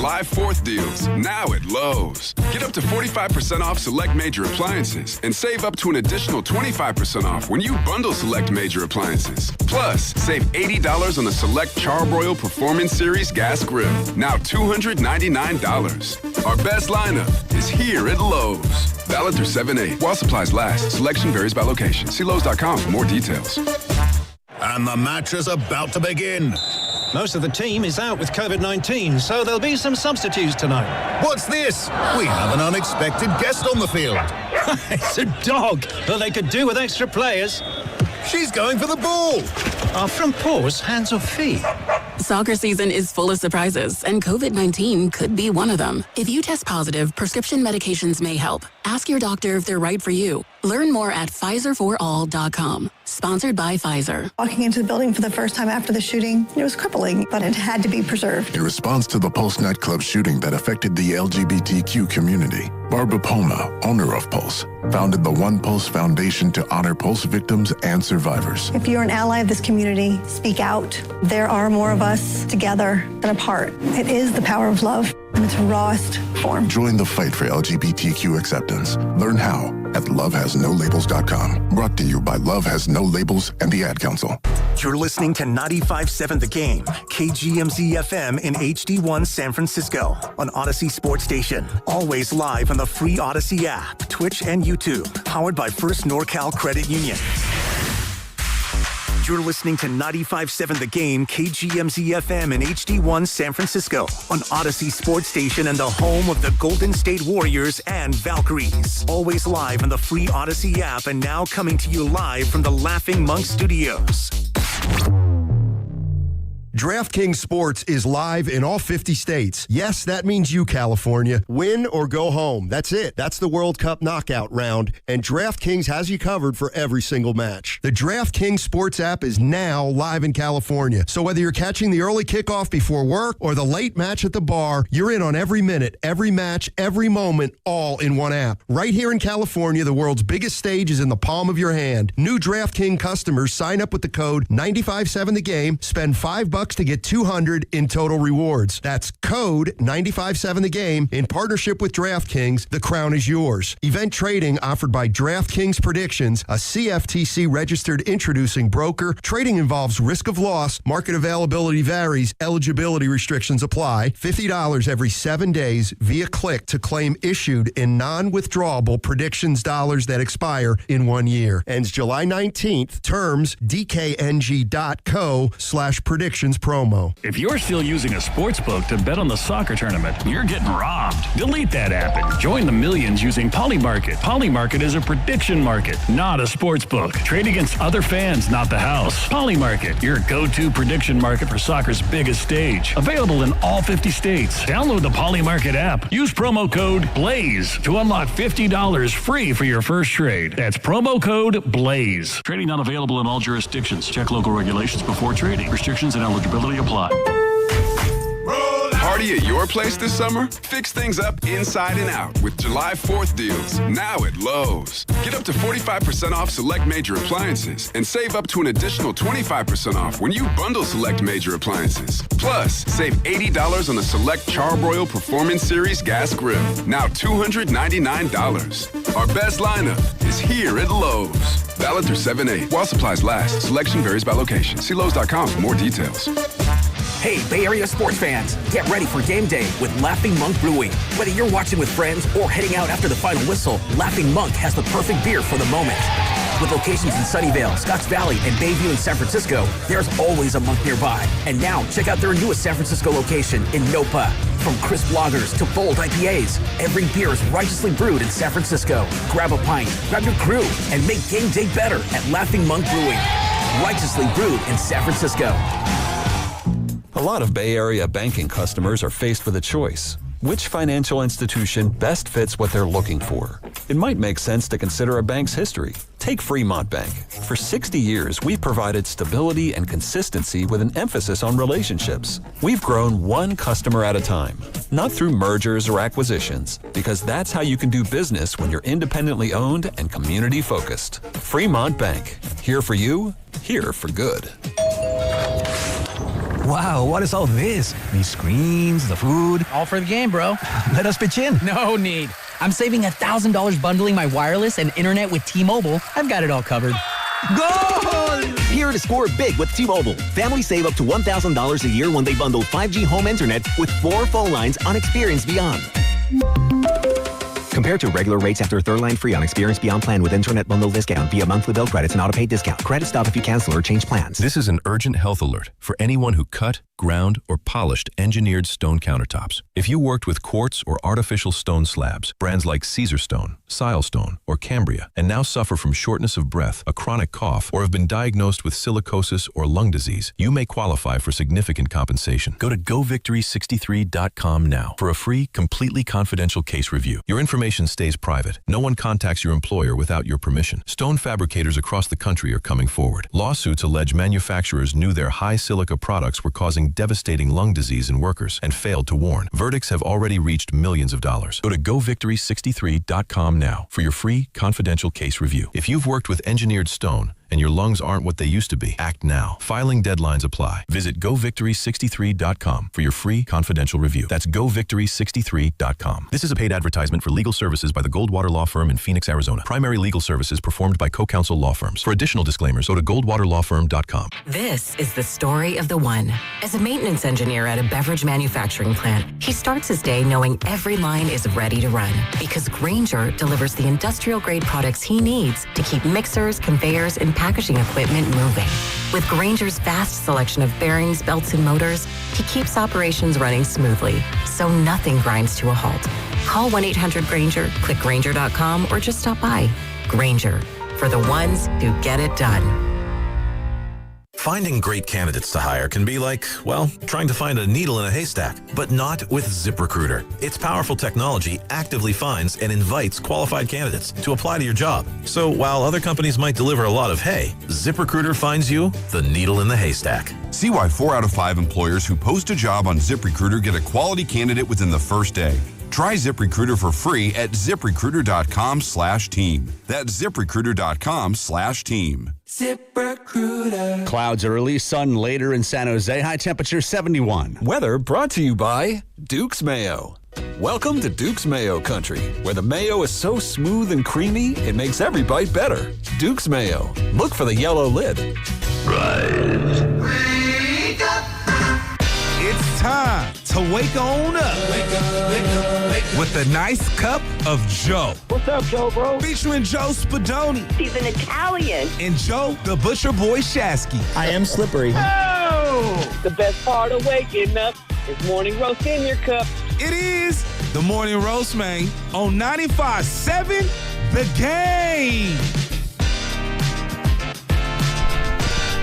July 4th deals, now at Lowe's. Get up to 45% off select major appliances and save up to an additional 25% off when you bundle select major appliances. Plus, save $80 on the select Charbroil Performance Series gas grill, now $299. Our best lineup is here at Lowe's. Valid through 7/8. While supplies last, selection varies by location. See Lowe's.com for more details. And the match is about to begin. Most of the team is out with COVID-19, so there'll be some substitutes tonight. What's this? We have an unexpected guest on the field. It's a dog, but they could do with extra players. She's going for the ball. Are front paws hands or feet? Soccer season is full of surprises, and COVID-19 could be one of them. If you test positive, prescription medications may help. Ask your doctor if they're right for you. Learn more at PfizerForAll.com. Sponsored by Pfizer. Walking into the building for the first time after the shooting, it was crippling, but it had to be preserved. In response to the Pulse nightclub shooting that affected the LGBTQ community, Barbara Poma, owner of Pulse, founded the One Pulse Foundation to honor Pulse victims and survivors. If you're an ally of this community, speak out. There are more of us together than apart. It is the power of love in its rawest form. Join the fight for LGBTQ acceptance. Learn how at lovehasnolabels.com. Brought to you by Love Has No Labels and the Ad Council. You're listening to 95.7 The Game, KGMZ FM in HD1 San Francisco on Odyssey Sports Station. Always live on the free Odyssey app, Twitch, and YouTube. Powered by First NorCal Credit Union. You're listening to 95.7 The Game, KGMZ FM in HD1 San Francisco on Odyssey Sports Station and the home of the Golden State Warriors and Valkyries. Always live on the free Odyssey app and now coming to you live from the Laughing Monk Studios. DraftKings Sports is live in all 50 states. Yes, that means you, California. Win or go home. That's it. That's the World Cup knockout round, and DraftKings has you covered for every single match. The DraftKings Sports app is now live in California, so whether you're catching the early kickoff before work or the late match at the bar, you're in on every minute, every match, every moment, all in one app. Right here in California, the world's biggest stage is in the palm of your hand. New DraftKings customers sign up with the code 957TheGame, spend $5 to get $200 in total rewards. That's code 957TheGame in partnership with DraftKings. The crown is yours. Event trading offered by DraftKings Predictions, a CFTC registered introducing broker. Trading involves risk of loss. Market availability varies. Eligibility restrictions apply. $50 every 7 days via click to claim issued in non-withdrawable predictions dollars that expire in 1 year. Ends July 19th. Terms dkng.co/predictions promo. If you're still using a sportsbook to bet on the soccer tournament, you're getting robbed. Delete that app and join the millions using Polymarket. Polymarket is a prediction market, not a sportsbook. Trade against other fans, not the house. Polymarket, your go-to prediction market for soccer's biggest stage. Available in all 50 states. Download the Polymarket app. Use promo code BLAZE to unlock $50 free for your first trade. That's promo code BLAZE. Trading not available in all jurisdictions. Check local regulations before trading. Restrictions and eligibility apply. Party at your place this summer? Fix things up inside and out with July 4th deals, now at Lowe's. Get up to 45% off select major appliances and save up to an additional 25% off when you bundle select major appliances. Plus, save $80 on the select Charbroil Performance Series gas grill, now $299. Our best lineup is here at Lowe's. Valid through 7/8. While supplies last, selection varies by location. See Lowe's.com for more details. Hey, Bay Area sports fans, get ready for game day with Laughing Monk Brewing. Whether you're watching with friends or heading out after the final whistle, Laughing Monk has the perfect beer for the moment. With locations in Sunnyvale, Scotts Valley, and Bayview in San Francisco, there's always a monk nearby. And now, check out their newest San Francisco location in Nopa. From crisp lagers to bold IPAs, every beer is righteously brewed in San Francisco. Grab a pint, grab your crew, and make game day better at Laughing Monk Brewing. Righteously brewed in San Francisco. A lot of Bay Area banking customers are faced with a choice. Which financial institution best fits what they're looking for? It might make sense to consider a bank's history. Take Fremont Bank. For 60 years, we've provided stability and consistency with an emphasis on relationships. We've grown one customer at a time, not through mergers or acquisitions, because that's how you can do business when you're independently owned and community focused. Fremont Bank. Here for you, here for good. Wow, what is all this? These screens, the food. All for the game, bro. Let us pitch in. No need. I'm saving $1,000 bundling my wireless and internet with T-Mobile. I've got it all covered. Goal! Here to score big with T-Mobile. Families save up to $1,000 a year when they bundle 5G home internet with 4 phone lines on Experience Beyond. Compared to regular rates after third line free on Experience Beyond plan with internet bundle discount via monthly bill credits and auto-pay discount. Credit stop if you cancel or change plans. This is an urgent health alert for anyone who cut, ground, or polished engineered stone countertops. If you worked with quartz or artificial stone slabs, brands like Caesar Stone, Silestone, or Cambria, and now suffer from shortness of breath, a chronic cough, or have been diagnosed with silicosis or lung disease, you may qualify for significant compensation. Go to govictory63.com now for a free, completely confidential case review. Your information stays private. No one contacts your employer without your permission. Stone fabricators across the country are coming forward. Lawsuits allege manufacturers knew their high silica products were causing devastating lung disease in workers and failed to warn. Verdicts have already reached millions of dollars. Go to govictory63.com now for your free, confidential case review. If you've worked with engineered stone and your lungs aren't what they used to be, act now. Filing deadlines apply. Visit govictory63.com for your free, confidential review. That's govictory63.com. This is a paid advertisement for legal services by the Goldwater Law Firm in Phoenix, Arizona. Primary legal services performed by co-counsel law firms. For additional disclaimers, go to goldwaterlawfirm.com. This is the story of the one. As a maintenance engineer at a beverage manufacturing plant, he starts his day knowing every line is ready to run because Grainger delivers the industrial-grade products he needs to keep mixers, conveyors, and packaging equipment moving. With Grainger's vast selection of bearings, belts, and motors, he keeps operations running smoothly, so nothing grinds to a halt. Call 1-800-GRAINGER, click Grainger.com, or just stop by. Grainger, for the ones who get it done. Finding great candidates to hire can be like, well, trying to find a needle in a haystack, but not with ZipRecruiter. Its powerful technology actively finds and invites qualified candidates to apply to your job. So while other companies might deliver a lot of hay, ZipRecruiter finds you the needle in the haystack. See why 4 out of 5 employers who post a job on ZipRecruiter get a quality candidate within the first day. Try ZipRecruiter for free at ZipRecruiter.com/team. That's ZipRecruiter.com/team. ZipRecruiter. Clouds early, sun later in San Jose. High temperature 71. Weather brought to you by Duke's Mayo. Welcome to Duke's Mayo Country, where the mayo is so smooth and creamy, it makes every bite better. Duke's Mayo. Look for the yellow lid. Rise. Wake up. It's time to wake on up. Wake up, wake up, wake up. With a nice cup of Joe. What's up, Joe, bro? Featuring Joe Spadoni. He's an Italian. And Joe, the Butcher Boy Shasky. I am slippery. Oh! The best part of waking up is morning roast in your cup. It is the Morning Roast, man, on 95.7 The Game.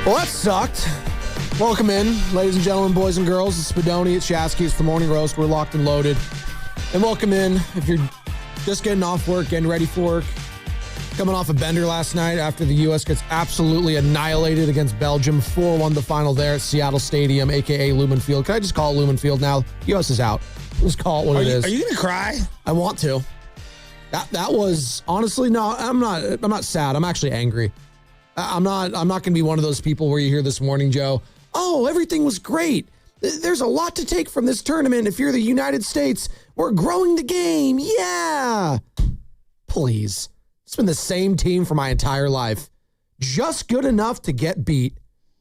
Well, that sucked. Welcome in, ladies and gentlemen, boys and girls. It's Spadoni at Shasky's for Morning Roast. We're locked and loaded. And welcome in if you're just getting off work, getting ready for work, coming off a bender last night after the U.S. gets absolutely annihilated against Belgium. 4-1 the final there at Seattle Stadium, a.k.a. Lumen Field. Can I just call it Lumen Field now? U.S. is out. Just call it what it is. Are you going to cry? I want to. That was, honestly, no, I'm not sad. I'm actually angry. I'm not going to be one of those people where you hear this morning, Joe, oh, everything was great. There's a lot to take from this tournament. If you're the United States, we're growing the game. Yeah. Please. It's been the same team for my entire life. Just good enough to get beat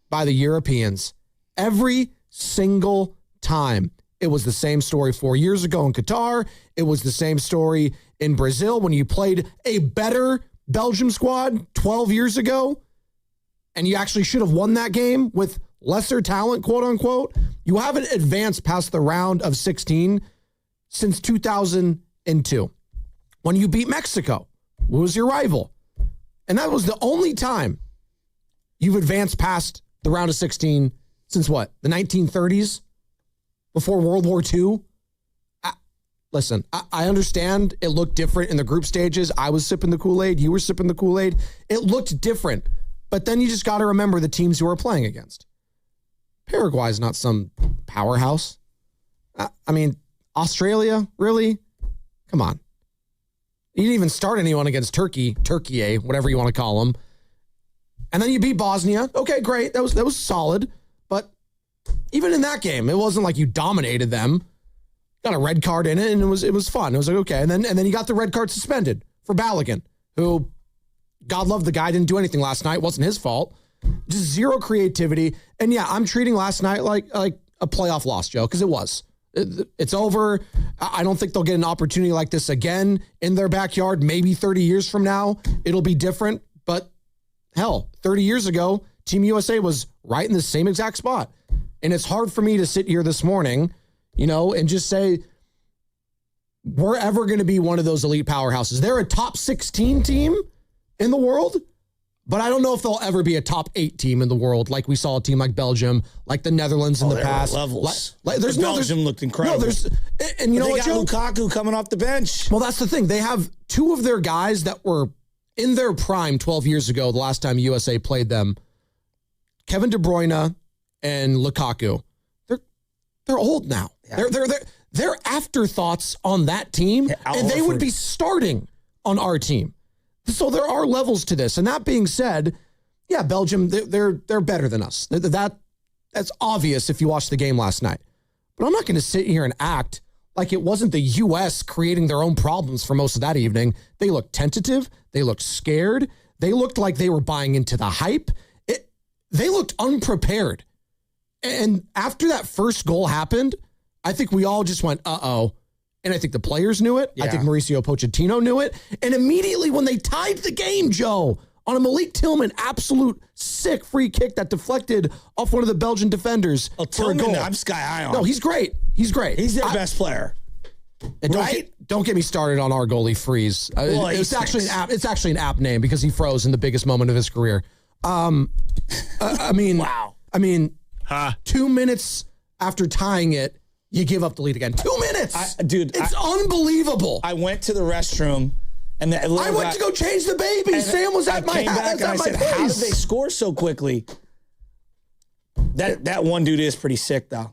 by the Europeans. Every single time. It was the same story 4 years ago in Qatar. It was the same story in Brazil when you played a better Belgium squad 12 years ago. And you actually should have won that game with lesser talent, quote unquote. You haven't advanced past the round of 16 since 2002 when you beat Mexico, who was your rival. And that was the only time you've advanced past the round of 16 since what? The 1930s? Before World War II? Listen, I understand it looked different in the group stages. I was sipping the Kool-Aid. You were sipping the Kool-Aid. It looked different. But then you just got to remember the teams you were playing against. Paraguay is not some powerhouse. I mean, Australia, really? Come on. You didn't even start anyone against Turkey, whatever you want to call them. And then you beat Bosnia. Okay, great. That was solid. But even in that game, it wasn't like you dominated them. Got a red card in it, and it was fun. It was like, okay. And then you got the red card suspended for Balogun, who, God love the guy, didn't do anything last night. Wasn't his fault. Just zero creativity. And yeah, I'm treating last night like a playoff loss, Joe, because it was. It's over. I don't think they'll get an opportunity like this again in their backyard. Maybe 30 years from now, it'll be different. But hell, 30 years ago, Team USA was right in the same exact spot. And it's hard for me to sit here this morning, and just say, we're ever going to be one of those elite powerhouses. They're a top 16 team in the world, but I don't know if they'll ever be a top 8 team in the world, like we saw a team like Belgium, like the Netherlands in the past. Levels. Belgium looked incredible. And you know what, what, Joe? Joe? Lukaku coming off the bench. Well, that's the thing. They have 2 of their guys that were in their prime 12 years ago, the last time USA played them, Kevin De Bruyne and Lukaku. They're old now. Yeah. They're afterthoughts on that team, and they would be starting on our team. So there are levels to this. And that being said, yeah, Belgium, they're better than us. That's obvious if you watched the game last night. But I'm not going to sit here and act like it wasn't the U.S. creating their own problems for most of that evening. They looked tentative. They looked scared. They looked like they were buying into the hype. They looked unprepared. And after that first goal happened, I think we all just went, uh-oh. And I think the players knew it. Yeah. I think Mauricio Pochettino knew it. And immediately when they tied the game, Joe, on a Malik Tillman absolute sick free kick that deflected off one of the Belgian defenders for a goal. I'm sky high on. No, he's great. He's great. He's their best player. And don't get me started on our goalie Freeze. Well, it's actually an apt name because he froze in the biggest moment of his career. Wow. I mean, 2 minutes after tying it, you give up the lead again. 2 minutes. It's unbelievable. I went to the restroom and I went to go change the baby. Sam was at my house. I said, how did they score so quickly? That one dude is pretty sick, though.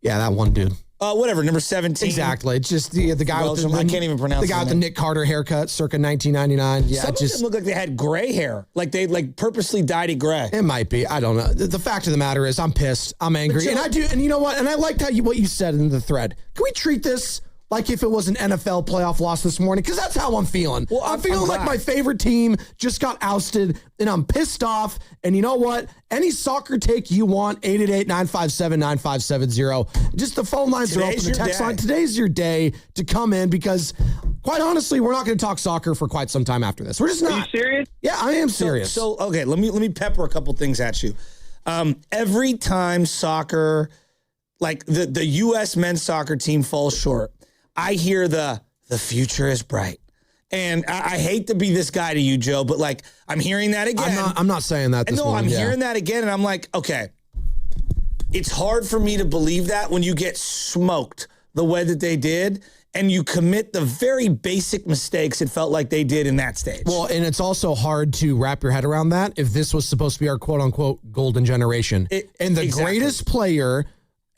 Yeah, that one dude. Whatever, number 17. Exactly. It's just the guy with I can't even pronounce the guy with the Nick Carter haircut, circa 1999. Yeah, some of them look like they had gray hair, like they purposely dyed it gray. It might be. I don't know. The fact of the matter is, I'm pissed. I'm angry, and I do. And you know what? And I liked what you said in the thread. Can we treat this like if it was an NFL playoff loss this morning? Because that's how I'm feeling. Well, I'm feeling like my favorite team just got ousted, and I'm pissed off. And you know what? Any soccer take you want, 888-957-9570. Just the phone lines are open, the text line. Today's your day to come in because, quite honestly, we're not going to talk soccer for quite some time after this. We're just not. Are you serious? Yeah, I am serious. So okay, let me pepper a couple things at you. Every time soccer, like the U.S. men's soccer team falls short, I hear the future is bright. And I hate to be this guy to you, Joe, but like I'm hearing that again. I'm not saying that this morning. I'm hearing that again, and I'm like, okay. It's hard for me to believe that when you get smoked the way that they did and you commit the very basic mistakes it felt like they did in that stage. Well, and it's also hard to wrap your head around that if this was supposed to be our quote-unquote golden generation. Greatest player...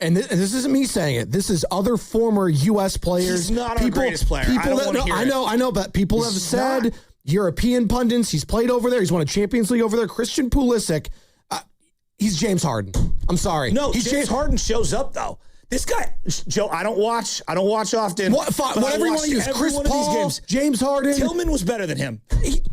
And this isn't me saying it. This is other former U.S. players. He's not our greatest player. I don't want to hear it. I know, but people have said, European pundits, he's played over there. He's won a Champions League over there. Christian Pulisic, he's James Harden. I'm sorry. No, James Harden shows up, though. This guy, Joe, I don't watch often. Whatever you want to use. Chris Paul, James Harden. Tillman was better than him.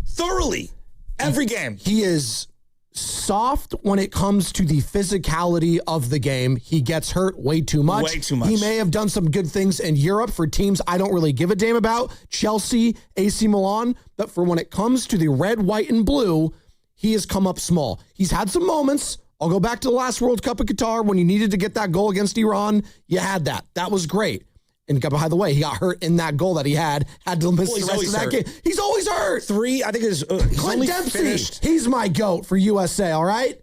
Thoroughly. Every game. He is soft when it comes to the physicality of the game. He gets hurt way too much. Way too much. He may have done some good things in Europe for teams I don't really give a damn about. Chelsea, AC Milan. But for when it comes to the red, white, and blue, he has come up small. He's had some moments. I'll go back to the last World Cup in Qatar when you needed to get that goal against Iran. You had that. That was great. And by the way, he got hurt in that goal that he had to miss the rest of that game. He's always hurt. I think it's Clint Dempsey. He's my GOAT for USA, all right?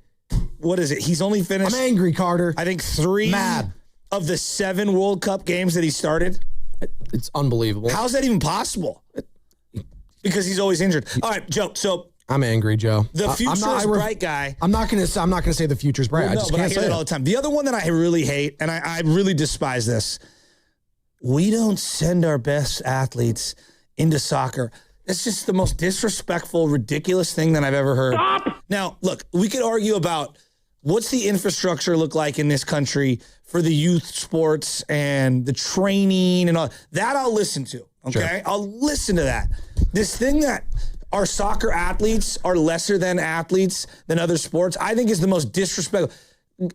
What is it? He's only finished. I'm angry, Carter. I think 3 of the 7 World Cup games that he started. It's unbelievable. How's that even possible? Because he's always injured. All right, Joe. So I'm angry, Joe. The future's bright guy. I'm not going to say the future's bright. Well, I hear it all the time. The other one that I really hate, and I really despise this. We don't send our best athletes into soccer. It's just the most disrespectful, ridiculous thing that I've ever heard. Stop! Now, look, we could argue about what's the infrastructure look like in this country for the youth sports and the training and all that? I'll listen to. Okay, sure. I'll listen to that. This thing that our soccer athletes are lesser than athletes than other sports, I think is the most disrespectful.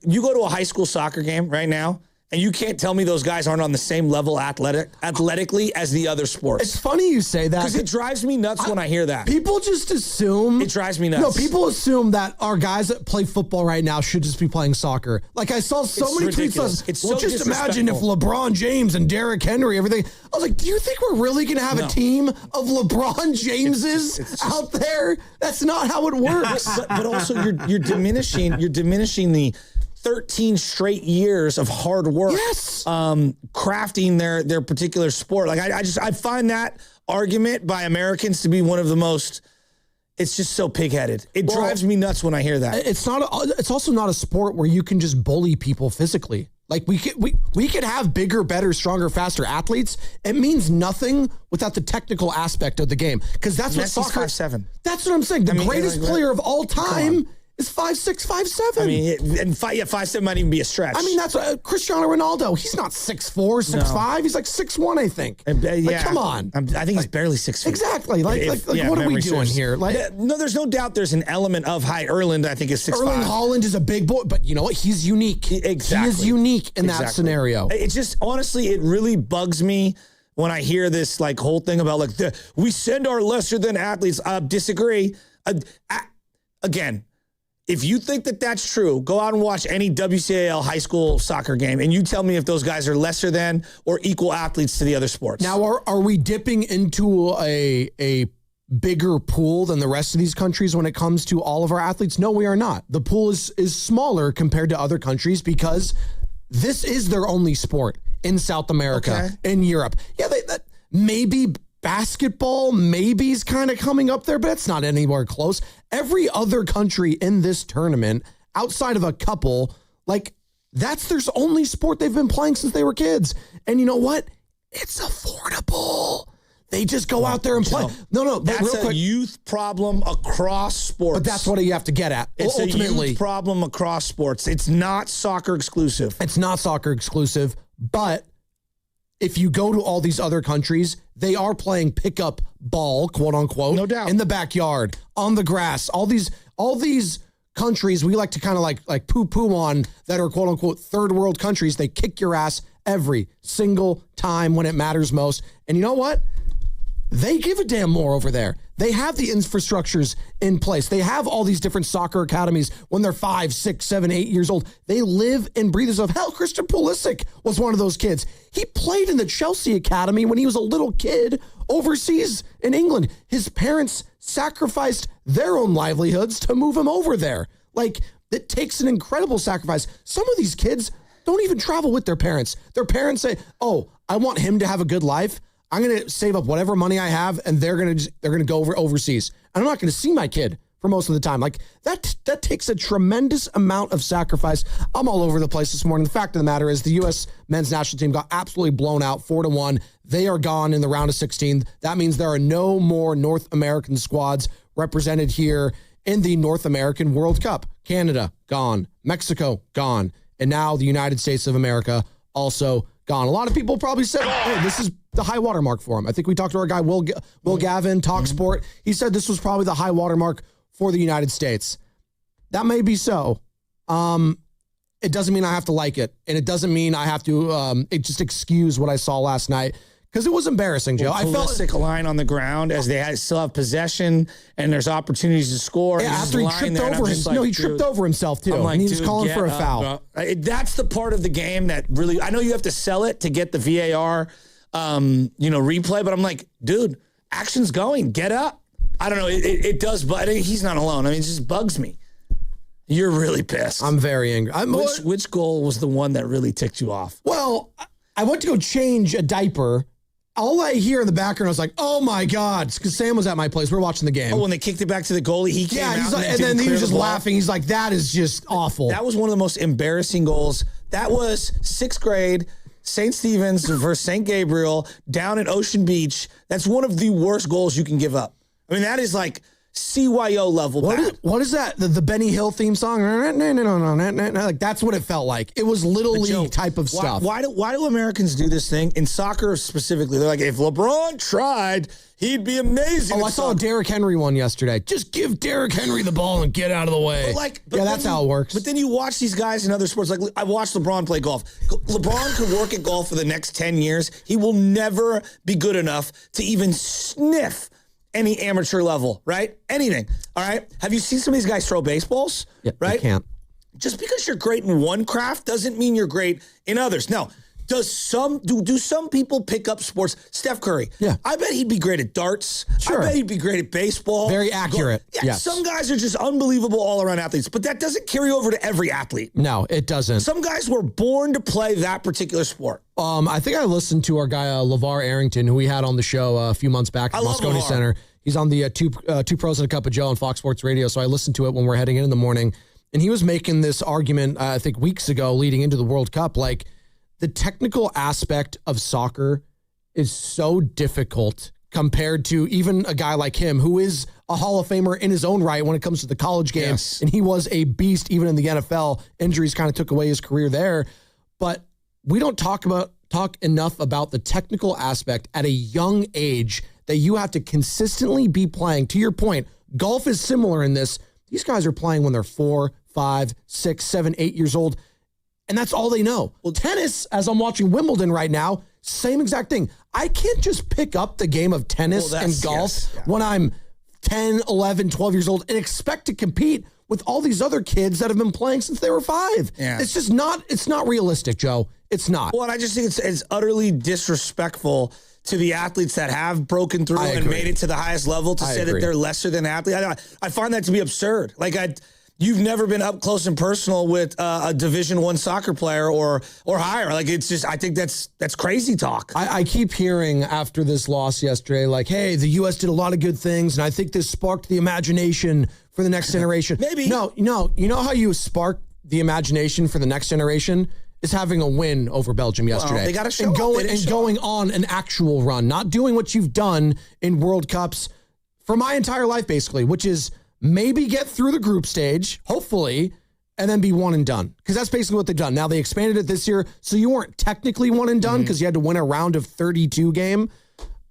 You go to a high school soccer game right now, and you can't tell me those guys aren't on the same level athletically as the other sports. It's funny you say that. Because it drives me nuts when I hear that. People just assume. It drives me nuts. No, people assume that our guys that play football right now should just be playing soccer. Like, I saw so many ridiculous. tweets. Well, just imagine if LeBron James and Derrick Henry, everything. I was like, do you think we're really going to have a team of LeBron Jameses out there? That's not how it works. But also, you're diminishing the 13 straight years of hard work, crafting their particular sport. Like I find that argument by Americans to be one of the most. It's just so pig-headed. It drives me nuts when I hear that. It's also not a sport where you can just bully people physically. Like we could have bigger, better, stronger, faster athletes. It means nothing without the technical aspect of the game, because that's what soccer. 5'7". That's what I'm saying. The greatest player of all time is 5'6", 5'7". I mean, and 5'7" might even be a stretch. I mean, that's Cristiano Ronaldo. He's not 6'4", 6'5". He's like 6'1", I think. Yeah, come on. I think he's barely 6 feet. Exactly. What are we doing here? No, there's no doubt there's an element of high. Erland, I think, is 6'5". Erling Haaland is a big boy, but you know what? He's unique. Exactly. He is unique in that scenario. It just, honestly, it really bugs me when I hear this like whole thing about like we send our lesser than athletes. Disagree. Again. If you think that that's true, go out and watch any WCAL high school soccer game, and you tell me if those guys are lesser than or equal athletes to the other sports. Now, are we dipping into a bigger pool than the rest of these countries when it comes to all of our athletes? No, we are not. The pool is smaller compared to other countries because this is their only sport in South America, in Europe. Yeah, maybe basketball maybe is kind of coming up there, but it's not anywhere close. Every other country in this tournament, outside of a couple, like that's their only sport they've been playing since they were kids. And you know what? It's affordable. They just go out there and play. No, that's a youth problem across sports. But that's what you have to get at. It's ultimately a youth problem across sports. It's not soccer exclusive. It's not soccer exclusive, but if you go to all these other countries, they are playing pickup ball, quote unquote, no doubt, in the backyard, on the grass. All these countries we like to kind of like poo on that are quote unquote third world countries. They kick your ass every single time when it matters most. And you know what? They give a damn more over there. They have the infrastructures in place. They have all these different soccer academies when they're 5, 6, 7, 8 years old. They live and breathe this stuff. Hell, Christian Pulisic was one of those kids. He played in the Chelsea Academy when he was a little kid overseas in England. His parents sacrificed their own livelihoods to move him over there. Like, it takes an incredible sacrifice. Some of these kids don't even travel with their parents. Their parents say, oh, I want him to have a good life. I'm going to save up whatever money I have, and they're going to go overseas. And I'm not going to see my kid for most of the time. Like that takes a tremendous amount of sacrifice. I'm all over the place this morning. The fact of the matter is the U.S. men's national team got absolutely blown out 4-1. They are gone in the round of 16. That means there are no more North American squads represented here in the North American World Cup. Canada, gone. Mexico, gone. And now the United States of America also gone. A lot of people probably said, hey, this is the high water mark for him. I think we talked to our guy, Will Gavin, Talk Sport. He said this was probably the high water mark for the United States. That may be so. It doesn't mean I have to like it. And it doesn't mean I have to just excuse what I saw last night. Because it was embarrassing, Joe. I felt a line on the ground as they still have possession and there's opportunities to score. Yeah, after he tripped over himself. No, he tripped over himself too. Like, and he was calling for a foul. That's the part of the game that really, I know you have to sell it to get the VAR, replay, but I'm like, dude, action's going. Get up. I don't know. It does, but he's not alone. I mean, it just bugs me. You're really pissed. I'm very angry. Which goal was the one that really ticked you off? Well, I went to go change a diaper. All I hear in the background, I was like, oh my God, because Sam was at my place. We're watching the game. Oh, when they kicked it back to the goalie, he came out. And then he was just laughing. He's like, that is just awful. That was one of the most embarrassing goals. That was 6th grade, St. Stephen's versus St. Gabriel down at Ocean Beach. That's one of the worst goals you can give up. I mean, that is like CYO level bad. What is that? The Benny Hill theme song? Like that's what it felt like. It was Little League type of stuff. Why do Americans do this thing in soccer specifically? They're like, if LeBron tried, he'd be amazing. Oh, I saw a Derrick Henry one yesterday. Just give Derrick Henry the ball and get out of the way. But that's how it works. But then you watch these guys in other sports. Like I watched LeBron play golf. LeBron could work at golf for the next 10 years. He will never be good enough to even sniff any amateur level, right? Anything. All right. Have you seen some of these guys throw baseballs? Yeah, right? I can't. Just because you're great in one craft doesn't mean you're great in others. Now, do some people pick up sports? Steph Curry. Yeah. I bet he'd be great at darts. Sure. I bet he'd be great at baseball. Very accurate. Yeah, yes. Some guys are just unbelievable all-around athletes, but that doesn't carry over to every athlete. No, it doesn't. Some guys were born to play that particular sport. I think I listened to our guy, LeVar Arrington, who we had on the show a few months back at the Moscone Center. He's on the Two Pros and a Cup of Joe on Fox Sports Radio, so I listened to it when we're heading in the morning. And he was making this argument, I think, weeks ago leading into the World Cup, like, the technical aspect of soccer is so difficult compared to even a guy like him who is a Hall of Famer in his own right when it comes to the college game. Yes. And he was a beast even in the NFL. Injuries kind of took away his career there. But we don't talk enough about the technical aspect at a young age that you have to consistently be playing. To your point, golf is similar in this. These guys are playing when they're 4, 5, 6, 7, 8 years old. And that's all they know. Well, tennis, as I'm watching Wimbledon right now, same exact thing. I can't just pick up the game of tennis and golf when I'm 10, 11, 12 years old and expect to compete with all these other kids that have been playing since they were 5. Yeah. It's just it's not realistic, Joe. It's not. Well, and I just think it's utterly disrespectful to the athletes that have broken through and made it to the highest level to say that they're lesser than athletes. I find that to be absurd. Like you've never been up close and personal with a Division I soccer player or higher. Like it's just, I think that's crazy talk. I keep hearing after this loss yesterday, like, hey, the U.S. did a lot of good things, and I think this sparked the imagination for the next generation. Maybe. No. You know how you spark the imagination for the next generation? Is having a win over Belgium yesterday. Well, they got to show going on an actual run, not doing what you've done in World Cups for my entire life, basically, which is maybe get through the group stage, hopefully, and then be one and done. Because that's basically what they've done. Now, they expanded it this year, so you weren't technically one and done because you had to win a round of 32 game,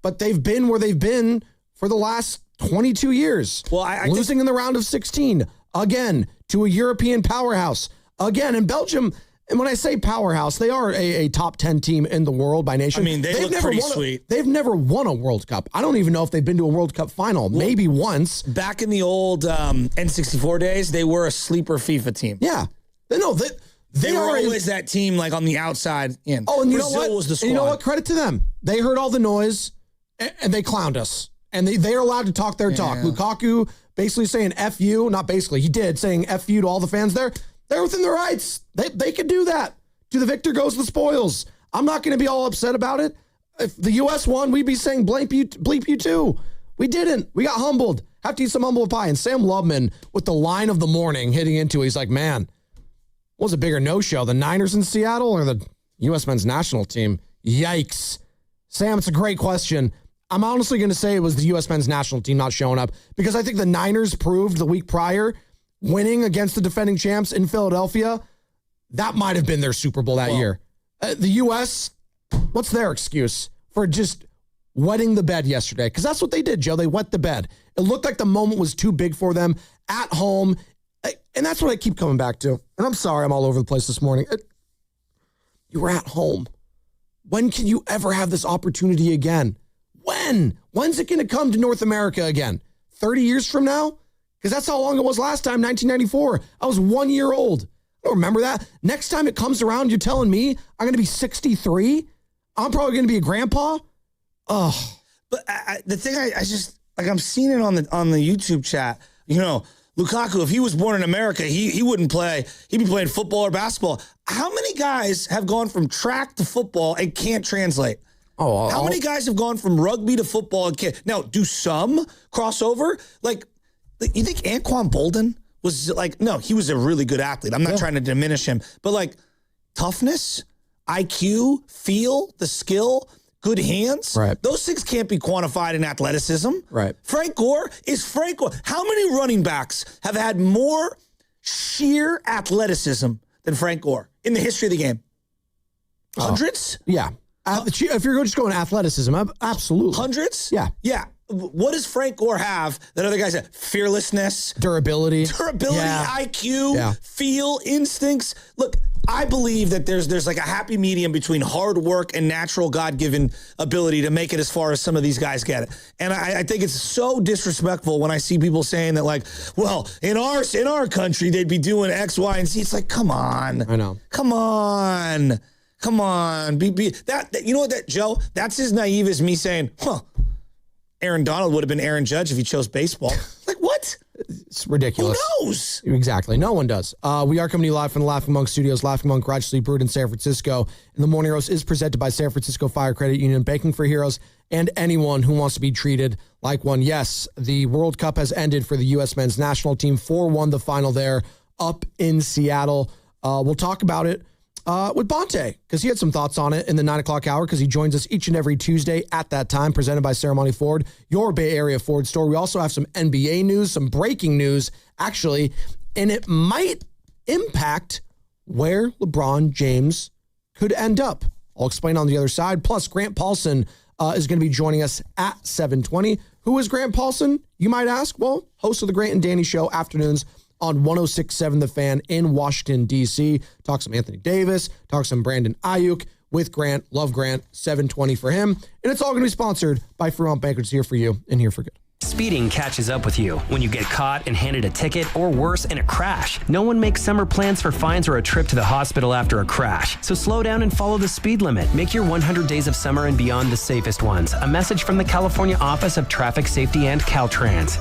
but they've been where they've been for the last 22 years. Well, I losing in the round of 16, again, to a European powerhouse, again, in Belgium. And when I say powerhouse, they are a top 10 team in the world by nation. I mean, they look pretty sweet. They've never won a World Cup. I don't even know if they've been to a World Cup final. Maybe once. Back in the old N64 days, they were a sleeper FIFA team. Yeah. No, they were always that team like on the outside in. Oh, and you Brazil know what? was the squad. And you know what? Credit to them. They heard all the noise and they clowned us. And they are allowed to talk their talk. Lukaku basically saying F you. Not basically. He did, saying F you to all the fans there. They're within their rights. They could do that. To the victor goes the spoils. I'm not going to be all upset about it. If the U.S. won, we'd be saying bleep you too. We didn't. We got humbled. Have to eat some humble pie. And Sam Lubman, with the line of the morning hitting into it, he's like, man, what was a bigger no-show, the Niners in Seattle or the U.S. men's national team? Yikes. Sam, it's a great question. I'm honestly going to say it was the U.S. men's national team not showing up because I think the Niners proved the week prior winning against the defending champs in Philadelphia, that might have been their Super Bowl that year. The U.S., what's their excuse for just wetting the bed yesterday? Because that's what they did, Joe. They wet the bed. It looked like the moment was too big for them at home. And that's what I keep coming back to. And I'm sorry I'm all over the place this morning. You were at home. When can you ever have this opportunity again? When? When's it going to come to North America again? 30 years from now? Because that's how long it was last time, 1994. I was 1 year old. I don't remember that. Next time it comes around, you're telling me I'm going to be 63? I'm probably going to be a grandpa? Oh. But the thing I just, like I'm seeing it on the YouTube chat, you know, Lukaku, if he was born in America, he wouldn't play. He'd be playing football or basketball. How many guys have gone from track to football and can't translate? Oh, how many guys have gone from rugby to football and can't? Now, do some cross over? Like, you think Anquan Bolden was like, no, he was a really good athlete. I'm not trying to diminish him, but like toughness, IQ, feel, the skill, good hands. Right. Those things can't be quantified in athleticism. Right. Frank Gore. How many running backs have had more sheer athleticism than Frank Gore in the history of the game? Hundreds? Yeah. If you're just going athleticism, absolutely. Hundreds? Yeah. Yeah. What does Frank Gore have that other guys have? Fearlessness. Durability, yeah. IQ, Yeah. feel, instincts. Look, I believe that there's like a happy medium between hard work and natural God-given ability to make it as far as some of these guys get it. And I think it's so disrespectful when I see people saying that, like, well, in our country, they'd be doing X, Y, and Z. It's like, come on. I know. Come on. You know what, Joe? That's as naive as me saying, Aaron Donald would have been Aaron Judge if he chose baseball. Like, what? It's ridiculous. Who knows? Exactly. No one does. We are coming to you live from the Laughing Monk Studios, Laughing Monk Garage Sleep Brewed in San Francisco. And the Morning Roast is presented by San Francisco Fire Credit Union, banking for heroes and anyone who wants to be treated like one. Yes, the World Cup has ended for the U.S. men's national team. 4-1 the final there up in Seattle. We'll talk about it with Bonte, because he had some thoughts on it in the 9 o'clock hour, because he joins us each and every Tuesday at that time, presented by Ceremony Ford, your Bay Area Ford store. We also have some NBA news, some breaking news, actually, and it might impact where LeBron James could end up. I'll explain on the other side. Plus, Grant Paulson is going to be joining us at 7:20. Who is Grant Paulson, you might ask? Well, host of the Grant and Danny Show afternoons on 106.7 The Fan in Washington, D.C. Talk some Anthony Davis, talk some Brandon Ayuk with Grant. Love Grant, 7:20 for him. And it's all going to be sponsored by Fremont Bankers, here for you and here for good. Speeding catches up with you when you get caught and handed a ticket, or worse, in a crash. No one makes summer plans for fines or a trip to the hospital after a crash. So slow down and follow the speed limit. Make your 100 days of summer and beyond the safest ones. A message from the California Office of Traffic Safety and Caltrans.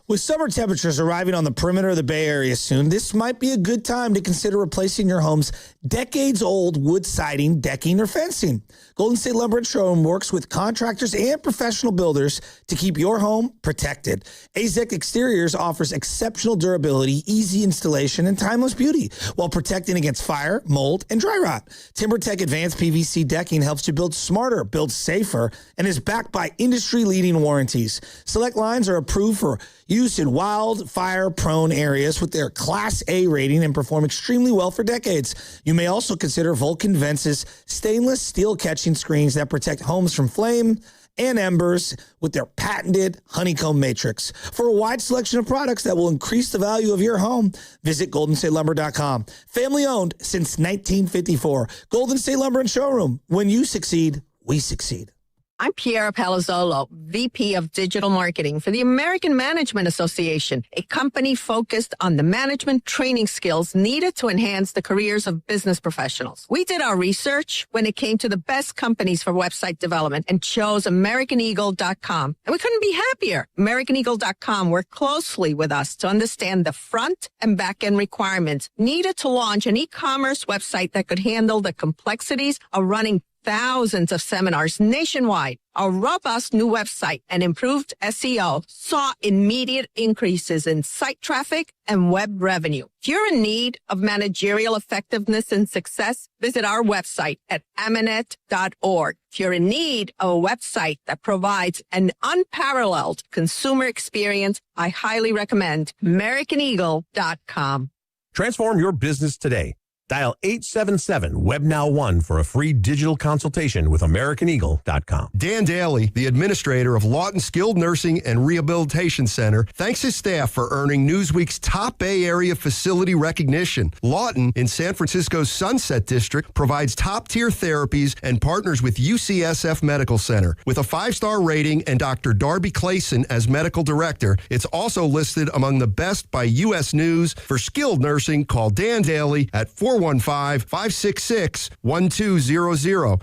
With summer temperatures arriving on the perimeter of the Bay Area soon, this might be a good time to consider replacing your home's decades-old wood siding, decking, or fencing. Golden State Lumber and Showroom works with contractors and professional builders to keep your home protected. AZEK Exteriors offers exceptional durability, easy installation, and timeless beauty while protecting against fire, mold, and dry rot. TimberTech Advanced PVC decking helps you build smarter, build safer, and is backed by industry-leading warranties. Select lines are approved for use in wildfire-prone areas with their Class A rating and perform extremely well for decades. You may also consider Vulcan Vence's stainless steel catching screens that protect homes from flame and embers with their patented honeycomb matrix. For a wide selection of products that will increase the value of your home, visit GoldenStateLumber.com. Family owned since 1954. Golden State Lumber and Showroom. When you succeed, we succeed. I'm Piera Palazzolo, VP of Digital Marketing for the American Management Association, a company focused on the management training skills needed to enhance the careers of business professionals. We did our research when it came to the best companies for website development and chose AmericanEagle.com. And we couldn't be happier. AmericanEagle.com worked closely with us to understand the front and back end requirements needed to launch an e-commerce website that could handle the complexities of running thousands of seminars nationwide. Our robust new website and improved SEO saw immediate increases in site traffic and web revenue. If you're in need of managerial effectiveness and success, visit our website at Amanet.org. If you're in need of a website that provides an unparalleled consumer experience, I highly recommend AmericanEagle.com. Transform your business today. Dial 877-WebNow1 for a free digital consultation with AmericanEagle.com. Dan Daly, the administrator of Lawton Skilled Nursing and Rehabilitation Center, thanks his staff for earning Newsweek's top Bay Area facility recognition. Lawton, in San Francisco's Sunset District, provides top-tier therapies and partners with UCSF Medical Center. With a 5-star rating and Dr. Darby Clayson as medical director, it's also listed among the best by U.S. News. For skilled nursing, call Dan Daly at 415-566-1200.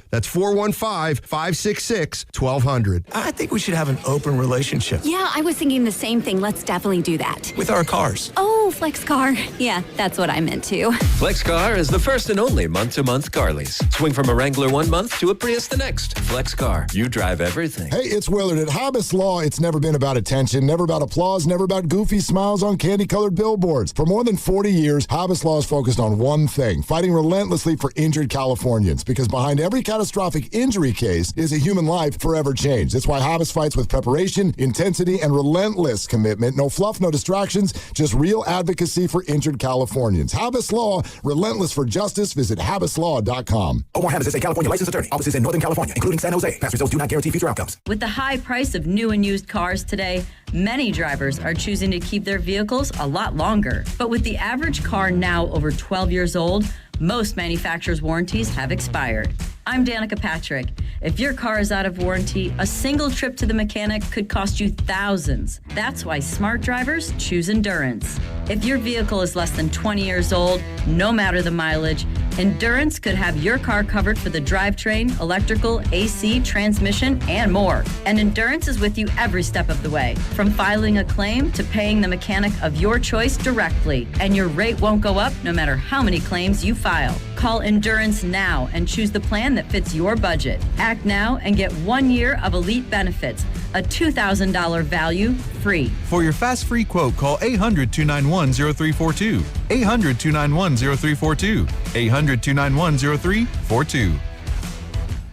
That's 415-566-1200. I think we should have an open relationship. Yeah, I was thinking the same thing. Let's definitely do that. With our cars. Oh, FlexCar. Yeah, that's what I meant to. FlexCar is the first and only month-to-month car lease. Swing from a Wrangler 1 month to a Prius the next. FlexCar. You drive everything. Hey, it's Willard. At Hobbs Law, it's never been about attention, never about applause, never about goofy smiles on candy-colored billboards. For more than 40 years, Hobbs Law is focused on one thing: thing, fighting relentlessly for injured Californians, because behind every catastrophic injury case is a human life forever changed. That's why Habas fights with preparation, intensity, and relentless commitment. No fluff, no distractions, just real advocacy for injured Californians. Habas Law, relentless for justice. Visit habaslaw.com. Omar Habas is a California licensed attorney. Offices in Northern California, including San Jose. Past results do not guarantee future outcomes. With the high price of new and used cars today, many drivers are choosing to keep their vehicles a lot longer. But with the average car now over 12 years old, most manufacturers' warranties have expired. I'm Danica Patrick. If your car is out of warranty, a single trip to the mechanic could cost you thousands. That's why smart drivers choose Endurance. If your vehicle is less than 20 years old, no matter the mileage, Endurance could have your car covered for the drivetrain, electrical, AC, transmission, and more. And Endurance is with you every step of the way, from filing a claim to paying the mechanic of your choice directly. And your rate won't go up no matter how many claims you file. Call Endurance now and choose the plan that fits your budget. Act now and get 1 year of elite benefits, a $2,000 value free. For your fast free quote, call 800-291-0342. 800-291-0342. 800-291-0342.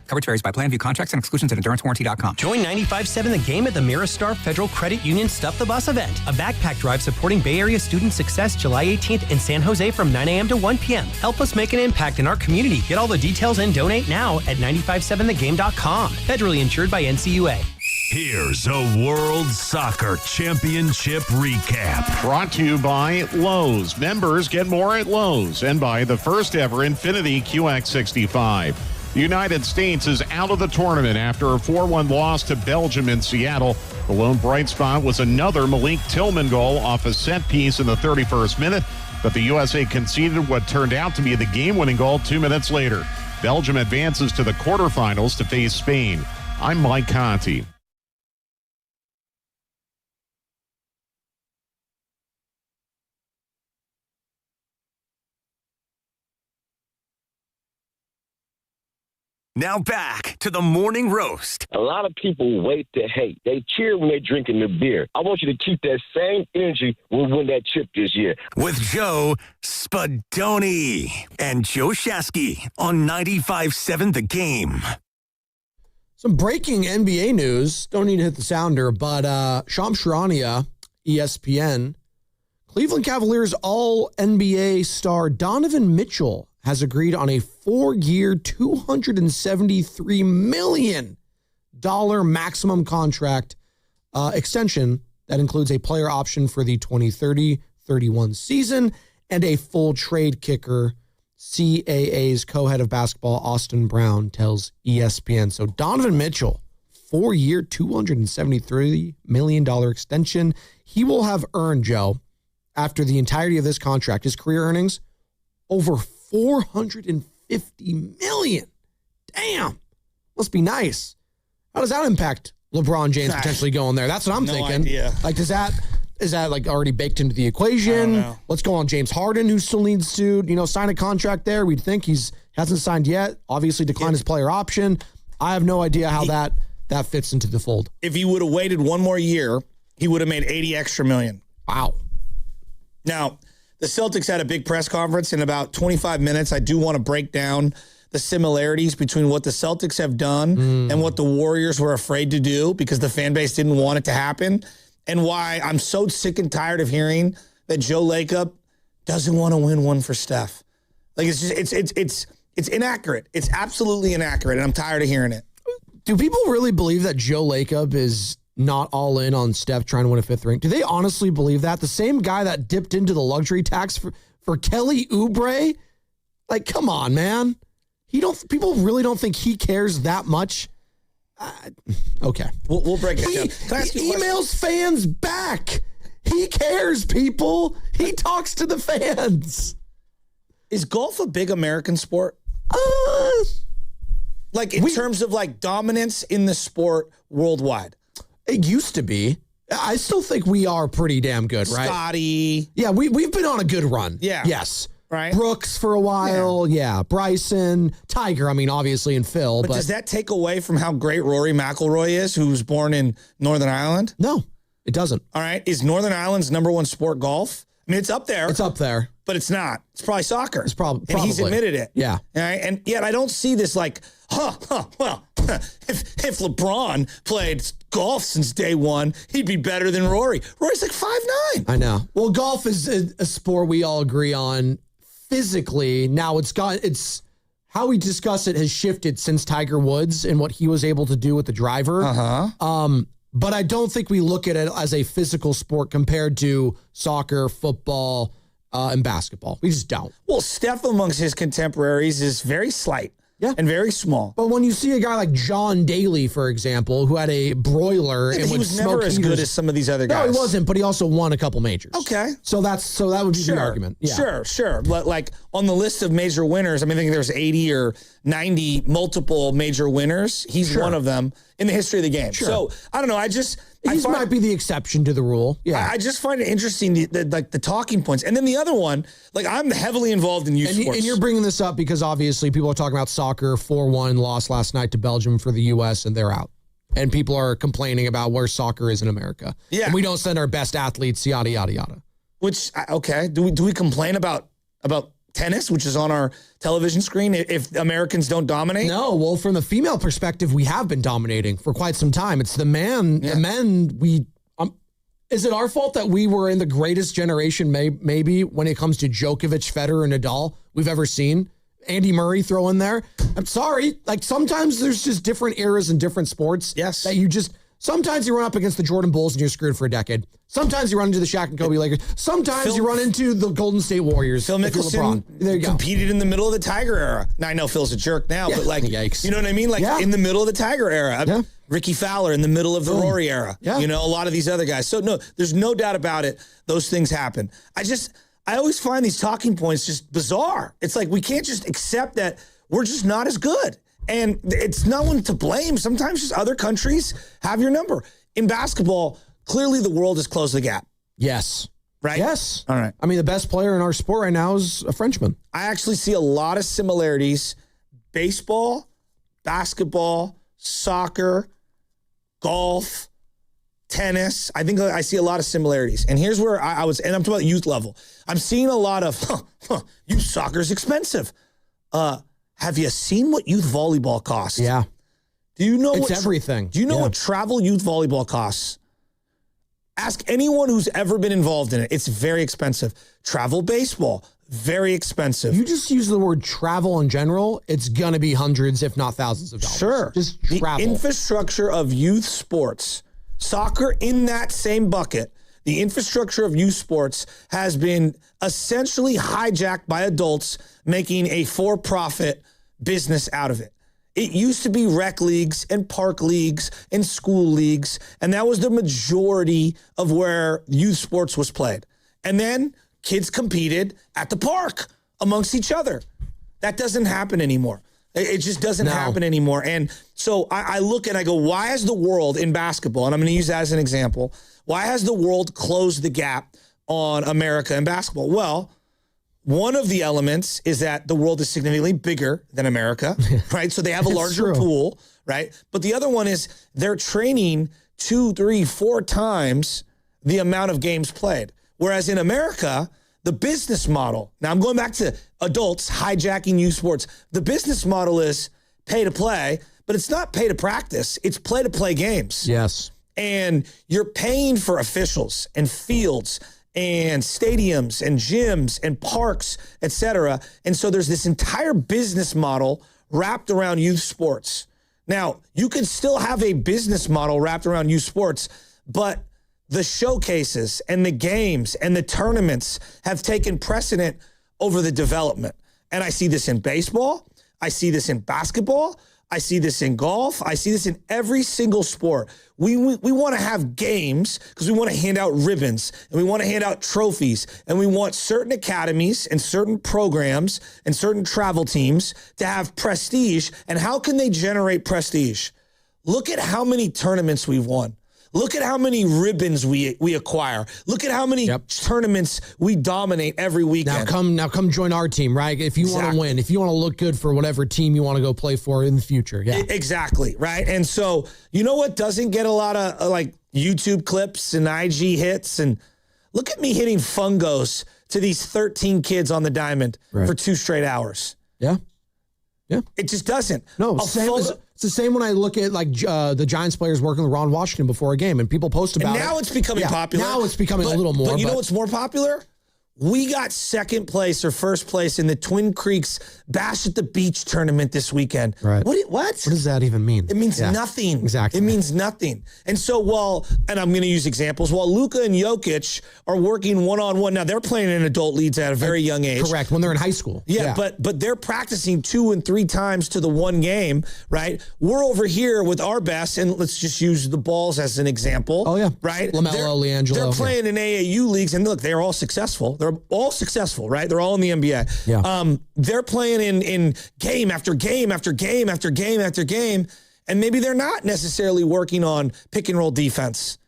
Coverage varies by plan. View contracts and exclusions at EnduranceWarranty.com. Join 95.7 The Game at the Miristar Federal Credit Union Stuff the Bus event, a backpack drive supporting Bay Area student success July 18th in San Jose from 9 a.m. to 1 p.m. Help us make an impact in our community. Get all the details and donate now at 957thegame.com. Federally insured by NCUA. Here's a World Soccer Championship recap. Brought to you by Lowe's. Members get more at Lowe's, and by the first ever Infiniti QX65. The United States is out of the tournament after a 4-1 loss to Belgium in Seattle. The lone bright spot was another Malik Tillman goal off a set piece in the 31st minute, but the USA conceded what turned out to be the game-winning goal 2 minutes later. Belgium advances to the quarterfinals to face Spain. I'm Mike Conti. Now back to the morning roast. A lot of people wait to hate. They cheer when they're drinking the beer. I want you to keep that same energy when we win that chip this year. With Joe Spadoni and Joe Shasky on 95.7 The Game. Some breaking NBA news. Don't need to hit the sounder, but Shams Charania, ESPN, Cleveland Cavaliers All-NBA star Donovan Mitchell has agreed on a 4-year, $273 million maximum contract extension that includes a player option for the 2030-31 season and a full trade kicker. CAA's co-head of basketball, Austin Brown, tells ESPN. So Donovan Mitchell, 4-year, $273 million extension. He will have earned, Joe, after the entirety of this contract, his career earnings, over $450 million. Damn. Must be nice. How does that impact LeBron James potentially going there? That's what I'm thinking. Idea. Like, is that like already baked into the equation? What's going on? James Harden, who still needs to, sign a contract there. We'd think hasn't signed yet. Obviously declined his player option. I have no idea how that fits into the fold. If he would have waited one more year, he would have made $80 extra million. Wow. Now, the Celtics had a big press conference in about 25 minutes. I do want to break down the similarities between what the Celtics have done and what the Warriors were afraid to do because the fan base didn't want it to happen, and why I'm so sick and tired of hearing that Joe Lacob doesn't want to win one for Steph. Like, it's just it's inaccurate. It's absolutely inaccurate, and I'm tired of hearing it. Do people really believe that Joe Lacob is not all in on Steph trying to win a 5th ring? Do they honestly believe that? The same guy that dipped into the luxury tax for Kelly Oubre? Like, come on, man. People really don't think he cares that much. Okay. We'll break it down. Can I ask you a question? Emails fans back. He cares, people. He talks to the fans. Is golf a big American sport? Like, in terms of, like, dominance in the sport worldwide? It used to be. I still think we are pretty damn good, right? Scotty. Yeah, we've been on a good run. Yeah. Yes. Right. Brooks for a while. Yeah. Bryson. Tiger, obviously, and Phil. But does that take away from how great Rory McIlroy is, who was born in Northern Ireland? No, it doesn't. All right. Is Northern Ireland's number one sport golf? I mean, it's up there. It's up there. But it's not. It's probably soccer. It's probably. And he's admitted it. Yeah. All right? And yet I don't see this like, well, if LeBron played golf since day one, he'd be better than Rory. Rory's like 5'9". I know. Well, golf is a sport we all agree on physically. Now it's how we discuss it has shifted since Tiger Woods and what he was able to do with the driver. But I don't think we look at it as a physical sport compared to soccer, football, and basketball. We just don't. Well, Steph amongst his contemporaries is very slight. Yeah. And very small. But when you see a guy like John Daly, for example, who had a broiler and he was never as good as some of these other guys. No, he wasn't, but he also won a couple majors. Okay. So that would be the argument. Yeah. Sure. But like on the list of major winners, I mean, I think there's 80 or 90 multiple major winners. He's one of them in the history of the game. Sure. So I don't know. He might be the exception to the rule. Yeah. I just find it interesting, the talking points. And then the other one, like I'm heavily involved in youth sports. And you're bringing this up because obviously people are talking about soccer. 4-1 loss last night to Belgium for the U.S. and they're out. And people are complaining about where soccer is in America. Yeah. And we don't send our best athletes, yada, yada, yada. Which, okay. Do we complain about tennis, which is on our television screen, if Americans don't dominate? No, well, from the female perspective, we have been dominating for quite some time. It's the men, is it our fault that we were in the greatest generation, maybe, when it comes to Djokovic, Federer, and Nadal we've ever seen? Andy Murray throw in there. I'm sorry. Like, sometimes there's just different eras in different sports. Yes. That sometimes you run up against the Jordan Bulls and you're screwed for a decade. Sometimes you run into the Shaq and Kobe Lakers. Sometimes you run into the Golden State Warriors. Phil Mickelson competed in the middle of the Tiger era. Now, I know Phil's a jerk now, but like, yikes. You know what I mean? Like in the middle of the Tiger era. Yeah. Ricky Fowler in the middle of the Rory era. Yeah. You know, a lot of these other guys. So no, there's no doubt about it. Those things happen. I always find these talking points just bizarre. It's like we can't just accept that we're just not as good. And it's no one to blame. Sometimes just other countries have your number. In basketball, clearly the world has closed the gap. Yes. Right? Yes. All right. I mean, the best player in our sport right now is a Frenchman. I actually see a lot of similarities. Baseball, basketball, soccer, golf, tennis. I think I see a lot of similarities. And here's where I was, and I'm talking about youth level. I'm seeing a lot of, youth soccer's expensive. Have you seen what youth volleyball costs? Yeah. Do you know it's everything? Do you know what travel youth volleyball costs? Ask anyone who's ever been involved in it. It's very expensive. Travel baseball, very expensive. You just use the word travel in general, it's going to be hundreds, if not thousands of dollars. Sure. Just travel. The infrastructure of youth sports, soccer in that same bucket, the infrastructure of youth sports has been essentially hijacked by adults making a for-profit business out of it. It used to be rec leagues and park leagues and school leagues, and that was the majority of where youth sports was played. And then kids competed at the park amongst each other. That doesn't happen anymore. It just doesn't happen anymore. And so I look and I go, why has the world in basketball, and I'm going to use that as an example, why has the world closed the gap on America in basketball? Well, one of the elements is that the world is significantly bigger than America, right? So they have a larger pool, right? But the other one is they're training 2, 3, 4 times the amount of games played. Whereas in America, the business model, now I'm going back to adults hijacking youth sports. The business model is pay to play, but it's not pay to practice. It's play to play games. Yes. And you're paying for officials and fields and stadiums and gyms and parks, et cetera. And so there's this entire business model wrapped around youth sports. Now, you could still have a business model wrapped around youth sports, but the showcases and the games and the tournaments have taken precedent over the development. And I see this in baseball. I see this in basketball. I see this in golf. I see this in every single sport. We want to have games because we want to hand out ribbons and we want to hand out trophies and we want certain academies and certain programs and certain travel teams to have prestige. And how can they generate prestige? Look at how many tournaments we've won. Look at how many ribbons we acquire. Look at how many tournaments we dominate every weekend. Now come join our team, right? If you want to win, if you want to look good for whatever team you want to go play for in the future. Yeah. Exactly, right? And so, you know what doesn't get a lot of like YouTube clips and IG hits and Look at me hitting fungos to these 13 kids on the diamond for 2 straight hours. Yeah. Yeah. It just doesn't. No, it's the same when I look at like the Giants players working with Ron Washington before a game, and people post about it. And now it's becoming popular. Now it's becoming a little more. But you know what's more popular? We got second place or first place in the Twin Creeks Bash at the Beach tournament this weekend. Right. What does that even mean? It means nothing. Exactly. It means nothing. And so and I'm going to use examples, while Luka and Jokic are working one-on-one, now they're playing in adult leagues at a very young age. Correct, when they're in high school. Yeah, but they're practicing 2 and 3 times to the one game, right? We're over here with our best, and let's just use the balls as an example. Oh, yeah. Right? LaMelo, LiAngelo. They're playing in AAU leagues, and look, they're all successful. They're all successful, right? They're all in the NBA. Yeah. They're playing in game after game after game after game after game, and maybe they're not necessarily working on pick and roll defense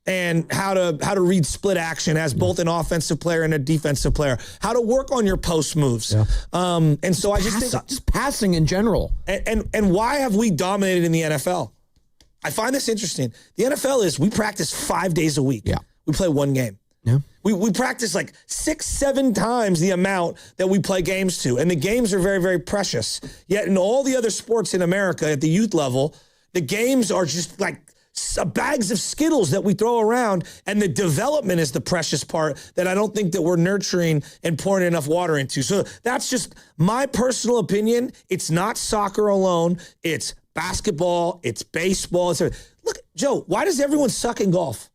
and how to read split action as both an offensive player and a defensive player, how to work on your post moves. Yeah. And so I just think just passing in general. And why have we dominated in the NFL? I find this interesting. The NFL is we practice 5 days a week. Yeah. We play one game. Yeah. We practice like 6-7 times the amount that we play games to. And the games are very, very precious. Yet in all the other sports in America at the youth level, the games are just like bags of Skittles that we throw around. And the development is the precious part that I don't think that we're nurturing and pouring enough water into. So that's just my personal opinion. It's not soccer alone. It's basketball. It's baseball. Look, Joe, why does everyone suck in golf?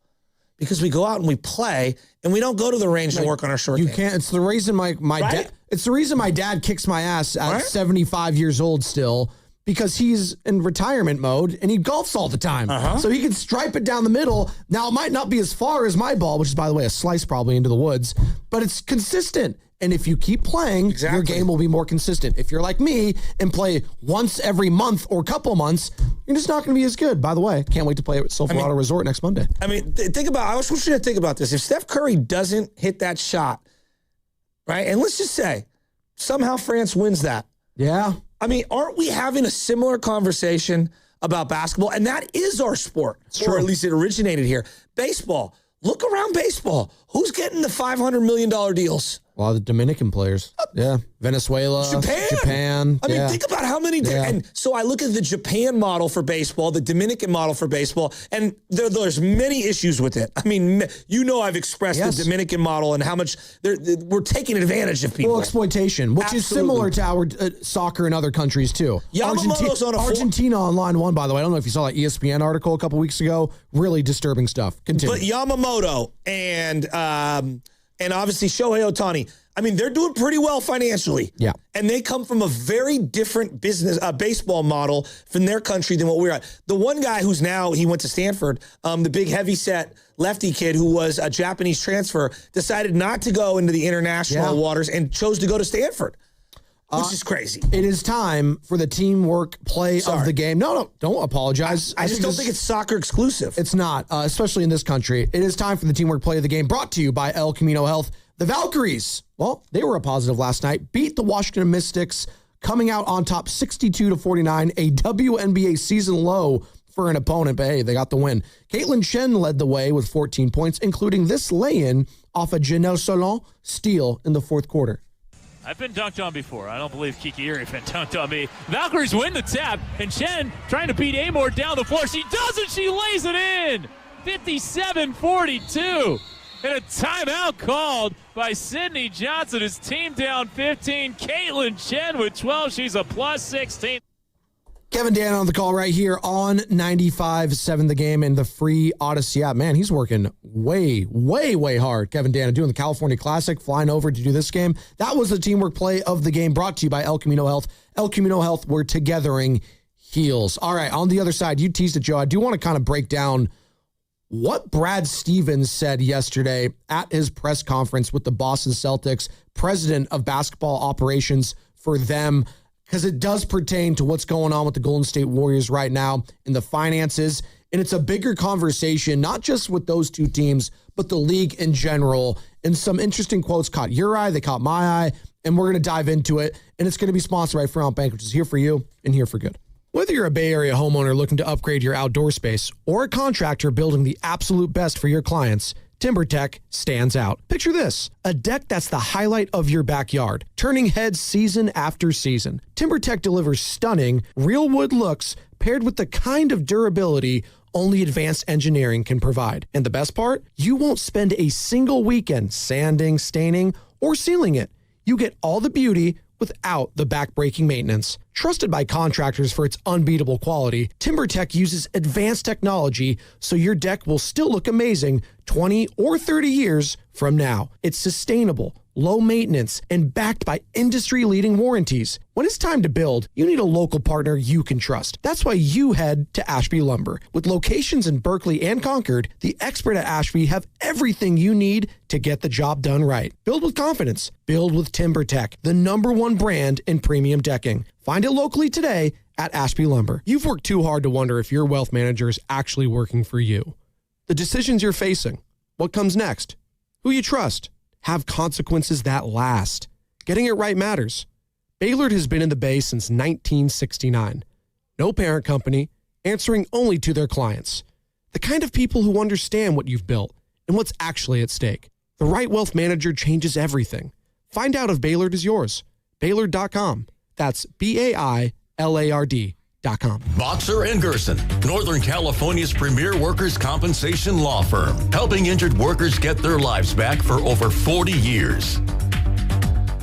Because we go out and we play, and we don't go to the range and work on our short game. You can't. It's the reason my dad. It's the reason my dad kicks my ass at 75 years old still, because he's in retirement mode and he golfs all the time. So he can stripe it down the middle. Now it might not be as far as my ball, which is, by the way, a slice probably into the woods, but it's consistent. And if you keep playing, your game will be more consistent. If you're like me and play once every month or couple months, you're just not going to be as good. By the way, can't wait to play at Silverado Resort next Monday. I mean, I want you to think about this. If Steph Curry doesn't hit that shot, right, and let's just say somehow France wins that. Yeah. I mean, aren't we having a similar conversation about basketball? And that is our sport, or at least it originated here. Baseball. Look around baseball. Who's getting the $500 million deals? A lot of the Dominican players. Yeah. Venezuela. Japan. I mean, think about how many. And so I look at the Japan model for baseball, the Dominican model for baseball, and there's many issues with it. I mean, I've expressed the Dominican model and how much we're taking advantage of people. Well, exploitation, which is similar to our soccer in other countries, too. Argentina on line 1, by the way. I don't know if you saw that ESPN article a couple weeks ago. Really disturbing stuff. Continue. But Yamamoto and obviously Shohei Ohtani, I mean, they're doing pretty well financially. Yeah. And they come from a very different baseball model from their country than what we're at. The one guy who's now, he went to Stanford, the big heavyset lefty kid who was a Japanese transfer, decided not to go into the international waters and chose to go to Stanford, which is crazy. It is time for the teamwork play of the game. No, don't apologize. I just don't think it's soccer exclusive. It's not, especially in this country. It is time for the teamwork play of the game, brought to you by El Camino Health. The Valkyries, well, they were a positive last night, beat the Washington Mystics, coming out on top 62-49, a WNBA season low for an opponent, but hey, they got the win. Caitlin Chen led the way with 14 points, including this lay-in off a Janelle Solon steal in the fourth quarter. I've been dunked on before. I don't believe Kiki Erie been dunked on me. Valkyries win the tap, and Chen trying to beat Amor down the floor. She does it. She lays it in. 57-42. And a timeout called by Sydney Johnson. His team down 15. Caitlin Chen with 12. She's a plus 16. Kevin Dan on the call right here on 95.7 The Game and the free Odyssey app. Man, he's working way, way, way hard. Kevin Dan doing the California Classic, flying over to do this game. That was the teamwork play of the game, brought to you by El Camino Health. El Camino Health, we're togethering heals. All right, on the other side, you teased it, Joe. I do want to kind of break down what Brad Stevens said yesterday at his press conference with the Boston Celtics, president of basketball operations for them, because it does pertain to what's going on with the Golden State Warriors right now in the finances. And it's a bigger conversation, not just with those two teams, but the league in general. And some interesting quotes caught your eye, they caught my eye, and we're going to dive into it. And it's going to be sponsored by Fairmount Bank, which is here for you and here for good. Whether you're a Bay Area homeowner looking to upgrade your outdoor space or a contractor building the absolute best for your clients, TimberTech stands out. Picture this, a deck that's the highlight of your backyard, turning heads season after season. TimberTech delivers stunning, real wood looks paired with the kind of durability only advanced engineering can provide. And the best part? You won't spend a single weekend sanding, staining, or sealing it. You get all the beauty without the back-breaking maintenance. Trusted by contractors for its unbeatable quality, TimberTech uses advanced technology so your deck will still look amazing 20 or 30 years from now. It's sustainable, low maintenance, and backed by industry-leading warranties. When it's time to build, you need a local partner you can trust. That's why you head to Ashby Lumber. With locations in Berkeley and Concord, the expert at Ashby have everything you need to get the job done right. Build with confidence. Build with TimberTech, the #1 brand in premium decking. Find it locally today at Ashby Lumber. You've worked too hard to wonder if your wealth manager is actually working for you. The decisions you're facing, what comes next, who you trust, have consequences that last. Getting it right matters. Baylord has been in the Bay since 1969. No parent company, answering only to their clients. The kind of people who understand what you've built and what's actually at stake. The right wealth manager changes everything. Find out if Baylord is yours. Baylord.com. That's BAILARD.com. Boxer & Gerson, Northern California's premier workers' compensation law firm, helping injured workers get their lives back for over 40 years.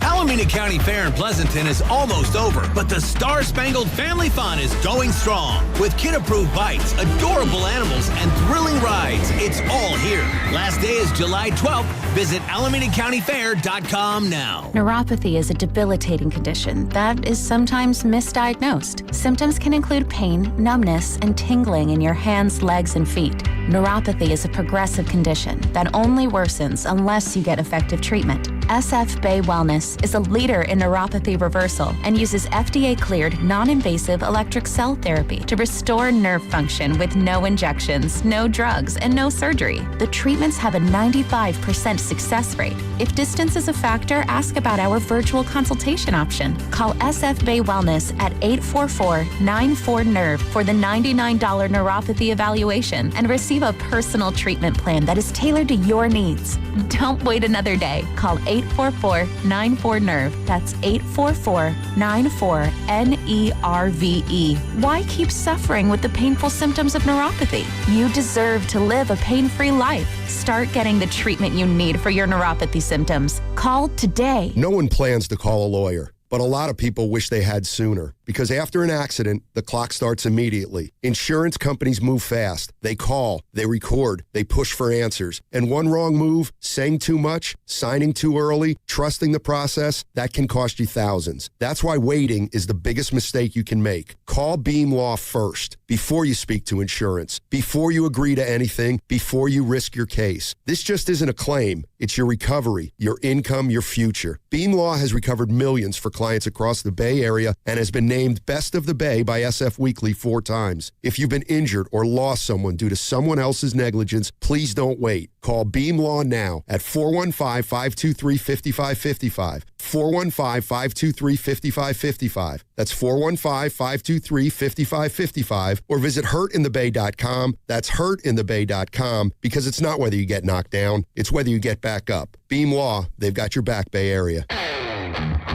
Alameda County Fair in Pleasanton is almost over, but the Star-Spangled Family Fun is going strong. With kid-approved bites, adorable animals, and thrilling rides, it's all here. Last day is July 12th. Visit AlamedaCountyFair.com now. Neuropathy is a debilitating condition that is sometimes misdiagnosed. Symptoms can include pain, numbness, and tingling in your hands, legs, and feet. Neuropathy is a progressive condition that only worsens unless you get effective treatment. SF Bay Wellness is a leader in neuropathy reversal and uses FDA-cleared, non-invasive electric cell therapy to restore nerve function with no injections, no drugs, and no surgery. The treatments have a 95% success rate. If distance is a factor, ask about our virtual consultation option. Call SF Bay Wellness at 844-94-NERVE for the $99 neuropathy evaluation and receive a personal treatment plan that is tailored to your needs. Don't wait another day. Call 844-94-NERVE. That's 844-94-NERVE. Why keep suffering with the painful symptoms of neuropathy? You deserve to live a pain-free life. Start getting the treatment you need for your neuropathy symptoms. Call today. No one plans to call a lawyer, but a lot of people wish they had sooner. Because after an accident, the clock starts immediately. Insurance companies move fast. They call, they record, they push for answers. And one wrong move, saying too much, signing too early, trusting the process, that can cost you thousands. That's why waiting is the biggest mistake you can make. Call Beam Law first, before you speak to insurance, before you agree to anything, before you risk your case. This just isn't a claim. It's your recovery, your income, your future. Beam Law has recovered millions for clients across the Bay Area and has been named Best of the Bay by SF Weekly 4 times. If you've been injured or lost someone due to someone else's negligence, please don't wait. Call Beam Law now at 415-523-5555. 415-523-5555. That's 415-523-5555. Or visit hurtinthebay.com. That's hurtinthebay.com, because it's not whether you get knocked down, it's whether you get back up. Beam Law, they've got your back, Bay Area.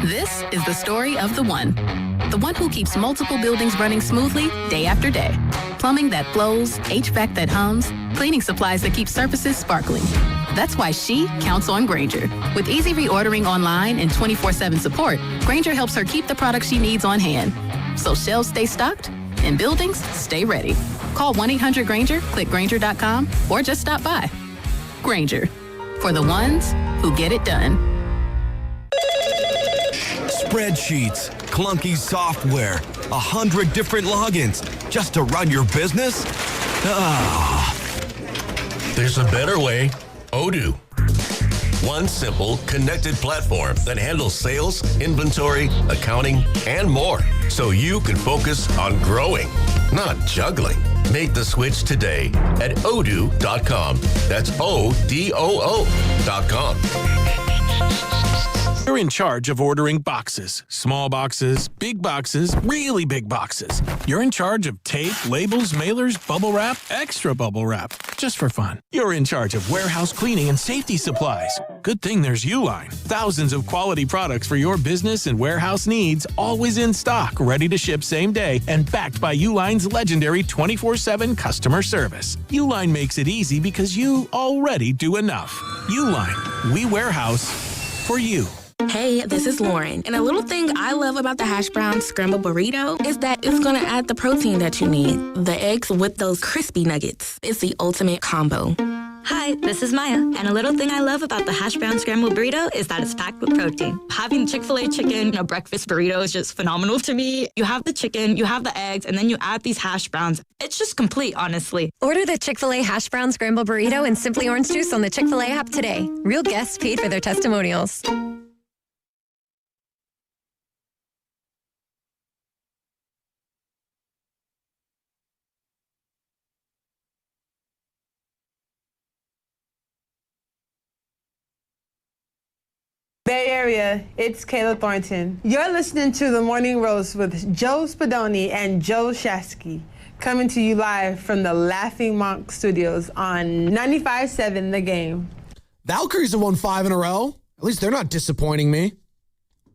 This is the story of the one who keeps multiple buildings running smoothly day after day. Plumbing that flows, HVAC that hums, cleaning supplies that keep surfaces sparkling. That's why she counts on Grainger. With easy reordering online and 24/7 support, Grainger helps her keep the products she needs on hand. So shelves stay stocked and buildings stay ready. Call 1-800-GRAINGER, click Grainger.com, or just stop by. Grainger, for the ones who get it done. Spreadsheets, clunky software, 100 different logins just to run your business? There's a better way. Odoo. One simple, connected platform that handles sales, inventory, accounting, and more, so you can focus on growing, not juggling. Make the switch today at odoo.com. That's ODOO.com. You're in charge of ordering boxes. Small boxes, big boxes, really big boxes. You're in charge of tape, labels, mailers, bubble wrap, extra bubble wrap, just for fun. You're in charge of warehouse cleaning and safety supplies. Good thing there's Uline. Thousands of quality products for your business and warehouse needs, always in stock, ready to ship same day, and backed by Uline's legendary 24/7 customer service. Uline makes it easy because you already do enough. Uline, we warehouse for you. Hey, this is Lauren, and a little thing I love about the hash brown scramble burrito is that it's gonna add the protein that you need. The eggs with those crispy nuggets. It's the ultimate combo. Hi, this is Maya, and a little thing I love about the hash brown scrambled burrito is that it's packed with protein. Having Chick-fil-A chicken in a breakfast burrito is just phenomenal to me. You have the chicken, you have the eggs, and then you add these hash browns. It's just complete, honestly. Order the Chick-fil-A hash brown scrambled burrito and Simply Orange Juice on the Chick-fil-A app today. Real guests paid for their testimonials. Bay Area, it's Kayla Thornton. You're listening to The Morning Roast with Joe Spadoni and Joe Shasky, coming to you live from the Laughing Monk Studios on 95.7 The Game. Valkyries have won 5 in a row. At least they're not disappointing me.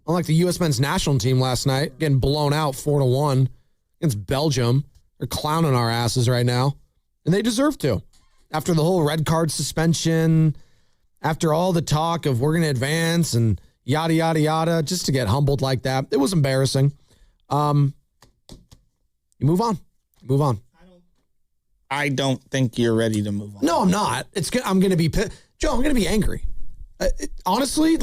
Unlike the U.S. men's national team last night, getting blown out 4-1 against Belgium. They're clowning our asses right now, and they deserve to. After the whole red card suspension, after all the talk of we're going to advance and yada, yada, yada, just to get humbled like that, it was embarrassing. You move on. Move on. I don't think you're ready to move on. No, I'm not. I'm going to be Joe, I'm going to be angry. Honestly,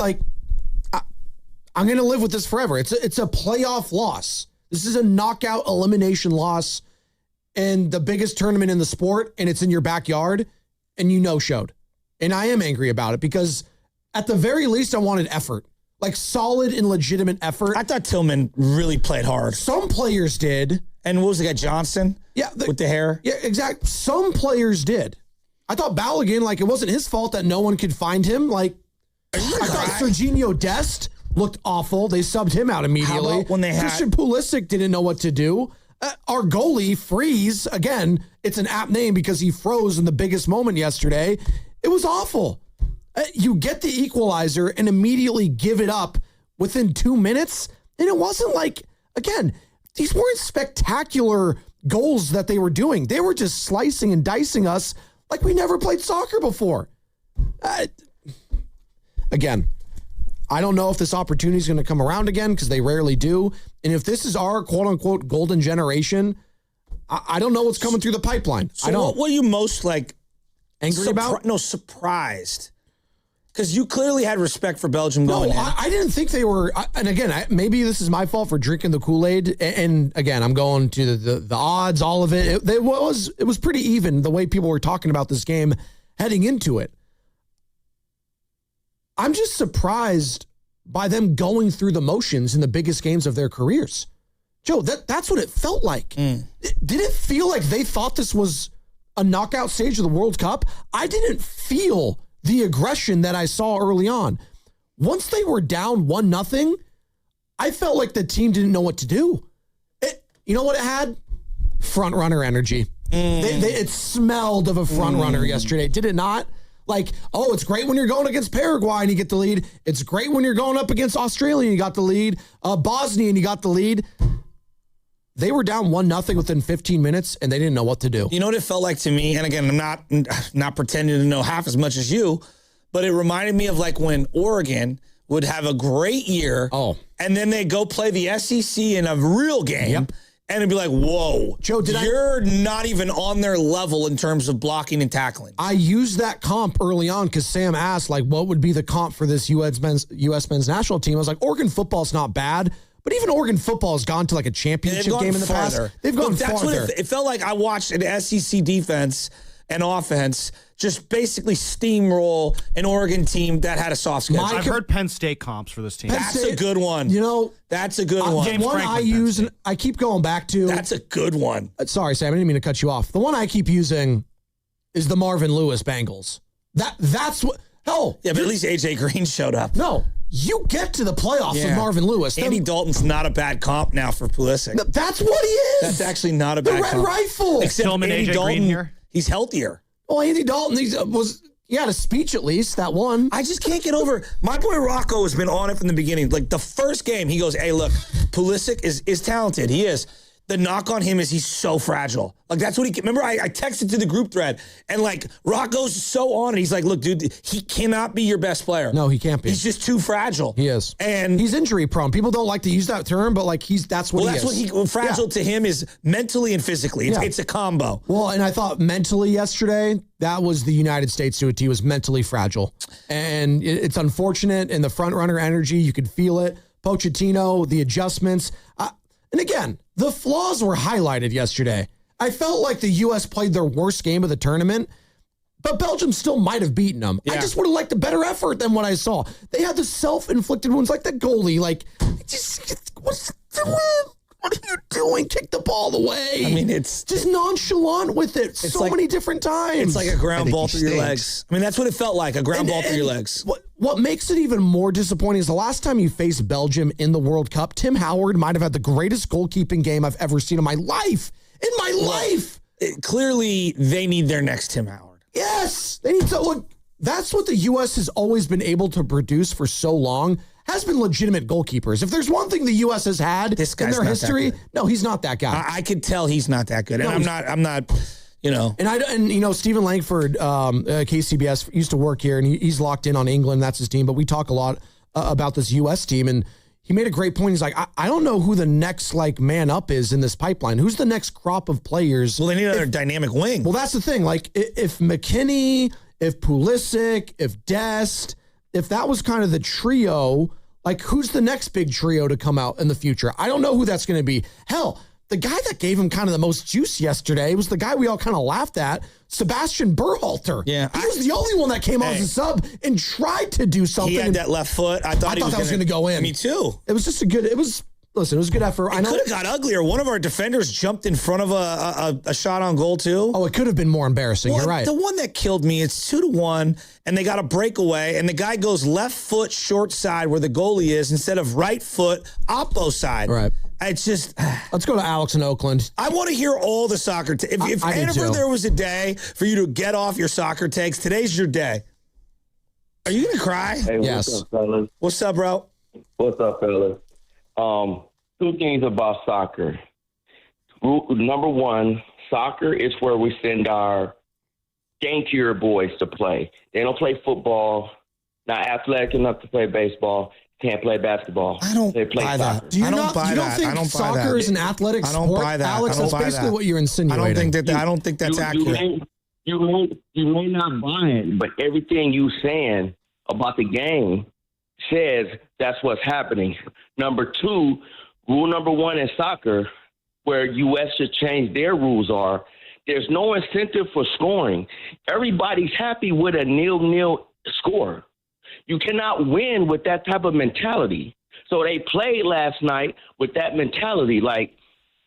I'm going to live with this forever. It's a playoff loss. This is a knockout elimination loss in the biggest tournament in the sport, and it's in your backyard, and you no-showed. And I am angry about it because at the very least, I wanted effort. Like solid and legitimate effort. I thought Tillman really played hard. Some players did. And what was the guy, Johnson? Yeah. With the hair? Yeah, exactly. Some players did. I thought Balogun, it wasn't his fault that no one could find him. I thought Serginho Dest looked awful. They subbed him out immediately. How about when they had Christian Pulisic didn't know what to do. Our goalie, Freeze, again, it's an apt name because he froze in the biggest moment yesterday. It was awful. You get the equalizer and immediately give it up within 2 minutes. And it wasn't again, these weren't spectacular goals that they were doing. They were just slicing and dicing us like we never played soccer before. Again, I don't know if this opportunity is going to come around again because they rarely do. And if this is our quote unquote golden generation, I don't know what's coming through the pipeline. So I don't. What are you most angry about? No, surprised. Because you clearly had respect for Belgium going in. I didn't think they were. And again, maybe this is my fault for drinking the Kool-Aid. And again, I'm going to the odds, all of it. It was pretty even the way people were talking about this game heading into it. I'm just surprised by them going through the motions in the biggest games of their careers. Joe, that's what it felt like. Did it feel like they thought this was a knockout stage of the World Cup? I didn't feel the aggression that I saw early on. Once they were down 1-0, I felt like the team didn't know what to do. You know what it had? Front runner energy. It smelled of a front runner yesterday, did it not? It's great when you're going against Paraguay and you get the lead. It's great when you're going up against Australia and you got the lead. Bosnia and you got the lead. They were down 1-0 within 15 minutes, and they didn't know what to do. You know what it felt like to me? And again, I'm not pretending to know half as much as you, but it reminded me of when Oregon would have a great year, and then they go play the SEC in a real game, and it'd be like, whoa, Joe, you're not even on their level in terms of blocking and tackling. I used that comp early on because Sam asked, what would be the comp for this U.S. men's national team? I was like, Oregon football's not bad. But even Oregon football has gone to a championship game in the past. They've gone farther. What it felt like. I watched an SEC defense and offense just basically steamroll an Oregon team that had a soft schedule. I've heard Penn State comps for this team. That's a good one. That's a good one. The one I use, and I keep going back to. That's a good one. Sorry, Sam, I didn't mean to cut you off. The one I keep using is the Marvin Lewis Bengals. That's what. Hell, yeah, but at least AJ Green showed up. No, you get to the playoffs with Marvin Lewis. Andy Dalton's not a bad comp now for Pulisic. That's what he is. That's actually not a bad comp. The Red Rifle. Except Andy Dalton, he's healthier. Well, Andy Dalton, he had a speech at least, that one. I just can't get over. My boy Rocco has been on it from the beginning. Like the first game, he goes, hey, look, Pulisic is talented. He is. The knock on him is he's so fragile. Like, that's what remember I texted to the group thread, and like, Rocco's so on it. He's like, look, dude, he cannot be your best player. No, he can't be. He's just too fragile. He is. And he's injury prone. People don't like to use that term, but like, that's what he is. Fragile to him is mentally and physically. It's a combo. Well, and I thought mentally yesterday, that was the United States to a T, was mentally fragile. And it's unfortunate in the front runner energy. You could feel it. Pochettino, the adjustments. And again, the flaws were highlighted yesterday. I felt like the U.S. played their worst game of the tournament, but Belgium still might have beaten them. I just would have liked a better effort than what I saw. They had the self-inflicted wounds, like the goalie. Like, what are you doing? Kick the ball away. I mean, it's just nonchalant with it so many different times. It's like a ground ball through your legs. I mean, that's what it felt like, a ground ball through your legs. What makes it even more disappointing is the last time you faced Belgium in the World Cup, Tim Howard might have had the greatest goalkeeping game I've ever seen in my life. Clearly, they need their next Tim Howard. Yes. They need to look. That's what the U.S. has always been able to produce for so long, has been legitimate goalkeepers. If there's one thing the U.S. has had in their history, no, he's not that guy. I could tell he's not that good. And I'm not, you know. And Stephen Langford, KCBS, used to work here, and he's locked in on England. That's his team. But we talk a lot about this U.S. team, and he made a great point. He's like, I don't know who the next man up is in this pipeline. Who's the next crop of players? Well, they need another dynamic wing. Well, that's the thing. Like, if McKinney, if Pulisic, if Dest, if that was kind of the trio, like, who's the next big trio to come out in the future? I don't know who that's going to be. Hell, the guy that gave him kind of the most juice yesterday was the guy we all kind of laughed at, Sebastian Berhalter. Yeah. He was the only one that came out as a sub and tried to do something. He had that left foot. I thought that was going to go in. Me too. It was just a good effort. It could have got uglier. One of our defenders jumped in front of a shot on goal too. Oh, it could have been more embarrassing. You're right. The one that killed me, it's 2-1, and they got a breakaway, and the guy goes left foot short side where the goalie is instead of right foot oppo side. Right. It's just... Let's go to Alex in Oakland. I want to hear all the soccer... If ever there was a day for you to get off your soccer takes, today's your day. Are you going to cry? Hey, yes. What's up, fellas? What's up, bro? What's up, fellas? Two things about soccer. Number one, soccer is where we send our skankier boys to play. They don't play football, not athletic enough to play baseball, can't play basketball. I don't they play buy soccer. that. Do you I don't not buy that. think I don't buy soccer that. is an athletic I don't sport? buy that. Alex, I don't that's buy basically that. what you're insinuating. I don't think that's accurate. You may not buy it, but everything you saying about the game says that's what's happening. Number two, rule number one in soccer, where U.S. should change their rules are, there's no incentive for scoring. Everybody's happy with a 0-0 score. You cannot win with that type of mentality. So they played last night with that mentality. Like,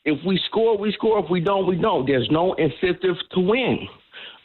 if we score, we score. If we don't, we don't. There's no incentive to win.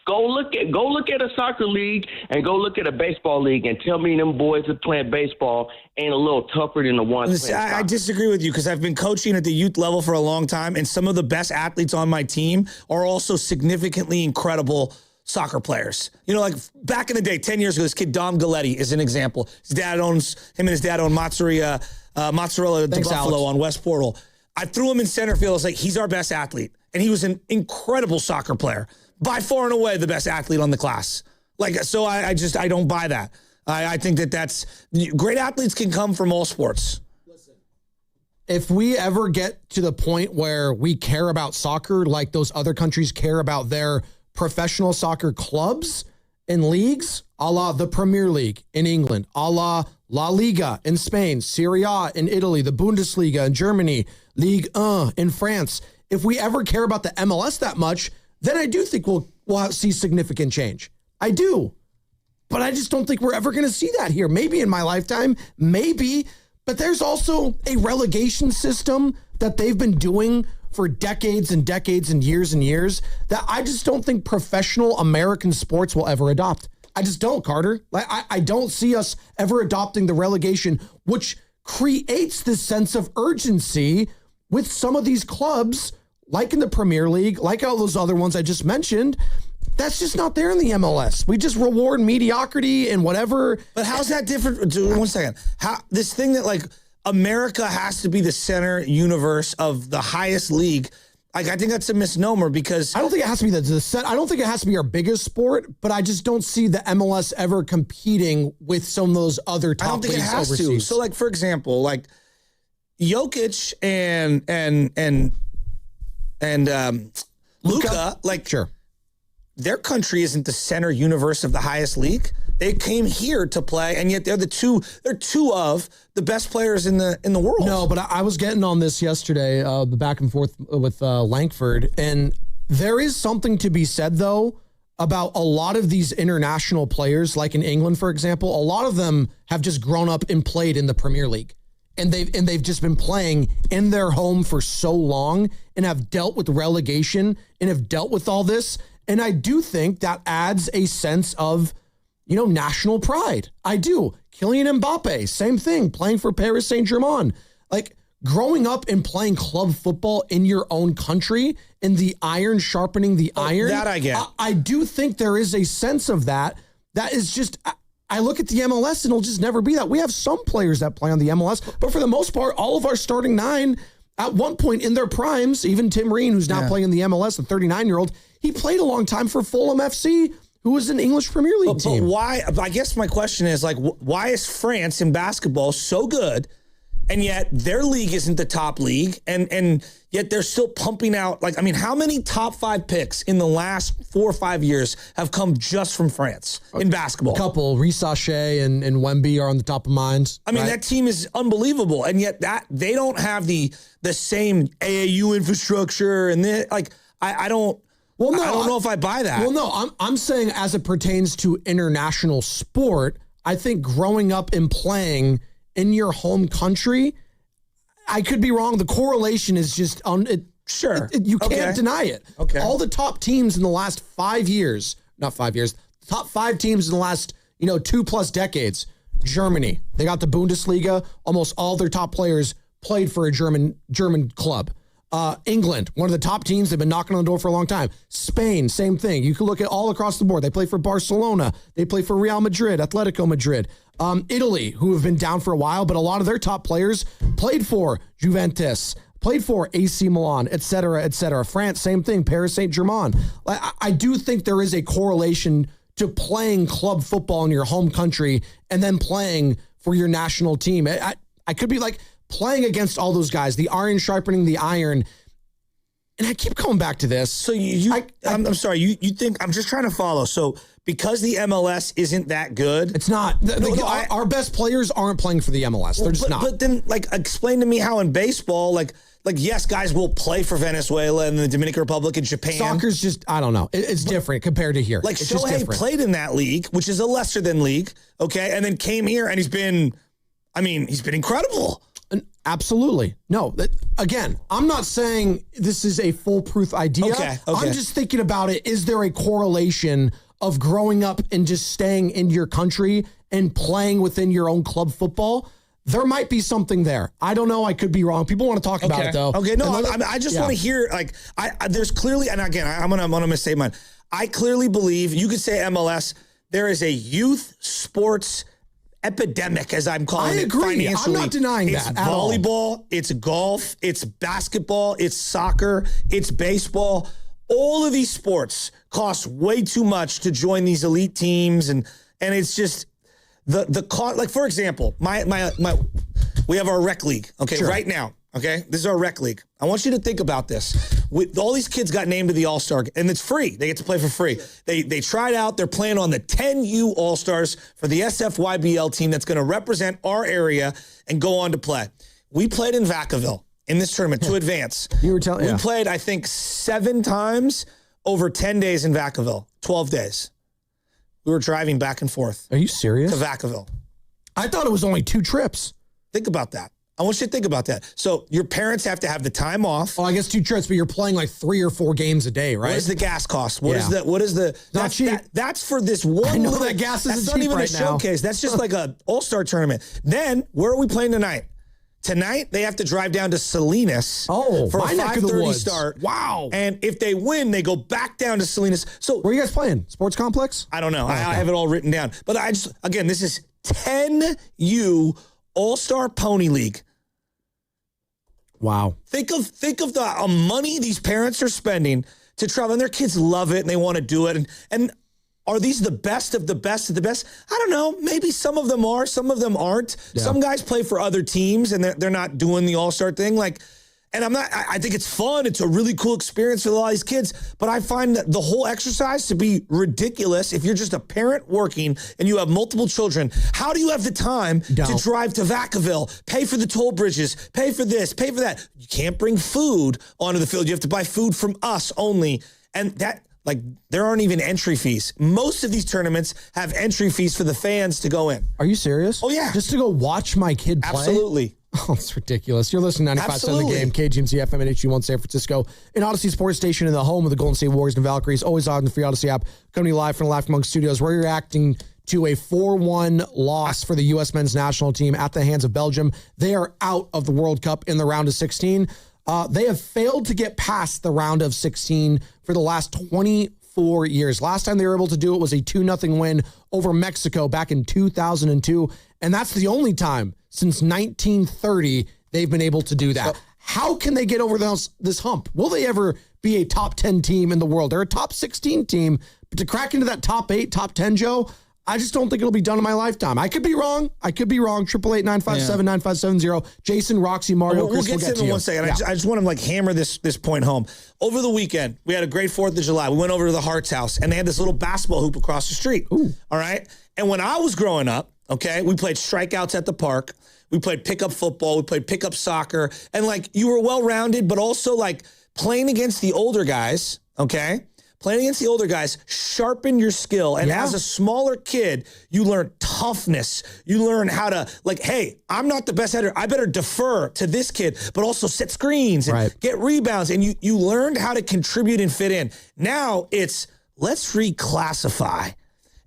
Go look at a soccer league and go look at a baseball league and tell me them boys that playing baseball ain't a little tougher than the ones playing soccer. I disagree with you because I've been coaching at the youth level for a long time, and some of the best athletes on my team are also significantly incredible soccer players. You know, like back in the day, 10 years ago, this kid Dom Galletti is an example. Him and his dad own Mozzarella Thanks, Buffalo Alex. on West Portal. I threw him in center field. I was like, he's our best athlete. And he was an incredible soccer player. By far and away the best athlete on the class. Like, so I don't buy that. I think that's great athletes can come from all sports. Listen, if we ever get to the point where we care about soccer like those other countries care about their professional soccer clubs and leagues, a la the Premier League in England, a la La Liga in Spain, Serie A in Italy, the Bundesliga in Germany, Ligue 1 in France. If we ever care about the MLS that much, then I do think we'll see significant change. I do. But I just don't think we're ever going to see that here. Maybe in my lifetime, maybe. But there's also a relegation system that they've been doing for decades and decades and years that I just don't think professional American sports will ever adopt. I just don't, Carter. Like I don't see us ever adopting the relegation, which creates this sense of urgency with some of these clubs, like in the Premier League, like all those other ones I just mentioned. That's just not there in the MLS. We just reward mediocrity and whatever. But how's that different? Dude, 1 second. How this thing that like America has to be the center universe of the highest league? Like, I think that's a misnomer because I don't think it has to be the set. I don't think it has to be our biggest sport, but I just don't see the MLS ever competing with some of those other top leagues overseas. I don't think it has to. So, like, for example, like Jokic and Luka, like, sure, their country isn't the center universe of the highest league. They came here to play, and yet they're two of the best players in the world. No, but I was getting on this yesterday, the back and forth with Langford, and there is something to be said, though, about a lot of these international players, like in England, for example. A lot of them have just grown up and played in the Premier League, and they've just been playing in their home for so long and have dealt with relegation and have dealt with all this. And I do think that adds a sense of, national pride. I do. Kylian Mbappe, same thing, playing for Paris Saint-Germain. Like, growing up and playing club football in your own country and the iron sharpening the iron. That I get. I do think there is a sense of that. That is just, I look at the MLS and it'll just never be that. We have some players that play on the MLS, but for the most part, all of our starting nine at one point in their primes, even Tim Reen, who's now playing in the MLS, a 39-year-old, he played a long time for Fulham FC, who was an English Premier League team. But why? I guess my question is, like, why is France in basketball so good, and yet their league isn't the top league, and yet they're still pumping out, like, I mean, how many top 5 picks in the last 4 or 5 years have come just from France in basketball? A couple. Risache and Wemby are on the top of minds. I mean, that team is unbelievable, and yet that they don't have the same AAU infrastructure, and I don't. Well, no, I don't know if I buy that. Well, no, I'm saying as it pertains to international sport, I think growing up and playing in your home country, I could be wrong. The correlation is just you can't deny it. Okay. All the top teams in the last 5 years, not 5 years, top 5 teams in the last 2+ decades. Germany, they got the Bundesliga. Almost all their top players played for a German club. England, one of the top teams. They've been knocking on the door for a long time. Spain, same thing. You can look at all across the board. They play for Barcelona. They play for Real Madrid, Atletico Madrid. Italy, who have been down for a while, but a lot of their top players played for Juventus, played for AC Milan, et cetera, et cetera. France, same thing. Paris Saint-Germain. I do think there is a correlation to playing club football in your home country and then playing for your national team. I could be like playing against all those guys, the iron sharpening the iron. And I keep coming back to this. So I'm sorry, you think, I'm just trying to follow. So because the MLS isn't that good. It's not. Our best players aren't playing for the MLS. They're just not. But then, like, explain to me how in baseball, like yes, guys will play for Venezuela and the Dominican Republic and Japan. Soccer's just, I don't know. It's different compared to here. Like, it's Shohei played in that league, which is a lesser than league, okay? And then came here and he's been incredible. Absolutely. No, again, I'm not saying this is a foolproof idea. Okay. I'm just thinking about it. Is there a correlation of growing up and just staying in your country and playing within your own club football? There might be something there. I don't know. I could be wrong. People want to talk about it, though. Okay, no, I just want to hear, like, there's clearly, and again, I'm gonna mistake mine. I clearly believe, you could say MLS, there is a youth sports epidemic, as I'm calling it. I agree. Financially. I'm not denying it's that at all. Volleyball, it's golf, it's basketball, it's soccer, it's baseball. All of these sports cost way too much to join these elite teams, and it's just the cost. Like, for example, we have our rec league. Okay, Sure. right now. Okay, this is our rec league. I want you to think about this. All these kids got named to the All-Star, and it's free. They get to play for free. They tried out. They're playing on the 10U All-Stars for the SFYBL team that's going to represent our area and go on to play. We played in Vacaville in this tournament to advance. You were telling We played, I think, 7 times over 10 days in Vacaville, 12 days. We were driving back and forth. Are you serious? To Vacaville. I thought it was only 2 trips. Think about that. I want you to think about that. So your parents have to have the time off. Oh, I guess 2 trips, but you're playing like 3 or 4 games a day, right? What is the gas cost? What is the not cheap. That's for this one. I know that gas isn't That's not cheap even right a showcase. That's just like a all-star tournament. Then where are we playing tonight? Tonight, they have to drive down to Salinas for a 5:30 start. Wow. And if they win, they go back down to Salinas. So where are you guys playing? Sports complex? I don't know. I have it all written down. But again, this is 10U All-Star Pony League. Wow. Think of the money these parents are spending to travel. And their kids love it and they want to do it. And are these the best of the best of the best? I don't know. Maybe some of them are, some of them aren't. Yeah. Some guys play for other teams and they're not doing the all-star thing. And I think it's fun. It's a really cool experience for a lot of these kids. But I find that the whole exercise to be ridiculous. If you're just a parent working and you have multiple children, how do you have the time to drive to Vacaville, pay for the toll bridges, pay for this, pay for that? You can't bring food onto the field. You have to buy food from us only. And that, there aren't even entry fees. Most of these tournaments have entry fees for the fans to go in. Are you serious? Oh, yeah. Just to go watch my kid play? Absolutely. Oh, it's ridiculous. You're listening to 95.7 The Game, KGMZ FM and HD1 San Francisco, an Odyssey Sports Station in the home of the Golden State Warriors and Valkyries, always on the free Odyssey app, coming live from the Laugh Among Studios, where you're reacting to a 4-1 loss for the U.S. men's national team at the hands of Belgium. They are out of the World Cup in the round of 16. They have failed to get past the round of 16 for the last 24 years. Last time they were able to do it was a 2-0 win over Mexico back in 2002, and that's the only time since 1930 they've been able to do that. So, how can they get over this hump? Will they ever be a top 10 team in the world? They're a top 16 team, but to crack into that top 8, top 10, Joe, I just don't think it'll be done in my lifetime. I could be wrong. 888-957-9570. Jason, Roxy, Mario, Chris, we'll get to it in 1 second. Yeah. I just want to hammer this point home. Over the weekend, we had a great 4th of July. We went over to the Hart's house, and they had this little basketball hoop across the street. Ooh. All right? And when I was growing up, we played strikeouts at the park. We played pickup football. We played pickup soccer. And, you were well-rounded, but also, playing against the older guys, okay? Playing against the older guys sharpened your skill. And as a smaller kid, you learn toughness. You learn how to, hey, I'm not the best header. I better defer to this kid, but also set screens and get rebounds. And you learned how to contribute and fit in. Now it's, let's reclassify.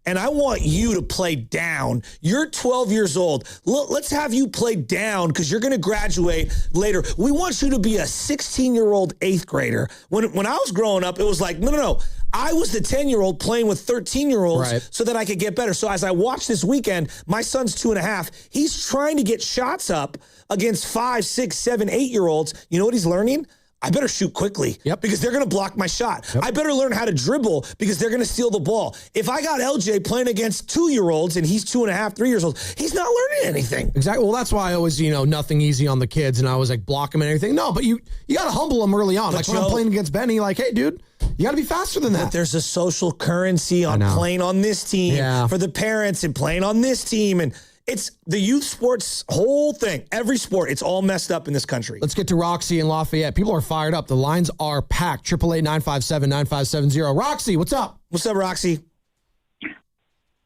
And I want you to play down. You're 12 years old. Let's have you play down because you're going to graduate later. We want you to be a 16-year-old 8th grader. When I was growing up, it was no. I was the 10-year-old playing with 13-year-olds so that I could get better. So as I watched this weekend, my son's 2.5. He's trying to get shots up against 5, 6, 7, 8-year-olds. You know what he's learning? I better shoot quickly because they're going to block my shot. I better learn how to dribble because they're going to steal the ball. If I got LJ playing against 2-year-olds and he's 2.5, 3 years old, he's not learning anything. Exactly. Well, that's why I always, nothing easy on the kids and I was block them and everything. No, but you got to humble them early on. When I'm playing against Benny, hey, dude, you got to be faster than that. But there's a social currency on playing on this team for the parents and playing on this team. And it's the youth sports whole thing. Every sport, it's all messed up in this country. Let's get to Roxy in Lafayette. People are fired up. The lines are packed. 888-957-9570. Roxy, what's up? What's up, Roxy?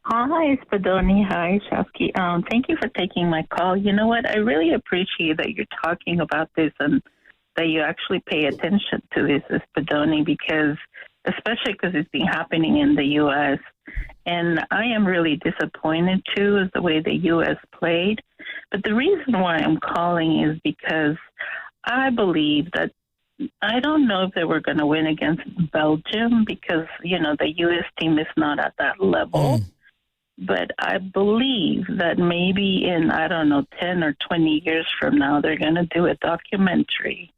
Hi, Spadoni. Hi, Shafsky. Thank you for taking my call. You know what? I really appreciate that you're talking about this and that you actually pay attention to this, Spadoni, especially because it's been happening in the U.S., and I am really disappointed, too, is the way the U.S. played. But the reason why I'm calling is because I believe that I don't know if they were going to win against Belgium because, the U.S. team is not at that level. But I believe that maybe in, 10 or 20 years from now, they're going to do a documentary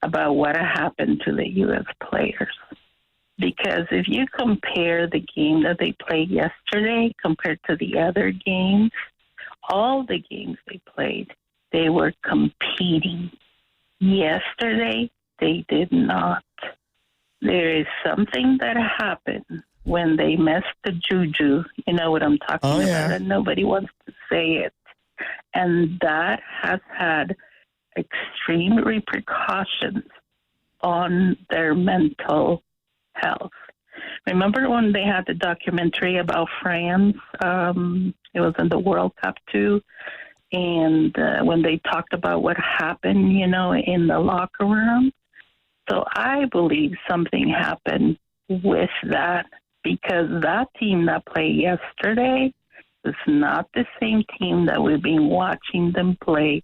about what happened to the U.S. players. Because if you compare the game that they played yesterday compared to the other games, all the games they played, they were competing. Yesterday, they did not. There is something that happened when they messed the juju. You know what I'm talking about, and nobody wants to say it. And that has had extreme repercussions on their mental health. Remember when they had the documentary about France? It was in the World Cup too, and when they talked about what happened, in the locker room. So I believe something happened with that, because that team that played yesterday is not the same team that we've been watching them play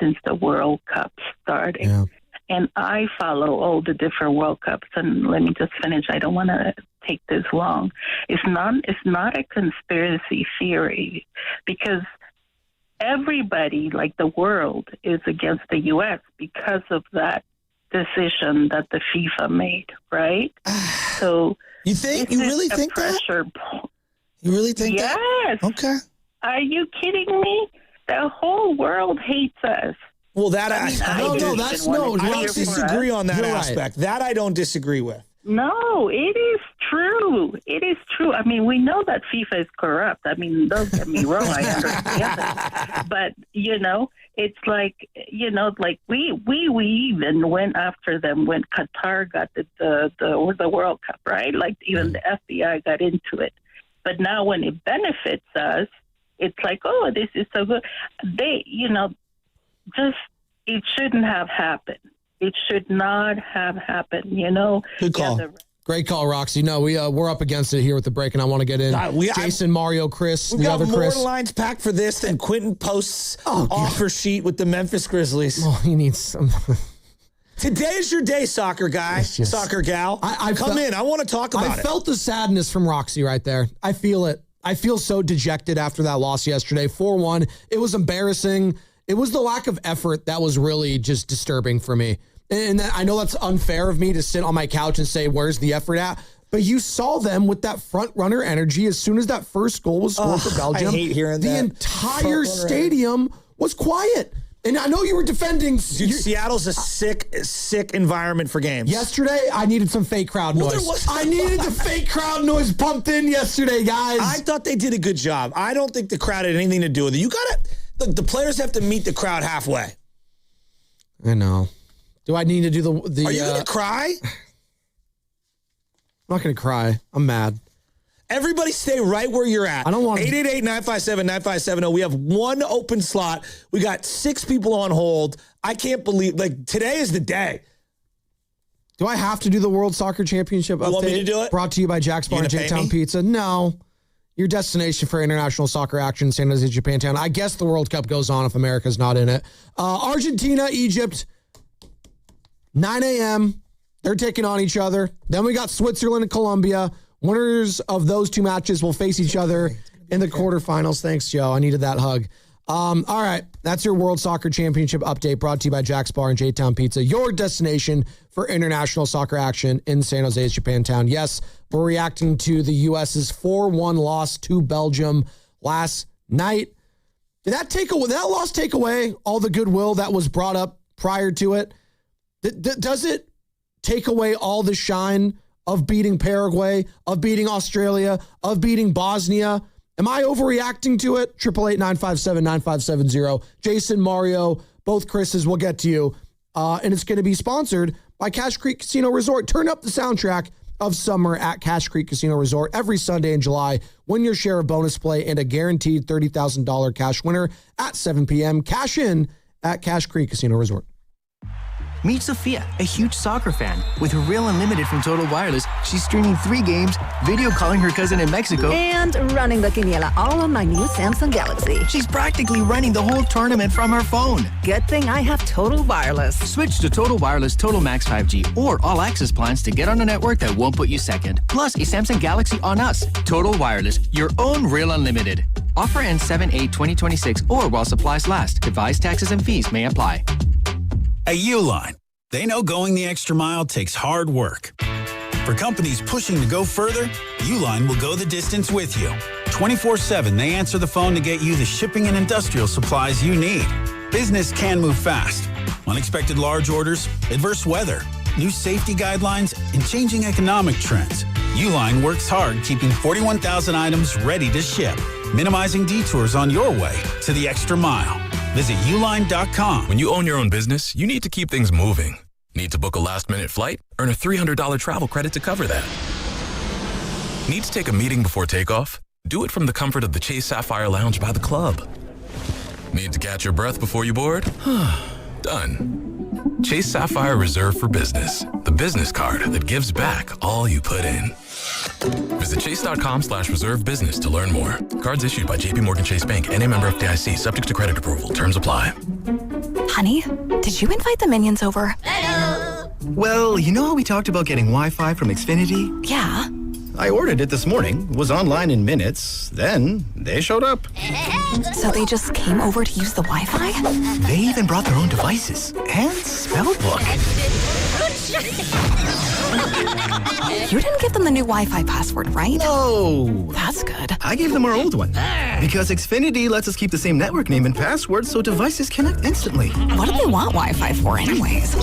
since the World Cup started. Yeah. And I follow all the different World Cups. And let me just finish. I don't want to take this long. It's not a conspiracy theory, because everybody, like the world, is against the U.S. because of that decision that the FIFA made, right? So you think? You really think that? You really think that? Yes. Okay. Are you kidding me? The whole world hates us. Well, that I don't disagree on that aspect. That I don't disagree with. No, it is true. It is true. I mean, we know that FIFA is corrupt. I mean, don't get me wrong. I understand that. But, it's like, like we even went after them when Qatar got the World Cup, right? Like even the FBI got into it. But now when it benefits us, it's like, oh, this is so good. They, it shouldn't have happened. It should not have happened, Good call. Great call, Roxy. No, we're up against it here with the break, and I want to get in. Jason, Mario, Chris, the other Chris. We've got more lines packed for this than Quentin Post's offer sheet with the Memphis Grizzlies. Oh, he needs some. Today is your day, soccer guy, soccer gal. Come in. I want to talk about it. I felt the sadness from Roxy right there. I feel it. I feel so dejected after that loss yesterday. 4-1. It was embarrassing. It was the lack of effort that was really just disturbing for me. And I know that's unfair of me to sit on my couch and say, where's the effort at? But you saw them with that front runner energy as soon as that first goal was scored for Belgium. I hate hearing that. The entire stadium was quiet. And I know you were defending. Dude, Seattle's a sick environment for games. Yesterday, I needed some fake crowd noise. I needed the fake crowd noise pumped in yesterday, guys. I thought they did a good job. I don't think the crowd had anything to do with it. You got to, look, the players have to meet the crowd halfway. I know. Do I need to do the Are you going to cry? I'm not going to cry. I'm mad. Everybody stay right where you're at. I don't want 888-957-9570. We have one open slot. We got 6 people on hold. I can't believe, today is the day. Do I have to do the World Soccer Championship update? You want me to do it? Brought to you by Jack's Bar and J-Town Pizza. No. Your destination for international soccer action, San Jose, Japantown. I guess the World Cup goes on if America's not in it. Argentina, Egypt, 9 a.m. They're taking on each other. Then we got Switzerland and Colombia. Winners of those 2 matches will face each other in the quarterfinals. Thanks, Joe. I needed that hug. All right. That's your World Soccer Championship update brought to you by Jack's Bar and J-Town Pizza, your destination for international soccer action in San Jose's Japantown. Yes, we're reacting to the U.S.'s 4-1 loss to Belgium last night. Did that loss take away all the goodwill that was brought up prior to it? Does it take away all the shine of beating Paraguay, of beating Australia, of beating Bosnia? Am I overreacting to it? 888-957-9570. Jason, Mario, both Chris's, we'll get to you. And it's going to be sponsored by Cache Creek Casino Resort. Turn up the soundtrack of summer at Cache Creek Casino Resort every Sunday in July. Win your share of bonus play and a guaranteed $30,000 cash winner at 7 p.m. Cash in at Cache Creek Casino Resort. Meet Sophia, a huge soccer fan. With her Real Unlimited from Total Wireless, she's streaming 3 games, video calling her cousin in Mexico, and running the quiniela all on my new Samsung Galaxy. She's practically running the whole tournament from her phone. Good thing I have Total Wireless. Switch to Total Wireless Total Max 5G or All Access plans to get on a network that won't put you second. Plus, a Samsung Galaxy on us. Total Wireless, your own Real Unlimited. Offer ends 7/8/2026 or while supplies last. Device taxes and fees may apply. At Uline, they know going the extra mile takes hard work. For companies pushing to go further, Uline will go the distance with you. 24/7, they answer the phone to get you the shipping and industrial supplies you need. Business can move fast. Unexpected large orders, adverse weather, new safety guidelines, and changing economic trends. Uline works hard keeping 41,000 items ready to ship, minimizing detours on your way to the extra mile. Visit uline.com. When you own your own business, you need to keep things moving. Need to book a last-minute flight? Earn a $300 travel credit to cover that. Need to take a meeting before takeoff? Do it from the comfort of the Chase Sapphire Lounge by the club. Need to catch your breath before you board? Done. Chase Sapphire Reserve for Business, the business card that gives back all you put in. Visit chase.com/reserve business to learn more. Cards issued by JPMorgan Chase Bank, N.A. member FDIC, subject to credit approval. Terms apply. Honey, did you invite the minions over? Well, you know how we talked about getting Wi-Fi from Xfinity? Yeah. I ordered it this morning, was online in minutes, then they showed up. So they just came over to use the Wi-Fi? They even brought their own devices and spell book. You didn't give them the new Wi-Fi password, right? No. That's good. I gave them our old one. Because Xfinity lets us keep the same network name and password so devices connect instantly. What do they want Wi-Fi for anyways?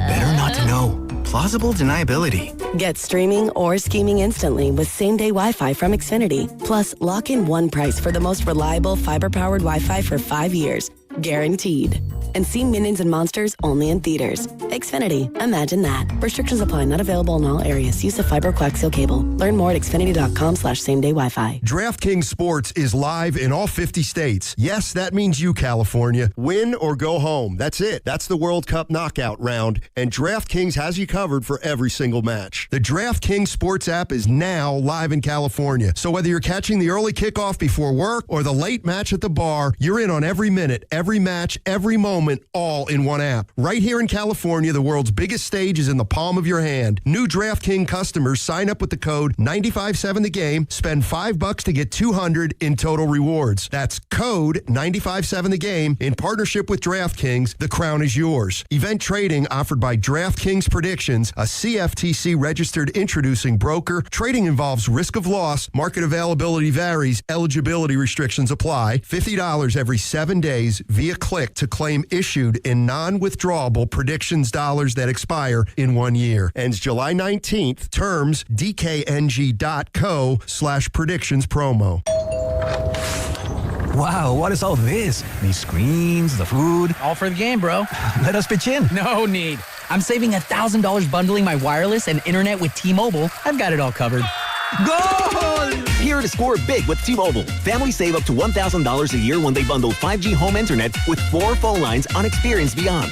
Better not to know. Plausible deniability. Get streaming or scheming instantly with same-day Wi-Fi from Xfinity. Plus, lock in one price for the most reliable fiber-powered Wi-Fi for 5 years. Guaranteed. And see Minions and Monsters only in theaters. Xfinity. Imagine that. Restrictions apply. Not available in all areas. Use of fiber coaxial cable. Learn more at xfinity.com/same-day Wi-Fi. DraftKings Sports is live in all 50 states. Yes, that means you, California. Win or go home. That's it. That's the World Cup knockout round. And DraftKings has you covered for every single match. The DraftKings Sports app is now live in California. So whether you're catching the early kickoff before work or the late match at the bar, you're in on every minute, every match, every moment, all in one app. Right here in California, the world's biggest stage is in the palm of your hand. New DraftKings customers sign up with the code 957TheGame, spend $5 to get $200 in total rewards. That's code 957TheGame in partnership with DraftKings. The crown is yours. Event trading offered by DraftKings Predictions, a CFTC registered introducing broker. Trading involves risk of loss. Market availability varies. Eligibility restrictions apply. $50 every 7 days via click to claim issued in non-withdrawable predictions dollars that expire in 1 year. Ends July 19th. Terms dkng.co/predictions promo. Wow, what is all this? These screens, the food. All for the game, bro. Let us pitch in. No need. I'm saving $1,000 bundling my wireless and internet with T-Mobile. I've got it all covered. Goal! Here to score big with T-Mobile. Families save up to $1,000 a year when they bundle 5G home internet with 4 phone lines on Experience Beyond.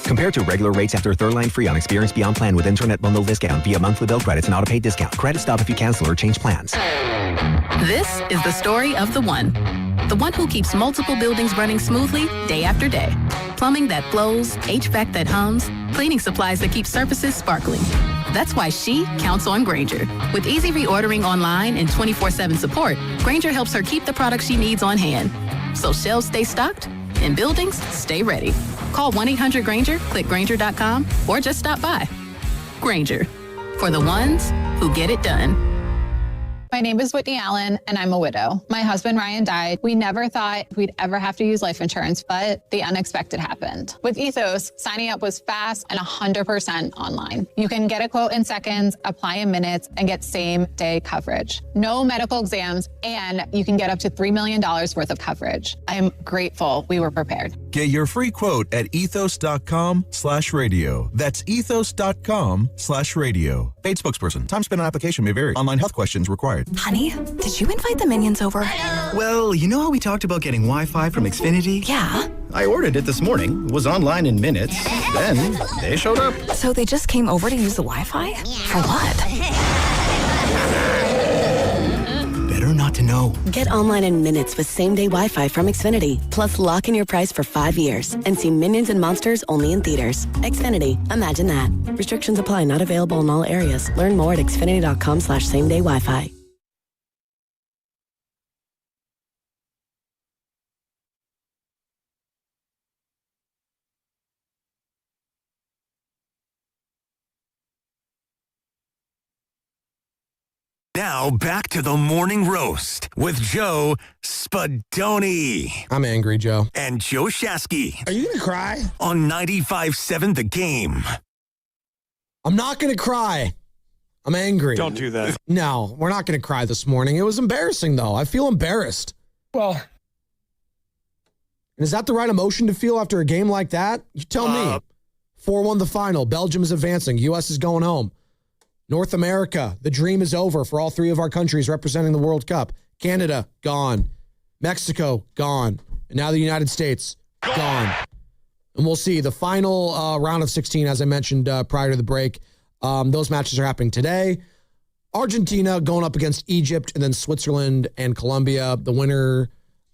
Compared to regular rates after third line free on Experience Beyond plan with internet bundle discount via monthly bill credits and auto-pay discount. Credit stop if you cancel or change plans. This is the story of the one. The one who keeps multiple buildings running smoothly day after day. Plumbing that flows, HVAC that hums, cleaning supplies that keep surfaces sparkling. That's why she counts on Grainger. With easy reordering online and 24/7 support, Grainger helps her keep the products she needs on hand. So shelves stay stocked and buildings stay ready. Call 1-800-GRAINGER, click Grainger.com, or just stop by. Grainger, for the ones who get it done. My name is Whitney Allen, and I'm a widow. My husband, Ryan, died. We never thought we'd ever have to use life insurance, but the unexpected happened. With Ethos, signing up was fast and 100% online. You can get a quote in seconds, apply in minutes, and get same-day coverage. No medical exams, and you can get up to $3 million worth of coverage. I am grateful we were prepared. Get your free quote at ethos.com/radio. That's ethos.com/radio. Paid spokesperson. Time spent on application may vary. Online health questions required. Honey, did you invite the minions over? Well, you know how we talked about getting Wi-Fi from Xfinity? Yeah. I ordered it this morning, was online in minutes, then they showed up. So they just came over to use the Wi-Fi? For what? Better not to know. Get online in minutes with same-day Wi-Fi from Xfinity. Plus, lock in your price for 5 years and see Minions and Monsters only in theaters. Xfinity. Imagine that. Restrictions apply. Not available in all areas. Learn more at xfinity.com/same-day Wi-Fi. Now back to the morning roast with Joe Spadoni. I'm angry, Joe. And Joe Shasky. Are you going to cry? On 95.7 The Game. I'm not going to cry. I'm angry. Don't do that. No, we're not going to cry this morning. It was embarrassing, though. I feel embarrassed. Well. And is that the right emotion to feel after a game like that? You tell me. 4-1 the final. Belgium is advancing. U.S. is going home. North America, the dream is over for all three of our countries representing the World Cup. Canada, gone. Mexico, gone. And now the United States, gone. And we'll see. The final round of 16, as I mentioned prior to the break, those matches are happening today. Argentina going up against Egypt, and then Switzerland and Colombia. The winner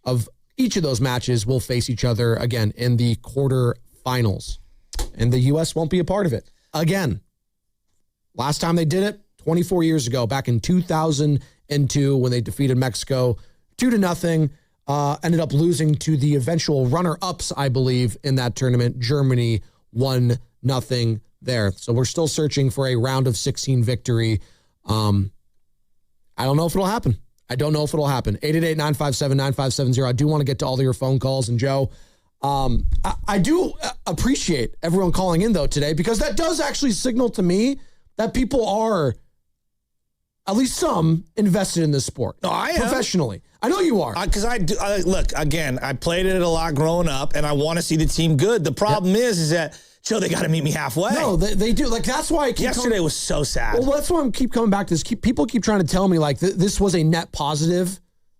of each of those matches will face each other again in the quarterfinals. And the U.S. won't be a part of it. Again, last time they did it, 24 years ago, back in 2002, when they defeated Mexico 2-0, ended up losing to the eventual runner-ups, I believe, in that tournament. Germany 1-0 there. So we're still searching for a round of 16 victory. I don't know if it'll happen. 888-957-9570. I do want to get to all of your phone calls. And Joe, I do appreciate everyone calling in, though, today, because that does actually signal to me that people are, at least some, invested in this sport. No, I am. Professionally. I know you are. Because look, again, I played it a lot growing up, and I want to see the team good. The problem is that, Joe, they got to meet me halfway. No, they do. Like, that's why I keep Yesterday was so sad. Well, that's why I keep coming back to this. People keep trying to tell me, like, this was a net positive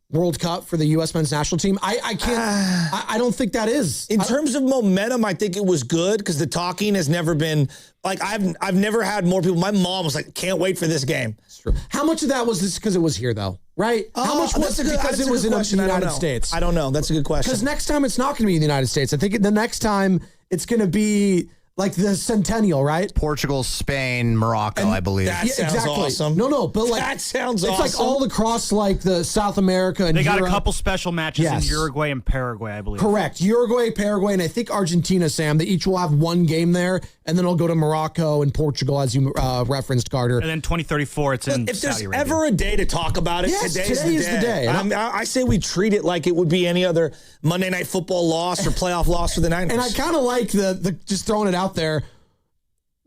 World Cup for the U.S. men's national team. I can't. I don't think that is. In terms of momentum, I think it was good because the talking has never been like I've never had more people. My mom was like, "Can't wait for this game." That's true. How much of that was this because it was here, though? Right? How much was it because it was in the United States? I don't know. That's a good question. Because next time it's not going to be in the United States. I think the next time it's going to be like the centennial, right? Portugal, Spain, Morocco, I believe. That sounds awesome. No, but like that sounds awesome. It's like all across like the South America and they got Europe. a couple special matches in Uruguay and Paraguay, I believe. Correct. Uruguay, Paraguay, and I think Argentina, Sam. They each will have one game there, and then it'll go to Morocco and Portugal, as you referenced, Carter. And then 2034, it's in if Saudi there's Arabia. ever a day to talk about it, Yes, today today is the day. I say we treat it like it would be any other Monday Night Football loss or playoff loss for the Niners. And I kind of like the just throwing it out there.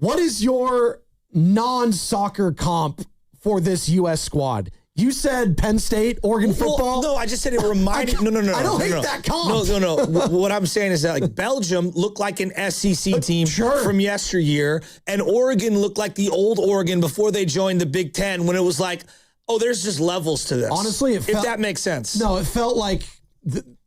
What is your non-soccer comp for this U.S. squad? You said Penn State, Oregon football. No, I just said it reminded. No. I don't hate that comp. No. What I'm saying is that like Belgium looked like an SEC team from yesteryear, and Oregon looked like the old Oregon before they joined the Big Ten. When it was like, oh, there's just levels to this. Honestly, if that makes sense. No, it felt like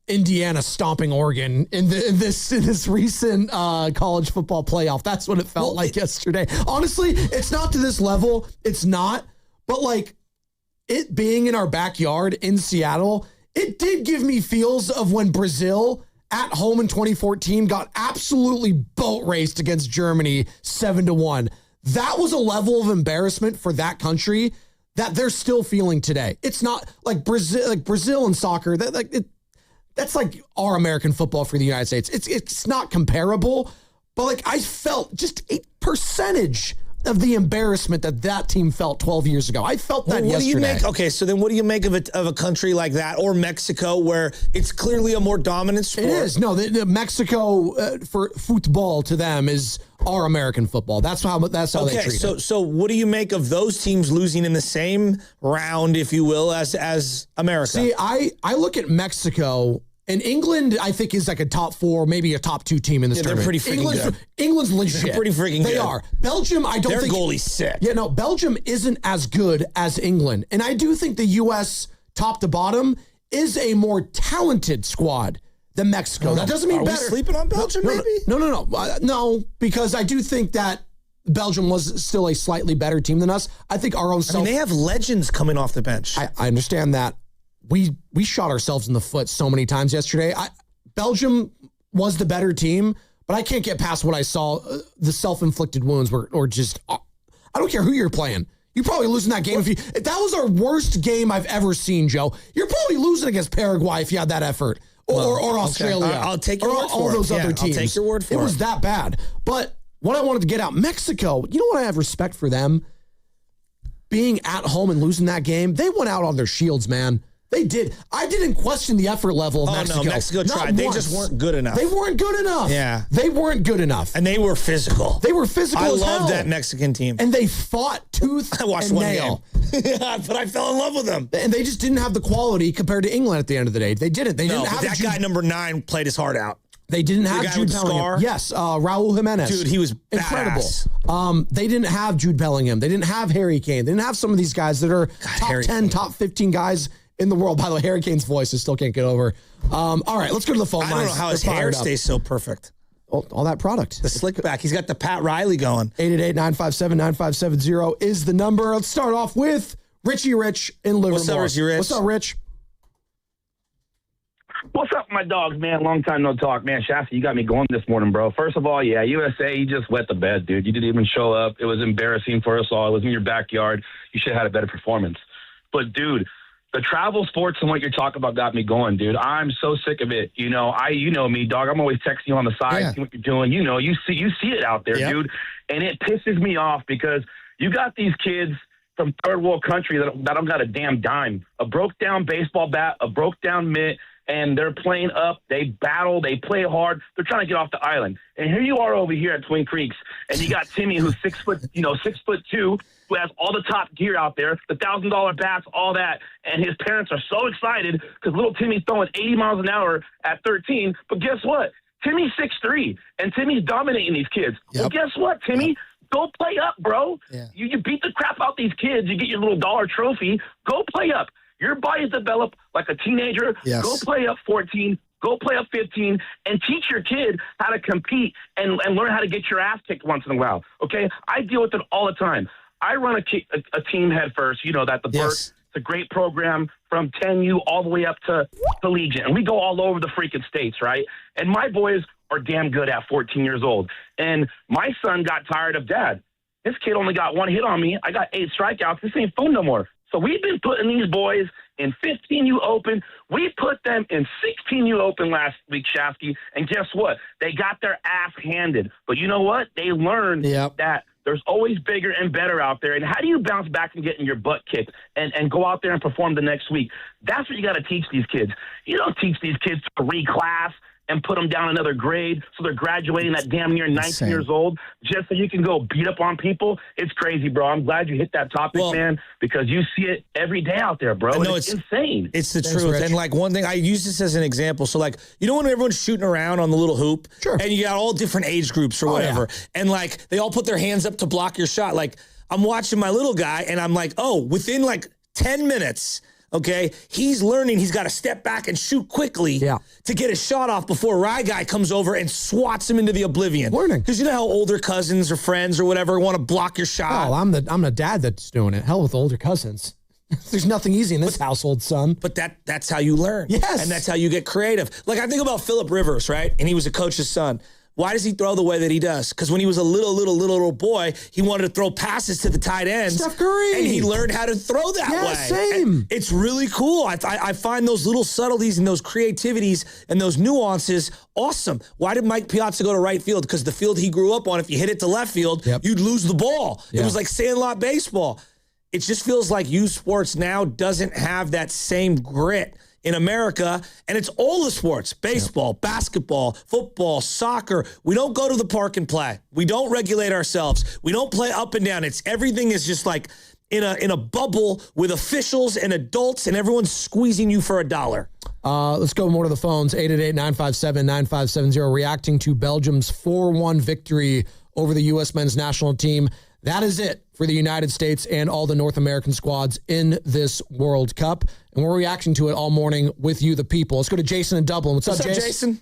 Indiana stomping Oregon in this recent college football playoff. That's what it felt like yesterday. Honestly, it's not to this level. It's not. But like it being in our backyard in Seattle, it did give me feels of when Brazil at home in 2014 got absolutely boat raced against Germany 7-1. That was a level of embarrassment for that country that they're still feeling today. It's not like Brazil and soccer. That's like our American football for the United States. It's not comparable, but like I felt just a percentage of the embarrassment that team felt 12 years ago. I felt that yesterday. Do you make? Okay, so then what do you make of a country like that or Mexico where it's clearly a more dominant sport? It is. No, the Mexico for football to them is our American football. That's how they treat it. So what do you make of those teams losing in the same round, if you will, as America? See, I look at Mexico. And England, I think, is like a top 4, maybe a top 2 team in this tournament. They're pretty freaking good. England's legit. They're pretty freaking good. They are. Belgium, I don't think... Their goalie's sick. Yeah, no, Belgium isn't as good as England. And I do think the U.S., top to bottom, is a more talented squad than Mexico. That doesn't mean better. Are we sleeping on Belgium, maybe? No, because I do think that Belgium was still a slightly better team than us. I think our own self... they have legends coming off the bench. I understand that. We shot ourselves in the foot so many times yesterday. Belgium was the better team, but I can't get past what I saw. The self-inflicted wounds were just... I don't care who you're playing. You're probably losing that game. If that was our worst game I've ever seen, Joe. You're probably losing against Paraguay if you had that effort. Or Australia. Okay. I'll take your word for it. All those other teams. I'll take your word for it. It was that bad. But what I wanted to get out, Mexico, you know what I have respect for them? Being at home and losing that game, they went out on their shields, man. They did. I didn't question the effort level of Mexico. No, Mexico tried. They just weren't good enough. They weren't good enough. Yeah. They weren't good enough. And they were physical. They were physical as hell. I love that Mexican team. And they fought tooth I watched and one nail. Game. Yeah, but I fell in love with them. And they just didn't have the quality compared to England at the end of the day. They didn't. They didn't have that guy number 9 played his heart out. They didn't have Jude Bellingham. Yes, Raul Jimenez. Dude, he was incredible. Badass. They didn't have Jude Bellingham. They didn't have Harry Kane. They didn't have some of these guys that are top Harry 10, Kane. top 15 guys in the world. By the way, Harry Kane's voice I still can't get over. All right, let's go to the phone lines. I don't know how his hair stays so perfect. All that product. The slick back. He's got the Pat Riley going. 888-957-9570 is the number. Let's start off with Richie Rich in Livermore. What's up, Richie Rich? What's up, Rich? What's up, my dogs, man? Long time no talk, man. Shasta, you got me going this morning, bro. First of all, yeah, USA, you just wet the bed, dude. You didn't even show up. It was embarrassing for us all. It was in your backyard. You should have had a better performance. But, dude, the travel sports and what you're talking about got me going, dude. I'm so sick of it. You know me, dog. I'm always texting you on the side, see what you're doing. You see it out there, dude. And it pisses me off because you got these kids from third world country that don't got a damn dime. A broke down baseball bat, a broke down mitt, and they're playing up. They battle. They play hard. They're trying to get off the island. And here you are over here at Twin Creeks, and you got Timmy, who's 6'2", who has all the top gear out there, the $1,000 bats, all that. And his parents are so excited because little Timmy's throwing 80 miles an hour at 13. But guess what? Timmy's 6'3", and Timmy's dominating these kids. Well, guess what, Timmy? Go play up, bro. You beat the crap out these kids. You get your little dollar trophy. Go play up. Your body's developed like a teenager. Go play up 14. Go play up 15 and teach your kid how to compete and learn how to get your ass kicked once in a while. Okay? I deal with it all the time. I run a team head first. You know that, the Burt. It's a great program from 10U all the way up to Collegiate. And we go all over the freaking states, right? And my boys are damn good at 14 years old. And my son got tired of dad. This kid only got one hit on me. I got 8 strikeouts. This ain't fun no more. So we've been putting these boys in 15U Open. We put them in 16U Open last week, Shafty. And guess what? They got their ass handed. But you know what? They learned that there's always bigger and better out there. And how do you bounce back from getting your butt kicked and go out there and perform the next week? That's what you got to teach these kids. You don't teach these kids to reclass and put them down another grade so they're graduating at damn near 19 years old just so you can go beat up on people. It's crazy, bro. I'm glad you hit that topic, man, because you see it every day out there, bro. No, it's insane. It's the truth. And, like, one thing, I use this as an example. So, like, you know when everyone's shooting around on the little hoop? Sure. And you got all different age groups or whatever. And, like, they all put their hands up to block your shot. Like, I'm watching my little guy, and I'm like, oh, within, like, 10 minutes – okay, he's learning he's got to step back and shoot quickly to get his shot off before Rye Guy comes over and swats him into the oblivion. Learning. Because you know how older cousins or friends or whatever want to block your shot. Oh, I'm the dad that's doing it. Hell with older cousins. There's nothing easy in this household, son. But that's how you learn. Yes. And that's how you get creative. Like, I think about Phillip Rivers, right? And he was a coach's son. Why does he throw the way that he does? Because when he was a little boy, he wanted to throw passes to the tight ends. Steph Curry. And he learned how to throw that way. Same. And it's really cool. I find those little subtleties and those creativities and those nuances awesome. Why did Mike Piazza go to right field? Because the field he grew up on, if you hit it to left field, you'd lose the ball. It was like sandlot baseball. It just feels like youth sports now doesn't have that same grit in America, and it's all the sports, baseball, basketball, football, soccer. We don't go to the park and play. We don't regulate ourselves. We don't play up and down. Everything is just like in a bubble with officials and adults, and everyone's squeezing you for $1. Let's go more to the phones, 888-957-9570, reacting to Belgium's 4-1 victory over the U.S. men's national team. That is it for the United States and all the North American squads in this World Cup. And we're reacting to it all morning with you, the people. Let's go to Jason in Dublin. What's up, Jason?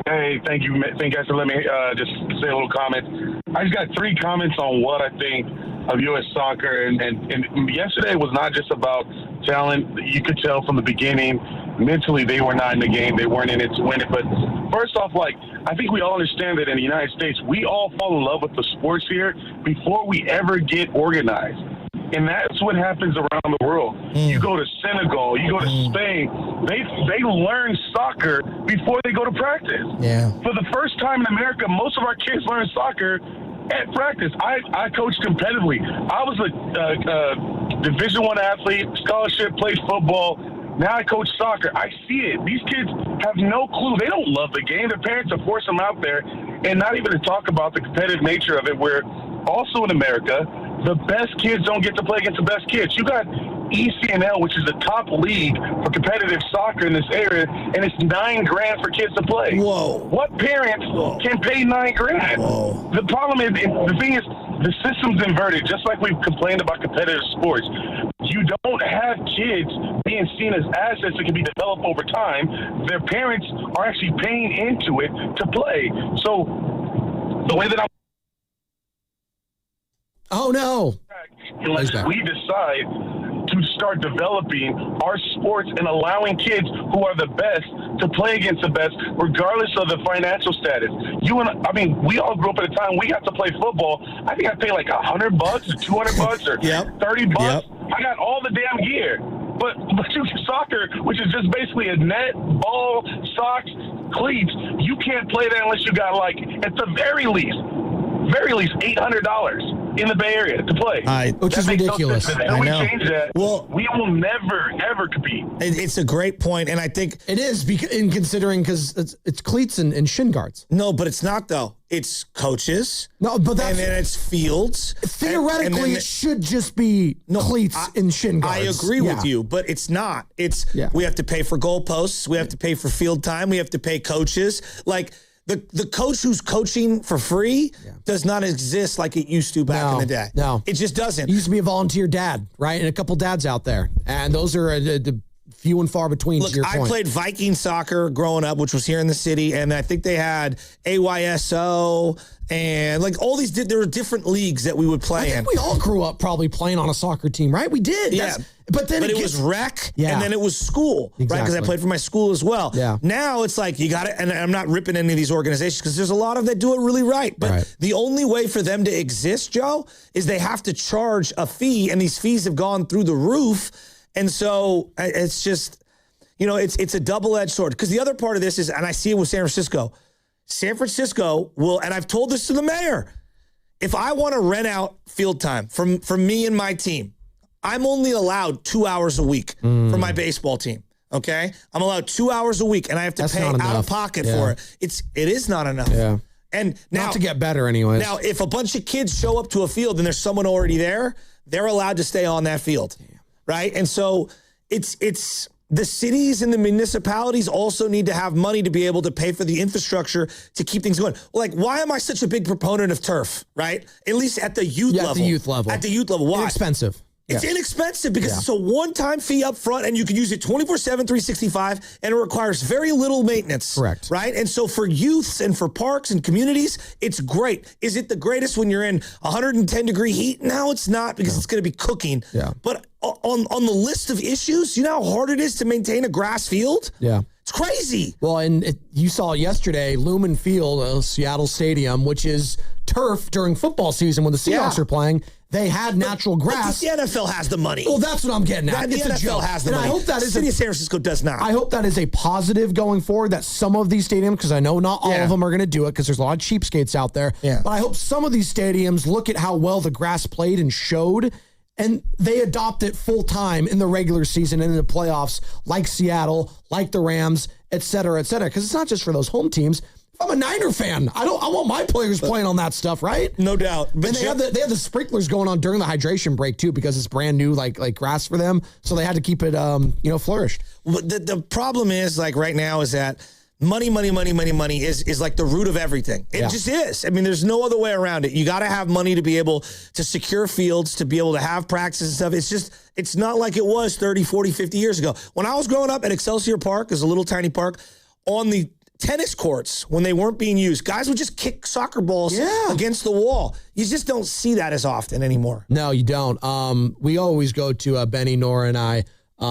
Hey, thank you. Thank you guys for letting me just say a little comment. I just got 3 comments on what I think of U.S. soccer. And yesterday was not just about talent. You could tell from the beginning, mentally they were not in the game. They weren't in it to win it. But first off, I think we all understand that in the United States, we all fall in love with the sports here before we ever get organized. And that's what happens around the world. You go to Senegal, you go to Spain, they learn soccer before they go to practice. Yeah. For the first time in America, most of our kids learn soccer at practice. I coached competitively. I was a Division I athlete, scholarship, played football. Now I coach soccer. I see it. These kids have no clue. They don't love the game. Their parents have forced them out there. And not even to talk about the competitive nature of it, where also in America, the best kids don't get to play against the best kids. You got ECNL, which is the top league for competitive soccer in this area, and it's $9,000 for kids to play. Whoa! What parents can pay $9,000? Whoa. The problem is, the thing is, the system's inverted. Just like we've complained about competitive sports, you don't have kids being seen as assets that can be developed over time. Their parents are actually paying into it to play. So the way that I'm. Oh no! Unless we decide to start developing our sports and allowing kids who are the best to play against the best, regardless of the financial status. We all grew up at a time we got to play football. I think I paid like $100 or $200 or $30. Yep. I got all the damn gear. But soccer, which is just basically a net, ball, socks, cleats, you can't play that unless you got, like, at the very least, $800 in the Bay Area to play. Which is ridiculous. No, we change that. Well, we will never, ever compete. It's a great point, and I think it is because it's cleats and shin guards. No, but it's not though. It's coaches. No, but that's, and then it's fields. Theoretically, it should just be cleats and shin guards. I agree with you, but it's not. We have to pay for goalposts. We have to pay for field time. We have to pay coaches. Like. The coach who's coaching for free does not exist like it used to back in the day. No. It just doesn't. It used to be a volunteer dad, right? And a couple dads out there. And those are few and far between, to your point. I played Viking soccer growing up, which was here in the city, and I think they had AYSO and like all these, there were different leagues that we would play in. We all grew up probably playing on a soccer team, right? We did. Yeah. But it was rec, and then it was school, right? Because I played for my school as well. Yeah. Now it's like you got it, and I'm not ripping any of these organizations because there's a lot of that do it really right. But the only way for them to exist, Joe, is they have to charge a fee, and these fees have gone through the roof. And so it's just, it's a double-edged sword. Because the other part of this is, and I see it with San Francisco. San Francisco will, and I've told this to the mayor, if I want to rent out field time for me and my team, I'm only allowed 2 hours a week for my baseball team. Okay, I'm allowed 2 hours a week, and I have to pay out of pocket for it. It is not enough. Yeah. And now, not to get better, anyways. Now, if a bunch of kids show up to a field and there's someone already there, they're allowed to stay on that field, right? And so it's the cities and the municipalities also need to have money to be able to pay for the infrastructure to keep things going. Like, why am I such a big proponent of turf, right? At least at the youth level. At the youth level. At the youth level. Why? Inexpensive. It's inexpensive because it's a one-time fee up front, and you can use it 24/7, 365, and it requires very little maintenance. Correct. Right? And so for youths and for parks and communities, it's great. Is it the greatest when you're in 110-degree heat? No, it's not, because it's going to be cooking. Yeah. But on the list of issues, you know how hard it is to maintain a grass field? Yeah. It's crazy. Well, and you saw yesterday, Lumen Field, Seattle Stadium, which is turf during football season when the Seahawks are playing. They had natural grass. But the NFL has the money. Well, that's what I'm getting at. The NFL has the money. I hope that the city of San Francisco does not. I hope that is a positive going forward, that some of these stadiums, because I know not all of them are going to do it, because there's a lot of cheapskates out there. Yeah. But I hope some of these stadiums look at how well the grass played and showed, and they adopt it full time in the regular season and in the playoffs, like Seattle, like the Rams, et cetera, et cetera. Because it's not just for those home teams. I'm a Niner fan. I want my players playing on that stuff, right? No doubt. But and they have the sprinklers going on during the hydration break too, because it's brand new, like grass for them. So they had to keep it, flourished. The problem is, like, right now is that money is like the root of everything. It just is. I mean, there's no other way around it. You got to have money to be able to secure fields, to be able to have practices and stuff. It's not like it was 30, 40, 50 years ago. When I was growing up at Excelsior Park, it's a little tiny park, on the tennis courts, when they weren't being used, guys would just kick soccer balls against the wall. You just don't see that as often anymore. No, you don't. We always go to Benny, Nora, and I,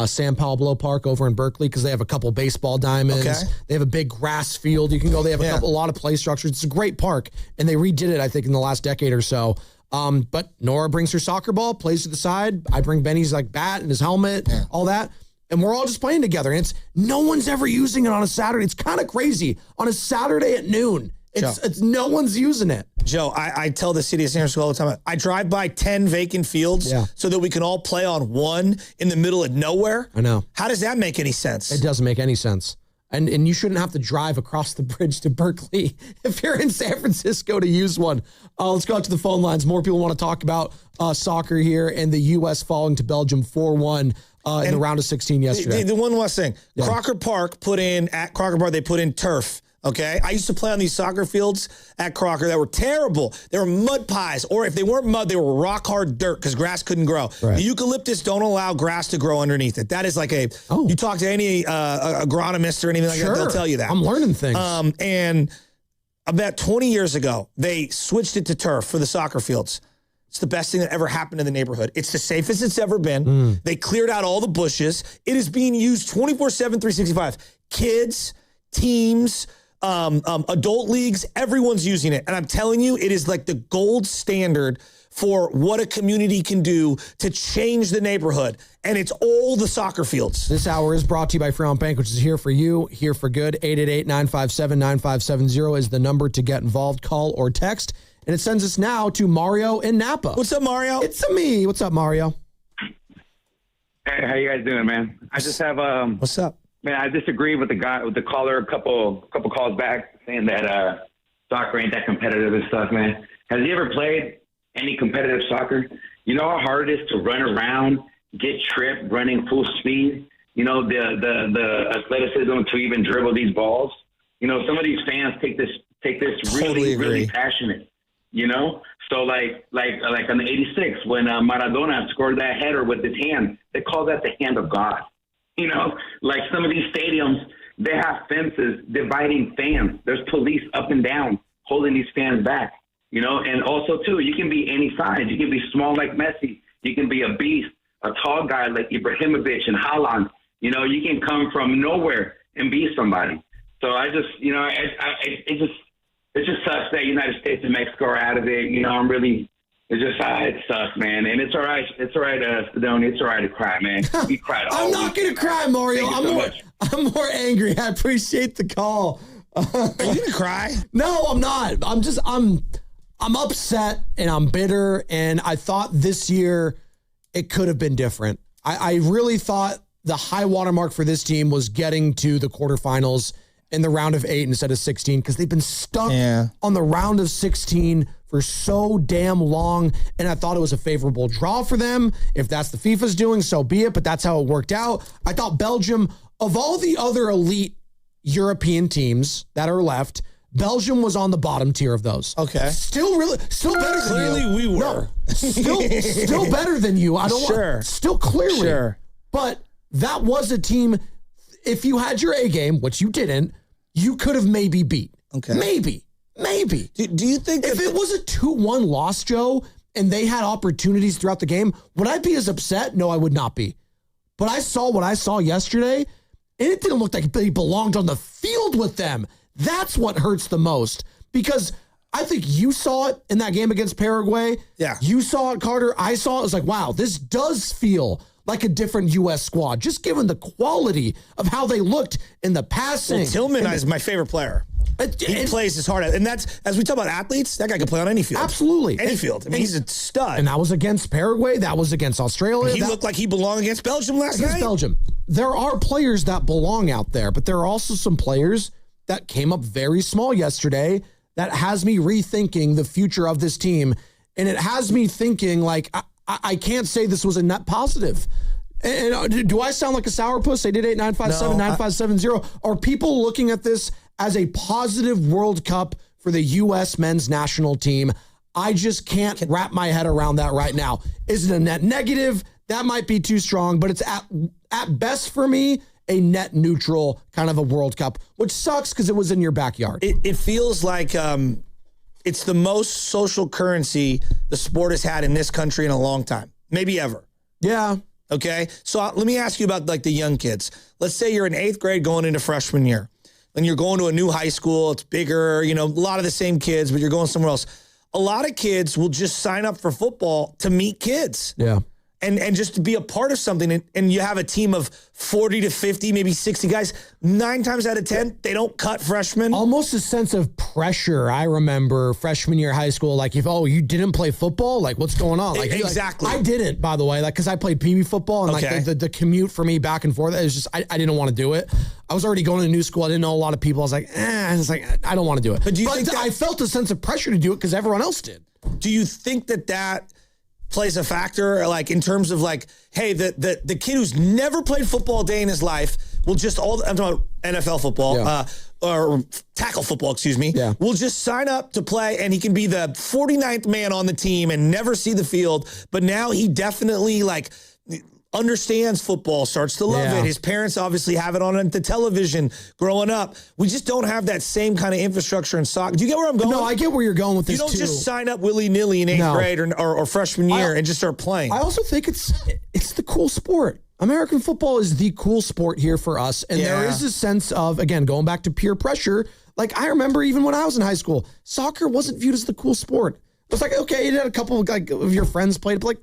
San Pablo Park over in Berkeley, because they have a couple baseball diamonds. Okay. They have a big grass field. You can go. They have a lot of play structures. It's a great park, and they redid it, I think, in the last decade or so. But Nora brings her soccer ball, plays to the side. I bring Benny's bat and his helmet, all that. And we're all just playing together. And no one's ever using it on a Saturday. It's kind of crazy. On a Saturday at noon, it's no one's using it. Joe, I tell the city of San Francisco all the time, I drive by 10 vacant fields so that we can all play on one in the middle of nowhere. I know. How does that make any sense? It doesn't make any sense. And you shouldn't have to drive across the bridge to Berkeley if you're in San Francisco to use one. Let's go out to the phone lines. More people want to talk about soccer here and the U.S. falling to Belgium 4-1 in the round of 16 yesterday. The one last thing. Yeah. Crocker Park they put in turf. Okay, I used to play on these soccer fields at Crocker that were terrible. They were mud pies, or if they weren't mud, they were rock hard dirt because grass couldn't grow. Right. The eucalyptus don't allow grass to grow underneath it. That is like you talk to any agronomist or anything like that, they'll tell you that. I'm learning things. And about 20 years ago, they switched it to turf for the soccer fields. It's the best thing that ever happened in the neighborhood. It's the safest it's ever been. They cleared out all the bushes. It is being used 24/7, 365. Kids, teams, adult leagues, everyone's using it. And I'm telling you, it is like the gold standard for what a community can do to change the neighborhood. And it's all the soccer fields. This hour is brought to you by Frown Bank, which is here for you, here for good. 888-957-9570 is the number to get involved. Call or text. And it sends us now to Mario in Napa. What's up, Mario? It's me. What's up, Mario? Hey, how you guys doing, man? I just have What's up? Man, I disagree with the caller a couple calls back saying that soccer ain't that competitive and stuff, man. Has he ever played any competitive soccer? You know how hard it is to run around, get tripped, running full speed. You know the athleticism to even dribble these balls. You know, some of these fans take this really passionate. You know, so like on the '86 when Maradona scored that header with his hand, they call that the hand of God. You know, like some of these stadiums, they have fences dividing fans. There's police up and down holding these fans back, you know, and also, too, you can be any size. You can be small like Messi. You can be a beast, a tall guy like Ibrahimovic and Haaland. You know, you can come from nowhere and be somebody. So I just, you know, it just sucks that United States and Mexico are out of it. You know, it sucks, man. And it's all right. It's all right, Spadoni. It's all right to cry, man. We cried all I'm not going to cry, Mario. I'm more angry. I appreciate the call. Are you going to cry? No, I'm not. I'm upset and I'm bitter. And I thought this year it could have been different. I really thought the high watermark for this team was getting to the quarterfinals in the round of 8 instead of 16 because they've been stuck on the round of 16 for so damn long, and I thought it was a favorable draw for them. If that's the FIFA's doing, so be it, but that's how it worked out. I thought Belgium, of all the other elite European teams that are left, Belgium was on the bottom tier of those. Okay. Still better than you. Clearly we were. No, still better than you. I don't want, still clearly. Sure. But that was a team, if you had your A game, which you didn't, you could have maybe beat. Okay. Maybe. Do you think if it was a 2-1 loss, Joe, and they had opportunities throughout the game, would I be as upset? No, I would not be. But I saw what I saw yesterday, and it didn't look like they belonged on the field with them. That's what hurts the most because I think you saw it in that game against Paraguay. Yeah. You saw it, Carter. I saw it. I was like, wow, this does feel like a different U.S. squad, just given the quality of how they looked in the passing. Well, Tillman is my favorite player. He plays his heart out. And that's, as we talk about athletes, that guy can play on any field. Absolutely. Any field. I mean, he's a stud. And that was against Paraguay. That was against Australia. He looked like he belonged against Belgium last night. Against Belgium. There are players that belong out there, but there are also some players that came up very small yesterday that has me rethinking the future of this team. And it has me thinking, like, I can't say this was a net positive. And do I sound like a sourpuss? 888-957-9570. Are people looking at this as a positive World Cup for the U.S. men's national team? I just can't wrap my head around that right now. Is it a net negative? That might be too strong, but it's at best for me a net neutral kind of a World Cup, which sucks because it was in your backyard. It feels like it's the most social currency the sport has had in this country in a long time, maybe ever. Yeah. Okay. So let me ask you about like the young kids. Let's say you're in 8th grade going into freshman year. And you're going to a new high school. It's bigger, you know, a lot of the same kids, but you're going somewhere else. A lot of kids will just sign up for football to meet kids. Yeah. and just to be a part of something, and you have a team of 40 to 50, maybe 60 guys, 9 times out of 10, they don't cut freshmen. Almost a sense of pressure. I remember freshman year of high school, like you didn't play football, like what's going on? Like exactly. I didn't, by the way, like because I played PB football and Okay. like the commute for me back and forth, it was just I didn't want to do it. I was already going to a new school. I didn't know a lot of people. I was like, I don't want to do it. But do you think I felt a sense of pressure to do it because everyone else did. Do you think that plays a factor, like in terms of like, hey, the kid who's never played football a day in his life will just I'm talking about NFL football, or tackle football, excuse me, will just sign up to play and he can be the 49th man on the team and never see the field. But now he definitely like understands football, starts to love it. His parents obviously have it on the television growing up. We just don't have that same kind of infrastructure in soccer. Do you get where I'm going? No, I get where you're going with this. You don't just sign up willy-nilly in 8th grade or freshman year and just start playing. I also think it's the cool sport. American football is the cool sport here for us. And there is a sense of, again, going back to peer pressure. Like I remember even when I was in high school, soccer wasn't viewed as the cool sport. It was like, okay, you had a couple of your friends played, but like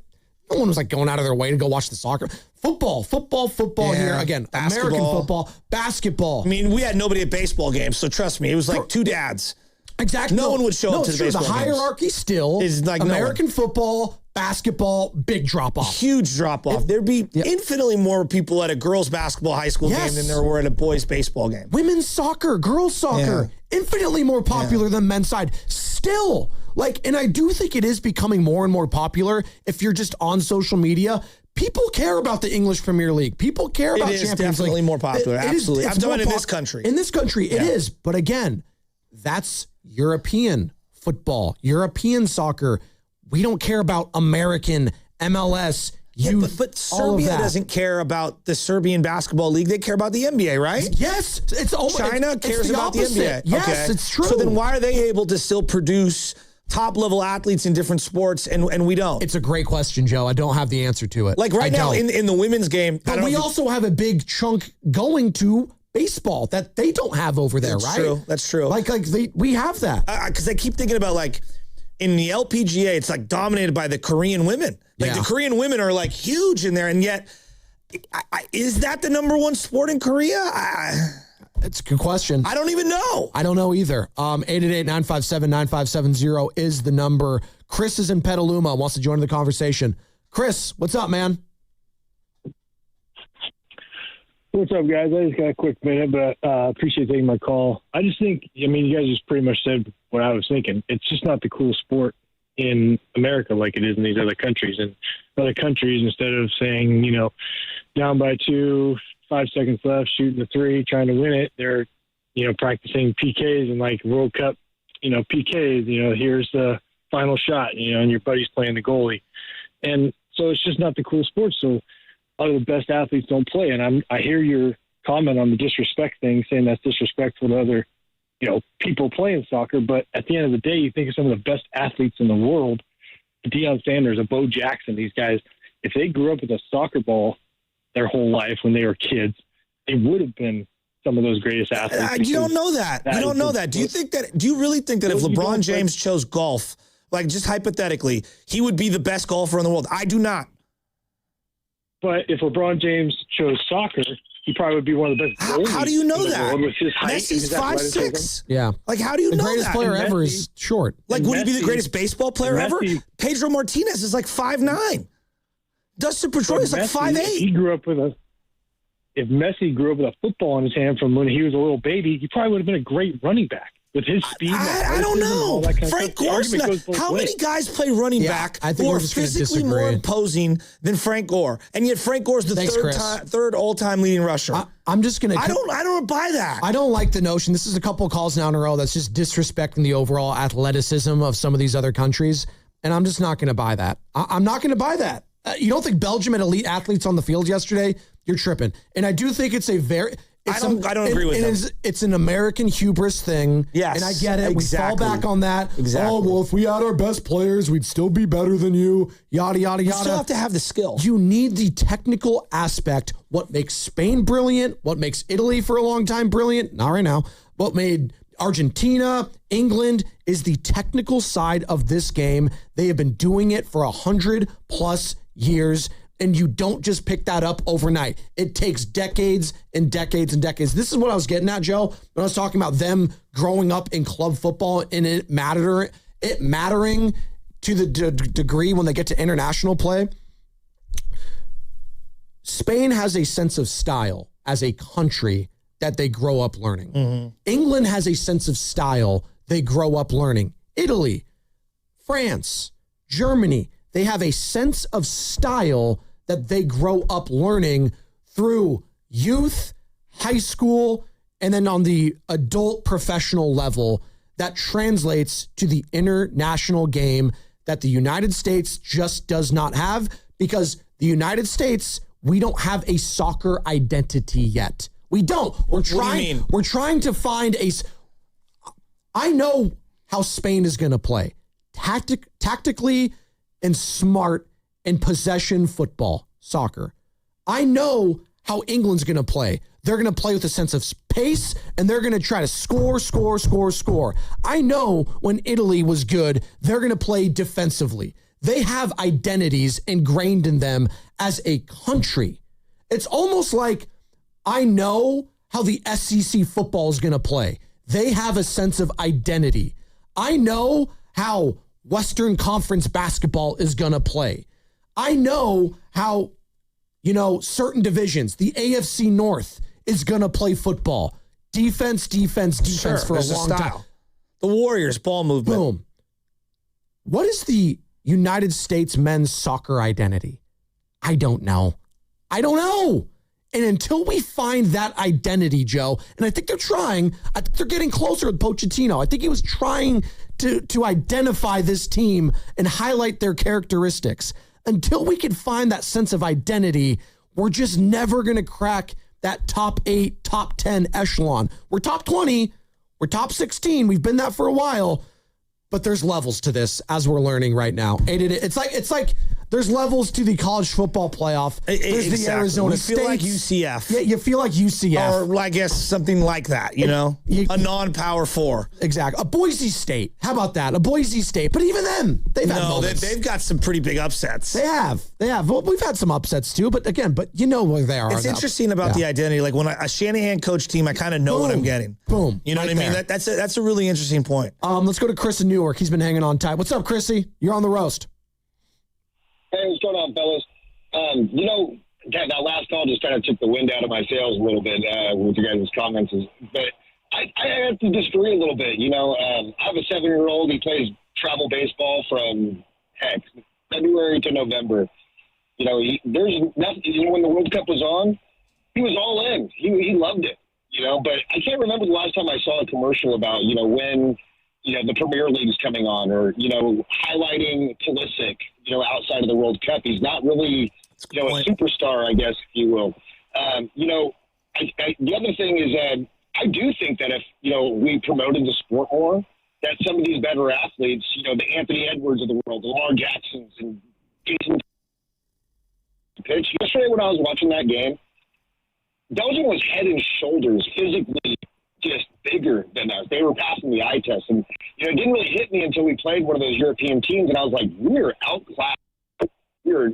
no one was like going out of their way to go watch the soccer. Football here. Again, basketball. American football, basketball. I mean, we had nobody at baseball games, so trust me, it was like 2 dads. Exactly. No one would show up to the baseball games. The hierarchy still is like American football, basketball, big drop-off. Huge drop-off. There'd be infinitely more people at a girls basketball high school game than there were at a boys baseball game. Women's soccer, girls soccer, infinitely more popular than men's side. Still. Like, and I do think it is becoming more and more popular if you're just on social media. People care about the English Premier League. People care about Champions League. It is definitely more popular. Absolutely. I'm talking in this country. In this country, it is. But again, that's European football, European soccer. We don't care about American MLS. But Serbia doesn't care about the Serbian Basketball League. They care about the NBA, right? Yes. China cares about the NBA. Yes, it's true. So then why are they able to still produce top-level athletes in different sports and we don't? It's a great question, Joe. I don't have the answer to it. Like right now in the women's game. But we also have a big chunk going to baseball that they don't have over there, right? That's true. Like we have that. Because I keep thinking about like in the LPGA, it's like dominated by the Korean women. Like the Korean women are like huge in there, and yet is that the number one sport in Korea? It's a good question. I don't even know. I don't know either. 888-957-9570 is the number. Chris is in Petaluma, wants to join the conversation. Chris, what's up, man? What's up, guys? I just got a quick minute, but appreciate taking my call. I just think, I mean, you guys just pretty much said what I was thinking. It's just not the cool sport in America like it is in these other countries. And other countries, instead of saying, you know, down by 2, 5 seconds left, shooting the 3, trying to win it, they're, you know, practicing PKs and like World Cup, you know, PKs, you know, here's the final shot, you know, and your buddy's playing the goalie. And so it's just not the cool sport. So a lot of the best athletes don't play. And I hear your comment on the disrespect thing, saying that's disrespectful to other, you know, people playing soccer. But at the end of the day, you think of some of the best athletes in the world, Deion Sanders, Bo Jackson, these guys, if they grew up with a soccer ball their whole life when they were kids, they would have been some of those greatest athletes. You don't know that. You don't know that. Do you really think that if LeBron James chose golf, like just hypothetically, he would be the best golfer in the world? I do not. But if LeBron James chose soccer, he probably would be one of the best goalies. How do you know that? With his height Messi's and 5'6". Yeah. Like, how do you know that? The greatest player ever is short. Like, would he be the greatest baseball player ever? Pedro Martinez is like 5'9". Dustin Pedroia is like 5'8". He grew up with if Messi grew up with a football in his hand from when he was a little baby, he probably would have been a great running back. With his speed, I don't know. Frank Gore's not. How many guys play running back who are physically more imposing than Frank Gore? And yet Frank Gore's the third all-time leading rusher. I'm just gonna. I don't buy that. I don't like the notion. This is a couple of calls now in a row that's just disrespecting the overall athleticism of some of these other countries, and I'm just not going to buy that. I'm not going to buy that. You don't think Belgium had elite athletes on the field yesterday? You're tripping. And I do think it's a very. I don't agree with that. It's an American hubris thing. Yes. And I get it. Exactly. We fall back on that. Exactly. Oh, well, if we had our best players, we'd still be better than you. Yada, yada, yada. You still have to have the skill. You need the technical aspect. What makes Spain brilliant? What makes Italy for a long time brilliant? Not right now. What made Argentina, England is the technical side of this game. They have been doing it for 100+ years. and you don't just pick that up overnight. It takes decades and decades and decades. This is what I was getting at, Joe, when I was talking about them growing up in club football and it mattering to the degree when they get to international play. Spain has a sense of style as a country that they grow up learning. Mm-hmm. England has a sense of style they grow up learning. Italy, France, Germany, they have a sense of style that they grow up learning through youth, high school, and then on the adult professional level that translates to the international game that the United States just does not have, because the United States, we don't have a soccer identity yet. We don't. We're trying to find I know how Spain is going to play. Tactically and smart and possession football, soccer. I know how England's going to play. They're going to play with a sense of pace, and they're going to try to score. I know when Italy was good, they're going to play defensively. They have identities ingrained in them as a country. It's almost like I know how the SEC football is going to play. They have a sense of identity. I know how Western Conference basketball is going to play. I know how, certain divisions, the AFC North is going to play football. Defense for a long time. The Warriors, ball movement. Boom. What is the United States men's soccer identity? I don't know. And until we find that identity, Joe, and I think they're trying, I think they're getting closer with Pochettino. I think he was trying to identify this team and highlight their characteristics. Until we can find that sense of identity, we're just never going to crack that top 8, top 10 echelon. We're top 20, we're top 16. We've been that for a while, but there's levels to this as we're learning right now. It's like there's levels to the college football playoff. There's the Arizona State. You feel like UCF. Yeah, you feel like UCF. Or I guess something like that, a non-power 4. Exactly. A Boise State. How about that? A Boise State. But even them, they've had moments. They've got some pretty big upsets. They have. Well, we've had some upsets too, but you know where they are. It's interesting about the identity. Like when a Shanahan coach team, I kind of know what I'm getting. Boom. You know what I mean? That's a really interesting point. Let's go to Chris in Newark. He's been hanging on tight. What's up, Chrissy? You're on the roast. Hey, what's going on, fellas? That last call just kind of took the wind out of my sails a little bit with your guys' comments. But I have to disagree a little bit. I have a 7-year-old. He plays travel baseball from, February to November. There's nothing. When the World Cup was on, he was all in. He loved it. But I can't remember the last time I saw a commercial about, when the Premier League's coming on, or, highlighting Pulisic, outside of the World Cup. He's not really, a superstar, I guess, if you will. The other thing is that I do think that if, we promoted the sport more, that some of these better athletes, the Anthony Edwards of the world, the Lamar Jacksons, and Jason pitch. Yesterday when I was watching that game, Belgium was head and shoulders physically just bigger than us. They were passing the eye test. And, it didn't really hit me until we played one of those European teams, and I was like, we're outclassed. You're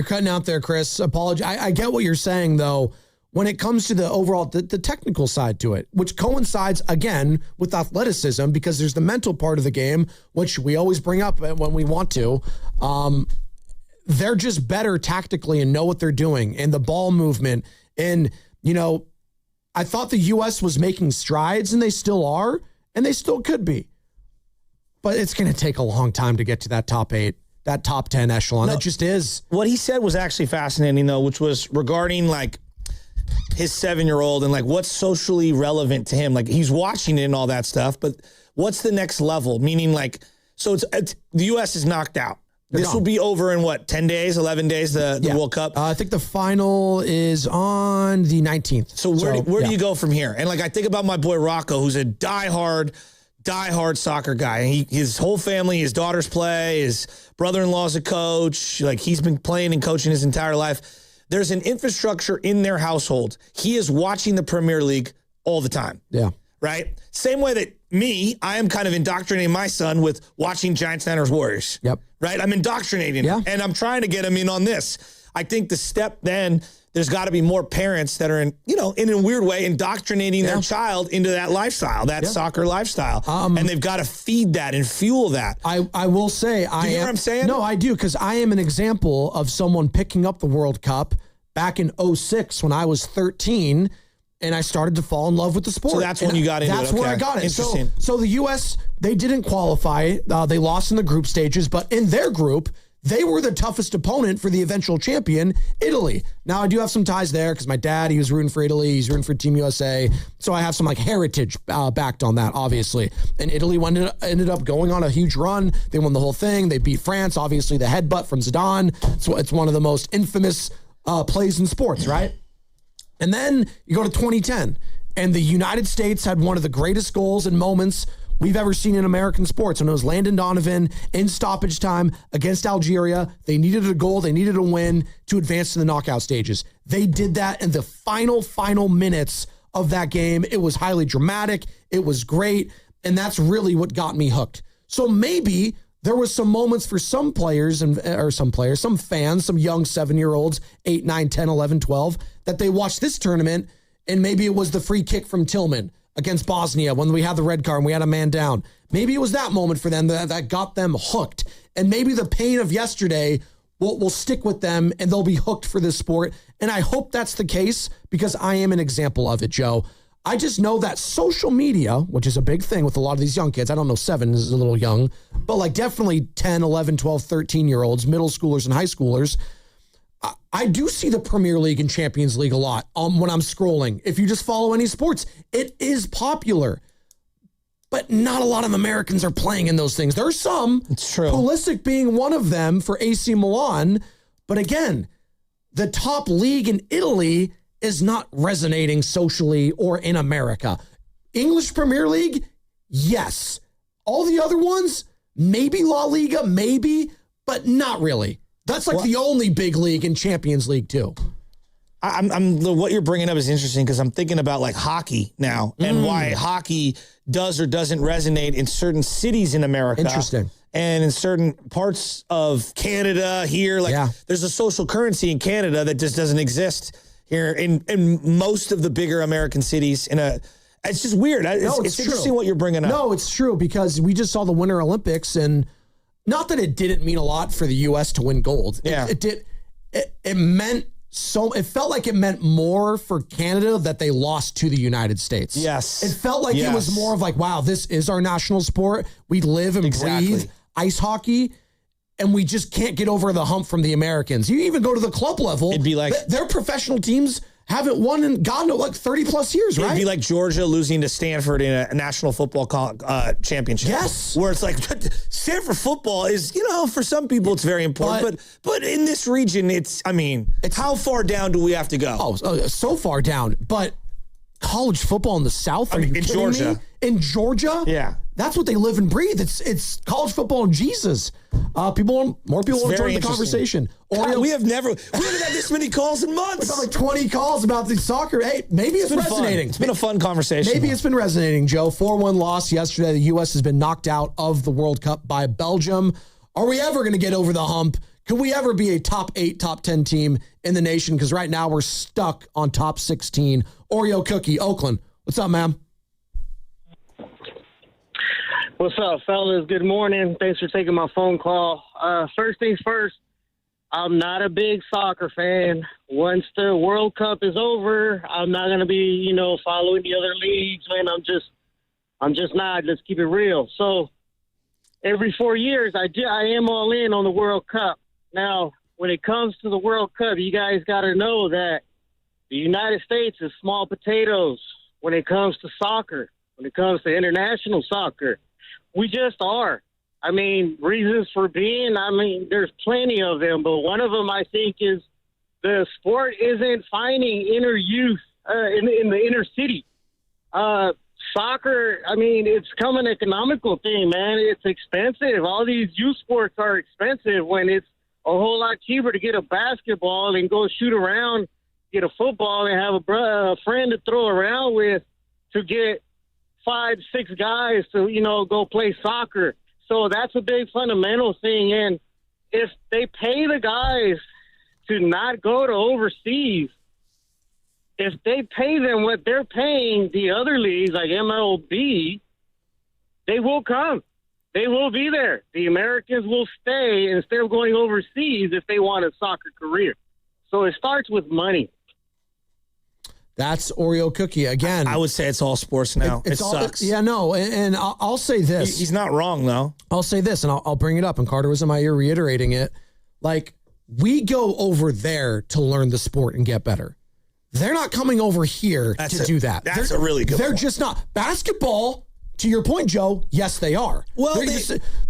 cutting out there, Chris. Apologize. I get what you're saying, though, when it comes to the overall, the technical side to it, which coincides, again, with athleticism, because there's the mental part of the game, which we always bring up when we want to. They're just better tactically and know what they're doing, and the ball movement. And, I thought the U.S. was making strides, and they still are, and they still could be. But it's going to take a long time to get to that top 8, that top 10 echelon. It just is. What he said was actually fascinating, though, which was regarding, his 7-year-old and, what's socially relevant to him. He's watching it and all that stuff, but what's the next level? Meaning, so it's the U.S. is knocked out. This will be over in 10 days, 11 days, the World Cup? I think the final is on the 19th. So where do you go from here? And I think about my boy Rocco, who's a diehard soccer guy. His whole family, his daughters play, his brother-in-law's a coach. He's been playing and coaching his entire life. There's an infrastructure in their household. He is watching the Premier League all the time. Yeah. Right? Same way that I am kind of indoctrinating my son with watching Giants, Niners, Warriors. Yep. Right? I'm indoctrinating him, and I'm trying to get him in on this. I think the step then, there's got to be more parents that are in a weird way, indoctrinating their child into that lifestyle, that soccer lifestyle. And they've got to feed that and fuel that. I will say, do you hear what I'm saying? No, I do, because I am an example of someone picking up the World Cup back in 2006 when I was 13, and I started to fall in love with the sport. So that's when you got into it. That's where I got it. Interesting. So the U.S., they didn't qualify. They lost in the group stages, but in their group, they were the toughest opponent for the eventual champion, Italy. Now, I do have some ties there because my dad, he was rooting for Italy. He's rooting for Team USA. So I have some heritage backed on that, obviously. And Italy ended up going on a huge run. They won the whole thing. They beat France. Obviously, the headbutt from Zidane. So it's one of the most infamous plays in sports, right? And then you go to 2010, and the United States had one of the greatest goals and moments we've ever seen in American sports. And it was Landon Donovan in stoppage time against Algeria. They needed a goal. They needed a win to advance to the knockout stages. They did that in the final minutes of that game. It was highly dramatic. It was great. And that's really what got me hooked. So maybe there was some moments for some players, some fans, some young 7-year-olds, 8, 9, 10, 11, 12, that they watched this tournament, and maybe it was the free kick from Tillman against Bosnia when we had the red card and we had a man down. Maybe it was that moment for them that got them hooked. And maybe the pain of yesterday will stick with them and they'll be hooked for this sport. And I hope that's the case because I am an example of it, Joe. I just know that social media, which is a big thing with a lot of these young kids, I don't know, 7 is a little young, but definitely 10, 11, 12, 13-year-olds, middle schoolers and high schoolers, I do see the Premier League and Champions League a lot when I'm scrolling. If you just follow any sports, it is popular. But not a lot of Americans are playing in those things. There's some. It's true. Pulisic being one of them for AC Milan. But again, the top league in Italy is not resonating socially or in America. English Premier League, yes. All the other ones, maybe La Liga, maybe, but not really. That's the only big league in Champions League too. What you're bringing up is interesting because I'm thinking about hockey now and why hockey does or doesn't resonate in certain cities in America. Interesting. And in certain parts of Canada here, there's a social currency in Canada that just doesn't exist here in most of the bigger American cities. It's just weird. It's interesting what you're bringing up. No, it's true because we just saw the Winter Olympics, and not that it didn't mean a lot for the U.S. to win gold. Yeah. It did. It meant so. It felt like it meant more for Canada that they lost to the United States. Yes. It felt like it was more of wow, this is our national sport. We live and breathe ice hockey, and we just can't get over the hump from the Americans. You even go to the club level. It'd be like their professional teams haven't won in, God knows, 30 plus years, right? It'd be like Georgia losing to Stanford in a national football championship. Yes. Where it's Stanford football is, for some people it's very important, but in this region, it's how far down do we have to go? Oh, so far down. But college football in the South, in Georgia. Me? In Georgia? Yeah. That's what they live and breathe. It's college football and Jesus. More people want to join the conversation. God, we haven't had this many calls in months. We've got 20 calls about the soccer. Hey, maybe it's resonating. It's been a fun conversation. Maybe it's been resonating, Joe. 4-1 loss yesterday. The U.S. has been knocked out of the World Cup by Belgium. Are we ever going to get over the hump? Could we ever be a top 8, top 10 team in the nation? Because right now we're stuck on top 16. Oreo Cookie, Oakland. What's up, ma'am? What's up, fellas? Good morning. Thanks for taking my phone call. First things first, I'm not a big soccer fan. Once the World Cup is over, I'm not going to be, following the other leagues, man. I'm just not. Let's keep it real. So every 4 years, I am all in on the World Cup. Now, when it comes to the World Cup, you guys got to know that the United States is small potatoes when it comes to soccer, when it comes to international soccer. We just are. Reasons for being, there's plenty of them, but one of them I think is the sport isn't finding inner youth in the inner city. Soccer, it's come an economical thing, man. It's expensive. All these youth sports are expensive when it's a whole lot cheaper to get a basketball and go shoot around, get a football and have a friend to throw around with to get 5, 6 guys to, go play soccer. So that's a big fundamental thing. And if they pay the guys to not go to overseas, if they pay them what they're paying the other leagues like MLB, they will come. They will be there. The Americans will stay instead of going overseas if they want a soccer career. So it starts with money. That's Oreo Cookie again. I would say it's all sports now. It sucks. Yeah, no, and I'll say this. He's not wrong, though. I'll say this, and I'll bring it up, and Carter was in my ear reiterating it. Like, we go over there to learn the sport and get better. They're not coming over here to do that. That's a really good point. They're just not. Basketball, to your point, Joe, yes, they are. Well,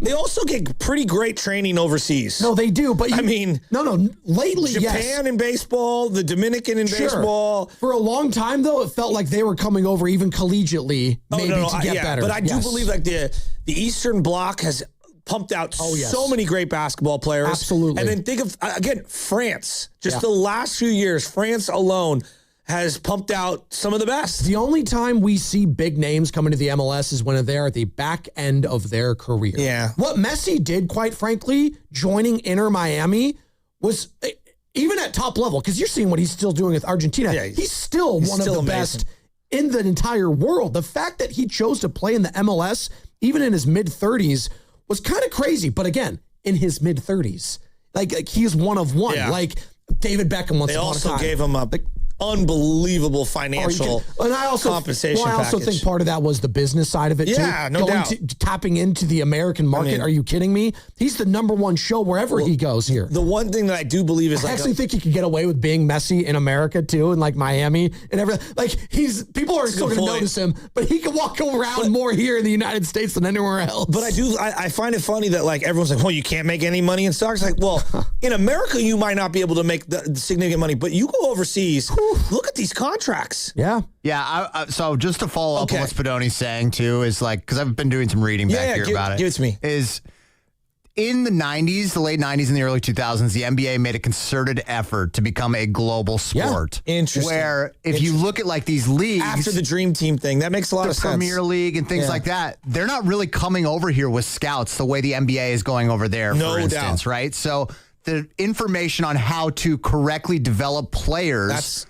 they also get pretty great training overseas. No, they do. But no. Lately, Japan in baseball, the Dominican in baseball. For a long time, though, it felt like they were coming over even collegiately, to get better. But I do believe like the Eastern Bloc has pumped out so many great basketball players. Absolutely. And then think of, again, France. Just the last few years, France alone has pumped out some of the best. The only time we see big names come into the MLS is when they're at the back end of their career. Yeah. What Messi did, quite frankly, joining Inter Miami was, even at top level, because you're seeing what he's still doing with Argentina, he's still one of the best in the entire world. The fact that he chose to play in the MLS, even in his mid-30s, was kind of crazy. But again, in his mid-30s, like he's one of one. Yeah. Like David Beckham once upon a time. They also gave him a unbelievable financial compensation I also think part of that was the business side of it too. Yeah, no doubt. Tapping into the American market. Are you kidding me? He's the number one show wherever he goes here. The one thing that I do believe is I actually think he could get away with being Messi in America too, and like Miami and everything. Like people are still going to notice him, but he can walk around more here in the United States than anywhere else. But I find it funny that like everyone's like, well, you can't make any money in soccer. It's like, well, in America you might not be able to make the significant money, but you go overseas, look at these contracts. Yeah. Yeah. So just to follow up on what Spadoni's saying too is like, because I've been doing some reading back here about it. Give it to me. Is in the 90s, the late 90s and the early 2000s, the NBA made a concerted effort to become a global sport. Yeah. Interesting. Where if you look at like these leagues. After the Dream Team thing, that makes a lot of sense. The Premier League and things like that, they're not really coming over here with scouts the way the NBA is going over there, for instance, right? So the information on how to correctly develop players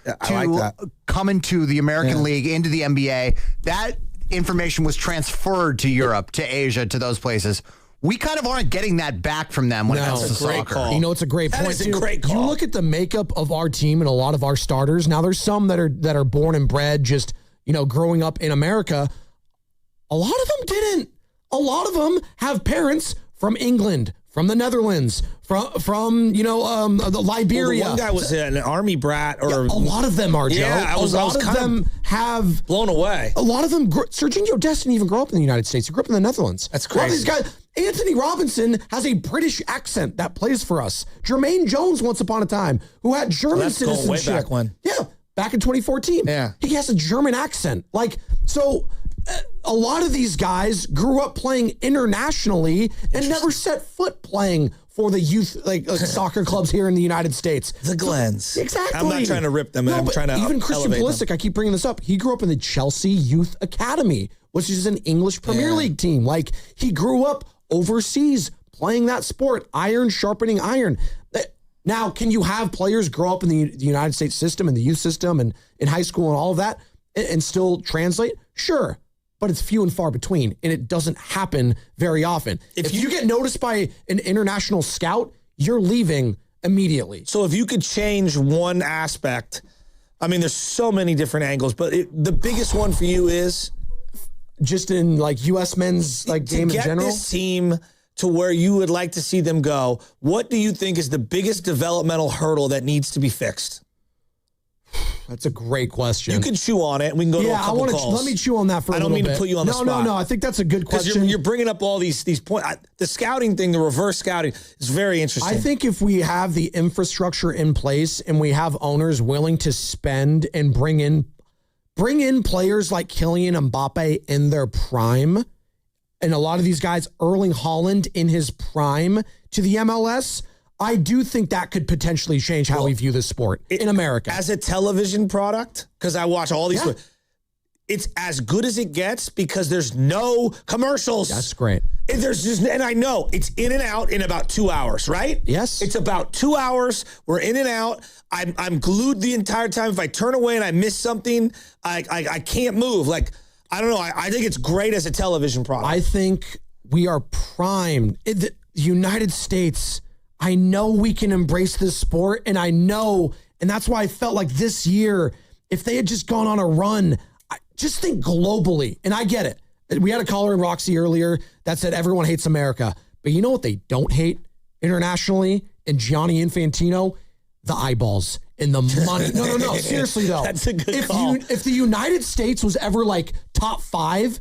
come into the American League, into the NBA, that information was transferred to Europe, to Asia, to those places. We kind of aren't getting that back from them when it comes to soccer. You know, it's a great point. That is a great call. You look at the makeup of our team and a lot of our starters. Now, there's some that are born and bred just, growing up in America. A lot of them didn't. A lot of them have parents from England, from the Netherlands, from the Liberia. Well, the one guy was an army brat, or a lot of them are, Joe. Yeah, a lot of them have blown away. A lot of them. Serginho Dest didn't even grow up in the United States. He grew up in the Netherlands. That's crazy. A lot of these guys. Anthony Robinson has a British accent that plays for us. Jermaine Jones, once upon a time, who had German citizenship. Going way back when. Yeah, back in 2014. Yeah, he has a German accent. A lot of these guys grew up playing internationally and never set foot playing for the youth soccer clubs here in the United States. The Glens. Exactly. I'm not trying to rip them. I'm trying to even Christian Pulisic, I keep bringing this up. He grew up in the Chelsea Youth Academy, which is an English Premier League team. Like, he grew up overseas playing that sport, iron sharpening iron. Now, can you have players grow up in the United States system and the youth system and in high school and all of that and still translate? Sure. But it's few and far between, and it doesn't happen very often. If you get noticed by an international scout, you're leaving immediately. So if you could change one aspect, I mean, there's so many different angles, but the biggest one for you is just in like U.S. men's game in general. To get this team to where you would like to see them go, what do you think is the biggest developmental hurdle that needs to be fixed? That's a great question. You can chew on it. We can go to a couple calls. Let me chew on that for a little bit. I don't mean to put you on the spot. No. I think that's a good question. You're bringing up all these points. The scouting thing, the reverse scouting, is very interesting. I think if we have the infrastructure in place and we have owners willing to spend and bring in players like Kylian Mbappe in their prime, and a lot of these guys, Erling Haaland in his prime, to the MLS, I do think that could potentially change how we view this sport in America. As a television product, because I watch all these. it's as good as it gets because there's no commercials. That's great. And I know it's in and out in about 2 hours, right? Yes. It's about 2 hours. We're in and out. I'm glued the entire time. If I turn away and I miss something, I can't move. Like, I don't know. I think it's great as a television product. I think we are primed. The United States, I know we can embrace this sport, and that's why I felt like this year, if they had just gone on a run, just think globally. And I get it. We had a caller in Roxy earlier that said everyone hates America. But you know what they don't hate internationally? And Gianni Infantino? The eyeballs and the money. No. Seriously, though. That's a good call. If the United States was ever like top 5,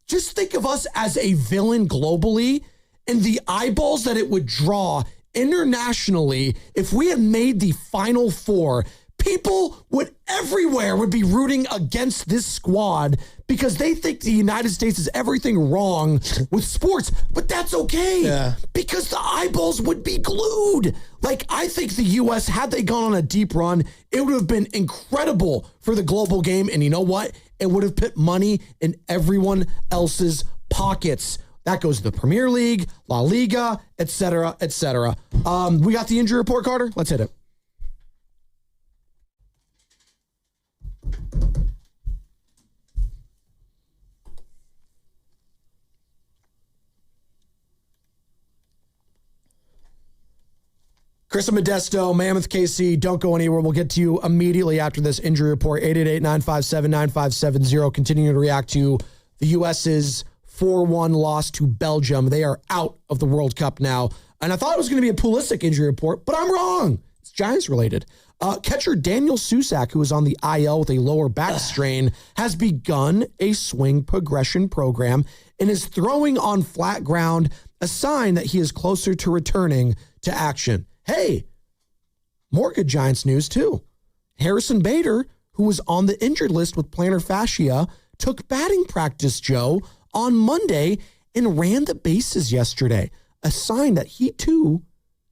just think of us as a villain globally and the eyeballs that it would draw internationally. If we had made the Final Four, people everywhere would be rooting against this squad because they think the United States is everything wrong with sports. But that's okay because the eyeballs would be glued. Like, I think the U.S., had they gone on a deep run, it would have been incredible for the global game. And you know what? It would have put money in everyone else's pockets. That goes to the Premier League, La Liga, et cetera, et cetera. We got the injury report, Carter. Let's hit it. Chris Modesto, Mammoth KC, don't go anywhere. We'll get to you immediately after this injury report. 888-957-9570. Continuing to react to the U.S.'s 4-1 loss to Belgium. They are out of the World Cup now. And I thought it was going to be a Pulisic injury report, but I'm wrong. It's Giants related. Catcher Daniel Susak, who is on the IL with a lower back strain, has begun a swing progression program and is throwing on flat ground, a sign that he is closer to returning to action. Hey, more good Giants news too. Harrison Bader, who was on the injured list with plantar fascia, took batting practice, Joe, on Monday and ran the bases yesterday, a sign that he too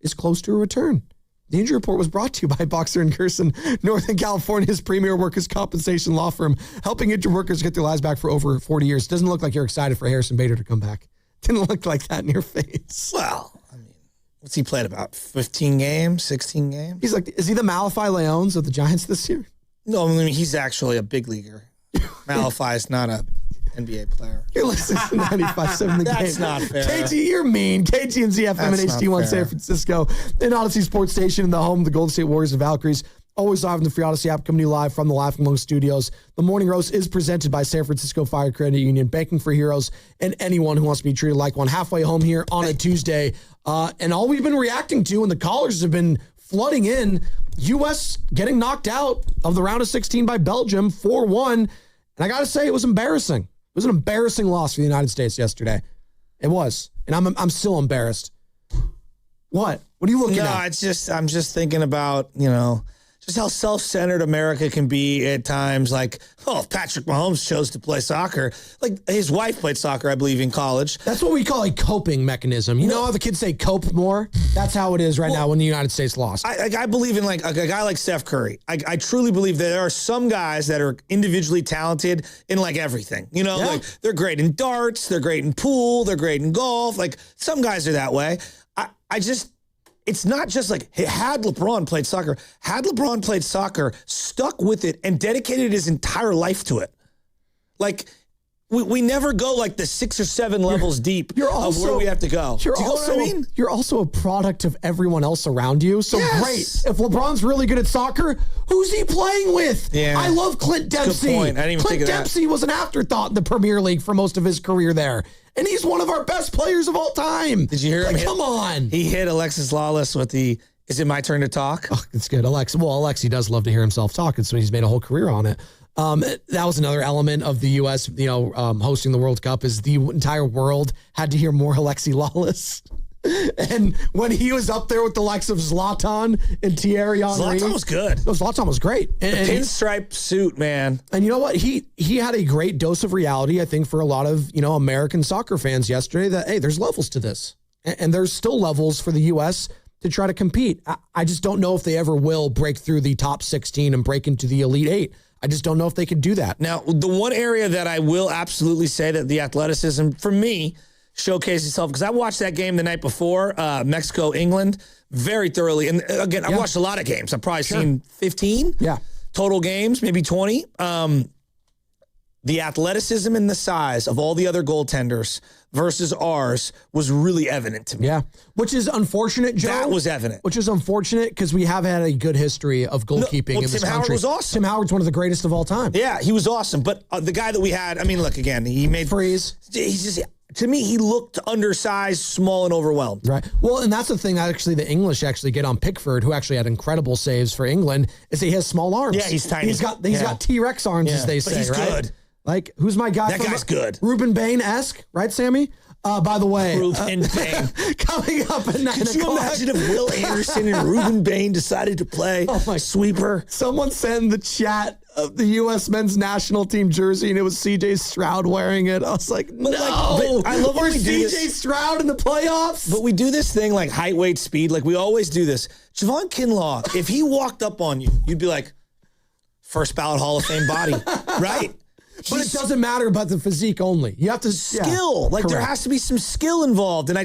is close to a return. The injury report was brought to you by Boxer & Gerson, Northern California's premier workers' compensation law firm, helping injured workers get their lives back for over 40 years. Doesn't look like you're excited for Harrison Bader to come back. Didn't look like that in your face. Well, I mean, what's he played about? 15 games, 16 games? He's like, is he the Malachi Leones of the Giants this year? No, I mean, he's actually a big leaguer. Malachi is not a NBA player. You're listening to 95.7 The Game. That's not fair. KG, you're mean. KG and ZFM and HD1 San Francisco. And Odyssey Sports Station in the home of the Golden State Warriors and Valkyries. Always live in the free Odyssey app, coming to you live from the Laughing Lung Studios. The Morning Roast is presented by San Francisco Fire Credit Union, banking for heroes and anyone who wants to be treated like one. Halfway home here on a Tuesday. And all we've been reacting to, and the callers have been flooding in, U.S. getting knocked out of the round of 16 by Belgium, 4-1. And I got to say, it was embarrassing. It was an embarrassing loss for the United States yesterday. It was. And I'm still embarrassed. What? What are you looking at? No, it's just, I'm just thinking about, just how self-centered America can be at times. Like, if Patrick Mahomes chose to play soccer, like his wife played soccer, I believe, in college. That's what we call a coping mechanism. You know how the kids say cope more? That's how it is right now when the United States lost. I believe in like a guy like Steph Curry. I truly believe that there are some guys that are individually talented in like everything. Like they're great in darts, they're great in pool, they're great in golf. Like some guys are that way. It's not just like, had LeBron played soccer, stuck with it, and dedicated his entire life to it. Like, we never go like the 6 or 7 levels deep of where we have to go. You're also a product of everyone else around you. So great. If LeBron's really good at soccer, who's he playing with? Yeah. I love Clint Dempsey. Good point. I didn't even think of that. Clint Dempsey was an afterthought in the Premier League for most of his career there. And he's one of our best players of all time. Did you hear him? Come on. He hit Alexis Lawless with the, is it my turn to talk? Oh, it's good. Alexi does love to hear himself talk, and so he's made a whole career on it. That was another element of the U.S., hosting the World Cup, is the entire world had to hear more Alexi Lawless. And when he was up there with the likes of Zlatan and Thierry Henry. Zlatan was good. Zlatan was great. The pinstripe suit, man. And you know what? He had a great dose of reality, I think, for a lot of, American soccer fans yesterday that, hey, there's levels to this. And there's still levels for the U.S. to try to compete. I just don't know if they ever will break through the top 16 and break into the Elite 8. I just don't know if they could do that. Now, the one area that I will absolutely say that the athleticism, for me, showcased itself, because I watched that game the night before, Mexico-England, very thoroughly. And again, I've watched a lot of games. I've probably seen 15 total games, maybe 20. The athleticism and the size of all the other goaltenders versus ours was really evident to me. Yeah, which is unfortunate, Joe. That was evident. Which is unfortunate because we have had a good history of goalkeeping in this Tim country. Howard was awesome. Tim Howard's one of the greatest of all time. Yeah, he was awesome. But the guy that we had, I mean, look, again, he made... Freeze. He's just... To me, he looked undersized, small, and overwhelmed. Right. Well, and that's the thing actually the English actually get on Pickford, who actually had incredible saves for England, is he has small arms. Yeah, he's tiny. He's got T-Rex arms, as they say, he's right? good. Like, who's my guy? That guy's good. Ruben Bain-esque, right, Sammy? By the way, Ruben Bain. Coming up at 9 o'clock. Could you imagine if Will Anderson and Ruben Bain decided to play sweeper? Someone sent in the chat of the U.S. men's national team jersey, and it was C.J. Stroud wearing it. I was like, no. But I love when we do C.J. Stroud in the playoffs. But we do this thing like height, weight, speed. Like we always do this. Javon Kinlaw, if he walked up on you, you'd be like, first ballot Hall of Fame body, right? But it doesn't matter about the physique only. You have to skill. Like there has to be some skill involved. And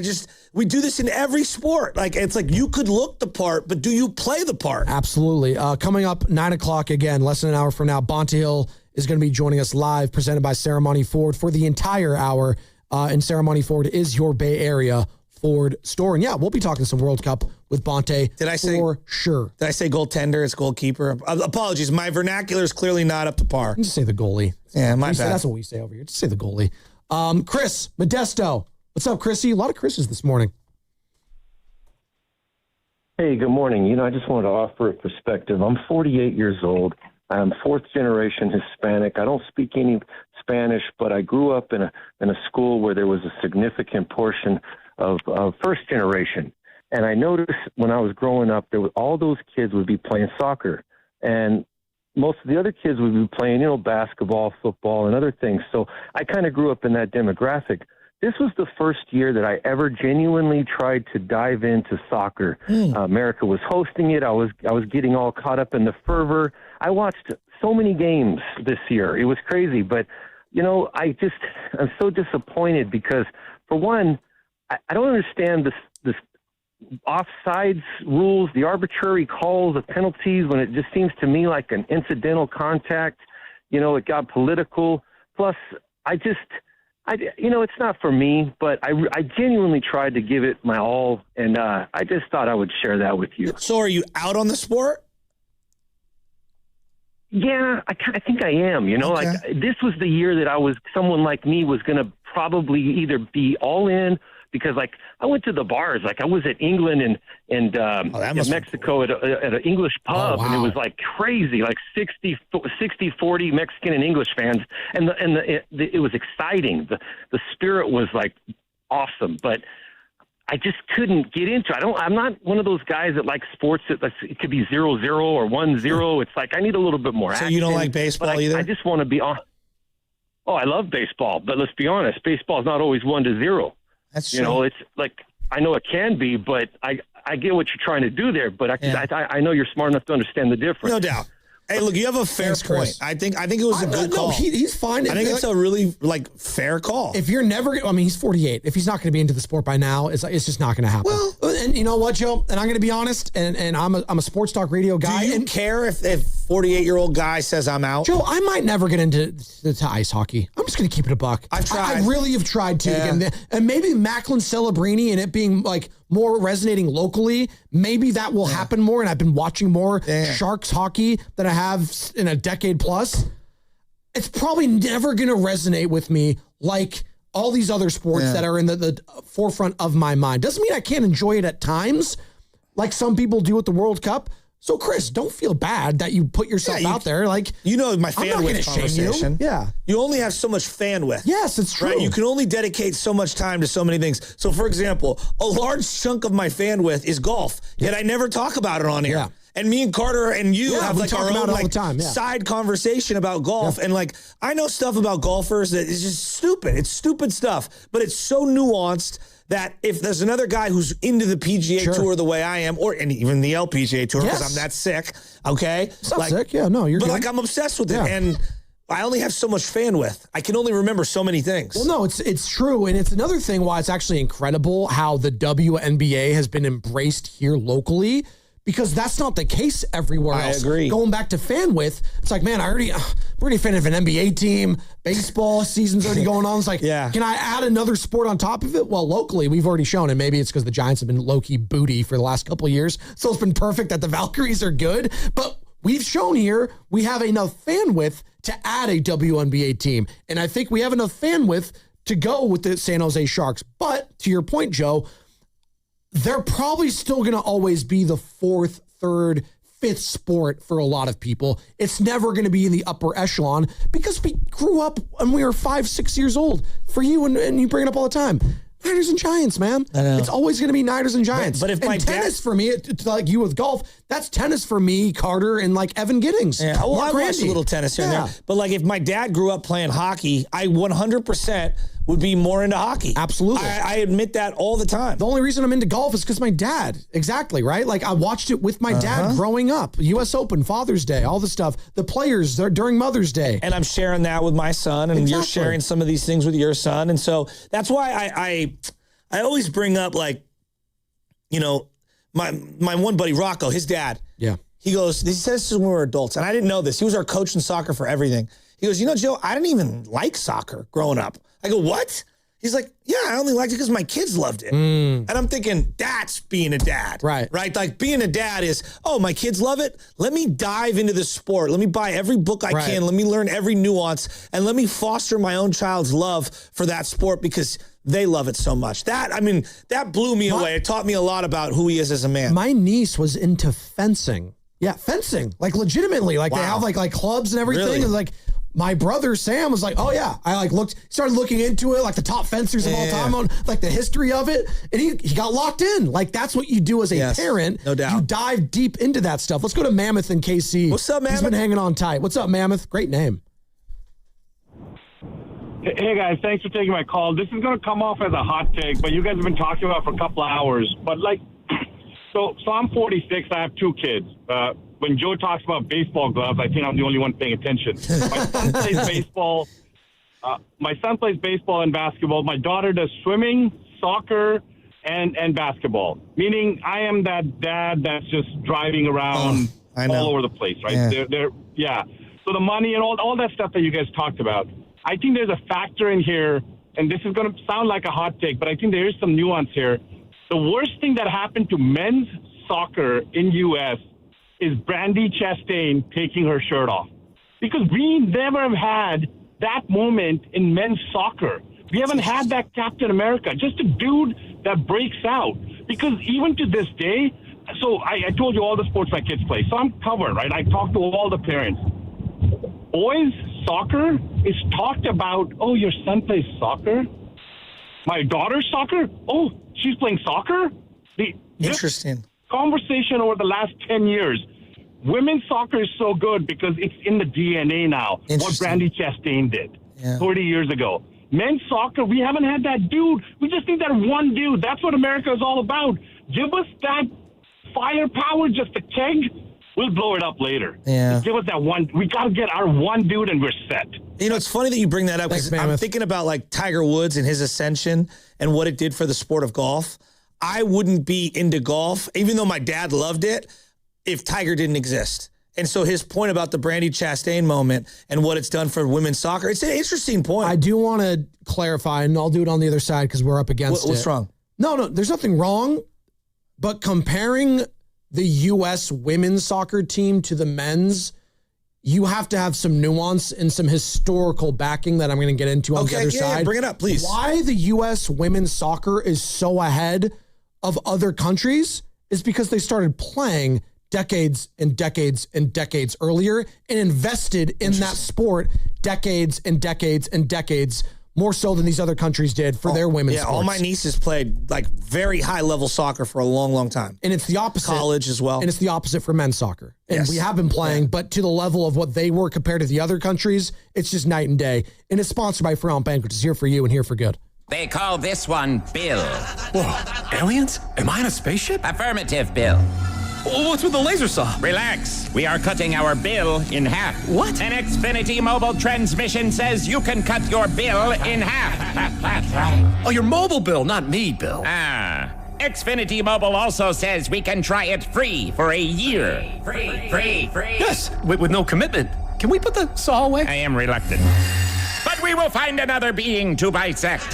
we do this in every sport. Like it's like you could look the part, but do you play the part? Absolutely. Coming up 9 o'clock again, less than an hour from now, Bonta Hill is going to be joining us live, presented by Ceremony Ford for the entire hour. And Ceremony Ford is your Bay Area Ford store. And yeah, we'll be talking some World Cup with Bonta for sure. Did I say goaltender? It's goalkeeper. Apologies. My vernacular is clearly not up to par. Just say the goalie. Yeah, my bad. That's what we say over here. Just say the goalie. Chris Modesto. What's up, Chrissy? A lot of Chris's this morning. Hey, good morning. I just wanted to offer a perspective. I'm 48 years old. I'm fourth generation Hispanic. I don't speak any Spanish, but I grew up in a school where there was a significant portion of first generation. And I noticed when I was growing up, all those kids would be playing soccer. And most of the other kids would be playing, basketball, football, and other things. So I kind of grew up in that demographic. This was the first year that I ever genuinely tried to dive into soccer. America was hosting it. I was getting all caught up in the fervor. I watched so many games this year. It was crazy. But, I'm so disappointed because, for one, I don't understand this offsides rules, the arbitrary calls of penalties when it just seems to me like an incidental contact. It got political. Plus, it's not for me, but I genuinely tried to give it my all, and I just thought I would share that with you. So are you out on the sport? Yeah, I think I am. Okay. Like this was the year that someone like me was going to probably either be all in, because like I went to the bars, like I was at England and in Mexico at an English pub, and it was like crazy, like 60-40 Mexican and English fans, and it was exciting. The spirit was like awesome, but I just couldn't get into it. I'm not one of those guys that like sports that it could be 0-0 or 1-0. It's like I need a little bit more action. So you don't like baseball either? I just want to be on. Oh, I love baseball, but let's be honest, baseball is not always 1-0. That's true. It's like I know it can be, but I get what you're trying to do there. But I know you're smart enough to understand the difference. No doubt. Hey, look, you have a fair point. I think it was a good call. He's fine. I think it's a really fair call. If you're never, he's 48. If he's not going to be into the sport by now, it's just not going to happen. Well, and you know what, Joe? And I'm going to be honest. And I'm a sports talk radio guy. Do you care if 48-year-old guy says I'm out? Joe, I might never get into ice hockey. I'm just going to keep it a buck. I've tried. I really have tried to. Yeah. And maybe Macklin Celebrini and it being like more resonating locally, maybe that will happen more. And I've been watching more Sharks hockey than I have in a decade plus. It's probably never going to resonate with me like all these other sports that are in the forefront of my mind. Doesn't mean I can't enjoy it at times, like some people do at the World Cup. So, Chris, don't feel bad that you put yourself out there. Like, my fan-width conversation. Yeah. You only have so much fan-width. Yes, it's true. Right? You can only dedicate so much time to so many things. So, for example, a large chunk of my fan-width is golf, yet I never talk about it on air. Yeah. And me and Carter and you have like our own all like the time, side conversation about golf. And like, I know stuff about golfers that is just stupid. It's stupid stuff, but it's so nuanced that if there's another guy who's into the PGA Tour the way I am, and even the LPGA Tour, because I'm that sick, okay? It's not sick, yeah, no, you're good. But like, I'm obsessed with it, and I only have so much bandwidth. I can only remember so many things. Well, no, it's true, and it's another thing why it's actually incredible how the WNBA has been embraced here locally, because that's not the case everywhere else. I agree. Going back to fan with, it's like, man, I'm already a fan of an NBA team. Baseball season's already going on. It's like, can I add another sport on top of it? Well, locally, we've already shown, and maybe it's because the Giants have been low-key booty for the last couple of years, so it's been perfect that the Valkyries are good. But we've shown here we have enough fan width to add a WNBA team, and I think we have enough fan width to go with the San Jose Sharks. But to your point, Joe, they're probably still going to always be the fourth, third, fifth sport for a lot of people. It's never going to be in the upper echelon because we grew up when we were 5-6 years old. For you, and you bring it up all the time, Niners and Giants, man. It's always going to be Niners and Giants. But if my tennis for me, it's like you with golf, that's tennis for me, Carter, and like Evan Giddings. Yeah, well, I watched a little tennis here and there. But like if my dad grew up playing hockey, I 100% would be more into hockey. Absolutely. I admit that all the time. The only reason I'm into golf is because my dad. Exactly, right? Like I watched it with my dad growing up. U.S. Open, Father's Day, all the stuff. The players during Mother's Day. And I'm sharing that with my son, and you're sharing some of these things with your son. And so that's why I always bring up, like, you know, my one buddy, Rocco, his dad. Yeah. He says this when we were adults, and I didn't know this. He was our coach in soccer for everything. He goes, you know, Joe, I didn't even like soccer growing up. I go, what? He's like, yeah, I only liked it because my kids loved it. And I'm thinking, that's being a dad. Right. Right? Like, being a dad is, oh, my kids love it. Let me dive into the sport. Let me buy every book I can. Let me learn every nuance. And let me foster my own child's love for that sport because they love it so much. That blew me away. It taught me a lot about who he is as a man. My niece was into fencing. Yeah, fencing. Like, legitimately. Like, they have, like clubs and everything. Really? And, like, my brother Sam was like, oh yeah. I started looking into it, like the top fencers of all time, on like the history of it. And he got locked in. Like, that's what you do as a parent. No doubt. You dive deep into that stuff. Let's go to Mammoth in KC. What's up, Mammoth? He's been hanging on tight. What's up, Mammoth? Great name. Hey guys, thanks for taking my call. This is going to come off as a hot take, but you guys have been talking about it for a couple of hours. But like, so I'm 46. I have 2 kids. When Joe talks about baseball gloves, I think I'm the only one paying attention. My son plays baseball. My son plays baseball and basketball. My daughter does swimming, soccer, and basketball. Meaning, I am that dad that's just driving around all over the place, right? Yeah. So the money and all that stuff that you guys talked about. I think there's a factor in here, and this is going to sound like a hot take, but I think there is some nuance here. The worst thing that happened to men's soccer in U.S. is Brandi Chastain taking her shirt off. Because we never have had that moment in men's soccer. We haven't had that Captain America, just a dude that breaks out. Because even to this day, so I told you all the sports my kids play, so I'm covered, right? I talked to all the parents. Boys soccer is talked about, oh, your son plays soccer? My daughter's soccer? Oh, she's playing soccer? Interesting. Conversation over the last 10 years. Women's soccer is so good because it's in the DNA now, what Brandi Chastain did 30 years ago. Men's soccer, we haven't had that dude. We just need that one dude. That's what America is all about. Give us that firepower, just a keg. We'll blow it up later. Yeah. Just give us that one. We got to get our one dude and we're set. You know, it's funny that you bring that up because I'm thinking about like Tiger Woods and his ascension and what it did for the sport of golf. I wouldn't be into golf, even though my dad loved it, if Tiger didn't exist. And so his point about the Brandi Chastain moment and what it's done for women's soccer, it's an interesting point. I do want to clarify, and I'll do it on the other side because we're up against it. What's wrong? No, there's nothing wrong. But comparing the U.S. women's soccer team to the men's, you have to have some nuance and some historical backing that I'm going to get into on the other side. Bring it up, please. Why the U.S. women's soccer is so ahead of other countries is because they started playing decades and decades and decades earlier and invested in that sport decades and decades and decades more so than these other countries did for their women's sports. All my nieces played like very high-level soccer for a long, long time. And it's the opposite. College as well. And it's the opposite for men's soccer. And Yes. we have been playing, but to the level of what they were compared to the other countries, it's just night and day. And it's sponsored by Front Banquet. It's here for you and here for good. They call this one Bill. Whoa, aliens? Am I in a spaceship? Affirmative, Bill. What's with the laser saw? Relax. We are cutting our bill in half. What? An Xfinity mobile transmission says you can cut your bill in half. Oh, your mobile bill, not me, Bill. Xfinity Mobile also says we can try it free for a year. Free. Yes, with no commitment. Can we put the saw away? I am reluctant. But we will find another being to bisect.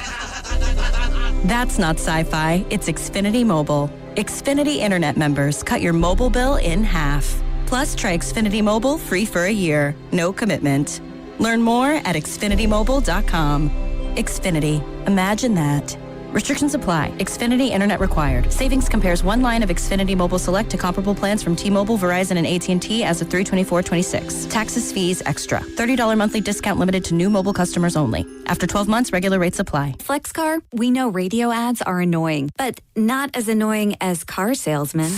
That's not sci-fi, it's Xfinity Mobile. Xfinity Internet members cut your mobile bill in half. Plus, try Xfinity Mobile free for a year. No commitment. Learn more at xfinitymobile.com. Xfinity. Imagine that. Restrictions apply. Xfinity Internet required. Savings compares one line of Xfinity Mobile Select to comparable plans from T-Mobile, Verizon, and AT&T as of 3/24/26. Taxes, fees, extra. $30 monthly discount limited to new mobile customers only. After 12 months, regular rates apply. FlexCar, we know radio ads are annoying, but not as annoying as car salesmen.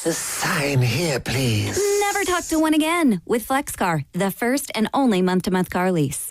Sign here, please. Never talk to one again with FlexCar, the first and only month-to-month car lease.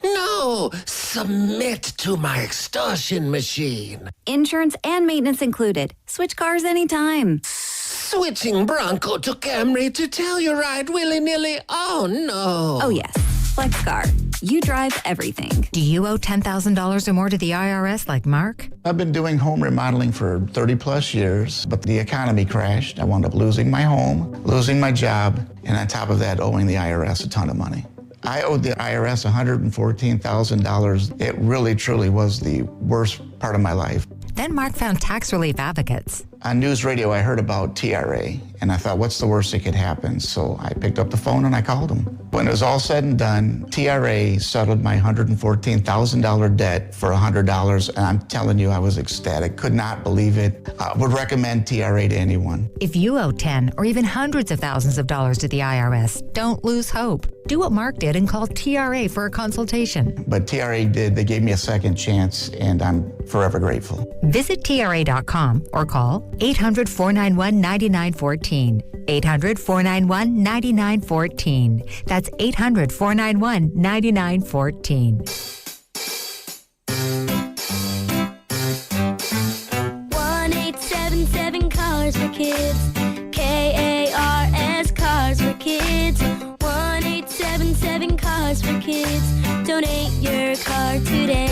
No, submit to my extortion machine. Insurance and maintenance included. Switch cars anytime. Switching Bronco to Camry to tell you ride willy-nilly. Oh, no. Oh, yes. FlexCar. You drive everything. Do you owe $10,000 or more to the IRS like Mark? I've been doing home remodeling for 30 plus years, but the economy crashed. I wound up losing my home, losing my job, and on top of that, owing the IRS a ton of money. I owed the IRS $114,000. It really, truly was the worst part of my life. Then Mark found tax relief advocates. On news radio, I heard about TRA, and I thought, what's the worst that could happen? So I picked up the phone and I called them. When it was all said and done, TRA settled my $114,000 debt for $100, and I'm telling you, I was ecstatic. Could not believe it. I would recommend TRA to anyone. If you owe 10 or even hundreds of thousands of dollars to the IRS, don't lose hope. Do what Mark did and call TRA for a consultation. But TRA did. They gave me a second chance, and I'm forever grateful. Visit TRA.com or call 800-491-9914. 800-491-9914. That's 800-491-9914. 1-877 Cars for Kids. KARS Cars for Kids. 1-877 Cars for Kids. Donate your car today.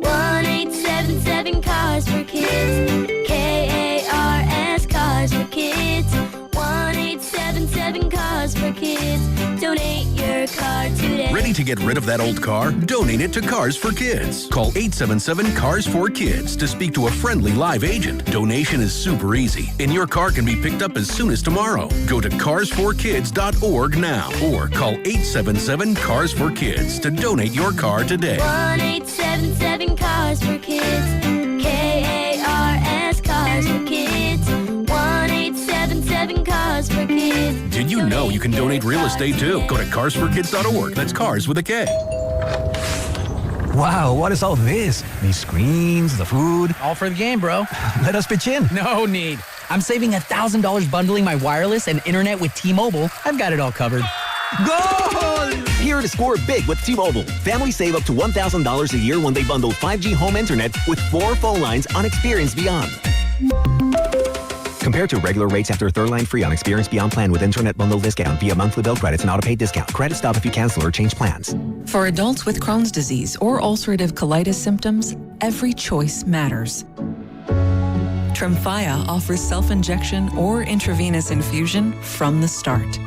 1-877 Cars for Kids. KARS Cars for Kids. 1-877 Cars for Kids. Donate your car today. Ready to get rid of that old car? Donate it to Cars for Kids. Call 877-CARS-4-KIDS to speak to a friendly live agent. Donation is super easy, and your car can be picked up as soon as tomorrow. Go to carsforkids.org now or call 877-CARS-4-KIDS to donate your car today. 1-877 Cars for Kids. KARS Cars for Kids. 1-877 Cars for Kids. Did you know you can donate real estate too? Go to carsforkids.org. That's cars with a K. Wow, what is all this? These screens, the food. All for the game, bro. Let us pitch in. No need. I'm saving $1,000 bundling my wireless and internet with T-Mobile. I've got it all covered. Goal! Here to score big with T-Mobile. Families save up to $1,000 a year when they bundle 5G home internet with 4 phone lines on Experience Beyond. Compared to regular rates after third line free on Experience Beyond plan with internet bundle discount via monthly bill credits and auto-pay discount. Credit stop if you cancel or change plans. For adults with Crohn's disease or ulcerative colitis symptoms, every choice matters. Tremfya offers self-injection or intravenous infusion from the start.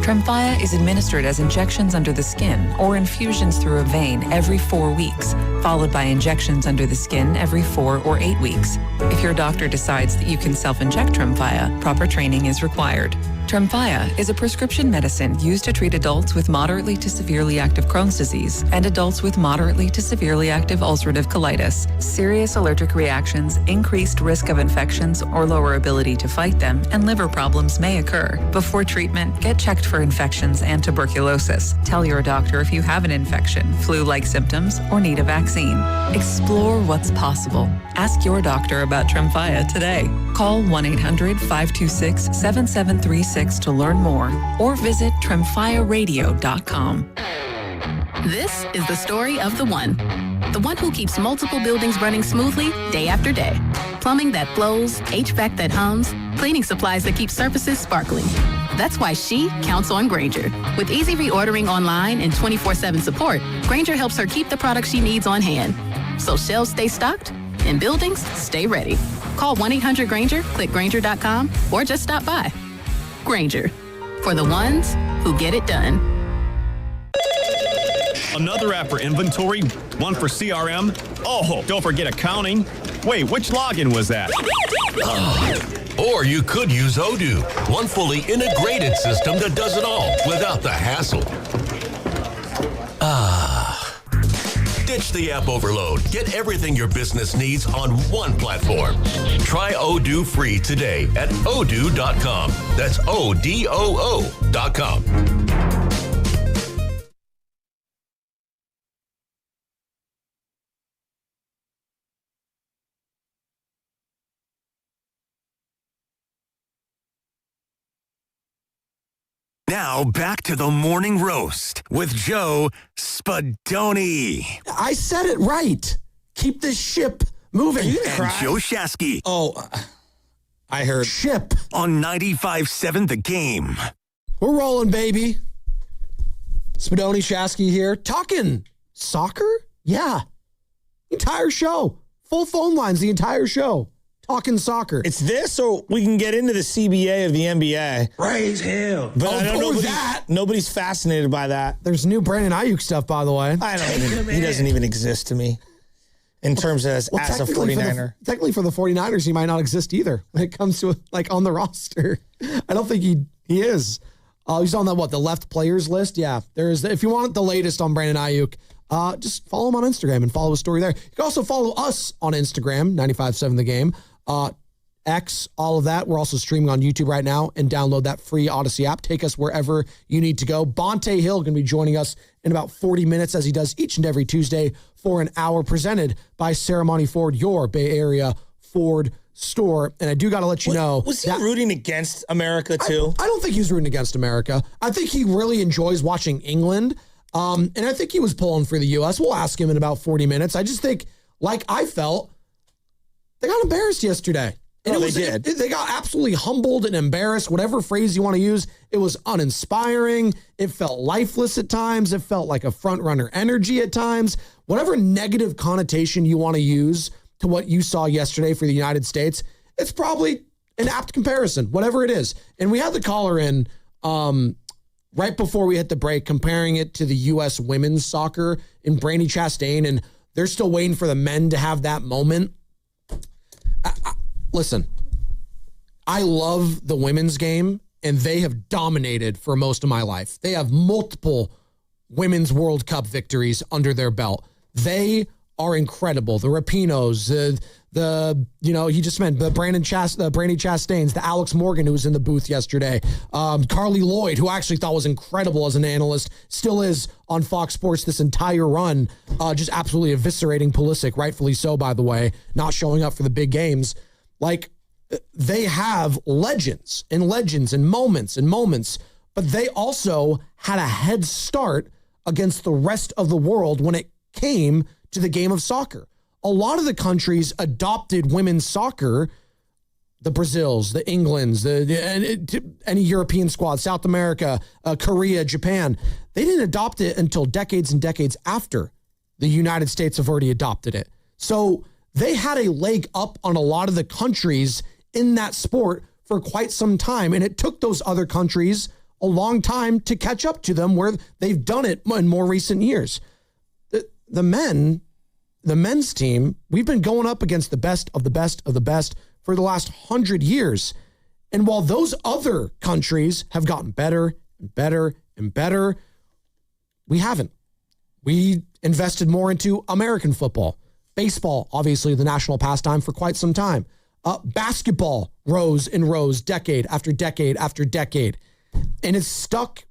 Tremfya is administered as injections under the skin or infusions through a vein every 4 weeks, followed by injections under the skin every 4 or 8 weeks. If your doctor decides that you can self-inject Tremfya, proper training is required. Tremfya is a prescription medicine used to treat adults with moderately to severely active Crohn's disease and adults with moderately to severely active ulcerative colitis. Serious allergic reactions, increased risk of infections or lower ability to fight them, and liver problems may occur. Before treatment, get checked for infections and tuberculosis. Tell your doctor if you have an infection, flu-like symptoms, or need a vaccine. Explore what's possible. Ask your doctor about Tremfya today. Call 1-800-526-7736 to learn more or visit tremfyaradio.com. This is the story of the one who keeps multiple buildings running smoothly day after day. Plumbing that flows, HVAC that hums, cleaning supplies that keep surfaces sparkling. That's why she counts on Grainger. With easy reordering online and 24/7 support, Grainger helps her keep the products she needs on hand. So shelves stay stocked and buildings stay ready. Call 1-800-GRAINGER, click Grainger.com, or just stop by. Grainger, for the ones who get it done. Another app for inventory, one for CRM. Oh, don't forget accounting. Wait, which login was that? Or you could use Odoo, one fully integrated system that does it all without the hassle. Ditch the app overload. Get everything your business needs on one platform. Try Odoo free today at odoo.com. That's ODOO.com. Now back to the morning roast with Joe Spadoni. I said it right. Keep this ship moving. And Joe Shasky. Oh, I heard ship on 95.7 The Game. We're rolling, baby. Spadoni, Shasky here. Talking soccer? Yeah. Entire show. Full phone lines the entire show. Talking soccer. It's this, or we can get into the CBA of the NBA. Raise hell. But I don't know nobody's fascinated by that. There's new Brandon Ayuk stuff, by the way. He doesn't even exist to me in terms of as a 49er. Technically for the 49ers, he might not exist either when it comes to like on the roster. I don't think he is. He's on the left players list. Yeah, there's. If you want the latest on Brandon Ayuk, just follow him on Instagram and follow his story there. You can also follow us on Instagram, 95.7 The Game. X, all of that. We're also streaming on YouTube right now, and download that free Odyssey app. Take us wherever you need to go. Bonte Hill going to be joining us in about 40 minutes, as he does each and every Tuesday for an hour, presented by Ceremony Ford, your Bay Area Ford store. And I do got to let you know. Was he rooting against America too? I don't think he's rooting against America. I think he really enjoys watching England. And I think he was pulling for the U.S. We'll ask him in about 40 minutes. I just think, like I felt, they got embarrassed yesterday. And they did. They got absolutely humbled and embarrassed, whatever phrase you want to use. It was uninspiring. It felt lifeless at times. It felt like a front runner energy at times. Whatever negative connotation you want to use to what you saw yesterday for the United States, it's probably an apt comparison, whatever it is. And we had the caller in right before we hit the break, comparing it to the U.S. women's soccer in Brandi Chastain, and they're still waiting for the men to have that moment. Listen, I love the women's game, and they have dominated for most of my life. They have multiple women's World Cup victories under their belt. They are incredible. The Rapinos, he just meant the Brandi Chastains, the Alex Morgan, who was in the booth yesterday, Carly Lloyd, who I actually thought was incredible as an analyst, still is on Fox Sports this entire run, just absolutely eviscerating Pulisic, rightfully so, by the way, not showing up for the big games. Like, they have legends and moments, but they also had a head start against the rest of the world when it came to the game of soccer. A lot of the countries adopted women's soccer, the Brazils, the Englands, any European squad, South America, Korea, Japan. They didn't adopt it until decades and decades after the United States have already adopted it. So they had a leg up on a lot of the countries in that sport for quite some time. And it took those other countries a long time to catch up to them, where they've done it in more recent years. The men's team, we've been going up against the best of the best of the best for the last 100 years. And while those other countries have gotten better and better and better, we haven't. We invested more into American football. Baseball, obviously the national pastime for quite some time. Basketball rose and rose decade after decade after decade. And it's stuck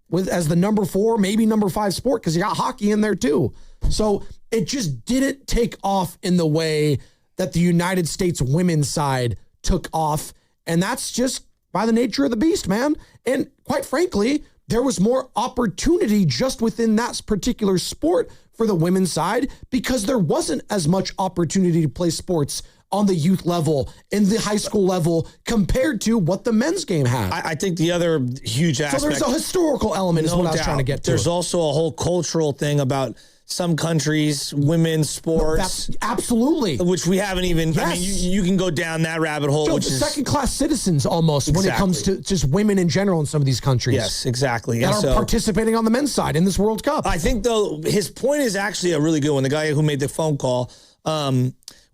with as the number 4, maybe number 5 sport because you got hockey in there too. So it just didn't take off in the way that the United States women's side took off. And that's just by the nature of the beast, man. And quite frankly, there was more opportunity just within that particular sport for the women's side because there wasn't as much opportunity to play sports on the youth level and the high school level compared to what the men's game had. I think the other huge aspect. So there's a historical element is what I was trying to get to. There's also a whole cultural thing about some countries, women's sports. Absolutely. Which we haven't even, Yes. I mean, you can go down that rabbit hole. So which is second-class citizens almost when it comes to just women in general in some of in countries. Yes, exactly. That And are participating on the men's side in this World Cup. I think, though, his point is actually a really good one. The guy who made the phone call,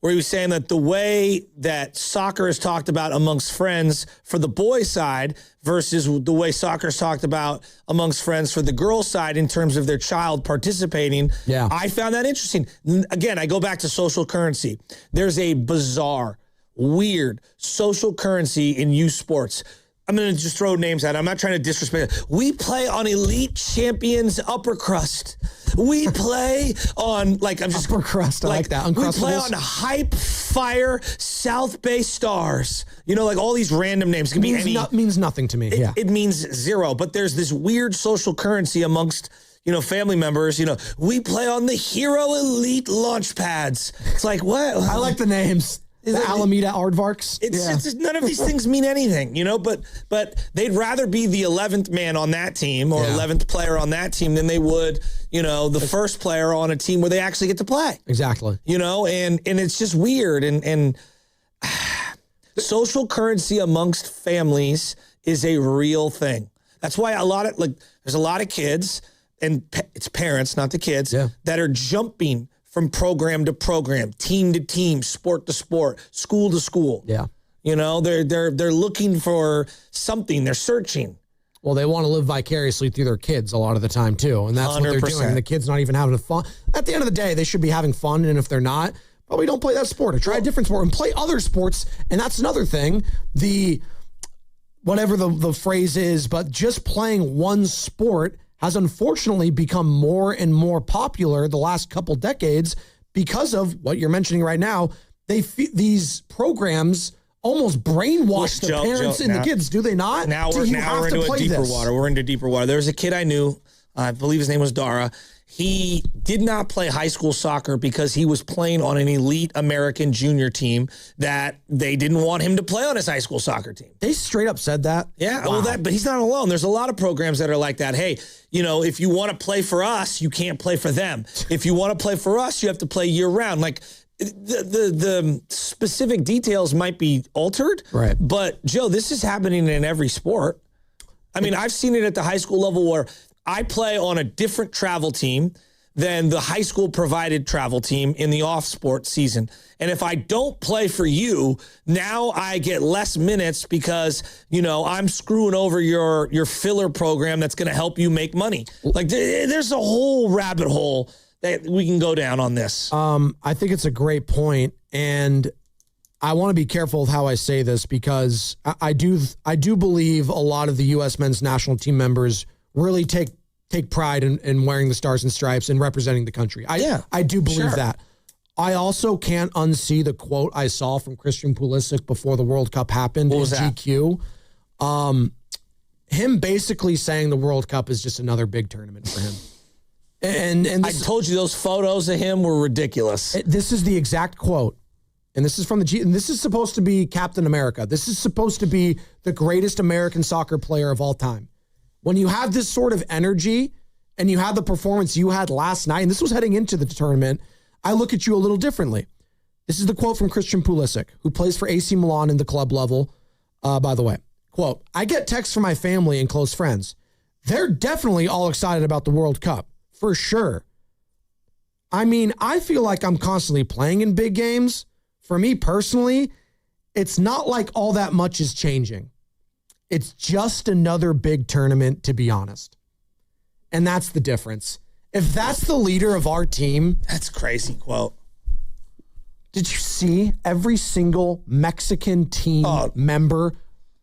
where he was saying that the way that soccer is talked about amongst friends for the boys' side versus the way soccer is talked about amongst friends for the girls' side in terms of their child participating. Yeah. I found that interesting. Again, I go back to social currency. There's a bizarre, weird social currency in youth sports. I'm going to just throw names out. I'm not trying to disrespect it. We play on Elite Champions Upper Crust. We play on, like, I'm just... Upper Crust, I like that. We play Uncrustables. on Hype Fire South Bay Stars. You know, like all these random names. It can be any... means nothing to me, yeah. It means zero. But there's this weird social currency amongst, you know, family members. You know, we play on the Hero Elite launch pads. It's like, what? I like the names. The Alameda Aardvarks. It's none of these things mean anything, you know, but they'd rather be the 11th man on that team or 11th player on that team than they would, you know, the first player on a team where they actually get to play. Exactly. You know, and it's just weird. And social currency amongst families is a real thing. That's why there's a lot of kids, and it's parents, not the kids, that are jumping from program to program, team to team, sport to sport, school to school. Yeah. You know, they're looking for something. They're searching. Well, they want to live vicariously through their kids a lot of the time, too. And that's what they're 100%. doing. And the kid's not even having fun. At the end of the day, they should be having fun. And if they're not, probably don't play that sport or try a different sport and play other sports. And that's another thing. Whatever the phrase is, but just playing one sport has unfortunately become more and more popular the last couple decades because of what you're mentioning right now. These programs almost brainwash the parents and the kids, do they not? Now we're into deeper water. We're into deeper water. There was a kid I knew, I believe his name was Dara. He did not play high school soccer because he was playing on an elite American junior team that they didn't want him to play on his high school soccer team. They straight up said that? Yeah, Wow. well, but he's not alone. There's a lot of programs that are like that. Hey, you know, if you want to play for us, you can't play for them. If you want to play for us, you have to play year round. Like, the specific details might be altered. Right. But, Joe, this is happening in every sport. I mean, I've seen it at the high school level where I play on a different travel team than the high school provided travel team in the off sport season. And if I don't play for you, now I get less minutes because, you know, I'm screwing over your filler program that's going to help you make money. Like, there's a whole rabbit hole that we can go down on this. I think it's a great point, and I want to be careful with how I say this because I do believe a lot of the U.S. men's national team members really take pride in wearing the stars and stripes and representing the country. I do believe that. I also can't unsee the quote I saw from Christian Pulisic before the World Cup happened in GQ. Him basically saying the World Cup is just another big tournament for him. And I told you those photos of him were ridiculous. This is the exact quote. And this is from and this is supposed to be Captain America. This is supposed to be the greatest American soccer player of all time. When you have this sort of energy and you have the performance you had last night, and this was heading into the tournament, I look at you a little differently. This is the quote from Christian Pulisic, who plays for AC Milan in the club level, by the way. Quote, I get texts from my family and close friends. They're definitely all excited about the World Cup, for sure. I mean, I feel like I'm constantly playing in big games. For me personally, it's not like all that much is changing. It's just another big tournament, to be honest. And that's the difference. If that's the leader of our team. That's a crazy quote. Did you see every single Mexican team member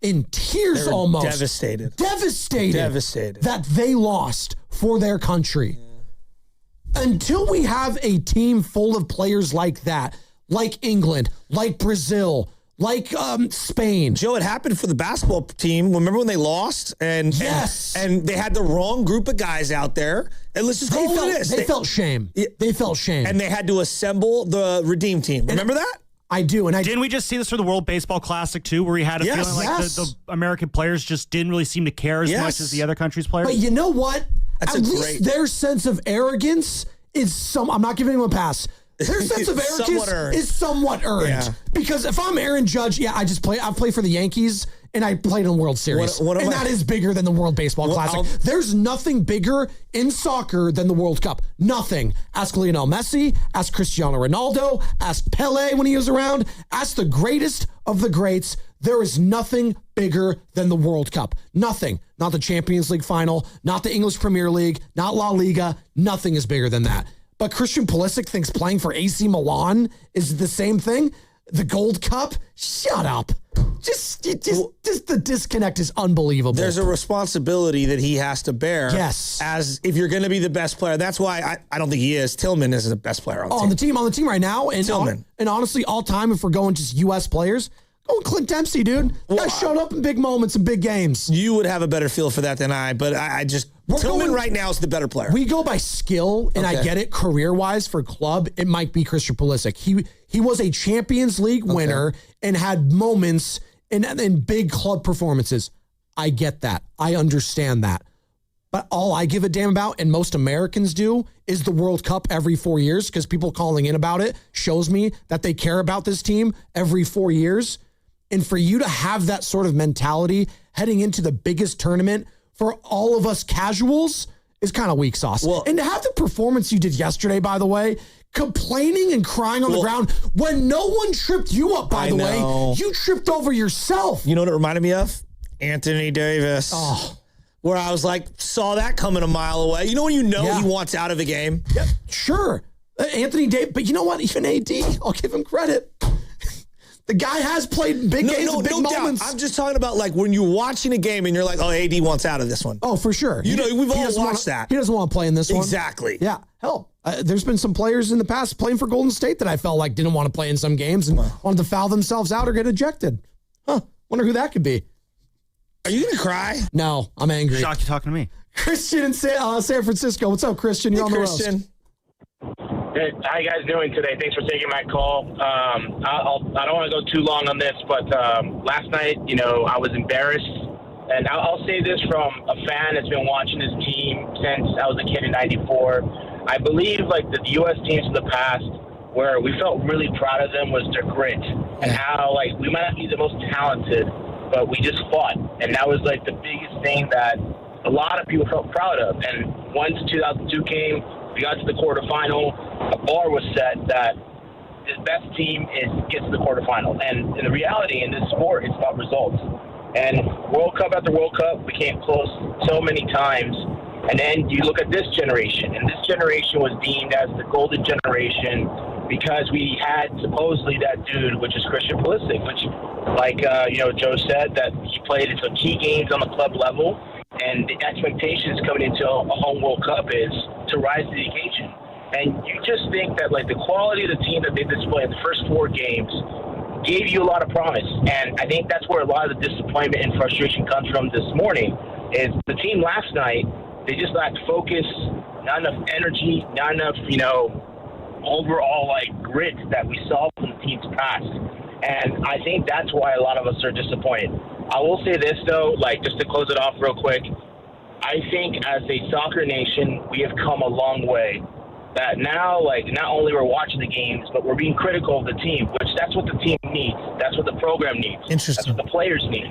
in tears almost? Devastated. Devastated. That they lost for their country. Yeah. Until we have a team full of players like that, like England, like Brazil, like Spain. Joe, it happened for the basketball team. Remember when they lost? And they had the wrong group of guys out there. And let's just call it this. They felt shame. They felt shame. And they had to assemble the Redeem team. Remember that? I do. And didn't we just see this for the World Baseball Classic too, where we had a feeling like the American players just didn't really seem to care as much as the other countries' players? But you know what? At least their sense of arrogance is I'm not giving them a pass. Their sense of arrogance is somewhat earned. Yeah. Because if I'm Aaron Judge, I played for the Yankees and I played in the World Series. And that is bigger than the World Baseball Classic. There's nothing bigger in soccer than the World Cup. Nothing. Ask Lionel Messi, ask Cristiano Ronaldo, ask Pele when he was around, ask the greatest of the greats. There is nothing bigger than the World Cup. Nothing. Not the Champions League final, not the English Premier League, not La Liga. Nothing is bigger than that. But Christian Pulisic thinks playing for AC Milan is the same thing. The Gold Cup? Shut up. Just the disconnect is unbelievable. There's a responsibility that he has to bear. Yes. As if you're going to be the best player. That's why I don't think he is. Tillman is the best player on the team. On the team right now. And Tillman. And honestly, all time, if we're going just U.S. players, go Clint Dempsey, dude. Guy showed up in big moments and big games. You would have a better feel for that than I, but Tillman right now is the better player. We go by skill, and I get it career-wise for club. It might be Christian Pulisic. He was a Champions League winner and had moments in big club performances. I get that. I understand that. But all I give a damn about, and most Americans do, is the World Cup every 4 years, because people calling in about it shows me that they care about this team every 4 years. And for you to have that sort of mentality heading into the biggest tournament for all of us casuals is kind of weak sauce. And to have the performance you did yesterday, by the way, complaining and crying on the ground when no one tripped you up, by the way, you tripped over yourself. You know what it reminded me of? Anthony Davis. Oh. Where I was like, saw that coming a mile away. You know when he wants out of the game? Yeah, sure. Anthony Davis, but you know what? Even AD, I'll give him credit. The guy has played big games and big moments. Doubt. I'm just talking about like when you're watching a game and you're like, oh, AD wants out of this one. Oh, for sure. We've all watched that. He doesn't want to play in this one. Exactly. Yeah. Hell, there's been some players in the past playing for Golden State that I felt like didn't want to play in some games and wanted to foul themselves out or get ejected. Wonder who that could be. Are you going to cry? No, I'm angry. Shocked you're talking to me. Christian in San Francisco. What's up, Christian? You're on the roast. Hey, how you guys doing today? Thanks for taking my call. I don't want to go too long on this, but last night, I was embarrassed. And I'll say this from a fan that's been watching this team since I was a kid in '94. I believe like the U.S. teams in the past, where we felt really proud of them, was their grit and how like we might not be the most talented, but we just fought, and that was like the biggest thing that a lot of people felt proud of. And once 2002 came, we got to the quarterfinal. A bar was set that the best team gets to the quarterfinal, and in the reality in this sport, it's about results. And World Cup after World Cup, we came close so many times. And then you look at this generation, and this generation was deemed as the golden generation because we had supposedly that dude, which is Christian Pulisic, which, like Joe said, that he played in some key games on the club level, and the expectations coming into a home World Cup is to rise to the occasion. And you just think that like the quality of the team that they displayed in the first 4 games gave you a lot of promise. And I think that's where a lot of the disappointment and frustration comes from this morning, is the team last night, they just lacked focus, not enough energy, not enough, overall like grit that we saw from the team's past. And I think that's why a lot of us are disappointed. I will say this though, like just to close it off real quick, I think as a soccer nation, we have come a long way. That now, like, not only we're watching the games, but we're being critical of the team, which that's what the team needs. That's what the program needs. Interesting. That's what the players need.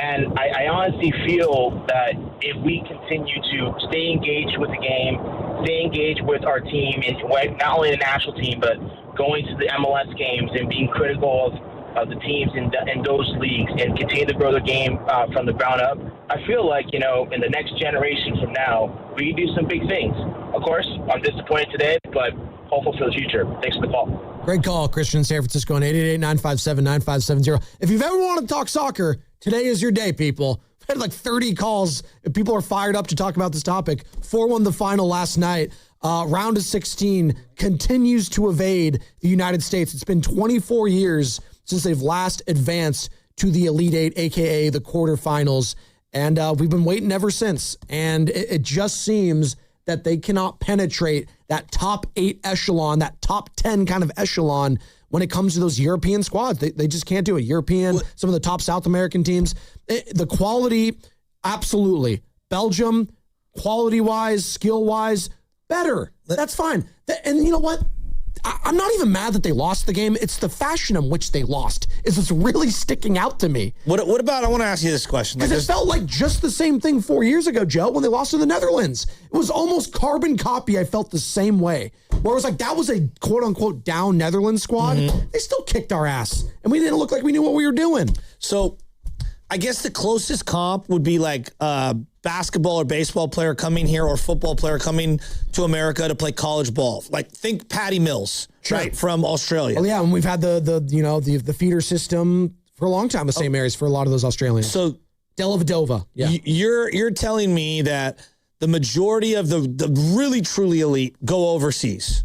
And I honestly feel that if we continue to stay engaged with the game, stay engaged with our team, and not only the national team, but going to the MLS games and being critical of of the teams in those leagues and continue to grow the game from the ground up, I feel like, in the next generation from now, we can do some big things. Of course, I'm disappointed today, but hopeful for the future. Thanks for the call. Great call, Christian in San Francisco on 888-957-9570. If you've ever wanted to talk soccer, today is your day, people. We had like 30 calls. People are fired up to talk about this topic. 4-1 the final last night. Round of 16 continues to evade the United States. It's been 24 years since they've last advanced to the Elite Eight, a.k.a. the quarterfinals. And we've been waiting ever since. And it just seems that they cannot penetrate that top 8 echelon, that top 10 kind of echelon when it comes to those European squads. They just can't do it. European, some of the top South American teams. The quality, absolutely. Belgium, quality-wise, skill-wise, better. That's fine. And you know what? I'm not even mad that they lost the game. It's the fashion in which they lost is what's really sticking out to me. What about, I want to ask you this question. Because it felt like just the same thing 4 years ago, Joe, when they lost to the Netherlands. It was almost carbon copy. I felt the same way. Where it was like, that was a quote-unquote down Netherlands squad. Mm-hmm. They still kicked our ass. And we didn't look like we knew what we were doing. So I guess the closest comp would be like basketball or baseball player coming here or football player coming to America to play college ball. Like think Patty Mills, sure, right, from Australia. Oh yeah, and we've had the feeder system for a long time, the same areas for a lot of those Australians. So Delavadova. Yeah. You're telling me that the majority of the really truly elite go overseas.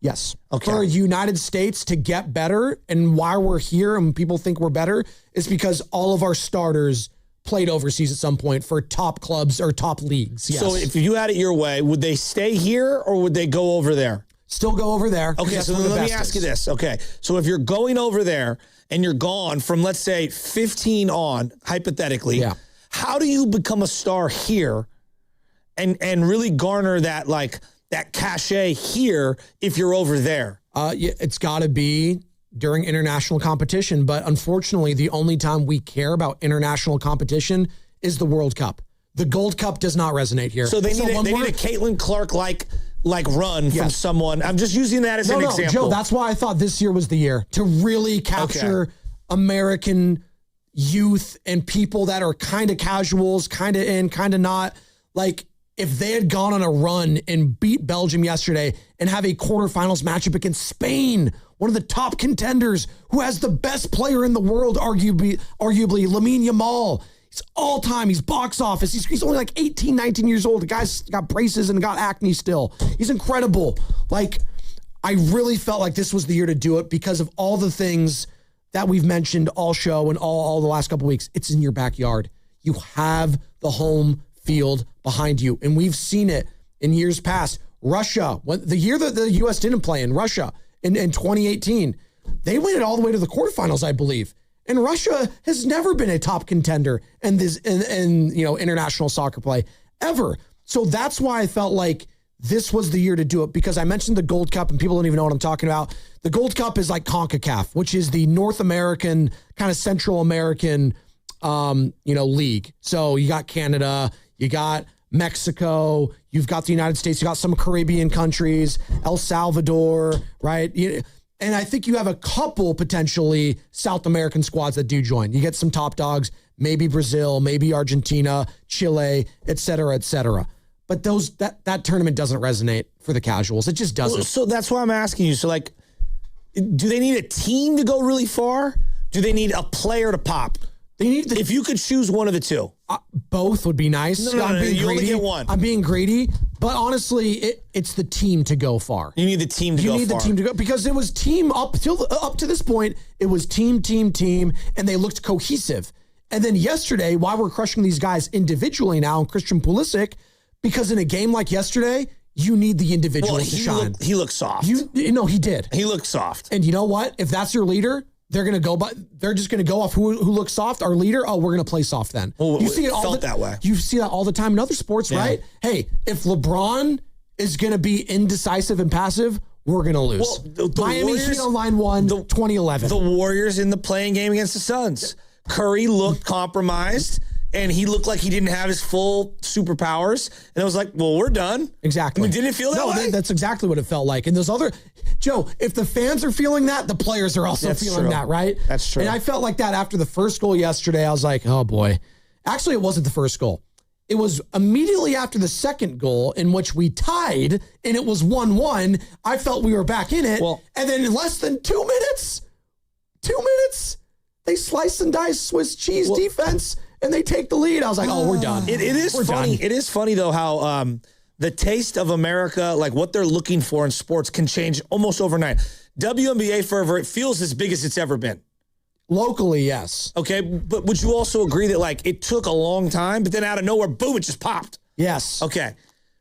Yes. Okay. For United States to get better, and why we're here and people think we're better is because all of our starters played overseas at some point for top clubs or top leagues. Yes. So if you had it your way, would they stay here or would they go over there? Still go over there. Okay, so let me ask you this. Okay, so if you're going over there and you're gone from, let's say, 15 on, hypothetically, how do you become a star here and really garner that, like, that cachet here if you're over there? It's got to be during international competition. But unfortunately, the only time we care about international competition is the World Cup. The Gold Cup does not resonate here. So they need a Caitlin Clark-like run from someone. I'm just using that as an example. Joe, that's why I thought this year was the year to really capture American youth and people that are kind of casuals, kind of in, kind of not. Like, if they had gone on a run and beat Belgium yesterday and have a quarterfinals matchup against Spain, one of the top contenders who has the best player in the world, arguably Lamine Yamal. He's all-time. He's box office. He's only like 18, 19 years old. The guy's got braces and got acne still. He's incredible. Like, I really felt like this was the year to do it because of all the things that we've mentioned all show and all the last couple weeks. It's in your backyard. You have the home field behind you. And we've seen it in years past. Russia, the year that the U.S. didn't play in Russia in 2018, they went it all the way to the quarterfinals, I believe. And Russia has never been a top contender in international soccer play ever. So that's why I felt like this was the year to do it, because I mentioned the Gold Cup and people don't even know what I'm talking about. The Gold Cup is like CONCACAF, which is the North American, kind of Central American, league. So you got Canada, you got Mexico, you've got the United States, you got some Caribbean countries, El Salvador, right? And I think you have a couple potentially South American squads that do join. You get some top dogs, maybe Brazil, maybe Argentina, Chile, et cetera, et cetera. But that tournament doesn't resonate for the casuals. It just doesn't. So that's why I'm asking you. So, like, do they need a team to go really far? Do they need a player to pop? If you could choose one of the two. Both would be nice. No, I'm being you greedy. only get one. I'm being greedy. But honestly, it's the team to go far. You need the team to go far. You need the team to go, because it was team up to this point. It was team, and they looked cohesive. And then yesterday, while we're crushing these guys individually now, Christian Pulisic, because in a game like yesterday, you need the individuals to shine. He looked soft. He did. He looked soft. And you know what? If that's your leader, they're just going to go off who looks soft. Our leader, we're going to play soft then. Well, you see it all that way. You see that all the time in other sports, right? Hey, if LeBron is going to be indecisive and passive, we're going to lose. Well, the Miami Heat on line 1, 2011. The Warriors in the playing game against the Suns. Curry looked compromised. and he looked like he didn't have his full superpowers. And I was like, well, we're done. Exactly. I mean, didn't it feel that way? That's exactly what it felt like. And those other, Joe, if the fans are feeling that, the players are also feeling that, right? That's true. And I felt like that after the first goal yesterday. I was like, oh boy. Actually, it wasn't the first goal. It was immediately after the second goal in which we tied, and it was 1-1. I felt we were back in it. Well, and then in less than 2 minutes, they slice and dice Swiss cheese defense, and they take the lead. I was like, oh, we're done. It is funny. It is funny, though, how the taste of America, like what they're looking for in sports, can change almost overnight. WNBA fervor, it feels as big as it's ever been. Locally, yes. Okay, but would you also agree that, like, it took a long time, but then out of nowhere, boom, it just popped? Yes. Okay.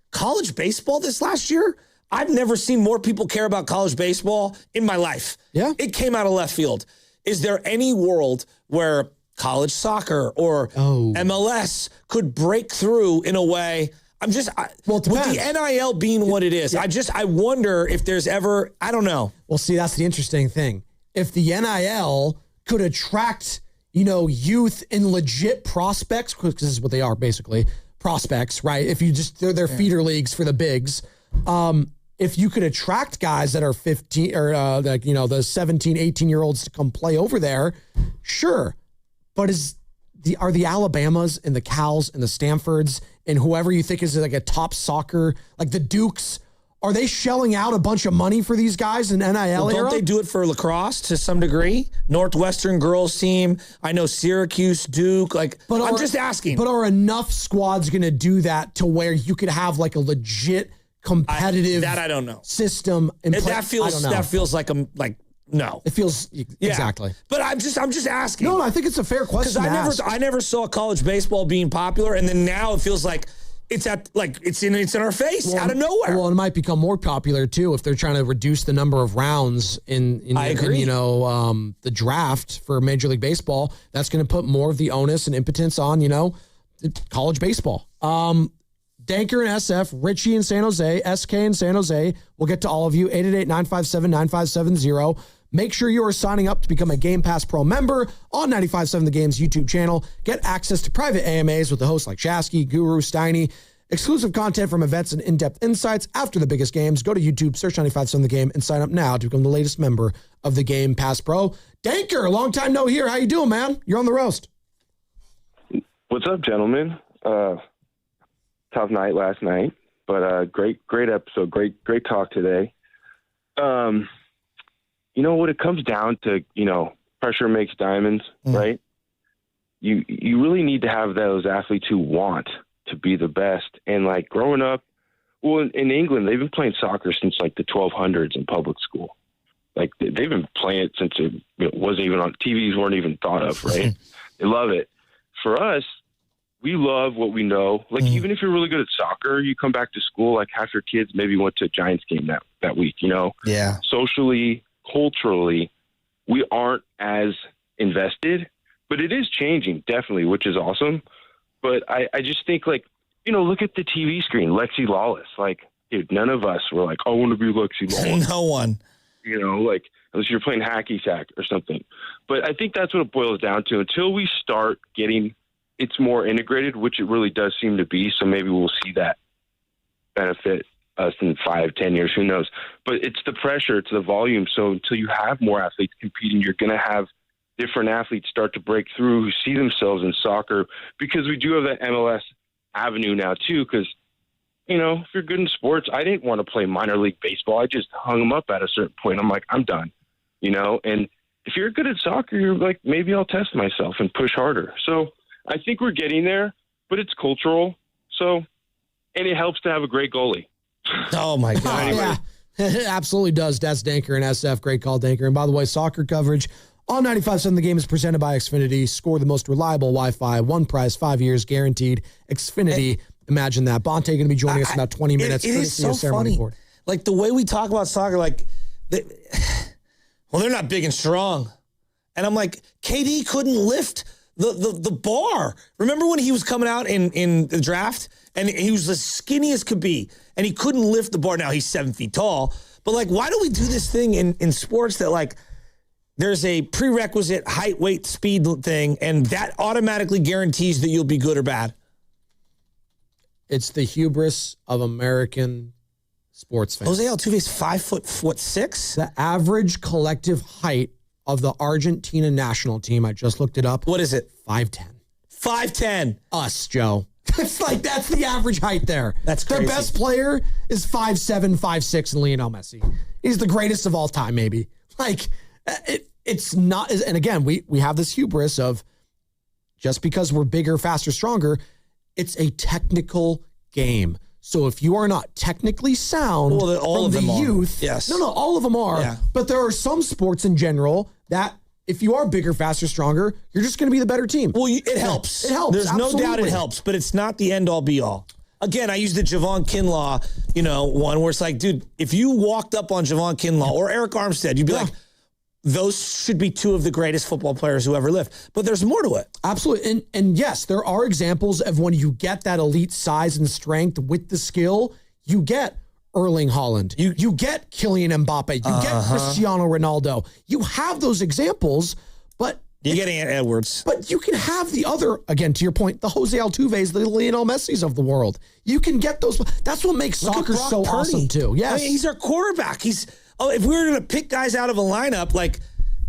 College baseball this last year, I've never seen more people care about college baseball in my life. Yeah. It came out of left field. Is there any world where college soccer or MLS could break through in a way? With the NIL being what it is, I wonder if there's ever, I don't know. Well, see, that's the interesting thing. If the NIL could attract, youth and legit prospects, because this is what they are basically, prospects, right? If you just, they're feeder leagues for the bigs. If you could attract guys that are 15 or the 17, 18-year-olds to come play over there, sure. But are the Alabamas and the Cals and the Stanfords and whoever you think is like a top soccer, like the Dukes, are they shelling out a bunch of money for these guys in NIL era? Don't they do it for lacrosse to some degree? Northwestern girls team. I know Syracuse, Duke. I'm just asking. But are enough squads going to do that to where you could have like a legit competitive that I don't know system in place? That feels like no. It feels exactly. But I'm just asking. No, I think it's a fair question. Because I never saw college baseball being popular, and then now it feels like it's in our face out of nowhere. Well, it might become more popular too if they're trying to reduce the number of rounds in the draft for Major League Baseball. That's going to put more of the onus and impotence on college baseball. Danker in SF, Richie in San Jose, SK in San Jose. We'll get to all of you. 888-957-9570. Make sure you are signing up to become a Game Pass Pro member on 95.7 The Game's YouTube channel. Get access to private AMAs with the hosts like Shasky, Guru, Steiny, exclusive content from events and in-depth insights after the biggest games. Go to YouTube, search 95.7 The Game, and sign up now to become the latest member of the Game Pass Pro. Danker, long time no hear. How you doing, man? You're on the roast. What's up, gentlemen? Tough night last night, but great episode. Great talk today. What it comes down to, pressure makes diamonds, right? You really need to have those athletes who want to be the best. And like growing up, well, in England, they've been playing soccer since like the 1200s in public school. Like they've been playing it since it wasn't even on TVs, weren't even thought of, right? They love it. For us, we love what we know. Like, even if you're really good at soccer, you come back to school, like half your kids maybe went to a Giants game that week, Yeah. Socially, culturally, we aren't as invested, but it is changing, definitely, which is awesome. But I just think, look at the TV screen, Lexi Lawless. Like, dude, none of us were like, I want to be Lexi Lawless. No one. Unless you're playing hacky sack or something. But I think that's what it boils down to. Until we start getting it's more integrated, which it really does seem to be. So maybe we'll see that benefit us in 5-10 years, who knows? But it's the pressure, it's the volume. So until you have more athletes competing, you're going to have different athletes start to break through who see themselves in soccer, because we do have that MLS avenue now too. Because, if you're good in sports, I didn't want to play minor league baseball. I just hung them up at a certain point. I'm like, I'm done, and if you're good at soccer, you're like, maybe I'll test myself and push harder. So I think we're getting there, but it's cultural. So, and it helps to have a great goalie. Oh my God. Anyway. Yeah, it absolutely does. That's Danker and SF. Great call, Danker. And by the way, soccer coverage on 95.7 The Game is presented by Xfinity. Score the most reliable Wi-Fi. One price, 5 years guaranteed. Xfinity. Imagine that. Bonte going to be joining us in about 20 minutes. It is so funny. Board. Like the way we talk about soccer, they're not big and strong. And I'm like, KD couldn't lift the bar. Remember when he was coming out in the draft and he was as skinny as could be and he couldn't lift the bar? Now he's 7 feet tall. But why do we do this thing in sports that there's a prerequisite height, weight, speed thing, and that automatically guarantees that you'll be good or bad. It's the hubris of American sports fans. Jose Altuve is 5'6". The average collective height of the Argentina national team, I just looked it up. What is it? 5'10". 5'10". Us, Joe. It's like, that's the average height there. That's crazy. Their best player is 5'7", 5'6", and Lionel Messi. He's the greatest of all time, maybe. Like, it's not, and again, we have this hubris of just because we're bigger, faster, stronger, it's a technical game. So if you are not technically sound all of from them the are. youth, Yes. No, all of them are. Yeah. But there are some sports in general that if you are bigger, faster, stronger, you're just going to be the better team. Well, it helps. It helps. There's no doubt it absolutely. helps, but it's not the end all be all. Again, I use the Javon Kinlaw, one where it's like, dude, if you walked up on Javon Kinlaw or Eric Armstead, you'd be like, those should be two of the greatest football players who ever lived. But there's more to it. Absolutely. And yes, there are examples of when you get that elite size and strength with the skill, you get Erling Haaland. You get Kylian Mbappe. You get Cristiano Ronaldo. You have those examples, but you get Ant Edwards. But you can have the other, again, to your point, the Jose Altuves, the Lionel Messis of the world. You can get those. That's what makes soccer so awesome, too. Yes. I mean, he's our quarterback. If we were going to pick guys out of a lineup,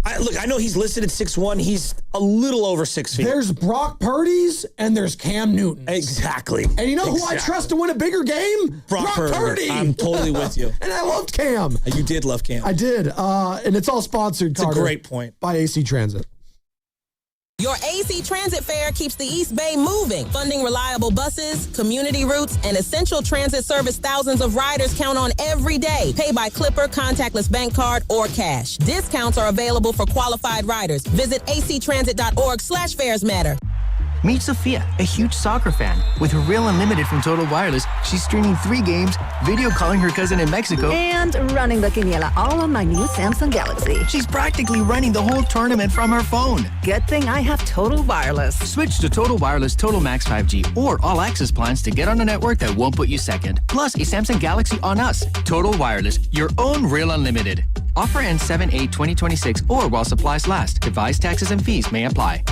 I know he's listed at 6'1". He's a little over 6 feet. There's Brock Purdy's and there's Cam Newton. Exactly. And you know who I trust to win a bigger game? Brock Purdy. I'm totally with you. And I loved Cam. You did love Cam. I did. And it's all sponsored, It's a great point. by AC Transit. Your AC Transit fare keeps the East Bay moving, funding reliable buses, community routes, and essential transit service thousands of riders count on every day. Pay by Clipper, contactless bank card, or cash. Discounts are available for qualified riders. Visit actransit.org/fares matter. Meet Sophia, a huge soccer fan. With her Real Unlimited from Total Wireless, she's streaming 3 games, video calling her cousin in Mexico, and running the quiniela all on my new Samsung Galaxy. She's practically running the whole tournament from her phone. Good thing I have Total Wireless. Switch to Total Wireless Total Max 5G or All Access plans to get on a network that won't put you second. Plus, a Samsung Galaxy on us. Total Wireless, your own Real Unlimited. Offer ends 7/8/2026 or while supplies last. Device taxes and fees may apply.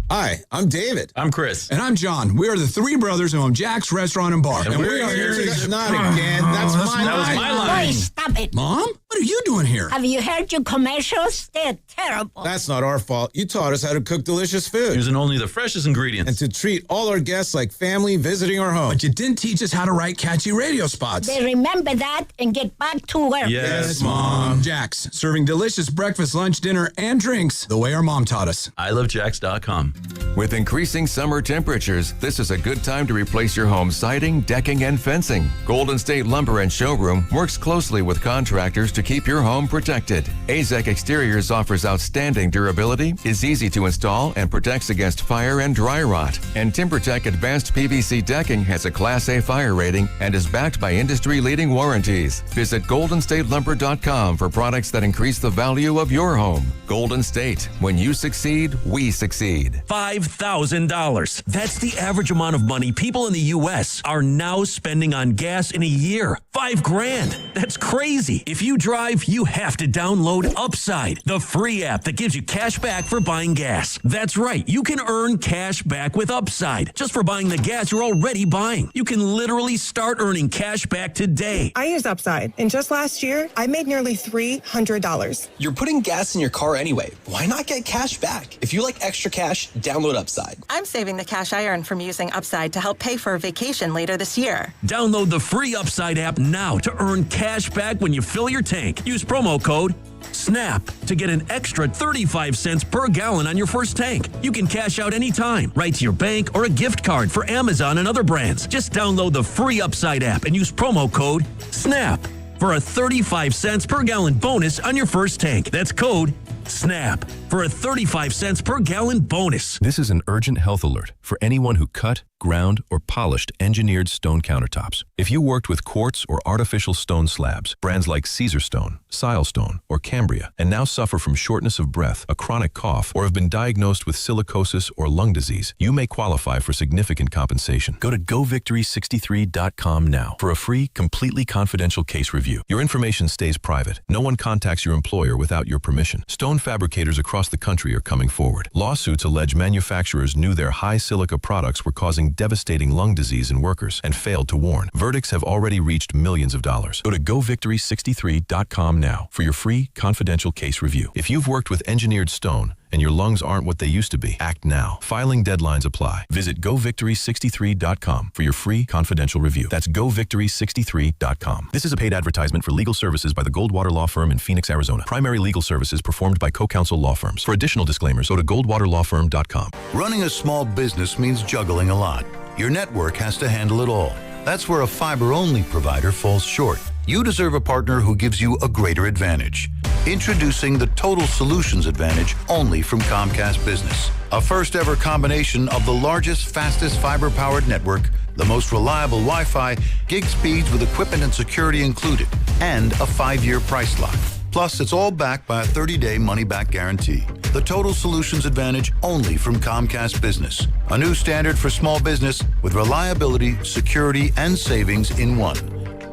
Hi, I'm David. I'm Chris. And I'm John. We are the 3 brothers who own Jack's Restaurant and Bar. And we're here to... Not again. That's my line. That was my line. Boy, stop it. Mom? What are you doing here? Have you heard your commercials? They're terrible. That's not our fault. You taught us how to cook delicious food. Using only the freshest ingredients. And to treat all our guests like family visiting our home. But you didn't teach us how to write catchy radio spots. They remember that and get back to work. Yes, Mom. Jack's, serving delicious breakfast, lunch, dinner, and drinks the way our mom taught us. ilovejacks.com. With increasing summer temperatures, this is a good time to replace your home siding, decking, and fencing. Golden State Lumber and Showroom works closely with contractors to keep your home protected. AZEK Exteriors offers outstanding durability, is easy to install, and protects against fire and dry rot. And TimberTech Advanced PVC Decking has a Class A fire rating and is backed by industry-leading warranties. Visit GoldenStateLumber.com for products that increase the value of your home. Golden State. When you succeed, we succeed. $5,000. That's the average amount of money people in the U.S. are now spending on gas in a year. $5,000. That's crazy. If you drive, you have to download Upside, the free app that gives you cash back for buying gas. That's right. You can earn cash back with Upside just for buying the gas you're already buying. You can literally start earning cash back today. I use Upside, and just last year, I made nearly $300. You're putting gas in your car anyway. Why not get cash back? If you like extra cash, download Upside. I'm saving the cash I earn from using Upside to help pay for a vacation later this year. Download the free Upside app now to earn cash back when you fill your tank. Use promo code SNAP to get an extra 35 cents per gallon on your first tank. You can cash out anytime, right to your bank or a gift card for Amazon and other brands. Just download the free Upside app and use promo code SNAP for a 35 cents per gallon bonus on your first tank. That's code SNAP. for a 35 cents per gallon bonus. This is an urgent health alert for anyone who cut, ground, or polished engineered stone countertops. If you worked with quartz or artificial stone slabs, brands like Caesar Stone, Silestone, or Cambria, and now suffer from shortness of breath, a chronic cough, or have been diagnosed with silicosis or lung disease, you may qualify for significant compensation. Go to govictory63.com now for a free, completely confidential case review. Your information stays private. No one contacts your employer without your permission. Stone fabricators across the country are coming forward. Lawsuits allege manufacturers knew their high silica products were causing devastating lung disease in workers and failed to warn. Verdicts have already reached millions of dollars. Go to govictory63.com now for your free, confidential case review. If you've worked with engineered stone and your lungs aren't what they used to be, act now. Filing deadlines apply. Visit govictory63.com for your free, confidential review. That's govictory63.com. This is a paid advertisement for legal services by the Goldwater Law Firm in Phoenix, Arizona. Primary legal services performed by co-counsel law firms. For additional disclaimers, go to goldwaterlawfirm.com. Running a small business means juggling a lot. Your network has to handle it all. That's where a fiber-only provider falls short. You deserve a partner who gives you a greater advantage. Introducing the Total Solutions Advantage only from Comcast Business. A first-ever combination of the largest, fastest fiber-powered network, the most reliable Wi-Fi, gig speeds with equipment and security included, and a 5-year price lock. Plus, it's all backed by a 30-day money-back guarantee. The Total Solutions Advantage only from Comcast Business. A new standard for small business with reliability, security, and savings in one.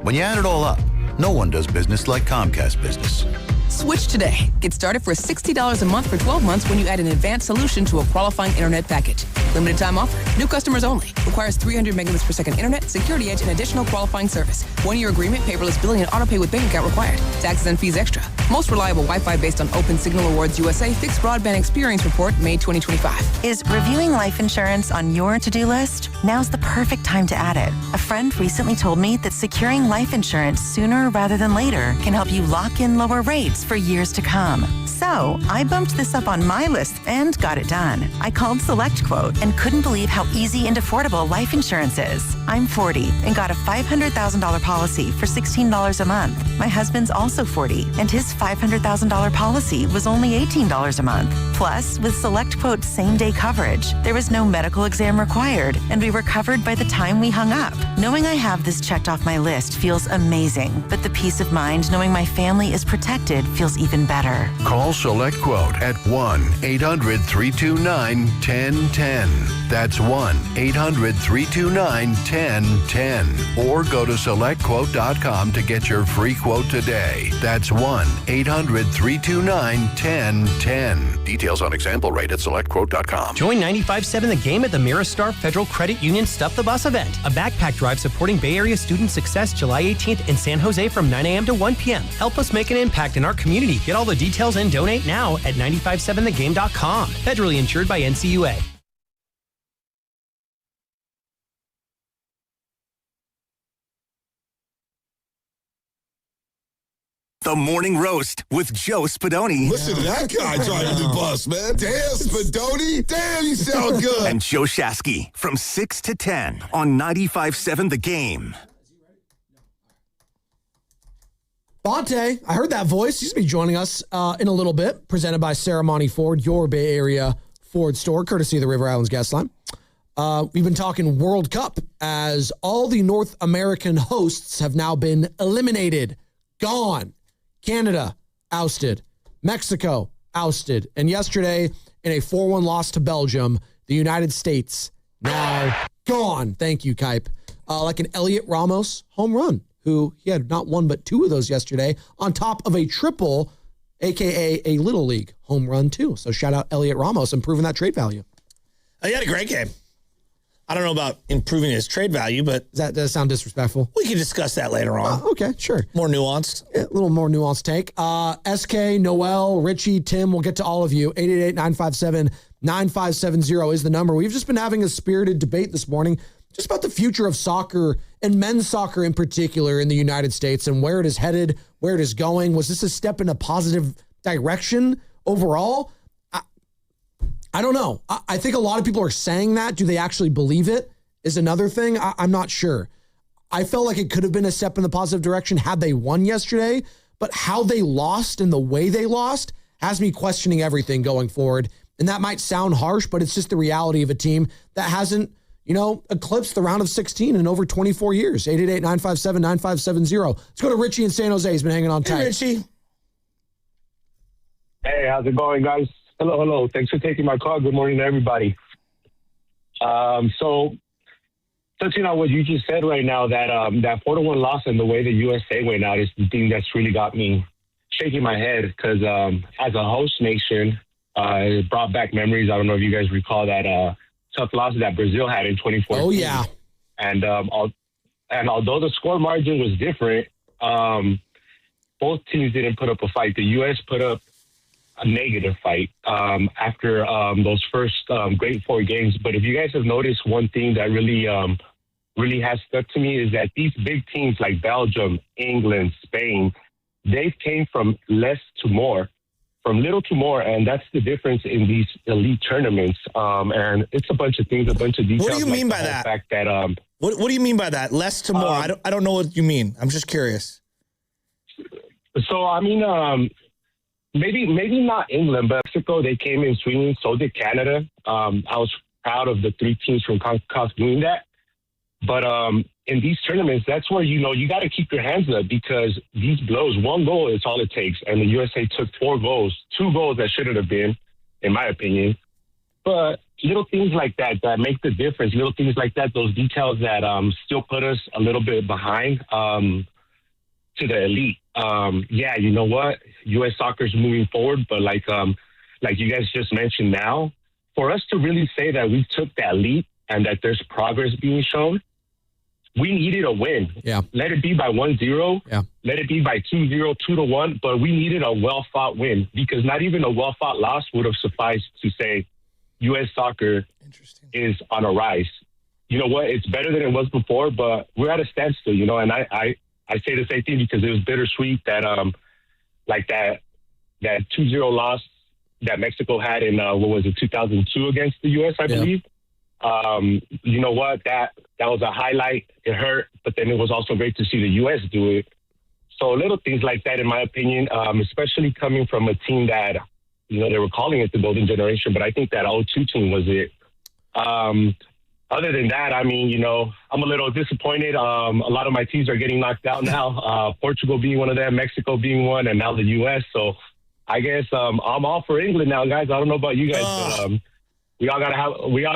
When you add it all up, no one does business like Comcast Business. Switch today. Get started for $60 a month for 12 months when you add an advanced solution to a qualifying internet package. Limited time offer. New customers only. Requires 300 megabits per second internet, security edge, and additional qualifying service. 1-year agreement, paperless billing, and autopay with bank account required. Taxes and fees extra. Most reliable Wi-Fi based on Open Signal Awards USA Fixed Broadband Experience Report, May 2025. Is reviewing life insurance on your to-do list? Now's the perfect time to add it. A friend recently told me that securing life insurance sooner rather than later can help you lock in lower rates for years to come. So I bumped this up on my list and got it done. I called SelectQuote and couldn't believe how easy and affordable life insurance is. I'm 40 and got a $500,000 policy for $16 a month. My husband's also 40 and his $500,000 policy was only $18 a month. Plus, with SelectQuote's same-day coverage, there was no medical exam required and we were covered by the time we hung up. Knowing I have this checked off my list feels amazing, but the peace of mind knowing my family is protected feels even better. Call SelectQuote at 1-800-329-1010. That's 1-800-329-1010. Or go to SelectQuote.com to get your free quote today. That's 1-800-329-1010. Details on example rate at SelectQuote.com. Join 95.7 The Game at the Miristar Federal Credit Union Stuff the Bus event, a backpack drive supporting Bay Area student success July 18th in San Jose from 9 a.m. to 1 p.m. Help us make an impact in our community. Get all the details and donate now at 957thegame.com. Federally insured by NCUA. The Morning Roast with Joe Spadoni. Listen to that guy driving the bus, man. Damn, Spadoni. Damn, you sound good. And Joe Shasky from 6 to 10 on 95.7 The Game. Bonte, I heard that voice. He's going to be joining us in a little bit, presented by Saramani Ford, your Bay Area Ford store, courtesy of the River Islands Gas Line. We've been talking World Cup as all the North American hosts have now been eliminated, gone. Canada, ousted. Mexico, ousted. And yesterday, in a 4-1 loss to Belgium, the United States, now gone. Thank you, Kipe. Like an Elliot Ramos home run, who he had not one but 2 of those yesterday, on top of a triple, a.k.a. a Little League home run, too. So shout out Elliot Ramos, improving that trade value. He had a great game. I don't know about improving his trade value, but... Does that sound disrespectful? We can discuss that later on. Okay, sure. More nuanced. Yeah, a little more nuanced take. SK, Noel, Richie, Tim, we'll get to all of you. 888-957-9570 is the number. We've just been having a spirited debate this morning just about the future of soccer and men's soccer in particular in the United States and where it is headed, where it is going. Was this a step in a positive direction overall? I don't know. I think a lot of people are saying that. Do they actually believe it is another thing. I'm not sure. I felt like it could have been a step in the positive direction had they won yesterday, but how they lost and the way they lost has me questioning everything going forward. And that might sound harsh, but it's just the reality of a team that hasn't, eclipsed the round of 16 in over 24 years. 888-957-9570. Let's go to Richie in San Jose. He's been hanging on tight. Hey, Richie. Hey, how's it going, guys? Hello. Thanks for taking my call. Good morning to everybody. So, touching on what you just said right now, that 4-1 loss and the way the USA went out is the thing that's really got me shaking my head because as a host nation, it brought back memories. I don't know if you guys recall that tough loss that Brazil had in 2014. Oh, yeah. And although the score margin was different, both teams didn't put up a fight. The U.S. put up a negative fight after those first great 4 games. But if you guys have noticed, one thing that really has stuck to me is that these big teams like Belgium, England, Spain, they came from less to more, from little to more, and that's the difference in these elite tournaments. And it's a bunch of things, a bunch of details. What do you mean by that? Fact that what do you mean by that? Less to more. I don't know what you mean. I'm just curious. So I mean, maybe not England, but Mexico. They came in swinging. So did Canada. I was proud of the 3 teams from CONCACAF doing that. But in these tournaments, that's where, you got to keep your hands up because these blows, 1 goal is all it takes. And the USA took 4 goals, 2 goals that shouldn't have been, in my opinion. But little things like that make the difference. Little things like that, those details that still put us a little bit behind to the elite. Yeah, you know what? U.S. soccer is moving forward. But like you guys just mentioned now, for us to really say that we took that leap and that there's progress being shown, we needed a win. Yeah. Let it be by 1-0. Yeah. Let it be by 2-0, 2-1. But we needed a well-fought win because not even a well-fought loss would have sufficed to say U.S. soccer is on a rise. You know what? It's better than it was before, but we're at a standstill, And I say the same thing because it was bittersweet that that 2-0 loss that Mexico had in, 2002 against the U.S., I believe. You know what? That was a highlight. It hurt, but then it was also great to see the U.S. do it. So little things like that, in my opinion, especially coming from a team that, they were calling it the golden generation, but I think that 02 team was it. Other than that, I mean, I'm a little disappointed. A lot of my teams are getting knocked out now. Portugal being one of them, Mexico being one, and now the U.S. So I guess I'm all for England now, guys. I don't know about you guys, but we all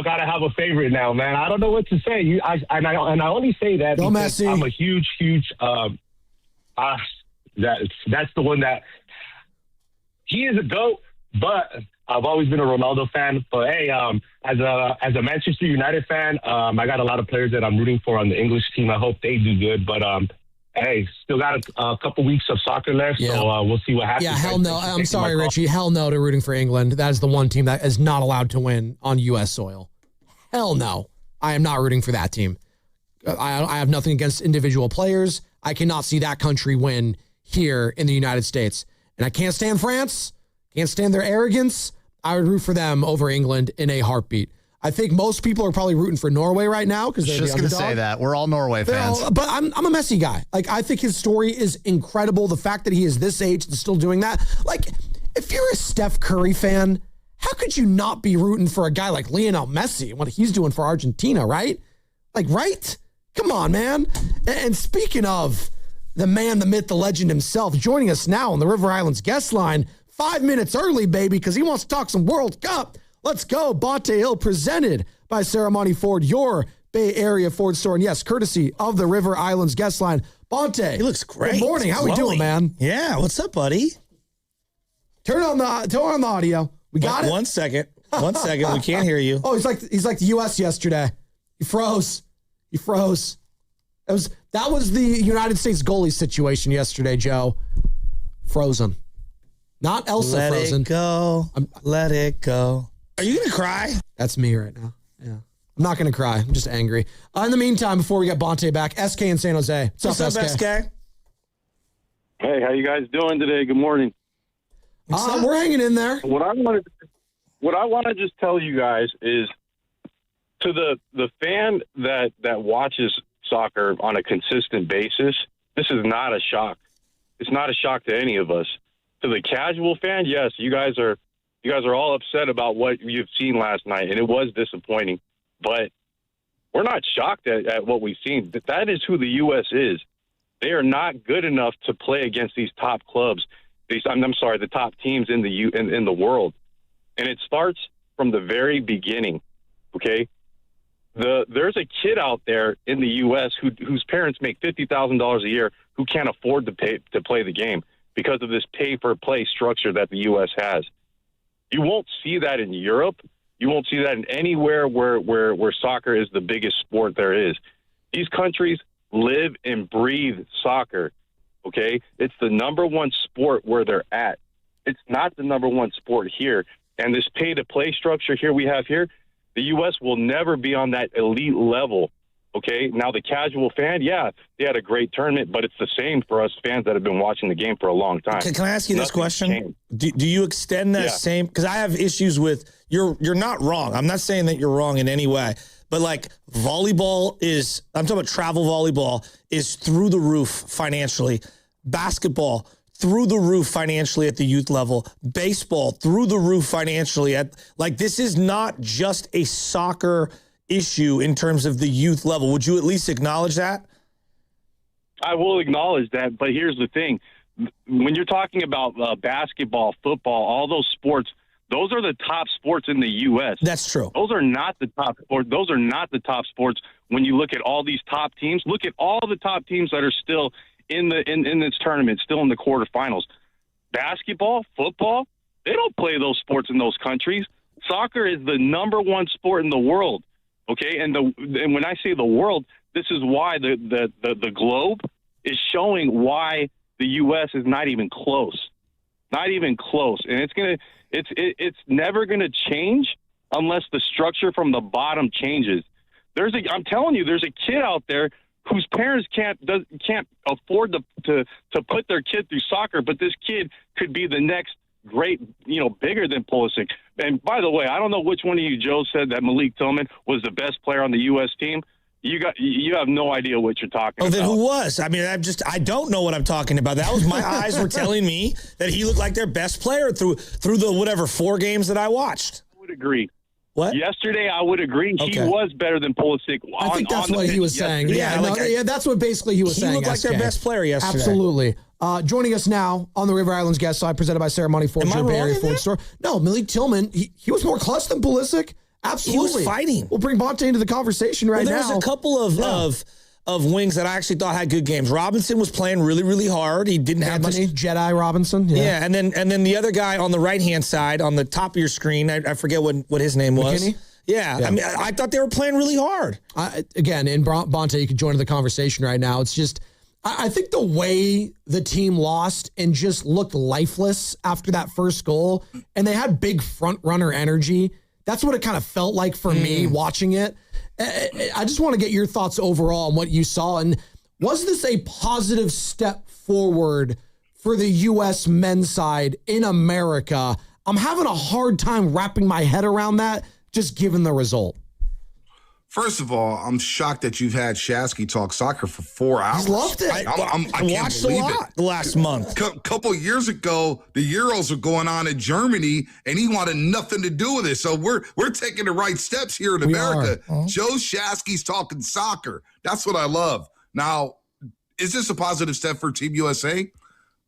gotta have a favorite now, man. I don't know what to say. I only say that because I'm a huge. That's the one that he is a GOAT, but I've always been a Ronaldo fan. But hey, as a Manchester United fan, I got a lot of players that I'm rooting for on the English team. I hope they do good, but hey, still got a couple weeks of soccer left, so we'll see what happens. Yeah, hell no. I'm sorry, Richie. Hell no to rooting for England. That is the one team that is not allowed to win on U.S. soil. Hell no. I am not rooting for that team. I have nothing against individual players. I cannot see that country win here in the United States. And I can't stand France. Can't stand their arrogance. I would root for them over England in a heartbeat. I think most people are probably rooting for Norway right now because they're just going to say that. We're all Norway fans. But I'm a Messi guy. Like, I think his story is incredible. The fact that he is this age and still doing that. Like, if you're a Steph Curry fan, how could you not be rooting for a guy like Lionel Messi and what he's doing for Argentina, right? Like, right? Come on, man. And speaking of the man, the myth, the legend himself, joining us now on the River Islands guest line, 5 minutes early, baby, because he wants to talk some World Cup. Let's go. Bonte Hill, presented by Serramonte Ford, your Bay Area Ford store. And yes, courtesy of the River Islands guest line. Bonte. He looks great. Good morning. How we doing, man? Yeah. What's up, buddy? Turn on the audio. We got it? 1 second. 1 second. We can't hear you. Oh, he's like the U.S. yesterday. He froze. That was the United States goalie situation yesterday, Joe. Frozen. Not Elsa Let frozen. Let it go. Are you going to cry? That's me right now. Yeah. I'm not going to cry. I'm just angry. In the meantime, before we get Bonte back, SK in San Jose. What's up, SK? Hey, how you guys doing today? Good morning. We're hanging in there. What I want to just tell you guys is to the fan that watches soccer on a consistent basis, this is not a shock. It's not a shock to any of us. to the casual fan, yes, you guys are all upset about what you've seen last night, and it was disappointing. But we're not shocked at what we've seen. That is who the U.S. is. They are not good enough to play against these top clubs. The top teams in the world, and it starts from the very beginning. Okay, there's a kid out there in the U.S. whose parents make $50,000 a year who can't afford to play the game because of this pay-for-play structure that the U.S. has. You won't see that in Europe. You won't see that in anywhere where soccer is the biggest sport there is. These countries live and breathe soccer. Okay, it's the number one sport where they're at. It's not the number one sport here. And this pay-to-play structure we have here, the U.S. will never be on that elite level. Okay, now the casual fan, yeah, they had a great tournament, but it's the same for us fans that have been watching the game for a long time. Can I ask you this question? Do you extend that same? Because I have issues with you're not wrong. I'm not saying that you're wrong in any way. But like volleyball I'm talking about travel volleyball is through the roof financially. Basketball through the roof financially at the youth level. Baseball through the roof financially. This is not just a soccer issue in terms of the youth level. Would you at least acknowledge that? I will acknowledge that, but here's the thing. When you're talking about basketball, football, all those sports, those are the top sports in the U.S. That's true. Those are not the top sports. Those are not the top sports. When you look at all these top teams, look at all the top teams that are still in this tournament, still in the quarterfinals. Basketball, football, they don't play those sports in those countries. Soccer is the number one sport in the world. Okay, and when I say the world, this is why the globe is showing why the U.S. is not even close. Not even close. And it's never gonna change unless the structure from the bottom changes. I'm telling you, there's a kid out there whose parents can't afford to put their kid through soccer, but this kid could be the next great, bigger than Pulisic. And by the way, I don't know which one of you, Joe, said that Malik Tillman was the best player on the U.S. team. You have no idea what you're talking about. Then who was? I mean, I don't know what I'm talking about. That was my eyes were telling me that he looked like their best player through the 4 games that I watched. I would agree. What? Yesterday, I would agree. Okay. He was better than Pulisic. I think that's what he was saying. Yeah, that's what basically he was saying. He looked like their best player yesterday. Absolutely. Joining us now on the River Islands Guest Side, presented by Ceremony Ford, your Bay Area Ford store. No, Malik Tillman, he was more clutch than Pulisic. Absolutely. He was fighting. We'll bring Bonte into the conversation right now. There's a couple of wings that I actually thought had good games. Robinson was playing really, really hard. He didn't have much. Jedi Robinson. Yeah, and then the other guy on the right-hand side, on the top of your screen, I forget what his name was. McKinney? Yeah, I mean, I thought they were playing really hard. Again, in Bonte, you could join the conversation right now. It's just, I think the way the team lost and just looked lifeless after that first goal, and they had big front runner energy. That's what it kind of felt like for me watching it. I just want to get your thoughts overall on what you saw. And was this a positive step forward for the U.S. men's side in America? I'm having a hard time wrapping my head around that, just given the result. First of all, I'm shocked that you've had Shasky talk soccer for 4 hours. I loved it. I watched a lot the last month. Couple years ago, the Euros were going on in Germany, and he wanted nothing to do with it. So we're taking the right steps here in America. Joe Shasky's talking soccer. That's what I love. Now, is this a positive step for Team USA?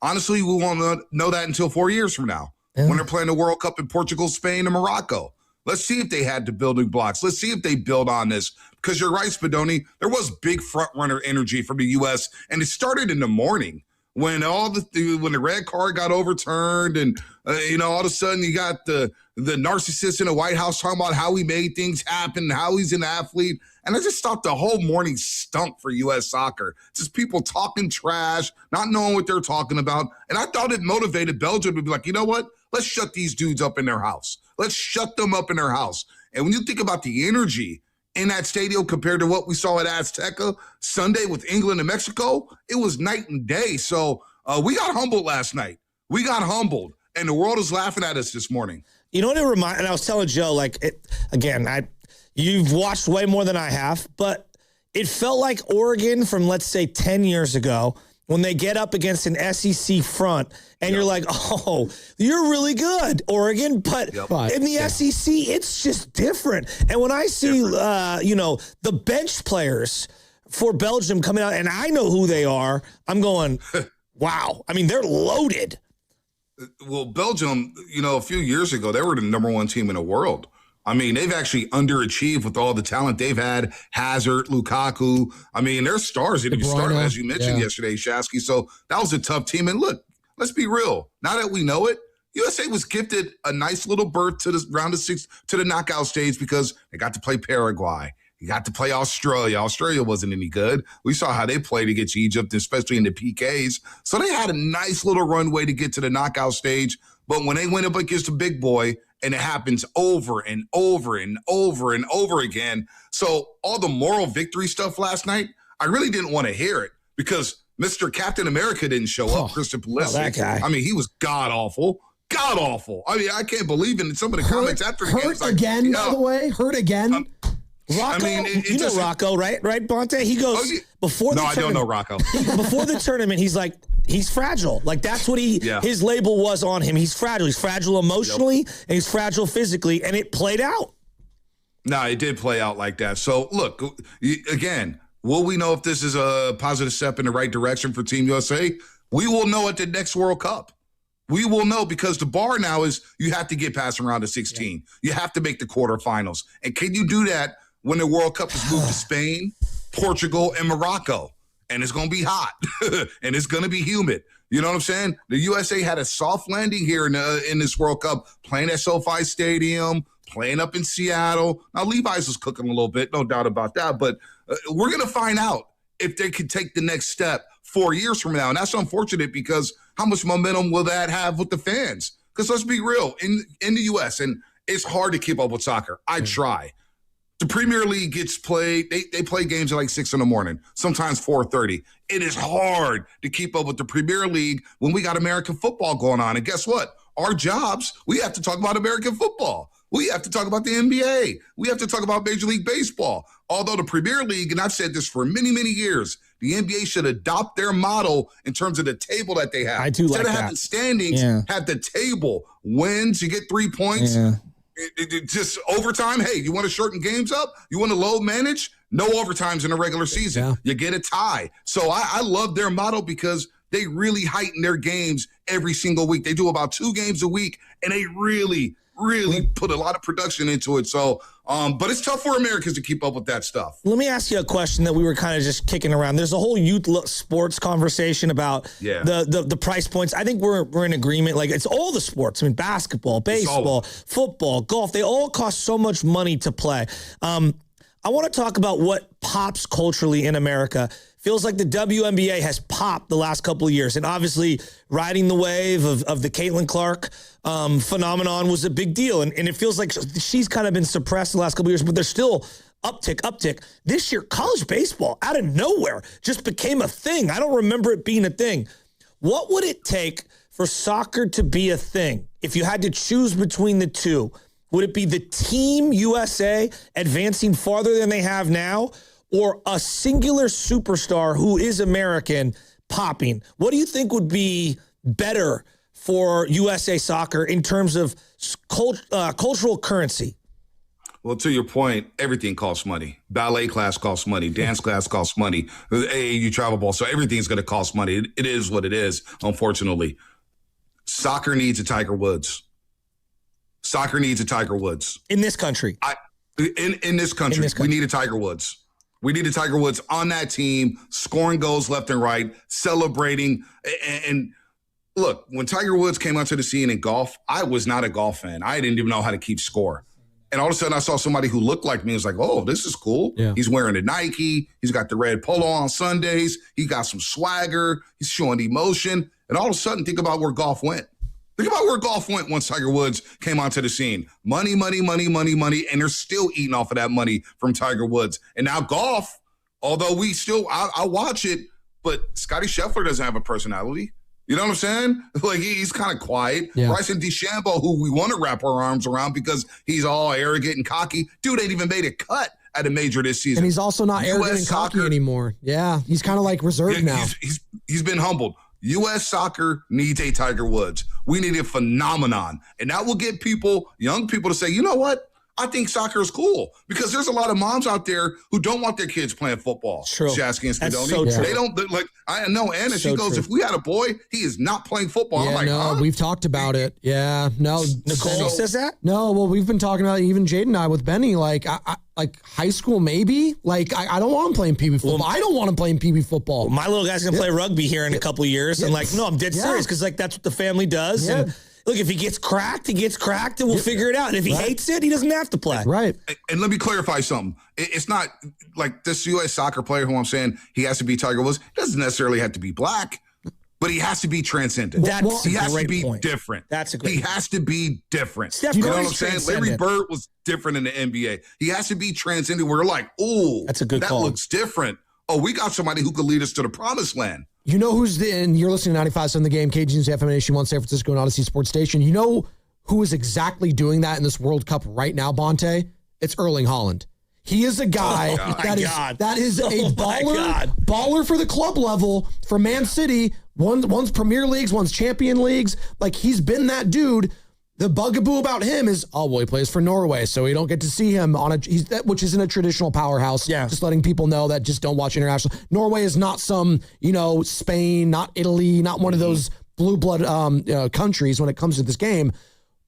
Honestly, we won't know that until 4 years from now when they're playing the World Cup in Portugal, Spain, and Morocco. Let's see if they had the building blocks. Let's see if they build on this. Because you're right, Spadoni, there was big front runner energy from the U.S., and it started in the morning when when the red card got overturned, and all of a sudden you got the narcissist in the White House talking about how he made things happen, how he's an athlete. And I just thought the whole morning stunk for U.S. soccer. Just people talking trash, not knowing what they're talking about. And I thought it motivated Belgium to be like, you know what? Let's shut these dudes up in their house. Let's shut them up in their house. And when you think about the energy in that stadium compared to what we saw at Azteca Sunday with England and Mexico, it was night and day. So we got humbled last night. We got humbled. And the world is laughing at us this morning. You know what it reminded? And I was telling Joe, you've watched way more than I have, but it felt like Oregon from, let's say, 10 years ago when they get up against an SEC front and you're like, oh, you're really good, Oregon. But in the SEC, it's just different. And when I see, the bench players for Belgium coming out, and I know who they are, I'm going, wow. I mean, they're loaded. Well, Belgium, a few years ago, they were the number one team in the world. I mean, they've actually underachieved with all the talent they've had. Hazard, Lukaku. I mean, they're stars. They started, as you mentioned yesterday, Shasky. So that was a tough team. And look, let's be real. Now that we know it, USA was gifted a nice little berth to the round of 6 to the knockout stage because they got to play Paraguay. You got to play Australia. Australia wasn't any good. We saw how they played against Egypt, especially in the PKs. So they had a nice little runway to get to the knockout stage. But when they went up against a big boy, and it happens over and over and over and over again. So all the moral victory stuff last night, I really didn't want to hear it because Mr. Captain America didn't show up, Christian Pulisic. That guy. I mean, he was god-awful. God-awful. I mean, I can't believe in some of the comments after the game. Hurt again, by the way? Hurt again? Rocco, Rocco, right, Bonte? He goes before the tournament. No, I don't know Rocco. Before the tournament, he's like, he's fragile. Like that's what his label was on him. He's fragile. He's fragile emotionally and he's fragile physically, and it played out. No, it did play out like that. So look, again, will we know if this is a positive step in the right direction for Team USA? We will know at the next World Cup. We will know because the bar now is you have to get past around the 16. You have to make the quarterfinals. And can you do that when the World Cup is moved to Spain, Portugal, and Morocco? And it's going to be hot, and it's going to be humid. You know what I'm saying? The USA had a soft landing here in this World Cup, playing at SoFi Stadium, playing up in Seattle. Now, Levi's was cooking a little bit, no doubt about that. But we're going to find out if they could take the next step 4 years from now. And that's unfortunate because how much momentum will that have with the fans? Because let's be real, in the U.S., and it's hard to keep up with soccer. I try. The Premier League gets played. They play games at like 6 a.m, sometimes 4:30. It is hard to keep up with the Premier League when we got American football going on. And guess what? Our jobs, we have to talk about American football. We have to talk about the NBA. We have to talk about Major League Baseball. Although the Premier League, and I've said this for many, many years, the NBA should adopt their model in terms of the table that they have. I do Instead like of that. having standings, have the table. Wins, you get 3 points. Yeah. It just overtime. Hey, you want to shorten games up? You want to load manage? No overtimes in a regular season. Yeah. You get a tie. So I love their model because they really heighten their games every single week. They do about 2 games a week, and they really put a lot of production into it. So, but it's tough for Americans to keep up with that stuff. Let me ask you a question that we were kind of just kicking around. There's a whole youth sports conversation about the price points. I think we're in agreement. Like it's all the sports. I mean, basketball, baseball, football, golf. They all cost so much money to play. I want to talk about what pops culturally in America. Feels like the WNBA has popped the last couple of years. And obviously riding the wave of the Caitlin Clark phenomenon was a big deal. And it feels like she's kind of been suppressed the last couple of years, but there's still uptick. This year, college baseball out of nowhere just became a thing. I don't remember it being a thing. What would it take for soccer to be a thing? If you had to choose between the two, would it be the Team USA advancing farther than they have now, or a singular superstar who is American popping? What do you think would be better for USA soccer in terms of cultural currency? Well, to your point, everything costs money. Ballet class costs money. Dance class costs money. AAU travel ball. So everything's going to cost money. It is what it is, unfortunately. Soccer needs a Tiger Woods. Soccer needs a Tiger Woods. In this country. In this country, we need a Tiger Woods. We need a Tiger Woods on that team, scoring goals left and right, celebrating. And look, when Tiger Woods came onto the scene in golf, I was not a golf fan. I didn't even know how to keep score. And all of a sudden I saw somebody who looked like me. I was like, oh, this is cool. Yeah. He's wearing a Nike. He's got the red polo on Sundays. He got some swagger. He's showing emotion. And all of a sudden, think about where golf went. Think about where golf went once Tiger Woods came onto the scene. Money, and they're still eating off of that money from Tiger Woods. And now golf, although I watch it, but Scotty Scheffler doesn't have a personality. You know what I'm saying? Like, he's kind of quiet. Yeah. Bryson DeChambeau, who we want to wrap our arms around because he's all arrogant and cocky. Dude ain't even made a cut at a major this season. And he's also not arrogant and cocky anymore. Yeah, he's kind of like reserved now. he's been humbled. U.S. soccer needs a Tiger Woods. We need a phenomenon. And that will get people, young people, to say, you know what? I think soccer is cool, because there's a lot of moms out there who don't want their kids playing football. True. Shasky and That's Spadoni. so true. They don't, like, I know Anna, she goes, if we had a boy, he is not playing football. I'm like, huh? We've talked about it. Yeah, no. Nicole says that? No, well, we've been talking about it, even Jade and I with Benny, like high school maybe. Like, I don't want him playing PB football. Well, I don't want him playing PB football. My little guy's going to play rugby here in a couple of years. And like, no, I'm dead serious, because like that's what the family does. Yeah. And look, if he gets cracked, he gets cracked, and we'll figure it out. And if he hates it, he doesn't have to play. Right. And let me clarify something. It's not like this U.S. soccer player who I'm saying he has to be Tiger Woods. He doesn't necessarily have to be black, but he has to be transcendent. He has to be different. That's a great He has to be different. Steph You know Curry's what I'm saying? transcendent. Larry Bird was different in the NBA. He has to be transcendent where you're like, ooh, that's a good that call. looks different. Oh, we got somebody who could lead us to the promised land. You know and you're listening to 95.7 The Game, KGN's FM Nation 1 San Francisco and Odyssey Sports Station. You know who is exactly doing that in this World Cup right now, Bonte? It's Erling Haaland. He is a guy that is a baller for the club level for Man City. One's Premier Leagues, one's Champion Leagues. Like, he's been that dude. The bugaboo about him is, he plays for Norway, so we don't get to see him which isn't a traditional powerhouse. Yeah. Just letting people know that just don't watch international. Norway is not some, Spain, not Italy, not one of those blue blood countries when it comes to this game.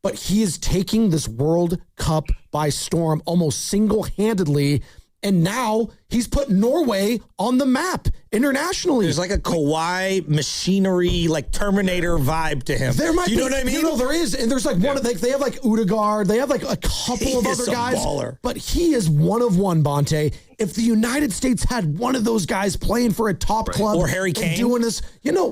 But he is taking this World Cup by storm almost single-handedly, and now he's put Norway on the map internationally. There's like a Kawhi machinery, like Terminator vibe to him. There might you know what I mean? No, there is. And there's like one of they have like Udegaard. They have like a couple of other guys. Baller. But he is one of one, Bonte. If the United States had one of those guys playing for a top club or Harry Kane doing this,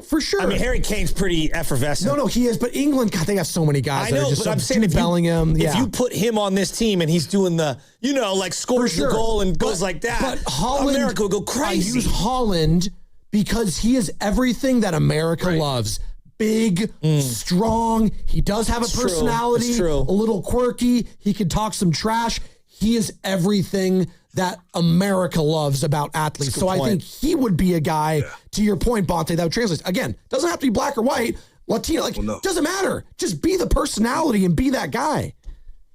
for sure. I mean, Harry Kane's pretty effervescent. No, he is. But England, God, they have so many guys. I know, but I'm saying if Bellingham, if you put him on this team and he's doing the, like scores the goal and goes like that, but Holland, America would go crazy. I use Holland because he is everything that America loves. Big, strong. He does have a personality, a little quirky. He can talk some trash. He is everything that America loves about athletes. So I think he would be a guy, to your point, Bonte, that would translate. Again, doesn't have to be black or white, Latino, doesn't matter. Just be the personality and be that guy.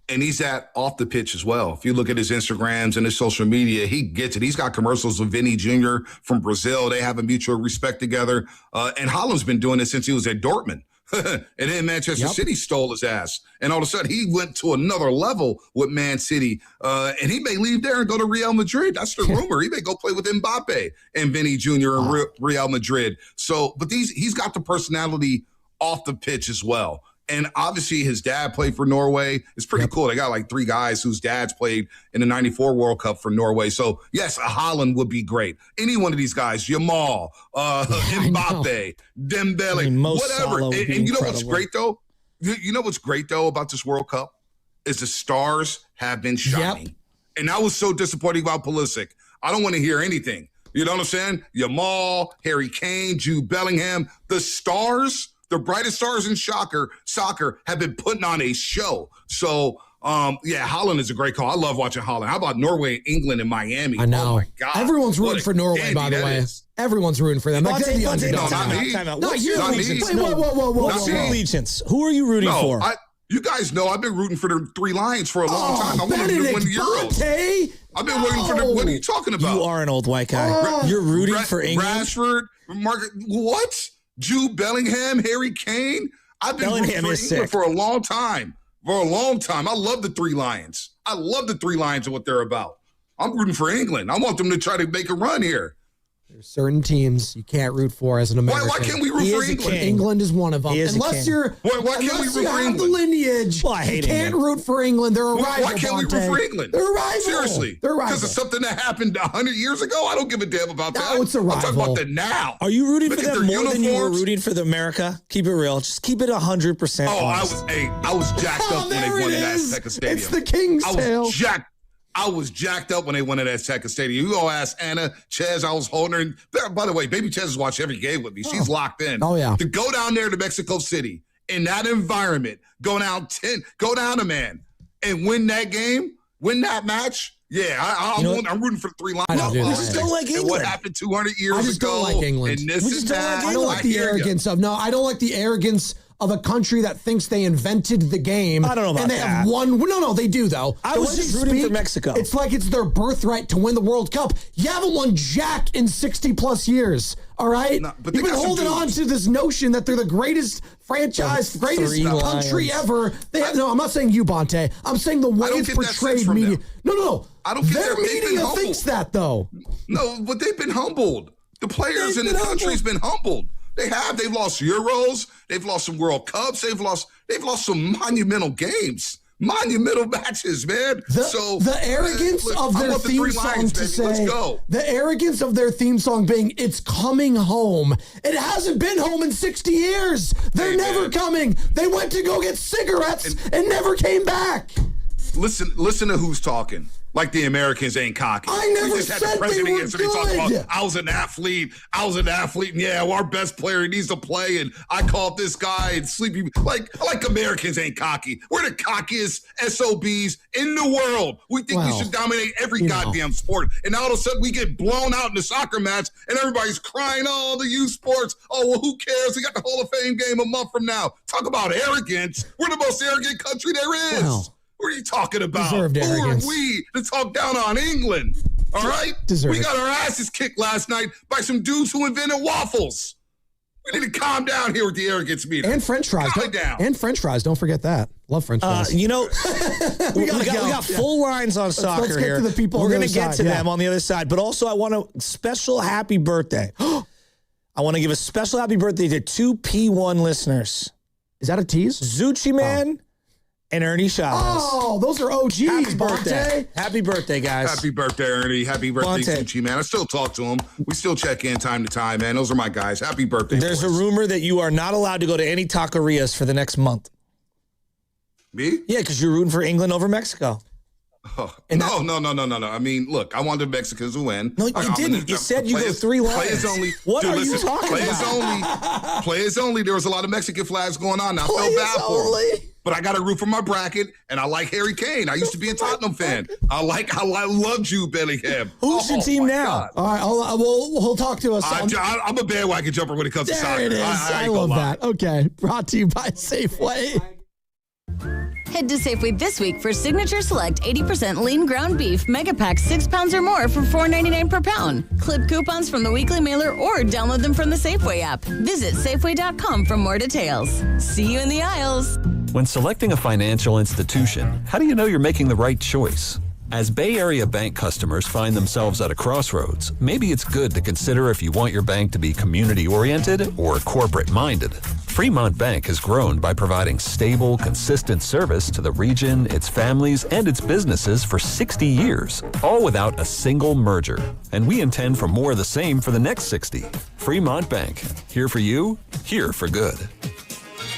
And he's off the pitch as well. If you look at his Instagrams and his social media, he gets it. He's got commercials with Vinny Jr. from Brazil. They have a mutual respect together. And Haaland's been doing this since he was at Dortmund. And then Manchester City stole his ass. And all of a sudden, he went to another level with Man City. And he may leave there and go to Real Madrid. That's the rumor. He may go play with Mbappe and Vinny Jr. in Real Madrid. So, but he's got the personality off the pitch as well. And obviously his dad played for Norway. It's pretty cool. They got like 3 guys whose dads played in the 94 World Cup for Norway. So, yes, a Haaland would be great. Any one of these guys, Jamal, Mbappe, Dembele, whatever. And you know what's great, though? You know what's great, though, about this World Cup? Is the stars have been shining. And that was so disappointing about Pulisic. I don't want to hear anything. You know what I'm saying? Jamal, Harry Kane, Jude Bellingham, the stars, the brightest stars in soccer have been putting on a show. So, Haaland is a great call. I love watching Haaland. How about Norway, England, and Miami? I know. Oh, my God. Everyone's rooting for Norway, by the way. Everyone's rooting for them. No, not me. Not you. Wait, whoa. What's your allegiance? Who are you rooting for? You guys know I've been rooting for the 3 Lions for a long time. I wanted them to win the Euros. I've been waiting for them. What are you talking about? You are an old white guy. You're rooting for England? Rashford, what? Jude Bellingham, Harry Kane. I've been rooting for England for a long time. I love the 3 Lions. I love the 3 Lions and what they're about. I'm rooting for England. I want them to try to make a run here. There's certain teams you can't root for as an American. Why can't we root for England? England is one of them. Unless you're, why can't we root for England? The lineage. Well, I hate you can't root for England. They're a rival. Why can't we root for England? They're a rival. Seriously. They're a rival. Because of something that happened 100 years ago? I don't give a damn about that. No, it's a rival. I'm talking about that now. Are you rooting for them more than you were uniforms. rooting for the America? Keep it real. Just keep it 100% honest. I was jacked up when they won in that second stadium. It's the King's Tale. I was jacked up when they won at that second stadium. You go ask Anna, Chez, I was holding her. And by the way, baby Chez has watched every game with me. She's locked in. Oh, yeah. To go down there to Mexico City in that environment, go down a man, and win that game, win that match, Yeah, I'm rooting for the three Lions. No, we just don't like England. And what happened 200 years ago? I just don't like England. And this is that. I don't like the arrogance of I don't like the arrogance of a country that thinks they invented the game. I don't know about and they that. have won. No, they do though. I was just rooting for Mexico. It's like it's their birthright to win the World Cup. You haven't won jack in 60 plus years. All right, but you've been holding on to this notion that they're the greatest franchise, greatest country ever. I'm not saying you, Bonte. I'm saying the way it's portrayed media. No. I don't get their media thinks that though. No, but they've been humbled. The players in the country's been humbled. They have. They've lost Euros. They've lost some World Cups. They've lost some monumental games, monumental matches, man. The arrogance of their theme song to say, the arrogance of their theme song being, it's coming home. It hasn't been home in 60 years. They're never coming. They went to go get cigarettes and never came back. Listen to who's talking. Like the Americans ain't cocky. I never just had said the president they were yesterday good. talking about I was an athlete, and yeah, our best player needs to play, and I called this guy and sleepy. Like Americans ain't cocky. We're the cockiest SOBs in the world. We think we should dominate every goddamn sport, and all of a sudden we get blown out in the soccer match, and everybody's crying, oh, the youth sports. Oh, well, who cares? We got the Hall of Fame game a month from now. Talk about arrogance. We're the most arrogant country there is. Wow. What are you talking about? Deserved arrogance. Who are we to talk down on England? All right? We got our asses kicked last night by some dudes who invented waffles. We need to calm down here with the arrogance meter. And French fries. Calm it down. And French fries. Don't forget that. Love French fries. we got full lines on soccer let's get here. to the people We're on the going to other get side, to them on the other side. But also, I want a special happy birthday. I want to give a special happy birthday to two P1 listeners. Is that a tease? Zucci Man and Ernie Chavez. Oh, those are OGs. Happy birthday. Happy birthday, guys. Happy birthday, Ernie. Happy birthday, Gucci, man. I still talk to him. We still check in time to time, man. Those are my guys. Happy birthday. There's a rumor that you are not allowed to go to any taquerias for the next month. Me? Yeah, because you're rooting for England over Mexico. Oh, no. I mean, look, I wanted the Mexicans to win. No, you didn't. You said you go 3 Lions. Players only. What are you talking about? Players only. There was a lot of Mexican flags going on. I felt bad for them. But I got to root for my bracket, and I like Harry Kane. I used to be a Tottenham fan. I love Jude Bellingham. Who's your team now? All right, we'll talk to us. I'm a bandwagon jumper when it comes to soccer. There it is. I love that. Okay, brought to you by Safeway. Head to Safeway this week for Signature Select 80% lean ground beef mega pack 6 pounds or more for $4.99 per pound. Clip coupons from the weekly mailer or download them from the Safeway app. Visit Safeway.com for more details. See you in the aisles. When selecting a financial institution, how do you know you're making the right choice? As Bay Area bank customers find themselves at a crossroads, maybe it's good to consider if you want your bank to be community-oriented or corporate-minded. Fremont Bank has grown by providing stable, consistent service to the region, its families, and its businesses for 60 years, all without a single merger. And we intend for more of the same for the next 60. Fremont Bank, here for you, here for good.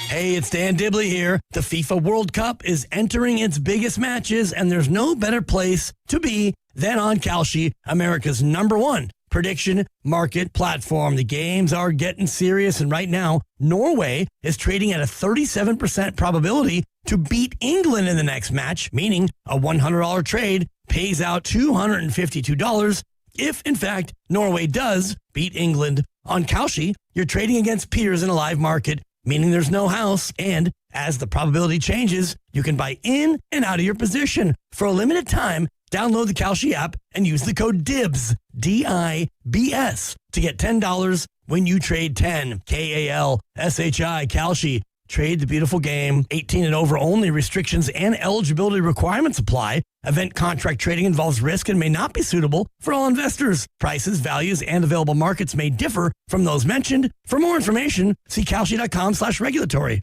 Hey, it's Dan Dibley here. The FIFA World Cup is entering its biggest matches, and there's no better place to be than on Kalshi, America's #1 prediction market platform. The games are getting serious, and right now, Norway is trading at a 37% probability to beat England in the next match, meaning a $100 trade pays out $252 if, in fact, Norway does beat England. On Kalshi, you're trading against peers in a live market, meaning there's no house, and as the probability changes, you can buy in and out of your position. For a limited time, download the Kalshi app and use the code DIBS, D-I-B-S, to get $10 when you trade 10, K-A-L-S-H-I, Kalshi. Trade the beautiful game. 18 and over only. Restrictions and eligibility requirements apply. Event contract trading involves risk and may not be suitable for all investors. Prices, values, and available markets may differ from those mentioned. For more information, see kalshi.com/regulatory.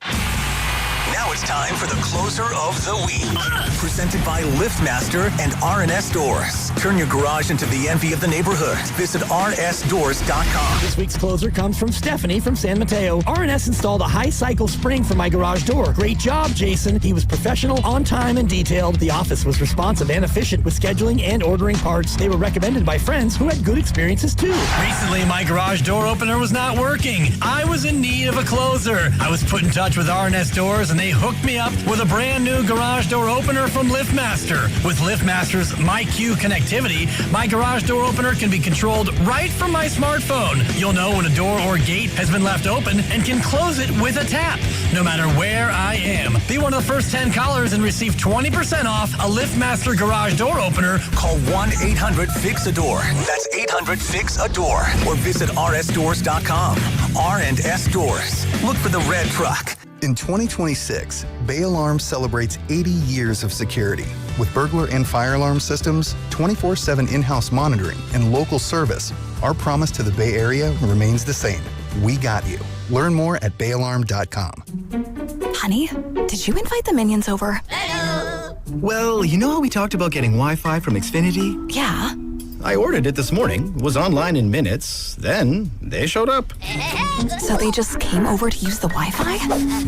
Now it's time for the closer of the week. Presented by LiftMaster and R&S Doors. Turn your garage into the envy of the neighborhood. Visit rnsdoors.com. This week's closer comes from Stephanie from San Mateo. R&S installed a high-cycle spring for my garage door. Great job, Jason. He was professional, on time, and detailed. The office was responsive and efficient with scheduling and ordering parts. They were recommended by friends who had good experiences, too. Recently, my garage door opener was not working. I was in need of a closer. I was put in touch with R&S Doors, and they hooked Hook me up with a brand new garage door opener from LiftMaster. With LiftMaster's MyQ connectivity, my garage door opener can be controlled right from my smartphone. You'll know when a door or gate has been left open and can close it with a tap, no matter where I am. Be one of the first 10 callers and receive 20% off a LiftMaster garage door opener. Call 1-800-FIX-A-DOOR. That's 800-FIX-A-DOOR. Or visit rsdoors.com. R&S Doors. Look for the red truck. In 2026, Bay Alarm celebrates 80 years of security. With burglar and fire alarm systems, 24/7 in-house monitoring, and local service, our promise to the Bay Area remains the same. We got you. Learn more at bayalarm.com. Honey, did you invite the minions over? Well, you know how we talked about getting Wi-Fi from Xfinity? Yeah. I ordered it this morning, was online in minutes, then they showed up. So they just came over to use the Wi-Fi?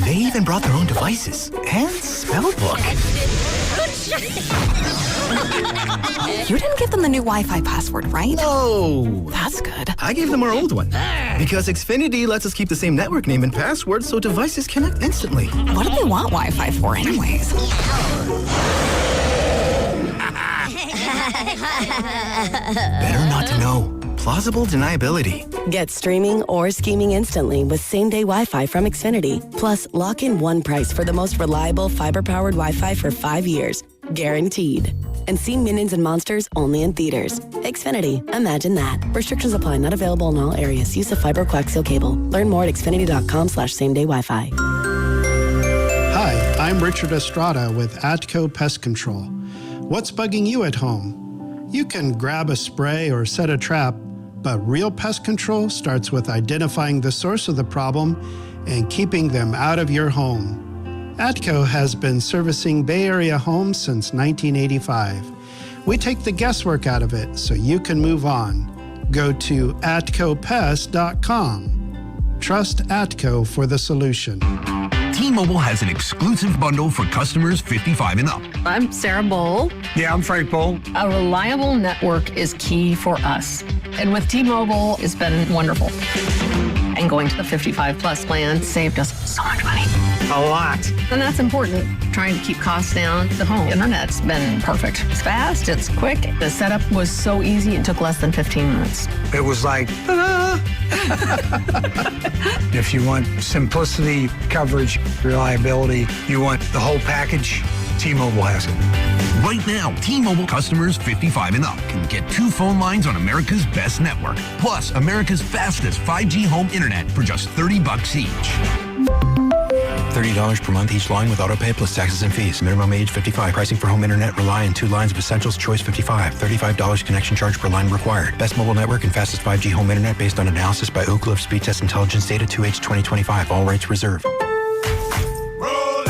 They even brought their own devices and spell book. You didn't give them the new Wi-Fi password, right? No. That's good. I gave them our old one. Because Xfinity lets us keep the same network name and password so devices connect instantly. What do they want Wi-Fi for anyways? Better not to know. Plausible deniability. Get streaming or scheming instantly with same-day Wi-Fi from Xfinity. Plus, lock in one price for the most reliable fiber-powered Wi-Fi for 5 years. Guaranteed. And see Minions and Monsters only in theaters. Xfinity. Imagine that. Restrictions apply. Not available in all areas. Use of fiber coaxial cable. Learn more at xfinity.com/same-day Wi-Fi. Hi, I'm Richard Estrada with Atco Pest Control. What's bugging you at home? You can grab a spray or set a trap, but real pest control starts with identifying the source of the problem and keeping them out of your home. Atco has been servicing Bay Area homes since 1985. We take the guesswork out of it so you can move on. Go to atcopest.com. Trust Atco for the solution. T-Mobile has an exclusive bundle for customers 55 and up. I'm Sarah Bowl. Yeah, I'm Frank Bowl. A reliable network is key for us. And with T-Mobile, it's been wonderful. And going to the 55 plus plan saved us so much money. A lot. And that's important. Trying to keep costs down. The home internet's been perfect. It's fast, it's quick. The setup was so easy, it took less than 15 minutes. It was like, If you want simplicity, coverage, reliability, you want the whole package, T-Mobile has it. Right now, T-Mobile customers 55 and up can get 2 phone lines on America's best network, plus America's fastest 5G home internet for just $30 each. $30 per month each line with autopay plus taxes and fees. Minimum age 55. Pricing for home internet rely on 2 lines of essentials. Choice 55. $35 connection charge per line required. Best mobile network and fastest 5G home internet based on analysis by Oak Cliff Speed Test Intelligence Data 2H 2025. All rights reserved.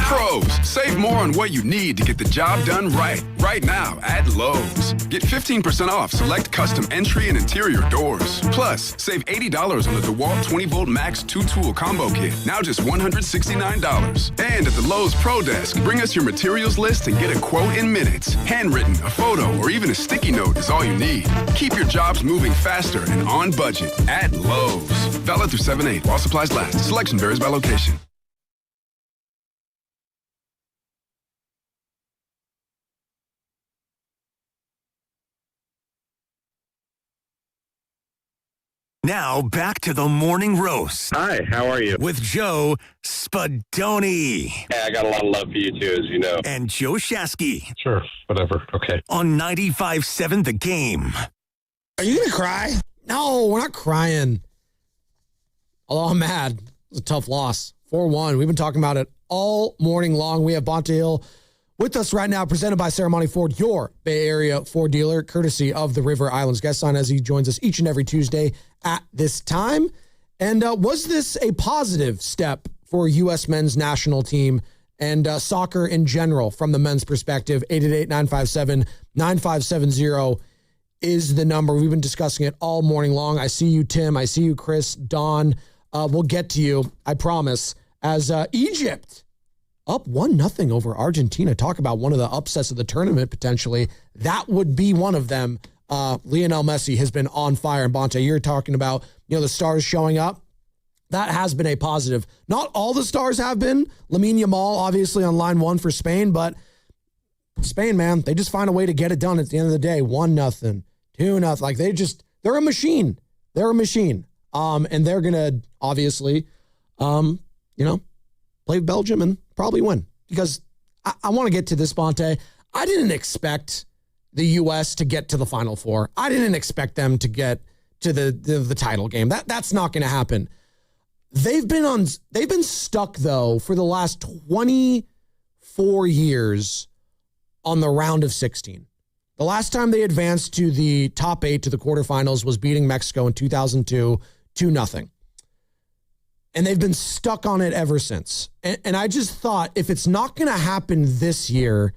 Pros, save more on what you need to get the job done right now at Lowe's. Get 15% off select custom entry and interior doors. Plus, save $80 on the DeWalt 20-volt Max 2-tool combo kit, now just $169. And at the Lowe's Pro Desk, bring us your materials list and get a quote in minutes. Handwritten, a photo, or even a sticky note is all you need. Keep your jobs moving faster and on budget at Lowe's. Valid through 7/8 while supplies last. Selection varies by location. Now, back to the morning roast. Hi, how are you? With Joe Spadoni. Hey, I got a lot of love for you, too, as you know. And Joe Shasky. Sure, whatever, okay. On 95.7 The Game. Are you going to cry? No, we're not crying. Although I'm mad. It was a tough loss. 4-1. We've been talking about it all morning long. We have Bonta Hill with us right now, presented by Ceremony Ford, your Bay Area Ford dealer, courtesy of the River Islands Guest Sign, as he joins us each and every Tuesday at this time. And was this a positive step for U.S. men's national team and soccer in general from the men's perspective? 888-957-9570 is the number. We've been discussing it all morning long. I see you, Tim. I see you, Chris, Don. We'll get to you, I promise, as Egypt up 1-0 over Argentina. Talk about one of the upsets of the tournament, potentially. That would be one of them. Lionel Messi has been on fire. And Bonta, you're talking about, the stars showing up. That has been a positive. Not all the stars have been. Lamine Yamal, obviously, on line 1 for Spain, but Spain, man, they just find a way to get it done at the end of the day. 1-0, 2-0. Like, they're a machine. They're a machine. And they're going to, obviously, play Belgium and probably win. Because I want to get to this, Bonte. I didn't expect the U.S. to get to the Final Four. I didn't expect them to get to the title game. That's not going to happen. They've been stuck, though, for the last 24 years on the round of 16. The last time they advanced to the top 8 to the quarterfinals was beating Mexico in 2002, 2-0. And they've been stuck on it ever since. And I just thought, if it's not going to happen this year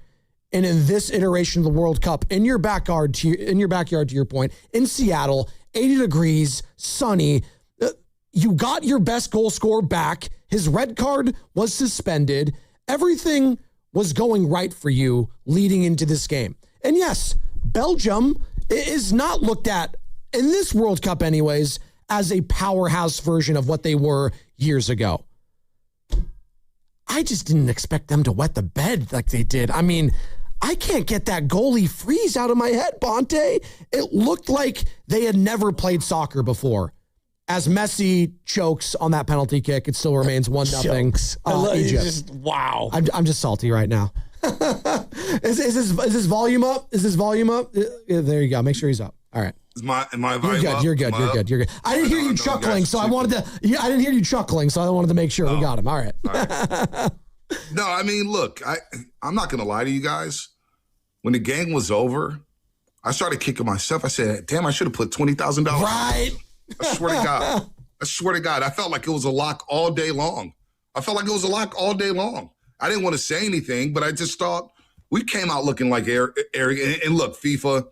and in this iteration of the World Cup, in your backyard, to your point, in Seattle, 80 degrees, sunny, you got your best goal scorer back. His red card was suspended. Everything was going right for you leading into this game. And yes, Belgium is not looked at, in this World Cup anyways, as a powerhouse version of what they were years ago. I just didn't expect them to wet the bed like they did. I mean, I can't get that goalie freeze out of my head, Bonte. It looked like they had never played soccer before. As Messi chokes on that penalty kick, it still remains 1-0. Egypt. Wow. I'm just salty right now. Is this volume up? Is this volume up? There you go. Make sure he's up. All right. Am I volume up? You're good. I didn't hear you chuckling, so I wanted to. I didn't hear you chuckling, so I wanted to make sure we got him. All right. No, I mean, look, I'm not going to lie to you guys. When the game was over, I started kicking myself. I said, damn, I should have put $20,000. Right. I swear to God. I felt like it was a lock all day long. I didn't want to say anything, but I just thought we came out looking like arrogant. And look, FIFA,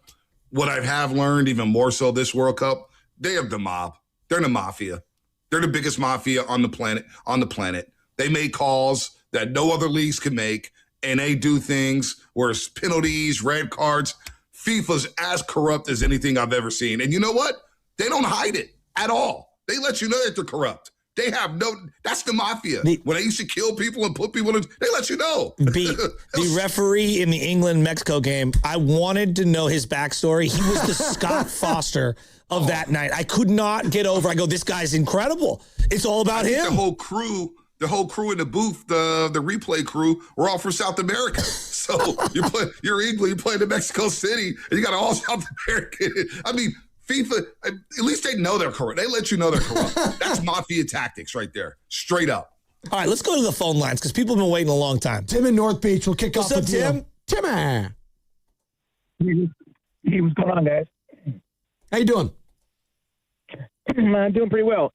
what I have learned even more so this World Cup, they have the mob. They're the mafia. They're the biggest mafia on the planet. They make calls that no other leagues can make, and they do things where it's penalties, red cards. FIFA's as corrupt as anything I've ever seen. And you know what? They don't hide it at all. They let you know that they're corrupt. They have that's the mafia. When they used to kill people and put people in, they let you know. The referee in the England-Mexico game, I wanted to know his backstory. He was the Scott Foster of that night. I could not get over. I go, this guy's incredible. It's all about him. The whole crew in the booth, the replay crew, were all from South America. So you're England, you play in Mexico City, and you got all South American. I mean, FIFA, at least they know they're corrupt. They let you know they're corrupt. That's mafia tactics right there. Straight up. All right, let's go to the phone lines because people have been waiting a long time. Tim in North Beach will kick off the deal. Timmy. Hey, what's going on, guys? How you doing? I'm doing pretty well.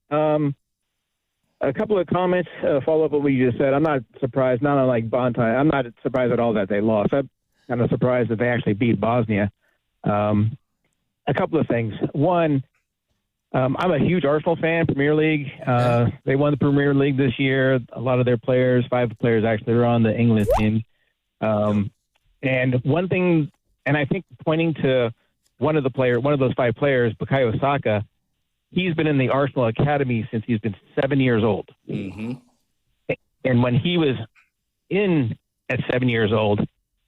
A couple of comments, follow up what you just said. I'm not surprised, not unlike Bonte. I'm not surprised at all that they lost. I'm kind of surprised that they actually beat Bosnia. A couple of things. One, I'm a huge Arsenal fan, Premier League. They won the Premier League this year. A lot of their players, 5 players actually, are on the England team. And one thing, and I think pointing to one of those 5 players, Bukayo Saka, he's been in the Arsenal Academy since he's been 7 years old. Mm-hmm. And when he was at 7 years old,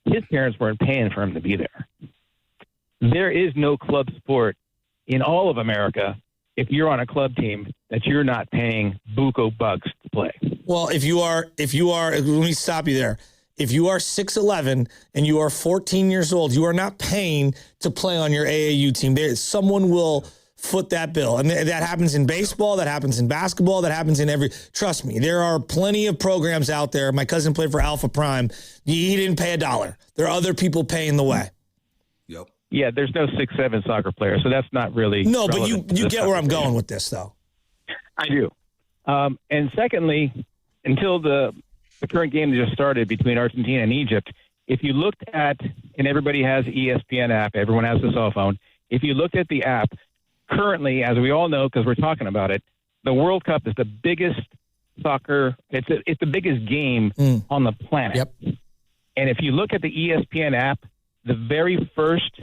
his parents weren't paying for him to be there. There is no club sport in all of America, if you're on a club team, that you're not paying buco bucks to play. Well, if you are, let me stop you there. If you are 6'11" and you are 14 years old, you are not paying to play on your AAU team. Someone will foot that bill. And that happens in baseball, that happens in basketball, that happens in trust me, there are plenty of programs out there. My cousin played for Alpha Prime. He didn't pay $1. There are other people paying the way. Yep. Yeah, there's no 6'7" soccer player, so that's not really no. But you get where I'm going with this, though. I do. And secondly, until the current game that just started between Argentina and Egypt, if you looked at, and everybody has ESPN app, everyone has a cell phone. If you looked at the app, currently, as we all know, because we're talking about it, the World Cup is the biggest soccer. It's the biggest game on the planet. Yep. And if you look at the ESPN app, the very first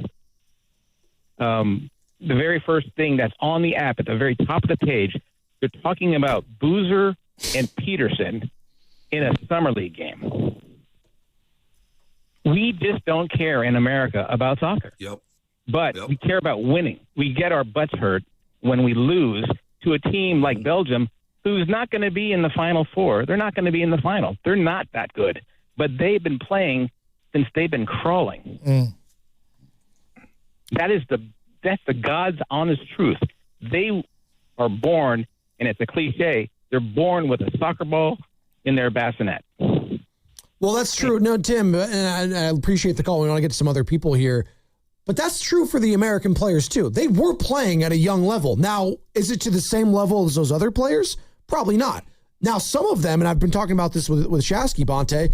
thing that's on the app at the very top of the page, You're talking about Boozer and Peterson in a summer league game. We just don't care in America about soccer. Yep. But we care about winning. We get our butts hurt when we lose to a team like Belgium, who's not going to be in the Final Four. They're not going to be in the final. They're not that good. But they've been playing since they've been crawling. That's the God's honest truth. They are born, and it's a cliche, they're born with a soccer ball in their bassinet. Well, that's true. No, Tim, and I appreciate the call. We want to get to some other people here. But that's true for the American players, too. They were playing at a young level. Now, is it to the same level as those other players? Probably not. Now, some of them, and I've been talking about this with Shasky, Bonte,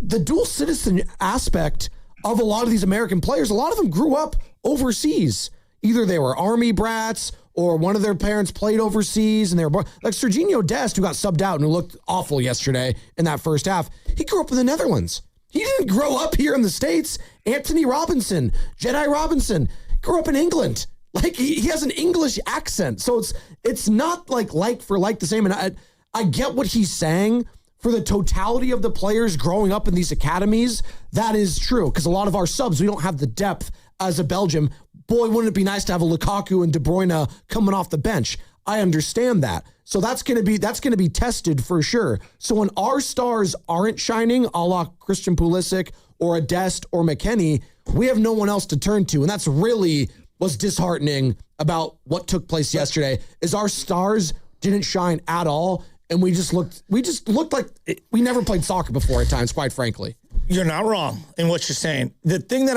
the dual citizen aspect of a lot of these American players, a lot of them grew up overseas. Either they were Army brats or one of their parents played overseas and they were born. Like Serginho Dest, who got subbed out and who looked awful yesterday in that first half, he grew up in the Netherlands. He didn't grow up here in the States. Anthony Robinson, Jedi Robinson, grew up in England. Like he has an English accent. So it's not like for like the same. And I get what he's saying. For the totality of the players growing up in these academies, that is true. Because a lot of our subs, we don't have the depth as a Belgium. Boy, wouldn't it be nice to have a Lukaku and De Bruyne coming off the bench? I understand that. So that's going to be tested for sure. So when our stars aren't shining, a la Christian Pulisic or a Dest or McKennie, we have no one else to turn to. And that's really what's disheartening about what took place yesterday is our stars didn't shine at all. And we just looked like we never played soccer before at times, quite frankly. You're not wrong in what you're saying. The thing that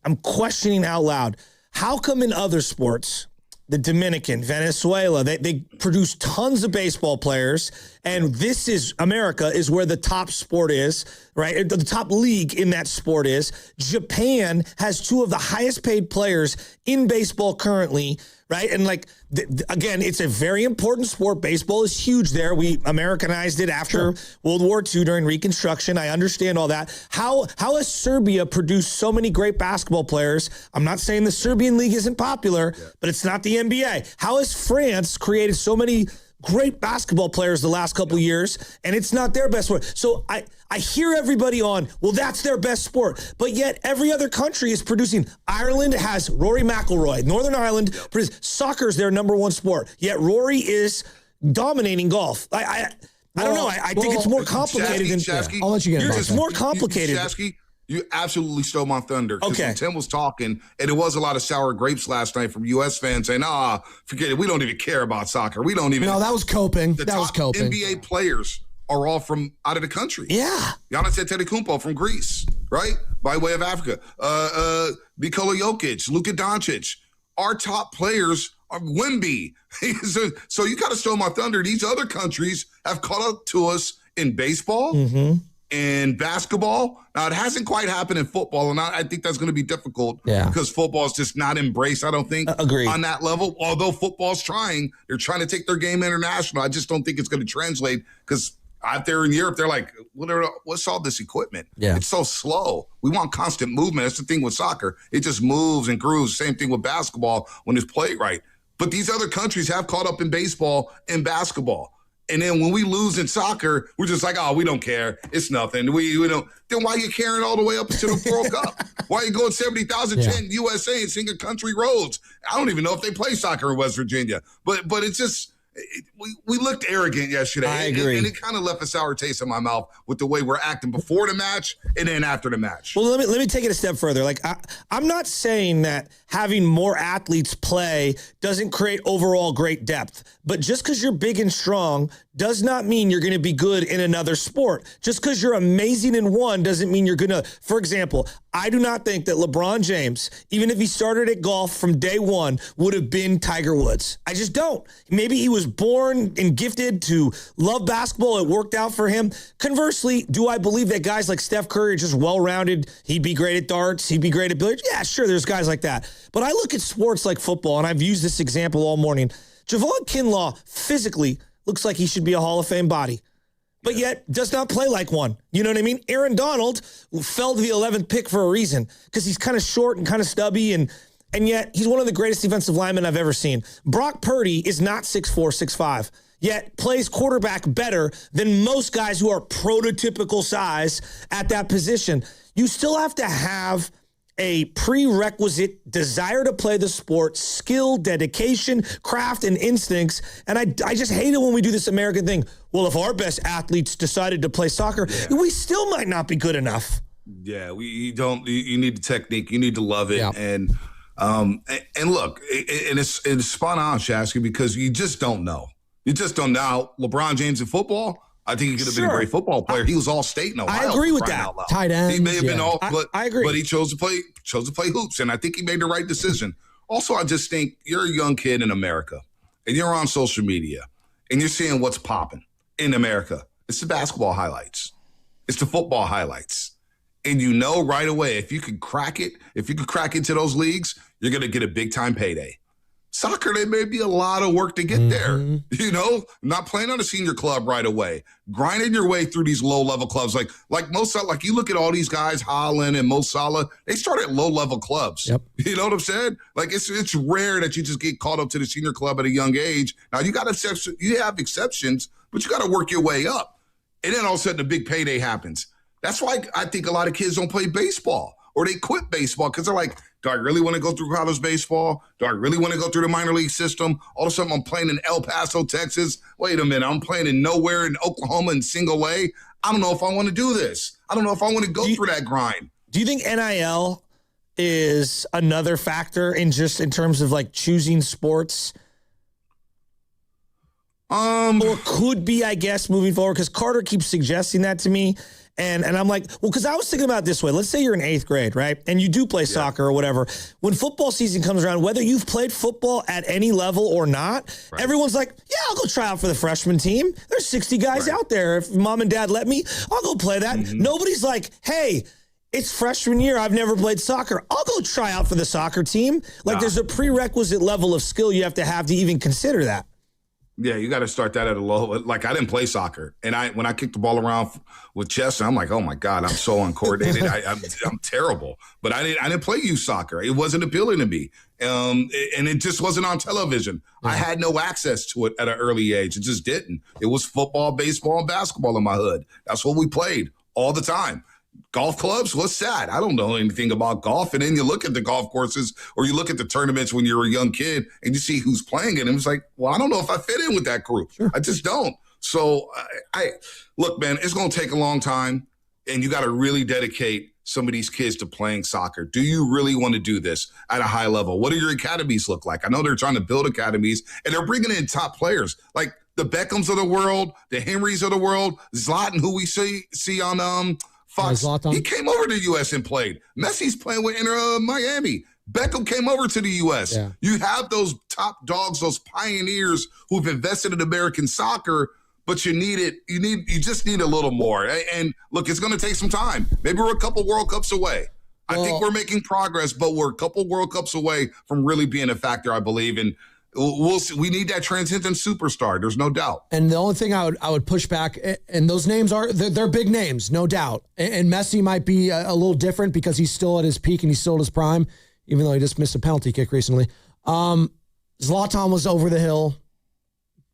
I'm questioning out loud, how come in other sports, the Dominican, Venezuela, they produce tons of baseball players, and this is America is where the top sport is, right? The top league in that sport is. Japan has two of the highest paid players in baseball currently, right? And again, it's a very important sport. Baseball is huge there. We Americanized it after World War II during Reconstruction. I understand all that. How has Serbia produced so many great basketball players? I'm not saying the Serbian league isn't popular, but it's not the NBA. How has France created so many great basketball players the last couple of years, and it's not their best sport? So I hear everybody on, well, that's their best sport. But yet every other country is producing. Ireland has Rory McIlroy. Northern Ireland, soccer is their number one sport. Yet Rory is dominating golf. I don't know. I think it's more complicated than Shasky, I'll let you get it. It's more complicated. Shasky, you absolutely stole my thunder. Okay. When Tim was talking, and it was a lot of sour grapes last night from U.S. fans saying, forget it. We don't even care about soccer. We don't even. No, that was coping. That was coping. NBA players are all from out of the country. Yeah. Giannis Antetokounmpo from Greece, right? By way of Africa. Nikola Jokic, Luka Doncic. Our top players are Wemby. So you got to steal my thunder. These other countries have caught up to us in baseball, in basketball. Now, it hasn't quite happened in football, and I think that's going to be difficult because football is just not embraced, I don't think, on that level. Although football's trying. They're trying to take their game international. I just don't think it's going to translate because out there in Europe, they're like, what's all this equipment? Yeah. It's so slow. We want constant movement. That's the thing with soccer. It just moves and grooves. Same thing with basketball when it's played right. But these other countries have caught up in baseball and basketball. And then when we lose in soccer, we're just like, we don't care. It's nothing. We don't. Then why are you carrying all the way up to the World Cup? Why are you going 70,000 chanting USA and singing country roads? I don't even know if they play soccer in West Virginia. But it's just, we looked arrogant yesterday. I agree. And it kind of left a sour taste in my mouth with the way we're acting before the match and then after the match. Well, let me take it a step further. Like I'm not saying that having more athletes play doesn't create overall great depth. But just because you're big and strong does not mean you're going to be good in another sport. Just because you're amazing in one doesn't mean you're going to. For example, I do not think that LeBron James, even if he started at golf from day one, would have been Tiger Woods. I just don't. Maybe he was born and gifted to love basketball. It worked out for him. Conversely, do I believe that guys like Steph Curry are just well-rounded? He'd be great at darts. He'd be great at billiards. Yeah, sure, there's guys like that. But I look at sports like football, and I've used this example all morning. Javon Kinlaw physically looks like he should be a Hall of Fame body, but yet does not play like one. You know what I mean? Aaron Donald fell to the 11th pick for a reason because he's kind of short and kind of stubby, and and yet he's one of the greatest defensive linemen I've ever seen. Brock Purdy is not 6'4", 6'5", yet plays quarterback better than most guys who are prototypical size at that position. You still have to have a prerequisite desire to play the sport, skill, dedication, craft, and instincts. And I just hate it when we do this American thing. Well, if our best athletes decided to play soccer, we still might not be good enough. Yeah, you need the technique. You need to love it. Yeah. And look, and it's spot on, Shasky, because you just don't know. You just don't know. LeBron James in football, I think he could have been a great football player. He was all state in Ohio. I agree with that. Tight end. He may have been all, but I agree. But he chose to play hoops, and I think he made the right decision. Also, I just think you're a young kid in America, and you're on social media, and you're seeing what's popping in America. It's the basketball highlights. It's the football highlights. And you know right away, if you could crack it, if you could crack into those leagues, you're going to get a big-time payday. Soccer, there may be a lot of work to get there. You know, not playing on a senior club right away, grinding your way through these low-level clubs. Like you look at all these guys, Haaland and Mo Salah, they start at low-level clubs. Yep. You know what I'm saying? Like, it's rare that you just get caught up to the senior club at a young age. Now, you have exceptions, but you got to work your way up. And then all of a sudden, the big payday happens. That's why I think a lot of kids don't play baseball, or they quit baseball because they're like, do I really want to go through college baseball? Do I really want to go through the minor league system? All of a sudden, I'm playing in El Paso, Texas. Wait a minute, I'm playing in nowhere in Oklahoma in single A. I don't know if I want to do this. I don't know if I want to go through that grind. Do you think NIL is another factor in terms of like choosing sports? Or could be, I guess, moving forward, because Carter keeps suggesting that to me. And I'm like, well, because I was thinking about it this way. Let's say you're in 8th grade, right? And you do play soccer or whatever. When football season comes around, whether you've played football at any level or not, everyone's like, yeah, I'll go try out for the freshman team. There's 60 guys out there. If mom and dad let me, I'll go play that. Nobody's like, hey, it's freshman year. I've never played soccer. I'll go try out for the soccer team. Like, there's a prerequisite level of skill you have to even consider that. Yeah, you got to start that at a low. Like, I didn't play soccer, and when I kicked the ball around with Chester, I'm like, oh my God, I'm so uncoordinated. I'm terrible. But I didn't play youth soccer. It wasn't appealing to me, and it just wasn't on television. I had no access to it at an early age. It just didn't. It was football, baseball, and basketball in my hood. That's what we played all the time. Golf clubs, what's that? I don't know anything about golf. And then you look at the golf courses, or you look at the tournaments when you're a young kid, and you see who's playing it. And it's like, well, I don't know if I fit in with that group. Sure. I just don't. So I look, man, it's going to take a long time, and you got to really dedicate some of these kids to playing soccer. Do you really want to do this at a high level? What do your academies look like? I know they're trying to build academies, and they're bringing in top players like the Beckhams of the world, the Henrys of the world, Zlatan, who we see on Fox. He came over to the U.S. and played. Messi's playing with Inter Miami. Beckham came over to the U.S. Yeah. You have those top dogs, those pioneers who've invested in American soccer, but you just need a little more. And look, it's going to take some time. Maybe we're a couple World Cups away. I think we're making progress, but we're a couple World Cups away from really being a factor, I believe. And we'll see. We need that transcendent superstar. There's no doubt. And the only thing I would push back, and those names they're big names, no doubt. And Messi might be a little different because he's still at his peak and he's still at his prime, even though he just missed a penalty kick recently. Zlatan was over the hill.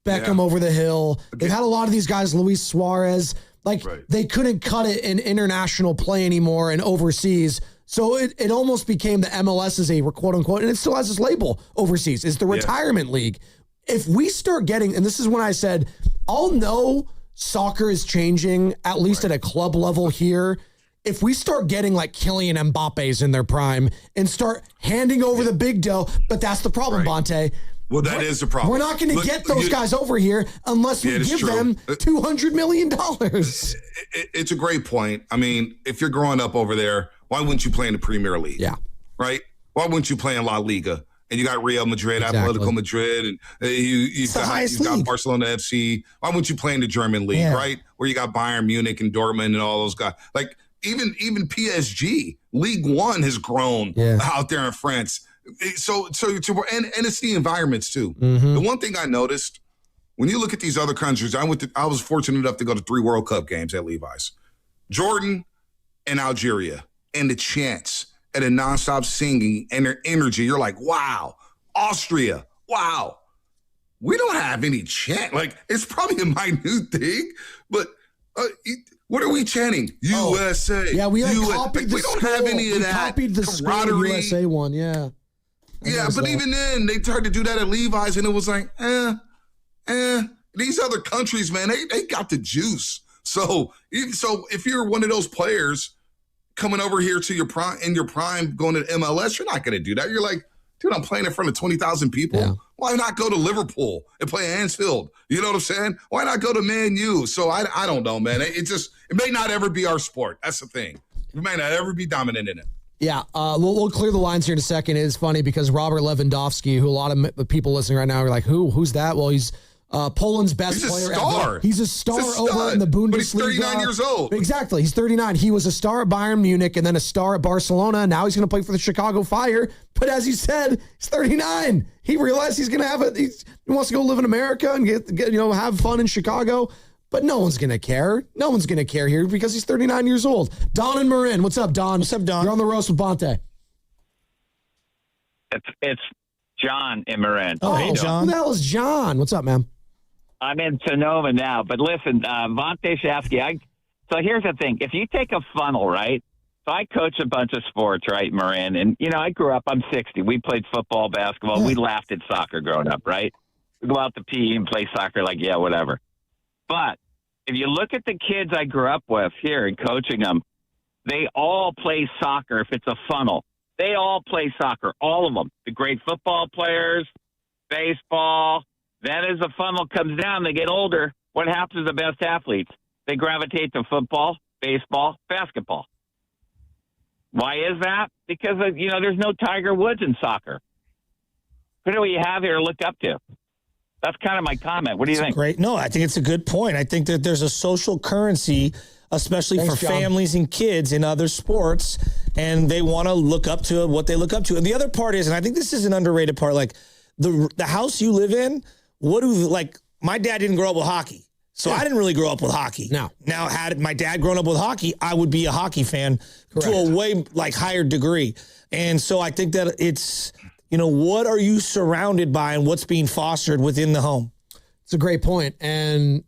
Beckham over the hill. They've had a lot of these guys, Luis Suarez. They couldn't cut it in international play anymore and overseas. So it almost became the MLS as a quote unquote, and it still has this label overseas, is the retirement league. If we start getting, and this is when I said, I'll know soccer is changing, at least at a club level here. If we start getting like Kylian Mbappe's in their prime and start handing over the big dough, but that's the problem, Bonte. Well, that is the problem. We're not going to get those guys over here unless we give them $200 million. It's a great point. I mean, if you're growing up over there, why wouldn't you play in the Premier League? Yeah. Right? Why wouldn't you play in La Liga? And you got Real Madrid, Atletico Madrid, and you've got Barcelona FC. Why wouldn't you play in the German league, right? Where you got Bayern Munich and Dortmund and all those guys. Like, even PSG, League One has grown out there in France. So and it's the environments too. The one thing I noticed when you look at these other countries, I was fortunate enough to go to 3 World Cup games at Levi's, Jordan and Algeria, and the chants and then nonstop singing and their energy. You're like, wow, Austria, wow. We don't have any chant. Like, it's probably a minute thing, but what are we chanting? USA. Yeah, we like, copied the we don't school. have any of we that copied the school camaraderie. USA one, yeah. Yeah, but even then, they tried to do that at Levi's, and it was like, These other countries, man, they got the juice. So if you're one of those players coming over here to your prime, going to MLS, you're not going to do that. You're like, dude, I'm playing in front of 20,000 people. Yeah. Why not go to Liverpool and play Anfield? You know what I'm saying? Why not go to Man U? So I don't know, man. It may not ever be our sport. That's the thing. We may not ever be dominant in it. Yeah, we'll clear the lines here in a second. It is funny because Robert Lewandowski, who a lot of people listening right now are like, who's that? Well, he's Poland's best player ever. He's a star over in the Bundesliga. But he's 39 years old. Exactly. He's 39. He was a star at Bayern Munich and then a star at Barcelona. Now he's going to play for the Chicago Fire. But as you said, he's 39. He realized he's going to have he wants to go live in America and get have fun in Chicago. But no one's going to care. No one's going to care here because he's 39 years old. Don and Marin. What's up, Don? What's up, Don? You're on the roast with Bonte. It's John in Marin. Oh, hey, John. Who the hell is John? What's up, man? I'm in Sonoma now. But listen, Vontae Shafsky, so here's the thing. If you take a funnel, right? So I coach a bunch of sports, right, Marin? And, I grew up, I'm 60. We played football, basketball. Yeah. We laughed at soccer growing up, right? We go out to PE and play soccer like, yeah, whatever. But if you look at the kids I grew up with here and coaching them, they all play soccer if it's a funnel. They all play soccer, all of them. The great football players, baseball. Then as the funnel comes down, they get older. What happens to the best athletes? They gravitate to football, baseball, basketball. Why is that? Because, there's no Tiger Woods in soccer. Who do we have here to look up to? That's kind of my comment. What do you think? Great. No, I think it's a good point. I think that there's a social currency, especially for families and kids in other sports, and they want to look up to what they look up to. And the other part is, and I think this is an underrated part, like the house you live in, my dad didn't grow up with hockey. So I didn't really grow up with hockey. No. Now, had my dad grown up with hockey, I would be a hockey fan to a way higher degree. And so I think that it's, what are you surrounded by and what's being fostered within the home? It's a great point. And,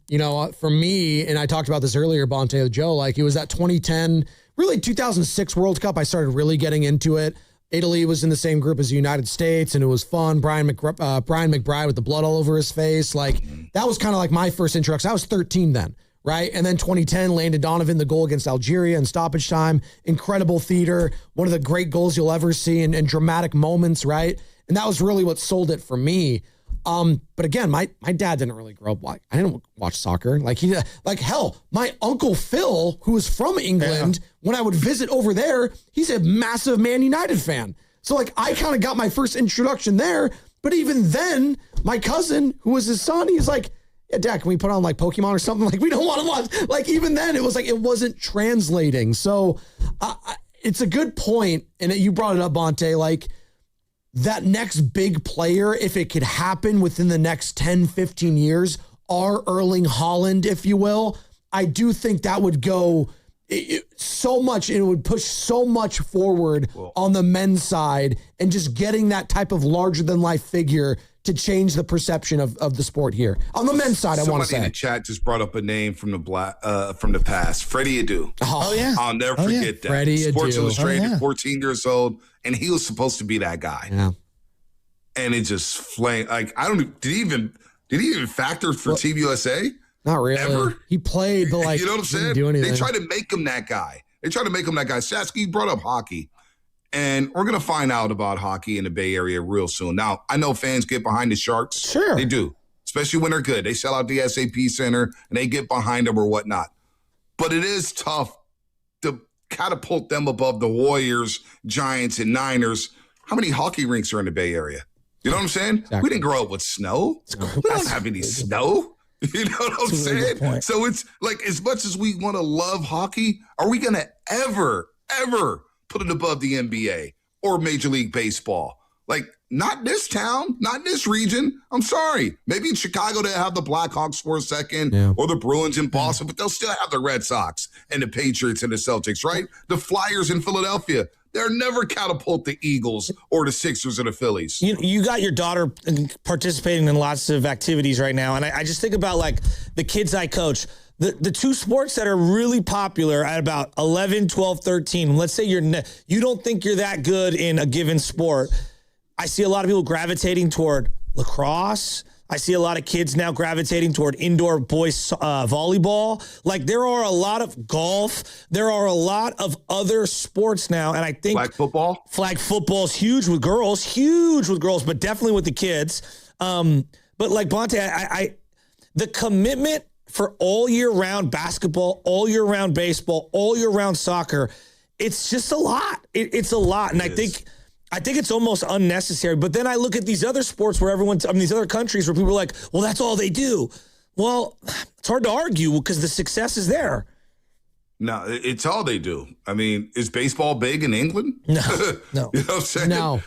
for me, and I talked about this earlier, Bonte with Joe, it was that 2010, really 2006 World Cup. I started really getting into it. Italy was in the same group as the United States, and it was fun. Brian McBride with the blood all over his face. That was kind of my first introduction. I was 13 then, right? And then 2010, Landon Donovan, the goal against Algeria in stoppage time. Incredible theater. One of the great goals you'll ever see and dramatic moments, right? And that was really what sold it for me. But again, my dad didn't really grow up I didn't watch soccer. Hell, my Uncle Phil, who was from England, when I would visit over there, he's a massive Man United fan. So I kind of got my first introduction there. But even then, my cousin, who was his son, he's like, yeah, Dad, can we put on Pokemon or something? We don't want to watch. Even then, it was it wasn't translating. So it's a good point. And you brought it up, Bonte, that next big player, if it could happen within the next 10, 15 years, our Erling Haaland, if you will, I do think that would go so much, and it would push so much forward on the men's side and just getting that type of larger-than-life figure to change the perception of the sport here. On the men's side, I want to say. Somebody in the chat just brought up a name from the past, Freddie Adu. Oh yeah. I'll never forget that. Freddie Sports Adu. Illustrated, 14 years old, and he was supposed to be that guy. Yeah. And it just flamed. Did he even factor for Team USA? Not really. Ever? He played, but you know what I'm saying? Do anything. They tried to make him that guy. Shasky, you brought up hockey. And we're going to find out about hockey in the Bay Area real soon. Now, I know fans get behind the Sharks. Sure. They do, especially when they're good. They sell out the SAP Center, and they get behind them or whatnot. But it is tough to catapult them above the Warriors, Giants, and Niners. How many hockey rinks are in the Bay Area? You know what I'm saying? Exactly. We didn't grow up with snow. We don't have any snow. You know what I'm saying? So it's as much as we want to love hockey, are we going to ever put it above the NBA or Major League Baseball? Not this town, not this region. I'm sorry. Maybe in Chicago they'll have the Blackhawks for a second or the Bruins in Boston, but they'll still have the Red Sox and the Patriots and the Celtics, right? The Flyers in Philadelphia. They'll never catapult the Eagles or the Sixers or the Phillies. You got your daughter participating in lots of activities right now, and I just think about like the kids I coach. The two sports that are really popular at about 11, 12, 13, let's say you don't think you're that good in a given sport. I see a lot of people gravitating toward lacrosse. I see a lot of kids now gravitating toward indoor boys volleyball. Like there are a lot of golf. There are a lot of other sports now. And I think flag football is huge with girls, but definitely with the kids. But like Bonte, the commitment for all year round basketball, all year round baseball, all year round soccer, it's just a lot. It's a lot. And I think it's almost unnecessary. But then I look at these other sports where these other countries where people are like, well, that's all they do. Well, it's hard to argue because the success is there. No, it's all they do. I mean, is baseball big in England? No. You know what I'm saying? No.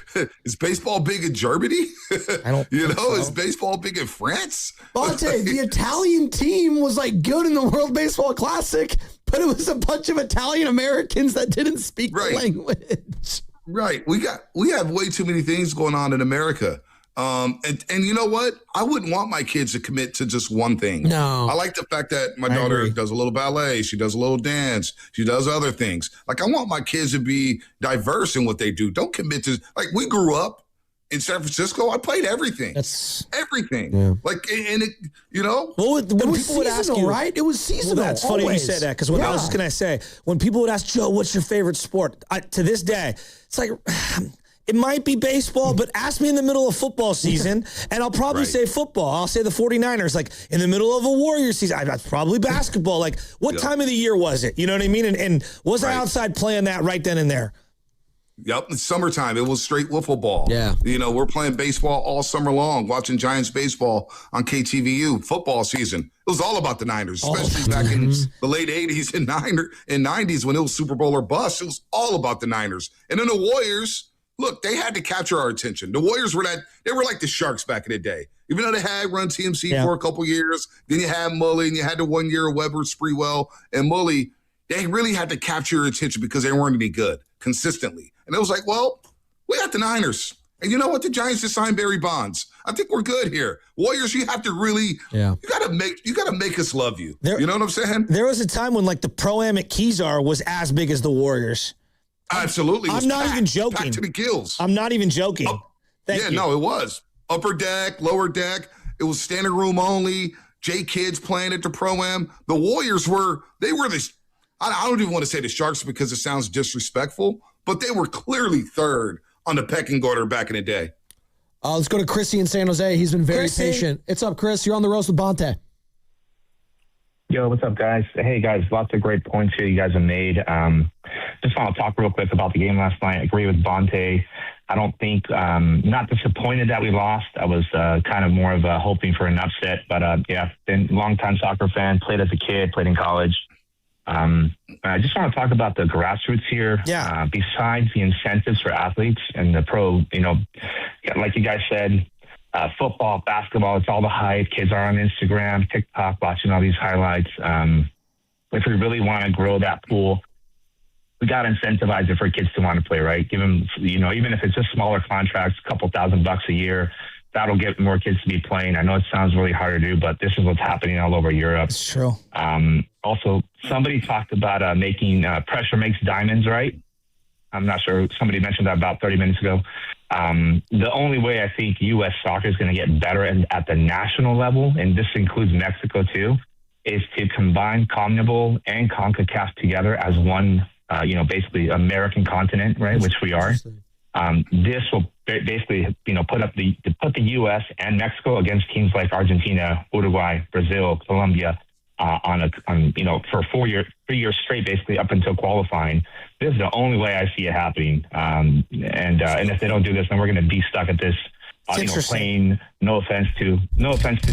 Is baseball big in Germany? I don't think so. Is baseball big in France? Bonte, the Italian team was like good in the World Baseball Classic, but it was a bunch of Italian Americans that didn't speak the language. Right. We have way too many things going on in America. And you know what? I wouldn't want my kids to commit to just one thing. No. I like the fact that my daughter does a little ballet. She does a little dance. She does other things. Like, I want my kids to be diverse in what they do. Don't commit to, like, we grew up in San Francisco. I played everything. That's everything. Yeah. Like, and it, Well, when people would ask you, right? It was seasonal. Well, that's funny you said that because I was just going to say, when people would ask, Joe, what's your favorite sport? To this day, it's like, it might be baseball, but ask me in the middle of football season, and I'll probably say football. I'll say the 49ers. Like, in the middle of a Warriors season, that's probably basketball. Like, what time of the year was it? You know what I mean? And was I outside playing that right then and there? Yep, it's summertime. It was straight wiffle ball. Yeah. We're playing baseball all summer long, watching Giants baseball on KTVU, football season. It was all about the Niners, especially back in the late 80s and 90s when it was Super Bowl or bust. It was all about the Niners. And then the Warriors, look, they had to capture our attention. The Warriors were like the Sharks back in the day. Even though they had Run TMC for a couple years, then you had Mully, and you had the 1 year of Weber, Sprewell, and Mully. They really had to capture your attention because they weren't any good consistently. And it was like, well, we got the Niners. And you know what? The Giants just signed Barry Bonds. I think we're good here. Warriors, you have to really, you gotta make us love you. You know what I'm saying? There was a time when like the Pro-Am at Kezar was as big as the Warriors. Absolutely. I'm not even joking. Packed to the gills. I'm not even joking. Thank you. No, it was. Upper deck, lower deck. It was standing room only. J-Kids playing at the Pro-Am. The Warriors were this. I don't even want to say the Sharks because it sounds disrespectful, but they were clearly third on the pecking order back in the day. Let's go to Chrissy in San Jose. He's been very patient. What's up, Chris? You're on the roast with Bonte. Yo, what's up, guys? Hey, guys, lots of great points here you guys have made. Just want to talk real quick about the game last night. I agree with Bonte. I don't think, not disappointed that we lost. I was kind of more of hoping for an upset. But, been a long-time soccer fan, played as a kid, played in college. I just want to talk about the grassroots here. Yeah. Besides the incentives for athletes and the pro, like you guys said, football, basketball, it's all the hype. Kids are on Instagram, TikTok, watching all these highlights. If we really want to grow that pool, we got to incentivize it for kids to want to play, right? Give them, even if it's just smaller contracts, a couple $1,000 a year, that'll get more kids to be playing. I know it sounds really hard to do, but this is what's happening all over Europe. It's true. Also, somebody talked about making pressure makes diamonds, right? I'm not sure. Somebody mentioned that about 30 minutes ago. The only way I think U.S. soccer is going to get better at the national level, and this includes Mexico too, is to combine CONMEBOL and CONCACAF together as one, basically American continent, right? Which we are. This will basically, put the U.S. and Mexico against teams like Argentina, Uruguay, Brazil, Colombia, for 3 years straight, basically up until qualifying. This is the only way I see it happening. And if they don't do this, then we're going to be stuck at this. Playing. No offense to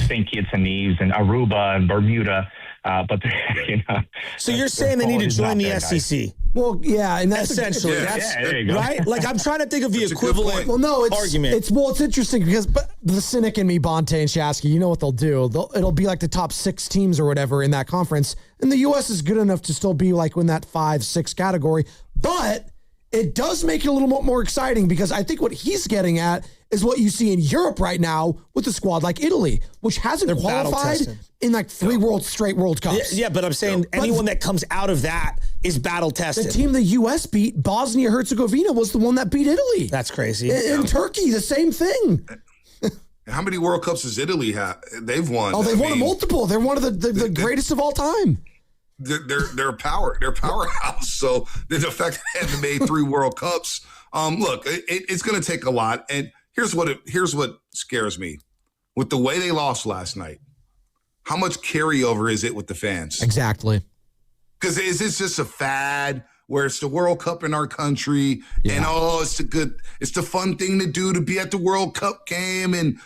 St. Kitts and Nevis and Aruba and Bermuda, but So you're saying they need to join the SEC? Guys. Well, yeah, and that's essentially there you go. Right. Like I'm trying to think of the equivalent. Well, no, argument. It's interesting because the cynic in me, Bonte and Shasky, you know what they'll do? It'll be like the top 6 teams or whatever in that conference, and the U.S. is good enough to still be like in that 5-6 category. But it does make it a little bit more exciting because I think what he's getting at is what you see in Europe right now with a squad like Italy, which hasn't qualified in like 3 straight World Cups. Yeah, but I'm saying anyone that comes out of that is battle tested. The team the U.S. beat, Bosnia-Herzegovina, was the one that beat Italy. That's crazy. And Turkey, the same thing. How many World Cups does Italy have? They've won. Oh, they've won multiple. They're one of the greatest of all time. They're a powerhouse. So the fact that they haven't made 3 World Cups, look, it's going to take a lot. And here's what scares me. With the way they lost last night, how much carryover is it with the fans? Exactly. Because is this just a fad where it's the World Cup in our country and it's the fun thing to do to be at the World Cup game and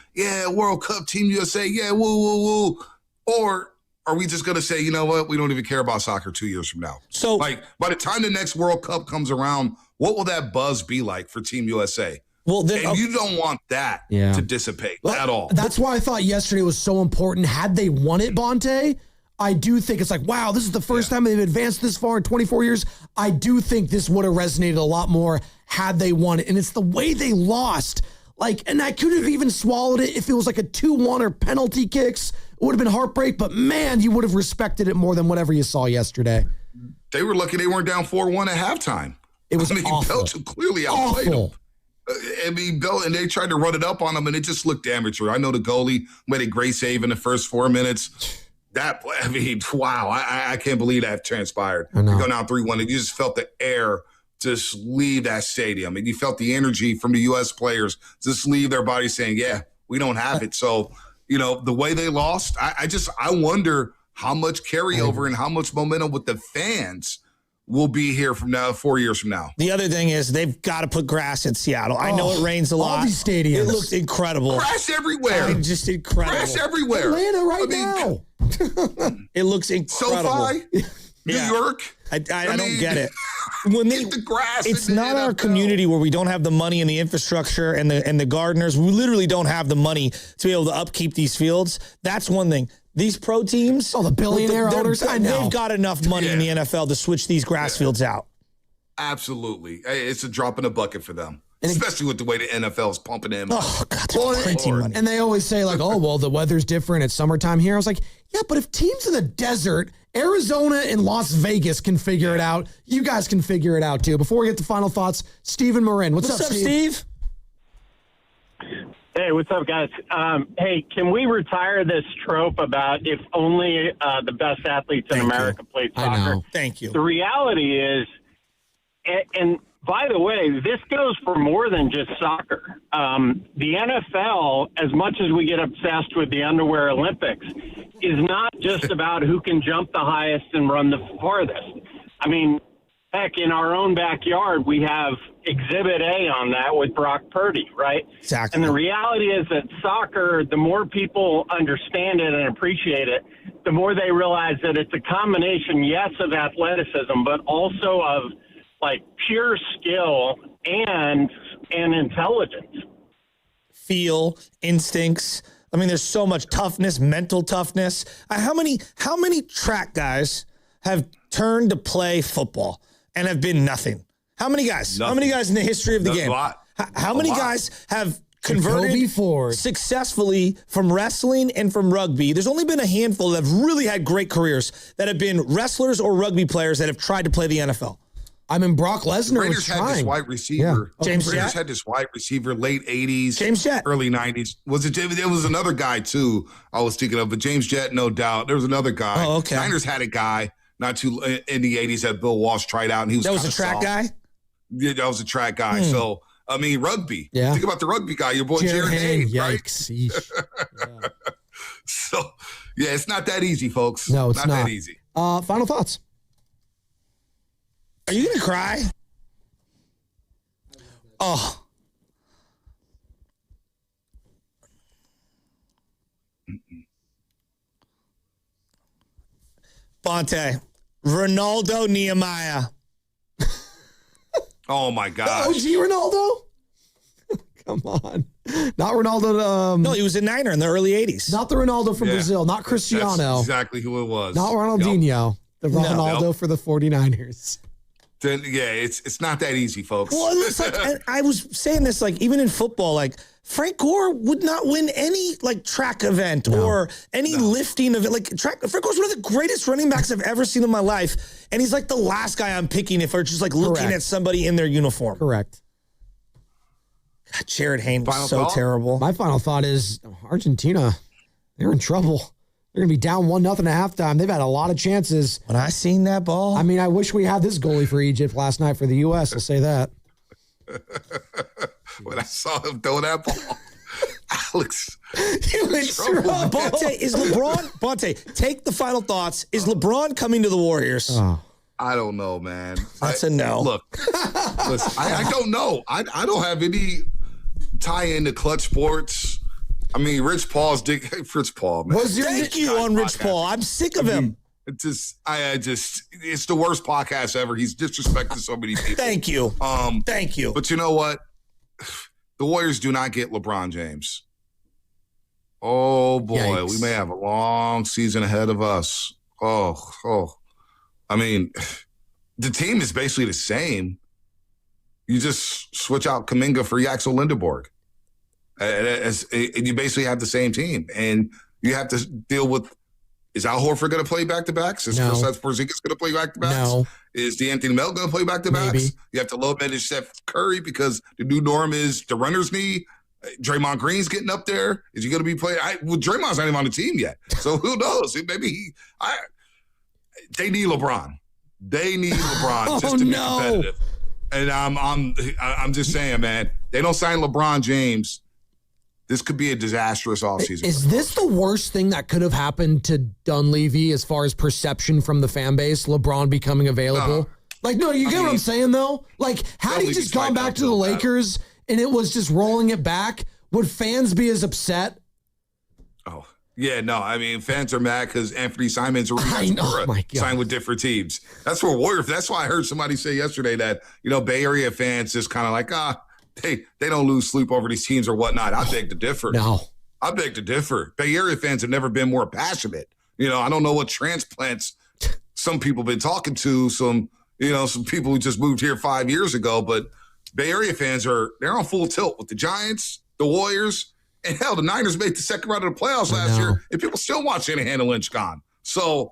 World Cup Team USA, woo, woo, woo. Or are we just going to say, you know what, we don't even care about soccer 2 years from now? So, like, by the time the next World Cup comes around, what will that buzz be like for Team USA? Well, then, you don't want that to dissipate at all. That's why I thought yesterday was so important. Had they won it, Bonte, I do think it's like, wow, this is the first time they've advanced this far in 24 years. I do think this would have resonated a lot more had they won it. And it's the way they lost. Like, and I could have even swallowed it if it was like a 2-1 or penalty kicks. It would have been heartbreak, but man, you would have respected it more than whatever you saw yesterday. They were lucky they weren't down 4-1 at halftime. It was awful. Belgium clearly outplayed them. And they tried to run it up on them, and it just looked amateur. I know the goalie made a great save in the first 4 minutes. Wow, I can't believe that transpired. You go down 3-1, and you just felt the air just leave that stadium, and you felt the energy from the U.S. players just leave their bodies saying, we don't have it. So, the way they lost, I wonder how much carryover and how much momentum with the fans will be here from now, 4 years from now. The other thing is they've got to put grass in Seattle. I know it rains a lot. All these stadiums. It looks incredible. Grass everywhere. Just incredible. Grass everywhere. Atlanta now. It looks incredible. SoFi, New York. I don't get it. When get the grass. It's not our community where we don't have the money and the infrastructure and the gardeners. We literally don't have the money to be able to upkeep these fields. That's one thing. These pro teams, the billionaire owners, I know. They've got enough money in the NFL to switch these grass fields out. Absolutely. It's a drop in the bucket for them, especially with the way the NFL is pumping in. Oh, God, they're printing money. And they always say, like, the weather's different. It's summertime here. I was like, yeah, but if teams in the desert, Arizona and Las Vegas can figure it out, you guys can figure it out, too. Before we get to final thoughts, Stephen Marin. What's up, Steve? Hey, what's up, guys? Hey, can we retire this trope about if only the best athletes in America played soccer? I know. Thank you. The reality is, and by the way, this goes for more than just soccer. The NFL, as much as we get obsessed with the underwear Olympics, is not just about who can jump the highest and run the farthest. I mean, heck, in our own backyard, we have Exhibit A on that with Brock Purdy, right? Exactly. And the reality is that soccer, the more people understand it and appreciate it, the more they realize that it's a combination, yes, of athleticism, but also of like pure skill and intelligence. Feel, instincts. I mean, there's so much toughness, mental toughness. How many track guys have turned to play football and have been nothing? How many guys? Nothing. How many guys in the history of the game? How many guys have converted successfully from wrestling and from rugby? There's only been a handful that have really had great careers that have been wrestlers or rugby players that have tried to play the NFL. I mean, Brock Lesnar Raiders was had trying. this wide receiver. Yeah. James Raiders Jett had this wide receiver, late 80s, James Jett. Early 90s. There was another guy, too, I was thinking of, but James Jett, no doubt. There was another guy. Oh, okay. Niners had a guy not too in the 80s that Bill Walsh tried out, and he was That was a track guy? Yeah, that was a track guy. So, I mean, rugby. Yeah. Think about the rugby guy, your boy Jared Hayne, right? Yikes. Yeah. So, yeah, it's not that easy, folks. No, it's not that easy. Final thoughts. Are you going to cry? Oh. Bonte, Ronaldo Nehemiah. Oh, my gosh. OG Ronaldo? Come on. Not Ronaldo. No, he was a Niner in the early 80s. Not the Ronaldo from Brazil. Not Cristiano. That's exactly who it was. Not Ronaldinho. The Ronaldo for the 49ers. then yeah, it's not that easy, folks. Well, it looks like, and I was saying this, like, even in football, like, Frank Gore would not win any, like, track event or any lifting event. Like, Frank Gore's one of the greatest running backs I've ever seen in my life, and he's, like, the last guy I'm picking if I'm just, like, looking at somebody in their uniform. Correct. God, Jared Hayne was so terrible. My final thought is Argentina, they're in trouble. They're going to be down 1-0 at halftime. They've had a lot of chances. When I seen that ball. I mean, I wish we had this goalie for Egypt last night for the U.S. I'll say that. When I saw him throw that ball, Alex. You in trouble. Bonte, take the final thoughts. Is LeBron coming to the Warriors? Oh. I don't know, man. That's a no. Look, listen, I don't know. I don't have any tie into Clutch Sports. I mean, Rich Paul's Rich Paul, man. Thank you on Rich Paul. I'm sick of him. It's the worst podcast ever. He's disrespected so many people. Thank you. Thank you. But you know what? The Warriors do not get LeBron James. Oh boy, Yikes. We may have a long season ahead of us. Oh. I mean, the team is basically the same. You just switch out Kuminga for Yaxel Lindeborg. And you basically have the same team. And you have to deal with, is Al Horford going to play back-to-backs? Is Kristaps Porzingis going to play back-to-backs? No. Is DeAnthony Melton going to play back-to-backs? Maybe. You have to low manage Steph Curry because the new norm is the runner's knee. Draymond Green's getting up there. Is he going to be playing? Draymond's not even on the team yet. So who knows? Maybe they need LeBron. They need LeBron just to be competitive. And I'm just saying, man, they don't sign LeBron James. This could be a disastrous offseason. Is this the worst thing that could have happened to Dunleavy as far as perception from the fan base, LeBron becoming available? You get what I'm saying, though? Like, had he just gone back to the Lakers and it was just rolling it back, would fans be as upset? Oh, yeah, no. I mean, fans are mad because Anthony Simons signed with different teams. That's why I heard somebody say yesterday that, Bay Area fans just kind of like, they don't lose sleep over these teams or whatnot. I beg to differ. No. I beg to differ. Bay Area fans have never been more passionate. I don't know what transplants some people have been talking to, some people who just moved here 5 years ago, but Bay Area fans they're on full tilt with the Giants, the Warriors, and hell, the Niners made the second round of the playoffs last year, and people still want Shanahan and Lynch gone. So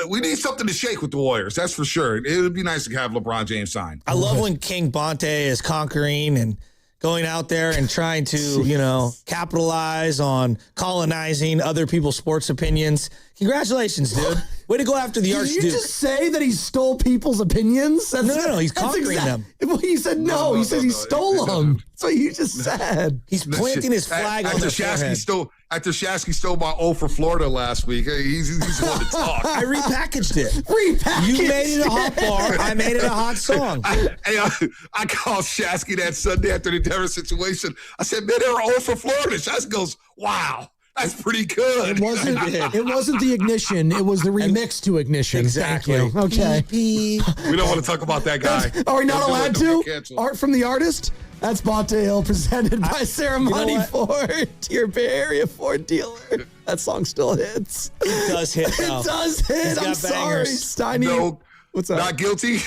we need something to shake with the Warriors, that's for sure. It would be nice to have LeBron James sign. I love when King Bonte is conquering and going out there and trying to, capitalize on colonizing other people's sports opinions. Congratulations, dude. Way to go after the Archduke. Did you just say that he stole people's opinions? No, he's conquering them. Well, he said no. He said he stole them. That's what you just said. He's planting his flag on the forehead. After Shasky stole my O for Florida last week, he's the one to talk. I repackaged it. You made it a hot bar. I made it a hot song. I called Shasky that Sunday after the Denver situation. I said, man, they were O for Florida. Shasky goes, wow. That's pretty good. It wasn't the Ignition. It was the remix to Ignition. Exactly. Thank you. Okay. We don't want to talk about that guy. Are we not allowed to? Art from the Artist? That's Bonte Hill presented by Ceremony Ford, your Bay Area Ford dealer. That song still hits. It does hit, though. It does hit. I'm sorry, Steiny. No, what's up? Not guilty.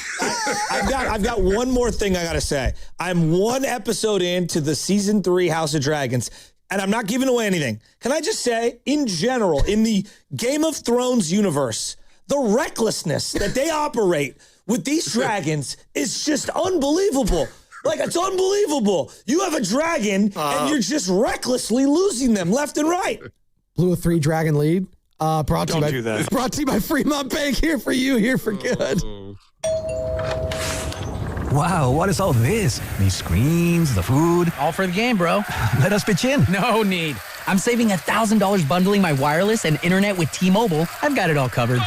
I've got one more thing I got to say. I'm one episode into the season 3 House of Dragons, and I'm not giving away anything. Can I just say, in general, in the Game of Thrones universe, the recklessness that they operate with these dragons is just unbelievable. Like, it's unbelievable. You have a dragon, and you're just recklessly losing them left and right. Blew a 3-dragon lead. Brought to you by Fremont Bank. Here for you, here for good. Wow, what is all this? These screens, the food. All for the game, bro. Let us pitch in. No need. I'm saving $1,000 bundling my wireless and internet with T-Mobile. I've got it all covered.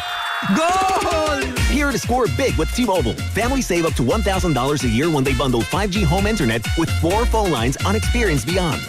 Goal! Here to score big with T-Mobile. Families save up to $1,000 a year when they bundle 5G home internet with 4 phone lines on Experience Beyond.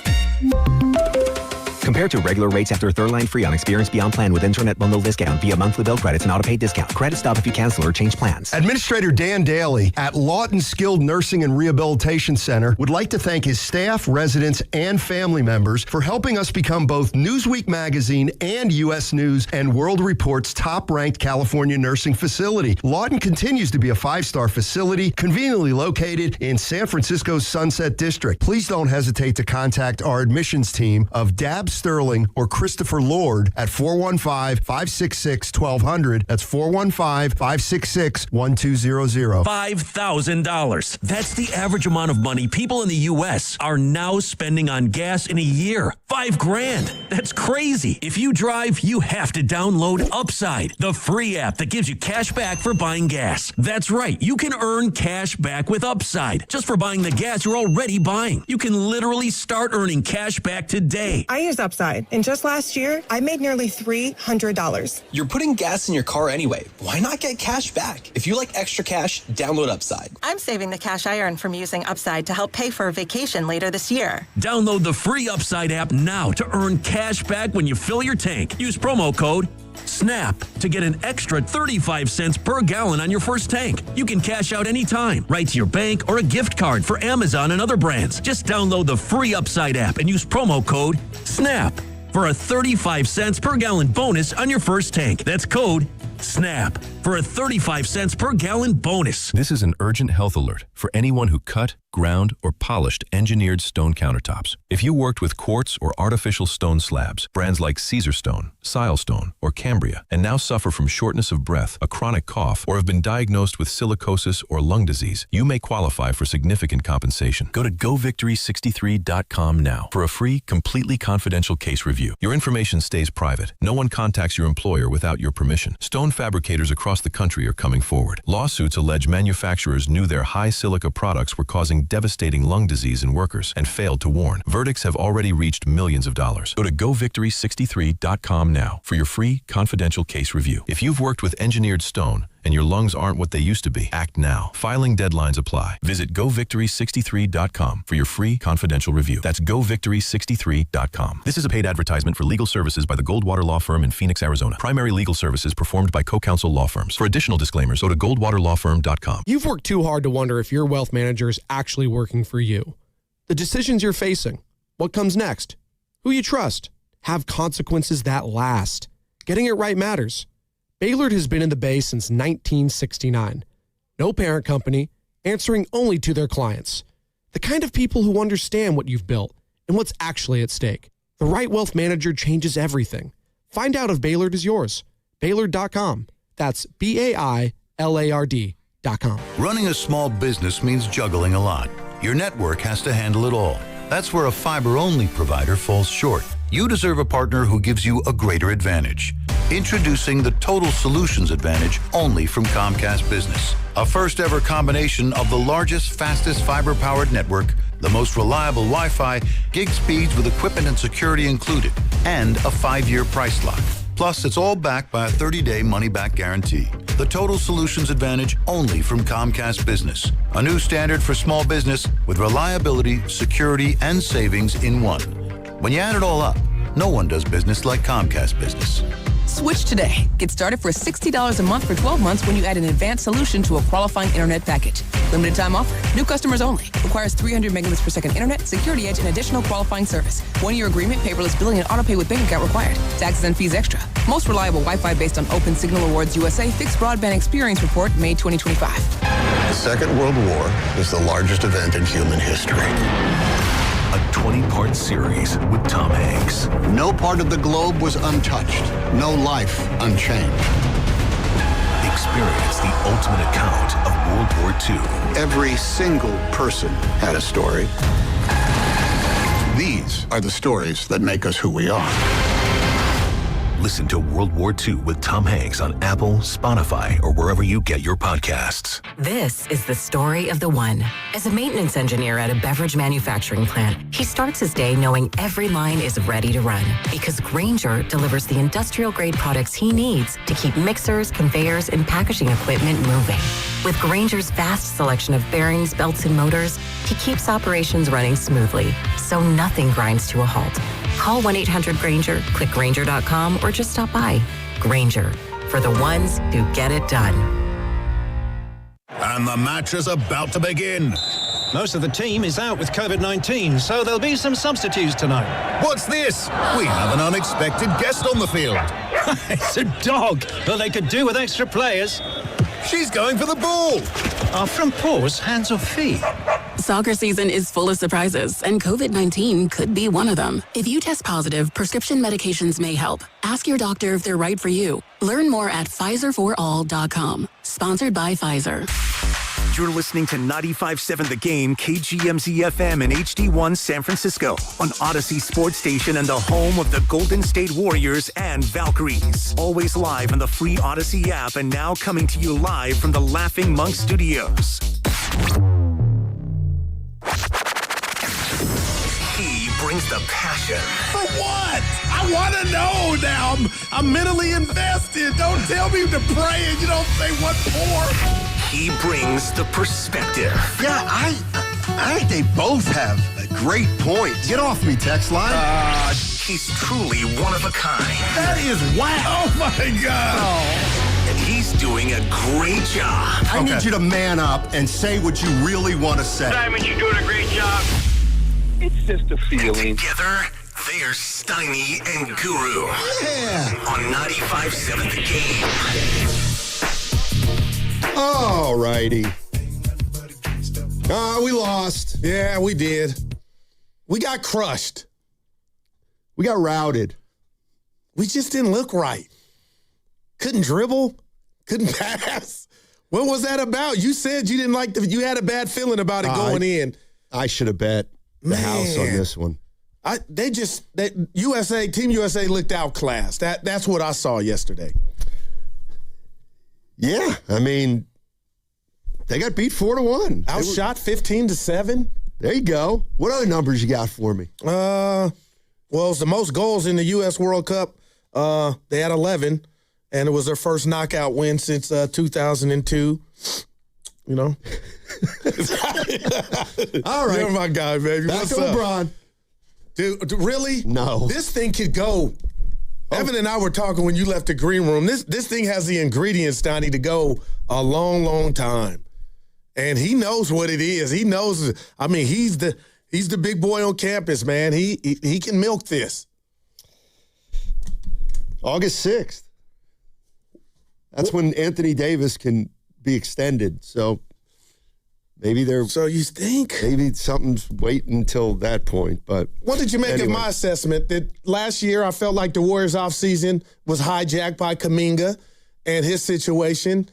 Compared to regular rates after a third line free on Experience Beyond plan with internet bundle discount via monthly bill credits and auto-pay discount. Credit stop if you cancel or change plans. Administrator Dan Daly at Lawton Skilled Nursing and Rehabilitation Center would like to thank his staff, residents, and family members for helping us become both Newsweek magazine and U.S. News and World Report's top-ranked California nursing facility. Lawton continues to be a 5-star facility conveniently located in San Francisco's Sunset District. Please don't hesitate to contact our admissions team of Dab Sterling or Christopher Lord at 415-566-1200. That's 415-566-1200. $5,000. That's the average amount of money people in the U.S. are now spending on gas in a year. $5,000. That's crazy. If you drive, you have to download Upside, the free app that gives you cash back for buying gas. That's right. You can earn cash back with Upside just for buying the gas you're already buying. You can literally start earning cash back today. I use Upside, and just last year, I made nearly $300. You're putting gas in your car anyway. Why not get cash back? If you like extra cash, download Upside. I'm saving the cash I earn from using Upside to help pay for a vacation later this year. Download the free Upside app now to earn cash back when you fill your tank. Use promo code SNAP to get an extra 35 cents per gallon on your first tank. You can cash out anytime, right to your bank or a gift card for Amazon and other brands. Just download the free Upside app and use promo code SNAP for a 35 cents per gallon bonus on your first tank. That's code SNAP for a 35 cents per gallon bonus. This is an urgent health alert for anyone who cut, ground, or polished engineered stone countertops. If you worked with quartz or artificial stone slabs, brands like Caesar Stone, Silestone, or Cambria, and now suffer from shortness of breath, a chronic cough, or have been diagnosed with silicosis or lung disease, you may qualify for significant compensation. Go to govictory63.com now for a free, completely confidential case review. Your information stays private. No one contacts your employer without your permission. Stone fabricators across the country are coming forward. Lawsuits allege manufacturers knew their high silica products were causing devastating lung disease in workers and failed to warn. Verdicts have already reached millions of dollars. Go to govictory63.com now for your free, confidential case review. If you've worked with engineered stone and your lungs aren't what they used to be, act now. Filing deadlines apply. Visit govictory63.com for your free, confidential review. That's govictory63.com. This is a paid advertisement for legal services by the Goldwater Law Firm in Phoenix, Arizona. Primary legal services performed by co-counsel law firms. For additional disclaimers, go to goldwaterlawfirm.com. You've worked too hard to wonder if your wealth manager is actually working for you. The decisions you're facing, what comes next, who you trust, have consequences that last. Getting it right matters. Baylord has been in the Bay since 1969. No parent company, answering only to their clients. The kind of people who understand what you've built and what's actually at stake. The right wealth manager changes everything. Find out if Baylord is yours. Baylord.com. That's BAILARD.com. Running a small business means juggling a lot. Your network has to handle it all. That's where a fiber-only provider falls short. You deserve a partner who gives you a greater advantage. Introducing the Total Solutions Advantage only from Comcast Business. A first-ever combination of the largest, fastest fiber-powered network, the most reliable Wi-Fi, gig speeds with equipment and security included, and a 5-year price lock. Plus, it's all backed by a 30-day money-back guarantee. The Total Solutions Advantage only from Comcast Business. A new standard for small business with reliability, security, and savings in one. When you add it all up, no one does business like Comcast Business. Switch today. Get started for $60 a month for 12 months when you add an advanced solution to a qualifying internet package. Limited time offer. New customers only. Requires 300 megabits per second internet, security edge, and additional qualifying service. 1-year agreement, paperless billing, and autopay with bank account required. Taxes and fees extra. Most reliable Wi-Fi based on Open Signal Awards USA Fixed Broadband Experience Report, May 2025. The Second World War is the largest event in human history. A 20-part series with Tom Hanks. No part of the globe was untouched. No life unchanged. Experience the ultimate account of World War II. Every single person had a story. These are the stories that make us who we are. Listen to World War II with Tom Hanks on Apple, Spotify, or wherever you get your podcasts. This is the story of the one. As a maintenance engineer at a beverage manufacturing plant, he starts his day knowing every line is ready to run because Grainger delivers the industrial-grade products he needs to keep mixers, conveyors, and packaging equipment moving. With Grainger's vast selection of bearings, belts, and motors, he keeps operations running smoothly. so nothing grinds to a halt. Call 1-800-GRAINGER, click Grainger.com, or just stop by. Grainger, for the ones who get it done. And the match is about to begin. Most of the team is out with COVID-19, so there'll be some substitutes tonight. What's this? We have an unexpected guest on the field. It's a dog, but they could do with extra players. She's going for the ball. Are front paws hands or feet? Soccer season is full of surprises, and COVID-19 could be one of them. If you test positive, prescription medications may help. Ask your doctor if they're right for you. Learn more at PfizerForAll.com. Sponsored by Pfizer. You're listening to 95.7 The Game, KGMZ-FM and HD1 San Francisco on Odyssey Sports Station and the home of the Golden State Warriors and Valkyries. Always live on the free Odyssey app and now coming to you live from the Laughing Monk Studios. He brings the passion. For what? I want to know now. I'm mentally invested. Don't tell me to pray and you don't say what for. He brings the perspective. Yeah, I think they both have a great point. Get off me, text line. He's truly one of a kind. That is wow. Oh, my God. And he's doing a great job. I need you to man up and say what you really want to say. Simon, you're doing a great job. It's just a feeling. Together, they are Steiny and Guru. Yeah. On 95.7 The Game. All righty. We lost. Yeah, we did. We got crushed. We got routed. We just didn't look right. Couldn't dribble. Couldn't pass. What was that about? You said you didn't like you had a bad feeling about it going in. I should have bet the house on this one. Team USA looked outclassed. That's what I saw yesterday. Yeah, I mean, they got beat 4-1. Outshot 15-7. There you go. What other numbers you got for me? Well, it's the most goals in the U.S. World Cup. They had 11, and it was their first knockout win since 2002. You know? All right. You're my guy, baby. Back What's to up? LeBron. Dude, really? No. This thing could go. Evan and I were talking when you left the green room. This thing has the ingredients, Donnie, to go a long, long time. And he knows what it is. He knows. I mean, he's the big boy on campus, man. He can milk this. August 6th. That's when Anthony Davis can be extended. So maybe they're. So you think? Maybe something's waiting until that point. But what did you make of my assessment that last year I felt like the Warriors offseason was hijacked by Kuminga and his situation?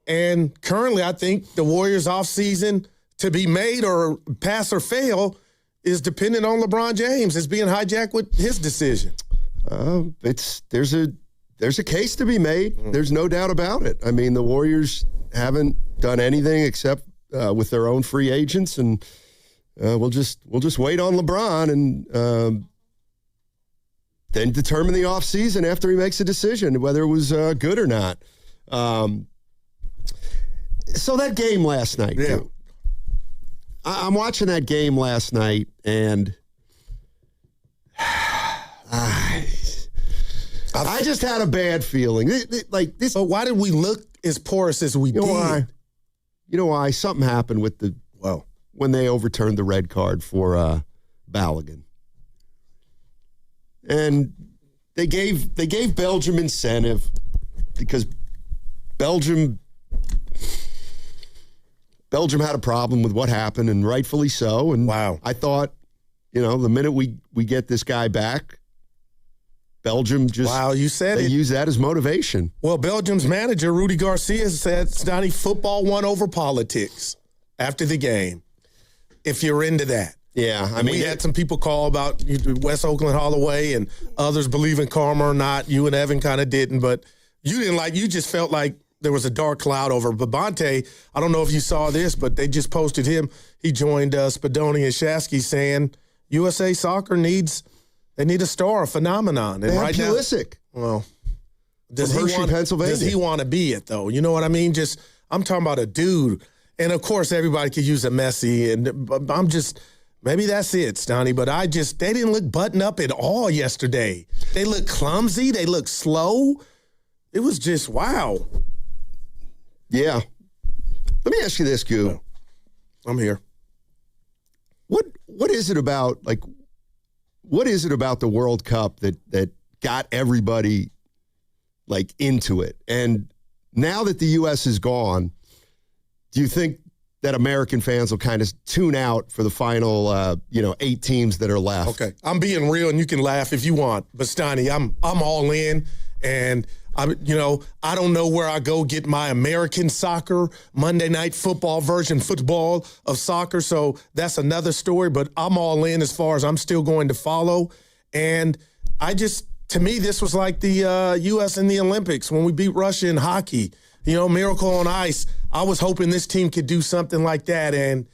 And currently I think the Warriors offseason to be made or pass or fail is dependent on LeBron James. It's being hijacked with his decision. There's a case to be made. There's no doubt about it. I mean, the Warriors haven't done anything except with their own free agents, and we'll just wait on LeBron and then determine the offseason after he makes a decision whether it was good or not. So that game last night, too. I'm watching that game last night, and I just had a bad feeling. Like this. But why did we look as porous as we did? Why? You know why? Something happened with when they overturned the red card for Balogun, and they gave Belgium incentive because Belgium had a problem with what happened, and rightfully so. And I thought, the minute we get this guy back, Belgium just you said they use that as motivation. Well, Belgium's manager, Rudy Garcia, said, Stoney, football won over politics after the game, if you're into that. Yeah, I mean, we had some people call about West Oakland Holloway and others believe in karma or not. You and Evan kind of didn't, but you didn't you just felt like there was a dark cloud over Babante. I don't know if you saw this, but they just posted him. He joined Spadoni and Shasky saying USA Soccer needs a star, a phenomenon. And they have right Pulisic. Does Pennsylvania. Does he want to be it, though? You know what I mean? I'm talking about a dude. And, of course, everybody could use a Messi. And I'm just, Maybe that's it, Stoney, but they didn't look buttoned up at all yesterday. They looked clumsy. They looked slow. It was just, wow. Yeah. Let me ask you this, Goo. I'm here. What is it about, the World Cup that got everybody, into it? And now that the U.S. is gone, do you think that American fans will kind of tune out for the final, 8 teams that are left? Okay, I'm being real, and you can laugh if you want, but Stoney, I'm all in, and I don't know where I go get my American soccer Monday Night Football version football of soccer, so that's another story. But I'm all in as far as I'm still going to follow, and to me, this was like the U.S. in the Olympics when we beat Russia in hockey. Miracle on Ice. I was hoping this team could do something like that, and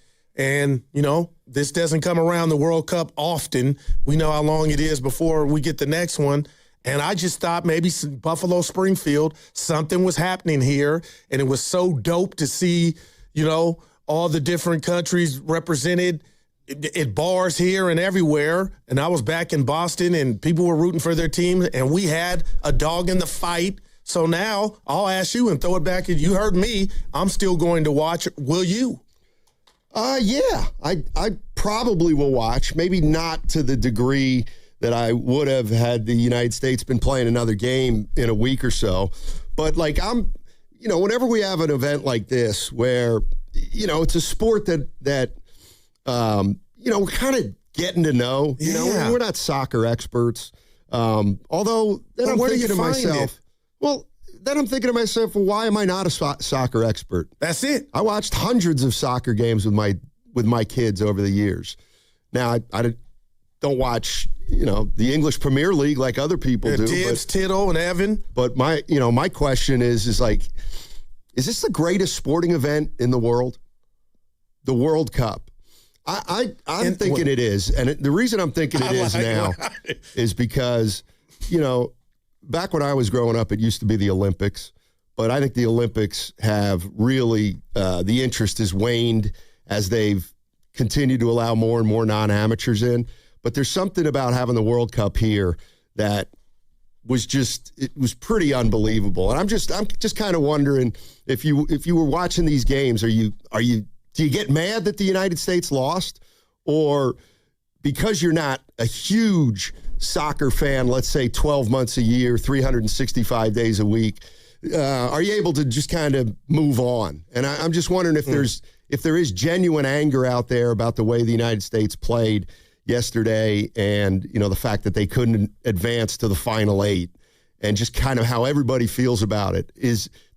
this doesn't come around the World Cup often. We know how long it is before we get the next one, and I just thought maybe Buffalo Springfield, something was happening here, and it was so dope to see, all the different countries represented at bars here and everywhere, and I was back in Boston, and people were rooting for their team, and we had a dog in the fight. So now I'll ask you and throw it back at you. Heard me. I'm still going to watch. Will you? Yeah. I probably will watch. Maybe not to the degree that I would have had the United States been playing another game in a week or so. But whenever we have an event like this where, it's a sport that we're kind of getting to know. We're not soccer experts. Although then I'm thinking to myself, well, why am I not a soccer expert? That's it. I watched hundreds of soccer games with my kids over the years. Now, I don't watch, the English Premier League like other people do. Tibbs, Tittle, and Evan. But my question is is this the greatest sporting event in the world? The World Cup. I'm thinking it is. And the reason I'm thinking it is now is because, back when I was growing up, it used to be the Olympics, but I think the Olympics have really, the interest has waned as they've continued to allow more and more non-amateurs in. But there's something about having the World Cup here that was it was pretty unbelievable. And I'm just kind of wondering if you were watching these games, do you get mad that the United States lost, or because you're not a huge soccer fan, let's say 12 months a year, 365 days a week, are you able to just kind of move on? And I'm just wondering if there is genuine anger out there about the way the United States played yesterday, and the fact that they couldn't advance to the final 8, and just kind of how everybody feels about it.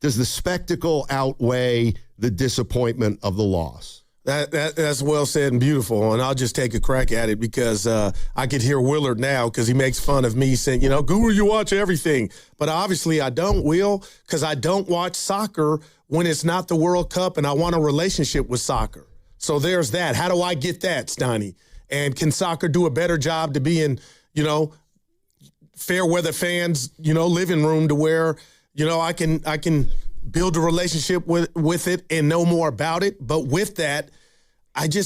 Does the spectacle outweigh the disappointment of the loss? That's well said and beautiful, and I'll just take a crack at it because I could hear Willard now because he makes fun of me saying, Guru, you watch everything. But obviously I don't, Will, because I don't watch soccer when it's not the World Cup, and I want a relationship with soccer. So there's that. How do I get that, Stoney? And can soccer do a better job to be in, fair weather fans, living room to where, I can build a relationship with it and know more about it. But with that, you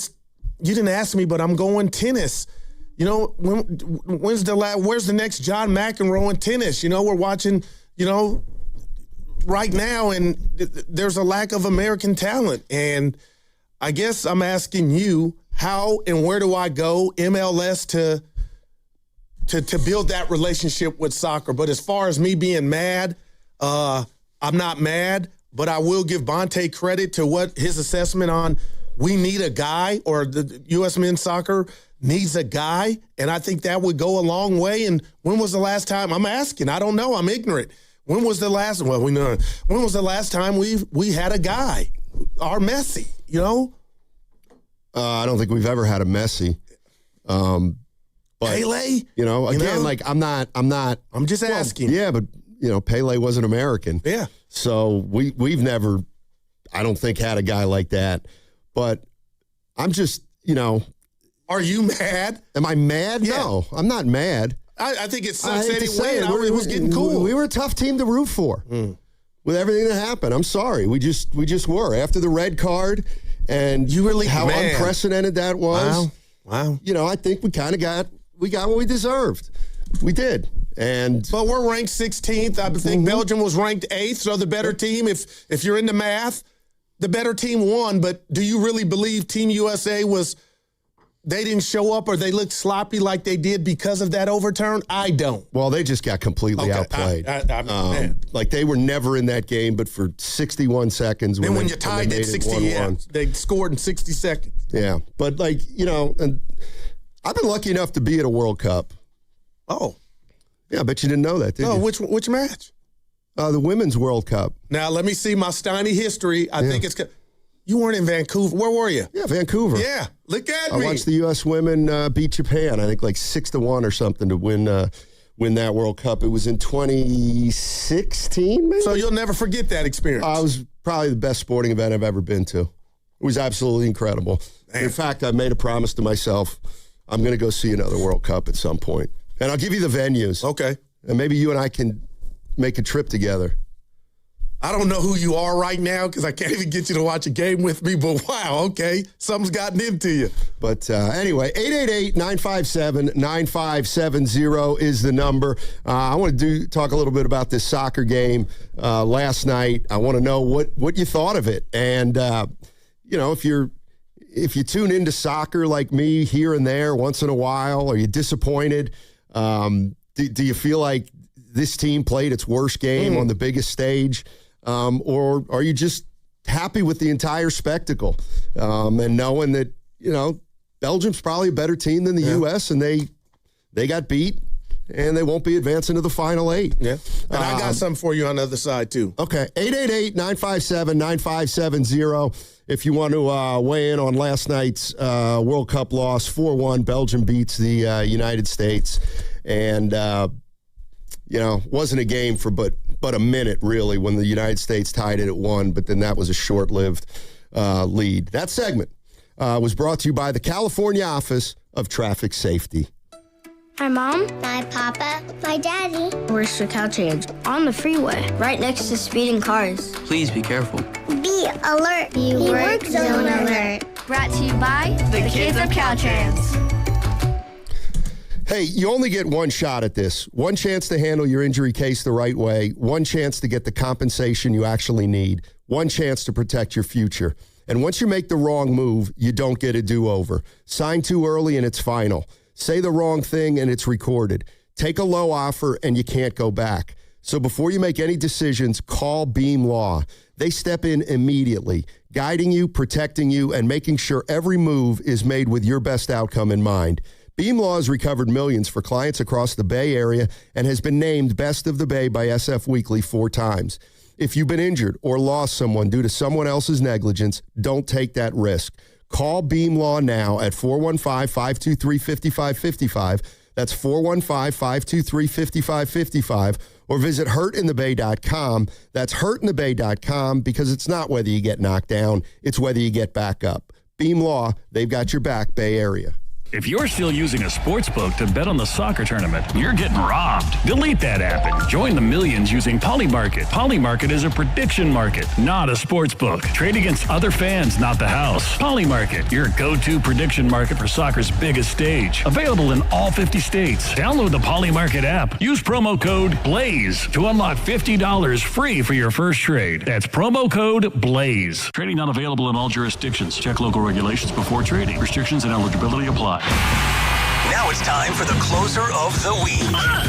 didn't ask me, but I'm going tennis. Where's the next John McEnroe in tennis? We're watching, right now, and there's a lack of American talent. And I guess I'm asking you, how and where do I go, MLS, to build that relationship with soccer? But as far as me being mad, I'm not mad, but I will give Bonte credit to what his assessment on we need a guy, or the U.S. men's soccer needs a guy, and I think that would go a long way. And when was the last time? I'm asking. I don't know. I'm ignorant. When was the last? Well, we know. When was the last time we had a guy? Our Messi, I don't think we've ever had a Messi. But, Pele? I'm just asking. Yeah, but, Pele wasn't American. Yeah. So we've never, I don't think, had a guy like that. But I'm just, Are you mad? Am I mad? Yeah. No, I'm not mad. I think it sucks anyway. It was getting cool. We were a tough team to root for with everything that happened. I'm sorry. We just were. After the red card, and you really how unprecedented that was. Wow. I think we kind of got what we deserved. We did. But we're ranked 16th. I think Belgium was ranked 8th, so the better team, if you're into math, the better team won. But do you really believe Team USA they didn't show up or they looked sloppy like they did because of that overturn? I don't. Well, they just got completely outplayed. Like they were never in that game, but for 61 seconds. Then when you tied at 60, they scored in 60 seconds. Yeah, but and I've been lucky enough to be at a World Cup. Oh. Yeah, I bet you didn't know that, did you? Which match? The Women's World Cup. Now, let me see my Steiny history. I think it's... You weren't in Vancouver. Where were you? Yeah, Vancouver. Yeah, look at me. I watched the U.S. women beat Japan, I think 6-1 or something to win that World Cup. It was in 2016, maybe? So you'll never forget that experience. It was probably the best sporting event I've ever been to. It was absolutely incredible. In fact, I made a promise to myself, I'm going to go see another World Cup at some point. And I'll give you the venues. Okay. And maybe you and I can make a trip together. I don't know who you are right now because I can't even get you to watch a game with me, but wow, okay. Something's gotten into you. But anyway, 888-957-9570 is the number. I want to talk a little bit about this soccer game last night. I want to know what you thought of it. And, if you tune into soccer like me here and there once in a while, are you disappointed? Do you feel like this team played its worst game on the biggest stage? Or are you just happy with the entire spectacle and knowing that, Belgium's probably a better team than the U.S. and they got beat and they won't be advancing to the Final 8. Yeah. And I got something for you on the other side, too. Okay. 888-957-9570 if you want to weigh in on last night's World Cup loss. 4-1, Belgium beats the United States. And, wasn't a game for but a minute, really, when the United States tied it at 1, but then that was a short-lived lead. That segment was brought to you by the California Office of Traffic Safety. My mom, my papa, my daddy works for Caltrans on the freeway, right next to speeding cars. Please be careful. Be alert. You work zone alert. Brought to you by the kids of Caltrans. Hey, you only get one shot at this. One chance to handle your injury case the right way. One chance to get the compensation you actually need. One chance to protect your future. And once you make the wrong move, you don't get a do-over. Sign too early and it's final. Say the wrong thing and it's recorded. Take a low offer and you can't go back. So before you make any decisions, call Beam Law. They step in immediately, guiding you, protecting you, and making sure every move is made with your best outcome in mind. Beam Law has recovered millions for clients across the Bay Area and has been named Best of the Bay by SF Weekly 4 times. If you've been injured or lost someone due to someone else's negligence, don't take that risk. Call Beam Law now at 415-523-5555. That's 415-523-5555. Or visit hurtinthebay.com. That's hurtinthebay.com because it's not whether you get knocked down, it's whether you get back up. Beam Law, they've got your back, Bay Area. If you're still using a sports book to bet on the soccer tournament, you're getting robbed. Delete that app and join the millions using Polymarket. Polymarket is a prediction market, not a sports book. Trade against other fans, not the house. Polymarket, your go-to prediction market for soccer's biggest stage. Available in all 50 states. Download the Polymarket app. Use promo code BLAZE to unlock $50 free for your first trade. That's promo code BLAZE. Trading not available in all jurisdictions. Check local regulations before trading. Restrictions and eligibility apply. Now it's time for the closer of the week.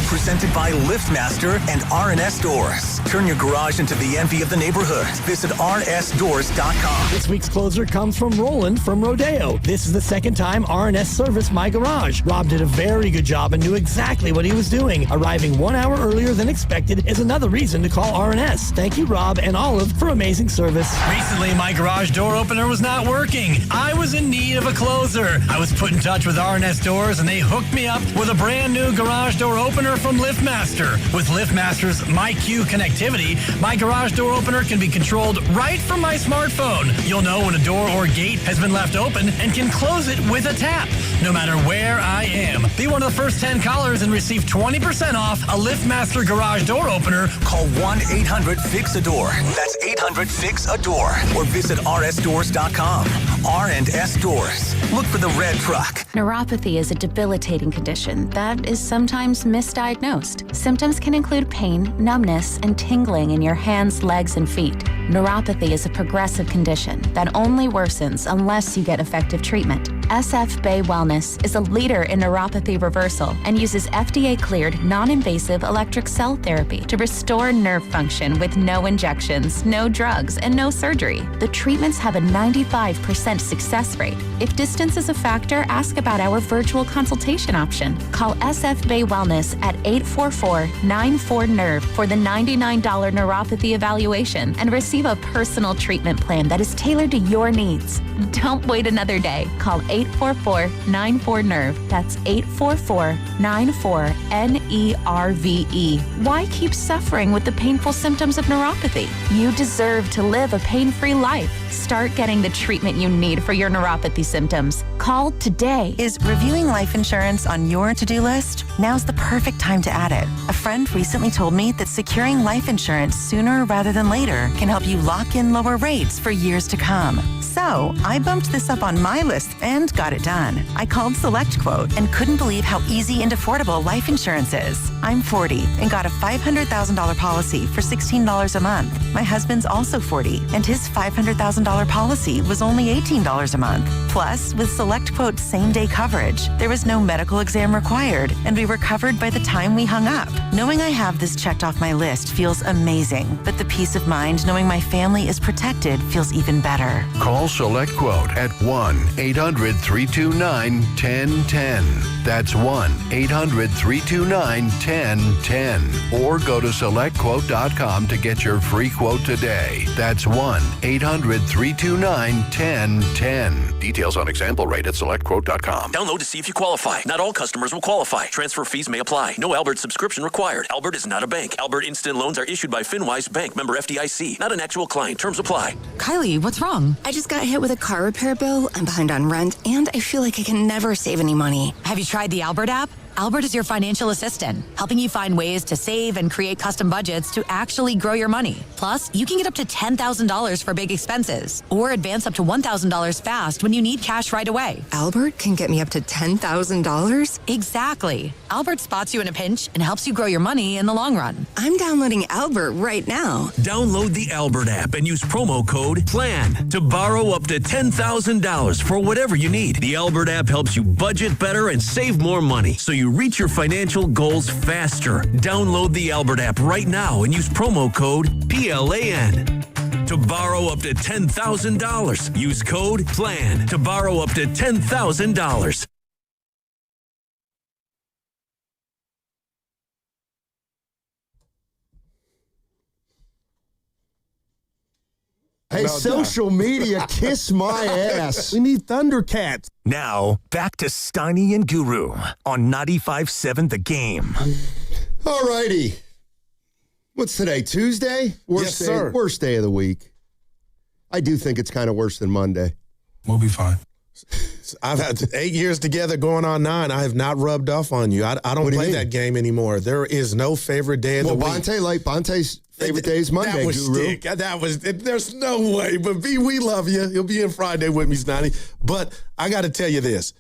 Presented by LiftMaster and RNS Doors. Turn your garage into the envy of the neighborhood. Visit rnsdoors.com. This week's closer comes from Roland from Rodeo. This is the second time RNS serviced my garage. Rob did a very good job and knew exactly what he was doing. Arriving 1 hour earlier than expected is another reason to call RNS. Thank you, Rob and Olive, for amazing service. Recently, my garage door opener was not working. I was in need of a closer. I was put in touch with RNS Doors and they hooked me up with a brand new garage door opener from LiftMaster. With LiftMaster's MyQ connectivity, my garage door opener can be controlled right from my smartphone. You'll know when a door or gate has been left open and can close it with a tap, no matter where I am. Be one of the first 10 callers and receive 20% off a LiftMaster garage door opener. Call 1-800-FIX-A-DOOR. That's 800-FIX-A-DOOR. Or visit rsdoors.com. R&S Doors. look for the red truck. Neuropathy is a debilitating condition that is sometimes misdiagnosed. Symptoms can include pain, numbness, and tingling in your hands, legs, and feet. Neuropathy is a progressive condition that only worsens unless you get effective treatment. SF Bay Wellness is a leader in neuropathy reversal and uses FDA-cleared, non-invasive electric cell therapy to restore nerve function with no injections, no drugs, and no surgery. The treatments have a 95% success rate. If distance is a factor, ask about our virtual consultation option. Call SF Bay Wellness at 844-94-NERVE for the $99 neuropathy evaluation and receive a personal treatment plan that is tailored to your needs. Don't wait another day. Call 844-94-NERVE. That's 844-94-NERVE. Why keep suffering with the painful symptoms of neuropathy? You deserve to live a pain-free life. Start getting the treatment you need for your neuropathy symptoms. Call today. Is reviewing life insurance on your to-do list? Now's the perfect time to add it. A friend recently told me that securing life insurance sooner rather than later can help you lock in lower rates for years to come. So I bumped this up on my list and got it done. I called SelectQuote and couldn't believe how easy and affordable life insurance is. I'm 40 and got a $500,000 policy for $16 a month. My husband's also 40 and his $500,000 policy was only $18 a month. Plus, with SelectQuote's same-day coverage, there was no medical exam required and we were covered by the time we hung up. Knowing I have this checked off my list feels amazing, but the peace of mind knowing my family is protected feels even better. Call SelectQuote at 1-800-329-1010. That's 1-800-329-1010. Or go to SelectQuote.com to get your free quote today. That's 1-800-329-1010. Details on example rate at SelectQuote.com. Download to see if you qualify. Not all customers will qualify. Transfer fees may apply. No Albert subscription required. Albert is not a bank. Albert Instant Loans are issued by FinWise Bank, member FDIC. Not an actual client. Terms apply. Kylie, what's wrong? I just got hit with a car repair bill. I'm behind on rent, and I feel like I can never save any money. Have you tried the Albert app? Albert is your financial assistant, helping you find ways to save and create custom budgets to actually grow your money. Plus, you can get up to $10,000 for big expenses or advance up to $1,000 fast when you need cash right away. Albert can get me up to $10,000? Exactly. Albert spots you in a pinch and helps you grow your money in the long run. I'm downloading Albert right now. Download the Albert app and use promo code PLAN to borrow up to $10,000 for whatever you need. The Albert app helps you budget better and save more money so you reach your financial goals faster. Download the Albert app right now and use promo code PLAN to borrow up to $10,000. Use code PLAN to borrow up to $10,000. Hey, social media, kiss my ass. We need Thundercats. Now, back to Steiny and Guru on 95.7 The Game. All righty. What's today, Tuesday? Yes, sir. Worst day of the week. I do think it's kind of worse than Monday. We'll be fine. I've had 8 years together going on 9. I have not rubbed off on you. I don't play that game anymore. There is no favorite day of the week. Bonte's favorite day is Monday, that was Guru. Stick. That was there's no way. But B, we love you. You'll be in Friday with me, Snotty. But I got to tell you this.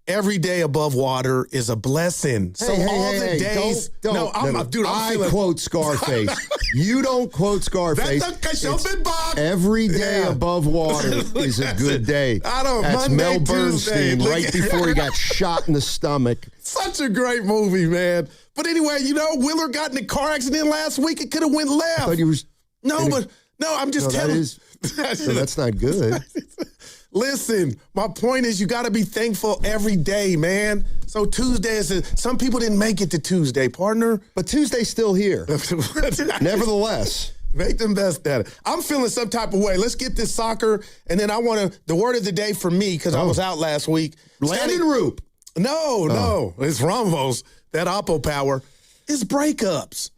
Every day above water is a blessing. So all the days. Don't. I quote Scarface. You don't quote Scarface. Every day above water is a good day. That's Monday, Mel Bernstein Tuesday. right before he got shot in the stomach. Such a great movie, man. But anyway, Willer got in a car accident last week. It could have went left. I thought he was. I'm just telling. So that's not good. Listen, my point is you got to be thankful every day, man. So Tuesday some people didn't make it to Tuesday, partner. But Tuesday's still here. Nevertheless. Make them best at it. I'm feeling some type of way. Let's get this soccer, and then I want the word of the day for me because I was out last week. Landon Roop. No. It's Ramos, that Oppo power. It's breakups.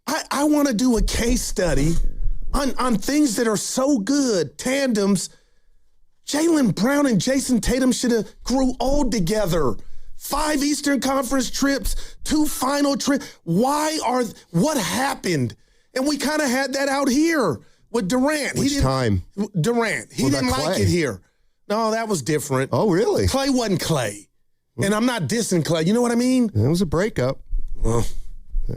I want to do a case study on things that are so good, tandems. Jaylen Brown and Jason Tatum should have grew old together. 5 Eastern Conference trips, 2 final trips. What happened? And we kind of had that out here with Durant. Which time? Durant. He didn't like it here. No, that was different. Oh, really? Clay wasn't Clay. And I'm not dissing Clay. You know what I mean? It was a breakup. Well,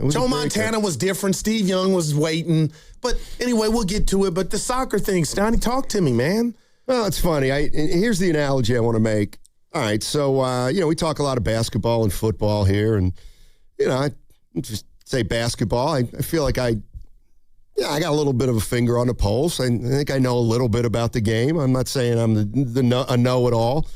Joe Montana was different. Steve Young was waiting. But anyway, we'll get to it. But the soccer thing, Stoney, talk to me, man. Well, it's funny. Here's the analogy I want to make. All right, so, we talk a lot of basketball and football here. And, I just say basketball. I feel like I got a little bit of a finger on the pulse. I think I know a little bit about the game. I'm not saying I'm a know-it-all.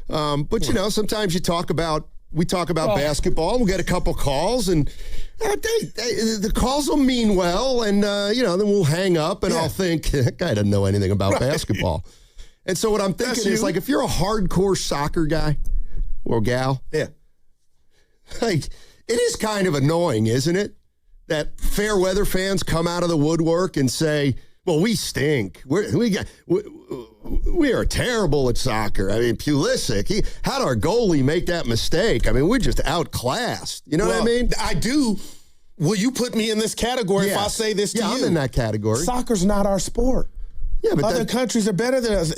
But, sometimes we talk about basketball. We'll get a couple calls, and the calls will mean well, and, then we'll hang up, and I'll think, that guy doesn't know anything about basketball. And so what I'm thinking is, like, if you're a hardcore soccer guy or gal, like, it is kind of annoying, isn't it, that fair weather fans come out of the woodwork and say, well, we stink. We are terrible at soccer. I mean, Pulisic, how'd our goalie make that mistake? I mean, we're just outclassed. You know what I mean? I do. Will you put me in this category if I say this to you? Yeah, I'm in that category. Soccer's not our sport. Yeah, but other countries are better than us.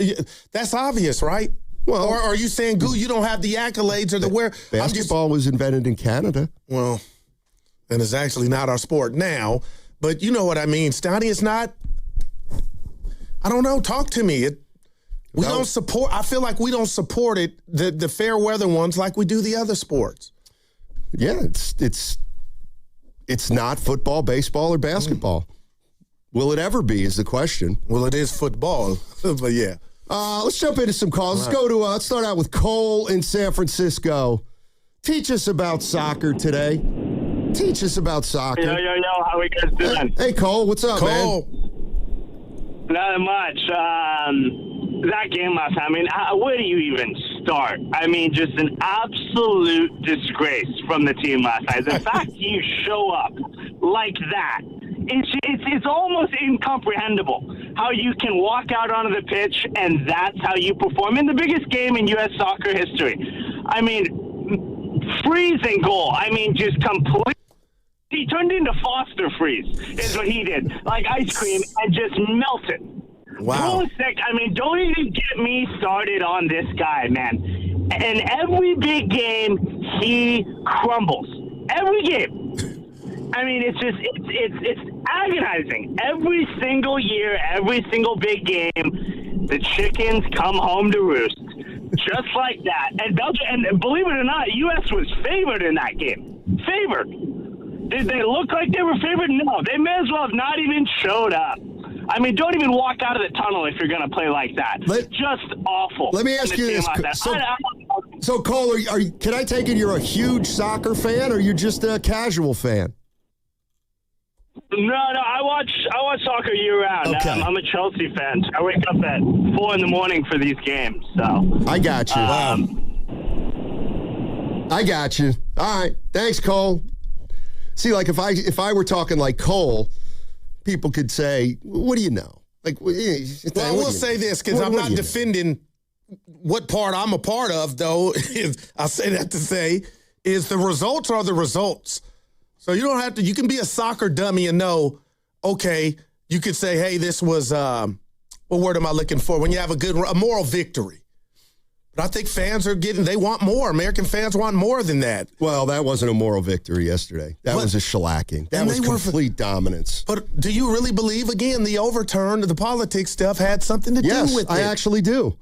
That's obvious, right? Well, or are you saying, Goo, you don't have the accolades or the where? Basketball was invented in Canada. Well, and it's actually not our sport now. But you know what I mean, Stoney. It's not. I don't know. Talk to me. We don't support. I feel like we don't support it. The fair weather ones like we do the other sports. Yeah, it's not football, baseball, or basketball. Will it ever be? Is the question. Well, it is football, but yeah. Let's jump into some calls. Let's start out with Cole in San Francisco. Teach us about soccer today. Teach us about soccer. Yo, how we guys doing? Hey, Cole, what's up, man? Not much. That game last time, I mean, where do you even start? I mean, just an absolute disgrace from the team last night. The fact you show up like that, it's almost incomprehensible how you can walk out onto the pitch and that's how you perform in the biggest game in U.S. soccer history. I mean, freezing goal. I mean, just completely. He turned into Foster Freeze, is what he did. Like ice cream, and just melted. Wow. Pulisic, I mean, don't even get me started on this guy, man. In every big game, he crumbles. Every game. I mean, it's agonizing. Every single year, every single big game, the chickens come home to roost. Just like that. And Belgium, and believe it or not, U.S. was favored in that game. Favored. Did they look like they were favored? No. They may as well have not even showed up. I mean, don't even walk out of the tunnel if you're going to play like that. Just awful. Let me ask you this. So Cole, can I take it you're a huge soccer fan or you're just a casual fan? No, I watch soccer year round. Okay. I'm a Chelsea fan. I wake up at 4 a.m. for these games. So I got you. I got you. All right. Thanks, Cole. See, like if I were talking like Cole, people could say, "What do you know?" Like, well, I will say this because I'm not defending what part I'm a part of. Though I'll say that to say is the results are the results. So you don't have to. You can be a soccer dummy and know. Okay, you could say, "Hey, this was what word am I looking for?" When you have a moral victory. But I think fans they want more. American fans want more than that. Well, that wasn't a moral victory yesterday. That was a shellacking. That was complete dominance. But do you really believe, again, the overturn, the politics stuff had something to do with it? Yes, I actually do.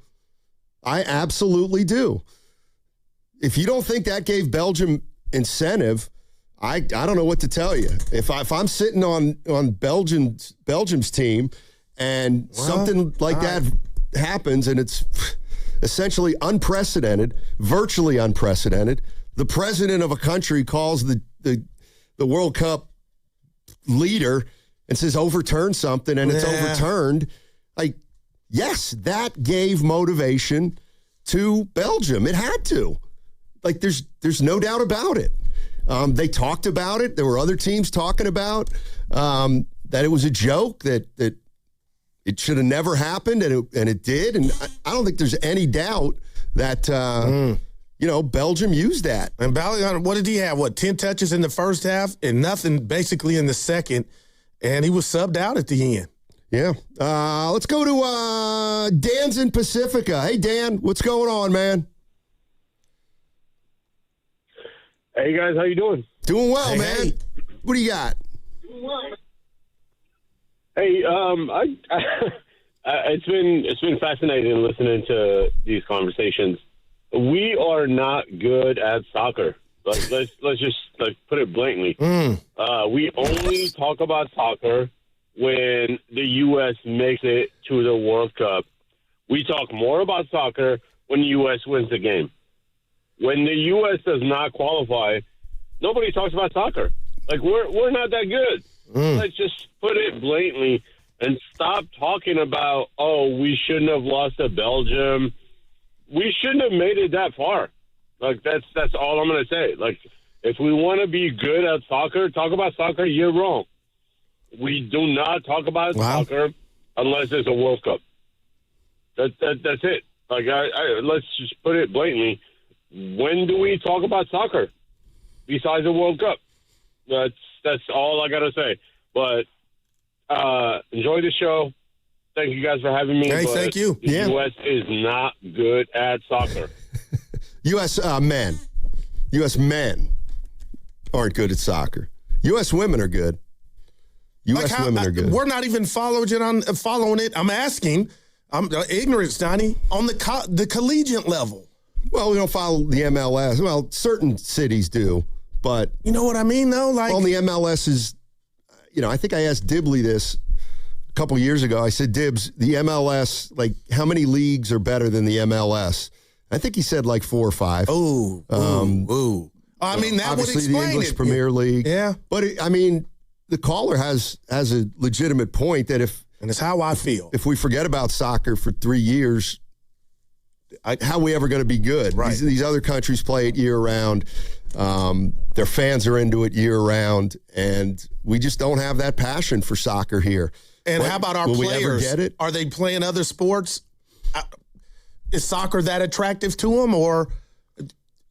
I absolutely do. If you don't think that gave Belgium incentive, I don't know what to tell you. If I'm sitting on Belgium's team and something like that happens and it's essentially unprecedented, virtually unprecedented. The president of a country calls the World Cup leader and says overturn something, and it's overturned. Like, yes, that gave motivation to Belgium. It had to. Like, there's no doubt about it. They talked about it. There were other teams talking about that it was a joke, that it should have never happened, and it did. And I don't think there's any doubt that, Belgium used that. And Balion, what did he have? 10 touches in the first half and nothing basically in the second. And he was subbed out at the end. Yeah. Let's go to Dan's in Pacifica. Hey, Dan, what's going on, man? Hey, guys, how you doing? Doing well, man. Hey. What do you got? Hey, it's been fascinating listening to these conversations. We are not good at soccer. Let's just put it blatantly. We only talk about soccer when the U.S. makes it to the World Cup. We talk more about soccer when the U.S. wins the game. When the U.S. does not qualify, nobody talks about soccer. Like, we're not that good. Let's just put it blatantly and stop talking about, we shouldn't have lost to Belgium. We shouldn't have made it that far. Like, that's all I'm going to say. Like, if we want to be good at soccer, talk about soccer year-round. We do not talk about soccer unless it's a World Cup. That's it. Like, let's just put it blatantly. When do we talk about soccer besides the World Cup? That's all I got to say. But enjoy the show. Thank you guys for having me. Hey, thank you. The U.S. is not good at soccer. U.S. Men aren't good at soccer. U.S. women are good. U.S. women are good. We're not even following it. I'm asking. I'm ignorant, Donnie, on the collegiate level. Well, we don't follow the MLS. Well, certain cities do, but you know what I mean, though. Like, well, the MLS is. I think I asked Dibley this a couple years ago. I said, Dibs, the MLS, like, how many leagues are better than the MLS? I think he said like 4 or 5. Ooh. I mean, that would explain the English it. Premier League. Yeah. But, the caller has a legitimate point that and it's how I feel. If we forget about soccer for 3 years, how are we ever going to be good? Right. These other countries play it year-round. Their fans are into it year-round, and we just don't have that passion for soccer here. And how about our will players? We ever get it? Are they playing other sports? Is soccer that attractive to them, or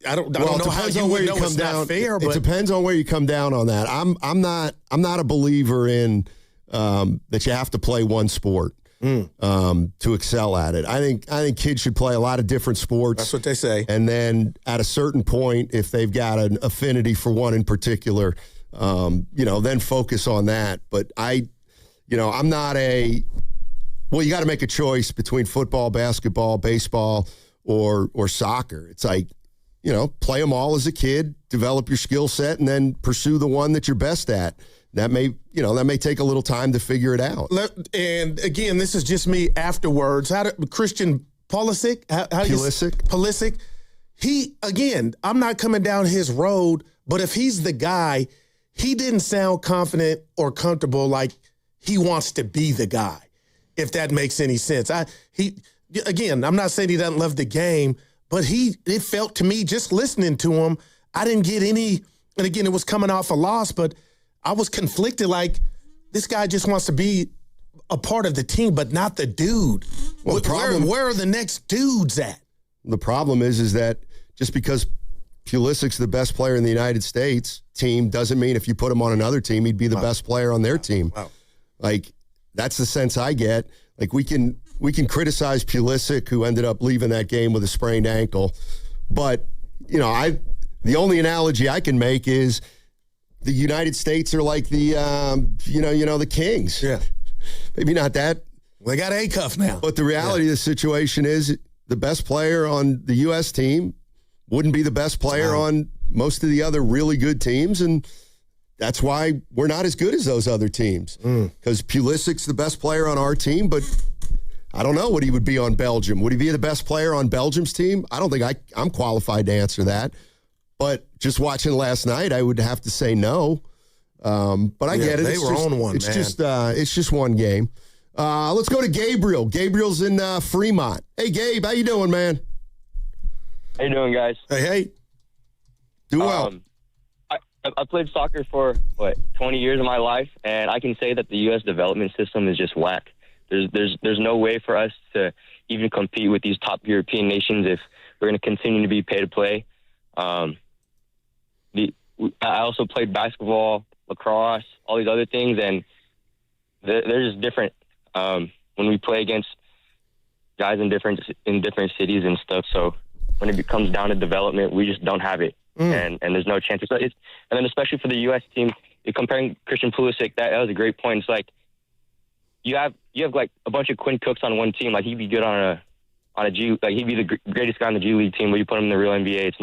I don't know how you would know it's not fair. It depends on where you come down on that. I'm not a believer in that you have to play one sport to excel at it. I think kids should play a lot of different sports. That's what they say. And then at a certain point, if they've got an affinity for one in particular, then focus on that. But I'm not well, you got to make a choice between football, basketball, baseball, or soccer. It's like, play them all as a kid, develop your skill set, and then pursue the one that you're best at. That may take a little time to figure it out. And again, this is just me afterwards. Christian Pulisic? Pulisic. I'm not coming down his road, but if he's the guy, he didn't sound confident or comfortable like he wants to be the guy, if that makes any sense. I'm not saying he doesn't love the game, but it felt to me, just listening to him, I didn't get any, and again, it was coming off a loss, but I was conflicted, like, this guy just wants to be a part of the team, but not the dude. Well, where are the next dudes at? The problem is that just because Pulisic's the best player in the United States team doesn't mean if you put him on another team, he'd be the best player on their team. Wow. Like, that's the sense I get. Like, we can criticize Pulisic, who ended up leaving that game with a sprained ankle, but the only analogy I can make is the United States are like the the Kings. Yeah, maybe not that. They got a cuff now. But the reality of the situation is the best player on the U.S. team wouldn't be the best player on most of the other really good teams, and that's why we're not as good as those other teams. Because Pulisic's the best player on our team, but I don't know what he would be on Belgium. Would he be the best player on Belgium's team? I don't think I'm qualified to answer that. But just watching last night, I would have to say no. But I get it. They were on one, man. It's just one game. Let's go to Gabriel. Gabriel's in Fremont. Hey, Gabe, how you doing, man? How you doing, guys? Hey. Do well. I played soccer for 20 years of my life, and I can say that the U.S. development system is just whack. There's no way for us to even compete with these top European nations if we're going to continue to be pay to play. I also played basketball, lacrosse, all these other things, and they're just different. when we play against guys in different cities and stuff. So when it comes down to development, we just don't have it, and there's no chance. And then especially for the U.S. team, comparing Christian Pulisic, that was a great point. It's like you have like a bunch of Quinn Cooks on one team. Like he'd be good on a G. Like he'd be the greatest guy on the G League team. But you put him in the real NBA,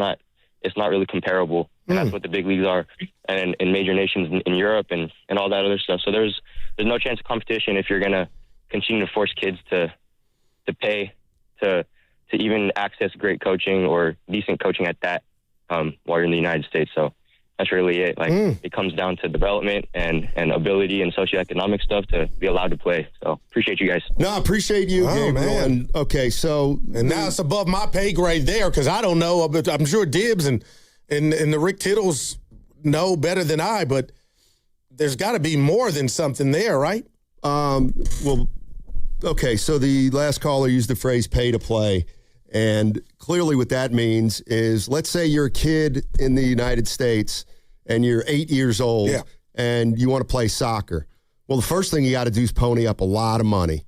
it's not really comparable. And that's what the big leagues are, and in major nations in Europe and all that other stuff. So there's no chance of competition if you're gonna continue to force kids to pay to even access great coaching or decent coaching at that while you're in the United States. So that's really it. Like it comes down to development and ability and socioeconomic stuff to be allowed to play. So appreciate you guys. No, I appreciate you, Gabriel. Man. And, so now it's above my pay grade there because I don't know, but I'm sure Dibbs and the Rick Tittles know better than I, but there's got to be more than something there, right? Well, okay, so the last caller used the phrase pay to play, and clearly what that means is, let's say you're a kid in the United States and you're 8 years old and you want to play soccer. Well, the first thing you got to do is pony up a lot of money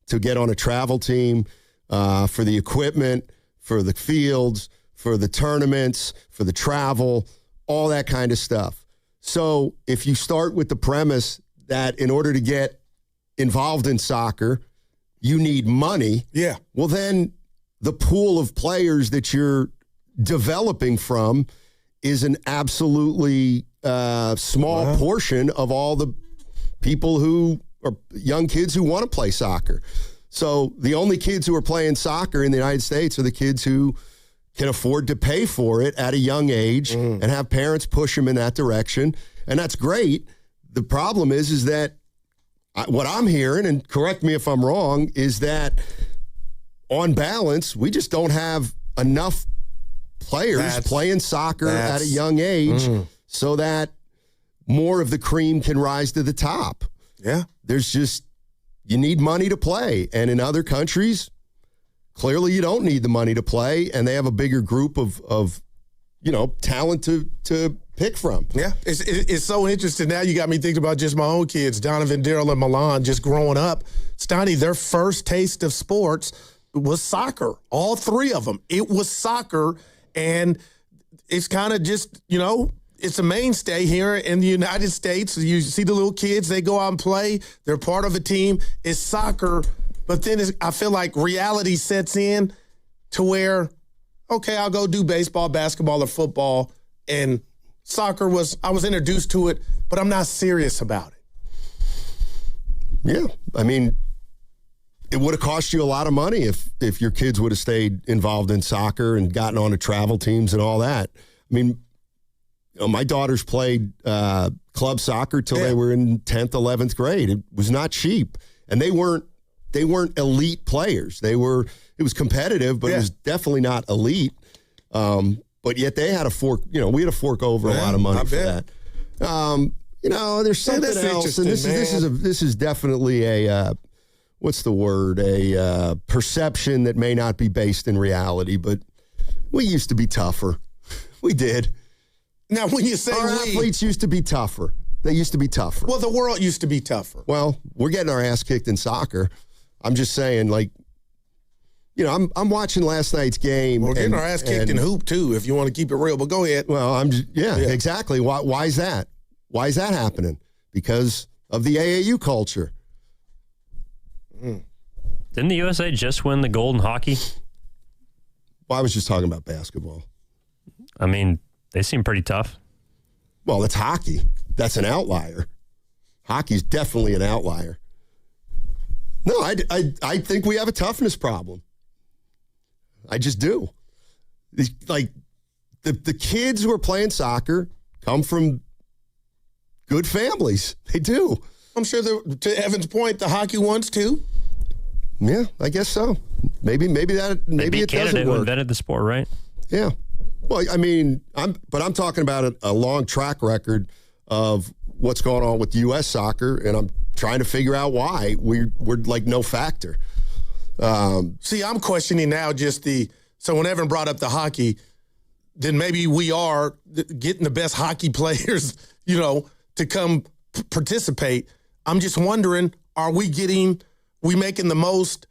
to get on a travel team, for the equipment, for the fields, for the tournaments, for the travel, all that kind of stuff. So if you start with the premise that in order to get involved in soccer, you need money. Yeah. Well, then the pool of players that you're developing from is an absolutely small portion of all the people who are young kids who want to play soccer. So the only kids who are playing soccer in the United States are the kids who can afford to pay for it at a young age and have parents push them in that direction. And that's great. The problem is that what I'm hearing, and correct me if I'm wrong, is that on balance, we just don't have enough players playing soccer at a young age so that more of the cream can rise to the top. Yeah. You need money to play. And in other countries, clearly you don't need the money to play, and they have a bigger group of talent to pick from. Yeah, it's so interesting. Now you got me thinking about just my own kids, Donovan, Daryl, and Milan, just growing up. Stoney, their first taste of sports was soccer. All three of them. It was soccer, and it's kind of just, it's a mainstay here in the United States. You see the little kids, they go out and play. They're part of a team. It's soccer, but then I feel like reality sets in to where, okay, I'll go do baseball, basketball, or football, and soccer I was introduced to it, but I'm not serious about it. Yeah. I mean, it would have cost you a lot of money if your kids would have stayed involved in soccer and gotten on to travel teams and all that. I mean, my daughters played club soccer till they were in 10th, 11th grade. It was not cheap. And they weren't elite players. It was competitive, but it was definitely not elite. But yet they had we had to fork over a lot of money for that. There's something else, and this is definitely a what's the word? A perception that may not be based in reality. But we used to be tougher. We did. Now, when you say our athletes used to be tougher, they used to be tougher. Well, the world used to be tougher. Well, we're getting our ass kicked in soccer. I'm just saying, I'm watching last night's game. We're getting our ass kicked in hoop, too, if you want to keep it real. But go ahead. Well, exactly. Why is that? Why is that happening? Because of the AAU culture. Didn't the USA just win the gold in hockey? Well, I was just talking about basketball. I mean, they seem pretty tough. Well, it's hockey. That's an outlier. Hockey's definitely an outlier. No, I think we have a toughness problem. I just do. The kids who are playing soccer come from good families. They do. I'm sure to Evan's point, the hockey ones too. Yeah, I guess so. Maybe it Canada doesn't who work. invented the sport, right? Yeah. Well, I mean, I'm talking about a long track record of what's going on with U.S. soccer, and I'm trying to figure out why we're like no factor. See, I'm questioning now so when Evan brought up the hockey, then maybe we are getting the best hockey players, to come participate. I'm just wondering, are we getting we making the most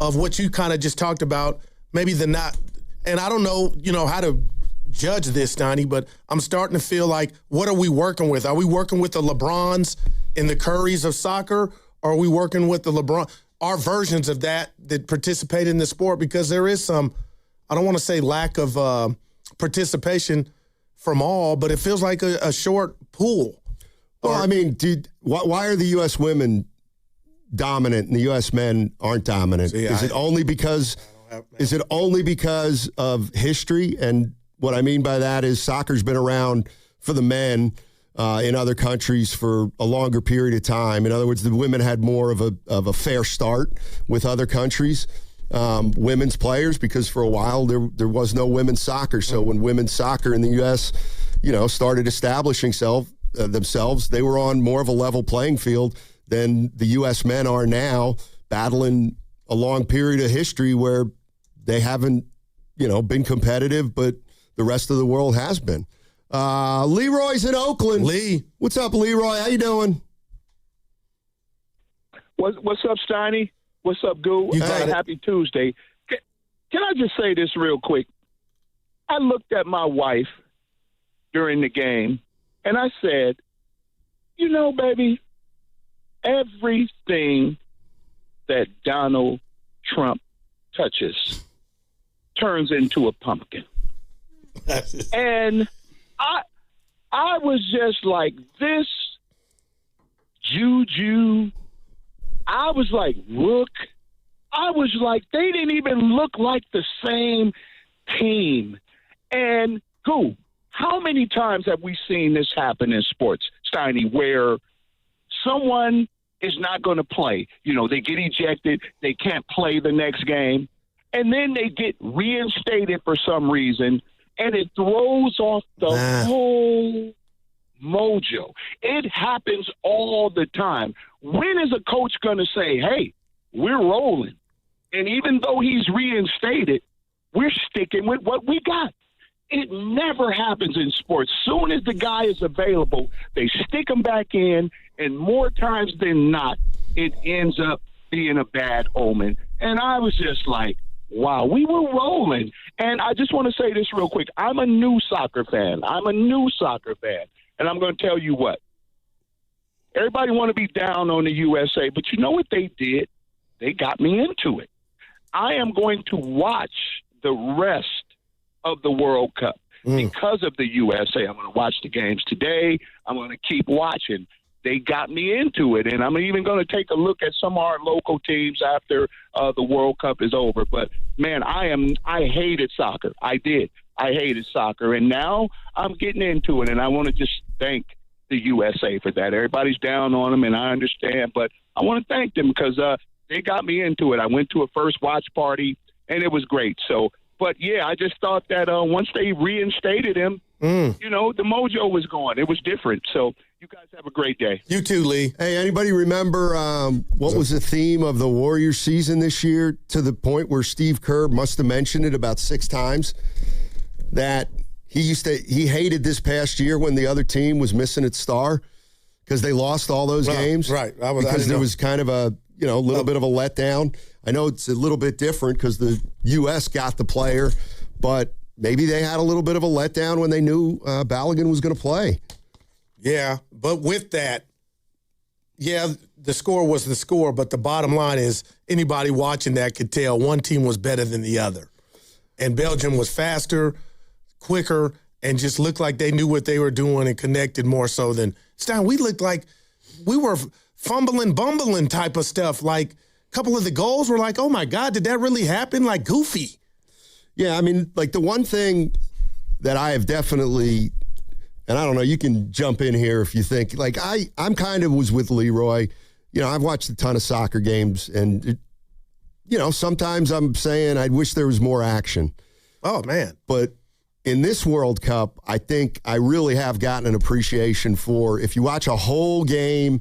of what you kind of just talked about? Maybe the not, and I don't know, how to judge this, Donnie, but I'm starting to feel like, what are we working with? Are we working with the LeBrons and the Currys of soccer? Or are we working with our versions of that participate in the sport? Because there is some, I don't want to say lack of participation from all, but it feels like a short pool. Well, I mean, dude, why are the U.S. women dominant and the U.S. men aren't dominant? Is it only because of history? And what I mean by that is soccer's been around for the men in other countries for a longer period of time. In other words, the women had more of a fair start with other countries. Women's players, because for a while there was no women's soccer. So when women's soccer in the U.S., started establishing themselves, they were on more of a level playing field than the U.S. men are now, battling a long period of history where they haven't, been competitive, but the rest of the world has been. Leroy's in Oakland. Lee. What's up, Leroy? How you doing? What's up, Steiny? What's up, Goo? Happy Tuesday. Can I just say this real quick? I looked at my wife during the game, and I said, baby, everything that Donald Trump touches turns into a pumpkin. And I was just like, this juju. I was like, look. I was like, they didn't even look like the same team. And how many times have we seen this happen in sports, Steiny, where someone is not going to play? They get ejected. They can't play the next game. And then they get reinstated for some reason, and it throws off the whole mojo. It happens all the time. When is a coach going to say, hey, we're rolling? And even though he's reinstated, we're sticking with what we got. It never happens in sports. Soon as the guy is available, they stick him back in, and more times than not, it ends up being a bad omen. And I was just like, wow, we were rolling. And I just want to say this real quick. I'm a new soccer fan. And I'm going to tell you what. Everybody want to be down on the USA, but you know what they did? They got me into it. I am going to watch the rest of the World Cup because of the USA. I'm going to watch the games today. I'm going to keep watching. They got me into it, and I'm even going to take a look at some of our local teams after the World Cup is over. But, man, I hated soccer. I did. I hated soccer, and now I'm getting into it, and I want to just thank the USA for that. Everybody's down on them, and I understand, but I want to thank them because they got me into it. I went to a first watch party, and it was great. So, but, yeah, I just thought that once they reinstated him, the mojo was gone. It was different. So you guys have a great day. You too, Lee. Hey, anybody remember what was the theme of the Warriors season this year, to the point where Steve Kerr must have mentioned it about 6 times, that he hated this past year when the other team was missing its star because they lost all those games. Right. Because there was kind of a little bit of a letdown. I know it's a little bit different because the U.S. got the player, but maybe they had a little bit of a letdown when they knew Balogun was going to play. Yeah, but with that, the score was the score, but the bottom line is anybody watching that could tell one team was better than the other. And Belgium was faster, quicker, and just looked like they knew what they were doing and connected more so than Stein. We looked like we were fumbling, bumbling type of stuff. Like a couple of the goals were like, oh, my God, did that really happen? Like goofy. Yeah, I mean, like the one thing that I have definitely, and I don't know, you can jump in here if you think, like I'm kind of was with Leroy. I've watched a ton of soccer games, and, sometimes I'm saying I wish there was more action. Oh, man. But in this World Cup, I think I really have gotten an appreciation for, if you watch a whole game,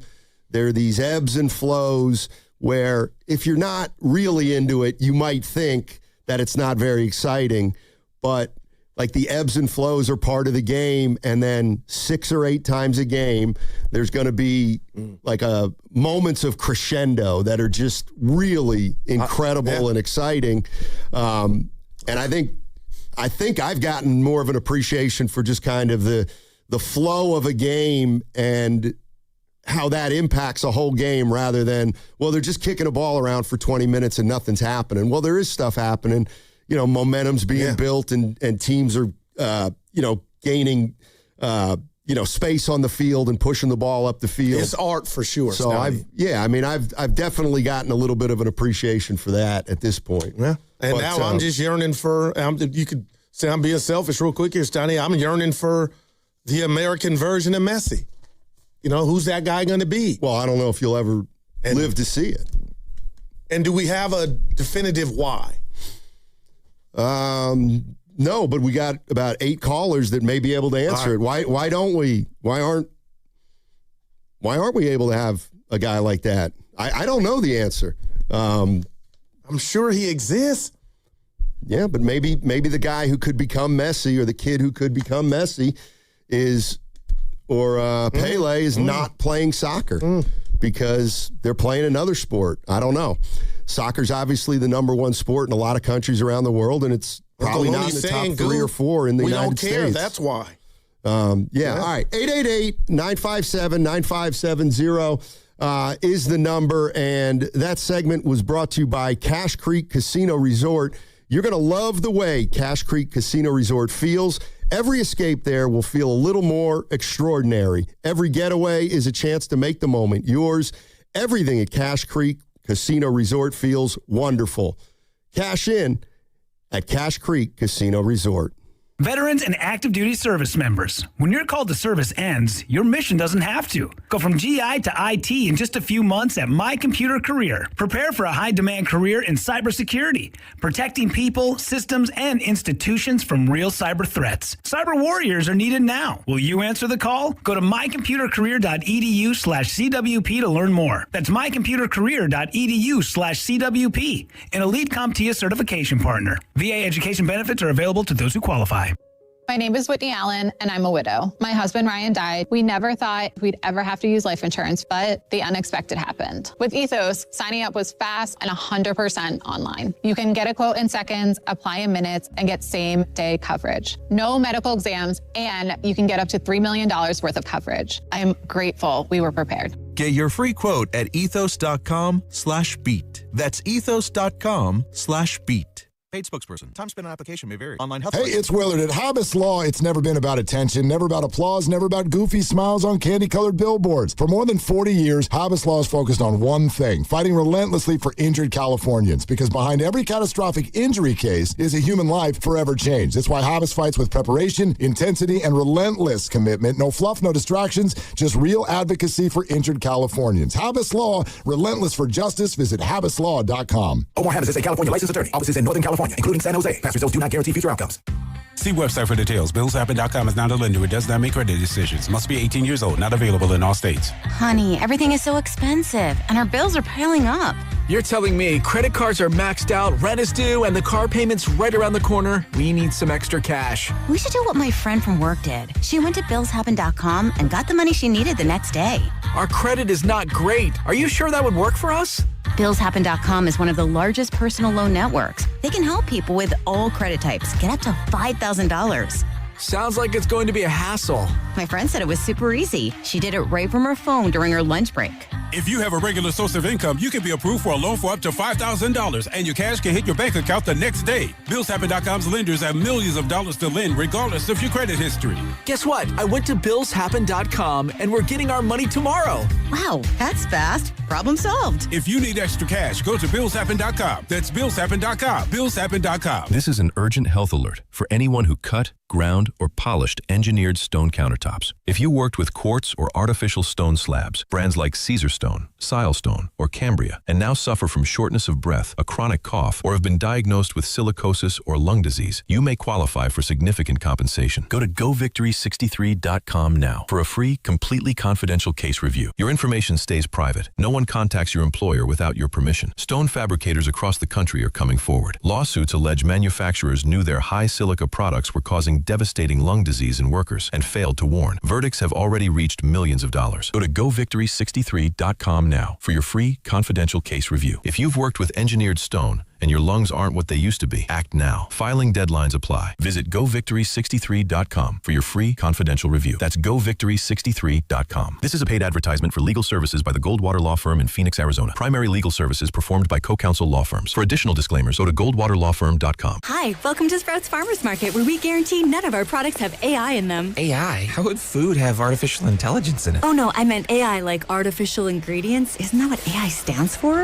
there are these ebbs and flows where if you're not really into it, you might think that it's not very exciting. But like the ebbs and flows are part of the game, and then 6 or 8 times a game, there's going to be like moments of crescendo that are just really incredible and exciting. And I think I've gotten more of an appreciation for just kind of the flow of a game and how that impacts a whole game rather than, well, they're just kicking a ball around for 20 minutes and nothing's happening. Well, there is stuff happening. Momentum's being built and teams are, gaining, space on the field and pushing the ball up the field. It's art for sure. So I've definitely gotten a little bit of an appreciation for that at this point. Yeah. And now I'm just yearning for, you could say I'm being selfish real quick here, Stoney. I'm yearning for the American version of Messi. Who's that guy going to be? Well, I don't know if you'll ever live to see it. And do we have a definitive why? No, but we got about 8 callers that may be able to answer it. Why don't we? Why aren't we able to have a guy like that? I don't know the answer. I'm sure he exists. Yeah, but maybe the guy who could become Messi or the kid who could become Messi Pele is not playing soccer because they're playing another sport. I don't know. Soccer's obviously the number one sport in a lot of countries around the world, and it's probably not in the top 3 or 4 in the United States. We don't care. That's why. All right. 888-957-9570 is the number, and that segment was brought to you by Cache Creek Casino Resort. You're going to love the way Cache Creek Casino Resort feels. Every escape there will feel a little more extraordinary. Every getaway is a chance to make the moment yours. Everything at Cache Creek Casino Resort feels wonderful. Cash in at Cache Creek Casino Resort. Veterans and active duty service members, when your call to service ends, your mission doesn't have to. Go from GI to IT in just a few months at My Computer Career. Prepare for a high-demand career in cybersecurity, protecting people, systems, and institutions from real cyber threats. Cyber warriors are needed now. Will you answer the call? Go to mycomputercareer.edu/CWP to learn more. That's mycomputercareer.edu/CWP, an elite CompTIA certification partner. VA education benefits are available to those who qualify. My name is Whitney Allen, and I'm a widow. My husband, Ryan, died. We never thought we'd ever have to use life insurance, but the unexpected happened. With Ethos, signing up was fast and 100% online. You can get a quote in seconds, apply in minutes, and get same-day coverage. No medical exams, and you can get up to $3 million worth of coverage. I am grateful we were prepared. Get your free quote at ethos.com/beat. That's ethos.com/beat. Paid spokesperson. Time spent on application may vary. Online health. Hey, it's Willard. At Hobbs Law, it's never been about attention, never about applause, never about goofy smiles on candy-colored billboards. For more than 40 years, Hobbs Law is focused on one thing, fighting relentlessly for injured Californians. Because behind every catastrophic injury case is a human life forever changed. That's why Hobbs fights with preparation, intensity, and relentless commitment. No fluff, no distractions, just real advocacy for injured Californians. Hobbs Law, relentless for justice. Visit HabbisLaw.com. Omar Habbis is a California licensed attorney. Offices in Northern California, including San Jose. Past results do not guarantee future outcomes. See website for details. BillsHappen.com is not a lender. It does not make credit decisions. Must be 18 years old. Not available in all states. Honey, everything is so expensive, and our bills are piling up. You're telling me credit cards are maxed out, rent is due, and the car payment's right around the corner? We need some extra cash. We should do what my friend from work did. She went to BillsHappen.com and got the money she needed the next day. Our credit is not great. Are you sure that would work for us? BillsHappen.com is one of the largest personal loan networks. They can help people with all credit types get up to $5,000. Sounds like it's going to be a hassle. My friend said it was super easy. She did it right from her phone during her lunch break. If you have a regular source of income, you can be approved for a loan for up to $5,000, and your cash can hit your bank account the next day. BillsHappen.com's lenders have millions of dollars to lend, regardless of your credit history. Guess what? I went to BillsHappen.com, and we're getting our money tomorrow. Wow, that's fast. Problem solved. If you need extra cash, go to BillsHappen.com. That's BillsHappen.com. BillsHappen.com. This is an urgent health alert for anyone who cut, ground, or polished engineered stone countertops. If you worked with quartz or artificial stone slabs, brands like Caesarstone, Silestone, or Cambria, and now suffer from shortness of breath, a chronic cough, or have been diagnosed with silicosis or lung disease, you may qualify for significant compensation. Go to govictory63.com now for a free, completely confidential case review. Your information stays private. No one contacts your employer without your permission. Stone fabricators across the country are coming forward. Lawsuits allege manufacturers knew their high silica products were causing devastating lung disease in workers and failed to warn. Verdicts have already reached millions of dollars. Go to govictory63.com now for your free, confidential case review. If you've worked with engineered stone and your lungs aren't what they used to be, act now. Filing deadlines apply. Visit govictory63.com for your free, confidential review. That's govictory63.com. This is a paid advertisement for legal services by the Goldwater Law Firm in Phoenix, Arizona. Primary legal services performed by co-counsel law firms. For additional disclaimers, go to goldwaterlawfirm.com. Hi, welcome to Sprouts Farmers Market, where we guarantee none of our products have AI in them. AI? How would food have artificial intelligence in it? Oh no, I meant AI like artificial ingredients. Isn't that what AI stands for?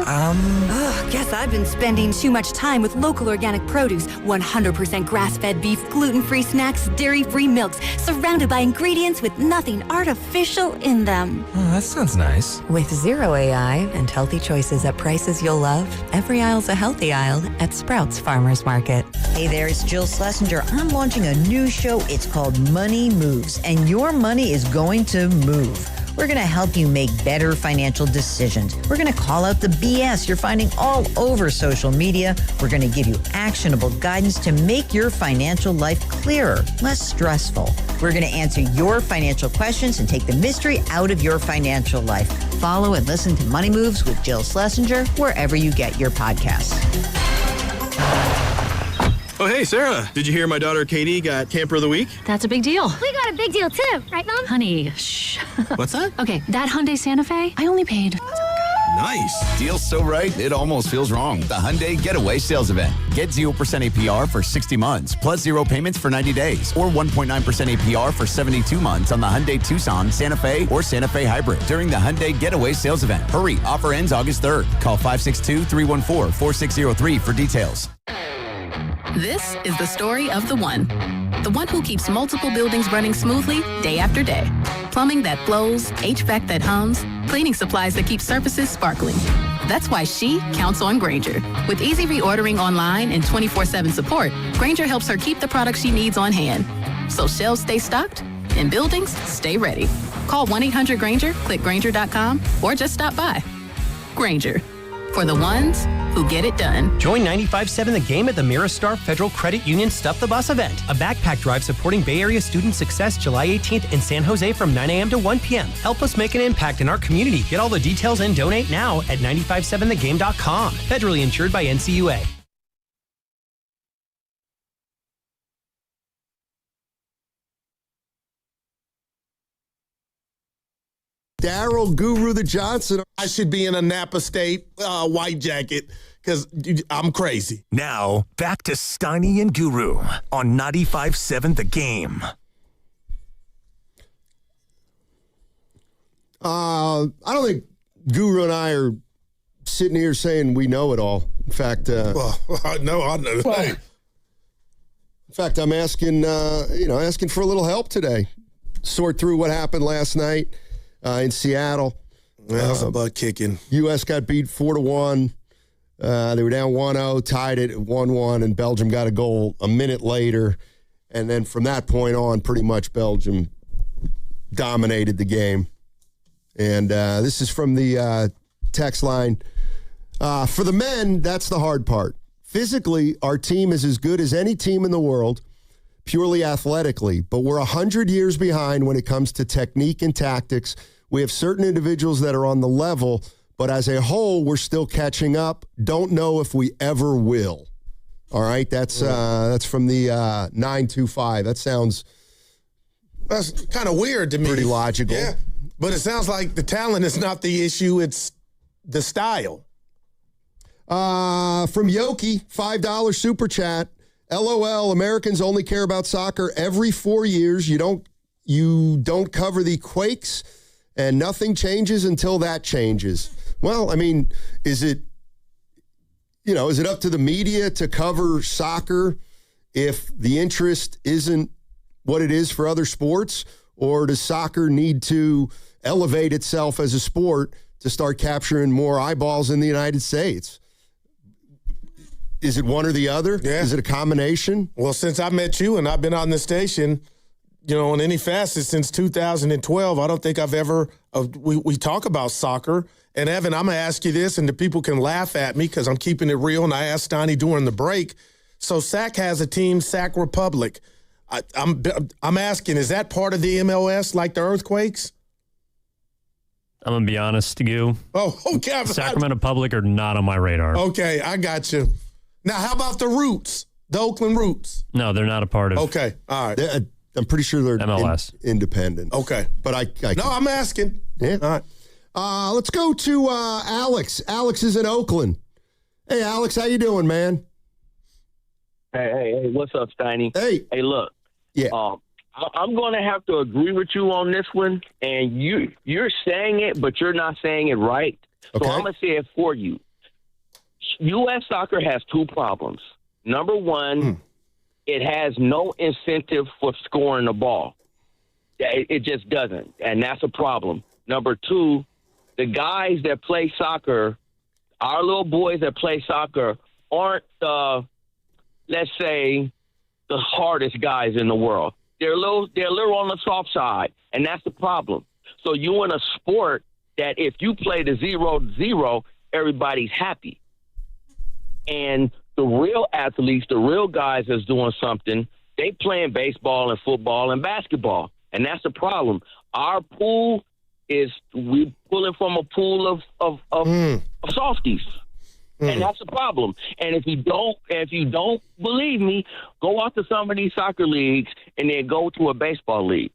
Guess I've been spending too much time with local organic produce, 100% grass-fed beef, gluten-free snacks, dairy-free milks, surrounded by ingredients with nothing artificial in them. Oh, that sounds nice. With zero AI and healthy choices at prices you'll love, every aisle's a healthy aisle at Sprouts Farmers Market. Hey there, it's Jill Schlesinger. I'm launching a new show. It's called Money Moves, and your money is going to move. We're going to help you make better financial decisions. We're going to call out the BS you're finding all over social media. We're going to give you actionable guidance to make your financial life clearer, less stressful. We're going to answer your financial questions and take the mystery out of your financial life. Follow and listen to Money Moves with Jill Schlesinger wherever you get your podcasts. Oh, hey, Sarah. Did you hear my daughter Katie got Camper of the Week? That's a big deal. We got a big deal, too. Right, Mom? Honey, shh. What's that? Okay, that Hyundai Santa Fe, I only paid... Nice. Deal's so right, it almost feels wrong. The Hyundai Getaway Sales Event. Get 0% APR for 60 months, plus 0 payments for 90 days, or 1.9% APR for 72 months on the Hyundai Tucson, Santa Fe, or Santa Fe Hybrid during the Hyundai Getaway Sales Event. Hurry, offer ends August 3rd. Call 562-314-4603 for details. This is the story of the one who keeps multiple buildings running smoothly day after day. Plumbing that flows, HVAC that hums, cleaning supplies that keep surfaces sparkling. That's why she counts on Grainger. With easy reordering online and 24/7 support, Grainger helps her keep the products she needs on hand. So shelves stay stocked and buildings stay ready. Call 1-800-GRAINGER, click Grainger.com, or just stop by. Grainger, for the ones who get it done. Join 95.7 The Game at the Miristar Federal Credit Union Stuff the Bus event, a backpack drive supporting Bay Area student success July 18th in San Jose from 9 a.m. to 1 p.m. Help us make an impact in our community. Get all the details and donate now at 957thegame.com. Federally insured by NCUA. Daryl Guru the Johnson. I should be in a Napa State white jacket because I'm crazy. Now, back to Steiny and Guru on 95.7 The Game. I don't think Guru and I are sitting here saying we know it all. In fact, well, I know. Well, in fact, I'm asking for a little help today. Sort through what happened last night. In Seattle. That was a butt kicking. U.S. got beat 4-1. They were down 1-0, tied it at 1-1, and Belgium got a goal a minute later. And then from that point on, pretty much Belgium dominated the game. And this is from the text line. For the men, that's the hard part. Physically, our team is as good as any team in the world, purely athletically, but we're 100 years behind when it comes to technique and tactics. We have certain individuals that are on the level, but as a whole, we're still catching up. Don't know if we ever will. All right, that's from the 925. That's kind of weird to me. Pretty logical. Yeah, but it sounds like the talent is not the issue. It's the style. From Yoki, $5 super chat. LOL, Americans only care about soccer every 4 years. You don't cover the Quakes, and nothing changes until that changes. Well, I mean, is it up to the media to cover soccer if the interest isn't what it is for other sports, or does soccer need to elevate itself as a sport to start capturing more eyeballs in the United States? Is it one or the other? Yeah. Is it a combination? Well, since I met you and I've been on the station, on any facet since 2012, I don't think I've ever we talk about soccer. And, Evan, I'm going to ask you this, and the people can laugh at me because I'm keeping it real, and I asked Stoney during the break. So SAC has a team, SAC Republic. I'm asking, is that part of the MLS like the Earthquakes? I'm going to be honest to you. Oh, okay. Sacramento Public are not on my radar. Okay, I got you. Now, how about the Roots, the Oakland Roots? No, they're not a part of. Okay, all right. I'm pretty sure they're MLS. Independent. Okay. But I'm asking. Yeah. All right. Let's go to Alex. Alex is in Oakland. Hey, Alex, how you doing, man? Hey, what's up, Steiny? Hey. Hey, look. Yeah. I'm going to have to agree with you on this one, and you're saying it, but you're not saying it right. Okay. So I'm going to say it for you. U.S. soccer has two problems. Number one, it has no incentive for scoring the ball. It just doesn't, and that's a problem. Number two, the guys that play soccer, our little boys that play soccer, aren't let's say, the hardest guys in the world. They're a little on the soft side, and that's the problem. So you in a sport that if you play the 0-0, everybody's happy. And the real athletes, the real guys that's doing something, they playing baseball and football and basketball, and that's the problem. Our pool is we're pulling from a pool of softies. And that's the problem. And if you don't believe me, go out to some of these soccer leagues and then go to a baseball league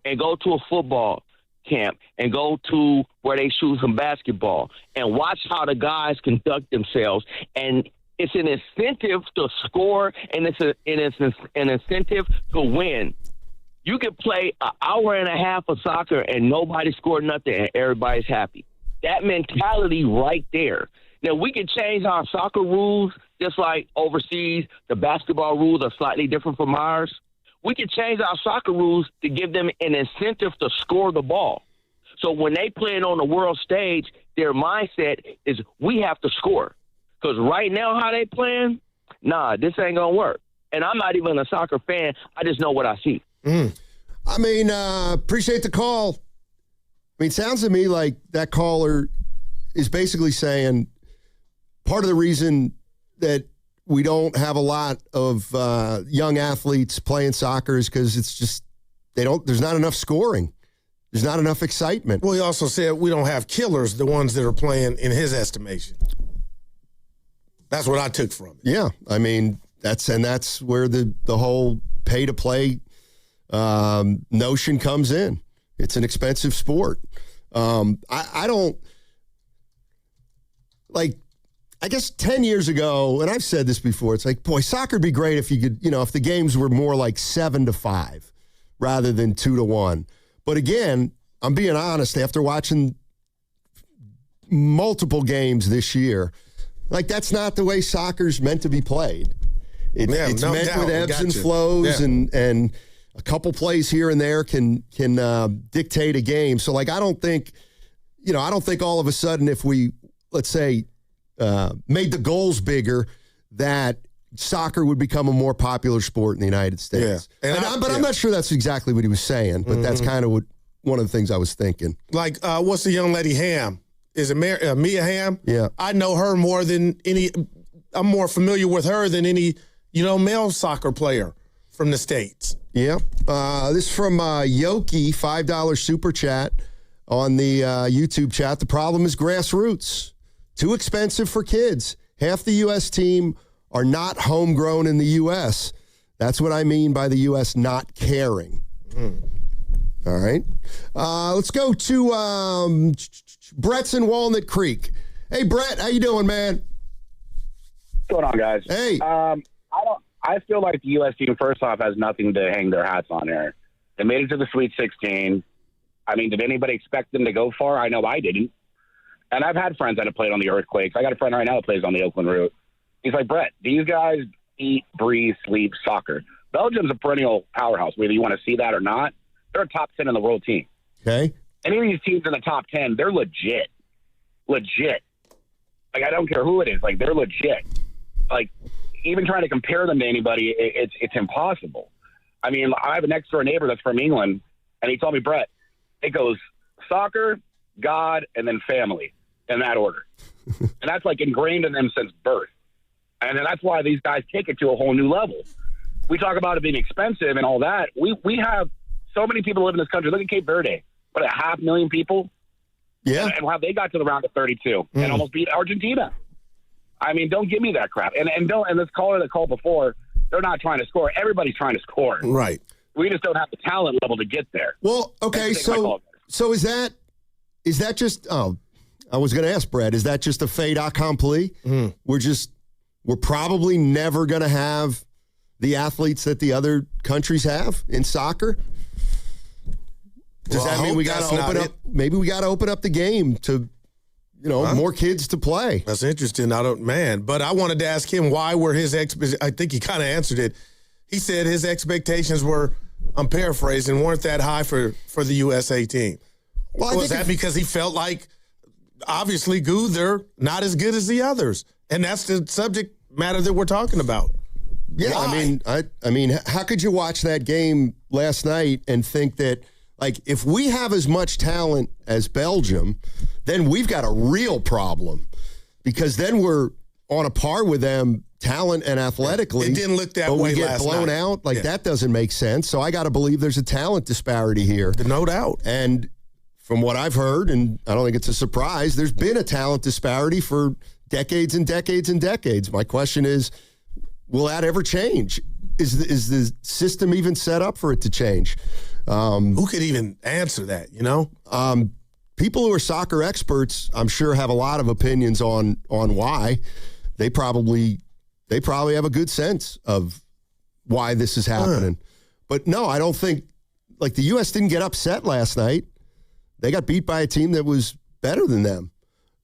and go to a football camp and go to where they shoot some basketball and watch how the guys conduct themselves. And it's an incentive to score, and it's an incentive to win. You can play an hour and a half of soccer and nobody scored nothing and everybody's happy. That mentality right there. Now, we can change our soccer rules just like overseas. The basketball rules are slightly different from ours. We can change our soccer rules to give them an incentive to score the ball. So when they play it on the world stage, their mindset is we have to score. Because right now how they playing, this ain't going to work. And I'm not even a soccer fan. I just know what I see. I mean, appreciate the call. I mean, it sounds to me like that caller is basically saying part of the reason that we don't have a lot of young athletes playing soccer is because it's just there's not enough scoring. There's not enough excitement. Well, he also said we don't have killers, the ones that are playing in his estimation. That's what I took from it. Yeah, I mean, that's where the whole pay-to-play notion comes in. It's an expensive sport. I don't like. I guess 10 years ago, and I've said this before, it's like, boy, soccer would be great if you could, if the games were more like 7-5 rather than 2-1. But again, I'm being honest, after watching multiple games this year, like that's not the way soccer's meant to be played. It's meant with ebbs and flows, and a couple plays here and there can dictate a game. So like, I don't think all of a sudden if we, let's say, made the goals bigger, that soccer would become a more popular sport in the United States. Yeah. I'm not sure that's exactly what he was saying, but that's kind of one of the things I was thinking. Like, what's the young lady Ham? Is it Mia Hamm? Yeah. I know her more than any – I'm more familiar with her than any, male soccer player from the States. Yeah. This is from Yoki, $5 super chat on the YouTube chat. The problem is grassroots. Too expensive for kids. Half the U.S. team are not homegrown in the U.S. That's what I mean by the U.S. not caring. All right. Let's go to Brett's in Walnut Creek. Hey, Brett, how you doing, man? What's going on, guys? Hey. I feel like the U.S. team, first off, has nothing to hang their hats on here. They made it to the Sweet 16. I mean, did anybody expect them to go far? I know I didn't. And I've had friends that have played on the Earthquakes. I got a friend right now that plays on the Oakland Root. He's like, Brett, these guys eat, breathe, sleep soccer. Belgium's a perennial powerhouse, whether you want to see that or not. They're a top 10 in the world team. Okay. Any of these teams in the top 10, they're legit. Legit. Like, I don't care who it is. Like, they're legit. Like, even trying to compare them to anybody, it's impossible. I mean, I have a next-door neighbor that's from England, and he told me, Brett, it goes soccer, God, and then family in that order. And that's, like, ingrained in them since birth. And then that's why these guys take it to a whole new level. We talk about it being expensive and all that. We have so many people live in this country. Look at Cape Verde. What, 500,000 people? Yeah. And how they got to the round of 32 and almost beat Argentina. I mean, don't give me that crap. And this caller that called before, they're not trying to score. Everybody's trying to score. Right. We just don't have the talent level to get there. Well, okay, so is that just I was going to ask Brad, is that just a fait accompli? We're probably never going to have the athletes that the other countries have in soccer? Does that mean we got to open up? Maybe we got to open up the game to, more kids to play. That's interesting. But I wanted to ask him why were his I think he kind of answered it. He said his expectations were, I'm paraphrasing, weren't that high for the USA team. Well, was that because he felt like, obviously, they're not as good as the others, and that's the subject matter that we're talking about? Yeah, why? I mean, how could you watch that game last night and think that, like, if we have as much talent as Belgium, then we've got a real problem, because then we're on a par with them talent and athletically. It didn't look that way last night. But we get blown out. Like, that doesn't make sense. So I got to believe there's a talent disparity here. No doubt. And from what I've heard, and I don't think it's a surprise, there's been a talent disparity for decades and decades and decades. My question is, will that ever change? Is the system even set up for it to change? Who could even answer that, People who are soccer experts, I'm sure, have a lot of opinions on why. They probably have a good sense of why this is happening. But no, I don't think, like, the U.S. didn't get upset last night. They got beat by a team that was better than them.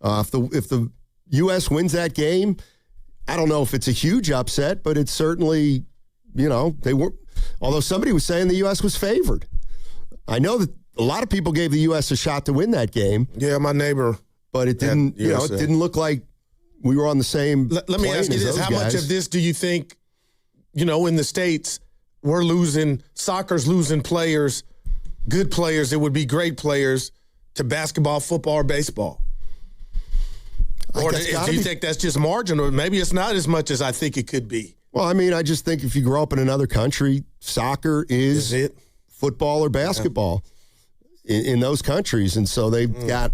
If the U.S. wins that game, I don't know if it's a huge upset, but it's certainly, they were. Although somebody was saying the U.S. was favored. I know that a lot of people gave the U.S. a shot to win that game. Yeah, my neighbor. But it didn't. It didn't look like we were on the same. Let me ask you this: how much of this do you think, in the States, soccer's losing players, good players that would be great players, to basketball, football, or baseball? Or do you think that's just marginal? Maybe it's not as much as I think it could be. Well, I mean, I just think if you grow up in another country, soccer is it? Football or basketball in those countries. And so they've got,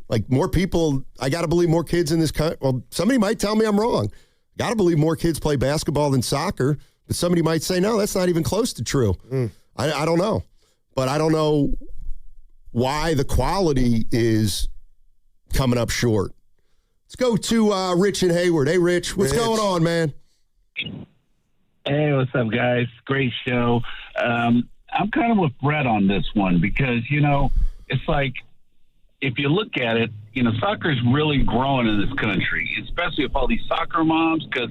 like, more people. I got to believe more kids in this country. Well, somebody might tell me I'm wrong. Got to believe more kids play basketball than soccer. But somebody might say, no, that's not even close to true. I don't know. But I don't know why the quality is coming up short. Let's go to Rich and Hayward. Hey, Rich, what's going on, man? Hey, what's up, guys? Great show. I'm kind of with Brett on this one because, it's like, if you look at it, soccer is really growing in this country, especially with all these soccer moms, because,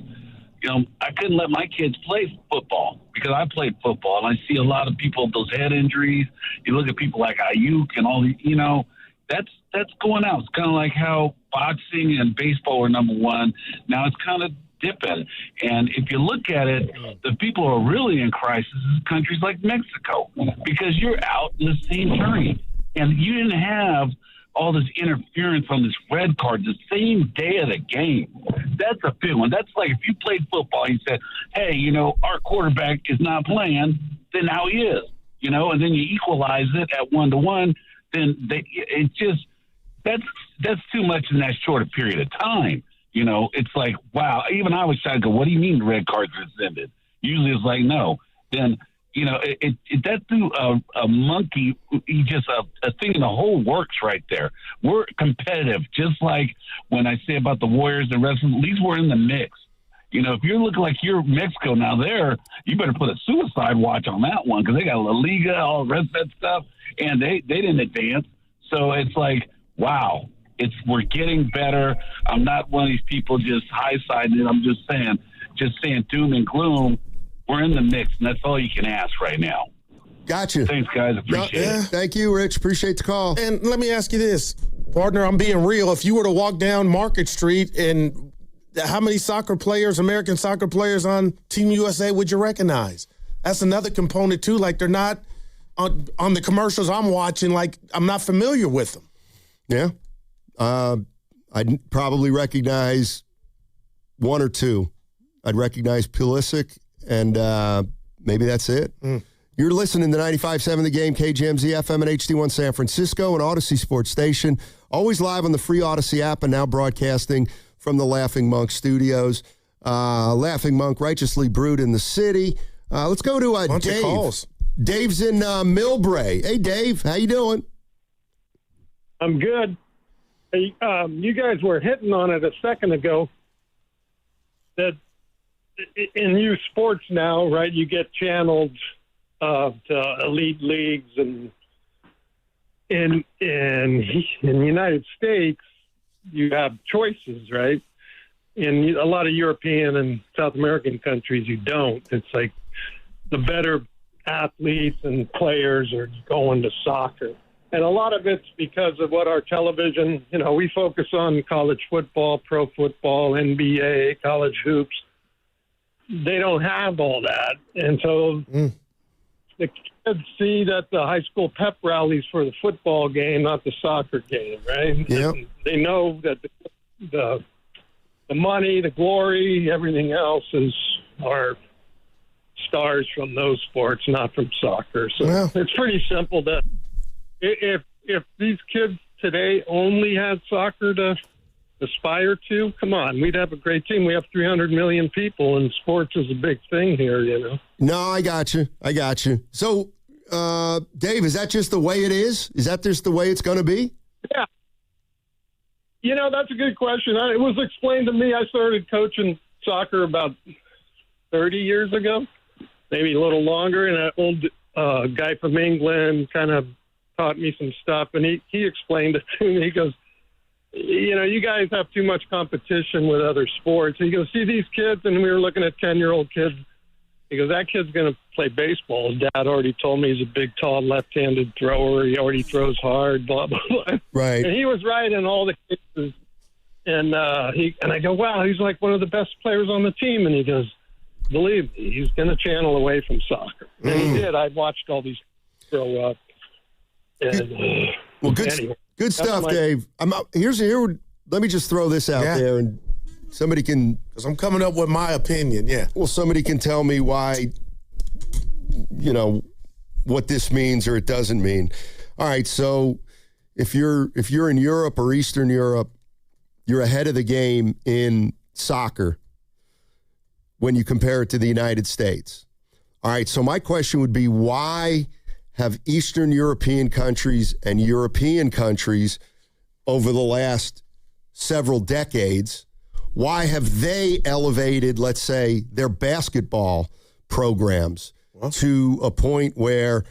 I couldn't let my kids play football because I played football, and I see a lot of people with those head injuries. You look at people like Ayuk and all the, that's going out. It's kind of like how boxing and baseball were number one. Now it's kind of dipping. And if you look at it, the people who are really in crisis is countries like Mexico, because you're out in the same journey. And you didn't have all this interference on this red card the same day of the game. That's a big one. That's like if you played football and you said, hey, our quarterback is not playing, then now he is, and then you equalize it at 1-1, then that's too much in that short a period of time. It's like, wow, even I was trying to go, what do you mean the red card's rescinded? Usually it's like, no. Then, that threw a monkey, a thing in the whole works right there. We're competitive, just like when I say about the Warriors and wrestling, at least we're in the mix. If you're looking like you're Mexico now there, you better put a suicide watch on that one because they got La Liga, all the rest of that stuff, and they didn't advance. So it's like, wow, we're getting better. I'm not one of these people just high-siding it. I'm just saying doom and gloom. we're in the mix, and that's all you can ask right now. Gotcha. Thanks, guys. Appreciate it. Thank you, Rich. Appreciate the call. And let me ask you this, partner, I'm being real. If you were to walk down Market Street, and how many soccer players, American soccer players on Team USA would you recognize? That's another component, too. Like, they're not on the commercials I'm watching, like, I'm not familiar with them. Yeah. I'd probably recognize one or two. I'd recognize Pulisic, and maybe that's it. You're listening to 95.7 The Game, KGMZ FM and HD1 San Francisco, and Odyssey Sports Station. Always live on the free Odyssey app and now broadcasting from the Laughing Monk studios. Laughing Monk, righteously brewed in the city. Let's go to Bunch Dave. of calls. Dave's in Millbrae. Hey, Dave, how you doing? I'm good. Hey, you guys were hitting on it a second ago that in youth sports now, right, you get channeled to elite leagues, and in the United States, you have choices, right? In a lot of European and South American countries, you don't. It's like the better athletes and players are going to soccer. And a lot of it's because of what our television, we focus on college football, pro football, NBA, college hoops. They don't have all that. And so the kids see that the high school pep rallies for the football game, not the soccer game, right? Yep. They know that the money, the glory, everything else are stars from those sports, not from soccer. So it's pretty simple that if these kids today only had soccer to aspire to, come on, we'd have a great team. We have 300 million people, and sports is a big thing here, No, I got you. So, Dave, is that just the way it is? Is that just the way it's going to be? Yeah. That's a good question. It was explained to me. I started coaching soccer about 30 years ago, maybe a little longer, and an old guy from England kind of taught me some stuff, and he explained it to me. He goes, you guys have too much competition with other sports. He goes, see these kids, and we were looking at 10-year-old kids. He goes, that kid's going to play baseball. His dad already told me he's a big, tall, left-handed thrower. He already throws hard, blah, blah, blah. Right. And he was right in all the cases. And I go, wow, he's like one of the best players on the team. And he goes, believe me, he's going to channel away from soccer. And he did. I watched all these grow up. And, well, good stuff, Dave. Let me just throw this out there, and somebody can, because I'm coming up with my opinion. Yeah. Well, somebody can tell me why, what this means or it doesn't mean. All right. So if you're in Europe or Eastern Europe, you're ahead of the game in soccer when you compare it to the United States. All right. So my question would be, why have Eastern European countries and European countries over the last several decades, why have they elevated, let's say, their basketball programs to a point where,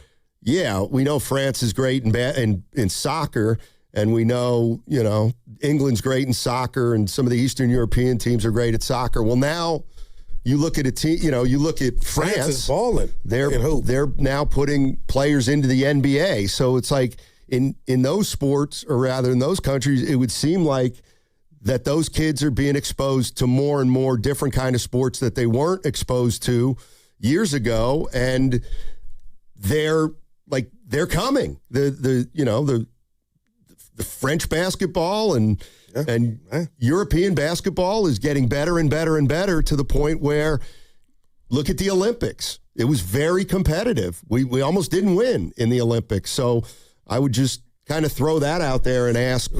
we know France is great in soccer, and we know, England's great in soccer, and some of the Eastern European teams are great at soccer. Well, now you look at a team, you look at France is balling. They're now putting players into the NBA. So it's like in those sports, or rather in those countries, it would seem like that those kids are being exposed to more and more different kind of sports that they weren't exposed to years ago, and they're coming. The French basketball and European basketball is getting better and better and better, to the point where, look at the Olympics. It was very competitive. We almost didn't win in the Olympics. So I would just kind of throw that out there and ask,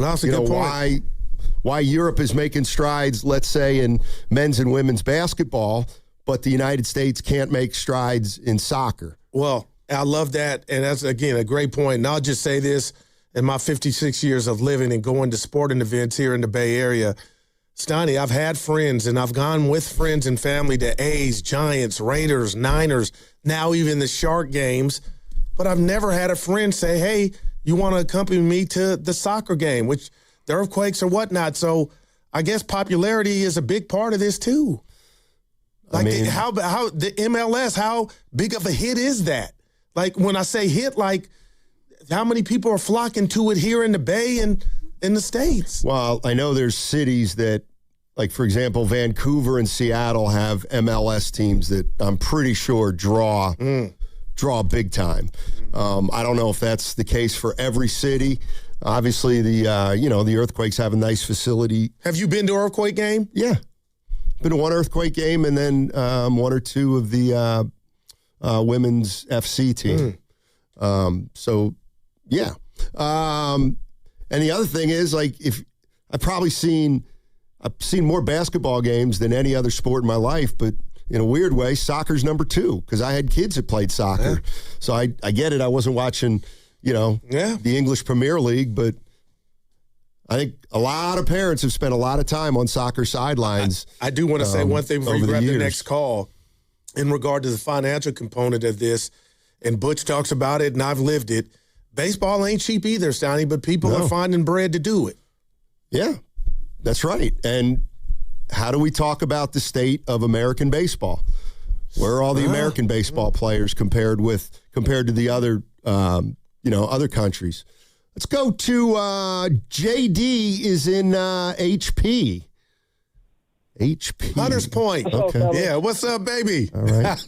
why Europe is making strides, let's say, in men's and women's basketball, but the United States can't make strides in soccer. Well, I love that. And that's, again, a great point. And I'll just say this. In my 56 years of living and going to sporting events here in the Bay Area, Stoney, I've had friends, and I've gone with friends and family to A's, Giants, Raiders, Niners, now even the Shark games, but I've never had a friend say, hey, you want to accompany me to the soccer game, which the Earthquakes or whatnot. So I guess popularity is a big part of this too. Like, how the MLS, how big of a hit is that? Like, when I say hit, like, how many people are flocking to it here in the Bay and in the States? Well, I know there's cities that, like, for example, Vancouver and Seattle have MLS teams that I'm pretty sure draw big time. I don't know if that's the case for every city. Obviously, the Earthquakes have a nice facility. Have you been to an Earthquake game? Yeah. Been to one Earthquake game and then one or two of the women's FC team. So, yeah. And the other thing is, like, I've seen more basketball games than any other sport in my life, but in a weird way, soccer's number 2 because I had kids that played soccer. Yeah. So I get it. I wasn't watching, the English Premier League, but I think a lot of parents have spent a lot of time on soccer sidelines. I do want to say one thing before you grab the next call in regard to the financial component of this, and Butch talks about it, and I've lived it. Baseball ain't cheap either, Stoney, but people are finding bread to do it. Yeah, that's right. And how do we talk about the state of American baseball? Where are all the American baseball players compared to the other, other countries? Let's go to JD is in HP. Hunter's Point. Okay. Yeah, what's up, baby? All right.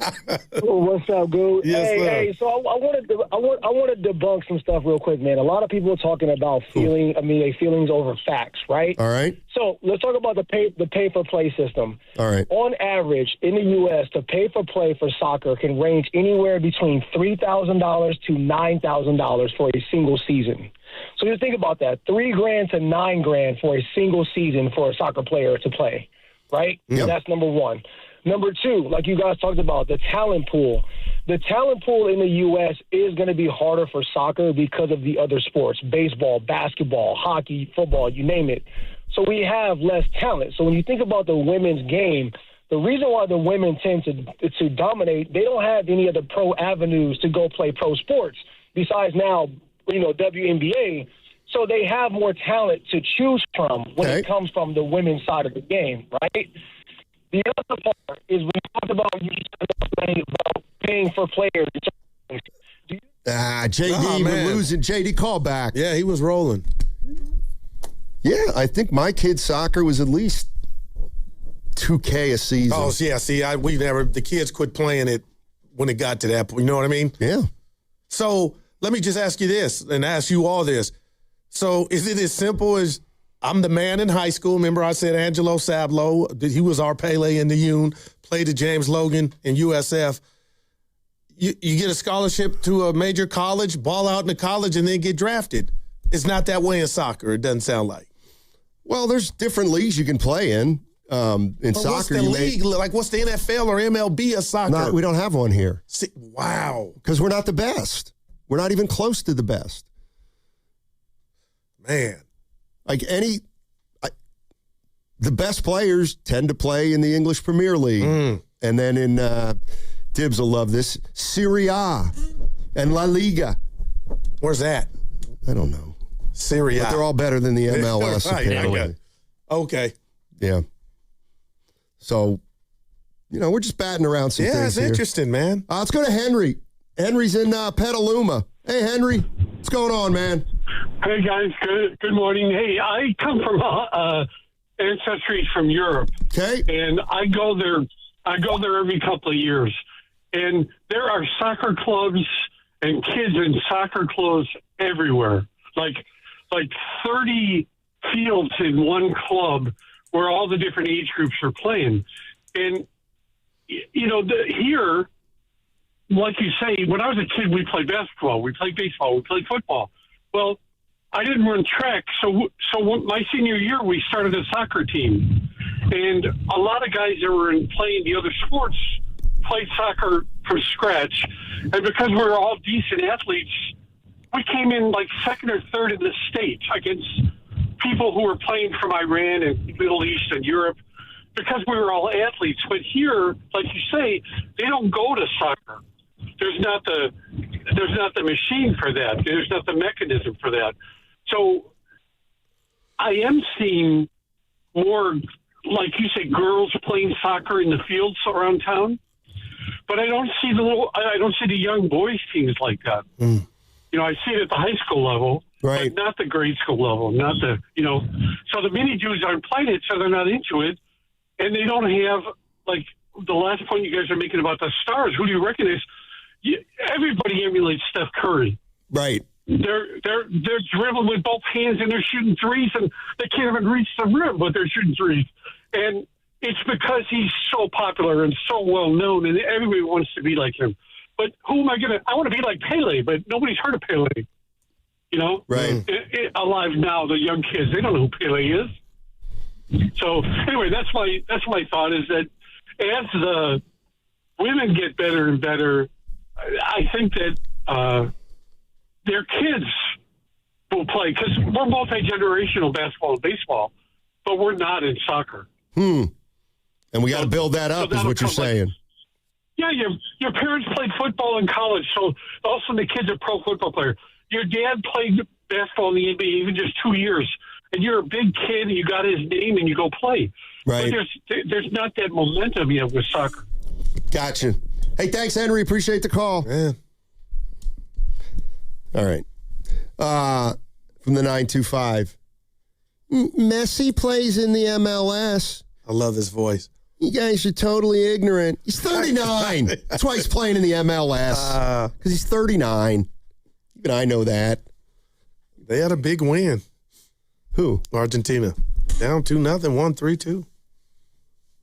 What's up, Goo? Yes, hey, so I wanted to debunk some stuff real quick, man. A lot of people are talking about feelings over facts, right? All right. So let's talk about the pay-for-play system. All right. On average, in the U.S., the pay-for-play for soccer can range anywhere between $3,000 to $9,000 for a single season. So just think about that: $3,000 to $9,000 for a single season for a soccer player to play. Right? Yep. That's number one. Number two, like you guys talked about, the talent pool. The talent pool in the U.S. is going to be harder for soccer because of the other sports: baseball, basketball, hockey, football, you name it. So we have less talent. So when you think about the women's game, the reason why the women tend to dominate, they don't have any other pro avenues to go play pro sports besides now, WNBA. So they have more talent to choose from when it comes from the women's side of the game, right? The other part is we talked about paying for players. JD, we're losing. JD, call back. Yeah, he was rolling. Yeah, I think my kid's soccer was at least $2,000 a season. Oh, yeah. See, the kids quit playing it when it got to that point. You know what I mean? Yeah. So let me just ask you this and ask you all this. So is it as simple as I'm the man in high school? Remember I said Angelo Sablo, he was our Pele in the Union, played to James Logan in USF. You get a scholarship to a major college, ball out in the college, and then get drafted. It's not that way in soccer, it doesn't sound like. Well, there's different leagues you can play in. But soccer, what's the league? Like, what's the NFL or MLB of soccer? We don't have one here. See, wow. Because we're not the best. We're not even close to the best. Man. Like the best players tend to play in the English Premier League. And then in, Dibbs will love this, Serie A and La Liga. Where's that? I don't know. Serie A. But they're all better than the MLS, right, apparently. Okay. Yeah. So, we're just batting around some things it's interesting, man. Let's go to Henry. Henry's in Petaluma. Hey, Henry. What's going on, man? Hey, guys. Good morning. Hey, I come from ancestry from Europe. Okay. And I go there every couple of years. And there are soccer clubs and kids in soccer clothes everywhere. Like 30 fields in one club where all the different age groups are playing. And, here, like you say, when I was a kid, we played basketball, we played baseball, we played football. Well, I didn't run track, so my senior year, we started a soccer team. And a lot of guys that were playing the other sports played soccer from scratch. And because we were all decent athletes, we came in like second or third in the state against people who were playing from Iran and Middle East and Europe because we were all athletes. But here, like you say, they don't go to soccer. There's not the machine for that. There's not the mechanism for that. So I am seeing more like you say, girls playing soccer in the fields around town. But I don't see the young boys teams like that. Mm. You know, I see it at the high school level, right? But not the grade school level, not the, you know. So the mini Jews aren't playing it, so they're not into it, and they don't have, like, the last point you guys are making about the stars. Who do you recognize? Everybody emulates Steph Curry. Right. They're dribbling with both hands and they're shooting threes, and they can't even reach the rim, but they're shooting threes. And it's because he's so popular and so well known, and everybody wants to be like him. But who am I going to? I want to be like Pele, but nobody's heard of Pele. You know, right? Alive now, the young kids, they don't know who Pele is. So anyway, that's my thought is that as the women get better and better, I think that their kids will play, because we're multi-generational basketball and baseball, but we're not in soccer. And we got to build that up, is what you're saying. Yeah, your parents played football in college, so all of a sudden the kid's a pro football player. Your dad played basketball in the NBA even just 2 years, and you're a big kid, and you got his name, and you go play. Right. But there's not that momentum yet with soccer. Gotcha. Hey, thanks, Henry. Appreciate the call. Yeah. All right. From the 925. Messi plays in the MLS. I love his voice. You guys are totally ignorant. He's 39. That's why he's playing in the MLS. Because he's 39. Even I know that. They had a big win. Who? Argentina. Down 2-0, 1-3-2.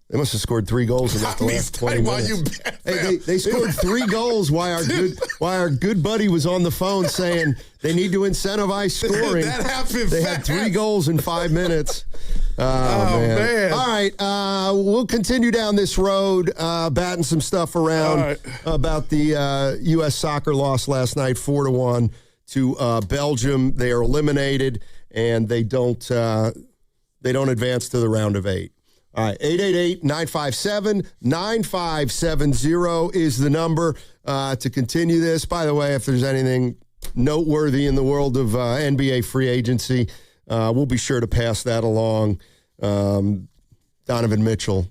They must have scored 3 goals in the last 20 minutes. They scored 3 goals while our good buddy was on the phone saying they need to incentivize scoring. That happened They fast. had 3 goals in 5 minutes. Oh, man. All right. We'll continue down this road, batting some stuff around about the U.S. soccer loss last night, 4-1 to Belgium. They are eliminated, and they don't advance to the round of 8. All right, 888-957-9570 is the number to continue this. By the way, if there's anything noteworthy in the world of NBA free agency, we'll be sure to pass that along. Donovan Mitchell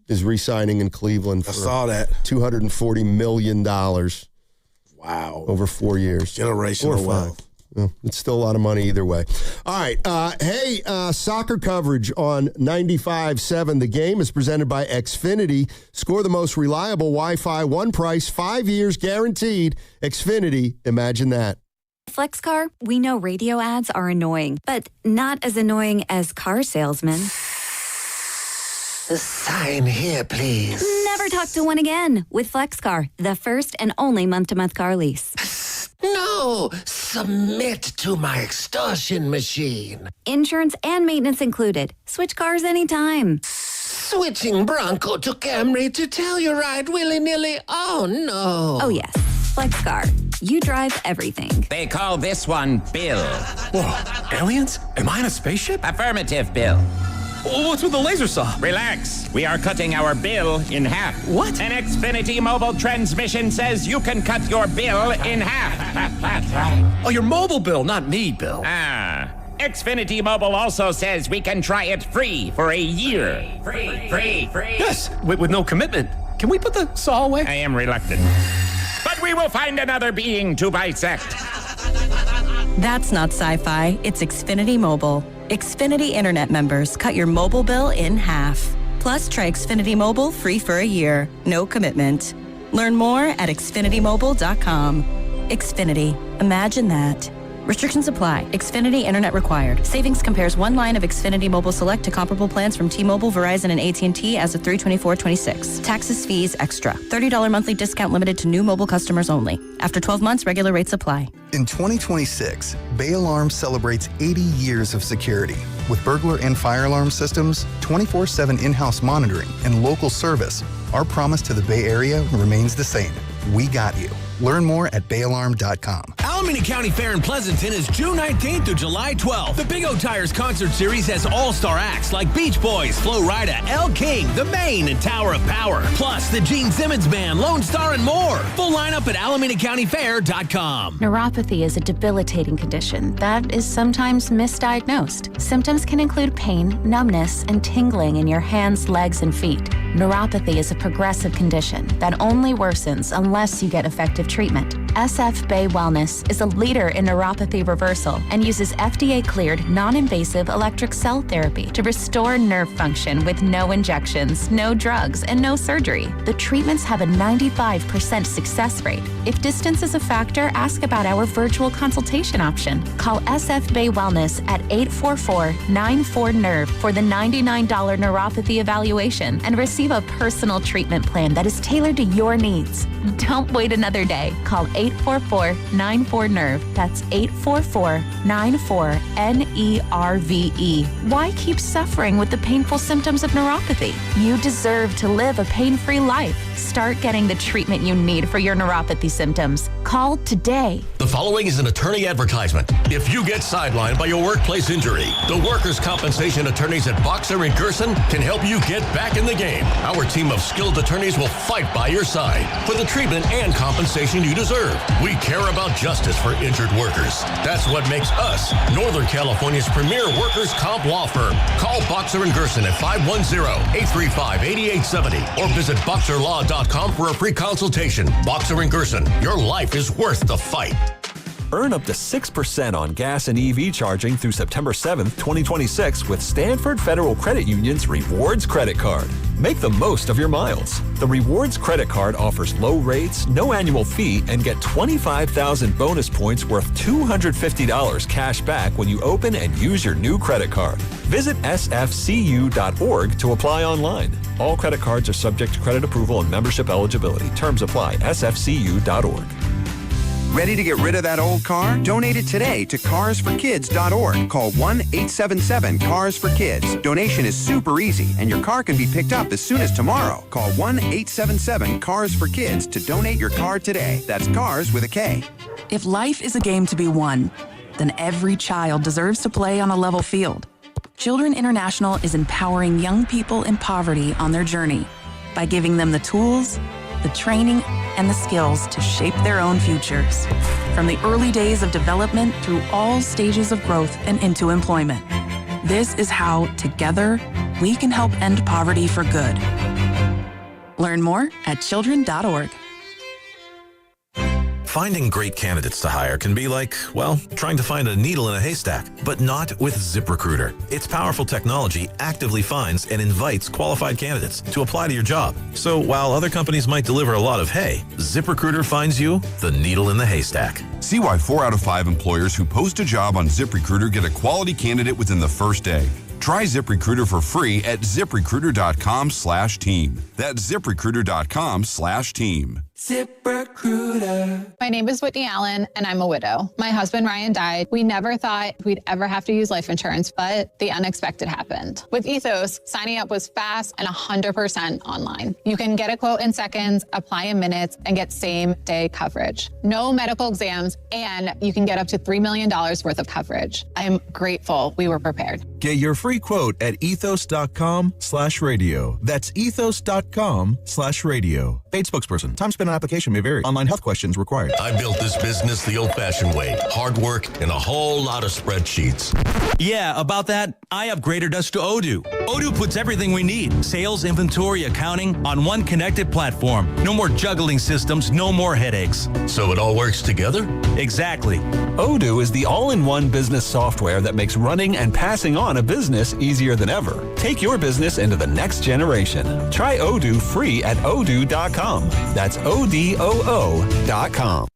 is re-signing in Cleveland for $240 million. Wow. Over 4 years. Generational wealth. Well, it's still a lot of money either way. All right. Hey, soccer coverage on 95.7 The Game is presented by Xfinity. Score the most reliable Wi-Fi, one price, 5 years guaranteed. Xfinity, imagine that. FlexCar, we know radio ads are annoying, but not as annoying as car salesmen. Sign here, please. Never talk to one again with FlexCar, the first and only month-to-month car lease. No, submit to my extortion machine. Insurance and maintenance included. Switch cars anytime. Switching Bronco to Camry to tell you ride willy-nilly. Oh, no. Oh, yes. FlexCar. You drive everything. They call this one Bill. Whoa, aliens? Am I in a spaceship? Affirmative, Bill. What's with the laser saw? Relax. We are cutting our bill in half. What? An Xfinity mobile transmission says you can cut your bill in half. Oh, your mobile bill, not me, Bill. Xfinity Mobile also says we can try it free for a year. Free. Yes, with no commitment. Can we put the saw away? I am reluctant. But we will find another being to bisect. That's not sci-fi. It's Xfinity Mobile. Xfinity Internet members cut your mobile bill in half. Plus, try Xfinity Mobile free for a year. No commitment. Learn more at xfinitymobile.com. Xfinity. Imagine that. Restrictions apply. Xfinity Internet required. Savings compares one line of Xfinity Mobile Select to comparable plans from T-Mobile, Verizon, and AT&T as of 3/24/26. Taxes, fees, extra. $30 monthly discount limited to new mobile customers only. After 12 months, regular rates apply. In 2026, Bay Alarm celebrates 80 years of security. With burglar and fire alarm systems, 24/7 in-house monitoring, and local service, our promise to the Bay Area remains the same. We got you. Learn more at bayalarm.com. Alameda County Fair in Pleasanton is June 19th through July 12th. The Big O Tires Concert Series has all-star acts like Beach Boys, Flo Rida, El King, The Maine, and Tower of Power. Plus, the Gene Simmons Band, Lone Star, and more. Full lineup at AlamadaCountyFair.com. Neuropathy is a debilitating condition that is sometimes misdiagnosed. Symptoms can include pain, numbness, and tingling in your hands, legs, and feet. Neuropathy is a progressive condition that only worsens unless you get effective treatment. SF Bay Wellness is a leader in neuropathy reversal and uses FDA-cleared, non-invasive electric cell therapy to restore nerve function with no injections, no drugs, and no surgery. The treatments have a 95% success rate. If distance is a factor, ask about our virtual consultation option. Call SF Bay Wellness at 844-94-NERVE for the $99 neuropathy evaluation and receive a personal treatment plan that is tailored to your needs. Don't wait another day. Call 844-94-NERVE. That's 844-94-NERVE. Why keep suffering with the painful symptoms of neuropathy? You deserve to live a pain-free life. Start getting the treatment you need for your neuropathy symptoms. Call today. The following is an attorney advertisement. If you get sidelined by your workplace injury, the workers' compensation attorneys at Boxer and Gerson can help you get back in the game. Our team of skilled attorneys will fight by your side for the treatment and compensation you deserve. We care about justice for injured workers. That's what makes us Northern California's premier workers' comp law firm. Call Boxer and Gerson at 510-835-8870 or visit boxerlaw.com for a free consultation. Boxer and Gerson, your life is worth the fight. Earn up to 6% on gas and EV charging through September 7th, 2026 with Stanford Federal Credit Union's Rewards Credit Card. Make the most of your miles. The Rewards Credit Card offers low rates, no annual fee, and get 25,000 bonus points worth $250 cash back when you open and use your new credit card. Visit sfcu.org to apply online. All credit cards are subject to credit approval and membership eligibility. Terms apply. sfcu.org. Ready to get rid of that old car? Donate it today to carsforkids.org. Call 1-877-CARS-FOR-KIDS. Donation is super easy, and your car can be picked up as soon as tomorrow. Call 1-877-CARS-FOR-KIDS to donate your car today. That's CARS with a K. If life is a game to be won, then every child deserves to play on a level field. Children International is empowering young people in poverty on their journey by giving them the tools, the training, and the skills to shape their own futures. From the early days of development through all stages of growth and into employment. This is how, together, we can help end poverty for good. Learn more at children.org. Finding great candidates to hire can be like, well, trying to find a needle in a haystack, but not with ZipRecruiter. Its powerful technology actively finds and invites qualified candidates to apply to your job. So while other companies might deliver a lot of hay, ZipRecruiter finds you the needle in the haystack. See why 4 out of 5 employers who post a job on ZipRecruiter get a quality candidate within the first day. Try ZipRecruiter for free at ZipRecruiter.com/team. That's ZipRecruiter.com/team. ZipRecruiter. My name is Whitney Allen, and I'm a widow. My husband, Ryan, died. We never thought we'd ever have to use life insurance, but the unexpected happened. With Ethos, signing up was fast and 100% online. You can get a quote in seconds, apply in minutes, and get same-day coverage. No medical exams, and you can get up to $3 million worth of coverage. I am grateful we were prepared. Get your free quote at ethos.com/radio. That's ethos.com/radio. Paid spokesperson. Time spent on application may vary. Online health questions required. I built this business the old-fashioned way. Hard work and a whole lot of spreadsheets. Yeah, about that, I upgraded us to Odoo. Odoo puts everything we need, sales, inventory, accounting, on one connected platform. No more juggling systems, no more headaches. So it all works together? Exactly. Odoo is the all-in-one business software that makes running and passing on a business easier than ever. Take your business into the next generation. Try Odoo free at odoo.com. That's ODOO.com.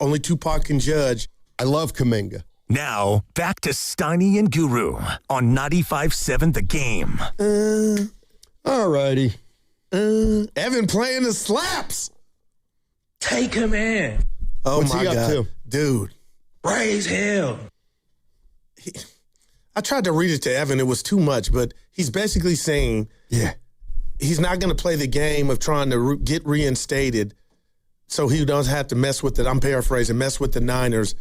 Only Tupac can judge. I love Kaminga. Now, back to Steiny and Guru on 95.7 The Game. All righty. Evan playing the slaps. Take him in. Oh, What's my he up God. to? Dude. Raise hell. I tried to read it to Evan. It was too much, but he's basically saying, he's not going to play the game of trying to get reinstated so he doesn't have to mess with it. I'm paraphrasing, mess with the Niners.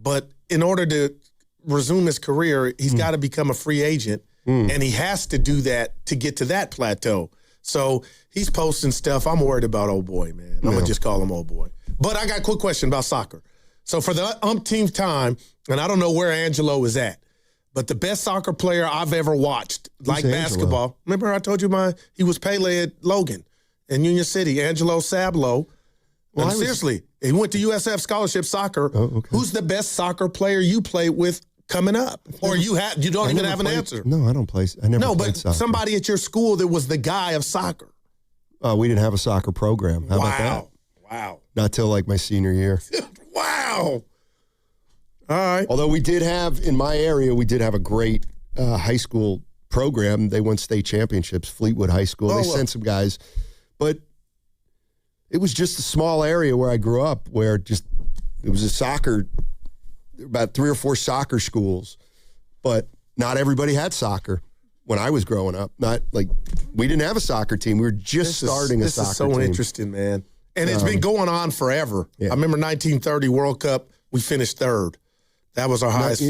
But in order to resume his career, he's got to become a free agent, and he has to do that to get to that plateau. So he's posting stuff. I'm worried about old boy, man. I'm going to just call him old boy. But I got a quick question about soccer. So for the umpteenth time, and I don't know where Angelo is at, but the best soccer player I've ever watched, like basketball. Remember I told you he was Pele at Logan in Union City, Angelo Sablo. Well, seriously, he went to USF Scholarship Soccer. Oh, okay. Who's the best soccer player you played with coming up? Or you don't even have an answer? No, I don't play. I never played soccer. Somebody at your school that was the guy of soccer. We didn't have a soccer program. How about that? Wow. Not till like my senior year. Wow. All right. Although we did have, in my area, we did have a great high school program. They won state championships, Fleetwood High School. They sent some guys. But it was just a small area where I grew up where it was a soccer, about 3 or 4 soccer schools. But not everybody had soccer when I was growing up. Not like, we didn't have a soccer team. We were just starting a soccer team. This is so interesting, man. And it's been going on forever. Yeah. I remember 1930 World Cup, we finished 3rd. That was our highest.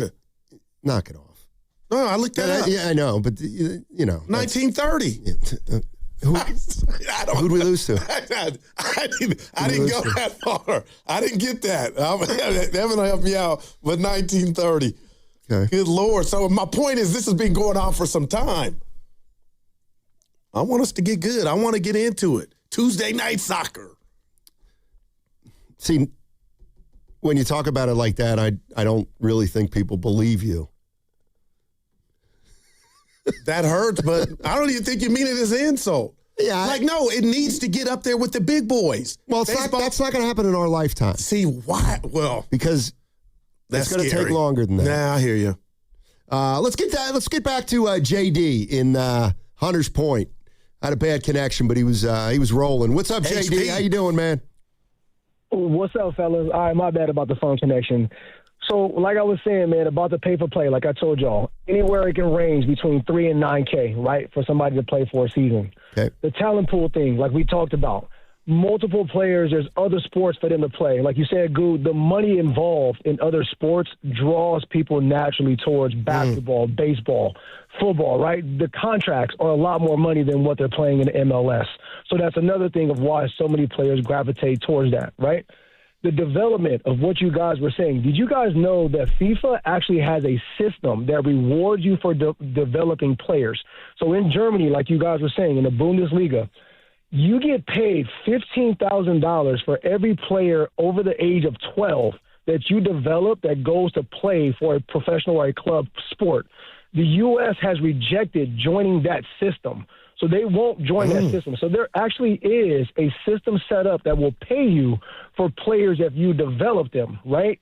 Knock it off. No, I looked that up. Yeah, I know, but you know. 1930. Who'd we lose to? I didn't go that far. I didn't get that. Evan will help me out. But 1930. Okay. Good Lord. So my point is, this has been going on for some time. I want us to get good. I want to get into it. Tuesday night soccer. See, when you talk about it like that, I don't really think people believe you. That hurts, but I don't even think you mean it as an insult. Yeah. No, it needs to get up there with the big boys. Well, that's not going to happen in our lifetime. See, why? Well, because that's going to take longer than that. Nah, I hear you. Let's get back to JD in Hunters Point. I had a bad connection, but he was rolling. What's up, JD? HP. How you doing, man? What's up, fellas? All right, my bad about the phone connection. So, like I was saying, man, about the pay-for-play, like I told y'all, anywhere it can range between $3 and $9K, right, for somebody to play for a season. Okay. The talent pool thing, like we talked about, multiple players, there's other sports for them to play. Like you said, Goo, the money involved in other sports draws people naturally towards basketball, baseball, football, right? The contracts are a lot more money than what they're playing in the MLS. So that's another thing of why so many players gravitate towards that, right? The development of what you guys were saying. Did you guys know that FIFA actually has a system that rewards you for developing players? So in Germany, like you guys were saying, in the Bundesliga, you get paid $15,000 for every player over the age of 12 that you develop that goes to play for a professional or a club sport. The U.S. has rejected joining that system. So they won't join that system. So there actually is a system set up that will pay you for players if you develop them, right?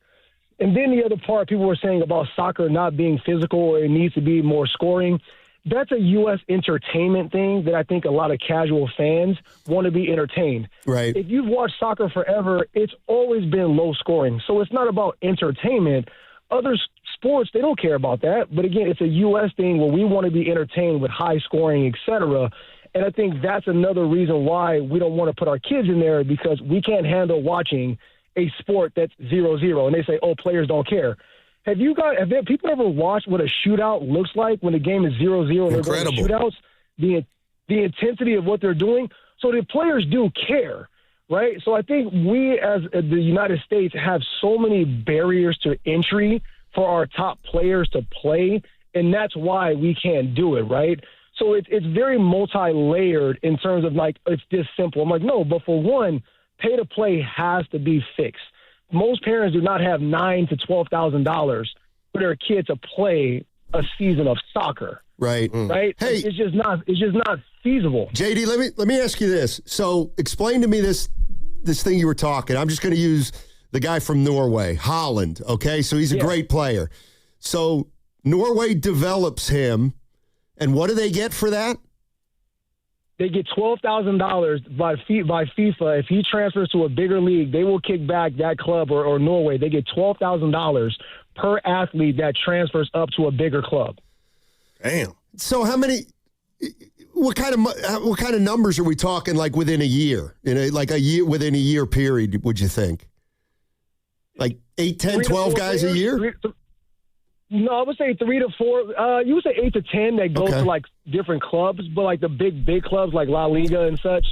And then the other part people were saying about soccer not being physical or it needs to be more scoring, that's a U.S. entertainment thing that I think a lot of casual fans want to be entertained. Right. If you've watched soccer forever, it's always been low scoring. So it's not about entertainment. Other sports, they don't care about that. But again, it's a U.S. thing where we want to be entertained with high scoring, et cetera. And I think that's another reason why we don't want to put our kids in there, because we can't handle watching a sport that's 0-0. And they say, oh, players don't care. Have people ever watched what a shootout looks like when the game is 0-0 and they're going to shootouts? The intensity of what they're doing. So the players do care, right? So I think we as the United States have so many barriers to entry for our top players to play, and that's why we can't do it, right? So it's very multi-layered in terms of like it's this simple. I'm like, no, but for one, pay to play has to be fixed. Most parents do not have $9,000 to $12,000 for their kid to play a season of soccer. Right. Right. Hey, it's just not feasible. JD, let me ask you this. So explain to me this thing you were talking. I'm just going to use the guy from Norway, Holland. Okay, so he's a great player. So Norway develops him, and what do they get for that? They get $12,000 by FIFA. If he transfers to a bigger league, they will kick back that club or Norway. They get $12,000 per athlete that transfers up to a bigger club. Damn. So how many? What kind of numbers are we talking? Like within a year, within a year period? Would you think? Like 8, 10, 12 guys a year? No, I would say 3 to 4. You would say 8 to 10 that go to like different clubs, but like the big clubs like La Liga and such,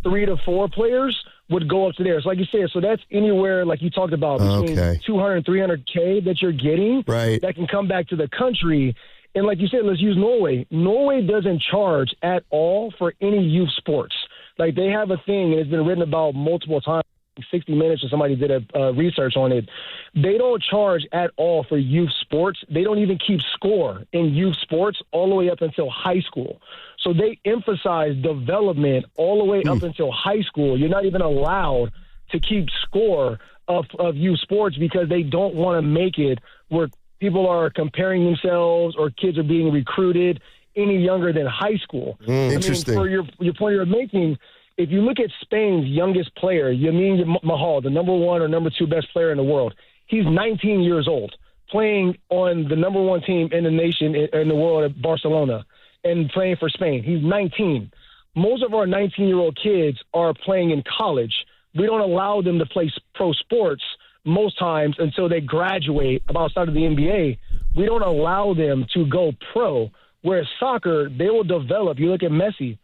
3 to 4 players would go up to there. So like you said, so that's anywhere like you talked about between 200 and 300K that you're getting that can come back to the country. And like you said, let's use Norway. Norway doesn't charge at all for any youth sports. Like they have a thing, and it's been written about multiple times. 60 Minutes or somebody did a research on it. They don't charge at all for youth sports. They don't even keep score in youth sports all the way up until high school. So they emphasize development all the way up until high school. You're not even allowed to keep score of youth sports because they don't want to make it where people are comparing themselves or kids are being recruited any younger than high school. Interesting. I mean, for your point you're making, if you look at Spain's youngest player, Yamin Mahal, the number 1 or number 2 best player in the world, he's 19 years old, playing on the number 1 team in the nation, in the world at Barcelona, and playing for Spain. He's 19. Most of our 19-year-old kids are playing in college. We don't allow them to play pro sports most times until they graduate outside of the NBA. We don't allow them to go pro, whereas soccer, they will develop. You look at Messi.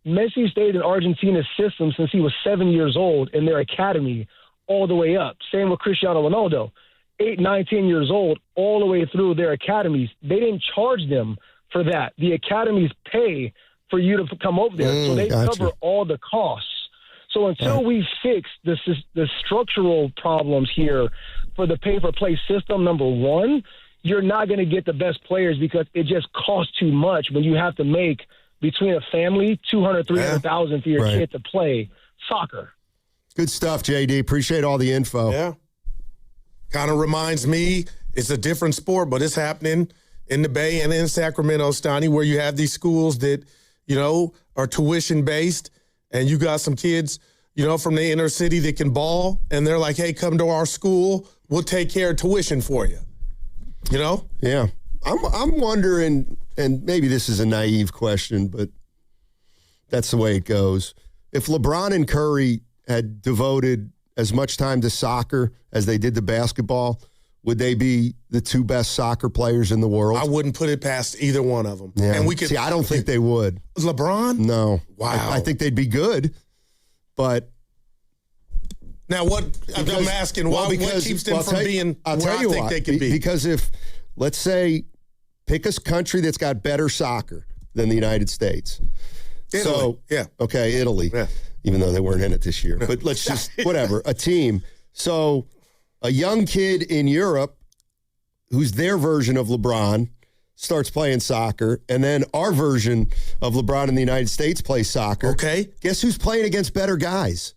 Messi stayed in Argentina's system since he was 7 years old in their academy all the way up. Same with Cristiano Ronaldo, 8, 9, 10 years old all the way through their academies. They didn't charge them for that. The academies pay for you to come over there. So they cover all the costs. So until we fix the structural problems here for the pay-for-play system, number one, you're not going to get the best players because it just costs too much when you have to make between a family, $200,000, $300,000 for your kid to play soccer. Good stuff, JD. Appreciate all the info. Yeah. Kind of reminds me, it's a different sport, but it's happening in the Bay and in Sacramento, Stoney, where you have these schools that, are tuition-based, and you got some kids, from the inner city that can ball, and they're like, hey, come to our school. We'll take care of tuition for you. Yeah. I'm wondering, and maybe this is a naive question, but that's the way it goes. If LeBron and Curry had devoted as much time to soccer as they did to basketball, would they be the 2 best soccer players in the world? I wouldn't put it past either one of them. Yeah. And we could, see, I don't think they would. LeBron? No. Wow. I think they'd be good, but... Now, I'm asking, what keeps them from being where I think they could be? Because if, let's say, pick a country that's got better soccer than the United States. Italy. Italy. Yeah. Even though they weren't in it this year. But let's just, whatever, a team. So a young kid in Europe who's their version of LeBron starts playing soccer, and then our version of LeBron in the United States plays soccer. Okay. Guess who's playing against better guys?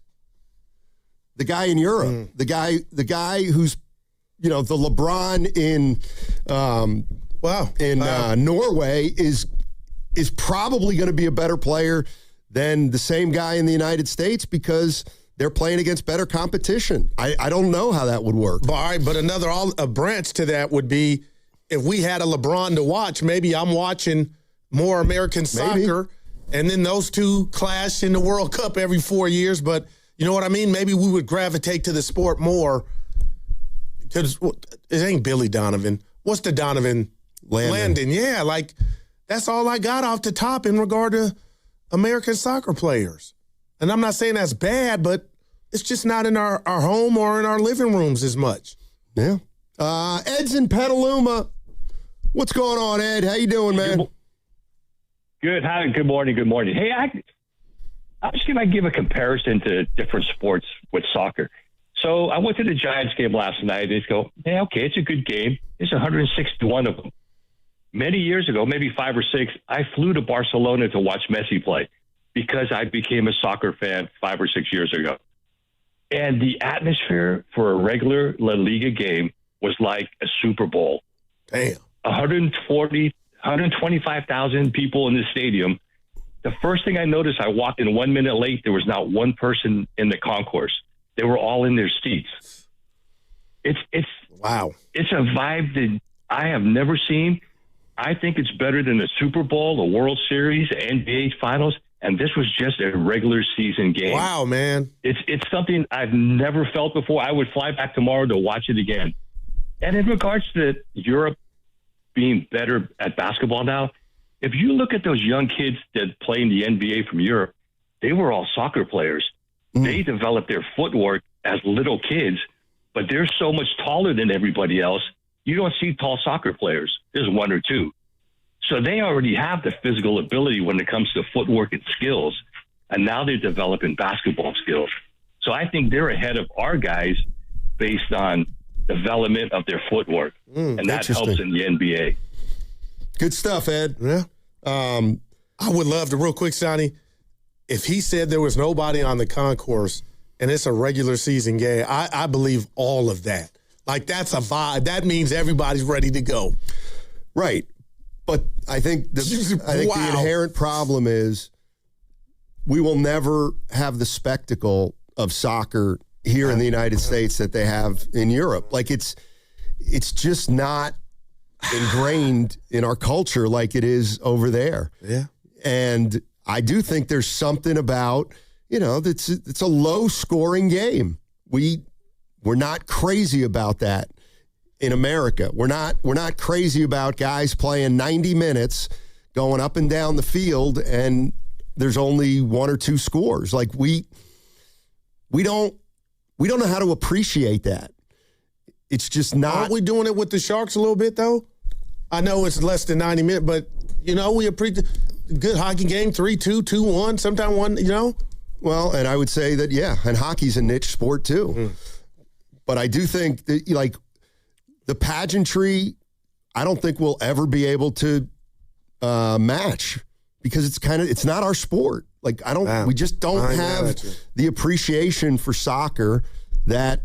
The guy in Europe. The guy who's, the LeBron in Norway is probably going to be a better player than the same guy in the United States because they're playing against better competition. I don't know how that would work. All right, but a branch to that would be if we had a LeBron to watch, maybe I'm watching more American soccer, and then those two clash in the World Cup every 4 years. But you know what I mean? Maybe we would gravitate to the sport more because it ain't Billy Donovan. What's the Donovan? Landon. Yeah, that's all I got off the top in regard to American soccer players. And I'm not saying that's bad, but it's just not in our home or in our living rooms as much. Yeah. Ed's in Petaluma. What's going on, Ed? How you doing, man? Good. Hi. Good morning. Good morning. Hey, I was going to give a comparison to different sports with soccer. So I went to the Giants game last night. They go, yeah, okay, it's a good game. It's 161 of them. Many years ago, maybe 5 or 6, I flew to Barcelona to watch Messi play because I became a soccer fan 5 or 6 years ago. And the atmosphere for a regular La Liga game was like a Super Bowl. Damn. 125,000 people in the stadium. The first thing I noticed, I walked in 1 minute late. There was not one person in the concourse. They were all in their seats. It's wow. It's a vibe that I have never seen. I think it's better than the Super Bowl, the World Series, the NBA Finals, and this was just a regular season game. Wow, man. It's something I've never felt before. I would fly back tomorrow to watch it again. And in regards to Europe being better at basketball now, if you look at those young kids that play in the NBA from Europe, they were all soccer players. They developed their footwork as little kids, but they're so much taller than everybody else. You don't see tall soccer players. There's one or two. So they already have the physical ability when it comes to footwork and skills, and now they're developing basketball skills. So I think they're ahead of our guys based on development of their footwork, and that helps in the NBA. Good stuff, Ed. Yeah. I would love to, real quick, Sonny, if he said there was nobody on the concourse and it's a regular season game, I believe all of that. Like, that's a vibe. That means everybody's ready to go. Right. But I think the inherent problem is we will never have the spectacle of soccer here in the United States that they have in Europe. Like, it's just not ingrained in our culture like it is over there. Yeah. And I do think there's something about, it's a low-scoring game. We're not crazy about that in America. We're not crazy about guys playing 90 minutes, going up and down the field, and there's only one or two scores. Like, we don't know how to appreciate that. It's just not. Aren't we doing it with the Sharks a little bit, though? I know it's less than 90 minutes, but, we appreciate good hockey game, 3-2, 2-1, sometime 1, Well, and I would say that, and hockey's a niche sport, too. But I do think that, like, the pageantry, I don't think we'll ever be able to match because it's not our sport. Like, we just don't have the appreciation for soccer that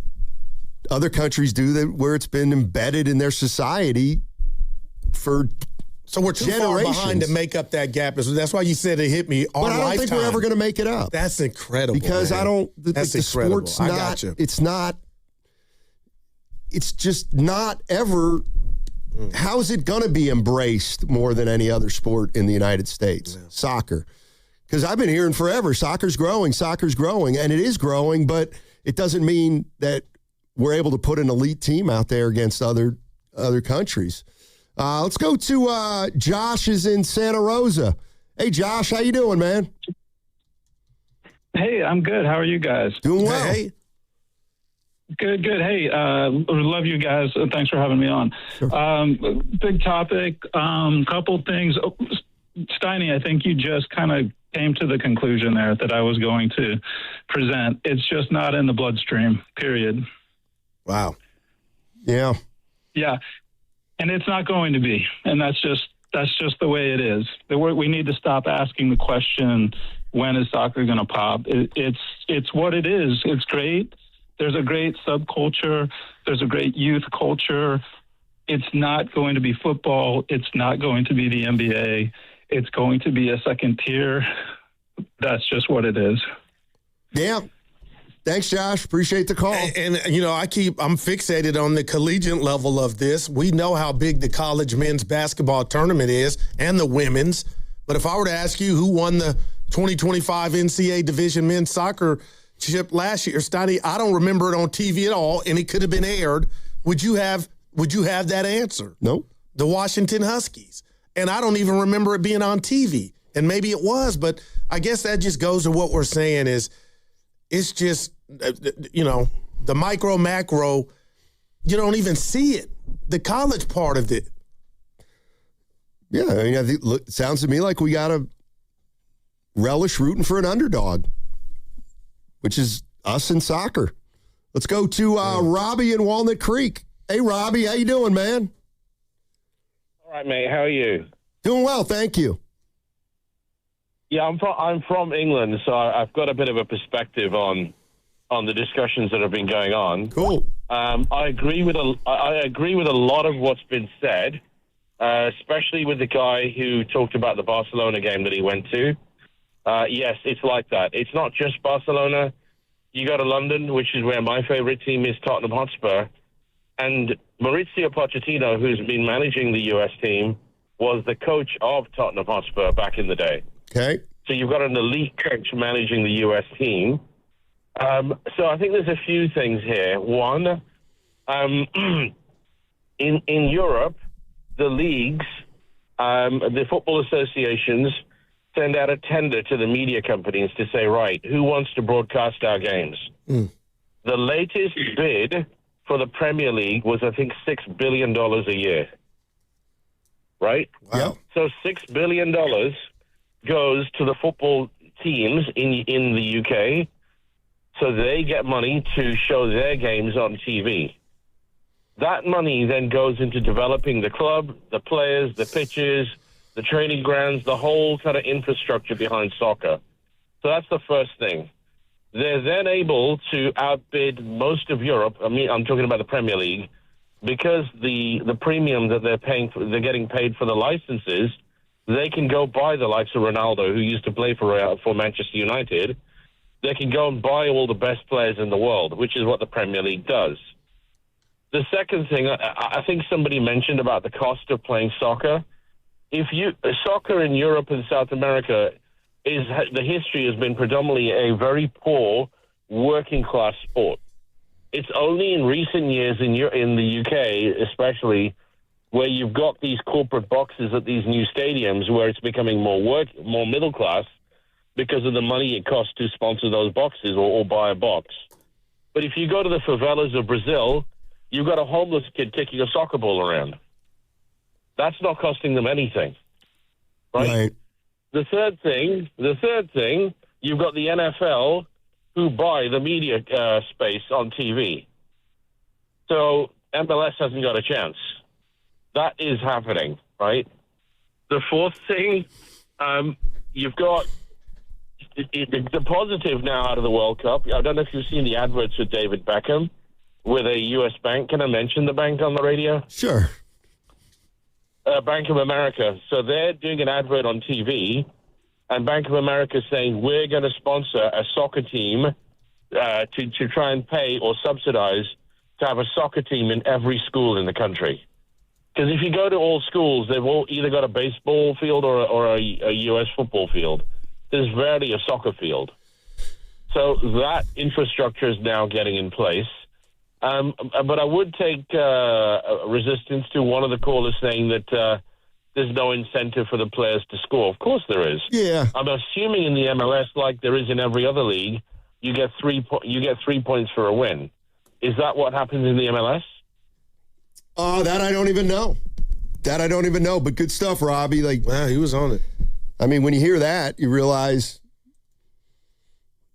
other countries do, where it's been embedded in their society for So we're too far behind to make up that gap. That's why you said it hit me our lifetime. But I don't think we're ever going to make it up. That's incredible. Because man. That's incredible. The sport's not, I got you. It's just not ever, how is it going to be embraced more than any other sport in the United States? Yeah. Soccer. Because I've been hearing forever, soccer's growing, and it is growing, but it doesn't mean that we're able to put an elite team out there against other countries. Let's go to Josh is in Santa Rosa. Hey, Josh, how you doing, man? Hey, I'm good. How are you guys? Doing well. Hey. Good. Hey, love you guys. Thanks for having me on. Sure. Big topic, couple things. Steiny, I think you just kind of came to the conclusion there that I was going to present. It's just not in the bloodstream, period. Wow. Yeah. Yeah. And it's not going to be. And that's just the way it is. We need to stop asking the question, when is soccer going to pop? It's what it is. It's great. There's a great subculture. There's a great youth culture. It's not going to be football. It's not going to be the NBA. It's going to be a second tier. That's just what it is. Yeah. Thanks, Josh. Appreciate the call. And I'm fixated on the collegiate level of this. We know how big the college men's basketball tournament is and the women's. But if I were to ask you who won the 2025 NCAA Division men's soccer chip last year, Steiny, I don't remember it on TV at all, and it could have been aired. Would you have that answer? Nope. The Washington Huskies. And I don't even remember it being on TV. And maybe it was, but I guess that just goes to what we're saying is it's just, the micro, macro, you don't even see it. The college part of it. Yeah, I mean, it sounds to me like we got to relish rooting for an underdog, which is us in soccer. Let's go to Robbie in Walnut Creek. Hey, Robbie, how you doing, man? All right, mate. How are you? Doing well, thank you. Yeah, I'm from England, so I've got a bit of a perspective on the discussions that have been going on. Cool. I agree with a lot of what's been said, especially with the guy who talked about the Barcelona game that he went to. Yes, it's like that. It's not just Barcelona. You go to London, which is where my favorite team is, Tottenham Hotspur, and Maurizio Pochettino, who's been managing the U.S. team, was the coach of Tottenham Hotspur back in the day. Okay. So you've got an elite coach managing the U.S. team. So I think there's a few things here. One, in Europe, the leagues, the football associations send out a tender to the media companies to say, right, who wants to broadcast our games? The latest bid for the Premier League was, I think, $6 billion a year. Right? Wow. So $6 billion goes to the football teams in the UK, so they get money to show their games on TV. That money then goes into developing the club, the players, the pitches, the training grounds, the whole kind of infrastructure behind soccer. So that's the first thing. They're then able to outbid most of Europe. I mean, I'm talking about the Premier League, because the premium that they're paying for, they're getting paid for the licenses. They can go buy the likes of Ronaldo, who used to play for Manchester United. They can go and buy all the best players in the world, which is what the Premier League does. The second thing, I think somebody mentioned about the cost of playing soccer. Soccer in Europe and South America, the history has been predominantly a very poor working class sport. It's only in recent years in the UK, especially, where you've got these corporate boxes at these new stadiums where it's becoming more middle class because of the money it costs to sponsor those boxes or buy a box. But if you go to the favelas of Brazil, you've got a homeless kid kicking a soccer ball around. That's not costing them anything, right? The third thing, you've got the NFL who buy the media space on TV. So MLS hasn't got a chance. That is happening, right? The fourth thing, you've got the positive now out of the World Cup. I don't know if you've seen the adverts with David Beckham with a U.S. bank. Can I mention the bank on the radio? Sure. Bank of America. So they're doing an advert on TV, and Bank of America is saying, we're going to sponsor a soccer team to try and pay or subsidize to have a soccer team in every school in the country. Because if you go to all schools, they've all either got a baseball field or a U.S. football field. There's rarely a soccer field. So that infrastructure is now getting in place. But I would take resistance to one of the callers saying that there's no incentive for the players to score. Of course there is. Yeah. I'm assuming in the MLS, like there is in every other league, you get 3 points for a win. Is that what happens in the MLS? That I don't even know. But good stuff, Robbie. Wow, he was on it. I mean, when you hear that, you realize,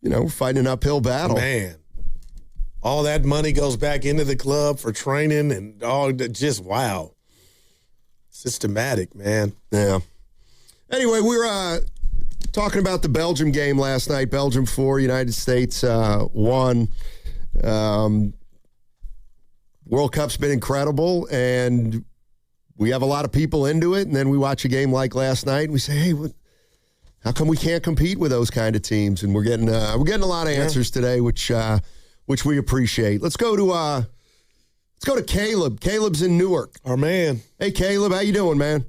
we're fighting an uphill battle. Man, all that money goes back into the club for training and all. Just wow, systematic, man. Yeah. Anyway, we were talking about the Belgium game last night. Belgium 4, United States 1. World Cup's been incredible, and we have a lot of people into it, and then we watch a game like last night, and we say, hey, how come we can't compete with those kind of teams? And we're getting a lot of answers today, which we appreciate. Let's go to Caleb. Caleb's in Newark. Our man. Hey, Caleb, how you doing, man?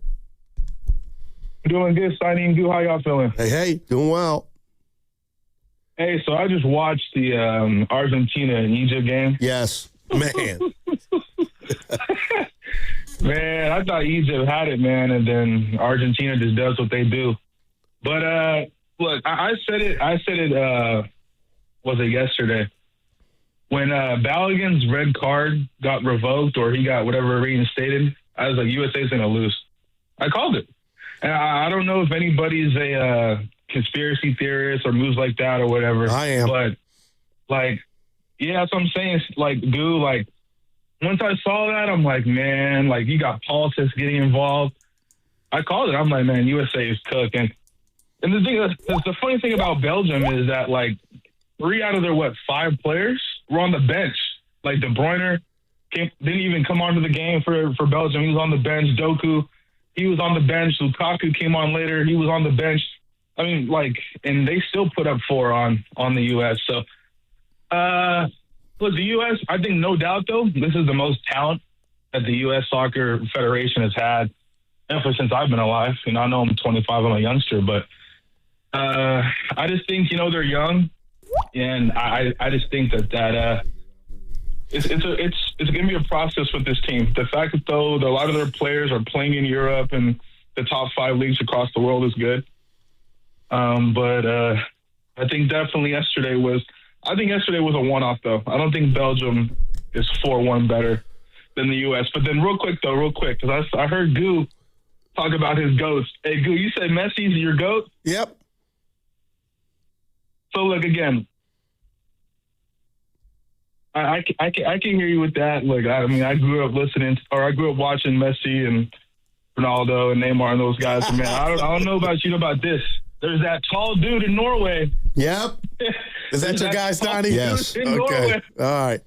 Doing good, Steiny and Goo. How y'all feeling? Hey. Doing well. Hey, so I just watched the Argentina and Egypt game. Yes. Man. Man, I thought Egypt had it, man, and then Argentina just does what they do. But look, I said it. Was it yesterday when Balogun's red card got revoked or he got whatever reinstated? I was like, USA's gonna lose. I called it, and I don't know if anybody's a conspiracy theorist or moves like that or whatever. I am, but yeah, that's what I'm saying. Goo, once I saw that, I'm like, man, you got politics getting involved. I called it. I'm like, man, USA is cooking. And the funny thing about Belgium is that 3 out of their 5 players were on the bench. Like De Bruyne didn't even come onto the game for Belgium. He was on the bench. Doku, he was on the bench. Lukaku came on later. He was on the bench. I mean, and they still put up 4 on the U.S. So, look, the U.S., I think no doubt, though, this is the most talent that the U.S. Soccer Federation has had ever since I've been alive. I know I'm 25, I'm a youngster, but I just think, they're young, and I just think that it's going to be a process with this team. The fact that, though, a lot of their players are playing in Europe and the top 5 leagues across the world is good. But I think definitely yesterday was a one-off, though. I don't think Belgium is 4-1 better than the U.S. But then real quick, because I heard Goo talk about his GOATs. Hey, Goo, you said Messi's your GOAT? Yep. So, look, again, I can hear you with that. Look, I grew up watching Messi and Ronaldo and Neymar and those guys. And, man, I don't know about you about this. There's that tall dude in Norway. Yep. Is that your guy, Stoney? Yes. In Okay. Norway. All right.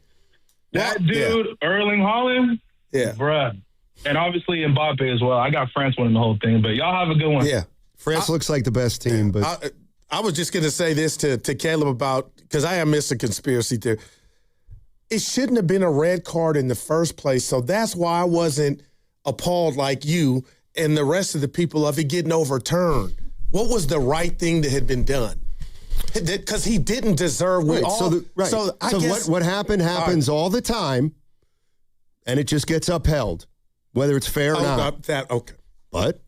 That dude, Erling Haaland. Yeah. Bruh. And obviously Mbappe as well. I got France winning the whole thing, but y'all have a good one. Yeah. France looks like the best team, but I was just going to say this to Caleb about, because I am Mr. Conspiracy Theory. It shouldn't have been a red card in the first place, so that's why I wasn't appalled like you and the rest of the people of it getting overturned. What was the right thing that had been done? Because he didn't deserve right. all. So I guess what happens all the time, and it just gets upheld, whether it's fair or not. Okay. But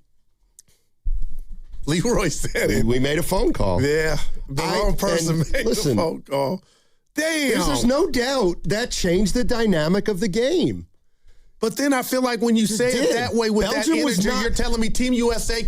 Leroy said it. We made a phone call. Yeah. The wrong person made the phone call. Damn. There's no doubt that changed the dynamic of the game. But then I feel like when you say it that way with Belgium that energy, you're telling me Team USA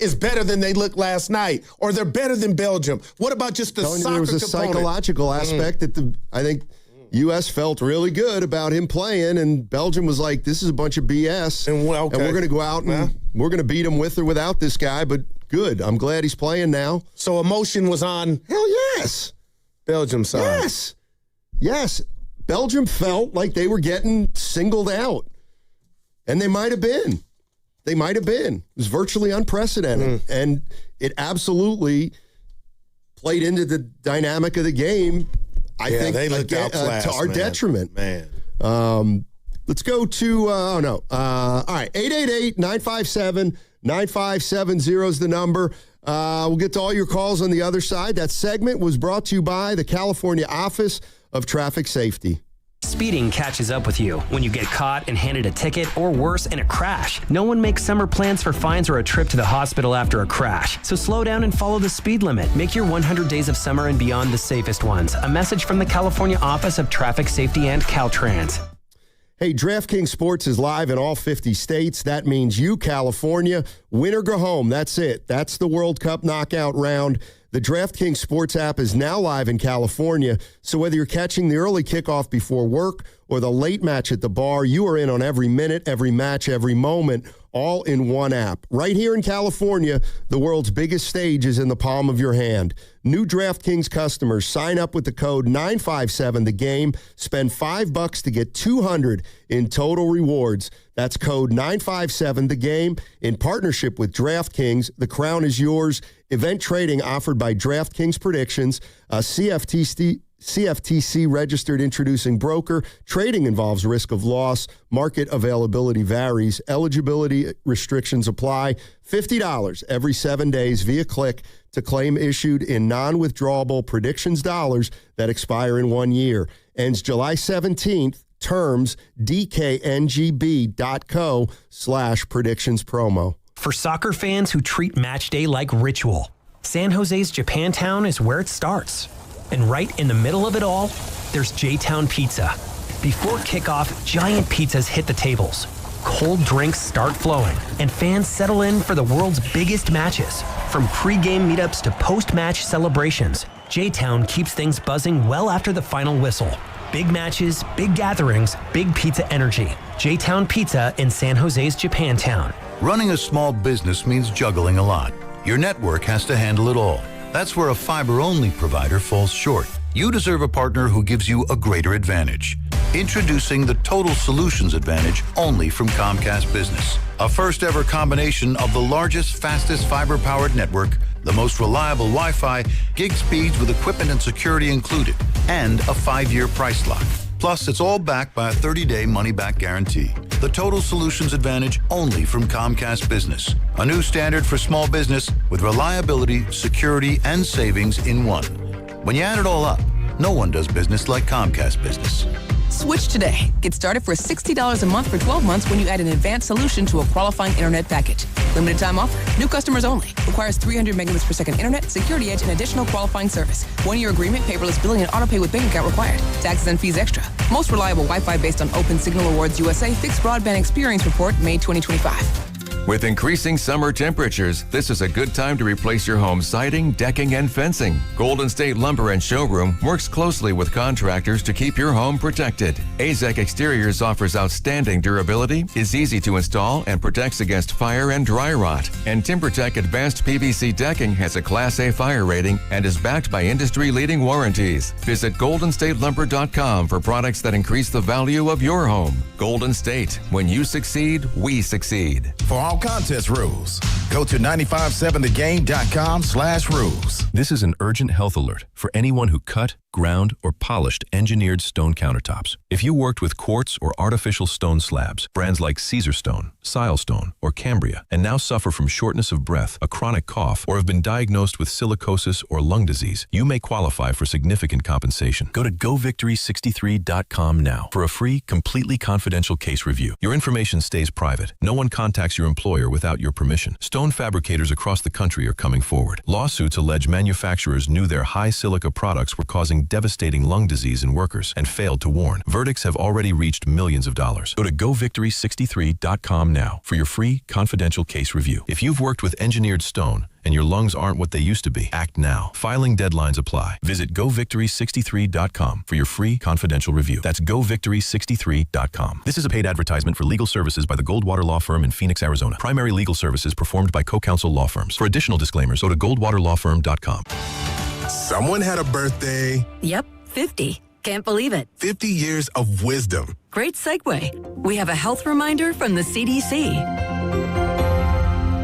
is better than they looked last night, or they're better than Belgium. What about just the soccer There was a component? psychological aspect that I think U.S. felt really good about him playing, and Belgium was like, this is a bunch of BS, and we're going to go out and we're going to beat him with or without this guy, but good. I'm glad he's playing now. So emotion was on Hell yes. Belgium side. Yes. Belgium felt like they were getting singled out. And they might have been. It was virtually unprecedented. And it absolutely played into the dynamic of the game, I think, they looked outclassed, to our detriment. Man. Let's go to, all right, 888-957-9570 is the number. We'll get to all your calls on the other side. That segment was brought to you by the California Office of Traffic Safety. Speeding catches up with you when you get caught and handed a ticket, or worse, in a crash. No one makes summer plans for fines or a trip to the hospital after a crash. So slow down and follow the speed limit. Make your 100 days of summer and beyond the safest ones. A message from the California Office of Traffic Safety and Caltrans. Hey, DraftKings Sports is live in all 50 states. That means you, California, win or go home. That's it. That's the World Cup knockout round. The DraftKings Sports app is now live in California, so whether you're catching the early kickoff before work or the late match at the bar, you are in on every minute, every match, every moment, all in one app. Right here in California, the world's biggest stage is in the palm of your hand. New DraftKings customers sign up with the code 957THEGAME, spend $5 to get $200 in total rewards. That's code 957THEGAME in partnership with DraftKings. The crown is yours. Event trading offered by DraftKings Predictions, a CFTC registered introducing broker. Trading involves risk of loss. Market availability varies. Eligibility restrictions apply. $50 every 7 days via click to claim issued in non-withdrawable predictions dollars that expire in 1 year. Ends July 17th. Terms dkngb.co/predictions promo. For soccer fans who treat match day like ritual, San Jose's Japantown is where it starts. And right in the middle of it all, there's J-Town Pizza. Before kickoff, giant pizzas hit the tables. Cold drinks start flowing, and fans settle in for the world's biggest matches. From pre-game meetups to post-match celebrations, J-Town keeps things buzzing well after the final whistle. Big matches, big gatherings, big pizza energy. J-Town Pizza in San Jose's Japantown. Running a small business means juggling a lot. Your network has to handle it all. That's where a fiber-only provider falls short. You deserve a partner who gives you a greater advantage. Introducing the Total Solutions Advantage only from Comcast Business. A first-ever combination of the largest, fastest fiber-powered network, the most reliable Wi-Fi, gig speeds with equipment and security included, and a 5-year price lock. Plus, it's all backed by a 30-day money-back guarantee. The Total Solutions Advantage only from Comcast Business. A new standard for small business with reliability, security, and savings in one. When you add it all up, no one does business like Comcast Business. Switch today. Get started for $60 a month for 12 months when you add an advanced solution to a qualifying internet package. Limited time offer. New customers only. Requires 300 megabits per second internet, security edge, and additional qualifying service. 1-year agreement, paperless billing, and auto pay with bank account required. Taxes and fees extra. Most reliable Wi-Fi based on Open Signal Awards USA Fixed Broadband Experience Report, May 2025. With increasing summer temperatures, this is a good time to replace your home's siding, decking, and fencing. Golden State Lumber and Showroom works closely with contractors to keep your home protected. AZEK Exteriors offers outstanding durability, is easy to install, and protects against fire and dry rot. And TimberTech Advanced PVC Decking has a Class A fire rating and is backed by industry-leading warranties. Visit GoldenStateLumber.com for products that increase the value of your home. Golden State. When you succeed, we succeed. For all contest rules, go to 957thegame.com/rules. This is an urgent health alert for anyone who cut, ground, or polished engineered stone countertops. If you worked with quartz or artificial stone slabs, brands like Caesar Stone, Silestone, or Cambria, and now suffer from shortness of breath, a chronic cough, or have been diagnosed with silicosis or lung disease, you may qualify for significant compensation. Go to govictory63.com now for a free, completely confidential case review. Your information stays private. No one contacts your employer without your permission. Stone fabricators across the country are coming forward. Lawsuits allege manufacturers knew their high silica products were causing devastating lung disease in workers and failed to warn. Verdicts have already reached millions of dollars. Go to govictory63.com now for your free, confidential case review. If you've worked with engineered stone and your lungs aren't what they used to be, act now. Filing deadlines apply. Visit govictory63.com for your free, confidential review. That's govictory63.com. This is a paid advertisement for legal services by the Goldwater Law Firm in Phoenix, Arizona. Primary legal services performed by co-counsel law firms. For additional disclaimers, go to goldwaterlawfirm.com. Someone had a birthday. Yep, 50. Can't believe it. 50 years of wisdom. Great segue. We have a health reminder from the CDC.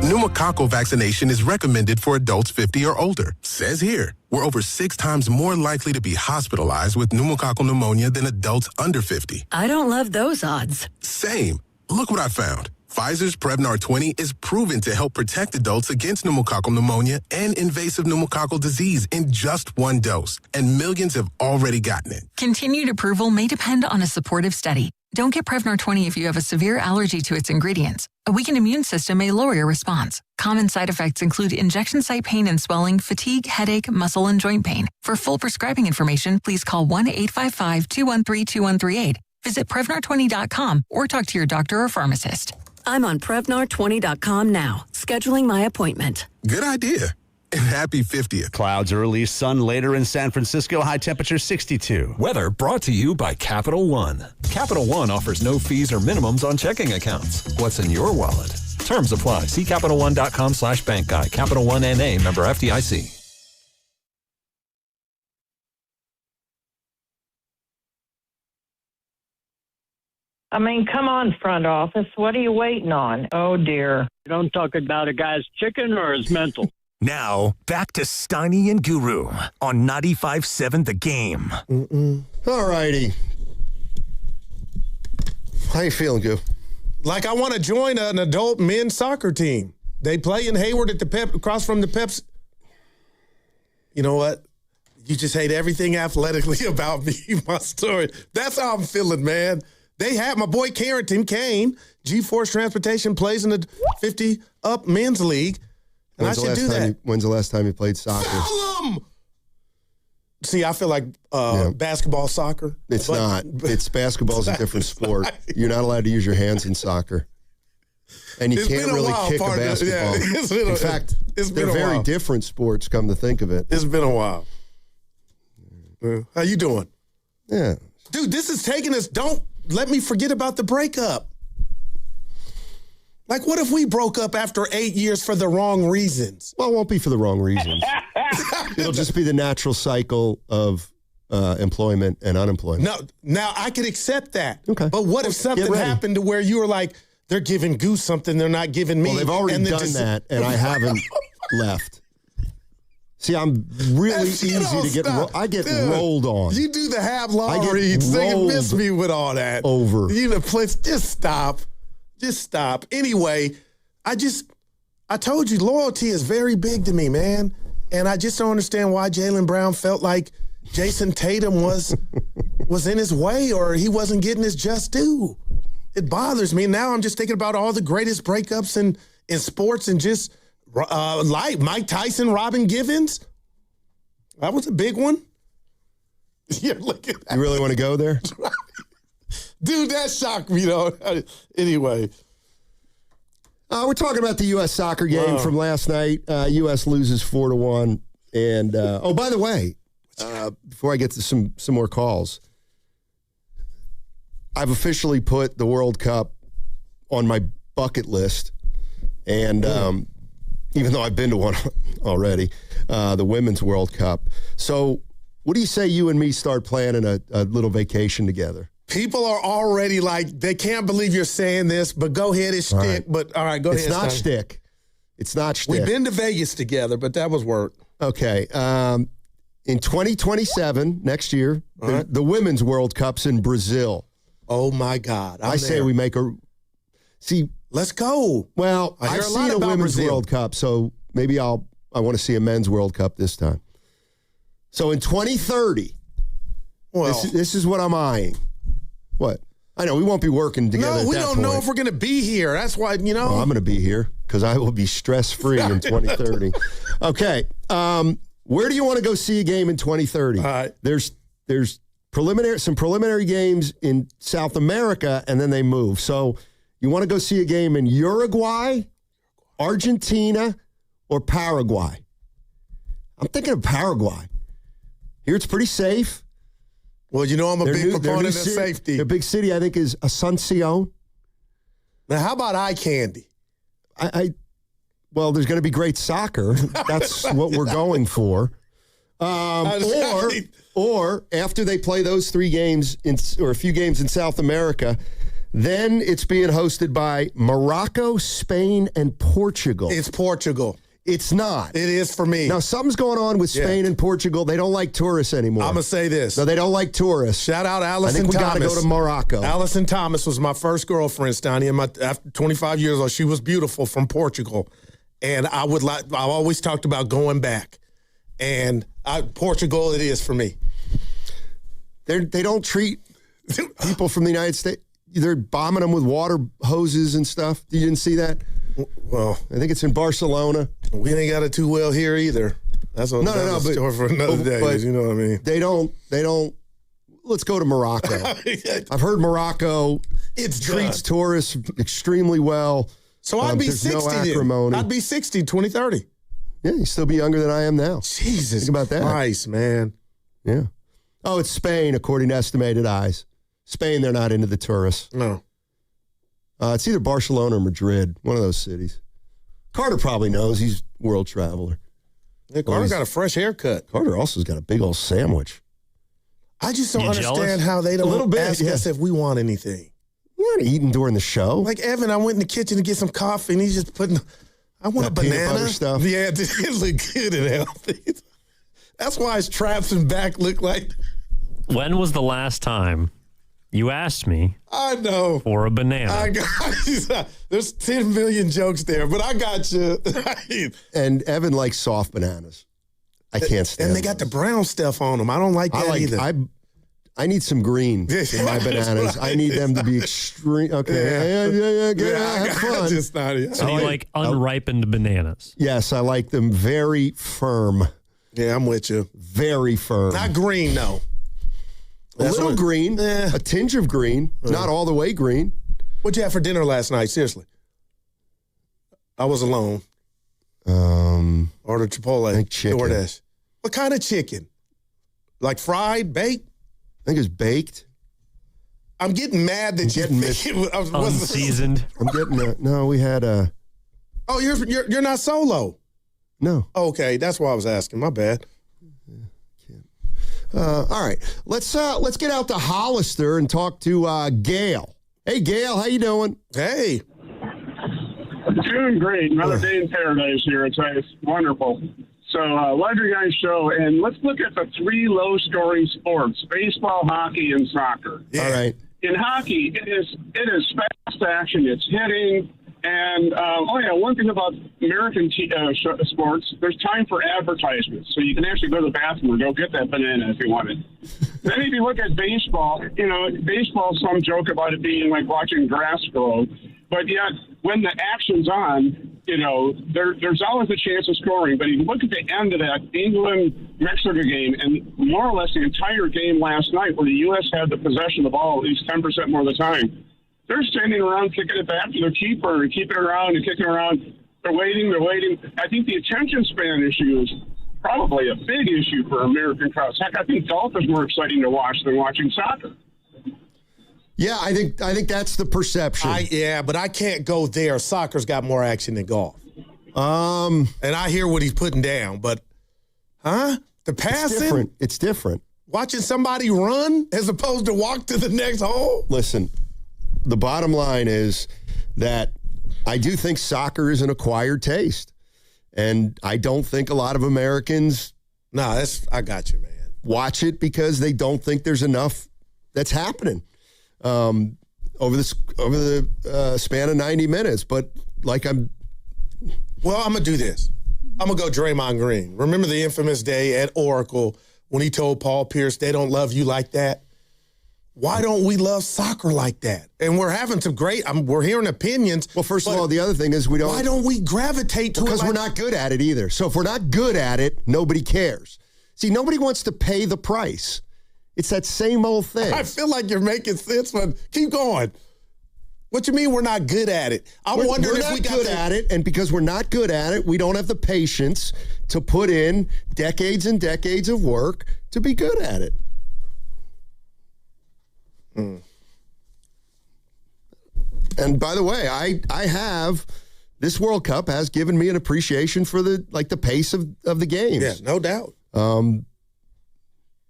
Pneumococcal vaccination is recommended for adults 50 or older. Says here, we're over 6 times more likely to be hospitalized with pneumococcal pneumonia than adults under 50. I don't love those odds. Same. Look what I found. Pfizer's Prevnar 20 is proven to help protect adults against pneumococcal pneumonia and invasive pneumococcal disease in just 1 dose, and millions have already gotten it. Continued approval may depend on a supportive study. Don't get Prevnar 20 if you have a severe allergy to its ingredients. A weakened immune system may lower your response. Common side effects include injection site pain and swelling, fatigue, headache, muscle, and joint pain. For full prescribing information, please call 1-855-213-2138. Visit Prevnar20.com or talk to your doctor or pharmacist. I'm on Prevnar20.com now, scheduling my appointment. Good idea. And happy 50th. Clouds early, sun later in San Francisco, high temperature 62. Weather brought to you by Capital One. Capital One offers no fees or minimums on checking accounts. What's in your wallet? Terms apply. See CapitalOne.com/bank guide. Capital One NA, member FDIC. I mean, come on, front office. What are you waiting on? Oh, dear. You don't talk about a guy's chicken or his mental. Now, back to Steiny and Guru on 95.7 The Game. All righty. How you feeling, Goo? Like I want to join an adult men's soccer team. They play in Hayward at the Pep, across from the Peps. You know what? You just hate everything athletically about me, my story. That's how I'm feeling, man. They had my boy Carrington Kane, G-Force Transportation, plays in the 50-up men's league. And I should do that. When's the last time you played soccer? See, I feel like basketball, soccer. It's not. It's basketball's a different sport. You're not allowed to use your hands in soccer. And you can't really kick a basketball. In fact, they're very different sports, come to think of it. It's been a while. How you doing? Yeah. Dude, this is taking us. Don't let me forget about the breakup. Like, what if we broke up after 8 years for the wrong reasons? Well, it won't be for the wrong reasons. It'll just be the natural cycle of employment and unemployment. No, now I could accept that. Okay. But what if something happened to where you were like, they're giving Goose something they're not giving me? Well, they've already done that, and I haven't left. See, I'm really easy to get. I get rolled on. You do the half long reads. So you miss me with all that. Over. You know, please just stop. Just stop. Anyway, I told you loyalty is very big to me, man. And I just don't understand why Jaylen Brown felt like Jason Tatum was in his way or he wasn't getting his just due. It bothers me. Now I'm just thinking about all the greatest breakups in sports and just like Mike Tyson, Robin Givens. That was a big one. Yeah, look at that. You really want to go there? Dude, that shocked me, though. Anyway. We're talking about the U.S. soccer game from last night. U.S. loses 4-1. And, by the way, before I get to some more calls, I've officially put the World Cup on my bucket list. And even though I've been to one already, the Women's World Cup. So what do you say you and me start planning a little vacation together? People are already like, they can't believe you're saying this, but go ahead, it's shtick. Right. But all right, go ahead. It's not shtick. It's not shtick. We've been to Vegas together, but that was work. Okay. In 2027, next year, the Women's World Cup's in Brazil. Oh, my God. I say we make a... See... Let's go. Well, I've seen a Women's World Cup, so maybe I want to see a Men's World Cup this time. So in 2030, this is what I'm eyeing. What? I know we won't be working together. No, we don't know if we're going to be here. That's why, you know. Well, I'm going to be here because I will be stress-free in 2030. Okay. Where do you want to go see a game in 2030? All right. There's some preliminary games in South America, and then they move. So you want to go see a game in Uruguay, Argentina, or Paraguay? I'm thinking of Paraguay. Here it's pretty safe. Well, you know I'm a big proponent of safety. Their big city, I think, is Asuncion. Now, how about eye candy? Well, there's going to be great soccer. That's what we're going for. Or after they play those 3 games or a few games in South America, then it's being hosted by Morocco, Spain, and Portugal. It's Portugal. It's not. It is for me. Now, something's going on with Spain and Portugal. They don't like tourists anymore. I'm going to say this. No, they don't like tourists. Shout out Allison Thomas. I think we got to go to Morocco. Allison Thomas was my first girlfriend, Stoney. After 25 years old, she was beautiful from Portugal. And I always talked about going back. And Portugal, it is for me. They don't treat people from the United States. They're bombing them with water hoses and stuff. You didn't see that? Well, I think it's in Barcelona. We ain't got it too well here either. That's a story for another day. But you know what I mean? They don't. Let's go to Morocco. I've heard Morocco treats tourists extremely well. So I'd be 60 then. I'd be 60, 2030. Yeah, you still be younger than I am now. Jesus, think about that. Christ, man. Yeah. Oh, it's Spain, according to estimated eyes. Spain, they're not into the tourists. No. It's either Barcelona or Madrid, one of those cities. Carter probably knows. He's a world traveler. Yeah, Carter got a fresh haircut. Carter also's got a big old sandwich. I just don't understand how they don't ask us if we want anything. We're not eating during the show. Like Evan, I went in the kitchen to get some coffee, and he's just putting, I want a banana. Peanut butter stuff. Yeah, it looked good and healthy. That's why his traps and back look like. When was the last time you asked me I know. for a banana? I got you. There's 10 million jokes there, but I got you. And Evan likes soft bananas. I can't stand And they got the brown stuff on them. I don't like that either. I need some green in my bananas. I need them to be extreme. Okay. Have fun. So you like unripened bananas? Yes, I like them very firm. Yeah, I'm with you. Very firm. Not green, though. A little green, a tinge of green, not all the way green. What'd you have for dinner last night? Seriously. I was alone. Ordered Chipotle. I think chicken. DoorDash. What kind of chicken? Like fried, baked? I think it was baked. I'm getting mad that unseasoned. I'm getting no. We had a. Oh, you're not solo. No. Okay, that's why I was asking. My bad. All right, let's get out to Hollister and talk to Gail. Hey, Gail, how you doing? Hey. Doing great. Another day in paradise here. It's wonderful. So, love your guys' show, and let's look at the three low-scoring sports: baseball, hockey, and soccer. All right. In hockey, it is fast action. It's hitting. And, one thing about American sports, there's time for advertisements. So you can actually go to the bathroom and go get that banana if you want it. Then if you look at baseball, baseball, some joke about it being like watching grass grow. But yet, when the action's on, there's always a chance of scoring. But if you look at the end of that England-Mexico game, and more or less the entire game last night, where the U.S. had the possession of the ball at least 10% more of the time, they're standing around kicking it back to their keeper and keeping it around and kicking it around. They're waiting. I think the attention span issue is probably a big issue for American crowds. Heck, I think golf is more exciting to watch than watching soccer. Yeah, I think that's the perception. But I can't go there. Soccer's got more action than golf. And I hear what he's putting down, but the passing? It's different. Watching somebody run as opposed to walk to the next hole? Listen, the bottom line is that I do think soccer is an acquired taste. And I don't think a lot of Americans I got you, man. Watch it because they don't think there's enough that's happening over the span of 90 minutes. But I'm going to do this. I'm going to go Draymond Green. Remember the infamous day at Oracle when he told Paul Pierce, they don't love you like that? Why don't we love soccer like that? And we're having some we're hearing opinions. Well, first of all, the other thing is why don't we gravitate to it? Because we're not good at it either. So if we're not good at it, nobody cares. See, nobody wants to pay the price. It's that same old thing. I feel like you're making sense, but keep going. What you mean we're not good at it? I'm wondering if we got good at it, and because we're not good at it, we don't have the patience to put in decades and decades of work to be good at it. And by the way, I have this World Cup has given me an appreciation for the pace of the games. Yeah, no doubt.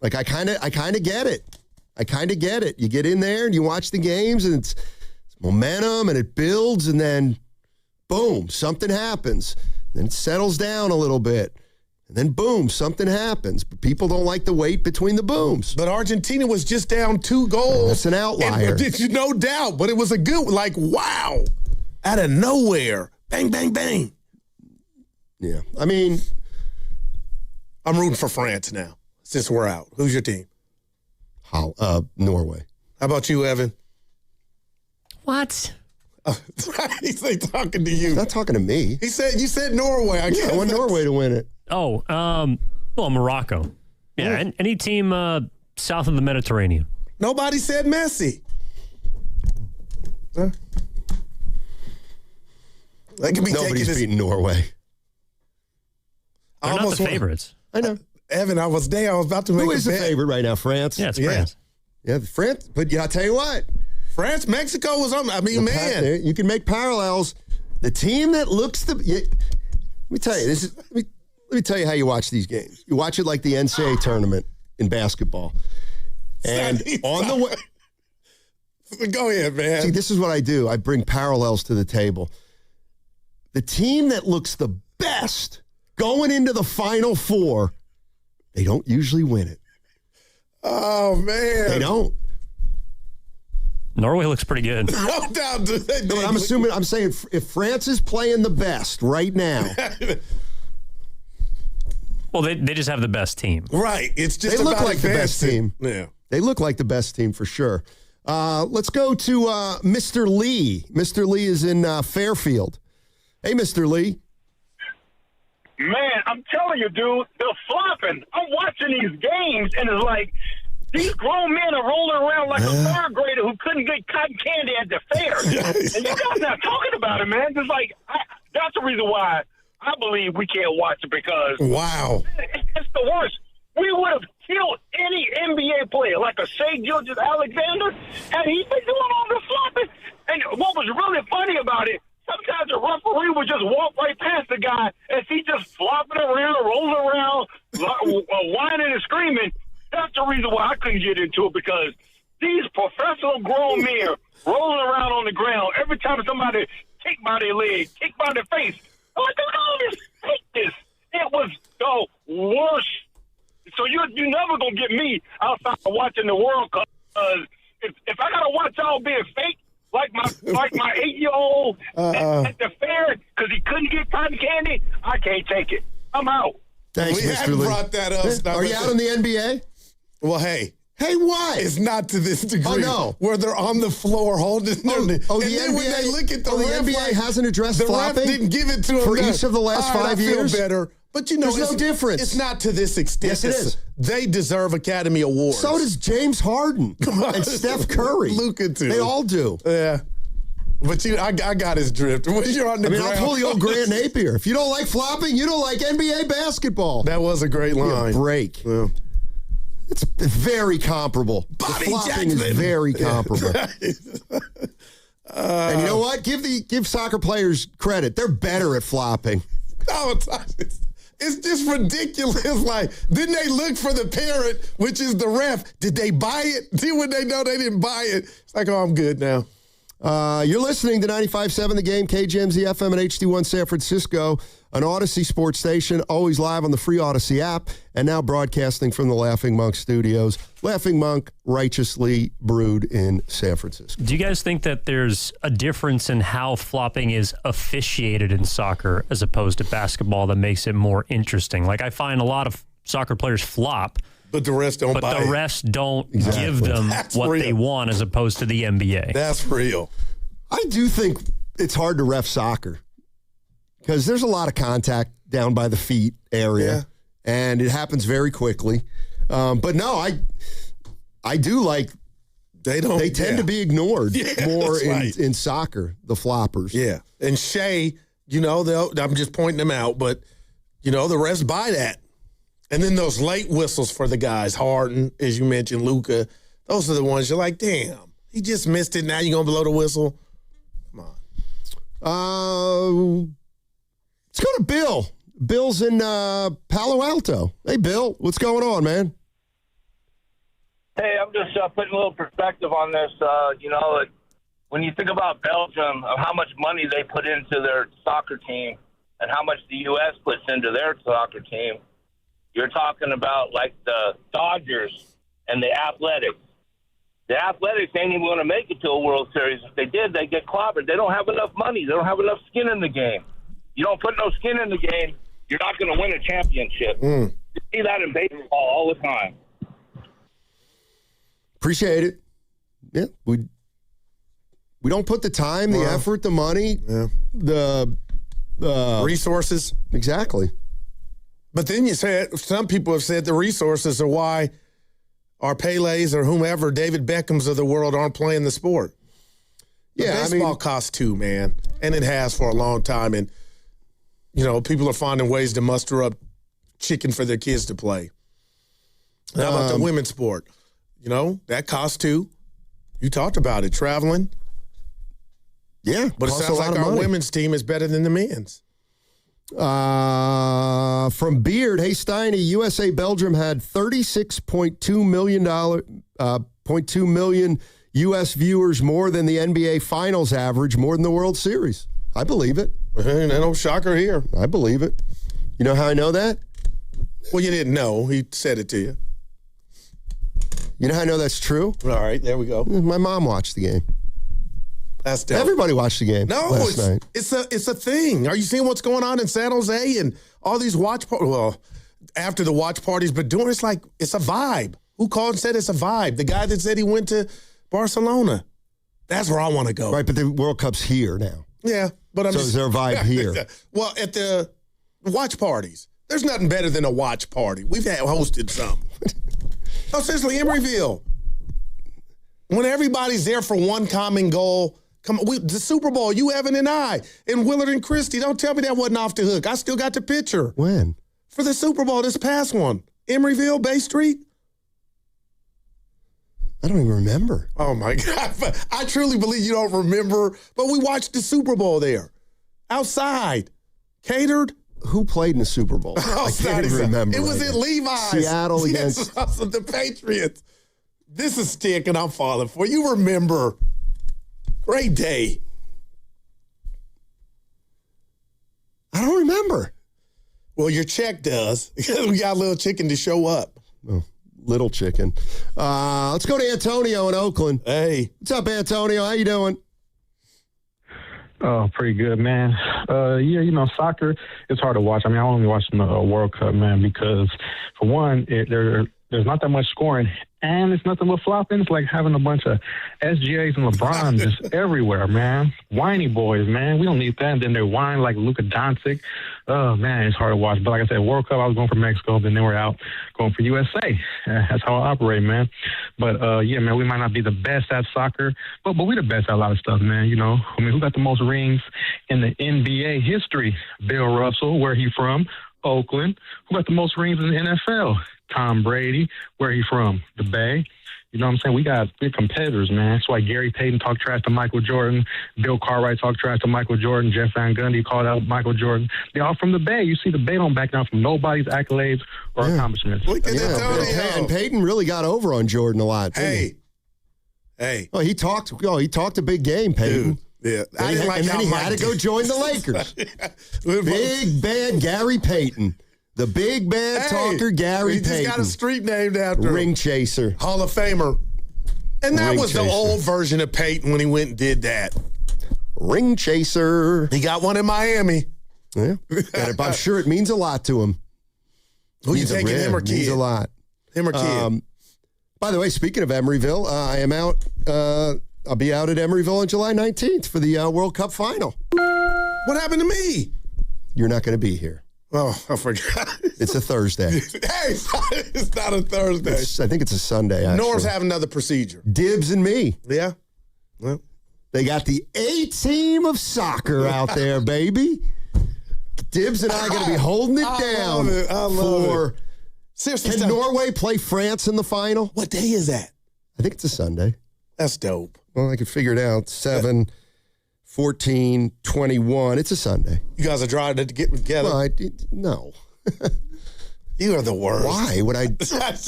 I kind of get it. I kind of get it. You get in there and you watch the games, and it's momentum, and it builds, and then boom, something happens. Then it settles down a little bit. And then, boom, something happens. But people don't like the wait between the booms. But Argentina was just down 2 goals. That's an outlier. No doubt. But it was a good, wow, out of nowhere. Bang, bang, bang. Yeah. I mean, I'm rooting for France now, since we're out. Who's your team? Norway. How about you, Evan? What? He's talking to you. He's not talking to me. You said Norway. I want Norway to win it. Morocco. Yeah, and any team south of the Mediterranean. Nobody said Messi. Huh? Nobody's beating Norway. They're not the favorites. I know. Evan, I was there. I was about to make a bet. Who is the favorite right now? France? Yeah, it's France. Yeah, France. But I'll tell you what. France, Mexico was on. I mean, man. You can make parallels. The team that looks let me tell you, let me tell you how you watch these games. You watch it like the NCAA tournament in basketball. And on the way. Go ahead, man. See, this is what I do. I bring parallels to the table. The team that looks the best going into the Final Four, they don't usually win it. Oh, man. They don't. Norway looks pretty good. No doubt. No, I'm saying if France is playing the best right now. Well, they just have the best team. Right. It's just they look like the best team. Yeah. They look like the best team for sure. Let's go to Mr. Lee. Mr. Lee is in Fairfield. Hey, Mr. Lee. Man, I'm telling you, dude, they're flopping. I'm watching these games, and it's like these grown men are rolling around like a third grader who couldn't get cotton candy at the fair. And you guys not talking about it, man. It's like that's the reason why I believe we can't watch it, because it's the worst. We would have killed any NBA player like a Shea Gilgeous-Alexander, and he's been doing all the flopping. And what was really funny about it, sometimes the referee would just walk right past the guy as he just flopping around, rolling around, whining and screaming. That's the reason why I couldn't get into it, because these professional grown men rolling around on the ground every time somebody kick by their leg, kick by their face. I'm like, look at all this fakeness. It was the worst. So you're never going to get me outside of watching the World Cup. If I got to watch y'all being fake, like my 8-year-old at the fair because he couldn't get cotton candy, I can't take it. I'm out. Thanks, we Mr. hadn't Lee. brought that up. Are you out on the NBA? Well, hey, what? It's not to this degree. Oh, no. Where they're on the floor holding their the and NBA, then when they look at the ref, NBA hasn't addressed the flopping? ref didn't give it to them for each of the last 5 years? I feel better. But, there's no difference. It's not to this extent. Yes, it is. They deserve Academy Awards. So does James Harden and Steph Curry. Luka, too. They all do. Yeah. But I got his drift. When you're on the ground. I'll pull the old Grant Napier. If you don't like flopping, you don't like NBA basketball. That was a great line. Break. Yeah. It's very comparable. Bobby the flopping Jackson. is very comparable. And you know what? Give soccer players credit. They're better at flopping. No, it's just ridiculous. Like, didn't they look for the parent, which is the ref? Did they buy it? See, when they know they didn't buy it, it's like, oh, I'm good now. You're listening to 95.7 The Game, KGMZ FM and HD1 San Francisco, an Odyssey sports station, always live on the free Odyssey app, and now broadcasting from the Laughing Monk studios. Laughing Monk, righteously brewed in San Francisco. Do you guys think that there's a difference in how flopping is officiated in soccer as opposed to basketball that makes it more interesting? Like, I find a lot of soccer players flop, but the rest don't buy it. But the rest don't give them what they want as opposed to the NBA. That's real. I do think it's hard to ref soccer because there's a lot of contact down by the feet area, and it happens very quickly. But no, I do like they tend to be ignored more in soccer, the floppers. Yeah, and Shea, I'm just pointing them out, but the rest buy that. And then those late whistles for the guys, Harden, as you mentioned, Luka, those are the ones you're like, damn, he just missed it. Now you're going to blow the whistle? Come on. Let's go to Bill. Bill's in Palo Alto. Hey, Bill, what's going on, man? Hey, I'm just putting a little perspective on this. When you think about Belgium, of how much money they put into their soccer team and how much the U.S. puts into their soccer team, you're talking about like the Dodgers and the Athletics. The Athletics ain't even going to make it to a World Series. If they did, they get clobbered. They don't have enough money. They don't have enough skin in the game. You don't put no skin in the game, you're not going to win a championship. You see that in baseball all the time. Appreciate it. Yeah, we don't put the time, the effort, the money, the resources. Exactly. But then you said, some people have said the resources are why our Pelés or whomever, David Beckhams of the world, aren't playing the sport. But baseball costs too, man. And it has for a long time. And, people are finding ways to muster up chicken for their kids to play. How about the women's sport? That costs too. You talked about it, traveling. Yeah. But it sounds like our women's team is better than the men's. From Beard, hey Steiny, USA Belgium had $36.2 million U.S. viewers more than the NBA Finals average, more than the World Series. I believe it. No shocker here. I believe it. You know how I know that? Well, you didn't know. He said it to you. You know how I know that's true? All right, there we go. My mom watched the game. That's dope. Everybody watched the game last night. It's a thing. Are you seeing what's going on in San Jose and all these watch parties? Well, after the watch parties, but doing it's like it's a vibe. Who called and said it's a vibe? The guy that said he went to Barcelona. That's where I want to go. Right, but the World Cup's here now. Yeah, but is there a vibe here? Well, at the watch parties, there's nothing better than a watch party. We've hosted some. No, seriously, Emeryville. When everybody's there for one common goal. Come on, the Super Bowl, you, Evan, and I, and Willard and Christie. Don't tell me that wasn't off the hook. I still got the picture. When? For the Super Bowl, this past one. Emeryville, Bay Street. I don't even remember. Oh, my God. I truly believe you don't remember, but we watched the Super Bowl there. Outside. Catered. Who played in the Super Bowl? I can't even remember. It was at Levi's. Seattle against the Patriots. This is stick, and I'm falling for you. Remember. Great day. I don't remember. Well, your check does. We got a little chicken to show up. Oh, little chicken. Let's go to Antonio in Oakland. Hey. What's up, Antonio? How you doing? Oh, pretty good, man. Soccer, it's hard to watch. I mean, I only watch the World Cup, man, because, for one, there's not that much scoring, and it's nothing but flopping. It's like having a bunch of SGAs and LeBron just everywhere, man. Whiny boys, man. We don't need that. And then they're whining like Luka Doncic. Oh, man, it's hard to watch. But like I said, World Cup, I was going for Mexico, then they were out going for USA. That's how I operate, man. But, man, we might not be the best at soccer, but we're the best at a lot of stuff, man. You know, I mean, who got the most rings in the NBA history? Bill Russell, where he from? Oakland. Who got the most rings in the NFL? Tom Brady. Where he from? The Bay. You know what I'm saying? We got big competitors, man. That's why Gary Payton talked trash to Michael Jordan. Bill Cartwright talked trash to Michael Jordan. Jeff Van Gundy called out Michael Jordan. They're all from the Bay. You see, the Bay don't back down from nobody's accolades or accomplishments. And Payton really got over on Jordan a lot. Hey. Oh, he talked a big game, Payton. Yeah. And then he had to go join the Lakers. Big bad Gary Payton. The big bad talker, Gary Payton. He just got a street named after him. Ring chaser. Hall of Famer. And that was the old version of Payton when he went and did that. Ring chaser. He got one in Miami. Yeah. And I'm sure it means a lot to him. Who you taking, him or kid? Means a lot. Him or kid? By the way, speaking of Emeryville, I am out. I'll be out at Emeryville on July 19th for the World Cup final. What happened to me? You're not going to be here. Oh, I forgot. It's a Thursday. Hey, it's not a Thursday. I think it's a Sunday, actually. Norm's having another procedure. Dibs and me. Yeah. Well, they got the A-team of soccer out there, baby. Dibs and I are going to be holding it down. I love it. Seriously, can Norway play France in the final? What day is that? I think it's a Sunday. That's dope. Well, I could figure it out. 7, 14, 21. It's a Sunday. You guys are trying to get together? Well, no. You are the worst. Why would I?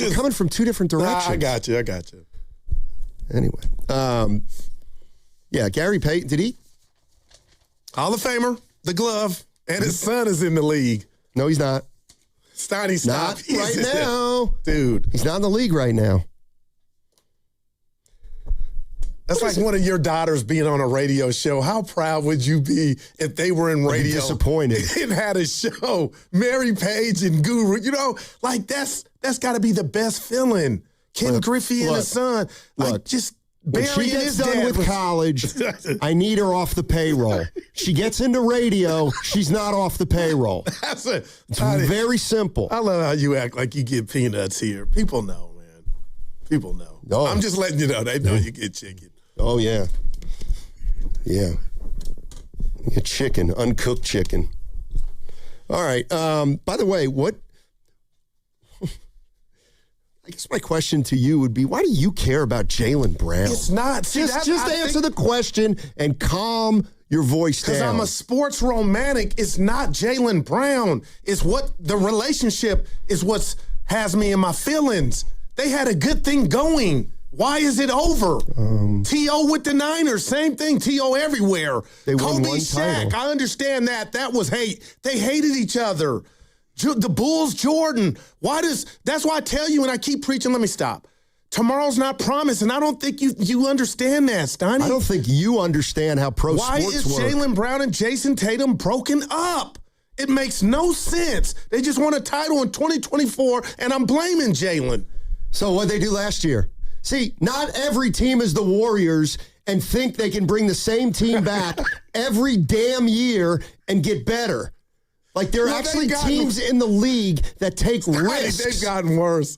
We're coming from two different directions. I got you. Anyway. Yeah, Gary Payton, did he? Hall of Famer, the glove, and his son is in the league. No, he's not. Steiny, stop. Not right now. Dude. He's not in the league right now. That's like one of your daughters being on a radio show. How proud would you be if they were in radio? Disappointed. And had a show. Mary Page and Guru. You know, like that's got to be the best feeling. Ken Griffey and his son. Like just when she gets done with college, I need her off the payroll. She gets into radio, she's not off the payroll. It's very simple. I love how you act like you get peanuts here. People know, man. People know. Oh. I'm just letting you know. They know you get chicken. Oh, yeah. Yeah. You get chicken, uncooked chicken. All right. By the way, I guess my question to you would be, why do you care about Jaylen Brown? It's not. Just answer the question and calm your voice down. Because I'm a sports romantic. It's not Jaylen Brown. It's what the relationship is what has me in my feelings. They had a good thing going. Why is it over? T.O. with the Niners, same thing. T.O. everywhere. They won Kobe, one Shaq, title. I understand that. That was hate. They hated each other. The Bulls, Jordan. That's why I tell you, and I keep preaching, let me stop. Tomorrow's not promised, and I don't think you understand that, Steiny. I don't think you understand how sports work. Why is Jaylen Brown and Jason Tatum broken up? It makes no sense. They just won a title in 2024, and I'm blaming Jaylen. So what'd they do last year? See, not every team is the Warriors and think they can bring the same team back every damn year and get better. Like, there are actually teams in the league that take risks. They've gotten worse.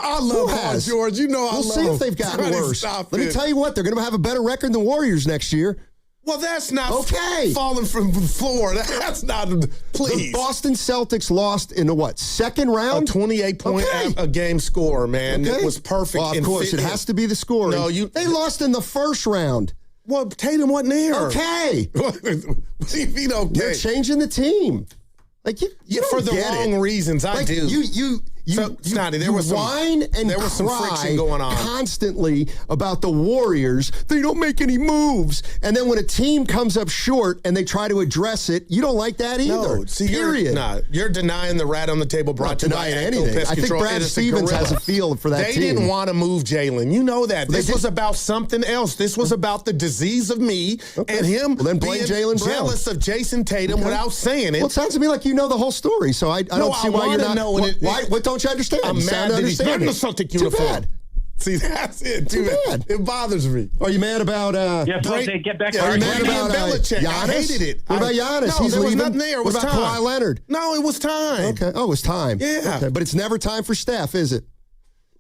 I love Paul George. You know I love We'll see if they've gotten worse. Let me tell you what, they're going to have a better record than the Warriors next year. Well, that's not okay. Falling from the floor. That's not, please. The Boston Celtics lost in the what, second round? A 28-point a game score, man. Okay. It was perfect. Well, of course, it has to be the scoring. No, they lost in the first round. Well, Tatum wasn't there. Okay. Okay. They're changing the team. Like, you for the wrong reasons. I do. Snotty, there was whine and there was some cry friction going on constantly about the Warriors. They don't make any moves. And then when a team comes up short and they try to address it, you don't like that either. No, see, period. You're denying the rat on the table brought to you by anything. I think Brad Stevens has a feel for that team. They didn't want to move Jalen. You know that. This was about something else. This was about the disease of me and him then blame Jalen Brown. Jealous of Jason Tatum without saying it. Well, it sounds to me like you know the whole story, so I don't see why you're not. What don't you understand? I'm mad that he's not in the Celtic uniform. See, that's it. Too bad. It bothers me. Are you mad about they get back are you mad about Belichick? Giannis? I hated it. What about Giannis? No, He's there was leaving. nothing there. It was what about time. Kawhi Leonard? No, it was time. Okay. Oh, it was time. Yeah. Okay. But it's never time for Steph, is it?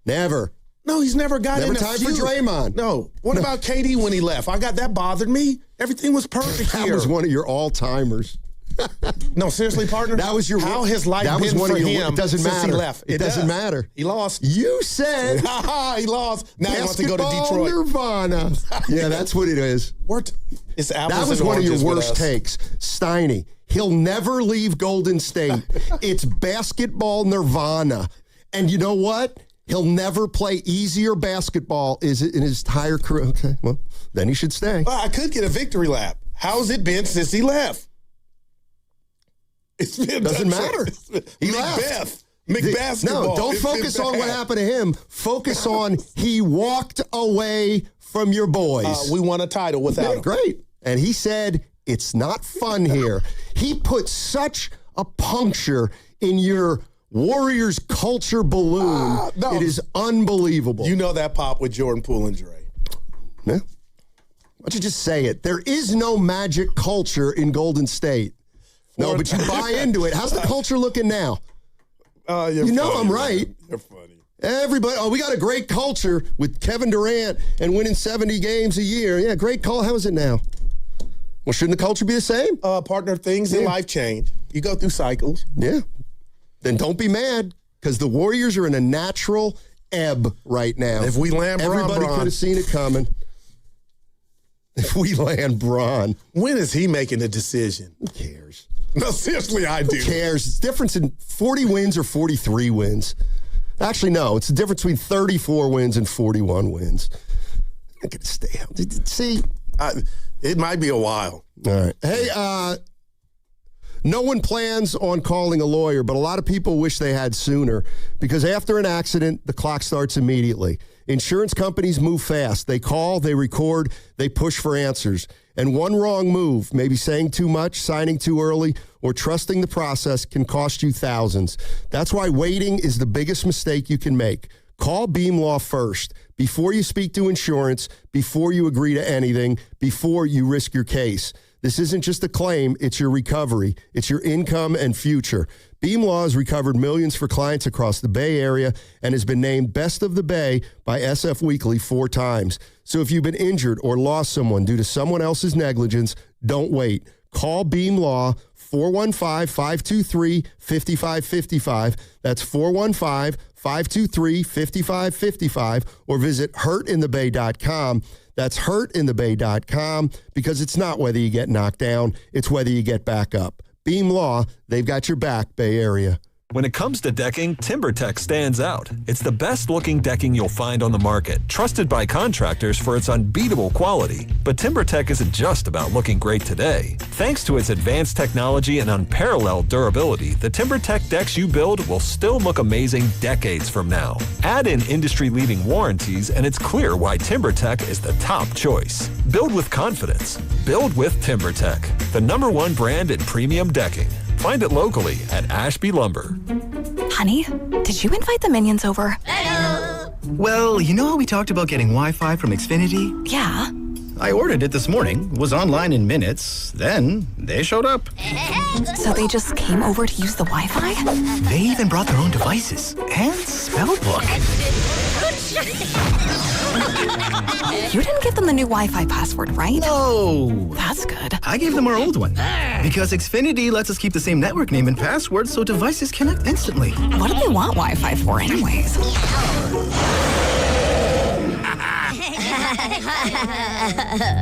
Never. No, he's never got never in time a for feud. Draymond. No. What about KD when he left? That bothered me. Everything was perfect that here. Was one of your all-timers. No, seriously, partner. That was your. How his life that was been one for of your, him It doesn't since matter. He left. It doesn't matter. He lost. You said he lost. Now he wants to go to Detroit. Nirvana. Yeah, that's what it is. It's apples that was and one of your oranges worst takes, Steiny. He'll never leave Golden State. It's basketball nirvana, and you know what? He'll never play easier basketball in his entire career. Okay, well, then he should stay. Well, I could get a victory lap. How's it been since he left? It doesn't matter. He McBasketball. No, don't focus on what happened to him. Focus on he walked away from your boys. We won a title without him. Great. And he said, it's not fun here. He put such a puncture in your Warriors culture balloon. No. It is unbelievable. You know that pop with Jordan Poole and Dre. Yeah. Why don't you just say it? There is no magic culture in Golden State. No, but you buy into it. How's the culture looking now? You know funny, I'm right. You're funny. Everybody, we got a great culture with Kevin Durant and winning 70 games a year. Yeah, great call. How is it now? Well, shouldn't the culture be the same? Partner, things in life change. You go through cycles. Yeah. Then don't be mad because the Warriors are in a natural ebb right now. If we land everybody could have seen it coming. If we land Bron. When is he making a decision? Who cares? No, seriously, I do. Who cares? It's the difference in 40 wins or 43 wins. Actually, no. It's the difference between 34 wins and 41 wins. I'm going to stay out. See? It might be a while. All right. Hey, no one plans on calling a lawyer, but a lot of people wish they had sooner because after an accident, the clock starts immediately. Insurance companies move fast. They call, they record, they push for answers. And one wrong move, maybe saying too much, signing too early, or trusting the process can cost you thousands. That's why waiting is the biggest mistake you can make. Call Beam Law first. Before you speak to insurance, before you agree to anything, before you risk your case. This isn't just a claim, it's your recovery. It's your income and future. Beam Law has recovered millions for clients across the Bay Area and has been named Best of the Bay by SF Weekly 4 times. So if you've been injured or lost someone due to someone else's negligence, don't wait. Call Beam Law 415-523-5555. That's 415-523-5555 or visit hurtinthebay.com. That's hurtinthebay.com because it's not whether you get knocked down, it's whether you get back up. Beam Law, they've got your back, Bay Area. When it comes to decking, TimberTech stands out. It's the best-looking decking you'll find on the market, trusted by contractors for its unbeatable quality. But TimberTech isn't just about looking great today. Thanks to its advanced technology and unparalleled durability, the TimberTech decks you build will still look amazing decades from now. Add in industry-leading warranties, and it's clear why TimberTech is the top choice. Build with confidence. Build with TimberTech, the #1 brand in premium decking. Find it locally at Ashby Lumber. Honey, did you invite the minions over? Well, you know how we talked about getting Wi-Fi from Xfinity? Yeah. I ordered it this morning, was online in minutes, then they showed up. So they just came over to use the Wi-Fi? They even brought their own devices and spell book. You didn't give them the new Wi-Fi password, right? No. That's good. I gave them our old one. Because Xfinity lets us keep the same network name and password so devices connect instantly. What do they want Wi-Fi for anyways?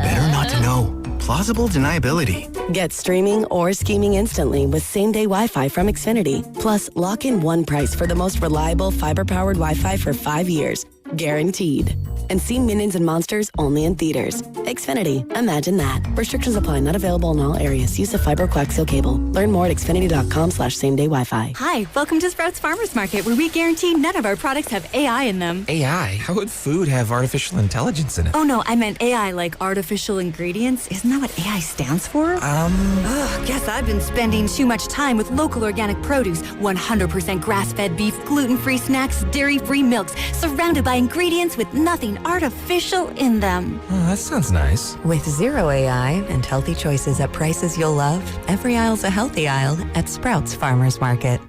Better not to know. Plausible deniability. Get streaming or scheming instantly with same-day Wi-Fi from Xfinity. Plus, lock in one price for the most reliable fiber-powered Wi-Fi for 5 years. Guaranteed. And see Minions and Monsters only in theaters. Xfinity. Imagine that. Restrictions apply. Not available in all areas. Use of fiber coaxial cable. Learn more at xfinity.com/same-day Wi-Fi. Hi, welcome to Sprouts Farmers Market, where we guarantee none of our products have AI in them. AI? How would food have artificial intelligence in it? Oh no, I meant AI like artificial ingredients. Isn't that what AI stands for? Guess I've been spending too much time with local organic produce, 100% grass-fed beef, gluten-free snacks, dairy-free milks, surrounded by ingredients with nothing artificial in them. Oh, that sounds nice. With zero AI and healthy choices at prices you'll love, every aisle's a healthy aisle at Sprouts Farmers Market.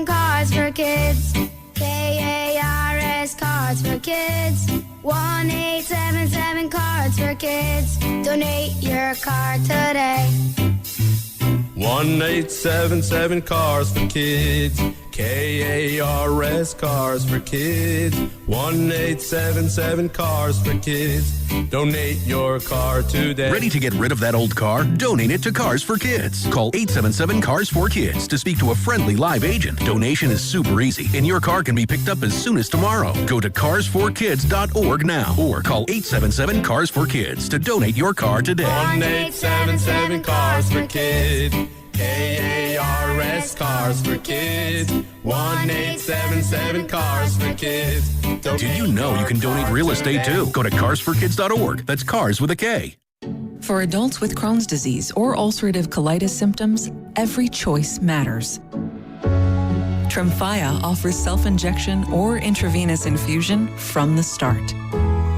Cars for Kids. KARS Cards for Kids. 1-877 Cards for Kids. Donate your card today. 1-877 Cars for Kids. KARS Cars for Kids. 1-877 Cars for Kids. Donate your car today. Ready to get rid of that old car? Donate it to Cars for Kids. Call 877 Cars for Kids to speak to a friendly live agent. Donation is super easy, and your car can be picked up as soon as tomorrow. Go to carsforkids.org now or call 877 Cars for Kids to donate your car today. 1-877 Cars for Kids. KARS Cars for Kids. 1-877 Cars for Kids. Did you know you can donate real estate too? Go to carsforkids.org. That's cars with a K. For adults with Crohn's disease or ulcerative colitis symptoms, every choice matters. Tremfya offers self-injection or intravenous infusion from the start.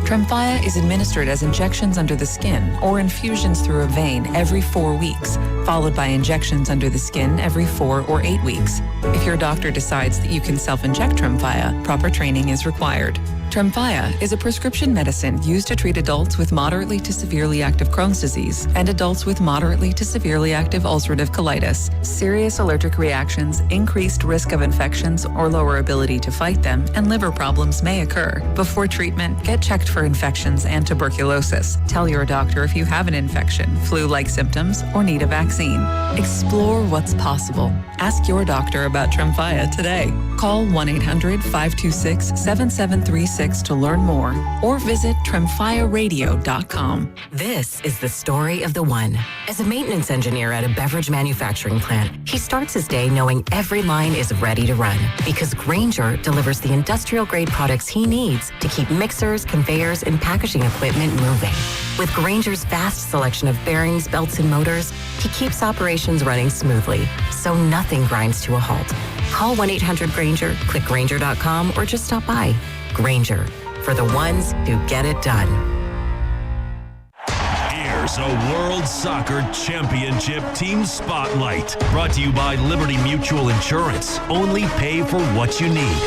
Tremfya is administered as injections under the skin or infusions through a vein every 4 weeks, followed by injections under the skin every 4 or 8 weeks. If your doctor decides that you can self-inject Tremfya, proper training is required. Tremfya is a prescription medicine used to treat adults with moderately to severely active Crohn's disease and adults with moderately to severely active ulcerative colitis. Serious allergic reactions, increased risk of infections or lower ability to fight them, and liver problems may occur. Before treatment, get checked for infections and tuberculosis. Tell your doctor if you have an infection, flu-like symptoms, or need a vaccine. Explore what's possible. Ask your doctor about Tremfya today. Call 1-800-526-7736 to learn more or visit tremfyaradio.com. This is the story of the one. As a maintenance engineer at a beverage manufacturing plant, he starts his day knowing every line is ready to run because Grainger delivers the industrial-grade products he needs to keep mixers, conveyors, and packaging equipment moving. With Grainger's vast selection of bearings, belts, and motors, he keeps operations running smoothly, so nothing grinds to a halt. Call 1-800-GRAINGER, click Grainger.com, or just stop by. Grainger, for the ones who get it done. Here's a World Soccer Championship Team Spotlight, brought to you by Liberty Mutual Insurance. Only pay for what you need.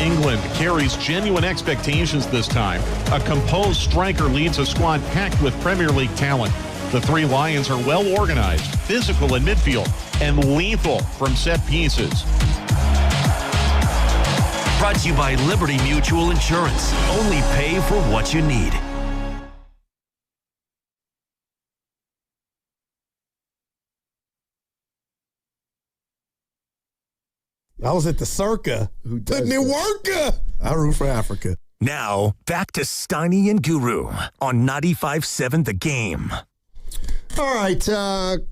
England carries genuine expectations this time. A composed striker leads a squad packed with Premier League talent. The three Lions are well organized, physical in midfield, and lethal from set pieces. Brought to you by Liberty Mutual Insurance. Only pay for what you need. I was at the Circa. Who does putting in work? I root for Africa. Now, back to Steiny and Guru on 95.7 The Game. All right,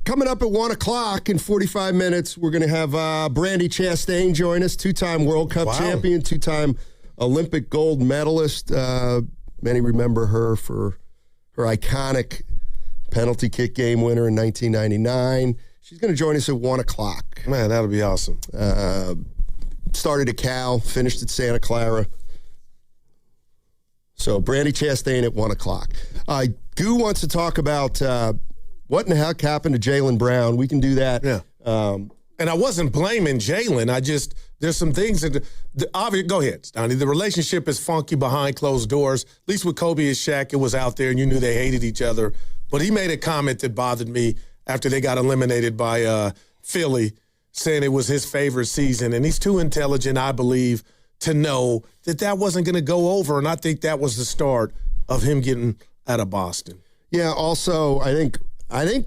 coming up at 1 o'clock in 45 minutes, we're going to have Brandi Chastain join us, two-time World Cup champion, two-time Olympic gold medalist. Many remember her for her iconic penalty kick game winner in 1999. She's going to join us at 1 o'clock. Man, that'll be awesome. Started at Cal, finished at Santa Clara. So Brandi Chastain at 1 o'clock. Goo wants to talk about what in the heck happened to Jaylen Brown. We can do that. Yeah. And I wasn't blaming Jaylen. There's some things that, go ahead, Stoney. The relationship is funky behind closed doors. At least with Kobe and Shaq, it was out there and you knew they hated each other. But he made a comment that bothered me after they got eliminated by Philly. saying it was his favorite season, and he's too intelligent, I believe, to know that wasn't going to go over, and I think that was the start of him getting out of Boston. Yeah, also, I think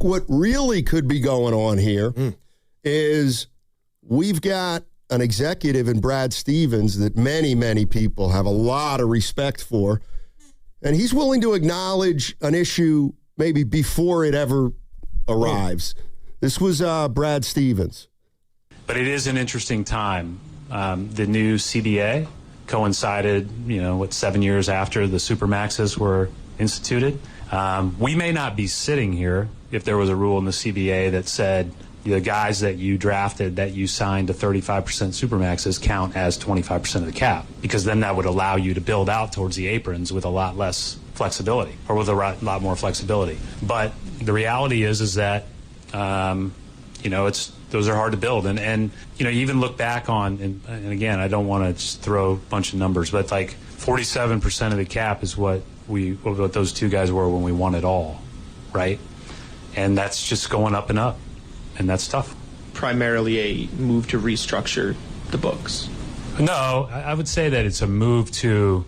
what really could be going on here is we've got an executive in Brad Stevens that many, many people have a lot of respect for, and he's willing to acknowledge an issue maybe before it ever arrives. This was Brad Stevens. But it is an interesting time. The new CBA coincided, 7 years after the Supermaxes were instituted. We may not be sitting here if there was a rule in the CBA that said the guys that you drafted, that you signed to 35% Supermaxes count as 25% of the cap, because then that would allow you to build out towards the aprons with a lot less flexibility, or with a lot more flexibility. But the reality is that, those are hard to build. And you even look back on, and again, I don't want to just throw a bunch of numbers, but like 47% of the cap is what those two guys were when we won it all, right? And that's just going up and up, and that's tough. Primarily a move to restructure the books. No, I would say that it's a move to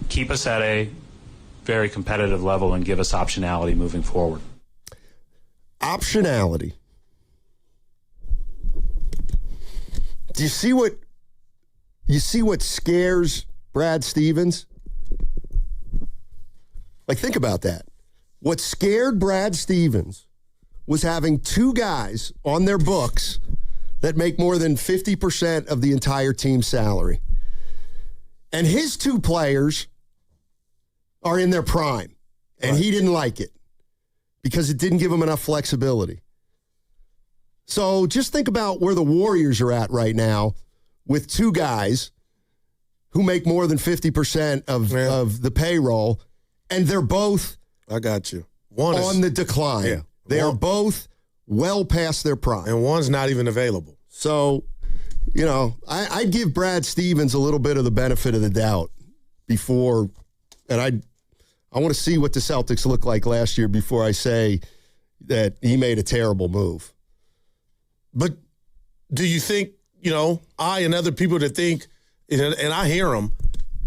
keep us at a very competitive level and give us optionality moving forward. Optionality. Do you see what scares Brad Stevens? Like, think about that. What scared Brad Stevens was having two guys on their books that make more than 50% of the entire team's salary. And his two players are in their prime. And he didn't like it because it didn't give him enough flexibility. So just think about where the Warriors are at right now with two guys who make more than 50% of the payroll, and they're both I got you. On the decline. Yeah. They are both well past their prime. And one's not even available. So, I'd give Brad Stevens a little bit of the benefit of the doubt before, and I want to see what the Celtics looked like last year before I say that he made a terrible move. But do you think, I and other people that think, and I hear them,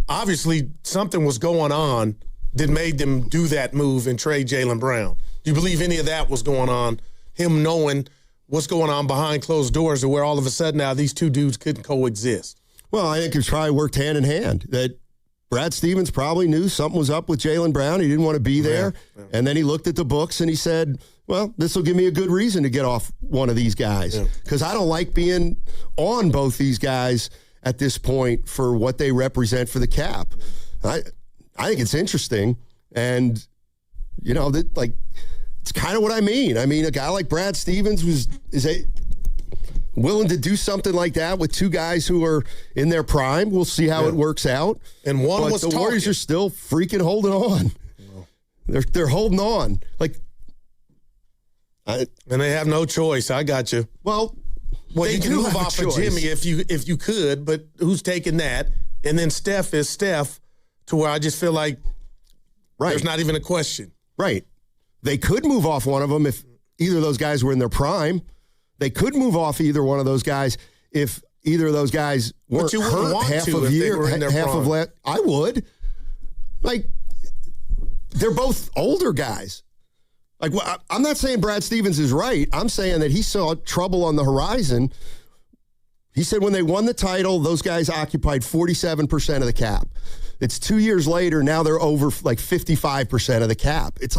obviously something was going on that made them do that move and trade Jaylen Brown? Do you believe any of that was going on, him knowing what's going on behind closed doors, to where all of a sudden now these two dudes couldn't coexist? Well, I think it's probably worked hand in hand. That Brad Stevens probably knew something was up with Jaylen Brown. He didn't want to be there. Yeah. And then he looked at the books and he said, well, this will give me a good reason to get off one of these guys, because I don't like being on both these guys at this point for what they represent for the cap. I think it's interesting, and it's kind of what I mean. I mean, a guy like Brad Stevens is willing to do something like that with two guys who are in their prime. We'll see how it works out. And the Warriors are still freaking holding on. They're holding on. And they have no choice. I got you. Well, you can move off of Jimmy if you could, but who's taking that? And then Steph is Steph, to where I just feel like there's not even a question. Right. They could move off one of them if either of those guys were in their prime. They could move off either one of those guys if either of those guys weren't hurt half of year, half of last. I would. They're both older guys. I'm not saying Brad Stevens is right. I'm saying that he saw trouble on the horizon. He said when they won the title, those guys occupied 47% of the cap. It's 2 years later, now they're over 55% of the cap. It's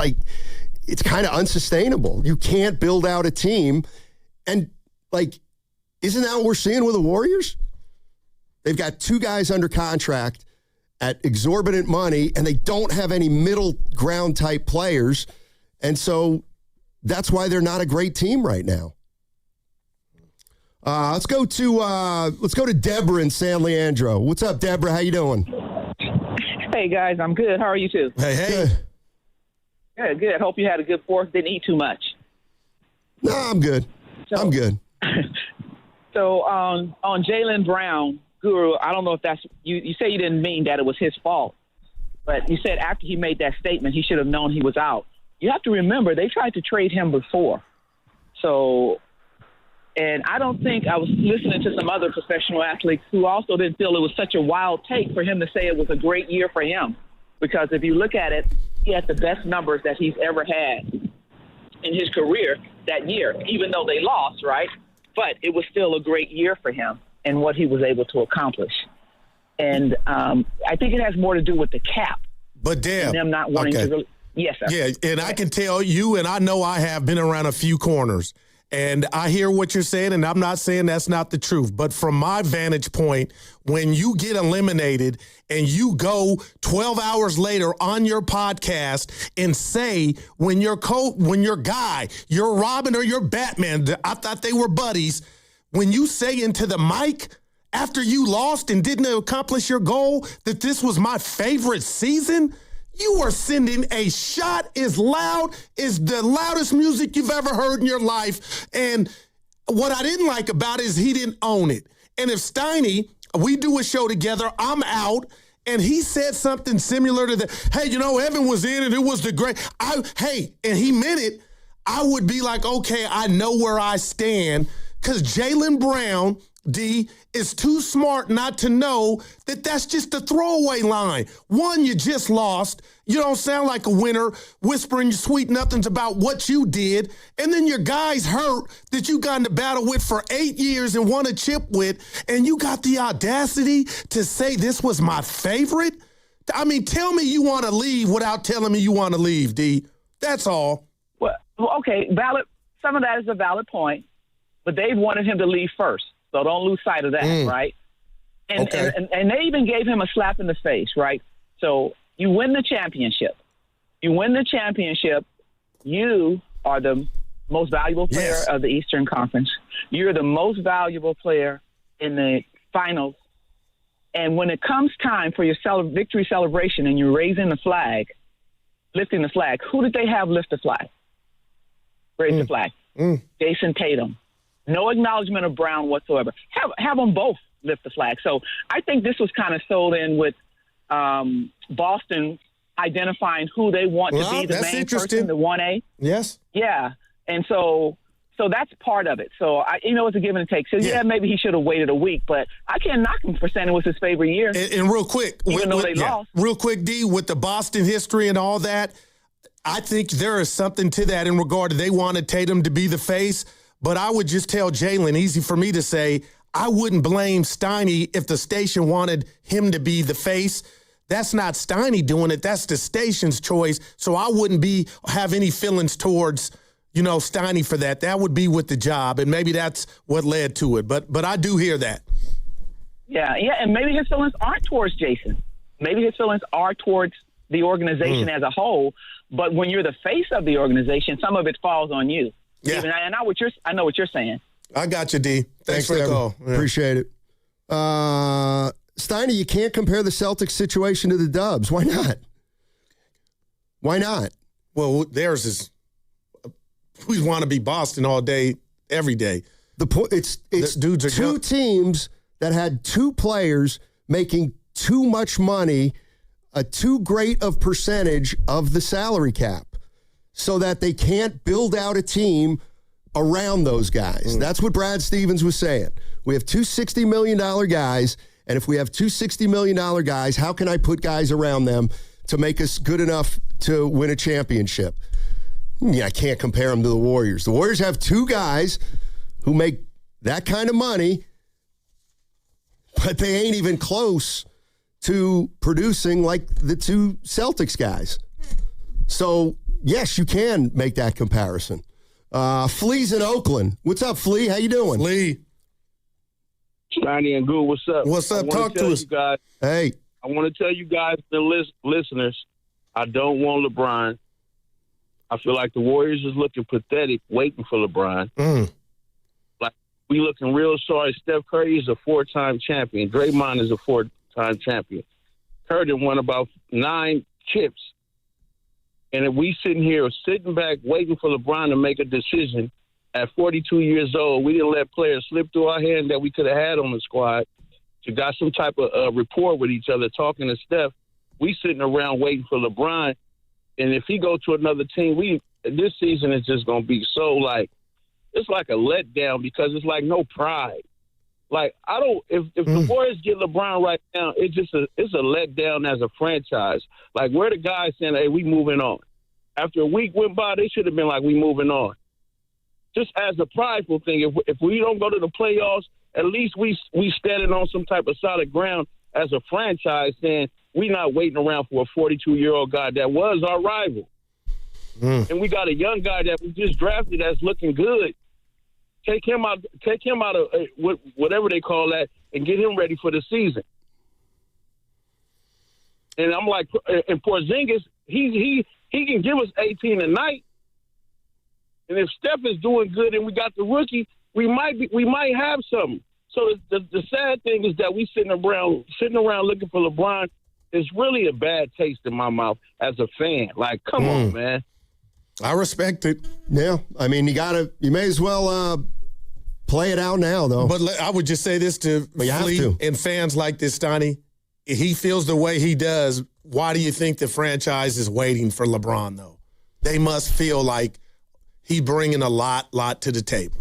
kind of unsustainable. You can't build out a team. And, isn't that what we're seeing with the Warriors? They've got two guys under contract at exorbitant money, and they don't have any middle ground type players. And so that's why they're not a great team right now. Let's go to Deborah in San Leandro. What's up, Deborah? How you doing? Hey, guys. I'm good. How are you two? Hey. Good. Hope you had a good 4th. Didn't eat too much. No, I'm good. I'm good. So on Jaylen Brown, Guru, I don't know if that's you say you didn't mean that it was his fault, but you said after he made that statement, he should have known he was out. You have to remember, they tried to trade him before. So And I don't think I was listening to some other professional athletes who also didn't feel it was such a wild take for him to say it was a great year for him. Because if you look at it, he had the best numbers that he's ever had in his career that year, even though they lost, right? But it was still a great year for him and what he was able to accomplish. And I think it has more to do with the cap. But, Deb, and them not wanting to really – yes, sir. Yeah, and I can tell you, and I know I have been around a few corners, and I hear what you're saying, and I'm not saying that's not the truth. But from my vantage point, when you get eliminated and you go 12 hours later on your podcast and say when your guy, your Robin or your Batman, I thought they were buddies, when you say into the mic after you lost and didn't accomplish your goal that this was my favorite season, you are sending a shot as loud as the loudest music you've ever heard in your life. And what I didn't like about it is he didn't own it. And if Steiny, we do a show together, I'm out, and he said something similar to the, hey, Evan was in and it was the great, and he meant it, I would be like, okay, I know where I stand, because Jaylen Brown, D, is too smart not to know that that's just a throwaway line. One, you just lost. You don't sound like a winner, whispering your sweet nothings about what you did. And then your guy's hurt that you got in a battle with for 8 years and won a chip with, and you got the audacity to say this was my favorite? I mean, tell me you want to leave without telling me you want to leave, D. That's all. Well, okay, valid. Some of that is a valid point, but they wanted him to leave first. So don't lose sight of that, right? And, okay. and they even gave him a slap in the face, right? So you win the championship. You win the championship. You are the most valuable player of the Eastern Conference. You're the most valuable player in the finals. And when it comes time for your victory celebration and you're raising the flag, lifting the flag, who did they have lift the flag? Raise the flag. Jason Tatum. No acknowledgement of Brown whatsoever. Have them both lift the flag. So I think this was kind of sold in with Boston identifying who they want to be the main person, the 1A. Yes. Yeah. And so that's part of it. So, it's a give and take. So, maybe he should have waited a week, but I can't knock him for saying it was his favorite year. And real quick, even though they lost. Real quick, D, with the Boston history and all that, I think there is something to that in regard to they wanted Tatum to be the face. But I would just tell Jaylen, easy for me to say, I wouldn't blame Steiny if the station wanted him to be the face. That's not Steiny doing it. That's the station's choice. So I wouldn't have any feelings towards, Steiny for that. That would be with the job, and maybe that's what led to it. But I do hear that. Yeah, and maybe his feelings aren't towards Jason. Maybe his feelings are towards the organization as a whole. But when you're the face of the organization, some of it falls on you. Yeah. Even I know what you're saying. I got you, D. Thanks for the call. Yeah. Appreciate it. Steiny, you can't compare the Celtics situation to the Dubs. Why not? Why not? Well, theirs is we want to be Boston all day, every day. It's dudes are two teams that had two players making too much money, too great of percentage of the salary cap, so that they can't build out a team around those guys. That's what Brad Stevens was saying. We have two $60 million guys, and if we have two $60 million guys, how can I put guys around them to make us good enough to win a championship? Yeah, I can't compare them to the Warriors. The Warriors have two guys who make that kind of money, but they ain't even close to producing like the two Celtics guys. So, yes, you can make that comparison. Flea's in Oakland. What's up, Flea? How you doing? Flea. Steiny and Goo, what's up? What's up? Talk to us. Guys, hey. I want to tell you guys, the listeners, I don't want LeBron. I feel like the Warriors is looking pathetic waiting for LeBron. Like, we looking real sorry. Steph Curry is a 4-time champion. Draymond is a 4-time champion. Curry won about 9 chips. And if we sitting back waiting for LeBron to make a decision at 42 years old, we didn't let players slip through our hand that we could have had on the squad to got some type of rapport with each other, talking to Steph. We sitting around waiting for LeBron. And if he go to another team, this season is just going to be so, like, it's like a letdown because it's like no pride. Like, I don't – if the Warriors get LeBron right now, it's a letdown as a franchise. Like, we're the guys saying, hey, we moving on. After a week went by, they should have been like, we moving on. Just as a prideful thing, if we don't go to the playoffs, at least we standing on some type of solid ground as a franchise saying we not waiting around for a 42-year-old guy that was our rival. And we got a young guy that we just drafted that's looking good. Take him out of whatever they call that and get him ready for the season. And I'm like, and Porzingis, he can give us 18 a night. And if Steph is doing good and we got the rookie, we might have something. So the sad thing is that we sitting around looking for LeBron is really a bad taste in my mouth as a fan. Like, come on, man. I respect it. Yeah, I mean, you may as well play it out now, though. But I would just say this to Flea and fans like this, Donnie. If he feels the way he does, why do you think the franchise is waiting for LeBron, though? They must feel like he bringing a lot to the table.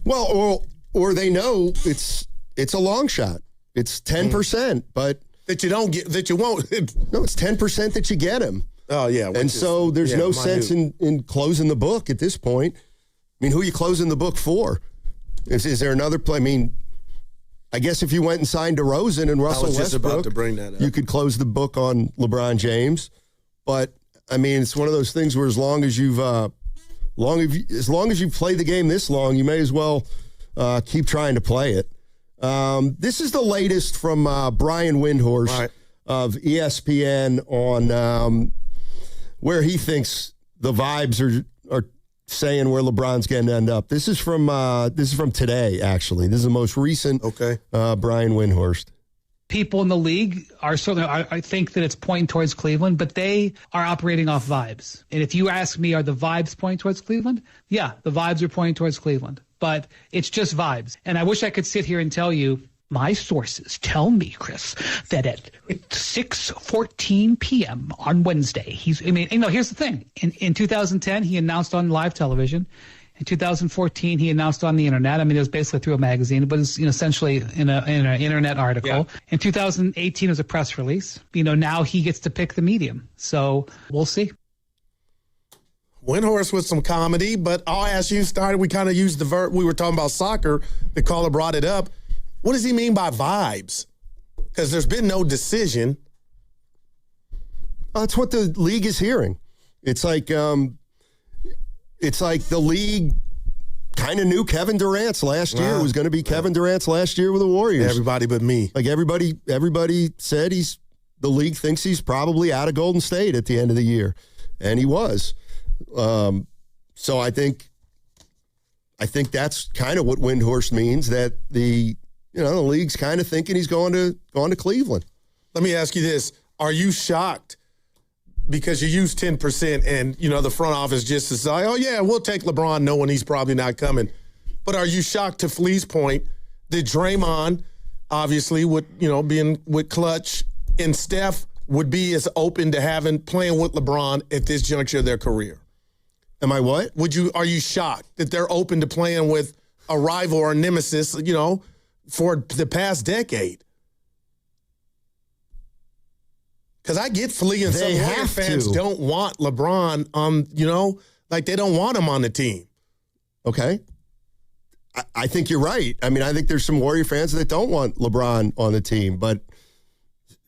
Well, or they know it's a long shot. It's 10%, but that you don't get, that you won't. No, it's 10% that you get him. Oh, yeah. And so there's no sense in closing the book at this point. I mean, who are you closing the book for? Is there another play? I mean, I guess if you went and signed DeRozan and Russell Westbrook, just about to bring that up. You could close the book on LeBron James. But, I mean, it's one of those things where as long as you've played the game this long, you may as well keep trying to play it. This is the latest from Brian Windhorst of ESPN on where he thinks the vibes are saying where LeBron's going to end up. This is from today, actually. This is the most recent Brian Windhorst. People in the league are certainly, I think that it's pointing towards Cleveland, but they are operating off vibes. And if you ask me, are the vibes pointing towards Cleveland? Yeah, the vibes are pointing towards Cleveland, but it's just vibes. And I wish I could sit here and tell you, my sources tell me, Chris, that at 6:14 p.m. on Wednesday, here's the thing. In 2010, he announced on live television. In 2014, he announced on the internet. I mean, it was basically through a magazine, but it's essentially in an internet article. Yeah. In 2018, it was a press release. Now he gets to pick the medium. So we'll see. Windhorst with some comedy, but I'll ask you, we kind of used the verb. We were talking about soccer. The caller brought it up. What does he mean by vibes? Because there's been no decision. That's what the league is hearing. It's like the league kind of knew Kevin Durant's last year was going to be Kevin Durant's last year with the Warriors. Everybody but me. Like everybody said the league thinks he's probably out of Golden State at the end of the year, and he was. So I think that's kind of what Windhorst means, that the league's kind of thinking he's going to Cleveland. Let me ask you this. Are you shocked because you use 10% and, the front office just decide, oh, yeah, we'll take LeBron knowing he's probably not coming. But are you shocked, to Flea's point, that Draymond, obviously, being with Clutch, and Steph would be as open to playing with LeBron at this juncture of their career? Am I what? Are you shocked that they're open to playing with a rival or a nemesis, for the past decade? Because I get Flea and some Warrior fans don't want LeBron on, they don't want him on the team. Okay. I think you're right. I mean, I think there's some Warrior fans that don't want LeBron on the team, but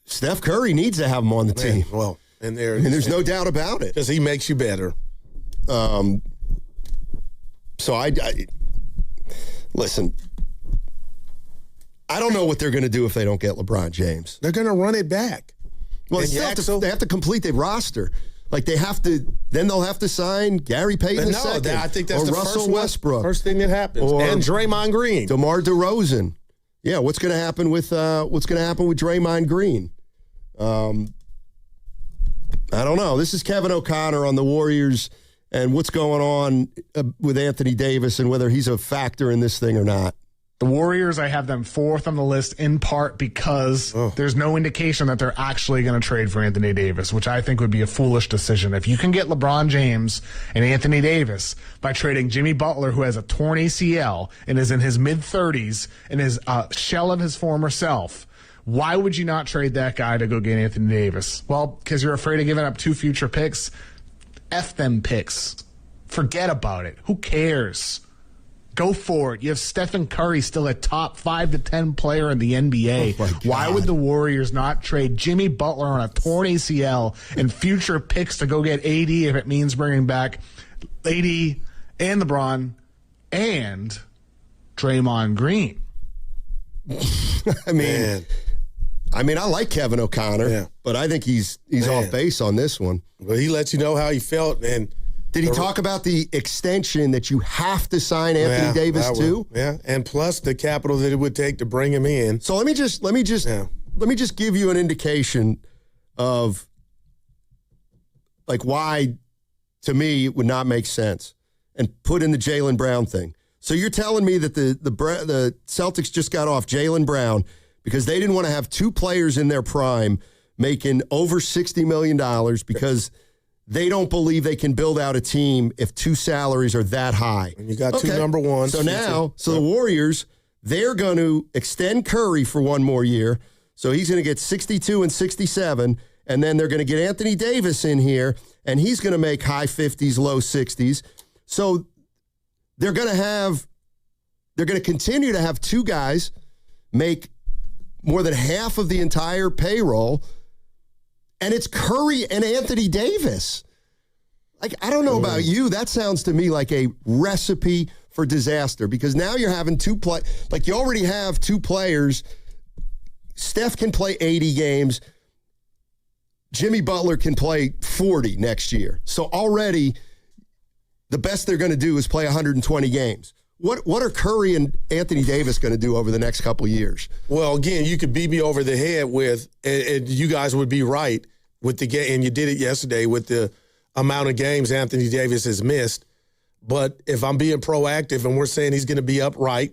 Steph Curry needs to have him on the team. Well, and there's no doubt about it. Because he makes you better. So I listen, I don't know what they're going to do if they don't get LeBron James. They're going to run it back. Well, they have to complete their roster. Like they'll have to sign Gary Payton II. I think that's or the Russell Westbrook. First thing that happens. And Draymond Green. DeMar DeRozan. Yeah, what's going to happen with Draymond Green? I don't know. This is Kevin O'Connor on the Warriors and what's going on with Anthony Davis and whether he's a factor in this thing or not. The Warriors, I have them 4th on the list in part because there's no indication that they're actually going to trade for Anthony Davis, which I think would be a foolish decision. If you can get LeBron James and Anthony Davis by trading Jimmy Butler, who has a torn ACL and is in his mid-30s and is a shell of his former self, why would you not trade that guy to go get Anthony Davis? Well, because you're afraid of giving up 2 future picks. F them picks. Forget about it. Who cares? Go for it. You have Stephen Curry, still a top 5 to 10 player in the NBA. Why would the Warriors not trade Jimmy Butler on a torn ACL and future picks to go get AD if it means bringing back AD and LeBron and Draymond Green? I mean, I like Kevin O'Connor, but I think he's off base on this one. Well, he lets you know how he felt, and did he talk about the extension that you have to sign Anthony Davis to? Yeah, and plus the capital that it would take to bring him in. So let me just give you an indication of like why, to me, it would not make sense, and put in the Jaylen Brown thing. So you're telling me that the Celtics just got off Jaylen Brown because they didn't want to have 2 players in their prime making over $60 million because they don't believe they can build out a team if 2 salaries are that high. And you got 2 number ones. So the Warriors, they're going to extend Curry for 1 more year. So he's going to get 62 and 67. And then they're going to get Anthony Davis in here, and he's going to make high 50s, low 60s. So they're going to continue to have 2 guys make more than half of the entire payroll. And it's Curry and Anthony Davis. Like, I don't know about you. That sounds to me like a recipe for disaster because now you're having 2 like you already have 2 players. Steph can play 80 games. Jimmy Butler can play 40 next year. So already the best they're going to do is play 120 games. What are Curry and Anthony Davis going to do over the next couple of years? Well, again, you could beat me over the head with, and you guys would be right with the game, and you did it yesterday with the amount of games Anthony Davis has missed. But if I'm being proactive and we're saying he's going to be upright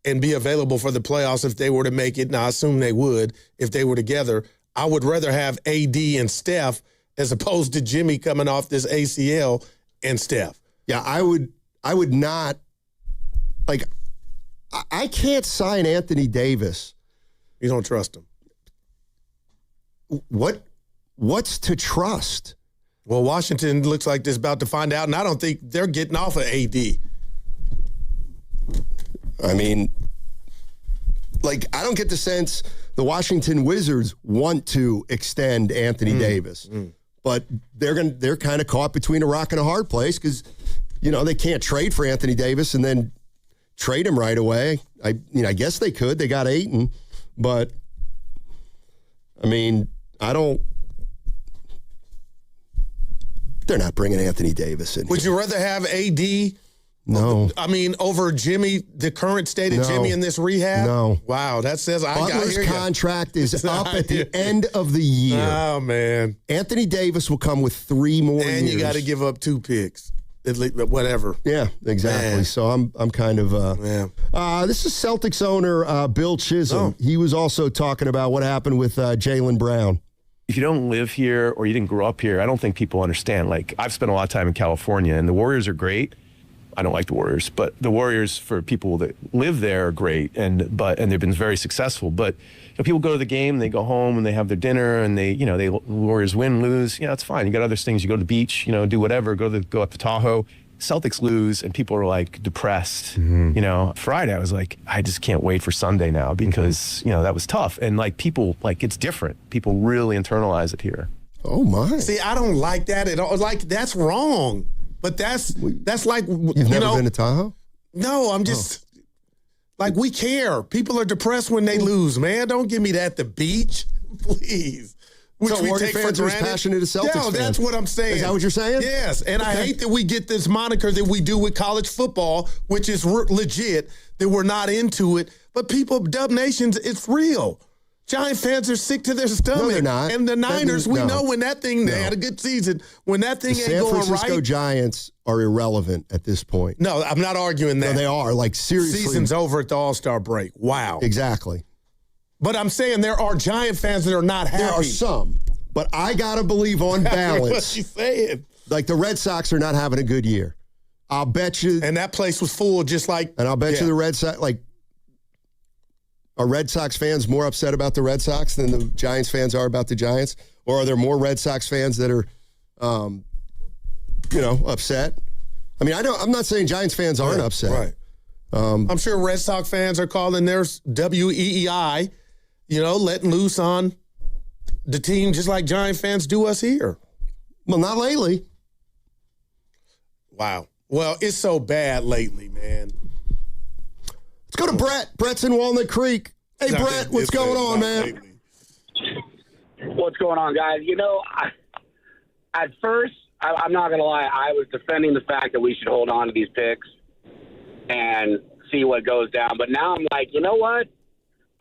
and be available for the playoffs if they were to make it, and I assume they would if they were together, I would rather have AD and Steph as opposed to Jimmy coming off this ACL and Steph. Yeah, I would not. Like, I can't sign Anthony Davis. You don't trust him. What's to trust? Well, Washington looks like they're about to find out, and I don't think they're getting off of AD. I mean, like, I don't get the sense the Washington Wizards want to extend Anthony Davis. But they're kind of caught between a rock and a hard place because, you know, they can't trade for Anthony Davis and then trade him right away. I guess they could. They got Ayton, but I mean, they're not bringing Anthony Davis in. Would you rather have AD? No. I mean, over Jimmy, the current state of Jimmy in this rehab? No. Wow, that says Butler's contract is up at the end of the year. Oh, man. Anthony Davis will come with 3 more years. And you got to give up 2 picks. Whatever. Yeah, exactly. Man. So I'm kind of this is Celtics owner Bill Chisholm. He was also talking about what happened with Jaylen Brown. If you don't live here or you didn't grow up here, I don't think people understand. Like, I've spent a lot of time in California, and the Warriors are great. I don't like the Warriors, but the Warriors for people that live there are great, and they've been very successful. But people go to the game, they go home, and they have their dinner, and the Warriors win, lose. It's fine. You got other things. You go to the beach, do whatever. Go up to Tahoe. Celtics lose, and people are like depressed. Friday I was like, I just can't wait for Sunday now because that was tough, and like people it's different. People really internalize it here. Oh my! See, I don't like that at all. Like, that's wrong. But that's like, You've never been to Tahoe? No, I'm just like, we care. People are depressed when they lose, man. Don't give me that. The beach, please. Which so we Warrior take for fans are as granted. Passionate as Celtics fans. That's what I'm saying. Is that what you're saying? Yes, and I hate that we get this moniker that we do with college football, which is legit, that we're not into it. But people, Dub Nations, it's real. Giant fans are sick to their stomach. No, they're not. And the Niners, we know when that thing, they had a good season. When that thing ain't going right. The San Francisco Giants are irrelevant at this point. No, I'm not arguing that. No, they are. Like, seriously. Season's over at the All-Star break. Wow. Exactly. But I'm saying there are Giant fans that are not happy. There are some. But I got to believe on balance. What you saying? Like, the Red Sox are not having a good year. I'll bet you. And that place was full just like. And I'll bet you the Red Sox, like, are Red Sox fans more upset about the Red Sox than the Giants fans are about the Giants? Or are there more Red Sox fans that are, upset? I mean, I'm not saying Giants fans aren't upset. Right. I'm sure Red Sox fans are calling theirs WEEI, letting loose on the team just like Giant fans do us here. Well, not lately. Wow. Well, it's so bad lately, man. Let's go to Brett. Brett's in Walnut Creek. Hey, Brett, what's going on, man? Lately. What's going on, guys? At first, I'm not going to lie, I was defending the fact that we should hold on to these picks and see what goes down. But now I'm like, you know what?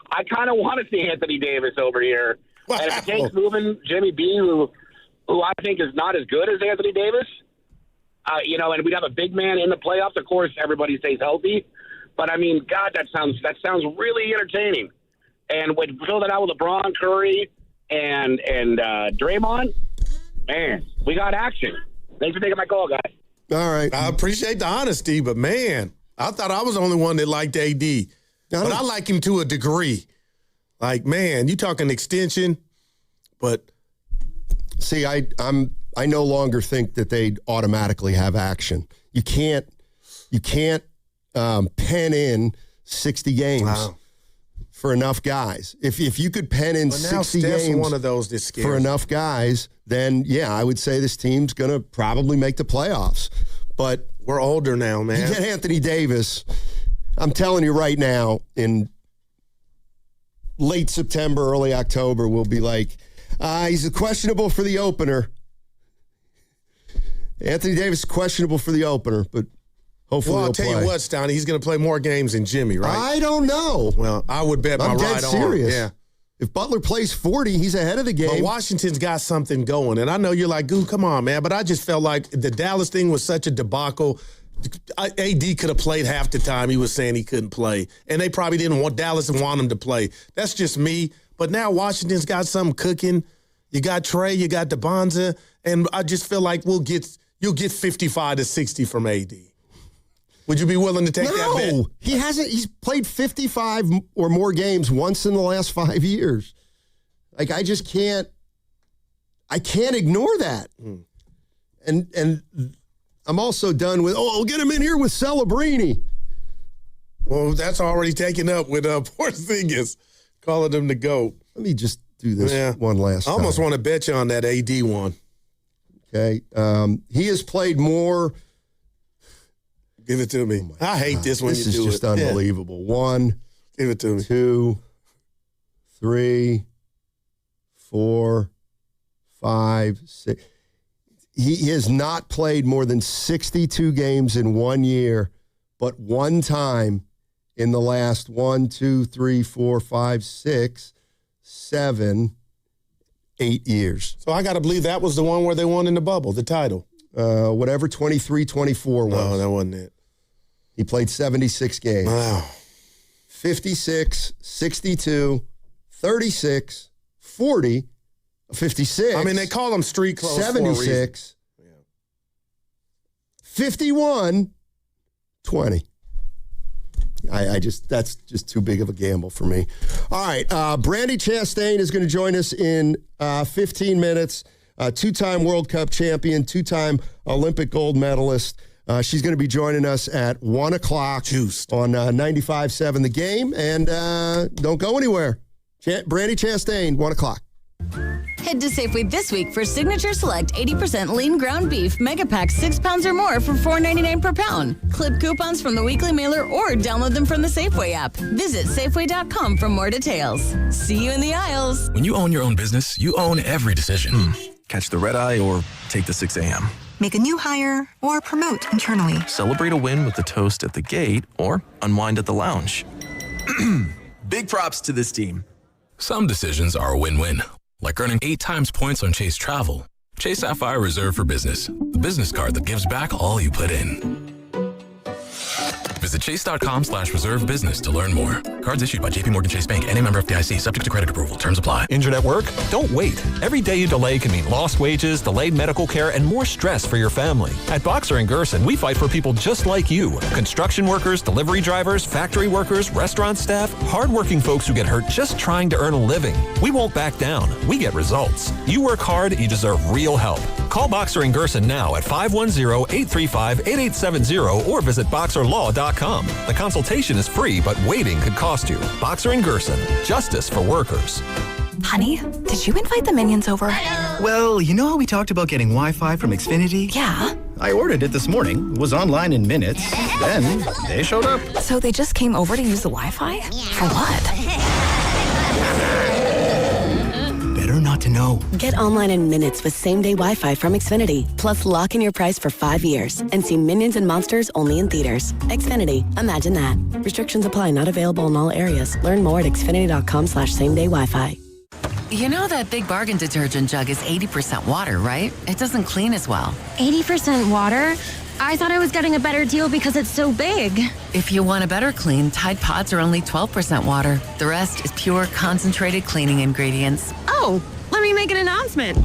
I kind of want to see Anthony Davis over here. Wow. And if it takes moving Jimmy B, who I think is not as good as Anthony Davis, and we'd have a big man in the playoffs. Of course, everybody stays healthy. But, I mean, God, that sounds really entertaining. And when fill that out with LeBron, Curry, and Draymond, man, we got action. Thanks for taking my call, guys. All right. I appreciate the honesty, but, man, I thought I was the only one that liked AD. But I like him to a degree. Like, man, you talking extension, but. See, I no longer think that they'd automatically have action. You can't pen in 60 games for enough guys. If you could pen in 60 games one of those that scares for enough guys, then, yeah, I would say this team's going to probably make the playoffs. But we're older now, man. You get Anthony Davis, I'm telling you right now, in late September, early October, we'll be like, he's questionable for the opener. Anthony Davis is questionable for the opener, but hopefully I'll tell you what, Stoney, he's going to play more games than Jimmy, right? I don't know. Well, I would bet my right arm. Serious. Yeah. If Butler plays 40, he's ahead of the game. But Washington's got something going, and I know you're like, Goo, come on, man. But I just felt like the Dallas thing was such a debacle. AD could have played half the time he was saying he couldn't play, and they probably didn't want Dallas and want him to play. That's just me. But now Washington's got something cooking. You got Trey, you got DeBonza, and I just feel like you'll get 55 to 60 from AD. Would you be willing to take that bet? No, he hasn't. He's played 55 or more games once in the last 5 years. Like, I just can't. I can't ignore that. And I'm also done with. We'll get him in here with Celebrini. Well, that's already taken up with Porzingis, calling him the GOAT. Let me just do this one last time. I almost want to bet you on that AD one. Okay, he has played more. Give it to me. I hate this when you do it. This is just unbelievable. Yeah. 1, give it to me. 2, 3, 4, 5, 6. He has not played more than 62 games in 1 year, but one time in the last 1, 2, 3, 4, 5, 6, 7, 8 years. So I got to believe that was the one where they won in the bubble, the title. Whatever 23-24 was. No, that wasn't it. He played 76 games. Wow. 56, 62, 36, 40, 56. I mean, they call them street clothes 76, 51, 20. That's just too big of a gamble for me. All right, Brandi Chastain is going to join us in 15 minutes. Two-time World Cup champion, two-time Olympic gold medalist. She's going to be joining us at 1 o'clock on 95.7 The Game. And don't go anywhere. Brandi Chastain, 1 o'clock. Head to Safeway this week for Signature Select 80% lean ground beef mega pack 6 pounds or more for $4.99 per pound. Clip coupons from the weekly mailer or download them from the Safeway app. Visit Safeway.com for more details. See you in the aisles. When you own your own business, you own every decision. Catch the red eye or take the 6 a.m. Make a new hire or promote internally. Celebrate a win with the toast at the gate or unwind at the lounge. Big props to this team. Some decisions are a win-win, like earning 8 times points on Chase Travel. Chase Sapphire Reserve for Business, the business card that gives back all you put in. Visit chase.com/reserve business to learn more. Cards issued by JPMorgan Chase Bank, N.A. member FDIC, subject to credit approval. Terms apply. Injured at work? Don't wait. Every day you delay can mean lost wages, delayed medical care, and more stress for your family. At Boxer & Gerson, we fight for people just like you. Construction workers, delivery drivers, factory workers, restaurant staff, hardworking folks who get hurt just trying to earn a living. We won't back down. We get results. You work hard, you deserve real help. Call Boxer & Gerson now at 510-835-8870 or visit boxerlaw.com. The consultation is free, but waiting could cost you. Boxer & Gerson, justice for workers. Honey, did you invite the minions over? Well, you know how we talked about getting Wi-Fi from Xfinity? Yeah. I ordered it this morning, was online in minutes, then they showed up. So they just came over to use the Wi-Fi? For what? Better not to know. Get online in minutes with same-day Wi-Fi from Xfinity. Plus, lock in your price for 5 years and see Minions and Monsters only in theaters. Xfinity. Imagine that. Restrictions apply. Not available in all areas. Learn more at xfinity.com/same-day Wi-Fi. You know that Big Bargain detergent jug is 80% water, right? It doesn't clean as well. 80% water? I thought I was getting a better deal because it's so big. If you want a better clean, Tide Pods are only 12% water. The rest is pure, concentrated cleaning ingredients. Oh, let me make an announcement.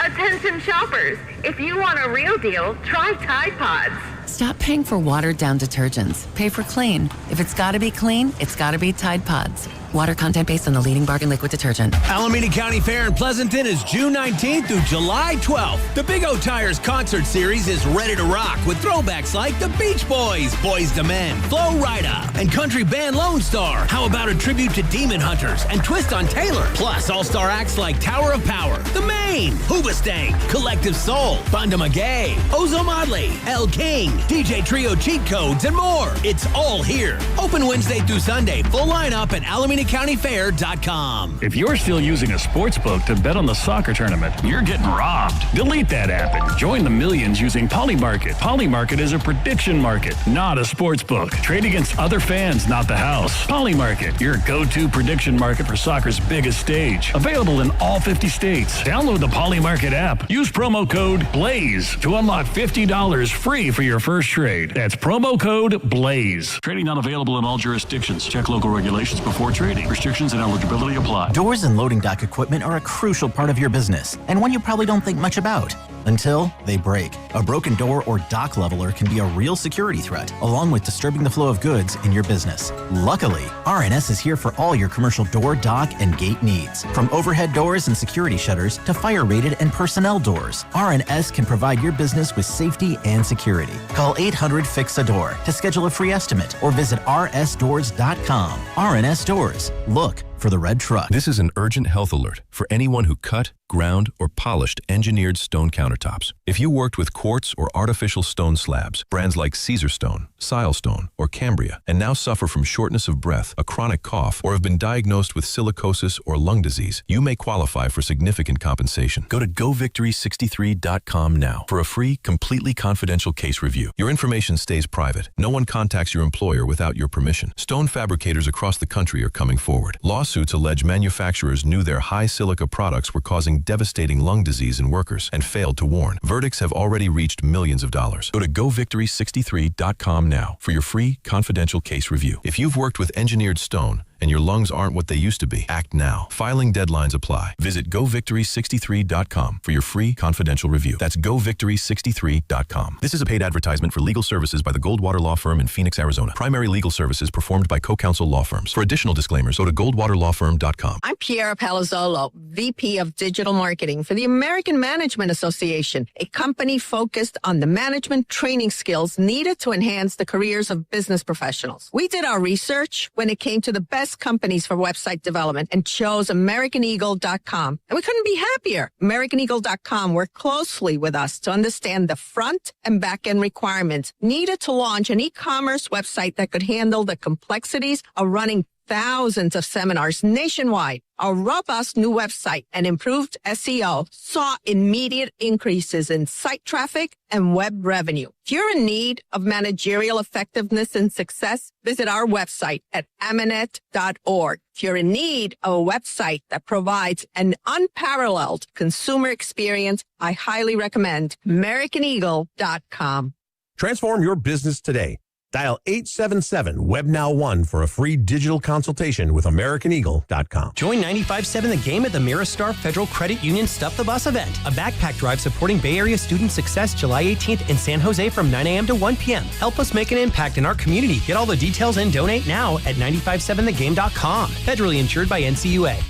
Attention shoppers, if you want a real deal, try Tide Pods. Stop paying for watered-down detergents. Pay for clean. If it's gotta be clean, it's gotta be Tide Pods. Water content based on the leading bargain liquid detergent. Alameda County Fair in Pleasanton is June 19th through July 12th. The Big O Tires concert series is ready to rock with throwbacks like the Beach Boys, Boys II Men, Flo Rida, and country band Lone Star. How about a tribute to Demon Hunters and Twist on Taylor? Plus all-star acts like Tower of Power, The Maine, Hoobastank, Collective Soul, Banda McGay, Ozo Modley, El King, DJ Trio Cheat Codes, and more. It's all here. Open Wednesday through Sunday. Full lineup at AlamendaCountyFair.com. If you're still using a sports book to bet on the soccer tournament, you're getting robbed. Delete that app and join the millions using Polymarket. Polymarket is a prediction market, not a sports book. Trade against other fans, not the house. Polymarket, your go-to prediction market for soccer's biggest stage. Available in all 50 states. Download the Polymarket app. Use promo code BLAZE to unlock $50 free for your first trade. That's promo code BLAZE. Trading not available in all jurisdictions. Check local regulations before trading. Restrictions and eligibility apply. Doors and loading dock equipment are a crucial part of your business, and one you probably don't think much about until they break. A broken door or dock leveler can be a real security threat, along with disturbing the flow of goods in your business. Luckily, RNS is here for all your commercial door, dock, and gate needs. From overhead doors and security shutters to fire-rated and personnel doors, RNS can provide your business with safety and security. Call 800-FIX-A-DOOR to schedule a free estimate or visit rsdoors.com. RNS Doors. Look for the red truck. This is an urgent health alert for anyone who cut, ground, or polished engineered stone countertops. If you worked with quartz or artificial stone slabs, brands like Caesar Stone, Silestone, or Cambria, and now suffer from shortness of breath, a chronic cough, or have been diagnosed with silicosis or lung disease, you may qualify for significant compensation. Go to govictory63.com now for a free, completely confidential case review. Your information stays private. No one contacts your employer without your permission. Stone fabricators across the country are coming forward. Lawsuits allege manufacturers knew their high silica products were causing devastating lung disease in workers and failed to warn. Verdicts have already reached millions of dollars. Go to govictory63.com now for your free, confidential case review. If you've worked with engineered stone and your lungs aren't what they used to be, act now. Filing deadlines apply. Visit govictory63.com for your free, confidential review. That's govictory63.com. This is a paid advertisement for legal services by the Goldwater Law Firm in Phoenix, Arizona. Primary legal services performed by co-counsel law firms. For additional disclaimers, go to goldwaterlawfirm.com. I'm Piera Palazzolo, VP of Digital Marketing for the American Management Association, a company focused on the management training skills needed to enhance the careers of business professionals. We did our research when it came to the best companies for website development and chose AmericanEagle.com. And we couldn't be happier. AmericanEagle.com worked closely with us to understand the front and back end requirements needed to launch an e-commerce website that could handle the complexities of running thousands of seminars nationwide. Our robust new website and improved SEO saw immediate increases in site traffic and web revenue. If you're in need of managerial effectiveness and success, visit our website at amanet.org. If you're in need of a website that provides an unparalleled consumer experience, I highly recommend AmericanEagle.com. Transform your business today. Dial 877-WEBNOW1 for a free digital consultation with AmericanEagle.com. Join 95.7 The Game at the Mirastar Federal Credit Union Stuff the Bus event, a backpack drive supporting Bay Area student success July 18th in San Jose from 9 a.m. to 1 p.m. Help us make an impact in our community. Get all the details and donate now at 957thegame.com. Federally insured by NCUA.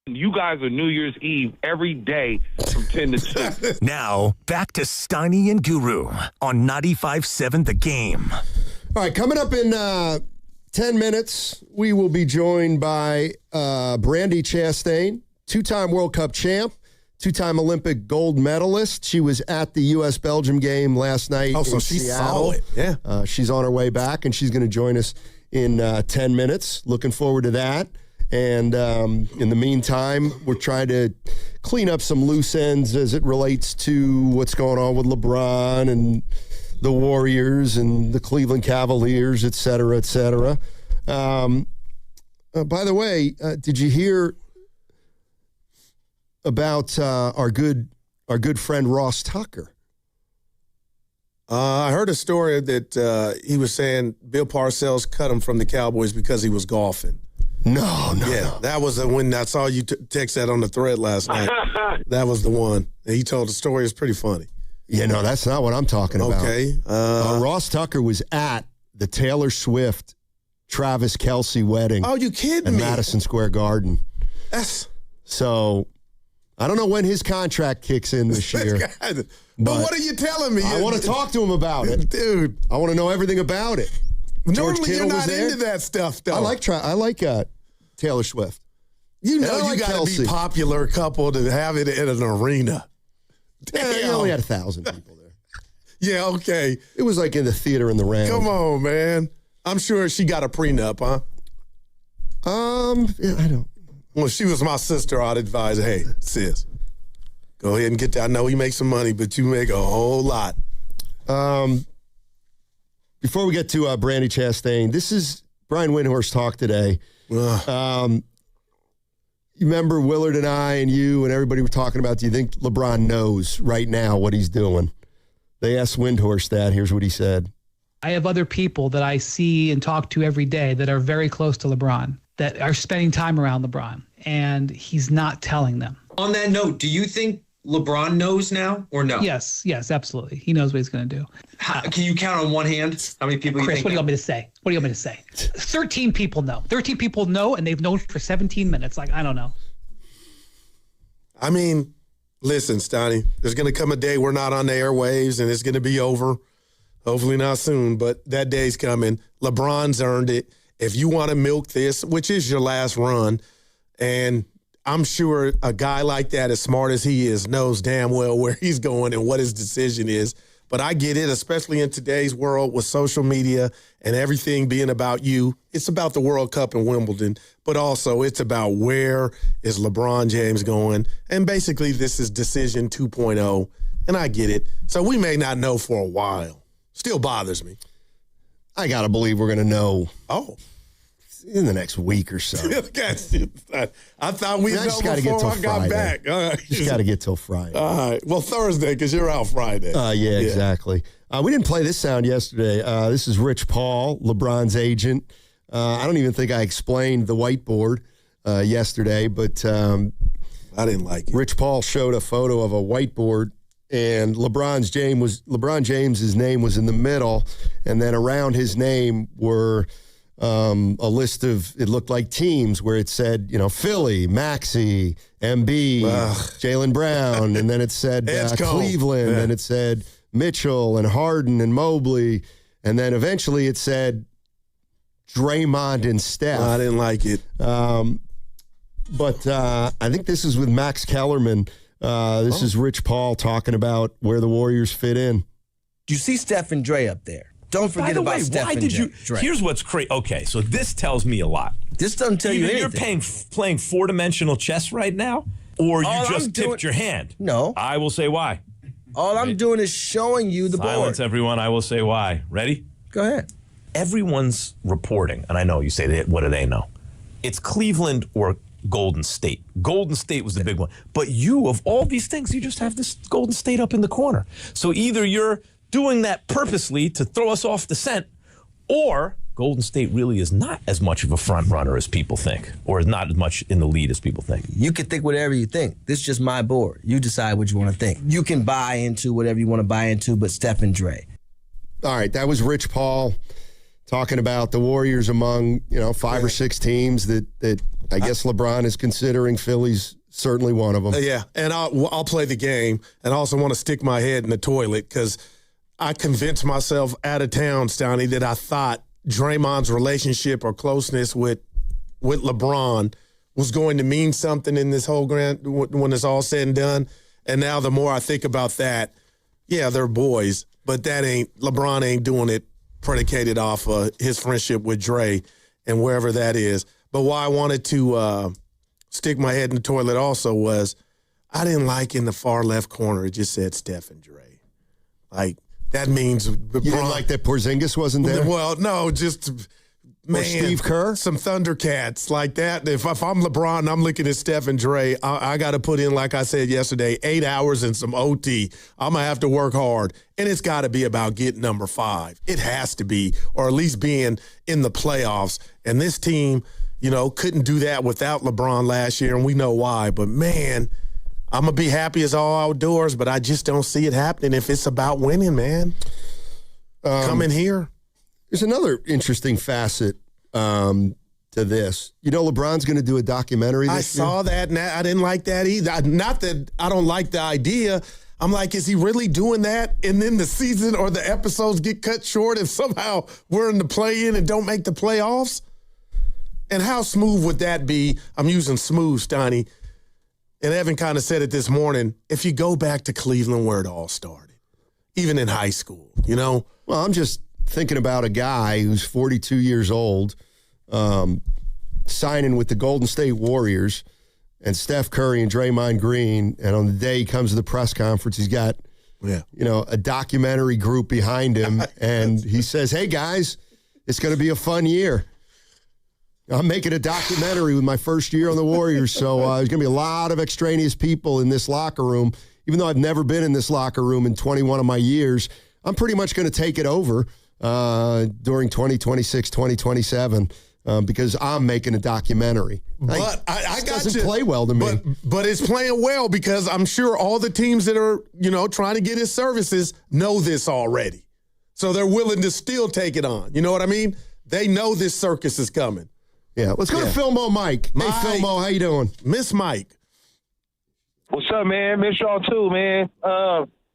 You guys are New Year's Eve every day from 10 to 2. Now, back to Steiny and Guru on 95.7 The Game. All right, coming up in 10 minutes, we will be joined by Brandi Chastain, two-time World Cup champ, two-time Olympic gold medalist. She was at the U.S.-Belgium game last night in she's Seattle. solid. Yeah. She's on her way back, and she's going to join us in 10 minutes. Looking forward to that. And in the meantime, we're trying to clean up some loose ends as it relates to what's going on with LeBron and the Warriors and the Cleveland Cavaliers, et cetera, et cetera. By the way, did you hear about our good friend Ross Tucker? I heard a story that he was saying Bill Parcells cut him from the Cowboys because he was golfing. No. Yeah, that was when I saw you text that on the thread last night. That was the one. And he told the story. It's pretty funny. Yeah, no, that's not what I'm talking about. Okay. Ross Tucker was at the Taylor Swift, Travis Kelce wedding. Oh, you kidding me? At Madison Square Garden. So, I don't know when his contract kicks in this year. But what are you telling me? I want to talk to him about it. Dude. I want to know everything about it. Normally you're not into that stuff, though. I like Taylor Swift. You know you got to be popular couple to have it in an arena. Yeah, you only had 1,000 people there. Yeah, okay. It was like in the theater in the round. Come on, man. I'm sure she got a prenup, huh? Yeah, I don't. Well, if she was my sister, I'd advise, hey, sis, go ahead and get that. I know you make some money, but you make a whole lot. Before we get to Brandi Chastain, this is Brian Windhorst talk today. You remember Willard and I and you and everybody were talking about, do you think LeBron knows right now what he's doing? They asked Windhorst that. Here's what he said. I have other people that I see and talk to every day that are very close to LeBron, that are spending time around LeBron, and he's not telling them. On that note, do you think LeBron knows now or no? Yes, absolutely. He knows what he's going to do. Can you count on one hand how many people you Chris, think? what do you want me to say? 13 people know. 13 people know, and they've known for 17 minutes. Like, I don't know. I mean, listen, Stoney, there's going to come a day we're not on the airwaves, and it's going to be over. Hopefully not soon, but that day's coming. LeBron's earned it. If you want to milk this, which is your last run, and I'm sure a guy like that, as smart as he is, knows damn well where he's going and what his decision is. But I get it, especially in today's world with social media and everything being about you. It's about the World Cup in Wimbledon, but also it's about where is LeBron James going. And basically this is decision 2.0, and I get it. So we may not know for a while. Still bothers me. I got to believe we're going to know. Oh. In the next week or so. I thought we'd know before I got back. All right. Just got to get till Friday. All right. Well, Thursday, because you're out Friday. Yeah, exactly. We didn't play this sound yesterday. This is Rich Paul, LeBron's agent. I don't even think I explained the whiteboard yesterday, but I didn't like it. Rich Paul showed a photo of a whiteboard, and LeBron James's name was in the middle, and then around his name were a list of, it looked like teams where it said, Philly, Maxey, Embiid, Jaylen Brown, and then it said Cleveland, and it said Mitchell and Harden and Mobley, and then eventually it said Draymond and Steph. I didn't like it. But I think this is with Max Kellerman. This is Rich Paul talking about where the Warriors fit in. Do you see Steph and Dre up there? Don't forget about Steph and Dre. Here's what's crazy. Okay, so this tells me a lot. This doesn't tell you anything. You're playing four-dimensional chess right now, or you just tipped your hand. No. I will say why. All I'm doing is showing you the Silence, board. everyone. I will say why. Ready? Go ahead. Everyone's reporting, and I know you say, what do they know? It's Cleveland or Golden State. Golden State was the big one. But you, of all these things, you just have this Golden State up in the corner. So either you're doing that purposely to throw us off the scent, or Golden State really is not as much of a front runner as people think, or is not as much in the lead as people think. You can think whatever you think. This is just my board. You decide what you want to think. You can buy into whatever you want to buy into, but Steph and Dre. All right, that was Rich Paul talking about the Warriors among 5 or 6 teams that I guess LeBron is considering. Philly's certainly one of them. Yeah, and I'll play the game, and I also want to stick my head in the toilet because I convinced myself out of town, Stoney, that I thought Draymond's relationship or closeness with LeBron was going to mean something in this whole when it's all said and done. And now the more I think about that, yeah, they're boys, but LeBron ain't doing it predicated off his friendship with Dre and wherever that is. But why I wanted to stick my head in the toilet also was I didn't like in the far left corner, it just said Steph and Dre. Like, that means LeBron. You didn't like that Porzingis wasn't there? Well, no, just or Steve Kerr? Some Thundercats like that. If I'm LeBron and I'm looking at Steph and Dre, I got to put in, like I said yesterday, 8 hours and some OT. I'm going to have to work hard. And it's got to be about getting number 5. It has to be, or at least being in the playoffs. And this team, couldn't do that without LeBron last year, and we know why. But, man, I'm going to be happy as all outdoors, but I just don't see it happening if it's about winning, man. Come in here. There's another interesting facet to this. LeBron's going to do a documentary this year. I saw that, and I didn't like that either. Not that I don't like the idea. I'm like, is he really doing that? And then the season or the episodes get cut short and somehow we're in the play-in and don't make the playoffs? And how smooth would that be? I'm using smooth, Stoney. And Evan kind of said it this morning. If you go back to Cleveland where it all started, even in high school, Well, I'm just thinking about a guy who's 42 years old, signing with the Golden State Warriors, and Steph Curry and Draymond Green, and on the day he comes to the press conference, he's got, a documentary group behind him, and he says, hey, guys, it's going to be a fun year. I'm making a documentary with my first year on the Warriors, so there's going to be a lot of extraneous people in this locker room. Even though I've never been in this locker room in 21 of my years, I'm pretty much going to take it over during 2026, 2027 because I'm making a documentary. But I got doesn't play well to me. But it's playing well because I'm sure all the teams that are, trying to get his services know this already. So they're willing to still take it on. You know what I mean? They know this circus is coming. Yeah, let's go to Philmo Mike. Hey, Philmo, how you doing? Miss Mike. What's up, man? Miss y'all too, man.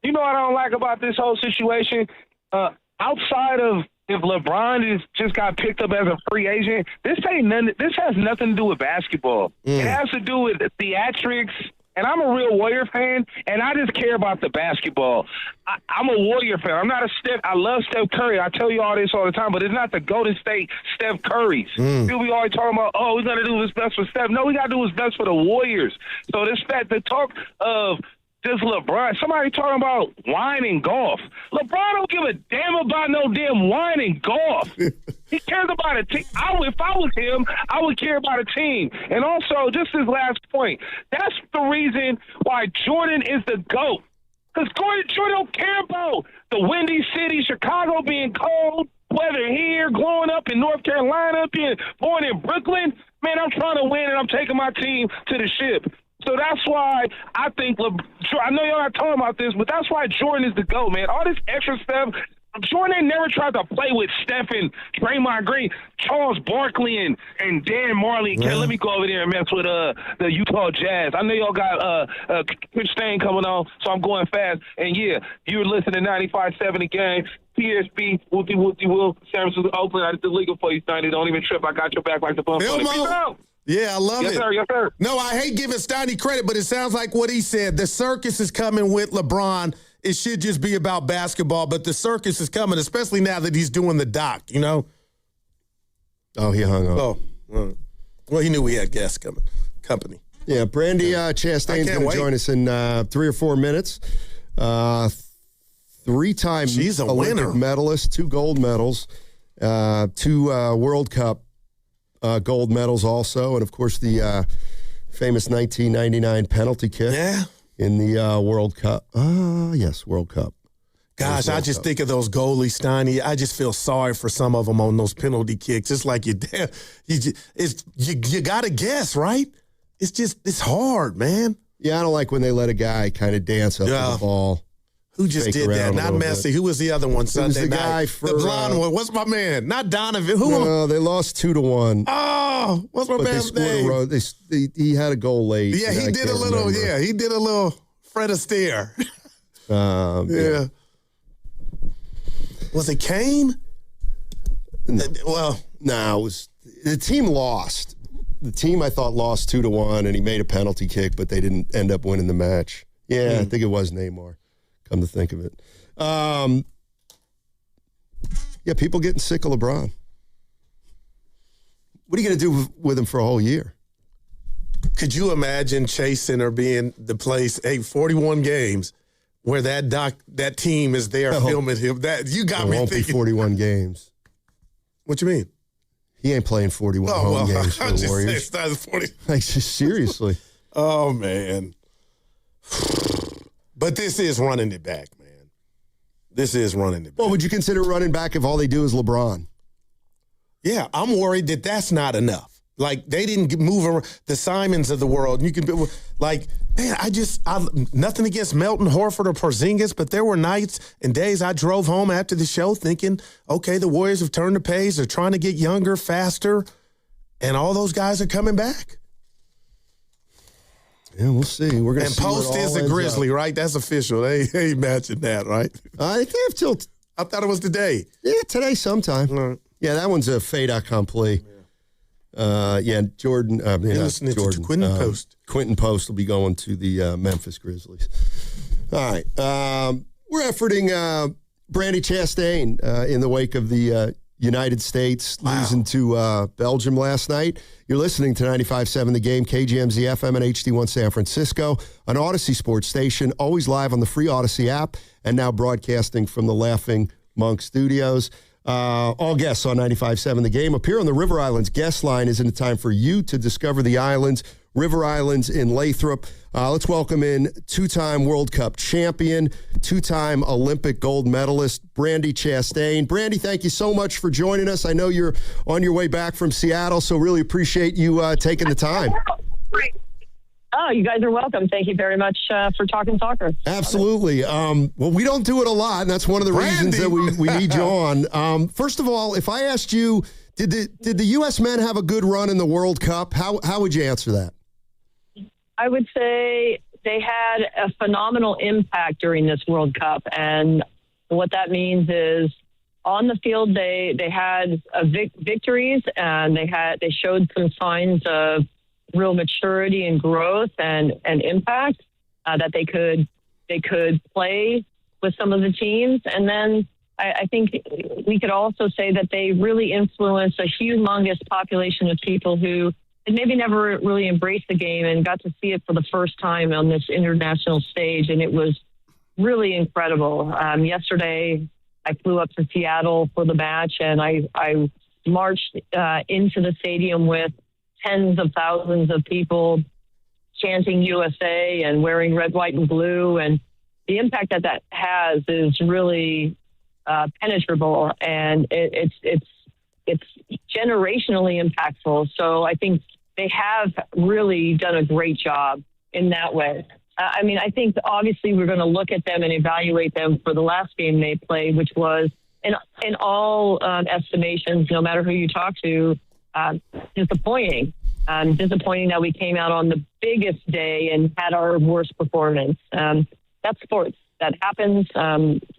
You know what I don't like about this whole situation? Outside of if LeBron just got picked up as a free agent, this has nothing to do with basketball. It has to do with theatrics. And I'm a real Warrior fan, and I just care about the basketball. I'm a Warrior fan. I'm not a Steph. I love Steph Curry. I tell you all this all the time, but it's not the Golden State Steph Currys. People be always talking about, we're going to do what's best for Steph. No, we got to do what's best for the Warriors. So the talk of just LeBron, somebody talking about wine and golf. LeBron don't give a damn about no damn wine and golf. He cares about a team. If I was him, I would care about a team. And also, just his last point, that's the reason why Jordan is the GOAT. Because Jordan don't care about the windy city, Chicago being cold, weather here, growing up in North Carolina, being born in Brooklyn. Man, I'm trying to win, and I'm taking my team to the ship. So that's why I think I know y'all not talking about this, but that's why Jordan is the GOAT, man. All this extra stuff, Jordan never tried to play with Steph and Draymond Green, Charles Barkley and Dan Marley. Let me go over there and mess with the Utah Jazz. I know y'all got Chris Stain coming on, so I'm going fast. And yeah, you were listening to 95.7 The Game. PSB, Whoopty-Whoopty-Woo, San Francisco, Oakland. I did the legal for you, Steiny. Don't even trip. I got your back like the bum. Peace out. Yeah, I love it. Yes, sir. Yes, sir. No, I hate giving Steiny credit, but it sounds like what he said. The circus is coming with LeBron. It should just be about basketball, but the circus is coming, especially now that he's doing the doc, Oh, he hung up. Oh, well, he knew we had guests company. Yeah, Brandy Chastain's going to join us in 3 or 4 minutes. Three-time She's a Olympic winner. medalist, 2 gold medals, 2 World Cup gold medals also, and, of course, the famous 1999 penalty kick in the World Cup. Yes, World Cup. Gosh, I just think of those goalies, Steiny. I just feel sorry for some of them on those penalty kicks. It's like you got to guess, right? It's hard, man. Yeah, I don't like when they let a guy kind of dance up to the ball. Who just did that? Not Messi. Bit. Who was the other one Sunday the night? Guy for, the blonde one. What's my man? Not Donovan. Who? No, they lost 2-1. Oh, what's my man's name? He had a goal late. Yeah, he did a little. Remember. Yeah, he did a little Fred Astaire. Yeah. Was it Kane? No. Well, no, it was the team lost. The team I thought lost 2-1, and he made a penalty kick, but they didn't end up winning the match. Yeah, I think it was Neymar. Come to think of it. Yeah, people getting sick of LeBron. What are you going to do with him for a whole year? Could you imagine Chase Center being the place, 41 games, where that team is there filming him? That you got me won't thinking. Be 41 games. What you mean? He ain't playing 41 home games for the Warriors. Like, seriously. Oh, man. But this is running it back, man. This is running it back. Well, would you consider running back if all they do is LeBron? Yeah, I'm worried that that's not enough. Like, they didn't move around the Simons of the world. You can be like, man, nothing against Melton, Horford, or Porzingis, but there were nights and days I drove home after the show thinking, okay, the Warriors have turned the page. They're trying to get younger, faster, and all those guys are coming back. Yeah, we'll see. We're going to see. And Post is a Grizzly, right? That's official. They mentioned that, right? I think they have till. I thought it was today. Yeah, today sometime. Right. Yeah, that one's a fait accompli. Jordan. You're listening to Quentin Post. Quentin Post will be going to the Memphis Grizzlies. All right. We're efforting Brandy Chastain in the wake of the United States losing to Belgium last night. You're listening to 95.7 The Game, KGMZ FM and HD1 San Francisco, an Odyssey sports station, always live on the free Odyssey app, and now broadcasting from the Laughing Monk Studios. All guests on 95.7 The Game appear on the River Islands guest line. Isn't it time for you to discover the islands? River Islands in Lathrop. Let's welcome in two-time World Cup champion, two-time Olympic gold medalist, Brandy Chastain. Brandy, thank you so much for joining us. I know you're on your way back from Seattle, so really appreciate you taking the time. Oh, you guys are welcome. Thank you very much for talking soccer. Absolutely. Well, we don't do it a lot, and that's one of the reasons that we need you on. First of all, if I asked you, did the U.S. men have a good run in the World Cup? How would you answer that? I would say they had a phenomenal impact during this World Cup, and what that means is on the field they had victories, and they showed some signs of real maturity and growth and impact that they could play with some of the teams. And then I think we could also say that they really influenced a humongous population of people who had maybe never really embraced the game and got to see it for the first time on this international stage. And it was really incredible. Yesterday, I flew up to Seattle for the match, and I marched into the stadium with tens of thousands of people chanting USA and wearing red, white, and blue. And the impact that has is really penetrable, and it's generationally impactful. So I think they have really done a great job in that way. I mean, I think obviously we're going to look at them and evaluate them for the last game they played, which was in all estimations, no matter who you talk to, disappointing. Disappointing that we came out on the biggest day and had our worst performance. That's sports. That happens.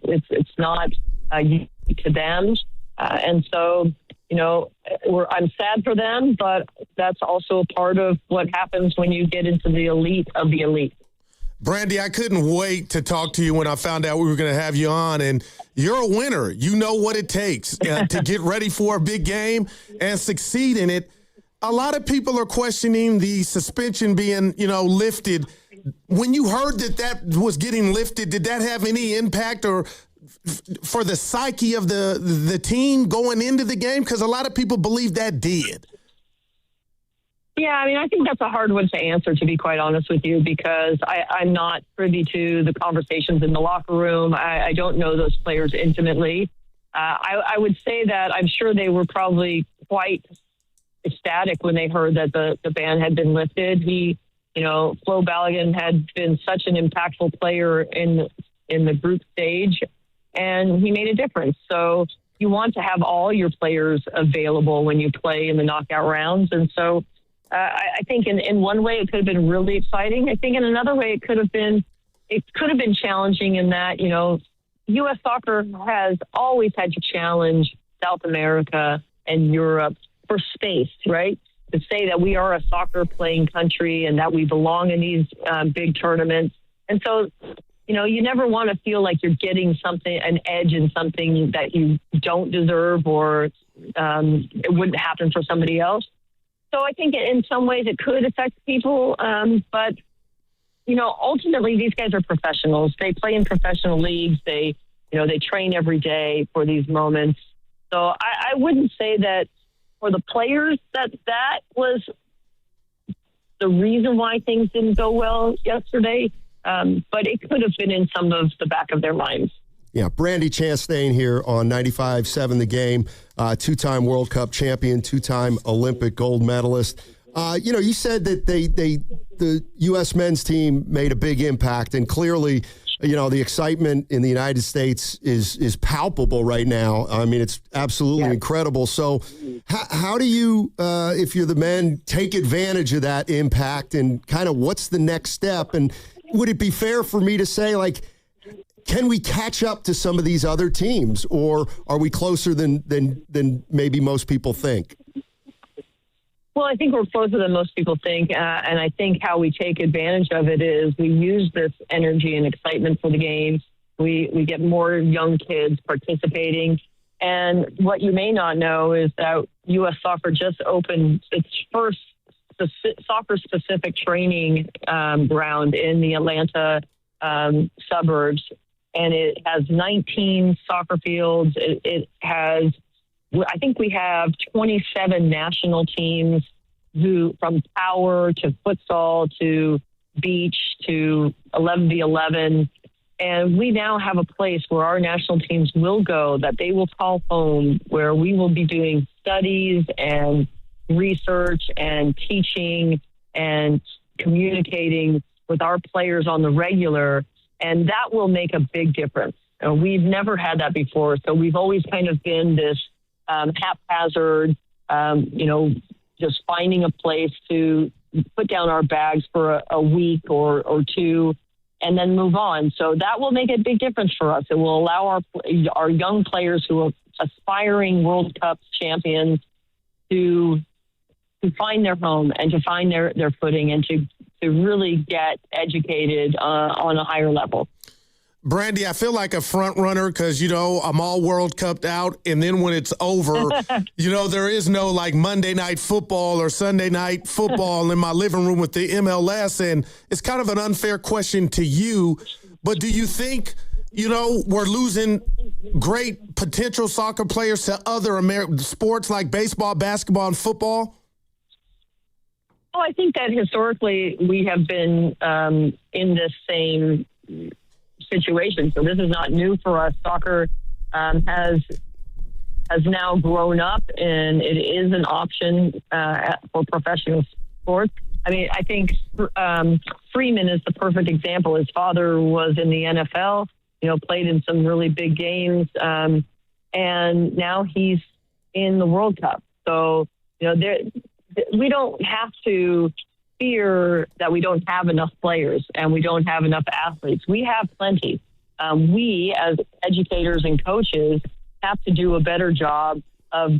It's not unique to them. And so, I'm sad for them, but that's also a part of what happens when you get into the elite of the elite. Brandy, I couldn't wait to talk to you when I found out we were going to have you on, and you're a winner. You know what it takes to get ready for a big game and succeed in it. A lot of people are questioning the suspension being, lifted when you heard that was getting lifted, did that have any impact or for the psyche of the team going into the game? Because a lot of people believe that did. Yeah, I mean, I think that's a hard one to answer, to be quite honest with you, because I'm not privy to the conversations in the locker room. I don't know those players intimately. I would say that I'm sure they were probably quite ecstatic when they heard that the ban had been lifted. Flo Balogun had been such an impactful player in the group stage, and he made a difference. So you want to have all your players available when you play in the knockout rounds. And so I think in one way it could have been really exciting. I think in another way it could have been challenging in that, U.S. soccer has always had to challenge South America and Europe for space, right? To say that we are a soccer playing country and that we belong in these big tournaments. And so, you never want to feel like you're getting an edge in something that you don't deserve or it wouldn't happen for somebody else. So I think in some ways it could affect people. But, ultimately these guys are professionals. They play in professional leagues. They train every day for these moments. So I wouldn't say that for the players that was the reason why things didn't go well yesterday. But it could have been in some of the back of their minds. Yeah, Brandy Chastain here on 95.7 The Game, two-time World Cup champion, two-time Olympic gold medalist. You said that the U.S. men's team made a big impact, and clearly, the excitement in the United States is palpable right now. I mean, it's absolutely incredible. So how do you, if you're the men, take advantage of that impact, and kind of what's the next step? And would it be fair for me to say, like, can we catch up to some of these other teams, or are we closer than maybe most people think? Well, I think we're closer than most people think, and I think how we take advantage of it is we use this energy and excitement for the game. We get more young kids participating, and what you may not know is that U.S. Soccer just opened its first soccer-specific training ground in the Atlanta suburbs, and it has 19 soccer fields. It has, I think we have 27 national teams who, from power to futsal to beach to 11v11. And we now have a place where our national teams will go, that they will call home, where we will be doing studies and research and teaching and communicating with our players on the regular. And that will make a big difference. We've never had that before. So we've always kind of been this haphazard, just finding a place to put down our bags for a week or two and then move on. So that will make a big difference for us. It will allow our young players who are aspiring World Cup champions to find their home and to find their footing and to really get educated on a higher level. Brandy, I feel like a front runner because, I'm all World Cupped out. And then when it's over, there is no like Monday night football or Sunday night football in my living room with the MLS. And it's kind of an unfair question to you. But do you think, we're losing great potential soccer players to other American sports like baseball, basketball, and football? Oh, I think that historically we have been in this same situation. So this is not new for us. Soccer has now grown up, and it is an option for professional sports. I mean, I think Freeman is the perfect example. His father was in the NFL, played in some really big games, and now he's in the World Cup. So, we don't have to fear that we don't have enough players and we don't have enough athletes. We have plenty. We, as educators and coaches, have to do a better job of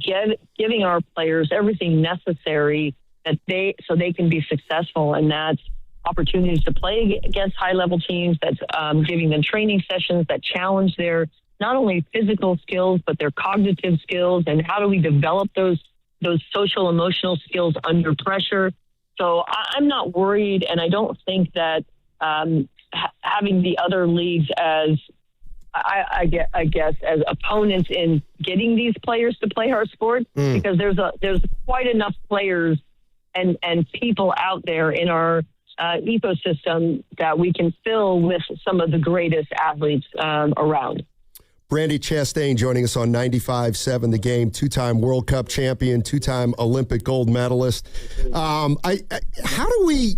giving our players everything necessary so they can be successful. And that's opportunities to play against high-level teams. That's giving them training sessions that challenge their not only physical skills but their cognitive skills. And how do we develop those social emotional skills under pressure? So I'm not worried, and I don't think that having the other leagues as, I guess, as opponents in getting these players to play our sport, because there's quite enough players and people out there in our ecosystem that we can fill with some of the greatest athletes around. Brandi Chastain joining us on 95.7 The Game, two-time World Cup champion, two-time Olympic gold medalist. How do we,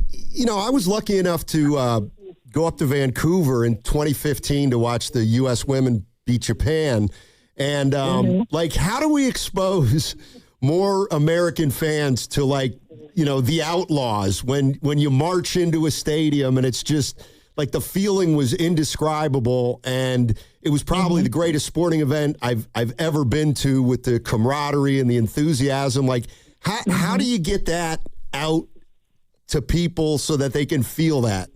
I was lucky enough to go up to Vancouver in 2015 to watch the U.S. women beat Japan. And, how do we expose more American fans to, the Outlaws when you march into a stadium and it's just like the feeling was indescribable, and it was probably the greatest sporting event I've ever been to, with the camaraderie and the enthusiasm. How do you get that out to people so that they can feel that?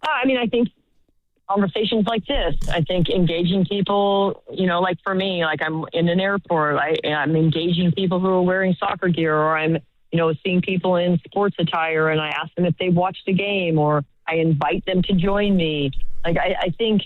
I think conversations like this, I think engaging people, like for me, like I'm in an airport, I'm engaging people who are wearing soccer gear, or I'm, seeing people in sports attire, and I ask them if they've watched the game, or I invite them to join me. I think,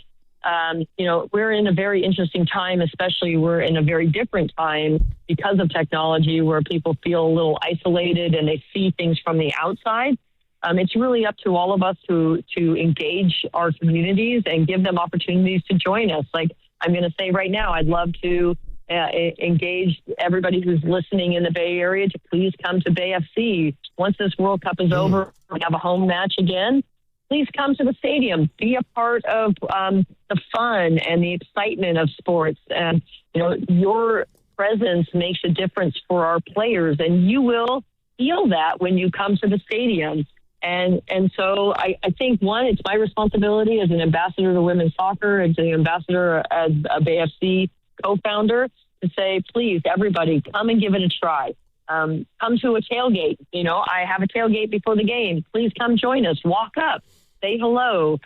we're in a very interesting time, especially we're in a very different time because of technology, where people feel a little isolated and they see things from the outside. It's really up to all of us to engage our communities and give them opportunities to join us. I'm going to say right now, I'd love to engage everybody who's listening in the Bay Area to please come to Bay FC. Once this World Cup is over, we have a home match again. Please come to the stadium. Be a part of the fun and the excitement of sports. And, your presence makes a difference for our players, and you will feel that when you come to the stadium. And so I think, one, it's my responsibility as an ambassador to women's soccer, as an ambassador, as a Bay FC co-founder, to say, please, everybody, come and give it a try. Come to a tailgate. I have a tailgate before the game. Please come join us. Walk up, say hello,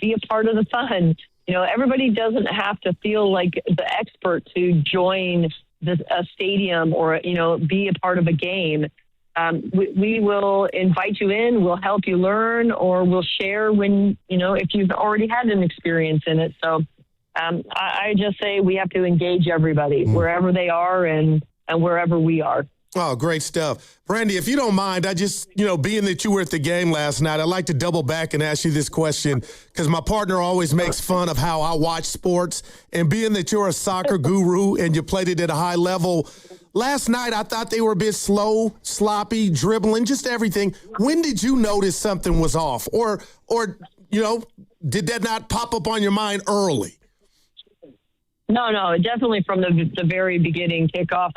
be a part of the fun. Everybody doesn't have to feel like the expert to join a stadium or, be a part of a game. We will invite you in, we'll help you learn, or we'll share when, if you've already had an experience in it. So I just say we have to engage everybody wherever they are and wherever we are. Oh, great stuff. Brandi, if you don't mind, I just, being that you were at the game last night, I'd like to double back and ask you this question, because my partner always makes fun of how I watch sports. And being that you're a soccer guru and you played it at a high level, last night I thought they were a bit slow, sloppy, dribbling, just everything. When did you notice something was off? Or did that not pop up on your mind early? No, definitely from the very beginning kickoff.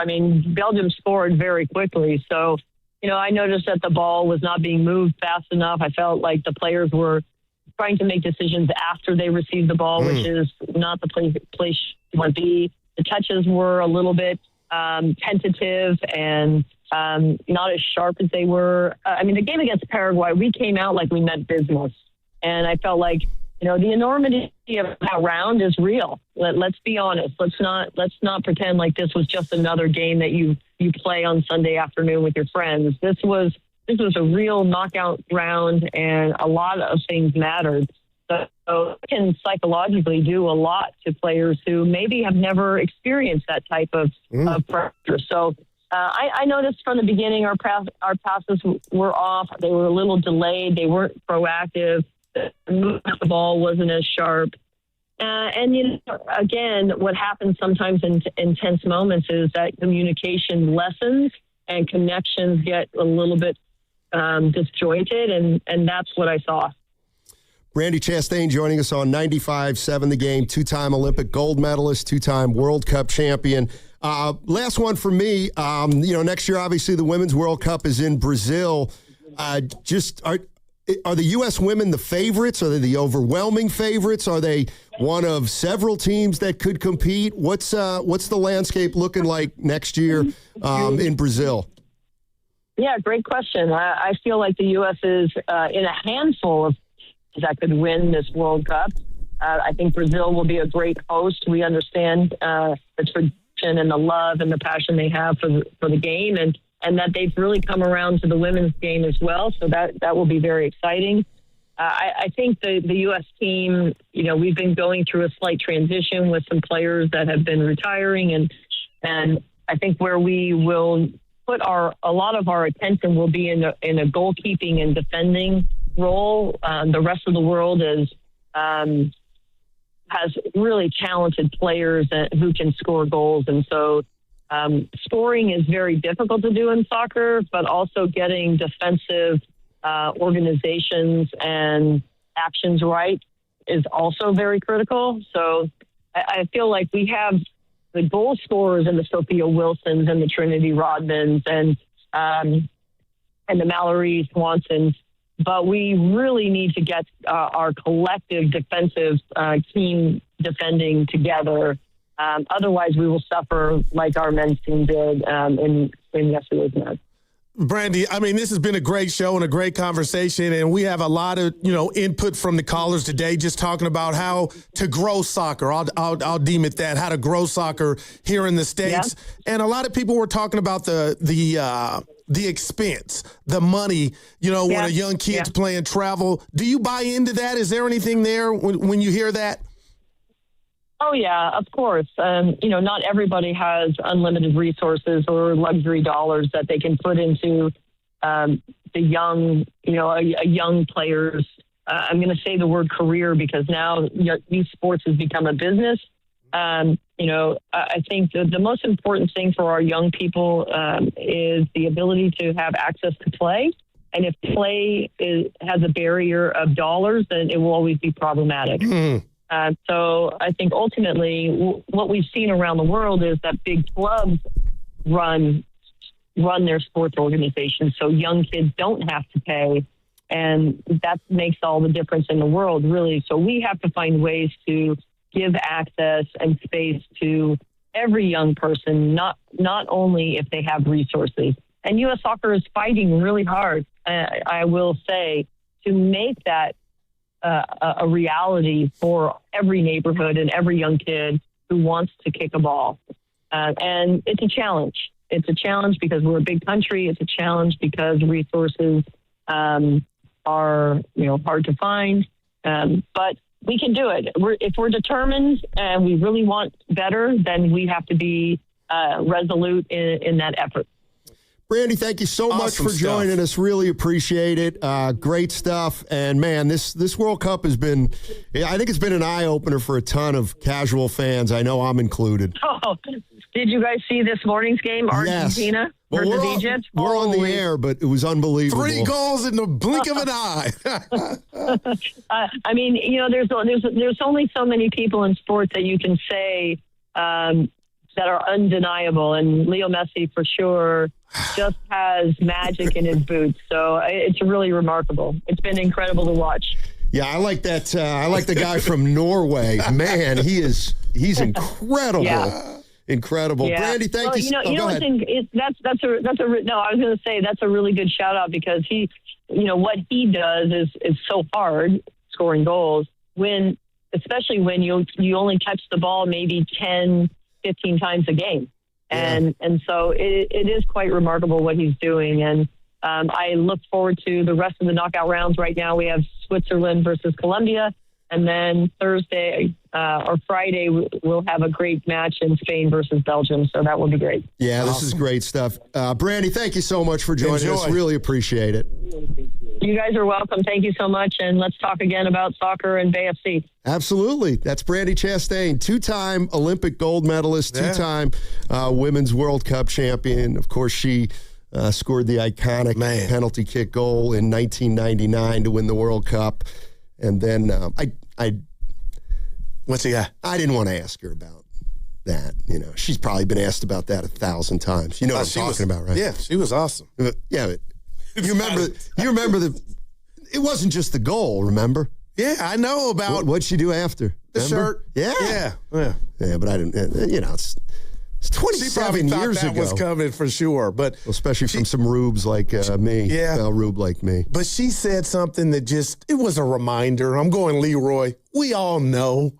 Belgium scored very quickly. So, I noticed that the ball was not being moved fast enough. I felt like the players were trying to make decisions after they received the ball, which is not the place you want to be. The touches were a little bit tentative and not as sharp as they were. The game against Paraguay, we came out like we meant business. And I felt like, the enormity of that round is real. Let's be honest. Let's not pretend like this was just another game that you play on Sunday afternoon with your friends. This was a real knockout round, and a lot of things mattered. So it can psychologically do a lot to players who maybe have never experienced that type of pressure. So I noticed from the beginning our passes were off. They were a little delayed. They weren't proactive. The movement of the ball wasn't as sharp. And again, what happens sometimes in intense moments is that communication lessens and connections get a little bit disjointed, and that's what I saw. Brandi Chastain joining us on 95.7 The Game, two-time Olympic gold medalist, two-time World Cup champion. Last one for me. Next year, obviously, the Women's World Cup is in Brazil. Are the U.S. women the favorites? Are they the overwhelming favorites? Are they one of several teams that could compete? What's the landscape looking like next year in Brazil? Yeah, great question. I feel like the U.S. is in a handful of teams that could win this World Cup. I think Brazil will be a great host. We understand the tradition and the love and the passion they have for the game, and and that they've really come around to the women's game as well. So that will be very exciting. I think the U.S. team, we've been going through a slight transition with some players that have been retiring, and I think where we will put a lot of our attention will be in a goalkeeping and defending role. The rest of the world has really talented players who can score goals, and so scoring is very difficult to do in soccer, but also getting defensive organizations and actions right is also very critical. So I feel like we have the goal scorers and the Sophia Wilsons and the Trinity Rodmans and the Mallory Swansons, but we really need to get our collective defensive team defending together. Otherwise, we will suffer like our men's team did in yesterday's match. Brandy, I mean, this has been a great show and a great conversation, and we have a lot of, input from the callers today just talking about how to grow soccer. I'll deem it that, how to grow soccer here in the States. Yeah. And a lot of people were talking about the expense, the money, when a young kid's playing travel. Do you buy into that? Is there anything there when you hear that? Oh, yeah, of course. Not everybody has unlimited resources or luxury dollars that they can put into the young, a young player's, I'm going to say the word career because now youth sports has become a business. I think the most important thing for our young people is the ability to have access to play. And if play has a barrier of dollars, then it will always be problematic. Mm. So I think ultimately what we've seen around the world is that big clubs run their sports organizations so young kids don't have to pay. And that makes all the difference in the world, really. So we have to find ways to give access and space to every young person, not only if they have resources. And U.S. Soccer is fighting really hard, I will say, to make that a reality for every neighborhood and every young kid who wants to kick a ball. And it's a challenge. It's a challenge because we're a big country. It's a challenge because resources are, hard to find. But we can do it. If we're determined and we really want better, then we have to be resolute in that effort. Brandy, thank you so much for joining us. Really appreciate it. Great stuff. And, man, this World Cup has been, I think it's been an eye-opener for a ton of casual fans. I know I'm included. Oh, did you guys see this morning's game, Argentina versus Egypt? We're on the air, but it was unbelievable. 3 goals in the blink of an eye. I mean, there's only so many people in sports that you can say that are undeniable, and Leo Messi for sure just has magic in his boots. So it's really remarkable. It's been incredible to watch. Yeah, I like that. I like the guy from Norway. Man, he's incredible. Yeah. Incredible. Yeah. Brandy, thank you. I was going to say that's a really good shout out because he, what he does is so hard scoring goals especially when you only touch the ball maybe 10, 15 times a game. And so it is quite remarkable what he's doing. And I look forward to the rest of the knockout rounds. Right now we have Switzerland versus Colombia. And then Thursday or Friday, we'll have a great match in Spain versus Belgium. So that will be great. Yeah, this is great stuff. Brandy, thank you so much for joining us. Really appreciate it. You guys are welcome. Thank you so much. And let's talk again about soccer and BFC. Absolutely. That's Brandy Chastain, 2-time Olympic gold medalist, 2-time Women's World Cup champion. Of course, she scored the iconic penalty kick goal in 1999 to win the World Cup. And then what's he got? I didn't want to ask her about that. She's probably been asked about that 1,000 times. You know what I'm talking about, right? Yeah, she was awesome. Yeah, but you remember it wasn't just the goal, remember? Yeah, I know about what'd she do after? The remember? shirt. Yeah, but I didn't. It's 27 years ago. That was coming for sure, but especially from some rubes like me. Yeah, rube like me. But she said something that it was a reminder. I'm going Leroy. We all know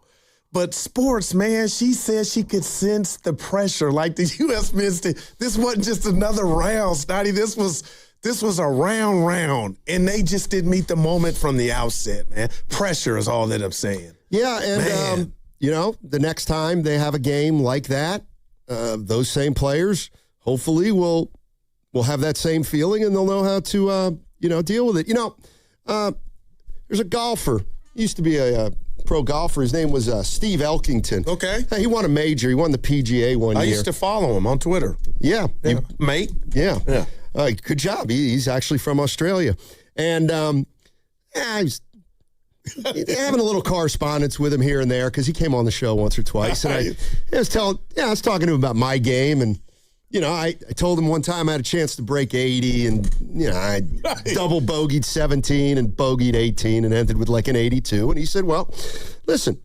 But sports, man, she said she could sense the pressure. Like the U.S. men's team, this wasn't just another round, Snotty. This was a round, and they just didn't meet the moment from the outset, man. Pressure is all that I'm saying. Yeah, and the next time they have a game like that, those same players hopefully will have that same feeling, and they'll know how to deal with it. There's a golfer. He used to be a pro golfer. His name was Steve Elkington. Okay. He won a major. He won the PGA one year. I used to follow him on Twitter. Yeah. Mate. Yeah. Good job. He's actually from Australia. And I was having a little correspondence with him here and there because he came on the show once or twice. And I was talking to him about my game, and I told him one time I had a chance to break 80, and I double bogeyed 17 and bogeyed 18 and ended with like an 82. And he said, well, listen,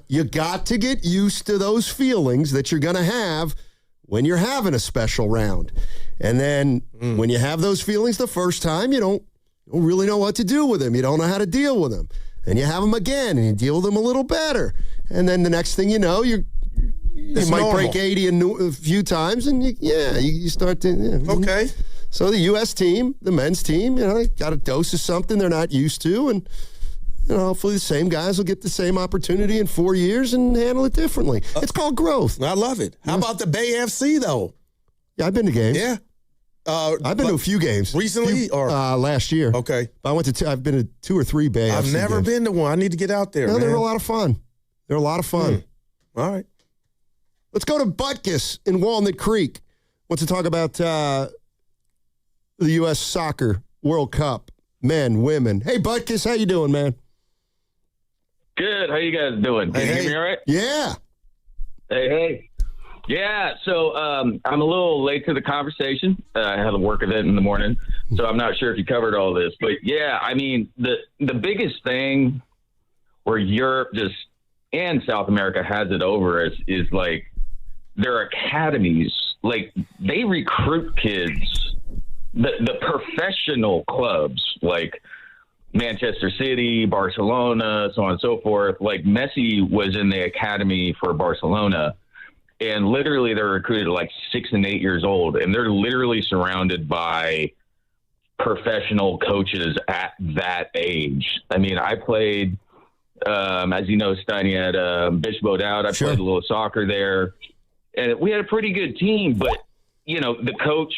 you got to get used to those feelings that you're going to have when you're having a special round. And then when you have those feelings the first time, you don't really know what to do with them. You don't know how to deal with them. And you have them again, and you deal with them a little better. And then the next thing you know, you might break 80 a few times, and you start to. Yeah. Okay. So the U.S. team, the men's team, got a dose of something they're not used to, and hopefully the same guys will get the same opportunity in 4 years and handle it differently. It's called growth. I love it. How about the Bay FC though? Yeah, I've been to games. Yeah. I've been to a few games recently, or last year. Okay, I went to. I've been to 2 or 3 Bay. I've FC never games. been to one. I need to get out there. No, man. they're a lot of fun. They're a lot of fun. All right, let's go to Butkus in Walnut Creek. Wants to talk about the U.S. Soccer World Cup, men, women. Hey, Butkus, how you doing, man? Good. How you guys doing? Can you hear me all right? Yeah. Hey. Yeah, so I'm a little late to the conversation. I had a work event in the morning, so I'm not sure if you covered all this. But, yeah, I mean, the biggest thing where Europe and South America has it over is like their academies. Like, they recruit kids, the professional clubs, like Manchester City, Barcelona, so on and so forth. Like, Messi was in the academy for Barcelona. And literally they're recruited at like 6 and 8 years old, and they're literally surrounded by professional coaches at that age. I mean, I played, as you know, Steiny, at Bishop O'Dowd. I played a little soccer there, and we had a pretty good team. But, the coach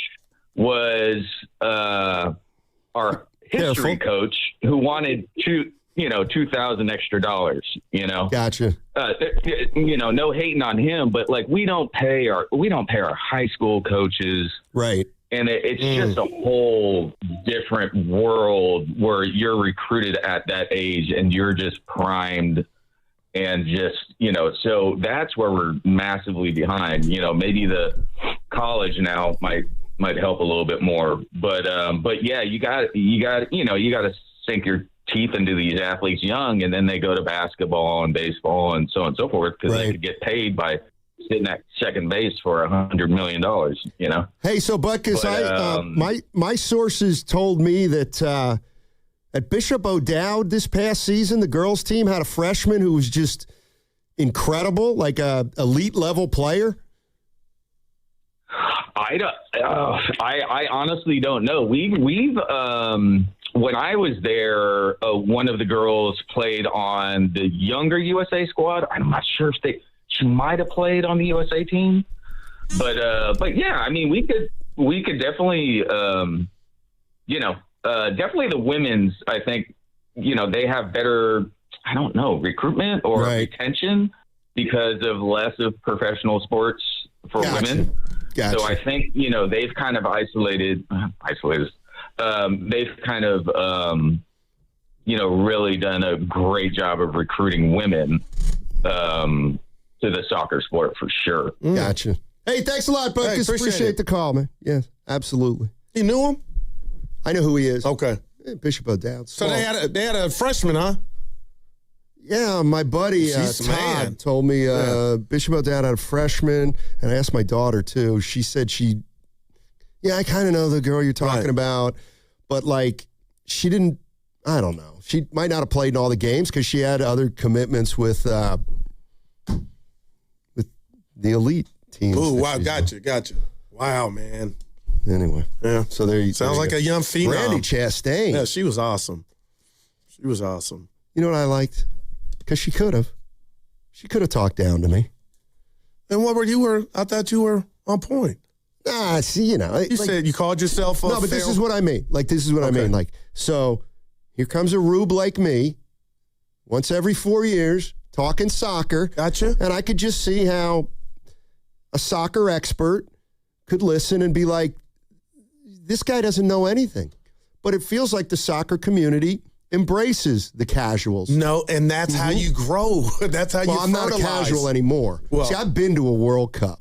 was our history coach who wanted $2,000 extra dollars, Gotcha. No hating on him, but like we don't pay our high school coaches. Right. And it's just a whole different world where you're recruited at that age and you're just primed and just, so that's where we're massively behind. Maybe the college now might help a little bit more, but yeah, you got to sink your teeth into these athletes young, and then they go to basketball and baseball and so on and so forth because they could get paid by sitting at second base for $100 million. Hey, so Butkus, my sources told me that at Bishop O'Dowd this past season, the girls team had a freshman who was just incredible, like a elite level player. I honestly don't know. We've when I was there, one of the girls played on the younger USA squad. I'm not sure if she might have played on the USA team, but yeah, I mean, we could definitely, definitely the women's, I think, they have better, I don't know, recruitment or retention because of less of professional sports for women. Gotcha. So I think, they've kind of isolated. They've kind of, really done a great job of recruiting women to the soccer sport for sure. Gotcha. Hey, thanks a lot, Butkus. Hey, appreciate the call, man. Yeah, absolutely. You knew him? I know who he is. Okay. Yeah, Bishop O'Dowd. So they had a freshman, huh? Yeah, my buddy Todd told me Bishop O'Dowd had a freshman, and I asked my daughter too. She said I kind of know the girl you're talking about, but like she didn't, I don't know. She might not have played in all the games because she had other commitments with the elite teams. Ooh, wow, gotcha. Wow, man. Anyway. Yeah. So there you Sounds like go. a young phenom. Randy Chastain. Yeah, she was awesome. You know what I liked? Because she could have. She could have talked down to me. And I thought you were on point. You said you called yourself a No, but this is what I mean. I mean. So here comes a rube like me, once every 4 years, talking soccer. Gotcha. And I could just see how a soccer expert could listen and be like, this guy doesn't know anything. But it feels like the soccer community embraces the casuals. No, and that's how you grow. That's how you fertilize. I'm not a casual anymore. Well, see, I've been to a World Cup.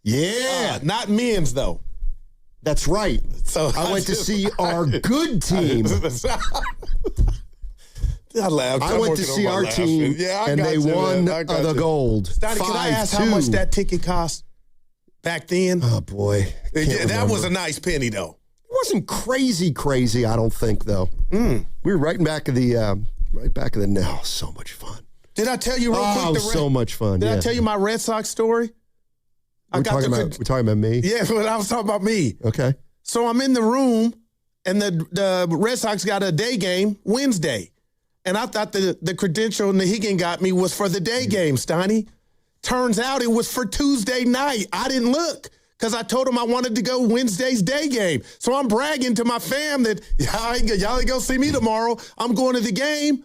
Yeah. Not men's, though. That's right. So I went to see our good team. I laughed. I went to see our team, and they won the gold. Stoney, can I ask how much that ticket cost back then? Oh, boy. That was a nice penny, though. It wasn't crazy, I don't think, though. We were right back of the no, so much fun. Did I tell you real quick? So much fun. Did I tell you my Red Sox story? We're talking about me? Yeah, but I was talking about me. Okay. So I'm in the room, and the Red Sox got a day game Wednesday. And I thought the credential Nahigan got me was for the day game, Stoney. Turns out it was for Tuesday night. I didn't look because I told him I wanted to go Wednesday's day game. So I'm bragging to my fam that y'all ain't gonna see me tomorrow. I'm going to the game.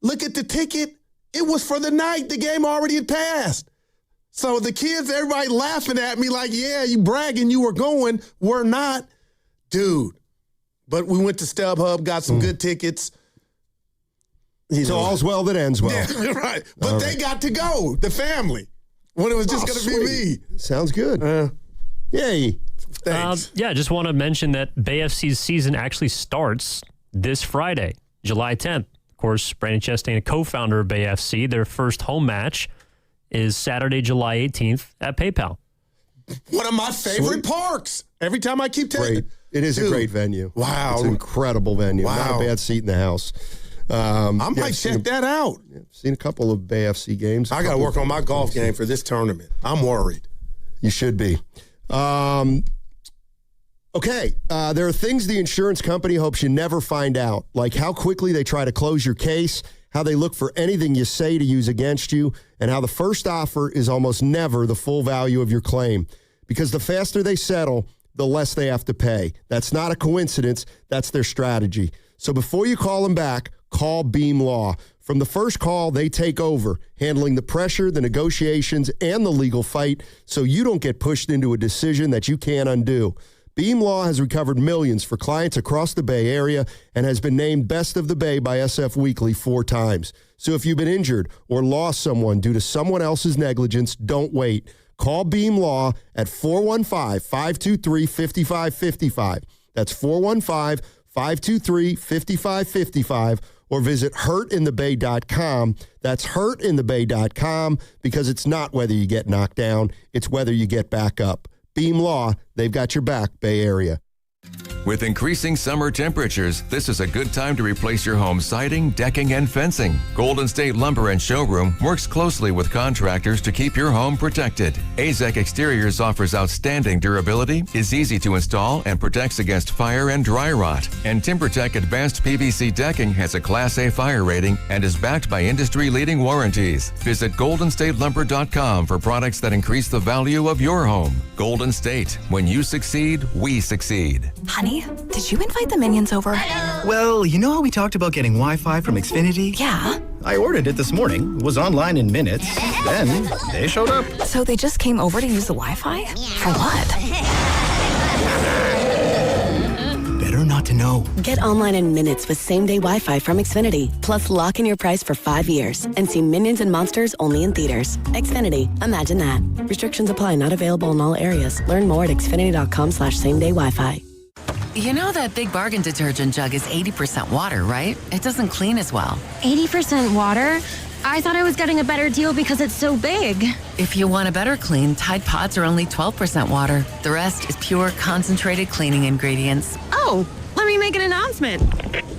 Look at the ticket. It was for the night. The game already had passed. So the kids, everybody laughing at me like, yeah, you bragging you were going. We're not. Dude. But we went to StubHub, got some good tickets. So all's well that ends well. Yeah, right. But they got to go, the family, when it was just going to be me. Sounds good. Yay. Thanks. Just want to mention that Bay FC's season actually starts this Friday, July 10th. Of course, Brandon Chastain, a co-founder of Bay FC, their first home match is Saturday, July 18th at PayPal. One of my favorite parks. Every time I keep telling you. It is a great venue. Wow. It's an incredible venue. Wow. Not a bad seat in the house. I might check that out. Seen a couple of Bay FC games. I got to work on my golf game for this tournament. I'm worried. You should be. Okay, there are things the insurance company hopes you never find out, like how quickly they try to close your case, how they look for anything you say to use against you, and how the first offer is almost never the full value of your claim. Because the faster they settle, the less they have to pay. That's not a coincidence. That's their strategy. So before you call them back, call Beam Law. From the first call, they take over, handling the pressure, the negotiations, and the legal fight so you don't get pushed into a decision that you can't undo. Beam Law has recovered millions for clients across the Bay Area and has been named Best of the Bay by SF Weekly 4 times. So if you've been injured or lost someone due to someone else's negligence, don't wait. Call Beam Law at 415-523-5555. That's 415-523-5555. Or visit hurtinthebay.com. That's hurtinthebay.com because it's not whether you get knocked down, it's whether you get back up. Beam Law, they've got your back, Bay Area. With increasing summer temperatures, this is a good time to replace your home siding, decking, and fencing. Golden State Lumber and Showroom works closely with contractors to keep your home protected. AZEK Exteriors offers outstanding durability, is easy to install, and protects against fire and dry rot. And TimberTech Advanced PVC Decking has a Class A fire rating and is backed by industry-leading warranties. Visit GoldenStateLumber.com for products that increase the value of your home. Golden State. When you succeed, we succeed. Honey, did you invite the minions over? Well, you know how we talked about getting Wi-Fi from Xfinity? Yeah. I ordered it this morning, was online in minutes, then they showed up. So they just came over to use the Wi-Fi? For what? Better not to know. Get online in minutes with same-day Wi-Fi from Xfinity. Plus, lock in your price for 5 years and see Minions and Monsters only in theaters. Xfinity. Imagine that. Restrictions apply. Not available in all areas. Learn more at xfinity.com/same-day Wi-Fi. You know that Big Bargain detergent jug is 80% water, right? It doesn't clean as well. 80% water? I thought I was getting a better deal because it's so big. If you want a better clean, Tide Pods are only 12% water. The rest is pure, concentrated cleaning ingredients. Oh, let me make an announcement.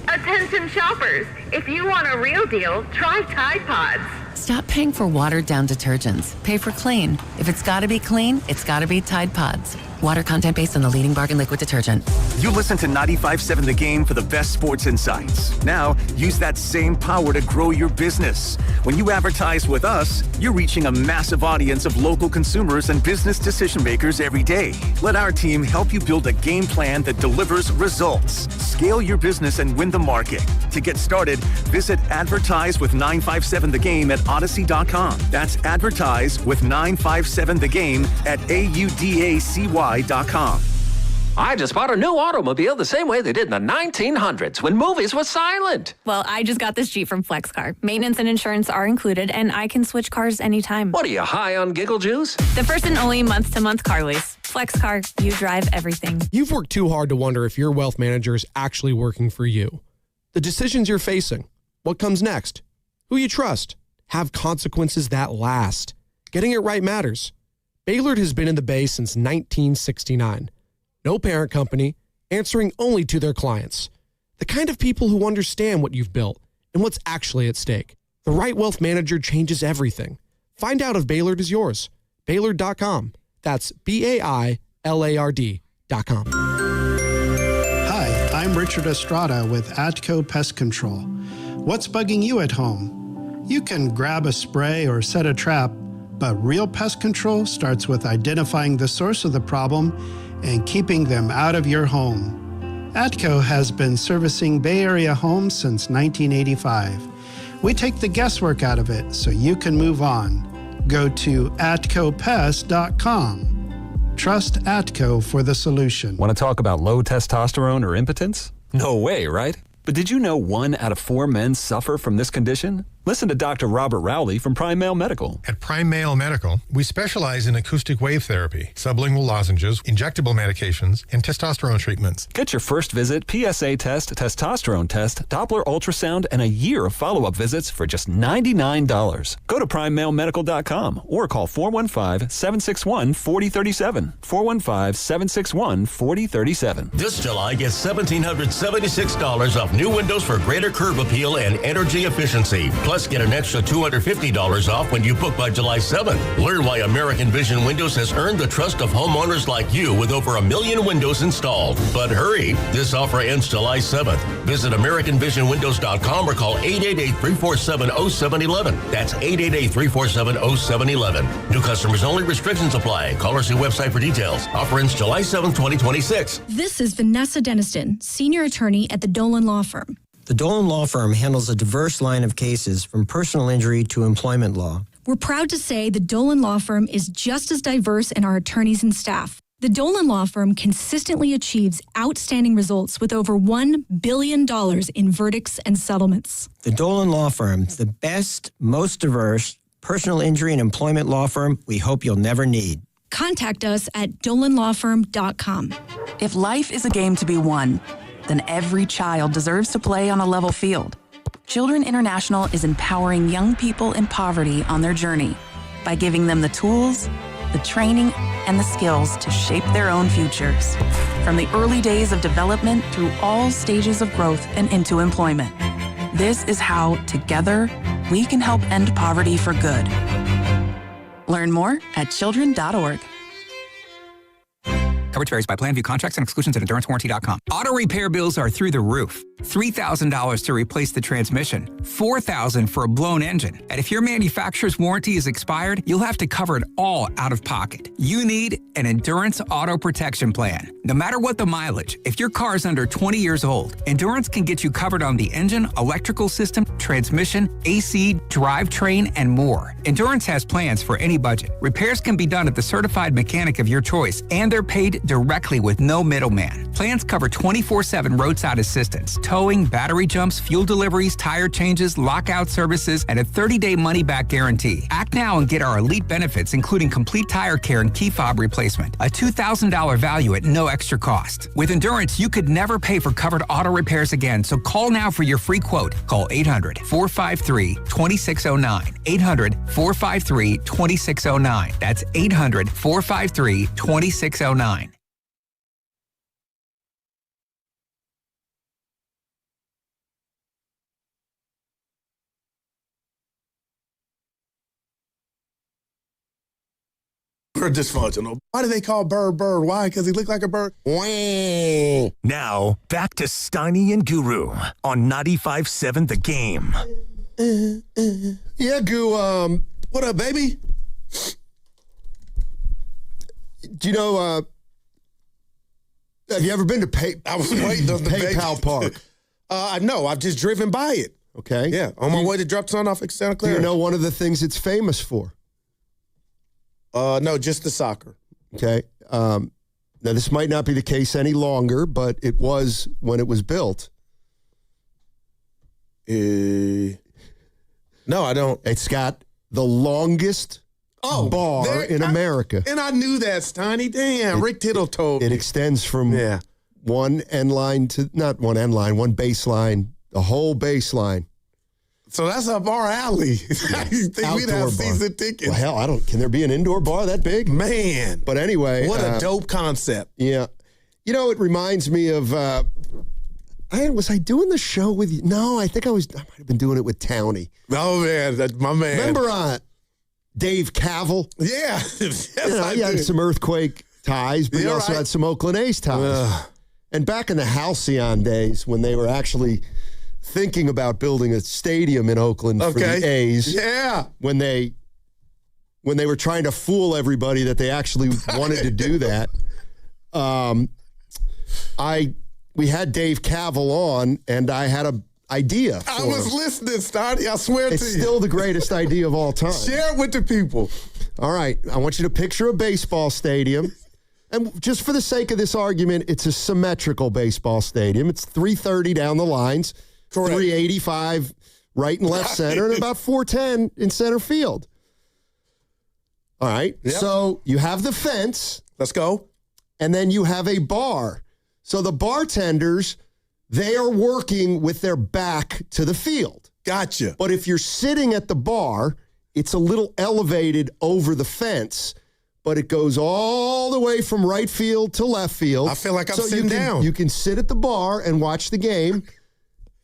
Attention shoppers, if you want a real deal, try Tide Pods. Stop paying for watered-down detergents. Pay for clean. If it's gotta be clean, it's gotta be Tide Pods. Water content based on the leading bargain liquid detergent. You listen to 95.7 The Game for the best sports insights. Now, use that same power to grow your business. When you advertise with us, you're reaching a massive audience of local consumers and business decision makers every day. Let our team help you build a game plan that delivers results. Scale your business and win the market. To get started, visit Advertise with 957 The Game at Odyssey.com. That's Advertise with 957 The Game at AUDACY.com. I just bought a new automobile the same way they did in the 1900s when movies were silent. Well, I just got this Jeep from FlexCar. Maintenance and insurance are included, and I can switch cars anytime. What are you, high on giggle juice? The first and only month-to-month car lease. FlexCar, you drive everything. You've worked too hard to wonder if your wealth manager is actually working for you. The decisions you're facing, what comes next, who you trust, have consequences that last. Getting it right matters. Baylord has been in the Bay since 1969. No parent company, answering only to their clients. The kind of people who understand what you've built and what's actually at stake. The right wealth manager changes everything. Find out if Baylord is yours. Baylord.com. That's BAILARD.com. Hi, I'm Richard Estrada with Atco Pest Control. What's bugging you at home? You can grab a spray or set a trap, but real pest control starts with identifying the source of the problem and keeping them out of your home. Atco has been servicing Bay Area homes since 1985. We take the guesswork out of it so you can move on. Go to atcopest.com. Trust Atco for the solution. Want to talk about low testosterone or impotence? No way, right? But did you know 1 out of 4 men suffer from this condition? Listen to Dr. Robert Rowley from Prime Male Medical. At Prime Male Medical, we specialize in acoustic wave therapy, sublingual lozenges, injectable medications, and testosterone treatments. Get your first visit, PSA test, testosterone test, Doppler ultrasound, and a year of follow-up visits for just $99. Go to PrimeMaleMedical.com or call 415-761-4037. 415-761-4037. This July, get $1,776 off new windows for greater curb appeal and energy efficiency. Plus, get an extra $250 off when you book by July 7th. Learn why American Vision Windows has earned the trust of homeowners like you with over 1 million windows installed. But hurry, this offer ends July 7th. Visit AmericanVisionWindows.com or call 888-347-0711. That's 888-347-0711. New customers only. Restrictions apply. Call or see website for details. Offer ends July 7th, 2026. This is Vanessa Deniston, senior attorney at the Dolan Law Firm. The Dolan Law Firm handles a diverse line of cases from personal injury to employment law. We're proud to say the Dolan Law Firm is just as diverse in our attorneys and staff. The Dolan Law Firm consistently achieves outstanding results with over $1 billion in verdicts and settlements. The Dolan Law Firm, the best, most diverse personal injury and employment law firm we hope you'll never need. Contact us at dolanlawfirm.com. If life is a game to be won, then every child deserves to play on a level field. Children International is empowering young people in poverty on their journey by giving them the tools, the training, and the skills to shape their own futures. From the early days of development through all stages of growth and into employment. This is how, together, we can help end poverty for good. Learn more at children.org. Coverage varies by plan. View contracts and exclusions at EnduranceWarranty.com. Auto repair bills are through the roof. $3,000 to replace the transmission, $4,000 for a blown engine. And if your manufacturer's warranty is expired, you'll have to cover it all out of pocket. You need an Endurance Auto Protection Plan. No matter what the mileage, if your car is under 20 years old, Endurance can get you covered on the engine, electrical system, transmission, AC, drivetrain, and more. Endurance has plans for any budget. Repairs can be done at the certified mechanic of your choice, and they're paid directly with no middleman. Plans cover 24/7 roadside assistance, towing, battery jumps, fuel deliveries, tire changes, lockout services, and a 30-day money-back guarantee. Act now and get our elite benefits, including complete tire care and key fob replacement. A $2,000 value at no extra cost. With Endurance, you could never pay for covered auto repairs again, so call now for your free quote. Call 800-453-2609. 800-453-2609. That's 800-453-2609. Super dysfunctional. Why do they call Bird Bird? Why? Because he looked like a bird? Wah. Now, back to Steiny and Guru on 95.7 The Game. Yeah, Goo, what up, baby? Do you know, have you ever been to I was waiting on the PayPal Park? No, I've just driven by it. Okay. Yeah, on my way to drop son off at Santa Clara. Do you know one of the things it's famous for? No, just the soccer. Okay. Now, this might not be the case any longer, but it was when it was built. No, I don't. It's got the longest bar in America. And I knew that, Steiny. Damn, Rick Tittle told me. It extends from one end line to, not one end line, one baseline, the whole baseline. So that's up our alley. You think we'd have season tickets? Well, hell, can there be an indoor bar that big? Man. But anyway. What a dope concept. Yeah. You know, it reminds me of, was I doing the show with you? No, I think I might have been doing it with Townie. Oh, man, that's my man. Remember Dave Cavell? Yeah. He had some Earthquake ties, but he also had some Oakland A's ties. And back in the Halcyon days when they were actually thinking about building a stadium in Oakland for the A's. Yeah. When they were trying to fool everybody that they actually wanted to do that. We had Dave Cavell on, and I had an idea for I was him. listening, Stoddy. I swear it's to you. It's still the greatest idea of all time. Share it with the people. All right. I want you to picture a baseball stadium. And just for the sake of this argument, it's a symmetrical baseball stadium. It's 330 down the lines, correct. 385 right and left center, and about 410 in center field. All right. Yep. So you have the fence. Let's go. And then you have a bar. So the bartenders, they are working with their back to the field. Gotcha. But if you're sitting at the bar, it's a little elevated over the fence, but it goes all the way from right field to left field. I feel like I'm sitting down. You can sit at the bar and watch the game.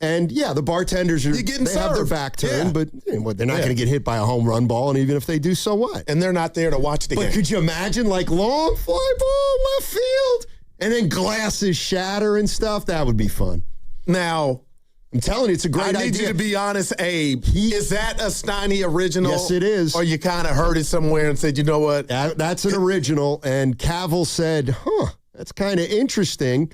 And, the bartenders have their back turned, but they're not going to get hit by a home run ball, and even if they do, so what? And they're not there to watch the game. But could you imagine, long fly ball, left field, and then glasses shatter and stuff? That would be fun. Now, I'm telling you, it's a great idea. I need you to be honest, Abe. Is that a Steiny original? Yes, it is. Or you kind of heard it somewhere and said, you know what? That's an original. And Cavell said, that's kind of interesting.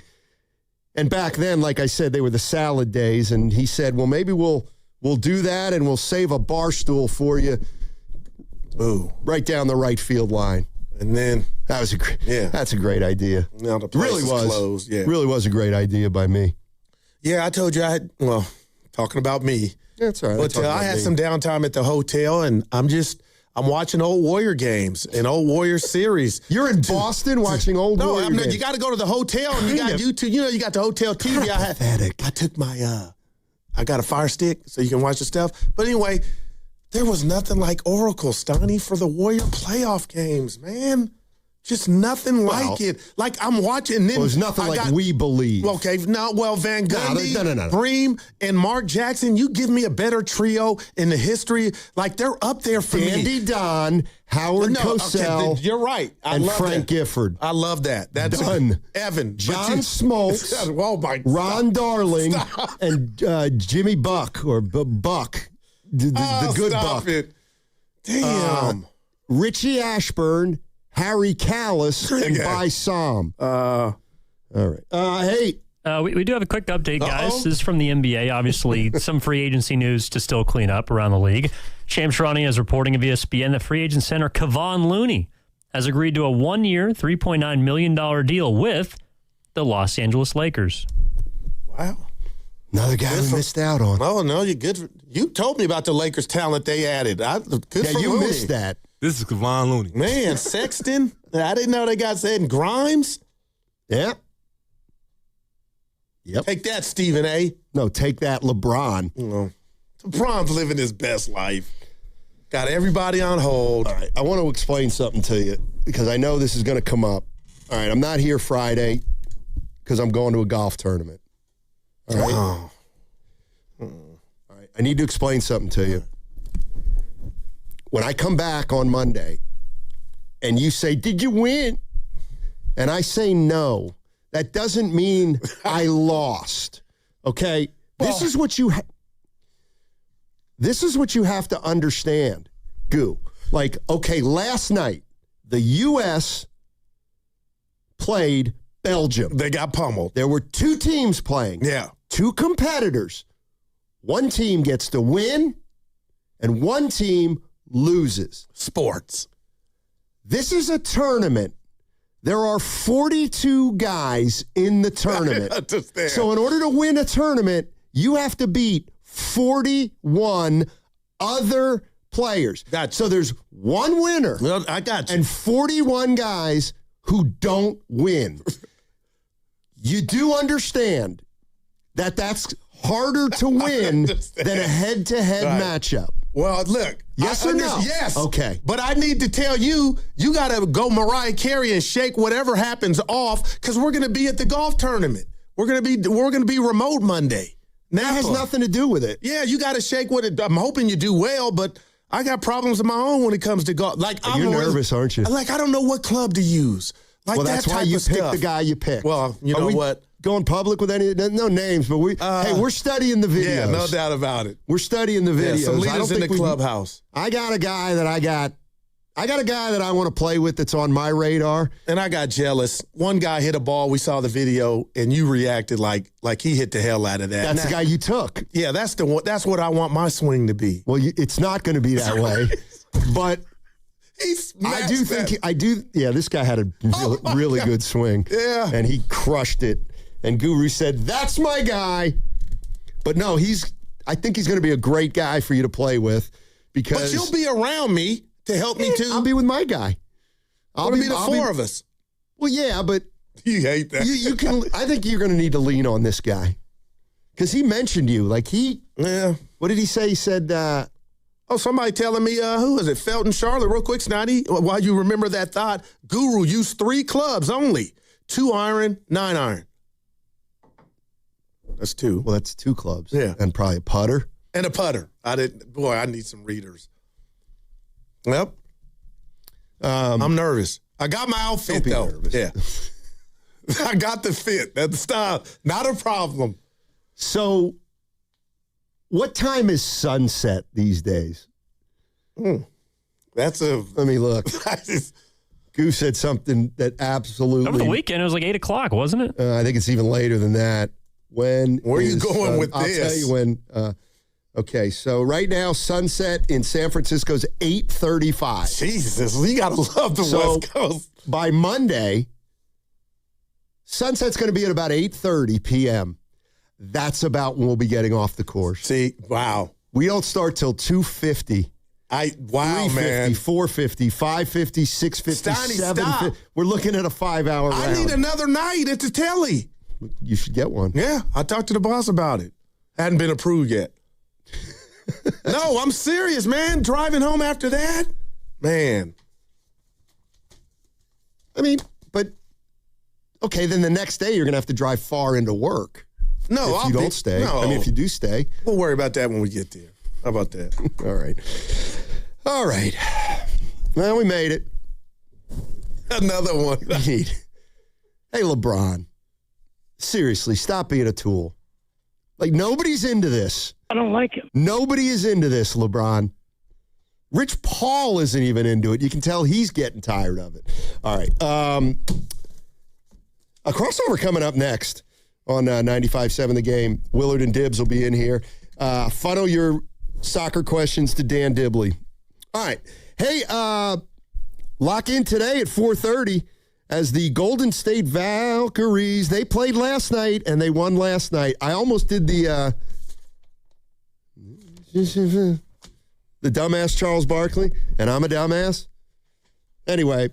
And back then, like I said, they were the salad days. And he said, well, maybe we'll do that and we'll save a bar stool for you. Ooh. Right down the right field line. And then that's a great idea. Now the place is closed. Yeah. Really was a great idea by me. Yeah, I told you talking about me. That's all right. But I had some downtime at the hotel, and I'm watching old Warrior games and old Warrior series. You're in Boston watching old Warrior games? You got to go to the hotel, and you got YouTube. You got the hotel TV. I took my, I got a Fire Stick so you can watch the stuff. But anyway, there was nothing like Oracle, Steiny, for the Warrior playoff games, man. Just nothing like it. Like I'm watching. Then there's nothing We Believe. Okay, Van Gundy, Bream, and Mark Jackson. You give me a better trio in the history. Like they're up there for me. Andy Don, Howard Cosell. Okay, you're right. And Frank Gifford. I love that. That's done. Evan, John Smoltz, Ron Darling, and Jimmy Buck or Buck, the good Buck. It. Damn. Richie Ashburn. Harry Callis and By Som. All right. Hey. We do have a quick update, guys. This is from the NBA. Obviously, some free agency news to still clean up around the league. Shams Charania is reporting of ESPN that free agent center Kevon Looney has agreed to a 1-year, $3.9 million deal with the Los Angeles Lakers. Wow. Another guy we missed out on. Oh, no, you're good. You told me about the Lakers talent they added. You missed that. This is Kevon Looney. Man, Sexton. I didn't know they got said Grimes. Yeah. Yep. Take that, Stephen A. No, take that, LeBron. LeBron's living his best life. Got everybody on hold. All right. I want to explain something to you because I know this is going to come up. All right. I'm not here Friday because I'm going to a golf tournament. All right. All right. I need to explain something to you. When I come back on Monday, and you say, "Did you win?" and I say no, that doesn't mean I lost. Okay? This is what you have to understand, Goo. Like, okay, last night, the U.S. played Belgium. They got pummeled. There were 2 teams playing. Yeah. 2 competitors. One team gets to win, and one team loses. Sports. This is a tournament. There are 42 guys in the tournament. So in order to win a tournament, you have to beat 41 other players. So there's one winner. Well, I got you. And 41 guys who don't win. You do understand that that's harder to win than a head-to-head matchup. Well, look. Yes or no? Yes. Okay. But I need to tell you, you got to go Mariah Carey and shake whatever happens off because we're going to be at the golf tournament. We're going to be remote Monday. That has nothing to do with it. Yeah, you got to shake what it. I'm hoping you do well, but I got problems of my own when it comes to golf. Like You're nervous, aren't you? Like I don't know what club to use. Like well, that's why you pick the guy you pick. Well, you know what? Going public with any no names, but we're studying the videos. Yeah, no doubt about it. We're studying the videos. Yeah, some leaders in the clubhouse. I got a guy that I want to play with that's on my radar. And I got jealous. One guy hit a ball. We saw the video, and you reacted like he hit the hell out of that. That's the guy you took. Yeah, that's the one. That's what I want my swing to be. Well, it's not going to be that way, but. Yeah, this guy had a really good swing. Yeah. And he crushed it. And Guru said, "That's my guy." But no, I think he's going to be a great guy for you to play with because. But you'll be around me to help me too. I'll be with my guy. I'll be the 4 of us. Well, yeah, but. You hate that. You can. I think you're going to need to lean on this guy. Because he mentioned you. Yeah. What did he say? He said, somebody telling me, who is it? Felton Charlotte, real quick, Snotty. While you remember that thought, Guru used 3 clubs only. 2 iron, 9 iron. That's 2. Well, that's 2 clubs. Yeah. And probably a putter. And a putter. I need some readers. Yep. I'm nervous. I got my outfit, though. Nervous. Yeah. I got the fit. That's the style. Not a problem. So, what time is sunset these days? Let me look. Goose said something that absolutely. Over the weekend, it was like 8 o'clock, wasn't it? I think it's even later than that. Where are you going with I'll this? I'll tell you when. Okay, so right now, sunset in San Francisco is 8:35. Jesus, you got to love the West Coast. By Monday, sunset's going to be at about 8:30 p.m. That's about when we'll be getting off the course. See, wow. We don't start till 2:50. Wow, 3:50, man. 4:50, 5:50, 6:50, Stoney, 7:50. We're looking at a 5-hour round. I need another night at the telly. You should get one. Yeah, I talked to the boss about it. Hadn't been approved yet. No, I'm serious, man. Driving home after that, man. I mean, but okay, then the next day you're going to have to drive far into work. No, if you don't stay. No. I mean, if you do stay. We'll worry about that when we get there. How about that? All right. Well, we made it. Another one. Hey, LeBron. Seriously, stop being a tool. Like, nobody's into this. I don't like it. Nobody is into this, LeBron. Rich Paul isn't even into it. You can tell he's getting tired of it. All right. A crossover coming up next on 95.7 The Game. Willard and Dibbs will be in here. Funnel your soccer questions to Dan Dibley. All right. Hey, lock in today at 4:30 as the Golden State Valkyries. They played last night, and they won last night. I almost did the dumbass Charles Barkley, and I'm a dumbass. Anyway,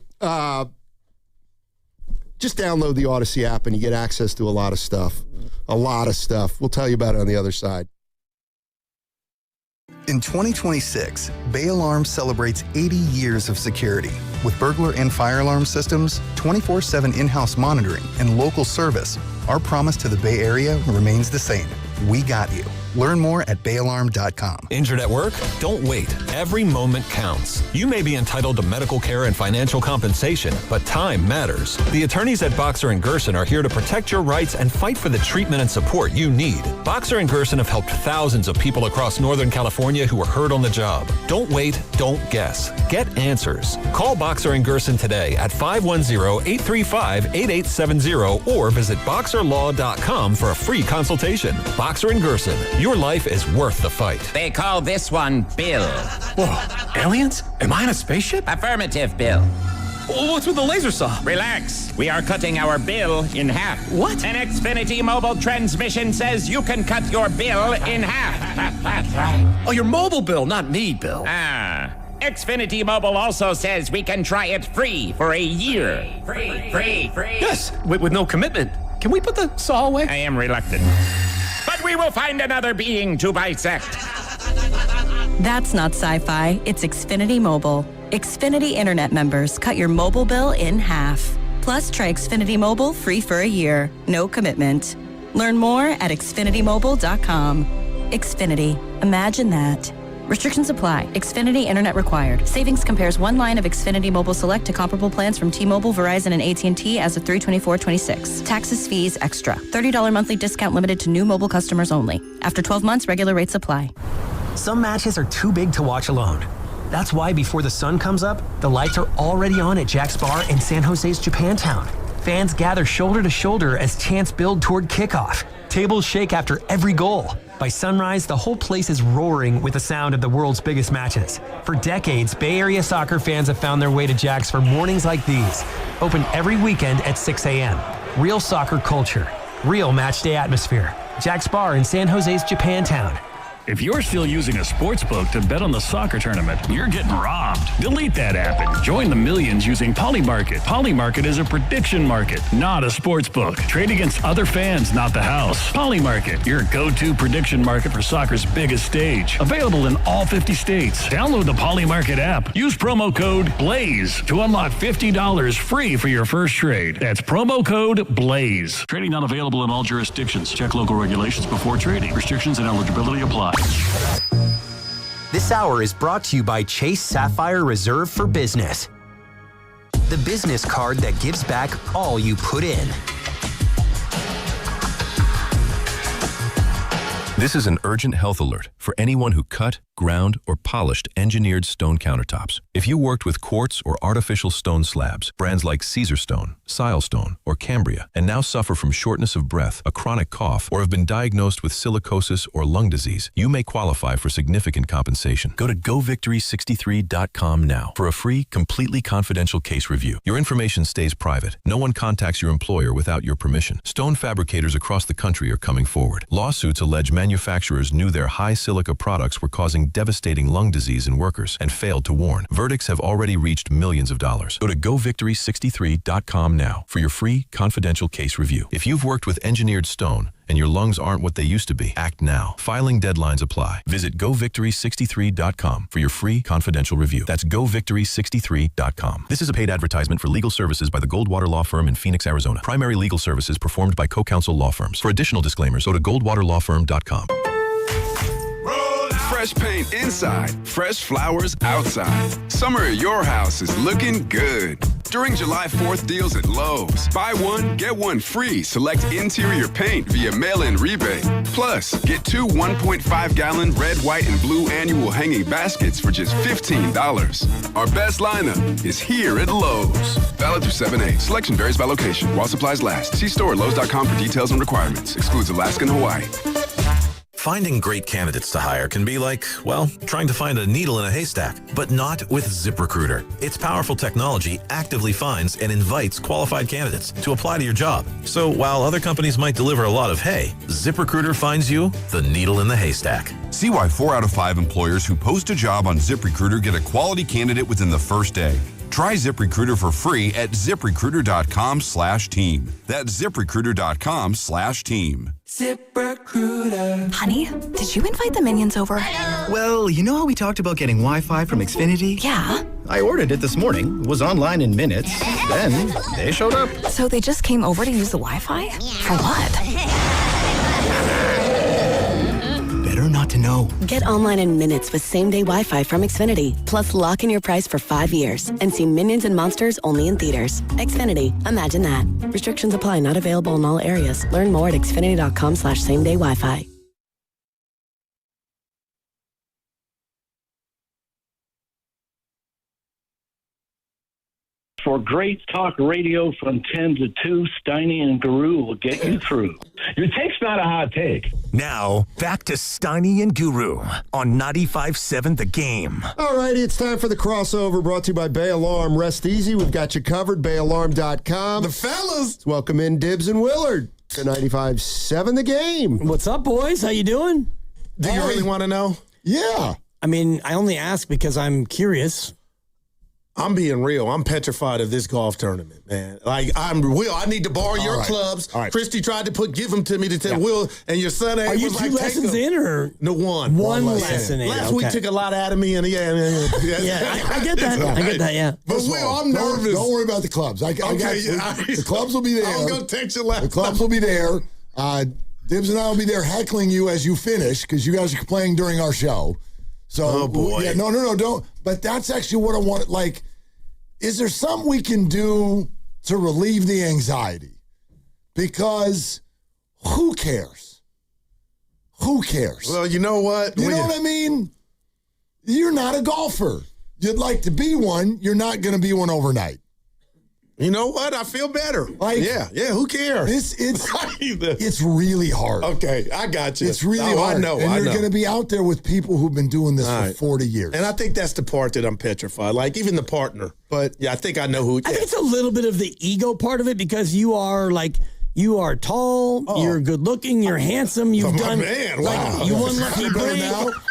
just download the Odyssey app, and you get access to a lot of stuff. A lot of stuff. We'll tell you about it on the other side. In 2026, Bay Alarm celebrates 80 years of security. With burglar and fire alarm systems, 24/7 in-house monitoring, and local service, our promise to the Bay Area remains the same. We got you. Learn more at bayalarm.com. Injured at work? Don't wait. Every moment counts. You may be entitled to medical care and financial compensation, but time matters. The attorneys at Boxer & Gerson are here to protect your rights and fight for the treatment and support you need. Boxer & Gerson have helped thousands of people across Northern California who were hurt on the job. Don't wait. Don't guess. Get answers. Call Boxer & Gerson today at 510-835-8870 or visit boxerlaw.com for a free consultation. Boxer & Gerson. Your life is worth the fight. They call this one Bill. Whoa, aliens? Am I in a spaceship? Affirmative, Bill. What's with the laser saw? Relax. We are cutting our bill in half. What? An Xfinity mobile transmission says you can cut your bill in half. Oh, your mobile bill, not me, Bill. Xfinity Mobile also says we can try it free for a year. Free. Yes, with no commitment. Can we put the saw away? I am reluctant. But we will find another being to bisect. That's not sci-fi. It's Xfinity Mobile. Xfinity Internet members cut your mobile bill in half. Plus, try Xfinity Mobile free for a year. No commitment. Learn more at xfinitymobile.com. Xfinity. Imagine that. Restrictions apply. Xfinity Internet required. Savings compares one line of Xfinity Mobile Select to comparable plans from T-Mobile, Verizon, and AT&T as of 3/24/26. Taxes, fees, extra. $30 monthly discount limited to new mobile customers only. After 12 months, regular rates apply. Some matches are too big to watch alone. That's why before the sun comes up, the lights are already on at Jack's Bar in San Jose's Japantown. Fans gather shoulder to shoulder as chants build toward kickoff. Tables shake after every goal. By sunrise, the whole place is roaring with the sound of the world's biggest matches. For decades, Bay Area soccer fans have found their way to Jack's for mornings like these. Open every weekend at 6 a.m. Real soccer culture. Real match day atmosphere. Jack's Bar in San Jose's Japantown. If you're still using a sports book to bet on the soccer tournament, you're getting robbed. Delete that app and join the millions using Polymarket. Polymarket is a prediction market, not a sports book. Trade against other fans, not the house. Polymarket, your go-to prediction market for soccer's biggest stage. Available in all 50 states. Download the Polymarket app. Use promo code BLAZE to unlock $50 free for your first trade. That's promo code BLAZE. Trading not available in all jurisdictions. Check local regulations before trading. Restrictions and eligibility apply. This hour is brought to you by Chase Sapphire Reserve for Business. The business card that gives back all you put in. This is an urgent health alert for anyone who cut, ground, or polished engineered stone countertops. If you worked with quartz or artificial stone slabs, brands like Caesar Stone, Silestone, or Cambria, and now suffer from shortness of breath, a chronic cough, or have been diagnosed with silicosis or lung disease, you may qualify for significant compensation. Go to govictory63.com now for a free, completely confidential case review. Your information stays private. No one contacts your employer without your permission. Stone fabricators across the country are coming forward. Lawsuits allege manufacturers knew their high silica products were causing devastating lung disease in workers and failed to warn. Verdicts have already reached millions of dollars. Go to govictory63.com now for your free, confidential case review. If you've worked with engineered stone and your lungs aren't what they used to be, act now. Filing deadlines apply. Visit govictory63.com for your free, confidential review. That's govictory63.com. This is a paid advertisement for legal services by the Goldwater Law Firm in Phoenix, Arizona. Primary legal services performed by co-counsel law firms. For additional disclaimers, go to goldwaterlawfirm.com. Fresh paint inside, fresh flowers outside. Summer at your house is looking good. During July 4th deals at Lowe's, buy one, get one free. Select interior paint via mail-in rebate. Plus, get 2 1.5-gallon red, white, and blue annual hanging baskets for just $15. Our best lineup is here at Lowe's. Valid through 7/8. Selection varies by location. While supplies last. See store at Lowe's.com for details and requirements. Excludes Alaska and Hawaii. Finding great candidates to hire can be like, well, trying to find a needle in a haystack, but not with ZipRecruiter. Its powerful technology actively finds and invites qualified candidates to apply to your job. So while other companies might deliver a lot of hay, ZipRecruiter finds you the needle in the haystack. See why 4 out of 5 employers who post a job on ZipRecruiter get a quality candidate within the first day. Try ZipRecruiter for free at ZipRecruiter.com/team. That's ZipRecruiter.com/team. ZipRecruiter. Honey, did you invite the minions over? Well, you know how we talked about getting Wi-Fi from Xfinity? Yeah. I ordered it this morning, was online in minutes, then they showed up. So they just came over to use the Wi-Fi? For what? know. Get online in minutes with same-day Wi-Fi from Xfinity. Plus, lock in your price for 5 years and see Minions and Monsters only in theaters. Xfinity. Imagine that. Restrictions apply. Not available in all areas. Learn more at xfinity.com/same-day Wi-Fi. For great talk radio from 10 to 2, Steiny and Guru will get you through. Your take's not a hot take. Now, back to Steiny and Guru on 95.7 The Game. All righty, it's time for the crossover brought to you by Bay Alarm. Rest easy. We've got you covered. BayAlarm.com. The fellas. Let's welcome in Dibbs and Willard to 95.7 The Game. What's up, boys? How you doing? Do you really want to know? Yeah. I mean, I only ask because I'm curious. I'm being real. I'm petrified of this golf tournament, man. Like, Will, I need to borrow your clubs. All right. Christy tried to give them to me to tell Will, and your son Are you two lessons in or? No, one. One lesson in. Last week took a lot out of me, and Yeah, I get that. I get that, yeah. But Will, I'm nervous. Don't worry about the clubs. The clubs will be there. I'm going to text you last The clubs will be there. Dibbs and I will be there heckling you as you finish because you guys are playing during our show. So, oh, boy. Yeah, no, don't. But that's actually what I want. Like, is there something we can do to relieve the anxiety? Because who cares? Who cares? Well, you know what? You know what I mean? You're not a golfer. You'd like to be one. You're not going to be one overnight. You know what? I feel better. Like, yeah. Who cares? It's really hard. Okay, I got you. It's really hard. I know. And you're going to be out there with people who've been doing this for 40 years. And I think that's the part that I'm petrified. Like, even the partner. But yeah, I think I know who. I think it's a little bit of the ego part of it because you are tall, you're good looking, you're handsome, you've done you won Lucky Break.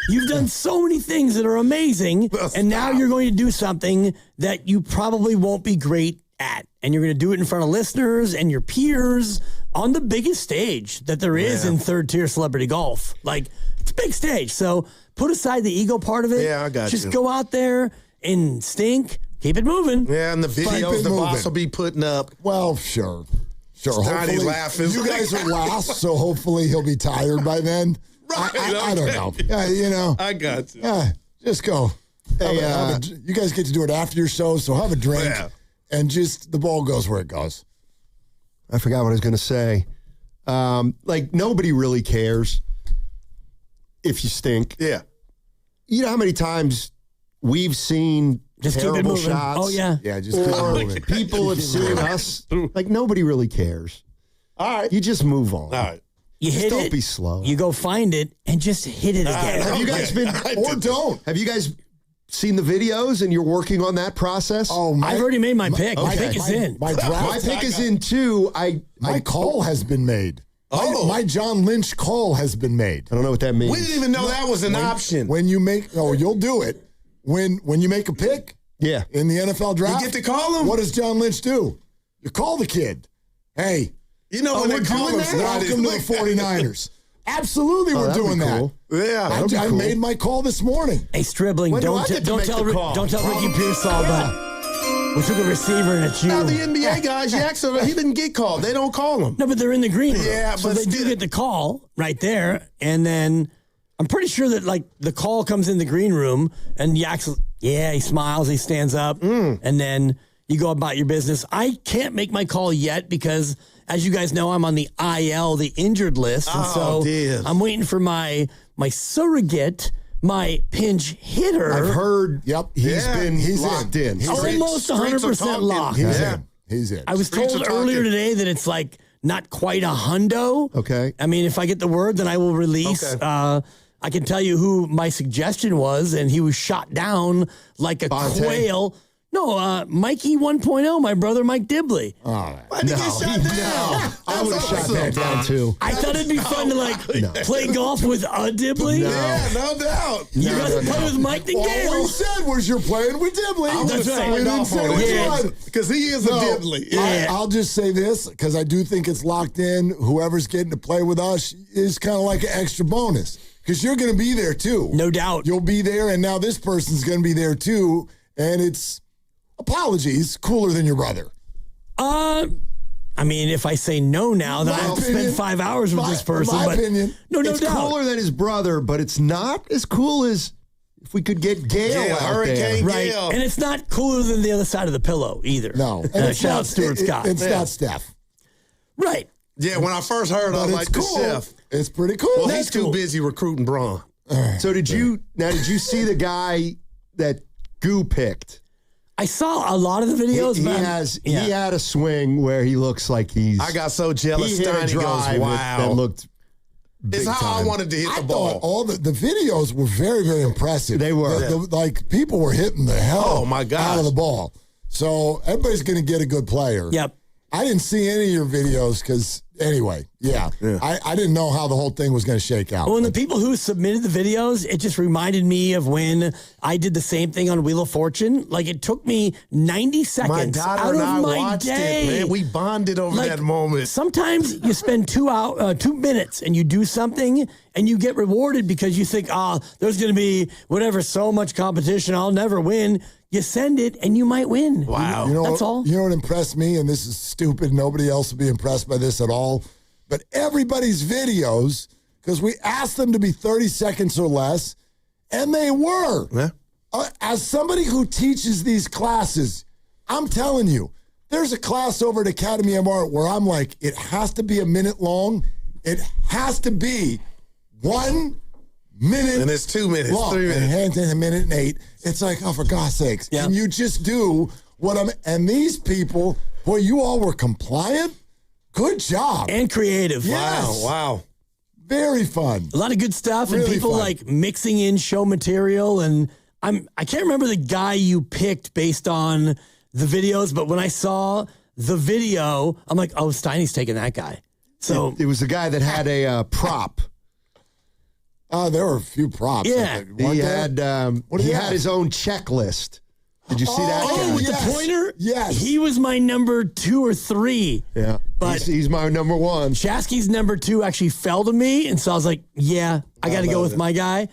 You've done so many things that are amazing, and now you're going to do something that you probably won't be great at. And you're going to do it in front of listeners and your peers on the biggest stage that there is in third-tier celebrity golf. Like, it's a big stage. So put aside the ego part of it. Yeah, I got you. Just go out there and stink. Keep it moving. Yeah, and the videos the boss will be putting up. Well, sure. Hopefully, laughing. You guys are last, so hopefully he'll be tired by then. Right. I don't know. I got you. Just go. Hey, you guys get to do it after your show, so have a drink. Yeah. And just the ball goes where it goes. I forgot what I was going to say. Nobody really cares if you stink. Yeah. You know how many times we've seen just terrible keep it moving. shots? Oh, yeah. Yeah, just keep it moving. People have seen us. Like, nobody really cares. All right. You just move on. All right. You just hit don't it. be slow. You go find it and just hit it again. Have you guys been, or don't? Have you guys seen the videos and you're working on that process? Oh, I've already made my pick. My pick is in. My pick is in too. My call has been made. My John Lynch call has been made. I don't know what that means. We didn't even know that was an option. When you make, you'll do it. When you make a pick, in the NFL draft, you get to call him. What does John Lynch do? You call the kid. Hey, when they call him, welcome to the 49ers. Absolutely, we're doing that. Yeah, I made my call this morning. Hey, Stribling, don't tell Ricky Pearsall that. We took a receiver and it's you. Now the NBA guys, he didn't get called. They don't call him. No, but they're in the green room. Yeah, so but they do get the call right there, and then I'm pretty sure that the call comes in the green room, and Yax, he smiles, he stands up, and then you go about your business. I can't make my call yet because, as you guys know, I'm on the IL, the injured list, and so I'm waiting for my surrogate. My pinch hitter. I've heard. Yep, he's locked in. He's almost 100% locked. He's in. I was told earlier today that it's not quite a hundo. Okay. I mean, if I get the word, then I will release. Okay. I can tell you who my suggestion was, and he was shot down like a quail. No, Mikey 1.0, my brother Mike Dibley. Oh, why did he get shot down? I would have shot that down too. I thought it'd be fun to play golf with a Dibley. No. Yeah, no doubt. You rather play with Mike than Gale. All we said was you're playing with Dibley. That's right. Because he is a Dibley. Yeah. I'll just say this, because I do think it's locked in. Whoever's getting to play with us is kind of like an extra bonus. Because you're going to be there too. No doubt. You'll be there, and now this person's going to be there too. And it's... apologies, cooler than your brother. I mean, if I say no now, then I have to spend 5 hours with this person. My opinion. No it's doubt. cooler than his brother, but it's not as cool as if we could get Gale out Hurricane there. Right. Gale. And it's not cooler than the other side of the pillow either. No. And Shout out Stuart Scott. It's not Steph. Right. Yeah, when I first heard, I was like, cool. the chef. It's pretty cool. Well, he's too busy recruiting Braun. So did you see the guy that Goo picked? I saw a lot of the videos. He had a swing where he looks like he's. I got so jealous. He hit a Steiny drive goes, wow. that looked. It's how time. I wanted to hit the I ball. thought all the videos were very, very impressive. They were. Like, people were hitting the hell my gosh. out of the ball. So everybody's going to get a good player. Yep. I didn't see any of your videos because, anyway, I didn't know how the whole thing was going to shake out. Well, and the people who submitted the videos, it just reminded me of when I did the same thing on Wheel of Fortune. Like, it took me 90 seconds My daughter out and of I my watched day. it, man. We bonded over Like, that moment. Sometimes you spend 2 minutes and you do something and you get rewarded because you think, there's going to be so much competition. I'll never win. You send it and you might win. Wow. That's all. You know what impressed me, and this is stupid. Nobody else will be impressed by this at all. But everybody's videos, because we asked them to be 30 seconds or less, and they were. Yeah. As somebody who teaches these classes, I'm telling you, there's a class over at Academy of Art where I'm like, it has to be a minute long. It has to be 1 minute. And it's 2 minutes, long. 3 minutes. And a minute and 8. It's like, oh, for God's sakes. Yeah. Can you just do what and these people, boy, you all were compliant. Good job. And creative. Yes. Wow. Very fun. A lot of good stuff and Really people fun. like mixing in show material. And I can't remember the guy you picked based on the videos, but when I saw the video, I'm like, oh, Steiny's taking that guy. So it was the guy that had a prop. There were a few props. Yeah. He had his own checklist. Did you see that? Oh, with yes. the pointer? Yes. He was my number 2 or 3. Yeah. But he's my number 1. Shasky's number 2 actually fell to me. And so I was like, I got to go with my guy.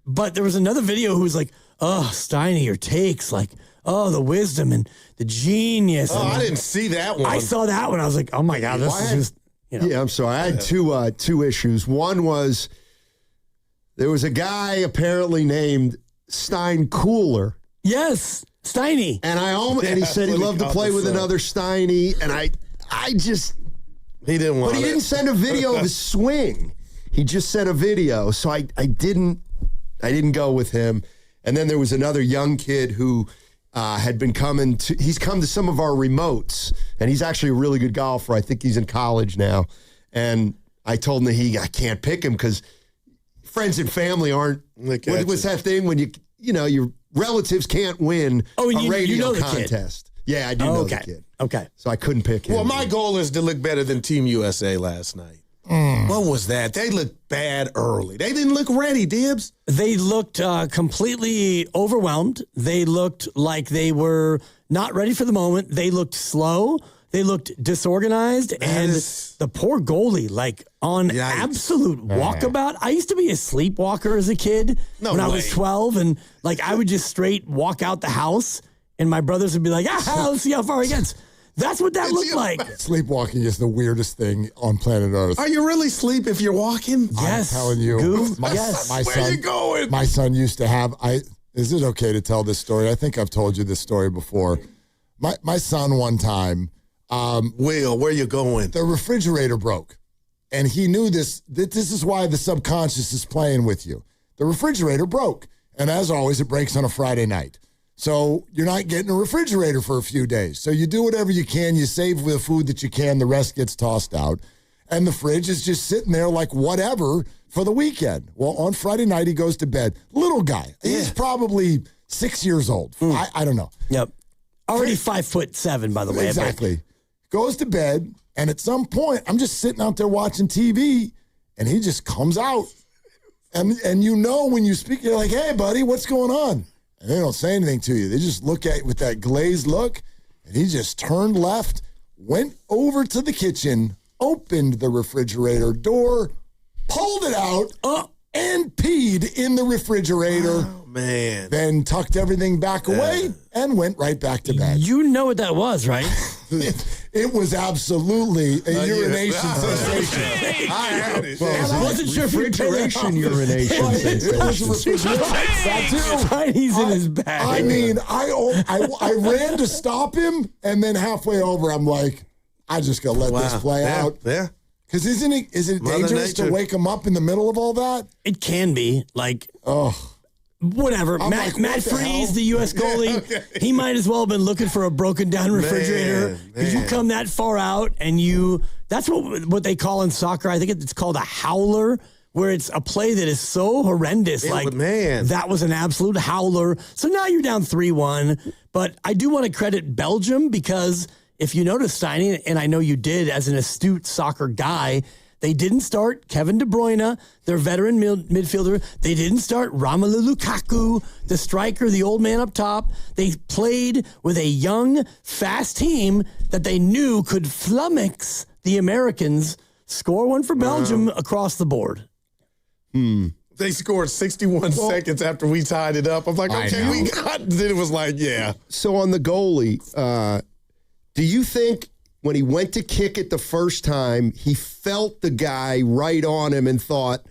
But there was another video who was like, oh, Steiny, your takes, like, oh, the wisdom and the genius. Oh, and I didn't see that one. I saw that one. I was like, oh my God, this is just, Yeah, I'm sorry. I had two issues. One was there was a guy apparently named Stein Cooler. Yes, Steiny. And he said he loved to play with another Steiny. And I just. He didn't want But he didn't send a video of his swing. He just sent a video. So I didn't go with him. And then there was another young kid who had been he's come to some of our remotes. And he's actually a really good golfer. I think he's in college now. And I told him I can't pick him because friends and family aren't. What's that thing when your relatives can't win a radio contest? Yeah, I do know the kid. Okay. So I couldn't pick him. Well, my goal is to look better than Team USA last night. What was that? They looked bad early. They didn't look ready, Dibs. They looked completely overwhelmed. They looked like they were not ready for the moment. They looked slow. They looked disorganized. And the poor goalie, like on absolute walkabout. I used to be a sleepwalker as a kid when I was 12. And like I would just straight walk out the house and my brothers would be like, let's see how far he gets. That's what that looked like. Sleepwalking is the weirdest thing on planet Earth. Are you really asleep if you're walking? Yes. I'm telling you. Where are you going? My son used to have, is it okay to tell this story? I think I've told you this story before. My son one time. Will, where you going? The refrigerator broke. And he knew this is why the subconscious is playing with you. The refrigerator broke. And as always, it breaks on a Friday night. So you're not getting a refrigerator for a few days. So you do whatever you can. You save the food that you can. The rest gets tossed out. And the fridge is just sitting there like whatever for the weekend. Well, on Friday night, he goes to bed. Little guy. He's probably 6 years old. I don't know. Yep. Already 5'7", by the way. Exactly. Goes to bed. And at some point, I'm just sitting out there watching TV. And he just comes out. And when you speak, you're like, hey, buddy, what's going on? And they don't say anything to you. They just look at you with that glazed look. And he just turned left, went over to the kitchen, opened the refrigerator door, pulled it out, and peed in the refrigerator. Oh, man. Then tucked everything back away and went right back to bed. You know what that was, right? It It was absolutely a urination sensation. I had it. I wasn't sure if you refrigeration urination. It was a refrigeration. That too. He's in his bag. I mean, I ran to stop him, and then halfway over, I'm like, I just gotta let this play out. Yeah. Because is it Mother dangerous Nature. to wake him up in the middle of all that? It can be. Like, whatever. I'm Matt like, what the Freese, hell? the U.S. goalie, he might as well have been looking for a broken down refrigerator. Because you come that far out and that's what they call in soccer. I think it's called a howler, where it's a play that is so horrendous. That was an absolute howler. So now you're down 3-1. But I do want to credit Belgium because if you notice, Steiny, and I know you did as an astute soccer guy, they didn't start Kevin De Bruyne, their veteran midfielder. They didn't start Romelu Lukaku, the striker, the old man up top. They played with a young, fast team that they knew could flummox the Americans. Score one for Belgium across the board. They scored 61 seconds after we tied it up. I'm like, okay, we got it. Then it was like, yeah. So on the goalie, do you think when he went to kick it the first time, he felt the guy right on him and thought,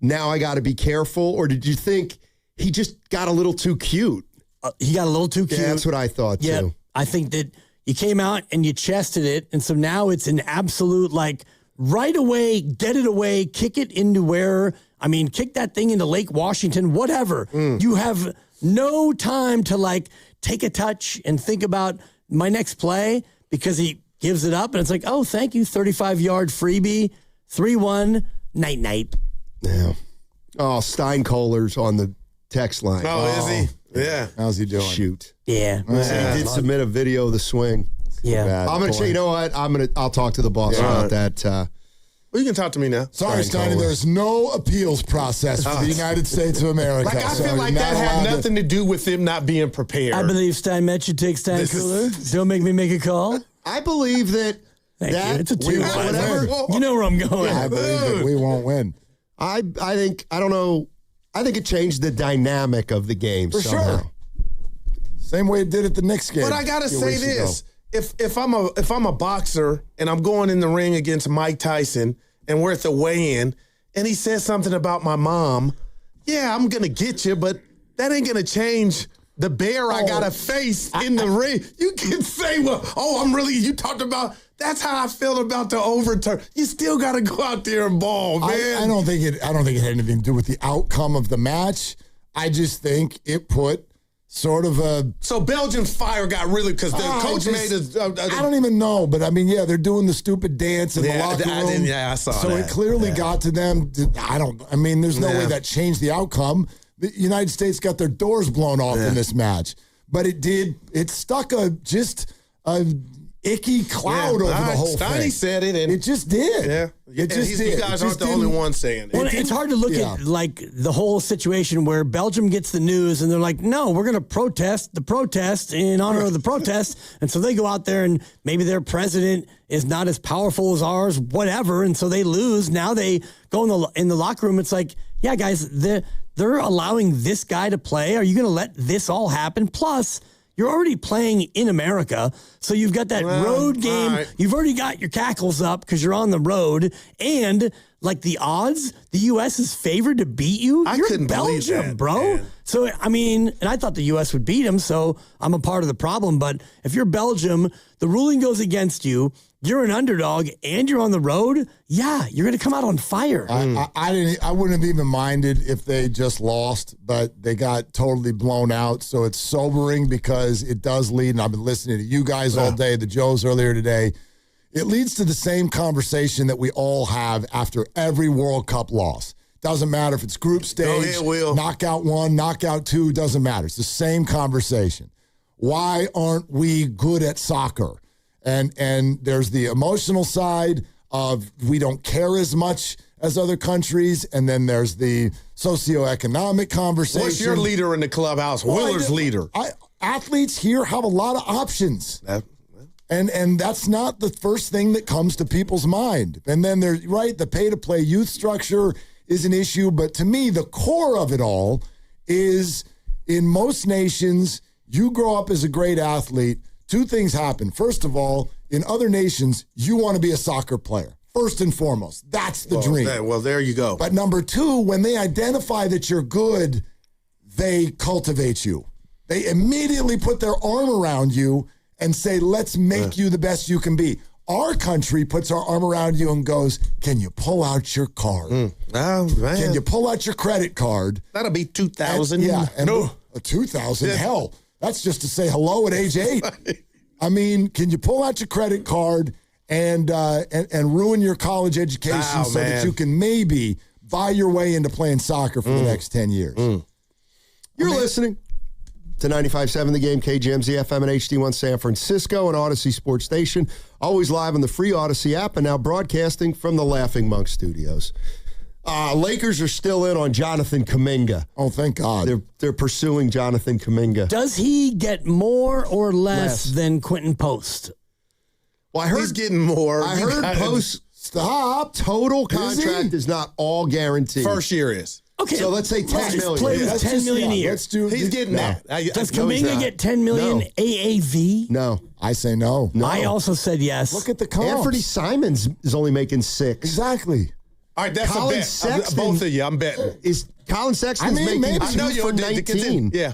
now I got to be careful? Or did you think he just got a little too cute? He got a little too cute. Yeah, that's what I thought, too. I think that you came out and you chested it, and so now it's an absolute, right away, get it away, kick it into kick that thing into Lake Washington, whatever. You have no time to, take a touch and think about my next play because he gives it up, and it's like, oh, thank you, 35-yard freebie, 3-1, night-night. Yeah. Oh, Steinkohler's on the text line. Oh, is he? Yeah. How's he doing? Shoot. Yeah. He did submit a video of the swing. Yeah. I'm going to say, you know what? I'll talk to the boss about that. Well, you can talk to me now. Sorry, Steiny, there's no appeals process for the United States of America. I feel like that had nothing to do with him not being prepared. I believe Steinmetz takes Steinkooler. Don't make me make a call. I believe that. Thank you. It's a 2-1. Whatever. You know where I'm going. I believe that we won't win. I don't know. I think it changed the dynamic of the game For somehow. sure. Same way it did at the Knicks game. But I gotta say this: if I'm a boxer and I'm going in the ring against Mike Tyson and we're at the weigh-in and he says something about my mom, yeah, I'm gonna get you, but that ain't gonna change the bear I gotta face in the ring. You can say, you talked about. That's how I feel about the overturn. You still got to go out there and ball, man. I don't think it had anything to do with the outcome of the match. I just think it put sort of a. So Belgium's fire got really because the coach made us. I don't even know, but they're doing the stupid dance in the locker room. I saw so that. it clearly got to them. There's no way that changed the outcome. The United States got their doors blown off in this match, but it did. It stuck a icky cloud over the whole thing. Steiny said it, and it just did. Yeah, it just did. You guys aren't the only ones saying it. Well, it's hard to look at the whole situation where Belgium gets the news and they're like, no, we're going to protest the protest in honor of the protest. And so they go out there and maybe their president is not as powerful as ours, whatever. And so they lose. Now they go in the locker room. It's like, yeah, guys, they're allowing this guy to play. Are you going to let this all happen? Plus, you're already playing in America, so you've got that road game. Right. You've already got your cackles up because you're on the road. And, the odds, the U.S. is favored to beat you. You're couldn't Belgium, believe that, bro. man. So, and I thought the U.S. would beat them, so I'm a part of the problem. But if you're Belgium, the ruling goes against you. You're an underdog and you're on the road. Yeah, you're going to come out on fire. I wouldn't have even minded if they just lost, but they got totally blown out. So it's sobering because it does lead, and I've been listening to you guys all day, the Joes earlier today. It leads to the same conversation that we all have after every World Cup loss. Doesn't matter if it's group stage, knockout 1, knockout 2, doesn't matter. It's the same conversation. Why aren't we good at soccer? And there's the emotional side of we don't care as much as other countries, and then there's the socioeconomic conversation. What's your leader in the clubhouse? Willer's leader. Athletes here have a lot of options. And that's not the first thing that comes to people's mind. And then there's, the pay-to-play youth structure is an issue. But to me, the core of it all is in most nations, you grow up as a great athlete, two things happen. First of all, in other nations, you want to be a soccer player. First and foremost. That's the dream. Well, there you go. But number two, when they identify that you're good, they cultivate you. They immediately put their arm around you and say, let's make you the best you can be. Our country puts our arm around you and goes, can you pull out your card? Oh, man. Can you pull out your credit card? That'll be 2,000. Yeah. And No. 2,000? Hell, that's just to say hello at age 8. I mean, can you pull out your credit card and ruin your college education so that you can maybe buy your way into playing soccer for the next 10 years? You're listening to 95.7 The Game, KGMZ FM and HD1 San Francisco and Odyssey Sports Station. Always live on the free Odyssey app and now broadcasting from the Laughing Monk Studios. Lakers are still in on Jonathan Kuminga. Oh, thank God. They're pursuing Jonathan Kuminga. Does he get more or less than Quentin Post? Well, I heard he's getting more. I heard Post total contract is not all guaranteed. First year is. Okay, so let's say $10 million. Play with $10 million a year. He's getting that. Does Kuminga get $10 million AAV? No, I say no. I also said yes. Look at the comps. Anthony Simons is only making $6. Exactly. All right, that's Colin a bet. Sexton Both of you, I'm betting. Is Colin Sexton's making I know 2 you for 19? Yeah.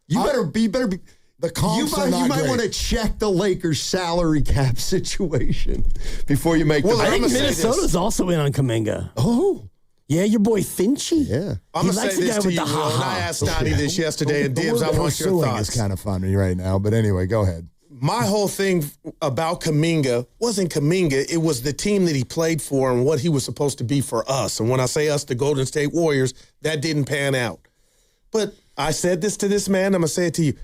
You better be. The comps are not you might great. want to check the Lakers' salary cap situation before you make. I think Minnesota's also in on Kuminga. Oh, yeah, your boy Finchie. Yeah, I'm he gonna likes say the this guy to with you, the Will, and I ha-ha. asked Donnie this yesterday, and Dibs, I want your thoughts. It's kind of funny right now, but anyway, go ahead. My whole thing about Kuminga wasn't Kuminga. It was the team that he played for and what he was supposed to be for us. And when I say us, the Golden State Warriors, that didn't pan out. But I said this to this man. I'm going to say it to you.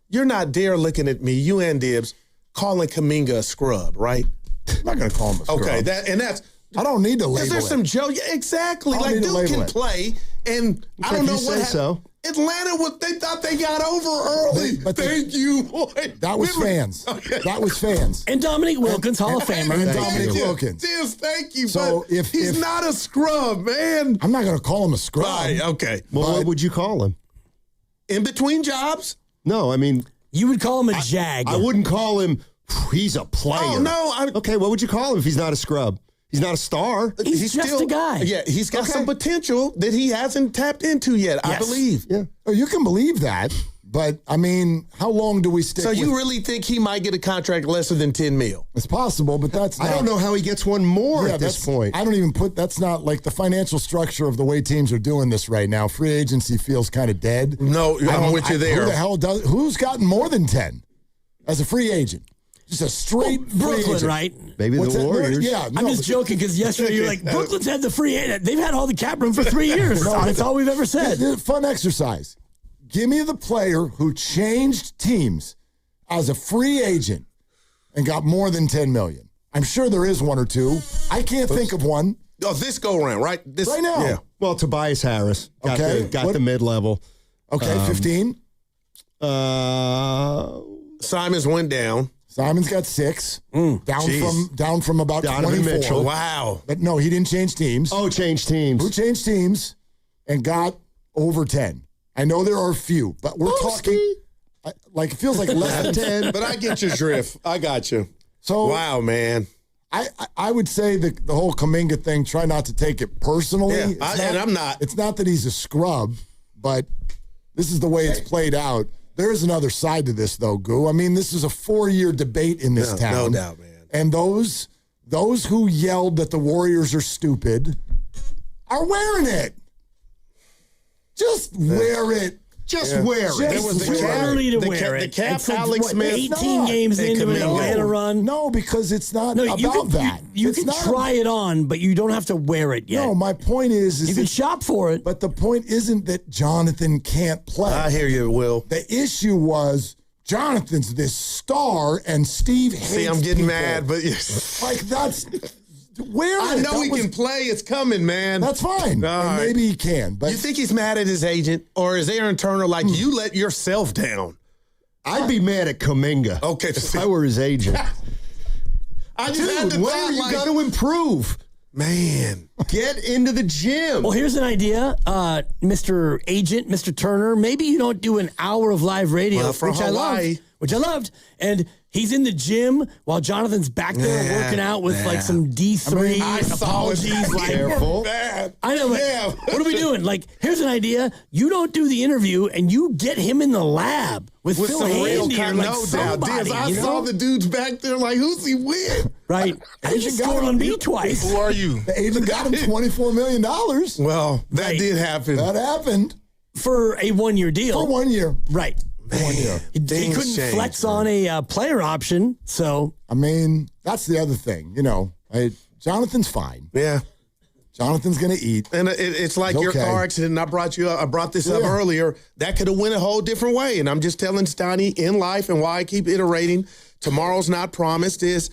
You're not dare looking at me, you and Dibs, calling Kuminga a scrub, right? I'm not going to call him a scrub. Okay, that's... I don't need to label Because there's it. some Joe... Yeah, exactly. I don't Like, need to dude label can it. play, and I don't know what happened. So. Atlanta, they thought they got over early. Thank you, boy. That was fans. Okay. That was fans. And Dominique Wilkins, Hall of Famer. And Thank Dominique you. Wilkins. Dibs, thank you. So but if he's not a scrub, man. I'm not going to call him a scrub. Right, okay. Well, what would you call him? In between jobs? No, I mean, you would call him a jag. I wouldn't call him. He's a player. Oh no. Okay, what would you call him if he's not a scrub? He's not a star. He's just still a guy. Yeah, he's got some potential that he hasn't tapped into yet, I believe. Yeah. Oh, you can believe that, but I mean, how long do we stick So with you really think he might get a contract lesser than $10 million? It's possible, but that's not... I don't know how he gets one more at this point. I don't even that's not like the financial structure of the way teams are doing this right now. Free agency feels kind of dead. No, I'm with you there. Who the hell who's gotten more than 10 as a free agent? Just a straight free Brooklyn, agent. right? Maybe What's the that? Warriors. Yeah, I'm just joking because yesterday you're like, Brooklyn's had the free agent. They've had all the cap room for 3 years. That's all we've ever said. Fun exercise. Give me the player who changed teams as a free agent and got more than $10 million. I'm sure there is one or two. I can't think of one. Oh, this go around, right? This right now. Yeah. Well, Tobias Harris got the mid-level. Okay, 15. Simons went down. Simons got 6. Down from about Donovan 24. Mitchell. Wow. But no, he didn't change teams. Oh, changed teams. Who changed teams and got over 10? I know there are a few, but we're talking like it feels like less than 10. But I get your drift. I got you. So wow, man. I would say the whole Kuminga thing, try not to take it personally. Yeah, and I'm not. It's not that he's a scrub, but this is the way it's played out. There is another side to this, though, Goo. I mean, this is a 4-year debate in this town. No doubt, man. And those who yelled that the Warriors are stupid are wearing it. Just wear it. Just wear it. There was Too early to wear it. The cap, It's like, Alex Smith. 18 games into an Atlanta run. No, because it's not about that. You It's can not try it on, but you don't have to wear it yet. No, my point is you can shop for it. But the point isn't that Jonathan can't play. I hear you, Will. The issue was Jonathan's this star and Steve hates See, I'm getting people. mad, but like that's where I know he can play. It's coming, man. That's fine. And maybe he can. But you think he's mad at his agent, or is Aaron Turner like you let yourself down? I'd be mad at Kuminga. Okay, if I were his agent. I just had to when are you going to improve? Man, get into the gym. Well, here's an idea, Mr. Agent, Mr. Turner. Maybe you don't do an hour of live radio, from which Hawaii. I loved, and He's in the gym while Jonathan's back there working out with like some D3 apologies. Like, careful. I know, but what are we doing? Like, here's an idea. You don't do the interview and you get him in the lab with Phil some real Handy or like no doubt. somebody. I saw the dudes back there like, who's he with? Right. Agent scored on me twice. Who are you? The agent got him $24 million. Well, that did happen. That happened. For a 1-year deal. For 1 year. Right. For 1 year. He couldn't flex on a player option, so. I mean, that's the other thing. You know, Jonathan's fine. Yeah. Jonathan's going to eat. And it's like your car accident. I brought this up earlier. That could have went a whole different way. And I'm just telling Steiny in life and why I keep iterating. Tomorrow's not promised is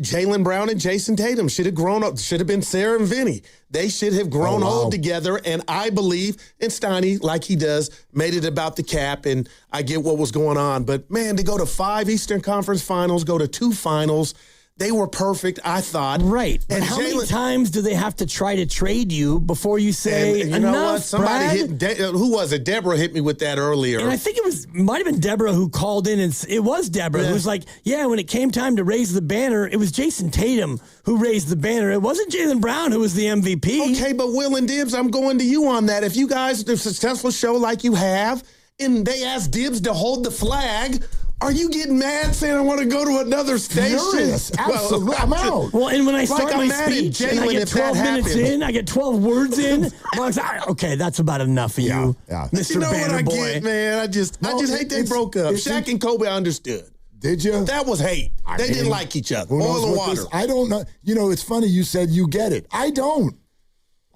Jaylen Brown and Jason Tatum should have grown up, should have been Sarah and Vinny. They should have grown old together. And I believe, and Steiny, like he does, made it about the cap. And I get what was going on. But, man, to go to 5 Eastern Conference finals, go to 2 finals, they were perfect, I thought. Right. And how many times do they have to try to trade you before you say, and you enough, know what? Somebody Brad? who was it? Deborah hit me with that earlier. And I think it might have been Deborah who called in, and it was Deborah who was like, when it came time to raise the banner, it was Jason Tatum who raised the banner. It wasn't Jaylen Brown who was the MVP. Okay, but Will and Dibbs, I'm going to you on that. If you guys do a successful show like you have, and they asked Dibbs to hold the flag, are you getting mad saying I want to go to another station? Furious. Absolutely. I'm out. Well, and when I start I'm my mad at speech and I Jaylen get if 12 that minutes happened. in, I get 12 words in, Mark's like, okay, that's about enough of you, Mr. You know Banner what I Boy. get, man? I just hate they broke up. Shaq and Kobe, I understood. Did you? That was hate. They didn't like each other. Who knows Oil and what water. I don't know. You know, it's funny you said you get it. I don't.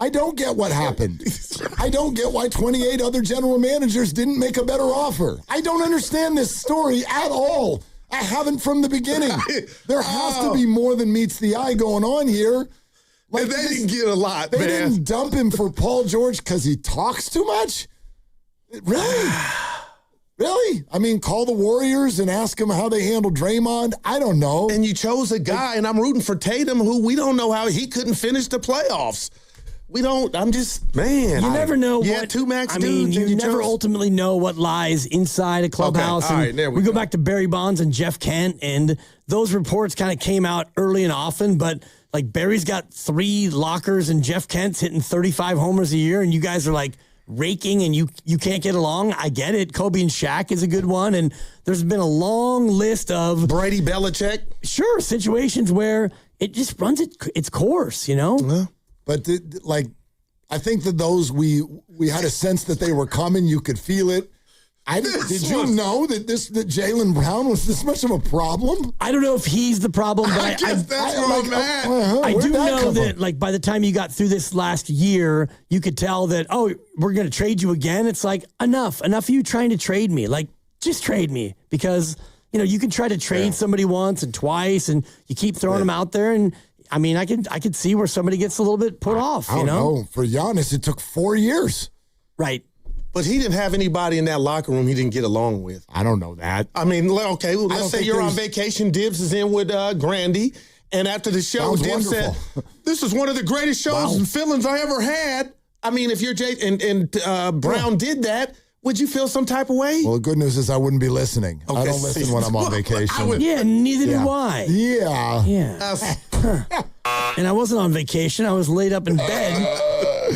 I don't get what happened. I don't get why 28 other general managers didn't make a better offer. I don't understand this story at all. I haven't from the beginning. There has to be more than meets the eye going on here. Like they didn't get a lot, They man. didn't dump him for Paul George because he talks too much? Really? Really? I mean, call the Warriors and ask them how they handle Draymond. I don't know. And you chose a guy, and I'm rooting for Tatum, who we don't know how he couldn't finish the playoffs. We don't. I'm just, man. You never know what. two max I mean, dudes. you and never chose- ultimately know what lies inside a clubhouse. Okay, all and right, there we go back to Barry Bonds and Jeff Kent, and those reports kind of came out early and often. But like Barry's got 3 lockers, and Jeff Kent's hitting 35 homers a year, and you guys are like raking, and you can't get along. I get it. Kobe and Shaq is a good one, and there's been a long list of Brady Belichick. Sure, situations where it just runs its course. You know. Yeah. But I think that those we had a sense that they were coming. You could feel it. Did you know that Jaylen Brown was this much of a problem? I don't know if he's the problem, but I guess that's where I'm at. I do know come that, from? like, by the time you got through this last year, you could tell that, oh, we're going to trade you again. It's like, enough of you trying to trade me. Like, just trade me, because, you know, you can try to trade somebody once and twice, and you keep throwing them out there. And I mean, I could see where somebody gets a little bit put off. I don't know. For Giannis, it took 4 years. Right. But he didn't have anybody in that locker room he didn't get along with. I don't know that. I mean, okay, well, let's don't say think you're on there's- vacation. Dibbs is in with Grandy. And after the show, Sounds Dibbs said, wonderful. this is one of the greatest shows and feelings I ever had. I mean, if you're Jay and Brown did that, would you feel some type of way? Well, the good news is I wouldn't be listening. I don't listen when I'm on vacation. Yeah, neither do I. Yeah. Yeah. And I wasn't on vacation. I was laid up in bed.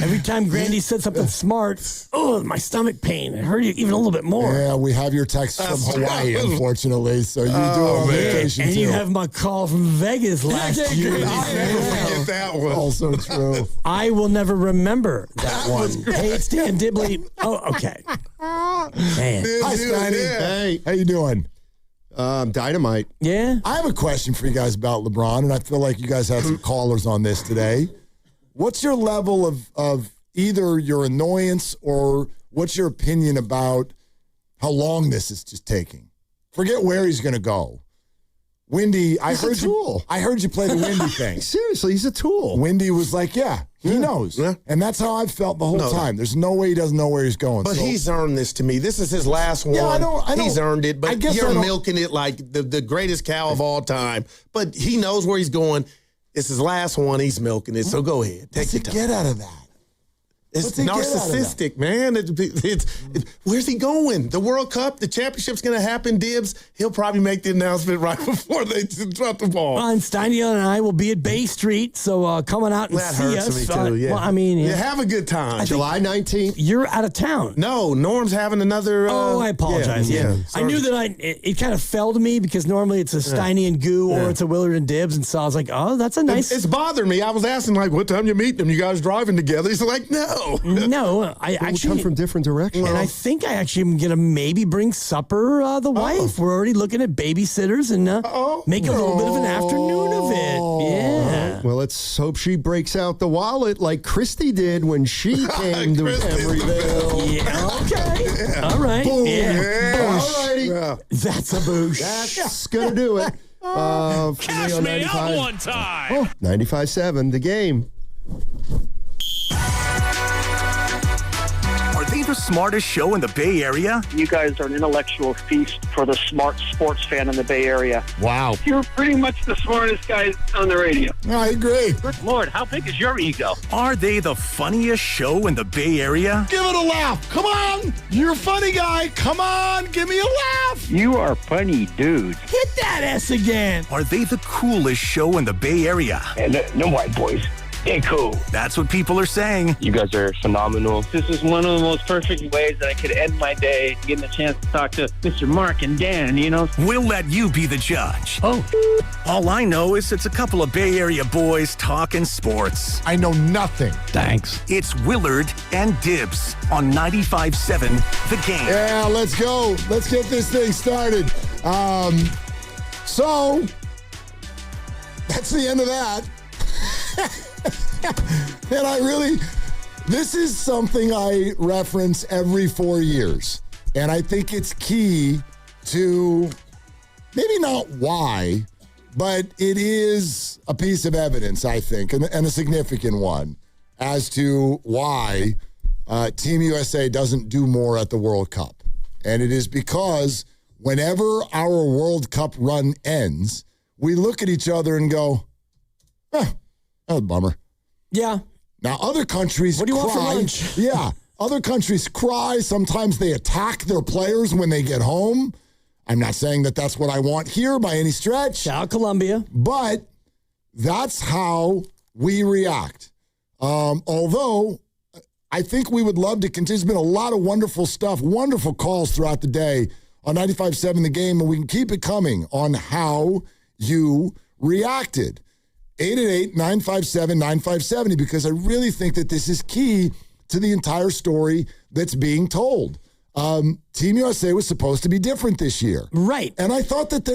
Every time Grandy said something smart, my stomach pain. It hurt even a little bit more. Yeah, we have your text from Hawaii, unfortunately. So you do it on vacation, and too. you have my call from Vegas last year. I'll never forget that one. Also true. I will never remember that one. Hey, it's Dan Dibley. Oh, okay. Man. Hi, Steiny. Hey. How you doing? Dynamite. Yeah? I have a question for you guys about LeBron, and I feel like you guys had some callers on this today. What's your level of either your annoyance or what's your opinion about how long this is just taking? Forget where he's going to go. Windy, I heard you play the Windy thing. Seriously, he's a tool. Windy was like, he knows. Yeah. And that's how I've felt the whole time. There's no way he doesn't know where he's going. But he's earned this to me. This is his last one. Yeah, I don't- He's earned it, I but guess you're I don't- milking it like the greatest cow of all time. But he knows where he's going. It's his last one. He's milking it. So go ahead. Take What's your he time. get out of that? It's narcissistic, man. Where's he going? The World Cup, the championship's going to happen, Dibs. He'll probably make the announcement right before they drop the ball. And Steiny and I will be at Bay Street, so coming out and see us. That hurts me, too, yeah. Well, I mean... Yeah, have a good time. July 19th. You're out of town. No, Norm's having another... I apologize. Yeah. I knew that it kind of fell to me because normally it's a Steiny and Goo or it's a Willard and Dibs, and so I was like, oh, that's a nice... It's bothering me. I was asking, like, what time you meeting them? You guys driving together? He's like, no. No, I actually come from different directions. And I think I actually am gonna maybe bring supper. The wife. We're already looking at babysitters and make a little bit of an afternoon of it. Yeah. Well, let's hope she breaks out the wallet like Christy did when she came to Emeryville. Yeah. Okay. Yeah. All right. Boom. Yeah. All righty. Yeah. That's a boosh. That's gonna do it. Cash me out one time. 95.7, the game. Are they the smartest show in the Bay Area? You guys are an intellectual feast for the smart sports fan in the Bay Area. Wow. You're pretty much the smartest guys on the radio. I agree. Good Lord, how big is your ego? Are they the funniest show in the Bay Area? Give it a laugh. Come on. You're a funny guy. Come on. Give me a laugh. You are funny dudes. Hit that S again. Are they the coolest show in the Bay Area? And no white boys. They're cool. That's what people are saying. You guys are phenomenal. This is one of the most perfect ways that I could end my day, getting a chance to talk to Mr. Mark and Dan, you know? We'll let you be the judge. Oh. All I know is it's a couple of Bay Area boys talking sports. I know nothing. Thanks. It's Willard and Dibs on 95.7 The Game. Yeah, let's go. Let's get this thing started. So, that's the end of that. And this is something I reference every 4 years. And I think it's key to, maybe not why, but it is a piece of evidence, I think, and a significant one, as to why Team USA doesn't do more at the World Cup. And it is because whenever our World Cup run ends, we look at each other and go, that's a bummer. Yeah. Now, other countries What do you cry. want for lunch? Yeah. Other countries cry. Sometimes they attack their players when they get home. I'm not saying that that's what I want here by any stretch. Shout out Colombia. But that's how we react. Although, I think we would love to continue. There's been a lot of wonderful stuff, wonderful calls throughout the day on 95.7 The Game, and we can keep it coming on how you reacted. 888-957-9570, because I really think that this is key to the entire story that's being told. Team USA was supposed to be different this year. Right. And I thought that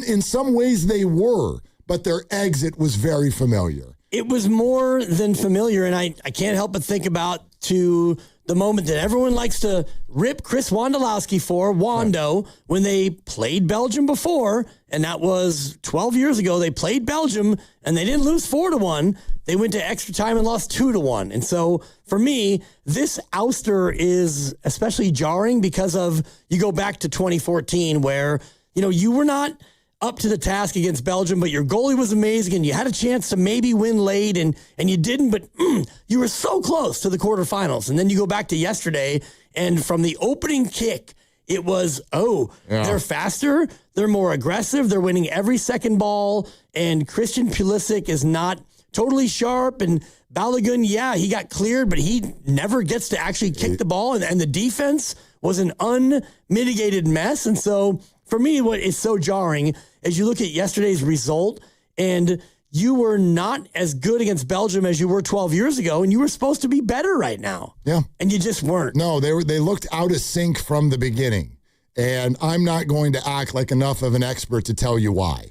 in some ways they were, but their exit was very familiar. It was more than familiar, and I can't help but think about to the moment that everyone likes to rip Chris Wondolowski for, Wando, when they played Belgium before, and that was 12 years ago. They played Belgium, and they didn't lose 4-1. They went to extra time and lost 2-1. And so, for me, this ouster is especially jarring because of, you go back to 2014 where, you were not up to the task against Belgium, but your goalie was amazing and you had a chance to maybe win late and you didn't, but you were so close to the quarterfinals. And then you go back to yesterday, and from the opening kick, it was, they're faster, they're more aggressive, they're winning every second ball, and Christian Pulisic is not totally sharp, and Balogun, he got cleared, but he never gets to actually kick the ball, and the defense was an unmitigated mess. And so, for me, what is so jarring is you look at yesterday's result, and you were not as good against Belgium as you were 12 years ago, and you were supposed to be better right now. Yeah. And you just weren't. No, they looked out of sync from the beginning, and I'm not going to act like enough of an expert to tell you why.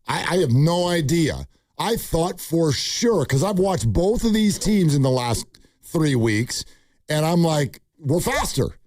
I have no idea. I thought for sure, because I've watched both of these teams in the last 3 weeks, and I'm like, we're faster.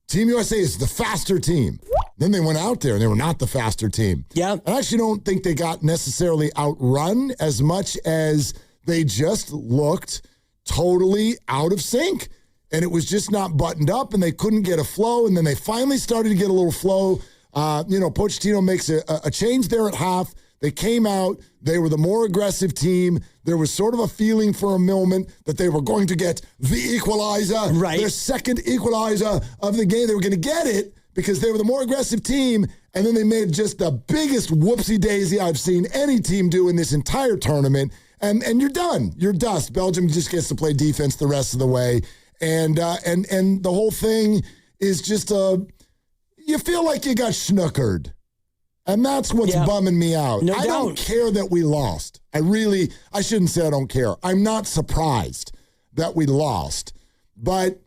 Team USA is the faster team. Then they went out there and they were not the faster team. Yeah. I actually don't think they got necessarily outrun as much as they just looked totally out of sync. And it was just not buttoned up and they couldn't get a flow. And then they finally started to get a little flow. Pochettino makes a change there at half. They came out. They were the more aggressive team. There was sort of a feeling for a moment that they were going to get the equalizer, their second equalizer of the game. They were going to get it because they were the more aggressive team, and then they made just the biggest whoopsie-daisy I've seen any team do in this entire tournament, and you're done. You're dust. Belgium just gets to play defense the rest of the way, and the whole thing is just you feel like you got snookered. And that's what's bumming me out. No I doubt. don't care that we lost. I shouldn't say I don't care. I'm not surprised that we lost. But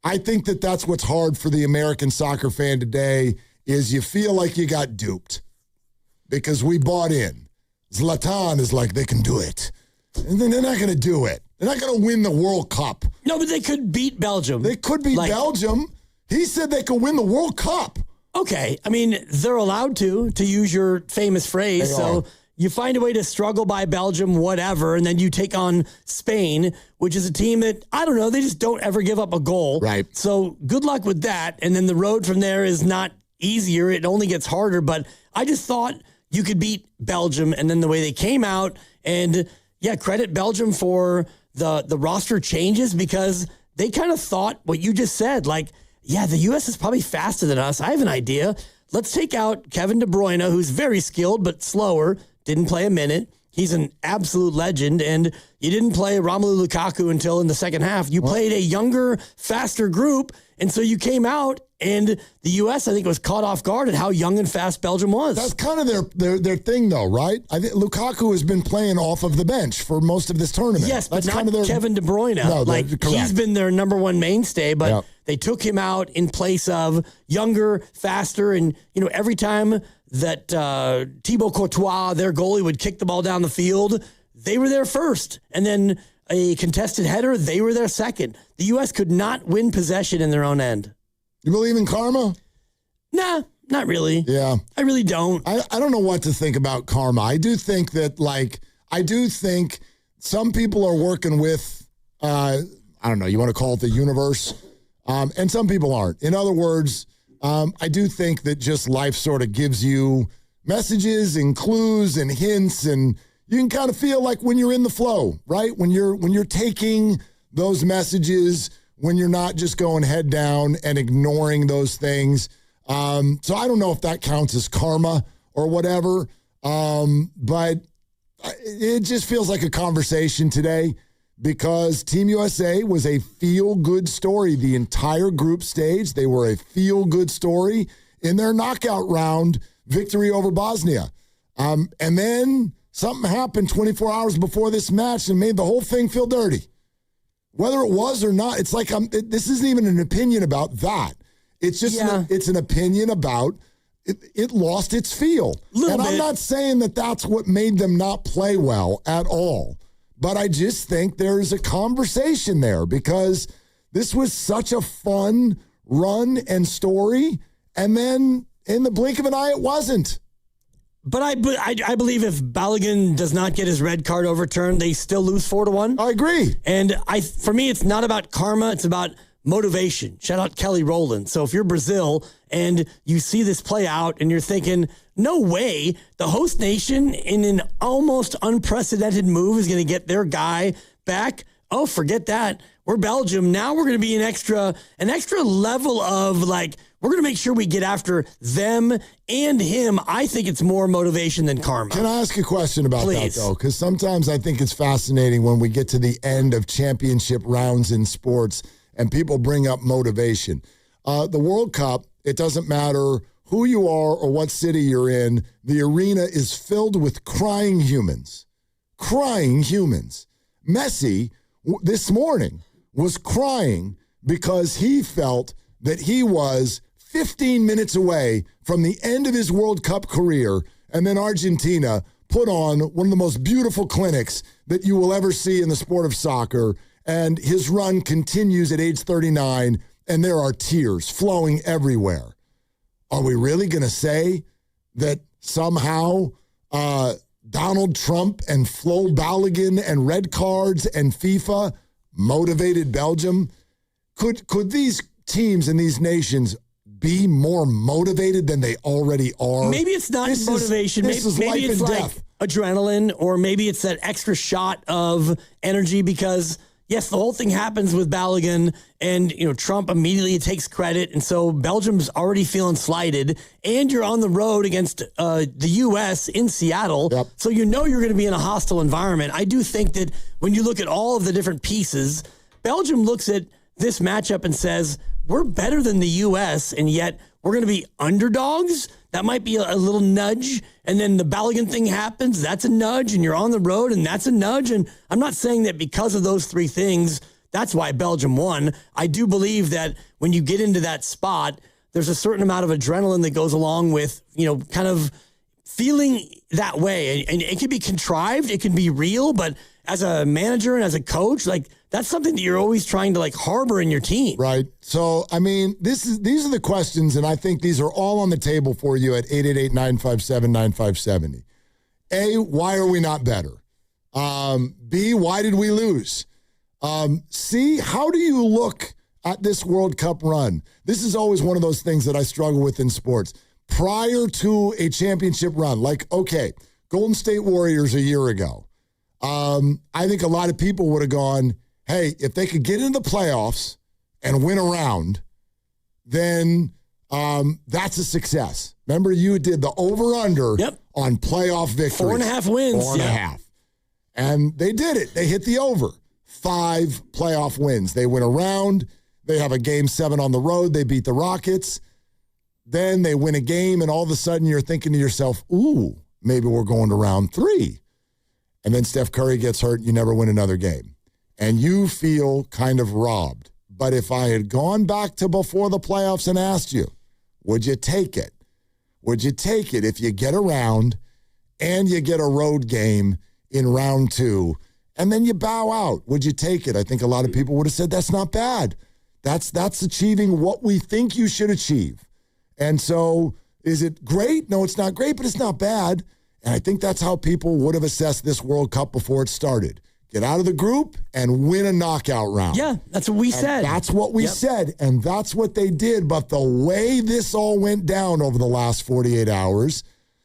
I think that that's what's hard for the American soccer fan today is you feel like you got duped because we bought in. Zlatan is like, they can do it. And then they're not going to do it. They're not going to win the World Cup. No, but they could beat Belgium. They could beat Belgium. He said they could win the World Cup. Okay. I mean, they're allowed to use your famous phrase. They so are. you find a way to struggle by Belgium, whatever, and then you take on Spain, which is a team that, I don't know, they just don't ever give up a goal. Right. So good luck with that. And then the road from there is not easier. It only gets harder. But I just thought you could beat Belgium, and then the way they came out, and credit Belgium for the roster changes because they kind of thought what you just said, like, the U.S. is probably faster than us. I have an idea. Let's take out Kevin De Bruyne, who's very skilled but slower, didn't play a minute. He's an absolute legend, and you didn't play Romelu Lukaku until in the second half. You played a younger, faster group, and so you came out, and the U.S., I think, was caught off guard at how young and fast Belgium was. That's kind of their thing, though, right? I think Lukaku has been playing off of the bench for most of this tournament. Yes, but that's not kind of their, Kevin De Bruyne. No, he's been their number one mainstay, but they took him out in place of younger, faster, and every time that Thibaut Courtois, their goalie, would kick the ball down the field, they were there first. And then a contested header, they were there second. The U.S. could not win possession in their own end. You believe in karma? Nah, not really. Yeah. I really don't. I don't know what to think about karma. I do think that, some people are working with, I don't know, you want to call it the universe, and some people aren't. In other words, I do think that just life sort of gives you messages and clues and hints, and you can kind of feel like when you're in the flow, right? When you're taking those messages, when you're not just going head down and ignoring those things. So I don't know if that counts as karma or whatever, but it just feels like a conversation today because Team USA was a feel-good story the entire group stage. They were a feel-good story in their knockout round victory over Bosnia. And then something happened 24 hours before this match and made the whole thing feel dirty. Whether it was or not, it's like this isn't even an opinion about that. It's just it's an opinion about it lost its feel. I'm not saying that that's what made them not play well at all. But I just think there's a conversation there because this was such a fun run and story. And then in the blink of an eye, it wasn't. But I believe if Balogun does not get his red card overturned, they still lose 4-1. I agree. And for me, it's not about karma. It's about motivation. Shout out Kelly Rowland. So if you're Brazil and you see this play out and you're thinking, no way, the host nation in an almost unprecedented move is going to get their guy back. Oh, forget that. We're Belgium. Now we're going to be an extra level of we're going to make sure we get after them and him. I think it's more motivation than karma. Can I ask a question about that, though? Because sometimes I think it's fascinating when we get to the end of championship rounds in sports and people bring up motivation. The World Cup, it doesn't matter who you are or what city you're in, the arena is filled with crying humans. Crying humans. Messi, this morning, was crying because he felt that he was 15 minutes away from the end of his World Cup career, and then Argentina put on one of the most beautiful clinics that you will ever see in the sport of soccer, and his run continues at age 39, and there are tears flowing everywhere. Are we really going to say that somehow Donald Trump and Flo Balogun and red cards and FIFA motivated Belgium? Could these teams and these nations be more motivated than they already are? Maybe it's not motivation. This is maybe life it's and like death. adrenaline, or maybe it's that extra shot of energy because, yes, the whole thing happens with Balogun, and Trump immediately takes credit, and so Belgium's already feeling slighted, and you're on the road against the U.S. in Seattle, so you're going to be in a hostile environment. I do think that when you look at all of the different pieces, Belgium looks at this matchup and says, we're better than the U.S., and yet we're going to be underdogs. That might be a little nudge. And then the Balogun thing happens. That's a nudge. And you're on the road, and that's a nudge. And I'm not saying that because of those three things, that's why Belgium won. I do believe that when you get into that spot, there's a certain amount of adrenaline that goes along with, kind of feeling that way. And it can be contrived. It can be real. But as a manager and as a coach, that's something that you're always trying to harbor in your team. Right. So, I mean, these are the questions, and I think these are all on the table for you at 888-957-9570. A, why are we not better? B, why did we lose? C, how do you look at this World Cup run? This is always one of those things that I struggle with in sports. Prior to a championship run, okay, Golden State Warriors a year ago, I think a lot of people would have gone, hey, if they could get into the playoffs and win a round, then that's a success. Remember, you did the over-under on playoff victories. 4.5 wins. 4.5. And they did it. They hit the over. 5 playoff wins. They win a round. They have a Game 7 on the road. They beat the Rockets. Then they win a game, and all of a sudden you're thinking to yourself, ooh, maybe we're going to round 3. And then Steph Curry gets hurt. You never win another game. And you feel kind of robbed. But if I had gone back to before the playoffs and asked you, would you take it? Would you take it if you get a round and you get a road game in round 2 and then you bow out? Would you take it? I think a lot of people would have said that's not bad. That's achieving what we think you should achieve. And so is it great? No, it's not great, but it's not bad. And I think that's how people would have assessed this World Cup before it started. Get out of the group and win a knockout round. Yeah, that's what we said. That's what we said, and that's what they did. But the way this all went down over the last 48 hours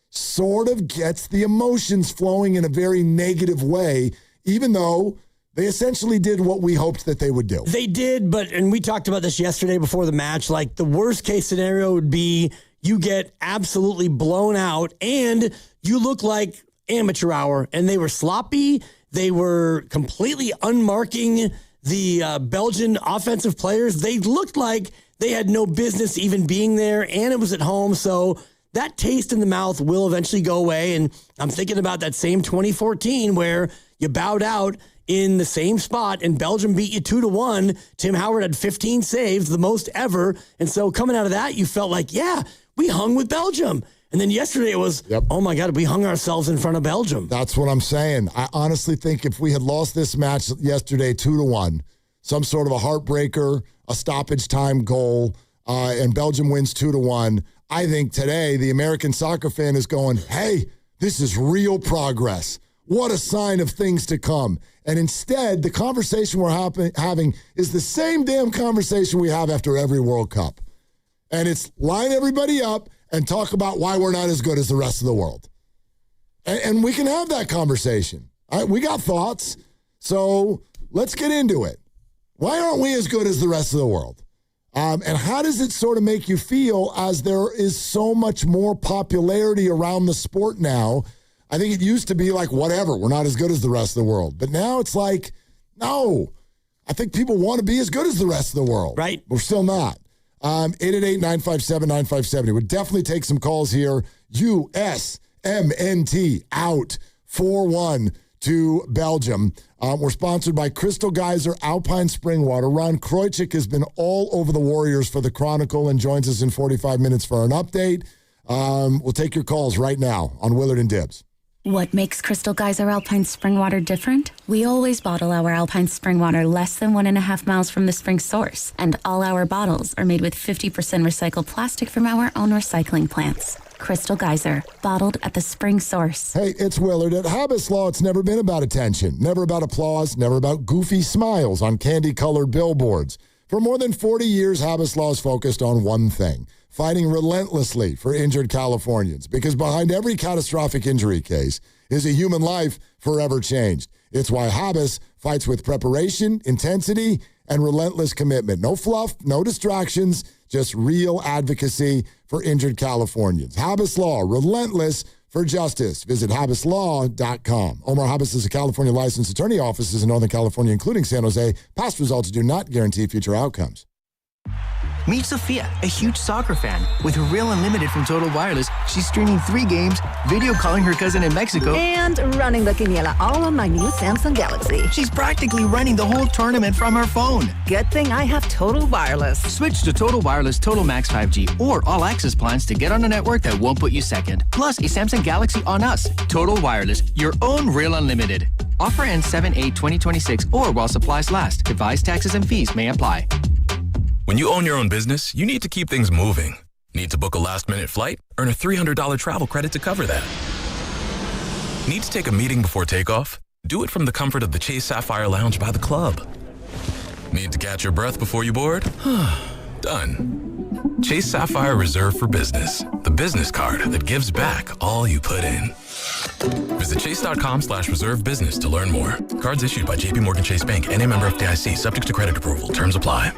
sort of gets the emotions flowing in a very negative way, even though they essentially did what we hoped that they would do. They did, and we talked about this yesterday before the match, the worst case scenario would be you get absolutely blown out and you look like amateur hour, and they were sloppy. They were completely unmarking the Belgian offensive players. They looked like they had no business even being there, and it was at home. So that taste in the mouth will eventually go away. And I'm thinking about that same 2014 where you bowed out in the same spot and Belgium beat you 2-1. Tim Howard had 15 saves, the most ever. And so coming out of that, you felt like, yeah, we hung with Belgium. And then yesterday it was, oh my God, we hung ourselves in front of Belgium. That's what I'm saying. I honestly think if we had lost this match yesterday 2-1, some sort of a heartbreaker, a stoppage time goal, and Belgium wins 2-1, I think today the American soccer fan is going, hey, this is real progress. What a sign of things to come. And instead, the conversation we're having is the same damn conversation we have after every World Cup. And it's line everybody up and talk about why we're not as good as the rest of the world. And we can have that conversation. All right, we got thoughts. So let's get into it. Why aren't we as good as the rest of the world? And how does it sort of make you feel as there is so much more popularity around the sport now? I think it used to be like, whatever, we're not as good as the rest of the world. But now it's like, no, I think people want to be as good as the rest of the world. Right. We're still not. 888-957-9570. We'll definitely take some calls here. USMNT out 4-1 to Belgium. We're sponsored by Crystal Geyser Alpine Spring Water. Ron Krojcik has been all over the Warriors for the Chronicle and joins us in 45 minutes for an update. We'll take your calls right now on Willard and Dibbs. What makes Crystal Geyser Alpine Spring Water different? We always bottle our Alpine Spring Water less than 1.5 miles from the spring source, and all our bottles are made with 50% recycled plastic from our own recycling plants. Crystal Geyser, bottled at the spring source. Hey, it's Willard. At Habits Law, it's never been about attention, never about applause, never about goofy smiles on candy-colored billboards. For more than 40 years, Habas Law is focused on one thing, fighting relentlessly for injured Californians, because behind every catastrophic injury case is a human life forever changed. It's why Habas fights with preparation, intensity, and relentless commitment. No fluff, no distractions, just real advocacy for injured Californians. Habas Law, relentless for justice. Visit habaslaw.com. Omar Habas is a California licensed attorney, offices in Northern California, including San Jose. Past results do not guarantee future outcomes. Meet Sophia, a huge soccer fan. With her Real Unlimited from Total Wireless, she's streaming 3 games, video calling her cousin in Mexico, and running the quiniela all on my new Samsung Galaxy. She's practically running the whole tournament from her phone. Good thing I have Total Wireless. Switch to Total Wireless Total Max 5G or All Access plans to get on a network that won't put you second. Plus, a Samsung Galaxy on us. Total Wireless, your own Real Unlimited. Offer ends 7/8/2026 or while supplies last. Device taxes and fees may apply. When you own your own business, you need to keep things moving. Need to book a last-minute flight? Earn a $300 travel credit to cover that. Need to take a meeting before takeoff? Do it from the comfort of the Chase Sapphire Lounge by the club. Need to catch your breath before you board? Done. Chase Sapphire Reserve for Business, the business card that gives back all you put in. Visit chase.com/reserve business to learn more. Cards issued by JPMorgan Chase Bank, N.A. member FDIC, subject to credit approval. Terms apply.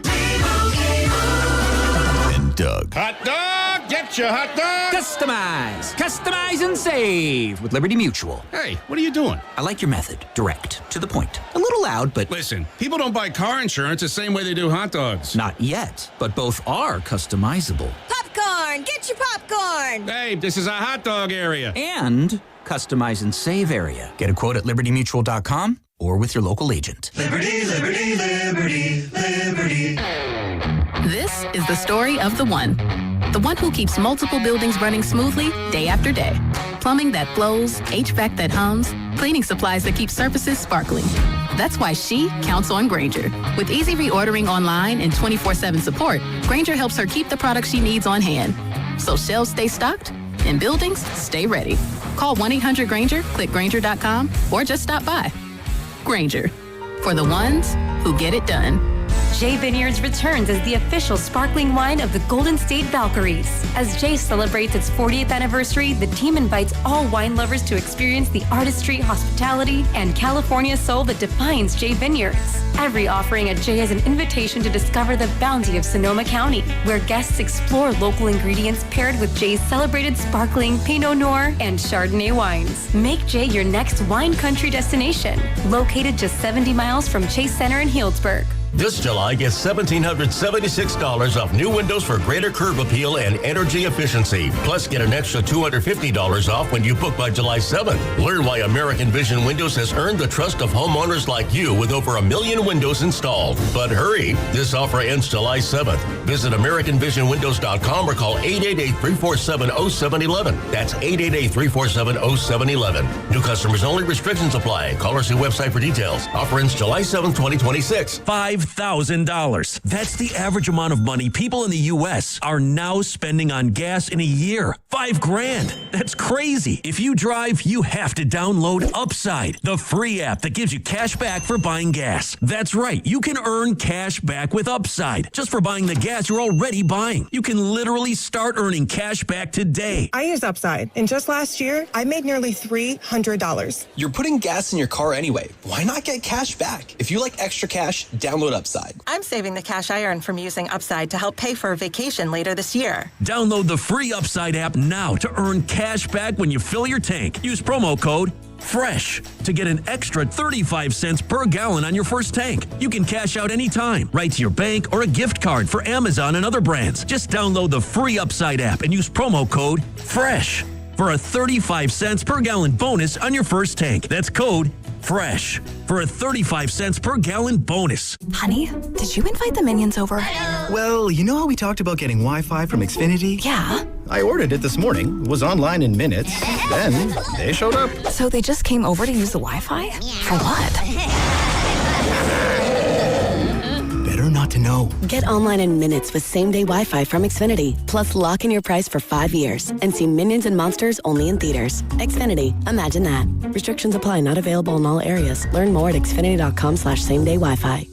And Doug. Hot dog! Get your hot dog! Customize! Customize and save with Liberty Mutual. Hey, what are you doing? I like your method. Direct. To the point. A little loud, but... Listen, people don't buy car insurance the same way they do hot dogs. Not yet, but both are customizable. Popcorn! Get your popcorn! Hey, this is a hot dog area. And customize and save area. Get a quote at libertymutual.com or with your local agent. Liberty, liberty, liberty, liberty. This is the story of the one. The one who keeps multiple buildings running smoothly day after day. Plumbing that flows, HVAC that hums, cleaning supplies that keep surfaces sparkling. That's why she counts on Grainger. With easy reordering online and 24/7 support, Grainger helps her keep the products she needs on hand. So shelves stay stocked and buildings stay ready. Call 1-800-GRAINGER, click Grainger.com, or just stop by. Grainger, for the ones who get it done. Jay Vineyards returns as the official sparkling wine of the Golden State Valkyries. As Jay celebrates its 40th anniversary, the team invites all wine lovers to experience the artistry, hospitality, and California soul that defines Jay Vineyards. Every offering at Jay is an invitation to discover the bounty of Sonoma County, where guests explore local ingredients paired with Jay's celebrated sparkling Pinot Noir and Chardonnay wines. Make Jay your next wine country destination, located just 70 miles from Chase Center in Healdsburg. This July, get $1,776 off new windows for greater curb appeal and energy efficiency. Plus, get an extra $250 off when you book by July 7th. Learn why American Vision Windows has earned the trust of homeowners like you with over 1 million windows installed. But hurry, this offer ends July 7th. Visit AmericanVisionWindows.com or call 888-347-0711. That's 888-347-0711. New customers only. Restrictions apply. Call or see website for details. Offer ends July 7th, 2026. $5,000. That's the average amount of money people in the U.S. are now spending on gas in a year. $5,000. That's crazy. If you drive, you have to download Upside, the free app that gives you cash back for buying gas. That's right. You can earn cash back with Upside just for buying the gas you're already buying. You can literally start earning cash back today. I use Upside, and just last year, I made nearly $300. You're putting gas in your car anyway. Why not get cash back? If you like extra cash, download Upside. I'm saving the cash I earn from using Upside to help pay for a vacation later this year. Download the free Upside app now to earn cash back when you fill your tank. Use promo code FRESH to get an extra 35 cents per gallon on your first tank. You can cash out anytime, right to your bank or a gift card for Amazon and other brands. Just download the free Upside app and use promo code FRESH for a 35 cents per gallon bonus on your first tank. That's code FRESH for a 35 cents per gallon bonus. Honey, did you invite the minions over? Well, you know how we talked about getting Wi-Fi from Xfinity? Yeah. I ordered it this morning, was online in minutes, then they showed up. So they just came over to use the Wi-Fi? For what? Better not to know. Get online in minutes with same-day Wi-Fi from Xfinity. Plus, lock in your price for 5 years and see Minions and Monsters only in theaters. Xfinity. Imagine that. Restrictions apply. Not available in all areas. Learn more at xfinity.com/same-day Wi-Fi.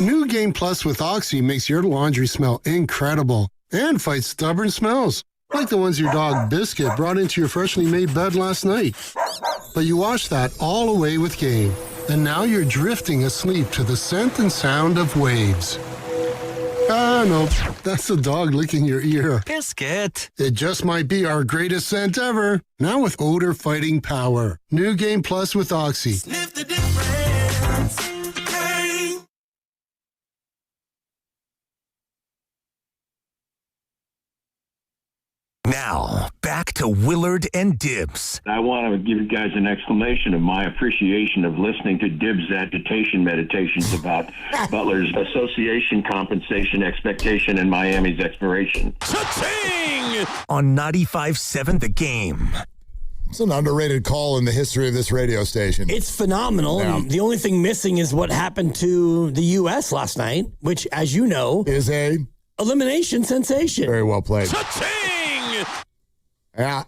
New Game Plus with Oxy makes your laundry smell incredible and fights stubborn smells, like the ones your dog Biscuit brought into your freshly made bed last night. But you washed that all away with Game, and now you're drifting asleep to the scent and sound of waves. Ah, no, that's the dog licking your ear. Biscuit. It just might be our greatest scent ever. Now with odor fighting power. New Game Plus with Oxy. Sniff the difference. Hey. Now, back to Willard and Dibs. I want to give you guys an exclamation of my appreciation of listening to Dibs' agitation meditations about Butler's association, compensation, expectation, and Miami's expiration. Cha-ching! On 95.7 The Game. It's an underrated call in the history of this radio station. It's phenomenal. Yeah. And the only thing missing is what happened to the U.S. last night, which, as you know, is a elimination sensation. Very well played. Cha-ching! Yeah.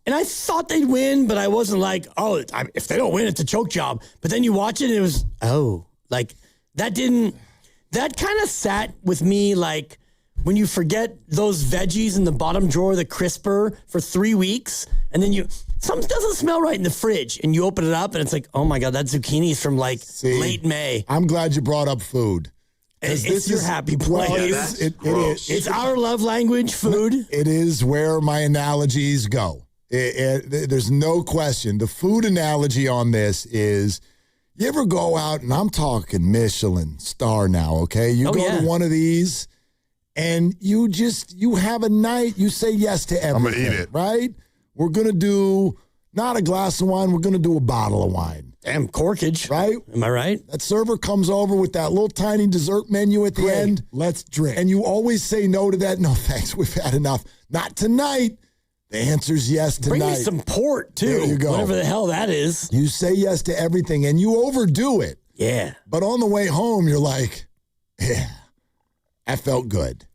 And I thought they'd win, but I wasn't like, oh, if they don't win, it's a choke job. But then you watch it and it was, like that kind of sat with me like when you forget those veggies in the bottom drawer of the crisper for 3 weeks and then something doesn't smell right in the fridge and you open it up and it's like, oh my God, that zucchini's from late May. I'm glad you brought up food. It's your happy place. Well, it is. It's our love language, food. It is where my analogies go. There's no question. The food analogy on this is, you ever go out, and I'm talking Michelin star now, okay? You go to one of these, and you have a night, you say yes to everything. I'm going to eat it. Right? We're going to do not a glass of wine, we're going to do a bottle of wine. Damn corkage. Right? Am I right? That server comes over with that little tiny dessert menu at the end. Let's drink. And you always say no to that. No, thanks. We've had enough. Not tonight. The answer's yes tonight. Bring me some port, too. There you go. Whatever the hell that is. You say yes to everything, and you overdo it. Yeah. But on the way home, you're like, yeah, that felt good.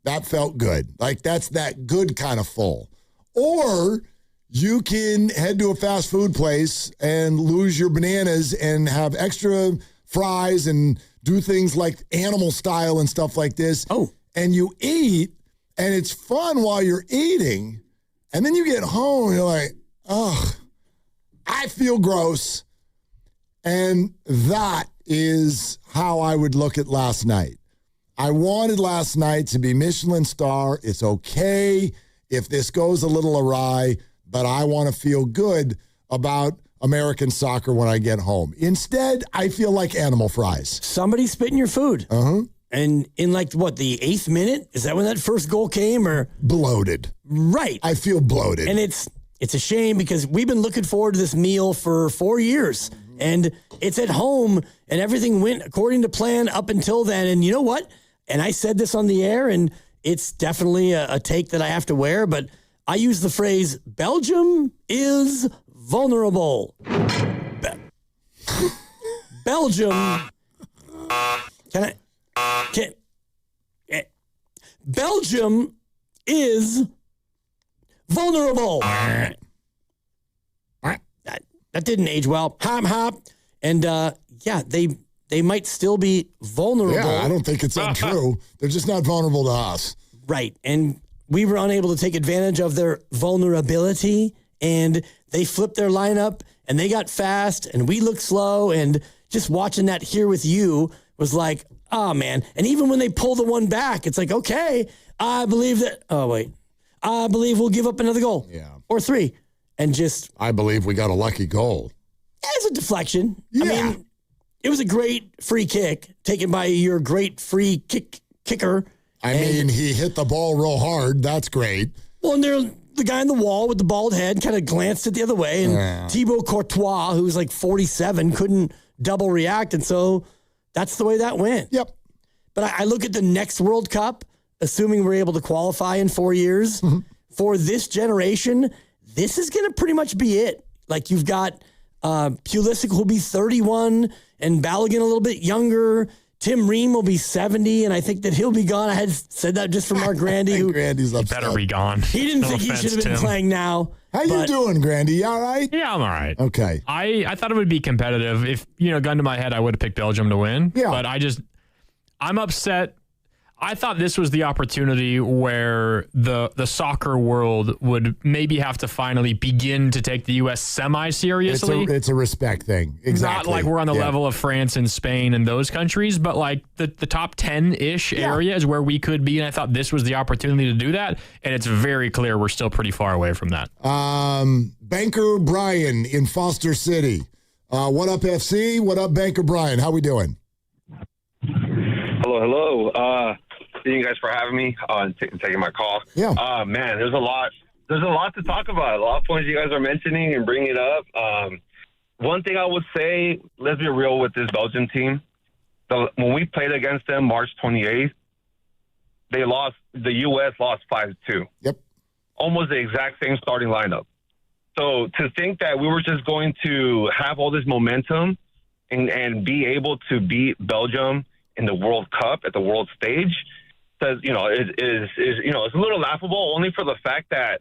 That felt good. Like, that's that good kind of full. Or you can head to a fast food place and lose your bananas and have extra fries and do things like animal style and stuff like this. Oh. And you eat, and it's fun while you're eating. And then you get home, and you're like, oh, I feel gross. And that is how I would look at last night. I wanted last night to be Michelin star. It's okay if this goes a little awry, but I want to feel good about American soccer when I get home. Instead, I feel like animal fries. Somebody spit in your food. Uh-huh. And in the 8th minute? Is that when that first goal came? Or bloated. Right. I feel bloated. And it's a shame because we've been looking forward to this meal for 4 years. And it's at home and everything went according to plan up until then. And you know what? And I said this on the air and it's definitely a take that I have to wear, but I use the phrase, Belgium is vulnerable. Belgium. Belgium is vulnerable. That didn't age well. Hop. And they might still be vulnerable. Yeah, I don't think it's untrue. They're just not vulnerable to us. Right. And we were unable to take advantage of their vulnerability, and they flipped their lineup, and they got fast, and we looked slow, and just watching that here with you was like, oh, man. And even when they pull the one back, it's like, okay, I believe we'll give up another goal. Yeah. Or 3. And just... I believe we got a lucky goal. It's a deflection. Yeah. I mean, it was a great free kick taken by your great free kicker. I mean, he hit the ball real hard. That's great. Well, and the guy on the wall with the bald head kind of glanced it the other way, and Thibaut Courtois, who's like 47, couldn't double react, and so that's the way that went. Yep. But I look at the next World Cup, assuming we're able to qualify in 4 years, for this generation, this is going to pretty much be it. Like, you've got Pulisic who'll be 31, and Balogun a little bit younger. Tim Ream will be 70, and I think that he'll be gone. I had said that just for Mark Grandy. Grandy's upset. Better be gone. He didn't think he should have been playing now. How you doing, Grandy? You all right? Yeah, I'm all right. Okay. I thought it would be competitive. If, gun to my head, I would have picked Belgium to win. Yeah. But I'm upset. I thought this was the opportunity where the soccer world would maybe have to finally begin to take the U.S. semi-seriously. It's a respect thing. Exactly. Not like we're on the level of France and Spain and those countries, but like the top 10-ish area is where we could be, and I thought this was the opportunity to do that, and it's very clear we're still pretty far away from that. Banker Brian in Foster City. What up, FC? What up, Banker Brian? How we doing? Hello. Thank you guys for having me and taking my call. Yeah. Man, there's a lot to talk about. A lot of points you guys are mentioning and bringing up. One thing I would say, let's be real with this Belgian team. When we played against them March 28th, the U.S. lost 5-2. Yep. Almost the exact same starting lineup. So to think that we were just going to have all this momentum and be able to beat Belgium in the World Cup at the world stage, says, is it's a little laughable only for the fact that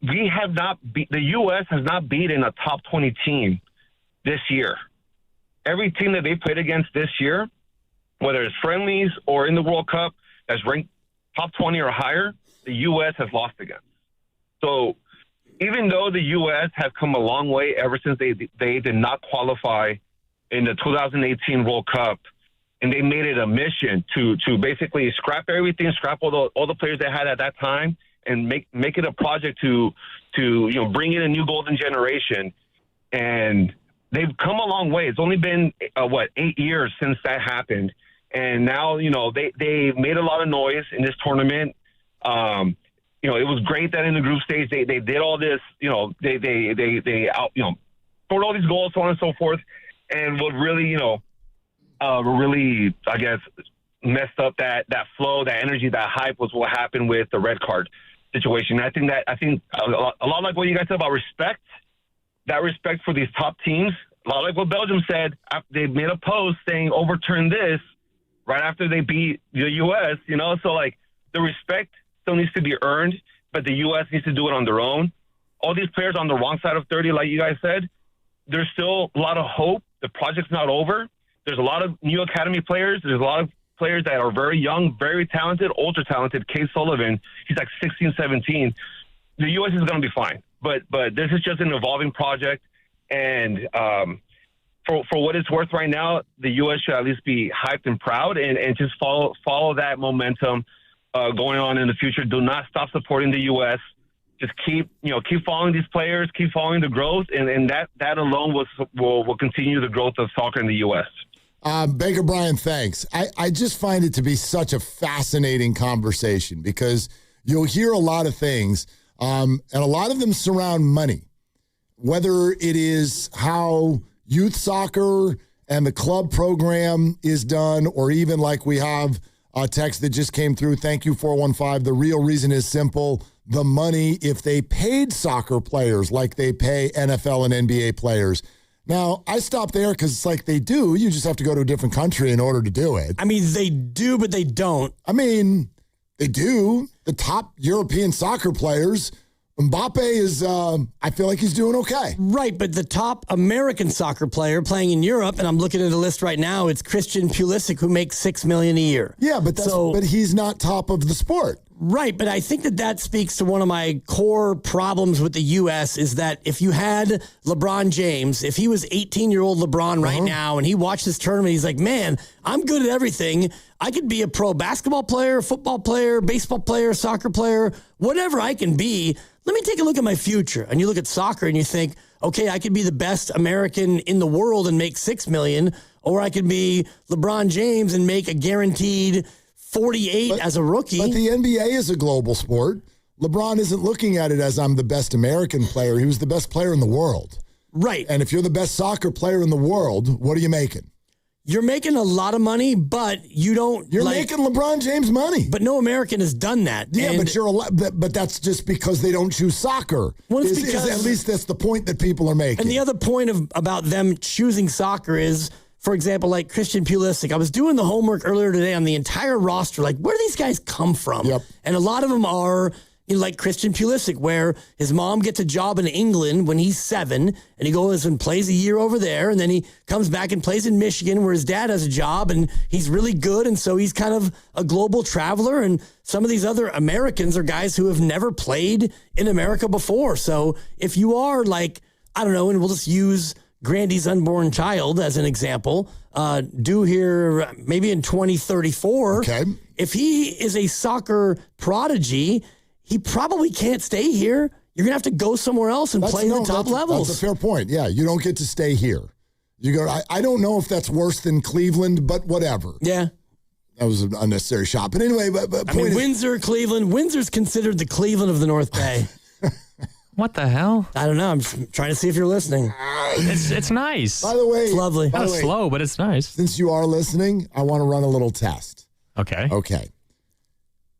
we have not the U.S. has not beaten a top 20 team this year. Every team that they played against this year, whether it's friendlies or in the World Cup, that's ranked top 20 or higher, the U.S. has lost against. So even though the U.S. has come a long way ever since they did not qualify in the 2018 World Cup, and they made it a mission to basically scrap everything, scrap all the players they had at that time, and make it a project to bring in a new golden generation. And they've come a long way. It's only been 8 years since that happened, and now they made a lot of noise in this tournament. It was great that in the group stage they did all this. They scored all these goals, so on and so forth. And what really, I guess, messed up that flow, that energy, that hype was what happened with the red card situation. I think a lot like what you guys said about respect, that respect for these top teams, a lot like what Belgium said, they made a post saying overturn this right after they beat the U.S., so like the respect still needs to be earned, but the U.S. needs to do it on their own. All these players on the wrong side of 30, like you guys said, there's still a lot of hope. The project's not over. There's a lot of new academy players. There's a lot of players that are very young, very talented, ultra talented. Case Sullivan, he's like 16, 17. The U.S. is going to be fine. But this is just an evolving project. And for what it's worth right now, the U.S. should at least be hyped and proud and just follow that momentum going on in the future. Do not stop supporting the U.S. Just keep following these players, keep following the growth, and that alone will continue the growth of soccer in the U.S. Baker Brian, thanks. I just find it to be such a fascinating conversation because you'll hear a lot of things, and a lot of them surround money, whether it is how youth soccer and the club program is done, or even like we have a text that just came through. Thank you, 415. The real reason is simple. The money, if they paid soccer players like they pay NFL and NBA players. Now, I stop there because it's like they do. You just have to go to a different country in order to do it. I mean, they do, but they don't. I mean, they do. The top European soccer players, Mbappe is, I feel like he's doing okay. Right, but the top American soccer player playing in Europe, and I'm looking at a list right now, it's Christian Pulisic, who makes $6 million a year. Yeah, but he's not top of the sport. Right, but I think that speaks to one of my core problems with the U.S. is that if you had LeBron James, if he was 18-year-old LeBron right now and he watched this tournament, he's like, man, I'm good at everything. I could be a pro basketball player, football player, baseball player, soccer player, whatever I can be. Let me take a look at my future. And you look at soccer and you think, okay, I could be the best American in the world and make $6 million, or I could be LeBron James and make a guaranteed 48 as a rookie. But the NBA is a global sport. LeBron isn't looking at it as I'm the best American player. He was the best player in the world. Right. And if you're the best soccer player in the world, what are you making? You're making a lot of money, but you don't. You're making LeBron James money. But no American has done that. Yeah, but that's just because they don't choose soccer. Well, it's because at least that's the point that people are making. And the other point about them choosing soccer is, for example, like Christian Pulisic. I was doing the homework earlier today on the entire roster. Like, where do these guys come from? Yep. And a lot of them are, like Christian Pulisic, where his mom gets a job in England when he's 7, and he goes and plays a year over there, and then he comes back and plays in Michigan where his dad has a job, and he's really good, and so he's kind of a global traveler, and some of these other Americans are guys who have never played in America before. So if you are like, I don't know, and we'll just use Grandy's unborn child as an example, due here maybe in 2034. Okay. If he is a soccer prodigy, he probably can't stay here. You're going to have to go somewhere else and play the top levels. That's a fair point. Yeah, you don't get to stay here. You go. I don't know if that's worse than Cleveland, but whatever. Yeah. That was an unnecessary shot. But anyway, Windsor, Cleveland. Windsor's considered the Cleveland of the North Bay. What the hell? I don't know. I'm just trying to see if you're listening. It's nice. By the way, it's lovely. Kind of slow, but it's nice. Since you are listening, I want to run a little test. Okay.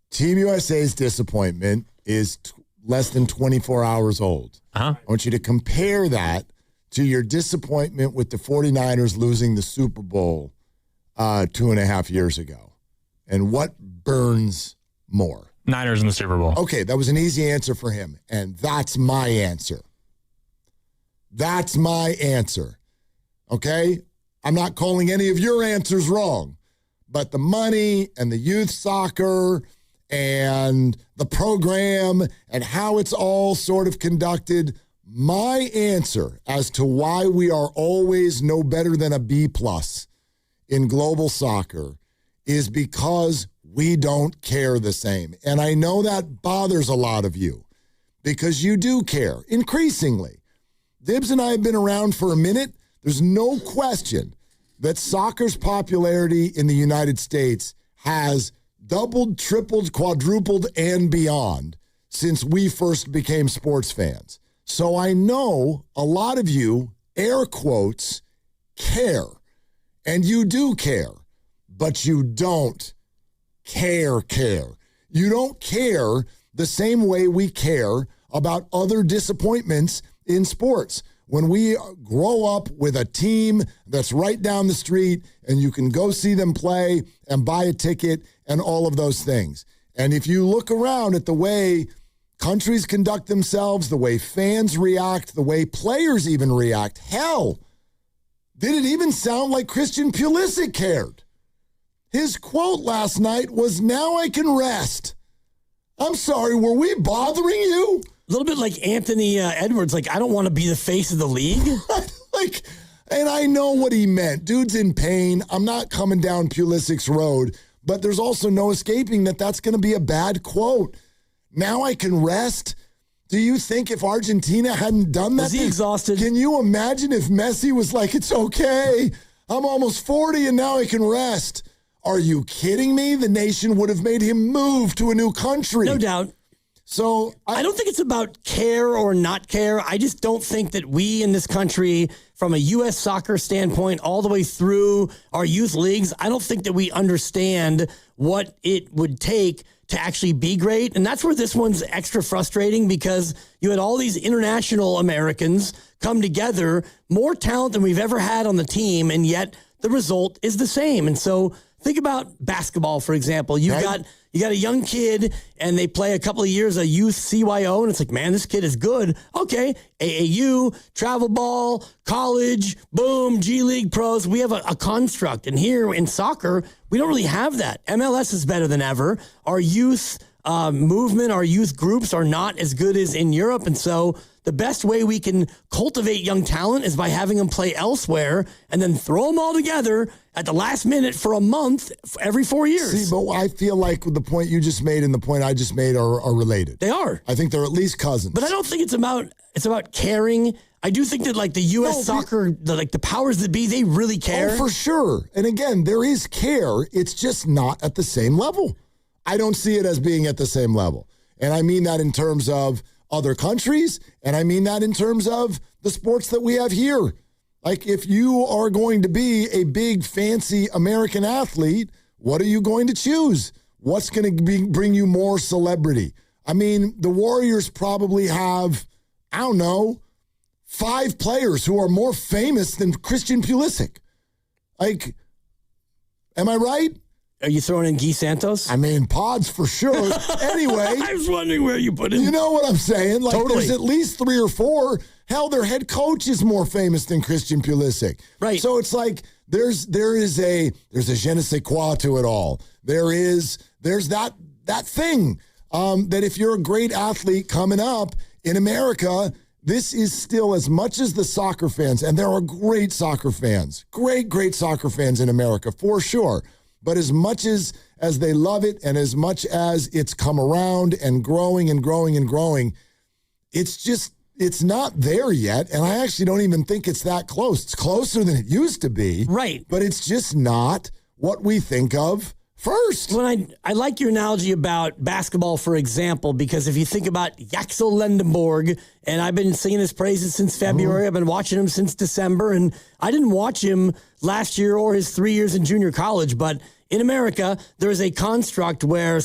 Team USA's disappointment is less than 24 hours old. Uh-huh. I want you to compare that to your disappointment with the 49ers losing the Super Bowl 2.5 years ago. And what burns more? Niners in the Super Bowl. Okay, that was an easy answer for him. And that's my answer. That's my answer. Okay? I'm not calling any of your answers wrong. But the money and the youth soccer and the program and how it's all sort of conducted, my answer as to why we are always no better than a B+ in global soccer is because we don't care the same. And I know that bothers a lot of you because you do care increasingly. Dibs and I have been around for a minute. There's no question that soccer's popularity in the United States has doubled, tripled, quadrupled, and beyond since we first became sports fans. So I know a lot of you, air quotes, care. And you do care, but you don't care. You don't care the same way we care about other disappointments in sports. When we grow up with a team that's right down the street and you can go see them play and buy a ticket and all of those things. And if you look around at the way countries conduct themselves, the way fans react, the way players even react, hell, did it even sound like Christian Pulisic cared? His quote last night was, "Now I can rest." I'm sorry, were we bothering you? A little bit like Anthony Edwards, like, I don't want to be the face of the league. And I know what he meant. Dude's in pain. I'm not coming down Pulisic's road, but there's also no escaping that that's going to be a bad quote. Now I can rest. Do you think if Argentina hadn't done that? Was he exhausted? Can you imagine if Messi was like, "It's okay, I'm almost 40 and now I can rest"? Are you kidding me? The nation would have made him move to a new country. No doubt. So I don't think it's about care or not care. I just don't think that we in this country, from a U.S. soccer standpoint, all the way through our youth leagues, I don't think that we understand what it would take to actually be great. And that's where this one's extra frustrating, because you had all these international Americans come together, more talent than we've ever had on the team, and yet the result is the same. And so think about basketball, for example. You got a young kid, and they play a couple of years of youth CYO, and it's like, man, this kid is good. Okay, AAU, travel ball, college, boom, G League pros. We have a construct. And here in soccer, we don't really have that. MLS is better than ever. Our youth movement, our youth groups are not as good as in Europe. And so the best way we can cultivate young talent is by having them play elsewhere and then throw them all together at the last minute for a month every 4 years. See, but I feel like the point you just made and the point I just made are related. They are. I think they're at least cousins. But I don't think it's about caring. I do think that, like, the U.S. soccer, the powers that be, they really care. Oh, for sure. And again, there is care. It's just not at the same level. I don't see it as being at the same level. And I mean that in terms of other countries, and I mean that in terms of the sports that we have here. Like, if you are going to be a big, fancy American athlete, what are you going to choose? What's going to bring you more celebrity? I mean, the Warriors probably have, I don't know, 5 players who are more famous than Christian Pulisic. Like, am I right? Are you throwing in Guy Santos? I mean, Pods for sure. Anyway. I was wondering where you put him. You know what I'm saying? Like, Totally. There's at least 3 or 4. Hell, their head coach is more famous than Christian Pulisic. Right. So it's like there is a je ne sais quoi to it all. There's that thing that if you're a great athlete coming up in America, this is still, as much as the soccer fans, and there are great soccer fans, great soccer fans in America for sure. But as much as they love it, and as much as it's come around and growing and growing and growing, it's not there yet. And I actually don't even think it's that close. It's closer than it used to be. Right. But it's just not what we think of first. Well, I like your analogy about basketball, for example, because if you think about Yaxel Lendenborg, and I've been singing his praises since February, I've been watching him since December, and I didn't watch him last year or his 3 years in junior college, but in America, there is a construct where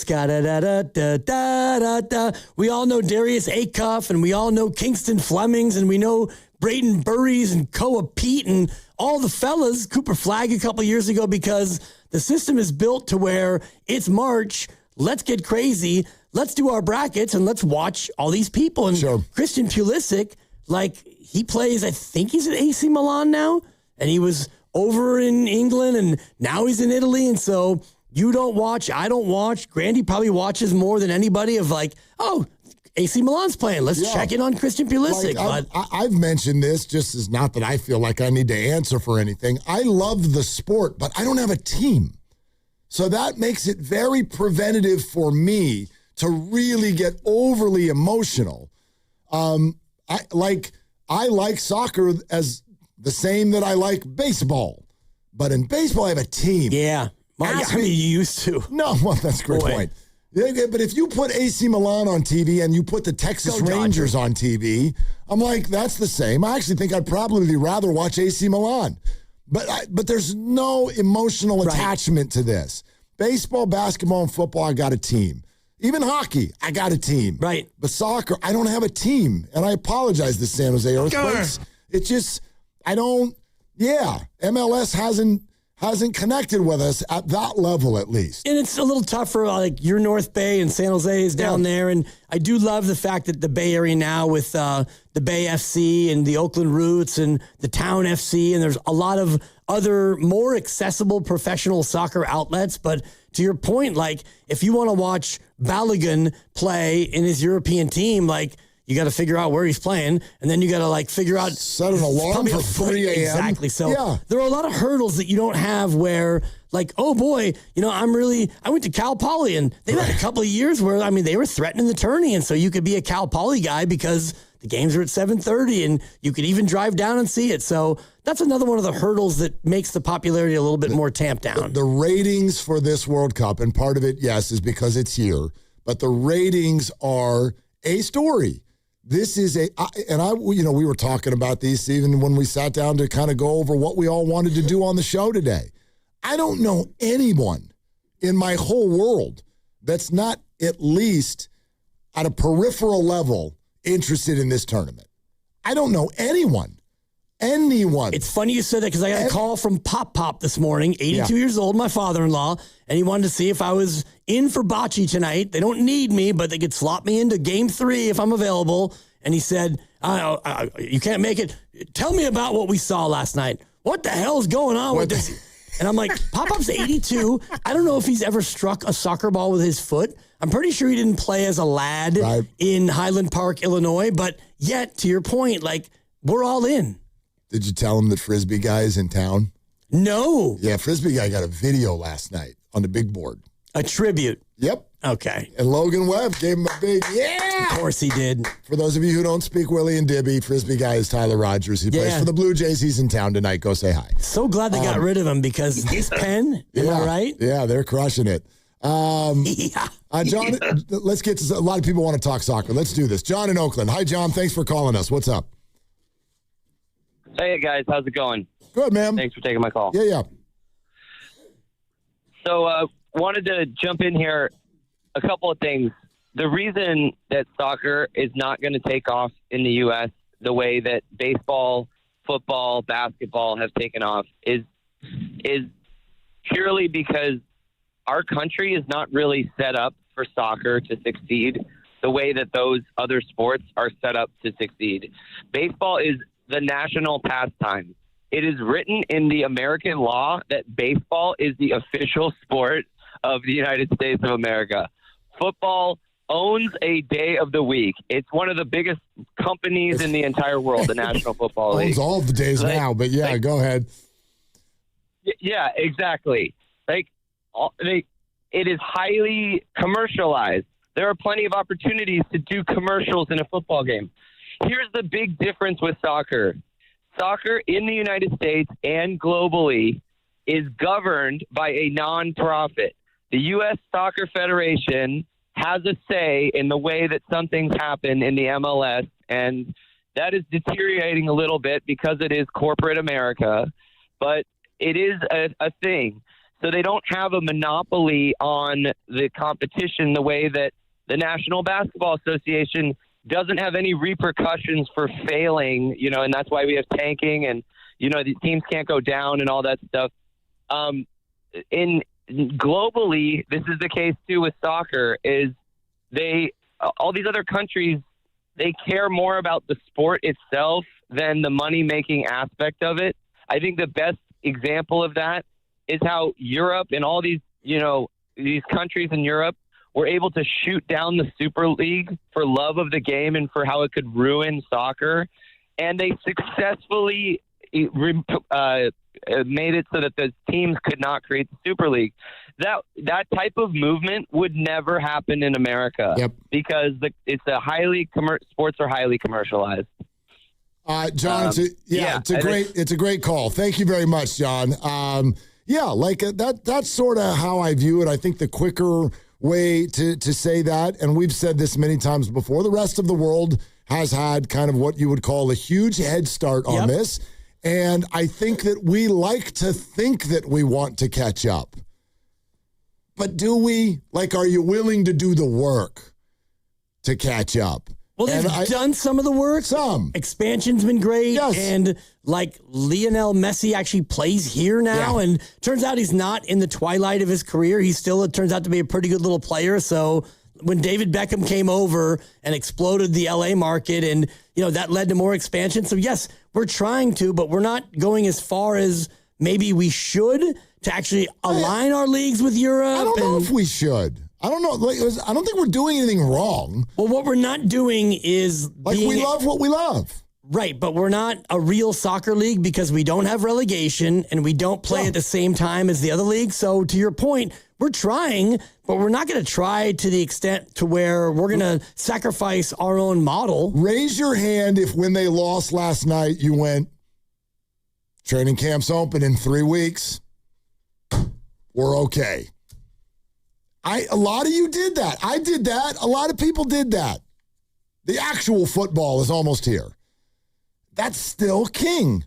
we all know Darius Acuff, and we all know Kingston Flemings, and we know Braden Burries and Koa Pete and all the fellas, Cooper Flagg a couple years ago, because the system is built to where it's March, let's get crazy, let's do our brackets, and let's watch all these people. And Christian Pulisic, like, he plays, I think he's at AC Milan now, and he was over in England, and now he's in Italy, and so you don't watch, I don't watch. Grandy probably watches more than anybody of like, oh, AC Milan's playing. Let's check in on Christian Pulisic. Like, I've mentioned this just as not that I feel like I need to answer for anything. I love the sport, but I don't have a team. So that makes it very preventative for me to really get overly emotional. I like soccer as the same that I like baseball. But in baseball, I have a team. Yeah. Well, I mean, you used to. No, well, that's a great point. Yeah, but if you put AC Milan on TV and you put the Texas Rangers on TV, I'm like, that's the same. I actually think I'd probably rather watch AC Milan. But there's no emotional attachment to this. Baseball, basketball, and football, I got a team. Even hockey, I got a team. Right. But soccer, I don't have a team. And I apologize to San Jose Earthquakes. It's just, MLS hasn't connected with us at that level, at least. And it's a little tougher, like your North Bay and San Jose is down there. And I do love the fact that the Bay Area now with the Bay FC and the Oakland Roots and the Town FC, and there's a lot of other more accessible professional soccer outlets. But to your point, like if you want to watch Balogun play in his European team, like you got to figure out where he's playing, and then you got to like figure out set an alarm for 3 a.m. Exactly. So there are a lot of hurdles that you don't have where like, oh boy, I went to Cal Poly, and they've had a couple of years where, I mean, they were threatening the tourney, and so you could be a Cal Poly guy because the games are at 7:30, and you could even drive down and see it. So that's another one of the hurdles that makes the popularity a little bit more tamped down. The ratings for this World Cup, and part of it, yes, is because it's here, but the ratings are a story. This is we were talking about these even when we sat down to kind of go over what we all wanted to do on the show today. I don't know anyone in my whole world that's not at least at a peripheral level interested in this tournament. I don't know anyone. It's funny you said that because I got a call from Pop this morning, 82 years old, my father-in-law, and he wanted to see if I was in for bocce tonight. They don't need me, but they could slot me into game 3 if I'm available. And he said, you can't make it. Tell me about what we saw last night. What the hell is going on with this? And I'm like, Pop-Pop's 82. I don't know if he's ever struck a soccer ball with his foot. I'm pretty sure he didn't play as a lad in Highland Park, Illinois. But yet, to your point, like, we're all in. Did you tell him that Frisbee guy is in town? No. Yeah, Frisbee guy got a video last night on the big board. A tribute. Yep. Okay. And Logan Webb gave him a big Of course he did. For those of you who don't speak Willie and Dibby, Frisbee guy is Tyler Rogers. He plays for the Blue Jays. He's in town tonight. Go say hi. So glad they got rid of him because this pen, am I right? Yeah, they're crushing it. John, let's get to a lot of people want to talk soccer. Let's do this. John in Oakland. Hi, John. Thanks for calling us. What's up? Hey, guys. How's it going? Good, man. Thanks for taking my call. Yeah. So, wanted to jump in here. A couple of things. The reason that soccer is not going to take off in the U.S. the way that baseball, football, basketball have taken off is purely because our country is not really set up for soccer to succeed the way that those other sports are set up to succeed. Baseball is the national pastime. It is written in the American law that baseball is the official sport of the United States of America. Football owns a day of the week. It's one of the biggest companies in the entire world, the National Football League. Owns all of the days now, but yeah, go ahead. Yeah, exactly. It is highly commercialized. There are plenty of opportunities to do commercials in a football game. Here's the big difference with soccer. Soccer in the United States and globally is governed by a nonprofit. The U.S. Soccer Federation has a say in the way that some things happen in the MLS, and that is deteriorating a little bit because it is corporate America, but it is a thing. So they don't have a monopoly on the competition the way that the National Basketball Association doesn't have any repercussions for failing, and that's why we have tanking and, the teams can't go down and all that stuff. Globally, this is the case too with soccer, is all these other countries, they care more about the sport itself than the money-making aspect of it. I think the best example of that is how Europe and all these, these countries in Europe were able to shoot down the Super League for love of the game and for how it could ruin soccer. And they successfully made it so that the teams could not create the Super League. That type of movement would never happen in America because sports are highly commercialized. John, it's a great call. Thank you very much, John. That's sort of how I view it. I think the quicker way to say that, and we've said this many times before, the rest of the world has had kind of what you would call a huge head start on this. And I think that we like to think that we want to catch up. But do we? Are you willing to do the work to catch up? Well, they've done some of the work. Some. Expansion's been great. Yes. And Lionel Messi actually plays here now. Yeah. And turns out he's not in the twilight of his career. He still, it turns out to be a pretty good little player. So when David Beckham came over and exploded the LA market and, that led to more expansion. So yes, we're trying to, but we're not going as far as maybe we should to actually align our leagues with Europe. I don't know if we should. I don't know. I don't think we're doing anything wrong. Well, what we're not doing is we love what we love. Right, but we're not a real soccer league because we don't have relegation and we don't play at the same time as the other leagues. So to your point, we're trying, but we're not going to try to the extent to where we're going to sacrifice our own model. Raise your hand if when they lost last night, you went, training camp's open in 3 weeks. We're okay. A lot of you did that. I did that. A lot of people did that. The actual football is almost here. That's still king.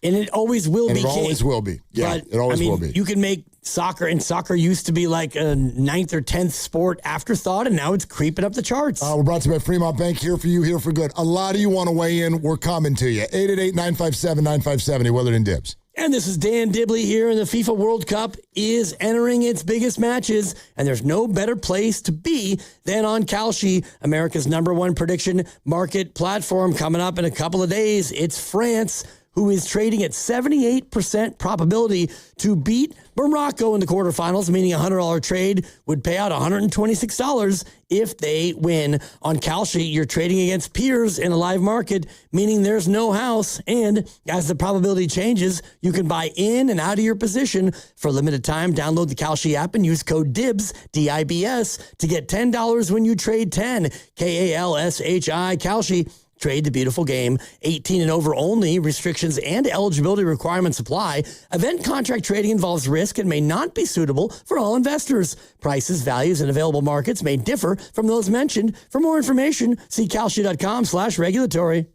And it always will be king. It always will be. Yeah, but, it always will be. You can make soccer, and soccer used to be like a 9th or 10th sport afterthought, and now it's creeping up the charts. We're brought to you by Fremont Bank, here for you, here for good. A lot of you want to weigh in. We're coming to you. 888-957-9570, Willard and Dibs. And this is Dan Dibley here, and the FIFA World Cup is entering its biggest matches, and there's no better place to be than on Kalshi, America's #1 prediction market platform. Coming up in a couple of days, it's France, who is trading at 78% probability to beat Morocco in the quarterfinals, meaning a $100 trade would pay out $126 if they win. On Kalshi, you're trading against peers in a live market, meaning there's no house. And as the probability changes, you can buy in and out of your position for a limited time. Download the Kalshi app and use code DIBS, D-I-B-S, to get $10 when you trade 10. K-A-L-S-H-I, Kalshi. Trade the beautiful game. 18 and over only. Restrictions and eligibility requirements apply. Event contract trading involves risk and may not be suitable for all investors. Prices, values, and available markets may differ from those mentioned. For more information, see kalshi.com/regulatory.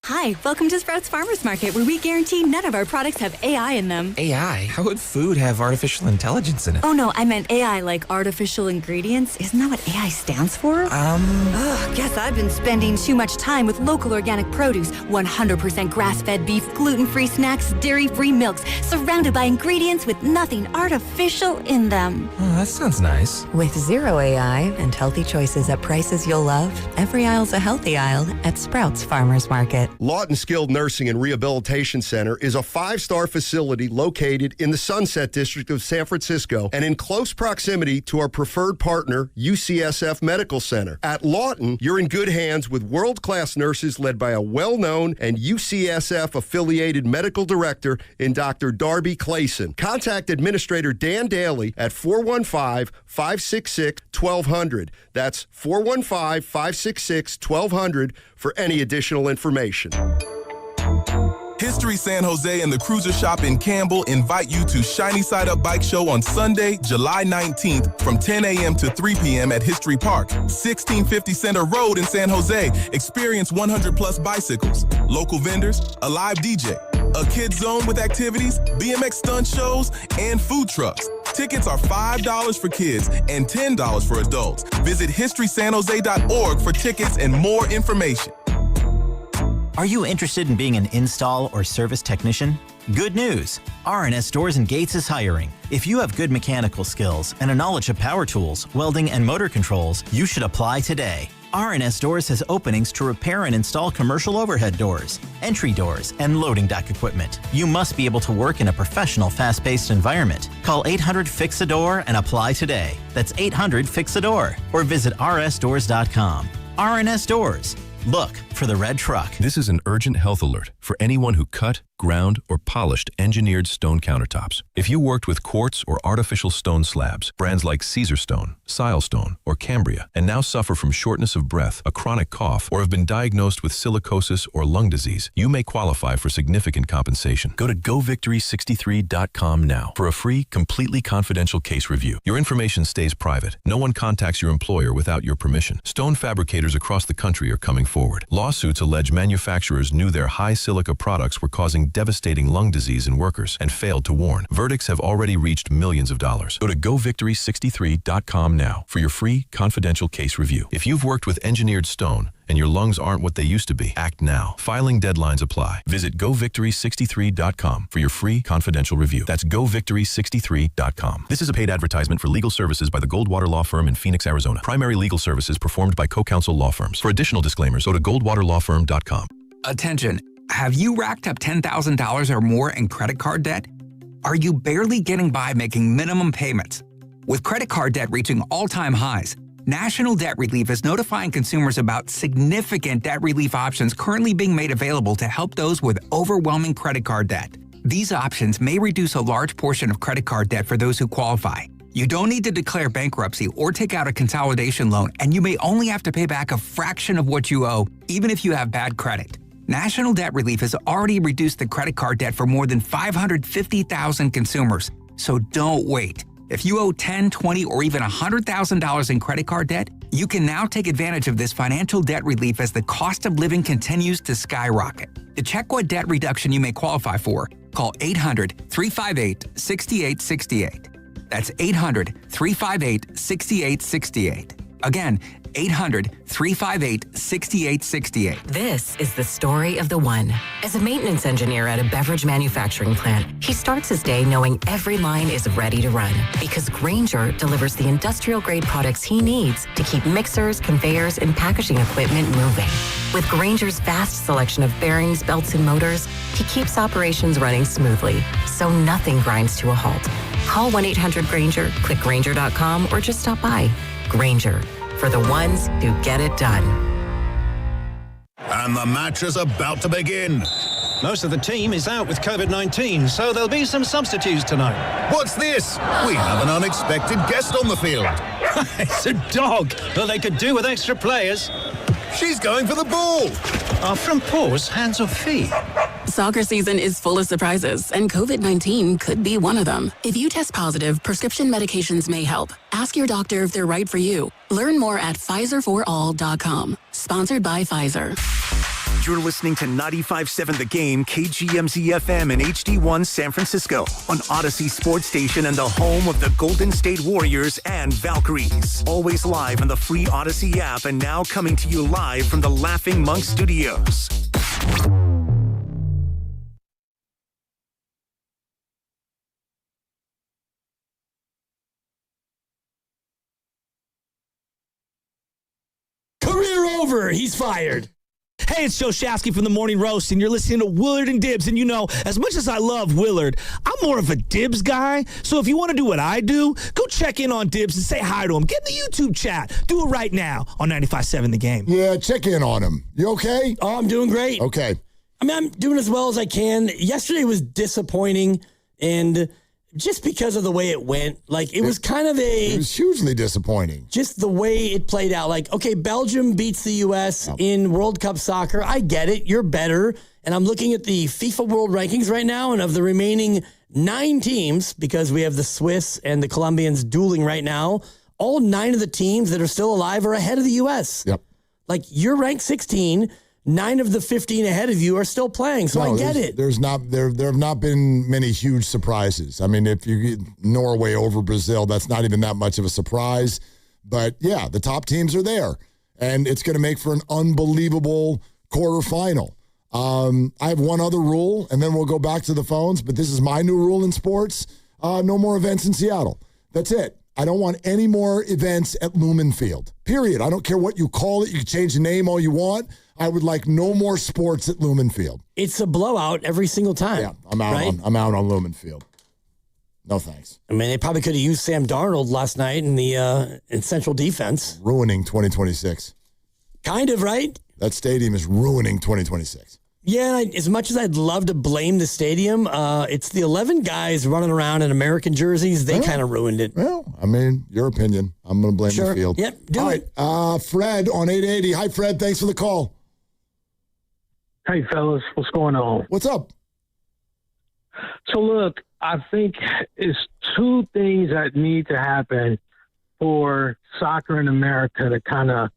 Hi, welcome to Sprouts Farmers Market, where we guarantee none of our products have AI in them. AI? How would food have artificial intelligence in it? Oh no, I meant AI like artificial ingredients. Isn't that what AI stands for? Guess I've been spending too much time with local organic produce, 100% grass-fed beef, gluten-free snacks, dairy-free milks, surrounded by ingredients with nothing artificial in them. Oh, that sounds nice. With zero AI and healthy choices at prices you'll love, every aisle's a healthy aisle at Sprouts Farmers Market. Lawton Skilled Nursing and Rehabilitation Center is a 5-star facility located in the Sunset District of San Francisco and in close proximity to our preferred partner, UCSF Medical Center. At Lawton, you're in good hands with world-class nurses led by a well-known and UCSF-affiliated medical director in Dr. Darby Clayson. Contact Administrator Dan Daly at 415-566-1200. That's 415-566-1200 for any additional information. History San Jose and the Cruiser Shop in Campbell invite you to Shiny Side Up Bike Show on Sunday, July 19th from 10 a.m. to 3 p.m. at History Park, 1650 Center Road in San Jose. Experience 100-plus bicycles, local vendors, a live DJ, a kids zone with activities, BMX stunt shows, and food trucks. Tickets are $5 for kids and $10 for adults. Visit historysanjose.org for tickets and more information. Are you interested in being an install or service technician? Good news! R&S Doors and Gates is hiring. If you have good mechanical skills and a knowledge of power tools, welding, and motor controls, you should apply today. R&S Doors has openings to repair and install commercial overhead doors, entry doors, and loading dock equipment. You must be able to work in a professional, fast-paced environment. Call 800-FIX-A-DOOR and apply today. That's 800-FIX-A-DOOR or visit rsdoors.com. R&S Doors. Look for the red truck. This is an urgent health alert for anyone who cut, ground, or polished engineered stone countertops. If you worked with quartz or artificial stone slabs, brands like Caesar Stone, Silestone, or Cambria, and now suffer from shortness of breath, a chronic cough, or have been diagnosed with silicosis or lung disease, you may qualify for significant compensation. Go to govictory63.com now for a free, completely confidential case review. Your information stays private. No one contacts your employer without your permission. Stone fabricators across the country are coming forward. Lawsuits allege manufacturers knew their high silica products were causing devastating lung disease in workers and failed to warn. Verdicts have already reached millions of dollars. Go to govictory63.com now for your free, confidential case review. If you've worked with engineered stone and your lungs aren't what they used to be, act now. Filing deadlines apply. Visit govictory63.com for your free, confidential review. That's govictory63.com. This is a paid advertisement for legal services by the Goldwater Law Firm in Phoenix, Arizona. Primary legal services performed by co-counsel law firms. For additional disclaimers, go to goldwaterlawfirm.com. Attention. Have you racked up $10,000 or more in credit card debt? Are you barely getting by making minimum payments? With credit card debt reaching all-time highs, National Debt Relief is notifying consumers about significant debt relief options currently being made available to help those with overwhelming credit card debt. These options may reduce a large portion of credit card debt for those who qualify. You don't need to declare bankruptcy or take out a consolidation loan, and you may only have to pay back a fraction of what you owe, even if you have bad credit. National Debt Relief has already reduced the credit card debt for more than 550,000 consumers, so don't wait. If you owe $10,000, $20,000, or even $100,000 in credit card debt, you can now take advantage of this financial debt relief as the cost of living continues to skyrocket. To check what debt reduction you may qualify for, call 800-358-6868. That's 800-358-6868. Again, 800-358-6868. This is the story of the one. As a maintenance engineer at a beverage manufacturing plant, he starts his day knowing every line is ready to run because Grainger delivers the industrial-grade products he needs to keep mixers, conveyors, and packaging equipment moving. With Grainger's vast selection of bearings, belts, and motors, he keeps operations running smoothly, so nothing grinds to a halt. Call 1-800-GRAINGER, click Grainger.com, or just stop by. Grainger, for the ones who get it done. And the match is about to begin. Most of the team is out with COVID-19, so there'll be some substitutes tonight. What's this? We have an unexpected guest on the field. It's a dog. Well, they could do with extra players. She's going for the ball. Are front paws hands or feet? Soccer season is full of surprises, and COVID-19 could be one of them. If you test positive, prescription medications may help. Ask your doctor if they're right for you. Learn more at PfizerForAll.com. Sponsored by Pfizer. You're listening to 95.7 The Game, KGMZ FM and HD1 San Francisco on Odyssey Sports Station and the home of the Golden State Warriors and Valkyries. Always live on the free Odyssey app and now coming to you live from the Laughing Monk Studios. Career over. He's fired. Hey, it's Joe Shasky from the Morning Roast, and you're listening to Willard and Dibs. And you know, as much as I love Willard, I'm more of a Dibs guy. So if you want to do what I do, go check in on Dibs and say hi to him. Get in the YouTube chat. Do it right now on 95.7 The Game. Yeah, check in on him. You okay? Oh, I'm doing great. Okay. I mean, I'm doing as well as I can. Yesterday was disappointing, and just because of the way it went, like it was kind of It was hugely disappointing. just the way it played out. Like, okay, Belgium beats the U.S. in World Cup soccer. I get it. You're better. And I'm looking at the FIFA World Rankings right now, and of the remaining 9 teams, because we have the Swiss and the Colombians dueling right now, all 9 of the teams that are still alive are ahead of the U.S. Yep. Like, you're ranked 16. 9 of the 15 ahead of you are still playing, so I get it. There have not been many huge surprises. I mean, if you get Norway over Brazil, that's not even that much of a surprise. But yeah, the top teams are there, and it's going to make for an unbelievable quarterfinal. I have one other rule, and then we'll go back to the phones. But this is my new rule in sports: no more events in Seattle. That's it. I don't want any more events at Lumen Field. Period. I don't care what you call it. You can change the name all you want. I would like no more sports at Lumen Field. It's a blowout every single time. Yeah, I'm out. Right? I'm out on Lumen Field. No thanks. I mean, they probably could have used Sam Darnold last night in the in central defense. Ruining 2026. Kind of, right? That stadium is ruining 2026. Yeah, as much as I'd love to blame the stadium, it's the 11 guys running around in American jerseys. They kind of ruined it. Well, I mean, your opinion. I'm going to blame the field. Yep, do it. Fred on 880. Hi, Fred. Thanks for the call. Hey, fellas. What's going on? What's up? So, look, I think it's 2 things that need to happen for soccer in America to kind of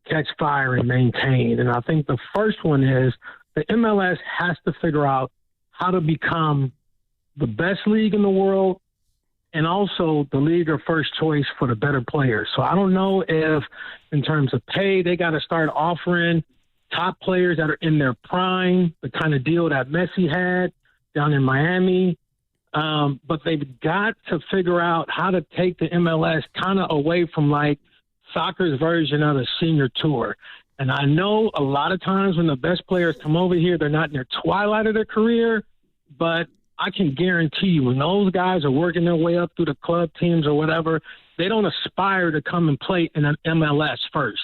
catch fire and maintain. And I think the first one is the MLS has to figure out how to become the best league in the world and also the league of first choice for the better players. So I don't know if in terms of pay, they got to start offering top players that are in their prime, the kind of deal that Messi had down in Miami. But they've got to figure out how to take the MLS kind of away from like soccer's version of the senior tour. And I know a lot of times when the best players come over here, they're not in their twilight of their career, but I can guarantee you when those guys are working their way up through the club teams or whatever, they don't aspire to come and play in an MLS first.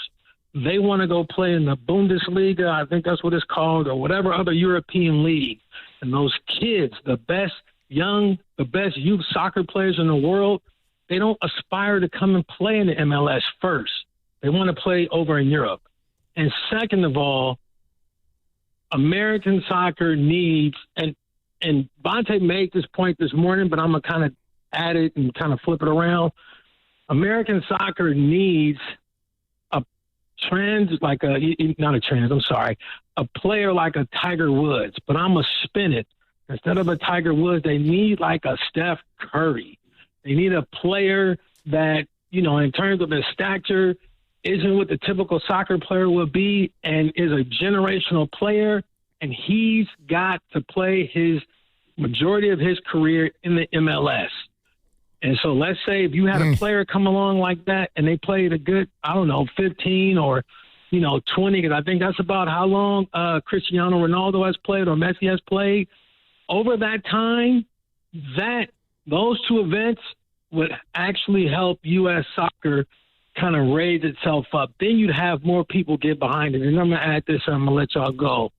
They want to go play in the Bundesliga, I think that's what it's called, or whatever other European league. And those kids, the best youth soccer players in the world, they don't aspire to come and play in the MLS first. They want to play over in Europe. And second of all, American soccer needs, and Vontae made this point this morning, but I'm going to kind of add it and kind of flip it around. American soccer needs a player like a Tiger Woods, but I'm going to spin it. Instead of a Tiger Woods, they need like a Steph Curry. They need a player that, you know, in terms of his stature, isn't what the typical soccer player would be and is a generational player, and he's got to play his majority of his career in the MLS. And so let's say if you had a player come along like that and they played a good, 15 or, 20, because I think that's about how long Cristiano Ronaldo has played or Messi has played. Over that time, those 2 events would actually help U.S. soccer kind of raise itself up. Then you'd have more people get behind it. And I'm going to add this and I'm going to let y'all go.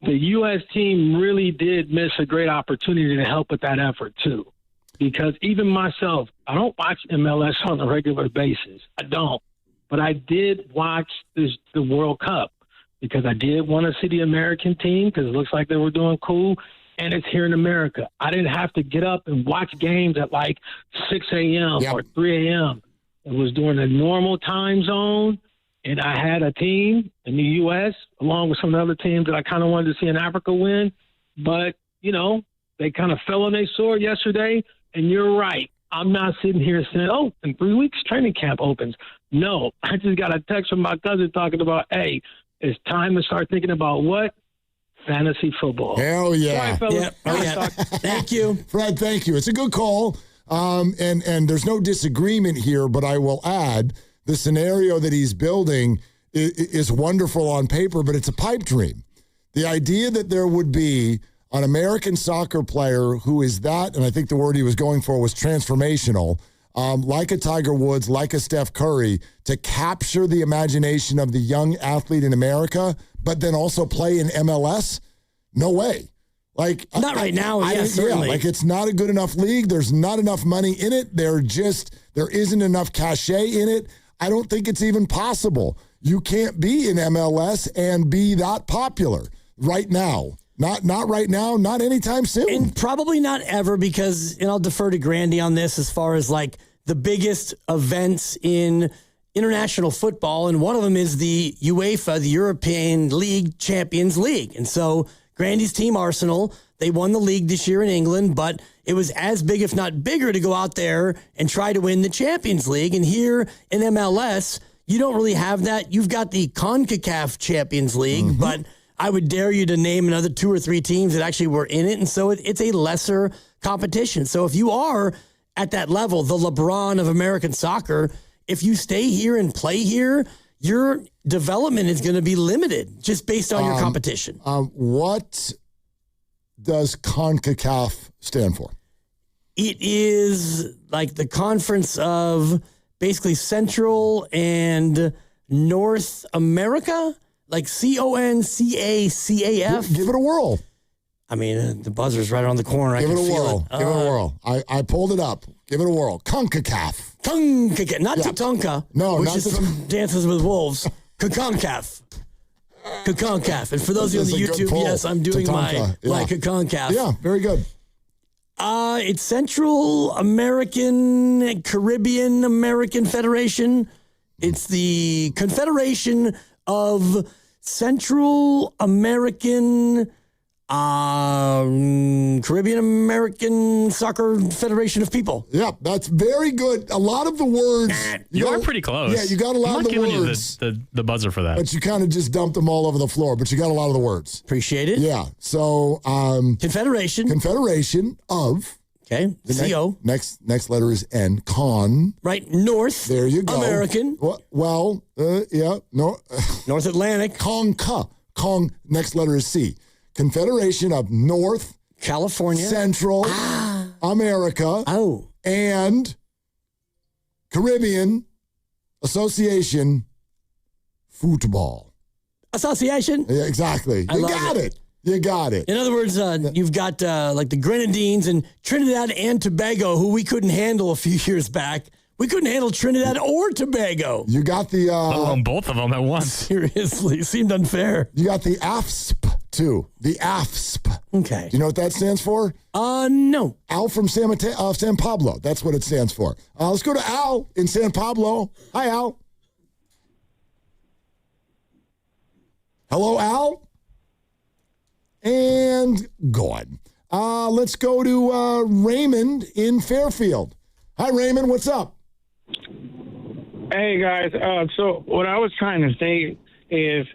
The U.S. team really did miss a great opportunity to help with that effort, too. Because even myself, I don't watch MLS on a regular basis. I don't. But I did watch the World Cup because I did want to see the American team because it looks like they were doing cool. And it's here in America. I didn't have to get up and watch games at like 6 a.m. or 3 a.m. It was during a normal time zone. and I had a team in the U.S. along with some other teams that I kind of wanted to see in Africa win. But, they kind of fell on their sword yesterday. And you're right. I'm not sitting here saying, in 3 weeks training camp opens. No, I just got a text from my cousin talking about, hey, it's time to start thinking about what? Fantasy football. Hell yeah. Sorry, fellas. Thank you. Fred, thank you. It's a good call. And there's no disagreement here, but I will add the scenario that he's building is wonderful on paper, but it's a pipe dream. The idea that there would be an American soccer player who is that, and I think the word he was going for was transformational, like a Tiger Woods, like a Steph Curry, to capture the imagination of the young athlete in America, but then also play in MLS? No way. Like not right now. Certainly. Like it's not a good enough league. There's not enough money in it. There isn't enough cachet in it. I don't think it's even possible. You can't be in MLS and be that popular right now. Not right now, not anytime soon. And probably not ever because, and I'll defer to Grandy on this as far as like the biggest events in international football, and one of them is the UEFA, the European League Champions League. And so Grandy's team, Arsenal, they won the league this year in England, but it was as big, if not bigger, to go out there and try to win the Champions League. And here in MLS, you don't really have that. You've got the CONCACAF Champions League, but I would dare you to name another 2 or 3 teams that actually were in it. And so it's a lesser competition. So if you are at that level, the LeBron of American soccer, if you stay here and play here, your development is going to be limited just based on your competition. What does CONCACAF stand for? It is like the conference of basically Central and North America. Like CONCACAF. Give it a whirl. I mean, the buzzer's right around the corner. Give it a whirl. Give it a whirl. I pulled it up. Give it a whirl. CONCACAF. CONCACAF. Not Tatanka. No, which not is from Dances with Wolves. CONCACAF. CONCACAF. And for those of you on YouTube, yes, I'm doing my CONCACAF. Yeah, very good. It's Central American, Caribbean American Federation. It's the Confederation of Central American, Caribbean American Soccer Federation of People. Yeah, that's very good. A lot of the words. You are pretty close. Yeah, you got a lot of the words. The buzzer for that. But you kind of just dumped them all over the floor, but you got a lot of the words. Appreciate it. Yeah, so. Confederation of. Okay, CO. Next letter is N. Con. Right, North. There you go. American. No. North Atlantic. Kong. Next letter is C. Confederation of North. California. Central. America. And Caribbean Association Football. Association? Yeah, exactly. You got it. You got it. In other words, you've got like the Grenadines and Trinidad and Tobago, who we couldn't handle a few years back. We couldn't handle Trinidad or Tobago. You got the... both of them at once. Seriously, it seemed unfair. You got the AFSP, too. The AFSP. Okay. Do you know what that stands for? No. Al from San Pablo. That's what it stands for. Let's go to Al in San Pablo. Hi, Al. Hello, Al. And gone. Let's go to Raymond in Fairfield. Hi, Raymond. What's up? Hey, guys. So what I was trying to say is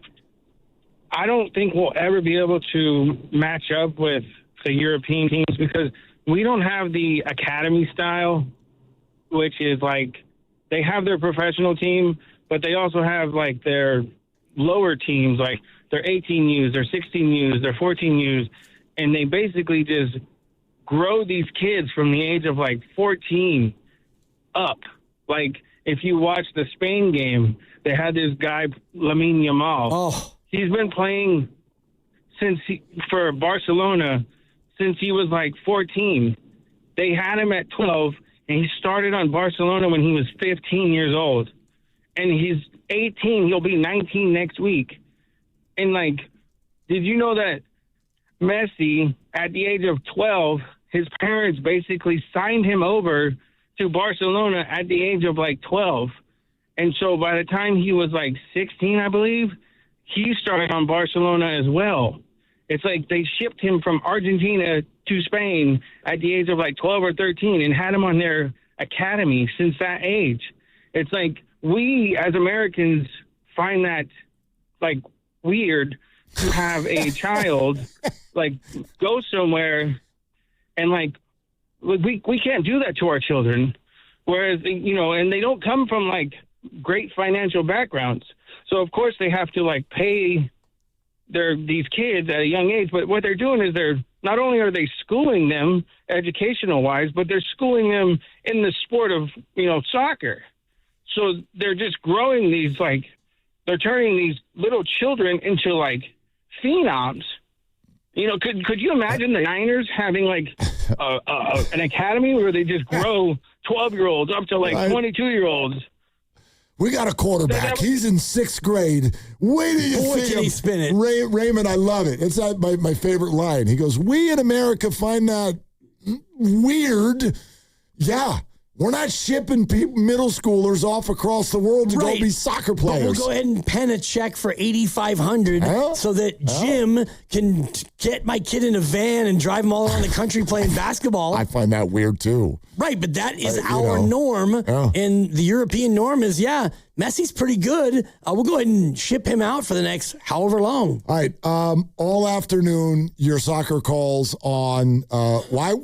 I don't think we'll ever be able to match up with the European teams because we don't have the academy style, which is like they have their professional team, but they also have like their lower teams, like their 18Us, their 16Us, their 14Us, and they basically just grow these kids from the age of like 14 up. Like if you watch the Spain game, they had this guy, Lamine Yamal. Oh. He's been playing for Barcelona since he was like 14. They had him at 12, and he started on Barcelona when he was 15 years old. And he's 18. He'll be 19 next week. And, like, did you know that Messi, at the age of 12, his parents basically signed him over to Barcelona at the age of, like, 12. And so by the time he was like 16, I believe, he started on Barcelona as well. It's like they shipped him from Argentina to Spain at the age of like 12 or 13 and had him on their academy since that age. It's like we as Americans find that like weird to have a child like go somewhere and like we can't do that to our children. Whereas, and they don't come from like great financial backgrounds. So of course they have to like pay these kids at a young age, but what they're doing is they're not only are they schooling them educational wise, but they're schooling them in the sport of, soccer. So they're just growing these they're turning these little children into like phenoms. Could you imagine the Niners having like an academy where they just grow 12-year-olds up to like 22-year-olds? We got a quarterback. He's in 6th grade. Wait till you see him. He spin it. Raymond, I love it. It's my favorite line. He goes, "We in America find that weird." Yeah. We're not shipping middle schoolers off across the world to go be soccer players. But we'll go ahead and pen a check for $8,500 so that Jim can get my kid in a van and drive him all around the country playing basketball. I find that weird too. Right, but that is our norm. And the European norm is, Messi's pretty good. We'll go ahead and ship him out for the next however long. All right. All afternoon, your soccer calls on why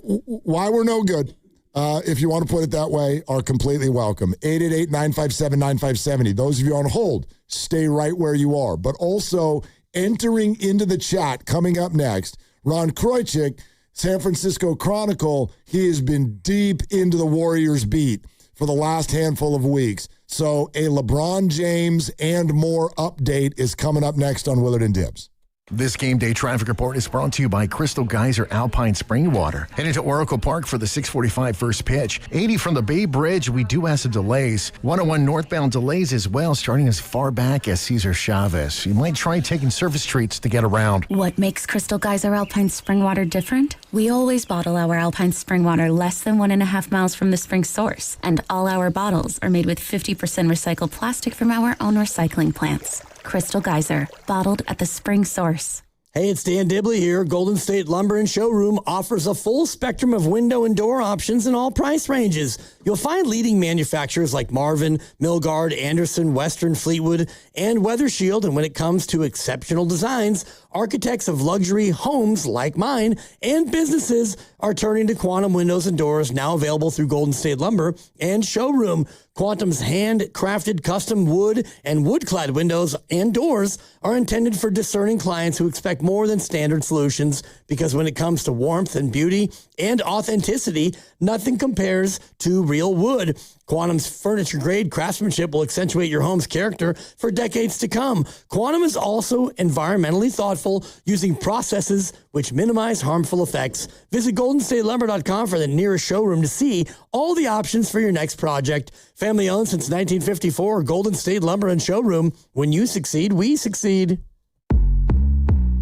we're no good. If you want to put it that way, are completely welcome. 888-957-9570. Those of you on hold, stay right where you are. But also entering into the chat coming up next, Ron Kroichik, San Francisco Chronicle. He has been deep into the Warriors beat for the last handful of weeks. So a LeBron James and more update is coming up next on Willard and Dibs. This game day traffic report is brought to you by Crystal Geyser Alpine Spring Water. Heading to Oracle Park for the 6:45 first pitch. 80 from the Bay Bridge, we do have some delays. 101 northbound delays as well, starting as far back as Cesar Chavez. You might try taking surface treats to get around. What makes Crystal Geyser Alpine Spring Water different? We always bottle our Alpine Spring Water less than 1.5 miles from the spring source. And all our bottles are made with 50% recycled plastic from our own recycling plants. Crystal Geyser, bottled at the spring source. Hey, it's Dan Dibley here. Golden State Lumber and Showroom offers a full spectrum of window and door options in all price ranges. You'll find leading manufacturers like Marvin, Milgard, Anderson, Western, Fleetwood, and Weather Shield. And when it comes to exceptional designs, architects of luxury homes like mine and businesses are turning to Quantum Windows and Doors, now available through Golden State Lumber and Showroom. Quantum's handcrafted custom wood and wood-clad windows and doors are intended for discerning clients who expect more than standard solutions, because when it comes to warmth and beauty and authenticity, nothing compares to real wood. Quantum's furniture-grade craftsmanship will accentuate your home's character for decades to come. Quantum is also environmentally thoughtful, using processes which minimize harmful effects. Visit GoldenStateLumber.com for the nearest showroom to see all the options for your next project. Family owned since 1954, Golden State Lumber and Showroom. When you succeed, we succeed.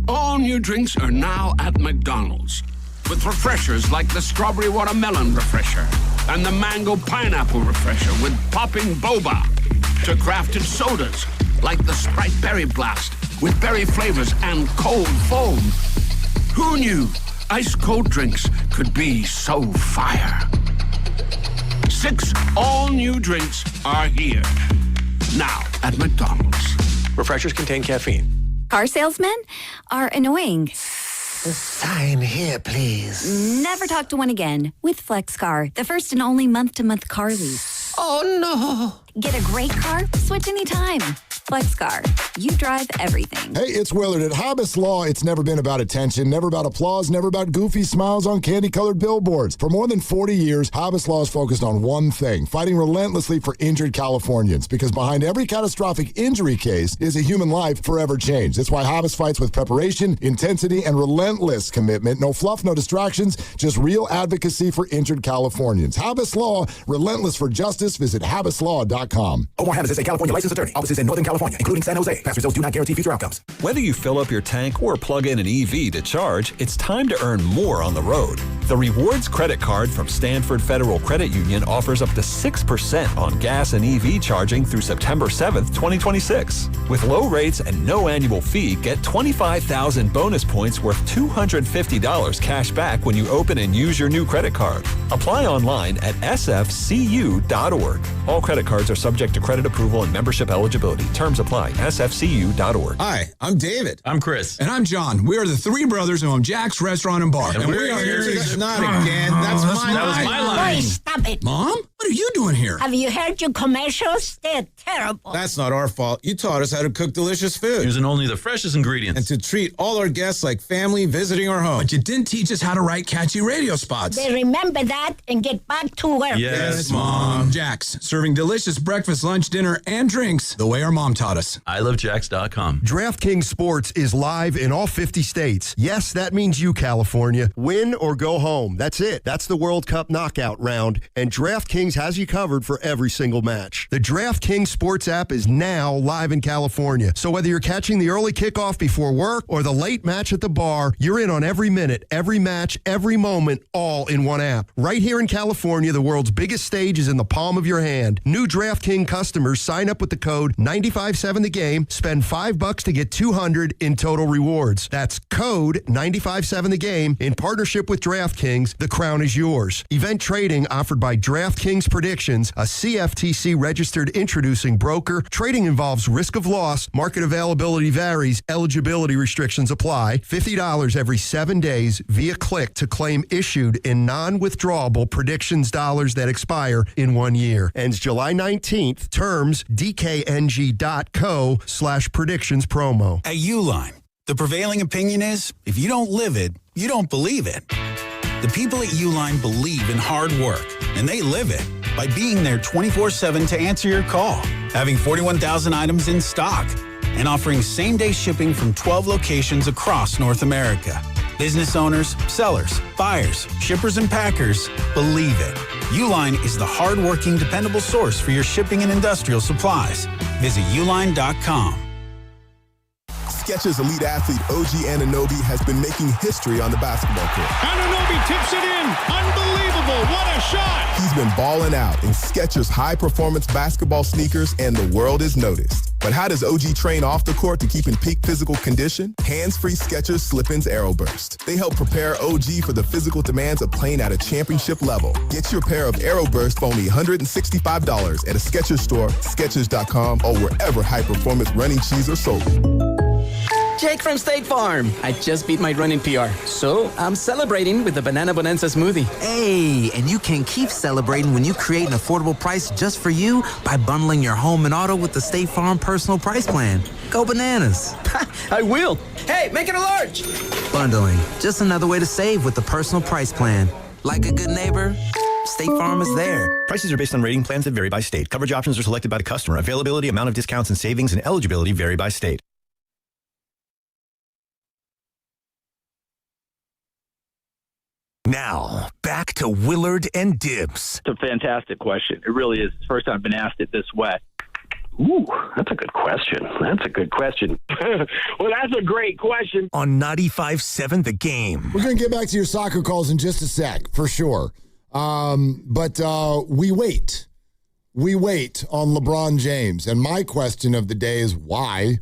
All new drinks are now at McDonald's, with refreshers like the Strawberry Watermelon Refresher and the Mango Pineapple Refresher with popping boba, to crafted sodas like the Sprite Berry Blast with berry flavors and cold foam. Who knew ice-cold drinks could be so fire? 6 all-new drinks are here, now at McDonald's. Refreshers contain caffeine. Car salesmen are annoying. Sign here, please. Never talk to one again with FlexCar, the first and only month-to-month car lease. Oh, no. Get a great car? Switch anytime. FlexCar. You drive everything. Hey, it's Willard. At Habas Law, it's never been about attention, never about applause, never about goofy smiles on candy-colored billboards. For more than 40 years, Habas Law is focused on one thing, fighting relentlessly for injured Californians, because behind every catastrophic injury case is a human life forever changed. That's why Habas fights with preparation, intensity, and relentless commitment. No fluff, no distractions, just real advocacy for injured Californians. Habas Law, relentless for justice. Visit habaslaw.com. Omar Habas is a California licensed attorney. Offices in Northern California California, including San Jose. Past results do not guarantee future outcomes. Whether you fill up your tank or plug in an EV to charge, it's time to earn more on the road. The Rewards Credit Card from Stanford Federal Credit Union offers up to 6% on gas and EV charging through September 7th, 2026. With low rates and no annual fee, get 25,000 bonus points worth $250 cash back when you open and use your new credit card. Apply online at sfcu.org. All credit cards are subject to credit approval and membership eligibility. Terms apply. sfcu.org. Hi, I'm David. I'm Chris. And I'm John. We are the three brothers who own Jack's Restaurant and Bar. And we are here to... Not again. That's my line. That was my line. Boy, stop it. Mom? What are you doing here? Have you heard your commercials? They're terrible. That's not our fault. You taught us how to cook delicious food. Using only the freshest ingredients. And to treat all our guests like family visiting our home. But you didn't teach us how to write catchy radio spots. They remember that and get back to work. Yes, Mom. Jack's, serving delicious breakfast, lunch, dinner, and drinks the way our mom taught us. ilovejacks.com. DraftKings Sports is live in all 50 states. Yes, that means you, California. Win or go home. That's it. That's the World Cup knockout round, and DraftKings has you covered for every single match. The DraftKings Sports app is now live in California, so whether you're catching the early kickoff before work or the late match at the bar, you're in on every minute, every match, every moment, all in one app. Right here in California, the world's biggest stage is in the palm of your hand. New DraftKings customers sign up with the code 957thegame, spend $5 to get $200 in total rewards. That's code 957thegame in partnership with DraftKings. The crown is yours. Event trading offered by DraftKings Predictions, a CFTC registered introducing broker. Trading involves risk of loss. Market availability varies. Eligibility restrictions apply. $50 every 7 days via click to claim issued in non-withdrawable predictions dollars that expire in 1 year. Ends July 19th. Terms dkng.co/predictions promo. At Uline, the prevailing opinion is if you don't live it, you don't believe it. The people at Uline believe in hard work, and they live it by being there 24/7 to answer your call, having 41,000 items in stock, and offering same-day shipping from 12 locations across North America. Business owners, sellers, buyers, shippers, and packers believe it. Uline is the hard-working, dependable source for your shipping and industrial supplies. Visit uline.com. Skechers elite athlete OG Anunoby has been making history on the basketball court. Anunoby tips it in. Unbelievable. What a shot. He's been balling out in Skechers high-performance basketball sneakers, and the world is noticed. But how does OG train off the court to keep in peak physical condition? Hands-free Skechers Slip-ins Aeroburst. They help prepare OG for the physical demands of playing at a championship level. Get your pair of Aeroburst for only $165 at a Skechers store, Skechers.com, or wherever high-performance running shoes are sold. Jake from State Farm. I just beat my running PR, so I'm celebrating with the Banana Bonanza smoothie. Hey, and you can keep celebrating when you create an affordable price just for you by bundling your home and auto with the State Farm Personal Price Plan. Go bananas. I will. Hey, make it a large. Bundling, just another way to save with the Personal Price Plan. Like a good neighbor, State Farm is there. Prices are based on rating plans that vary by state. Coverage options are selected by the customer. Availability, amount of discounts and savings, and eligibility vary by state. Now, back to Willard and Dibbs. It's a fantastic question. It really is. It's the first time I've been asked it this way. Ooh, that's a good question. That's a good question. Well, that's a great question. On 95.7 The Game. We're going to get back to your soccer calls in just a sec, for sure. But we wait. We wait on LeBron James. And my question of the day is why?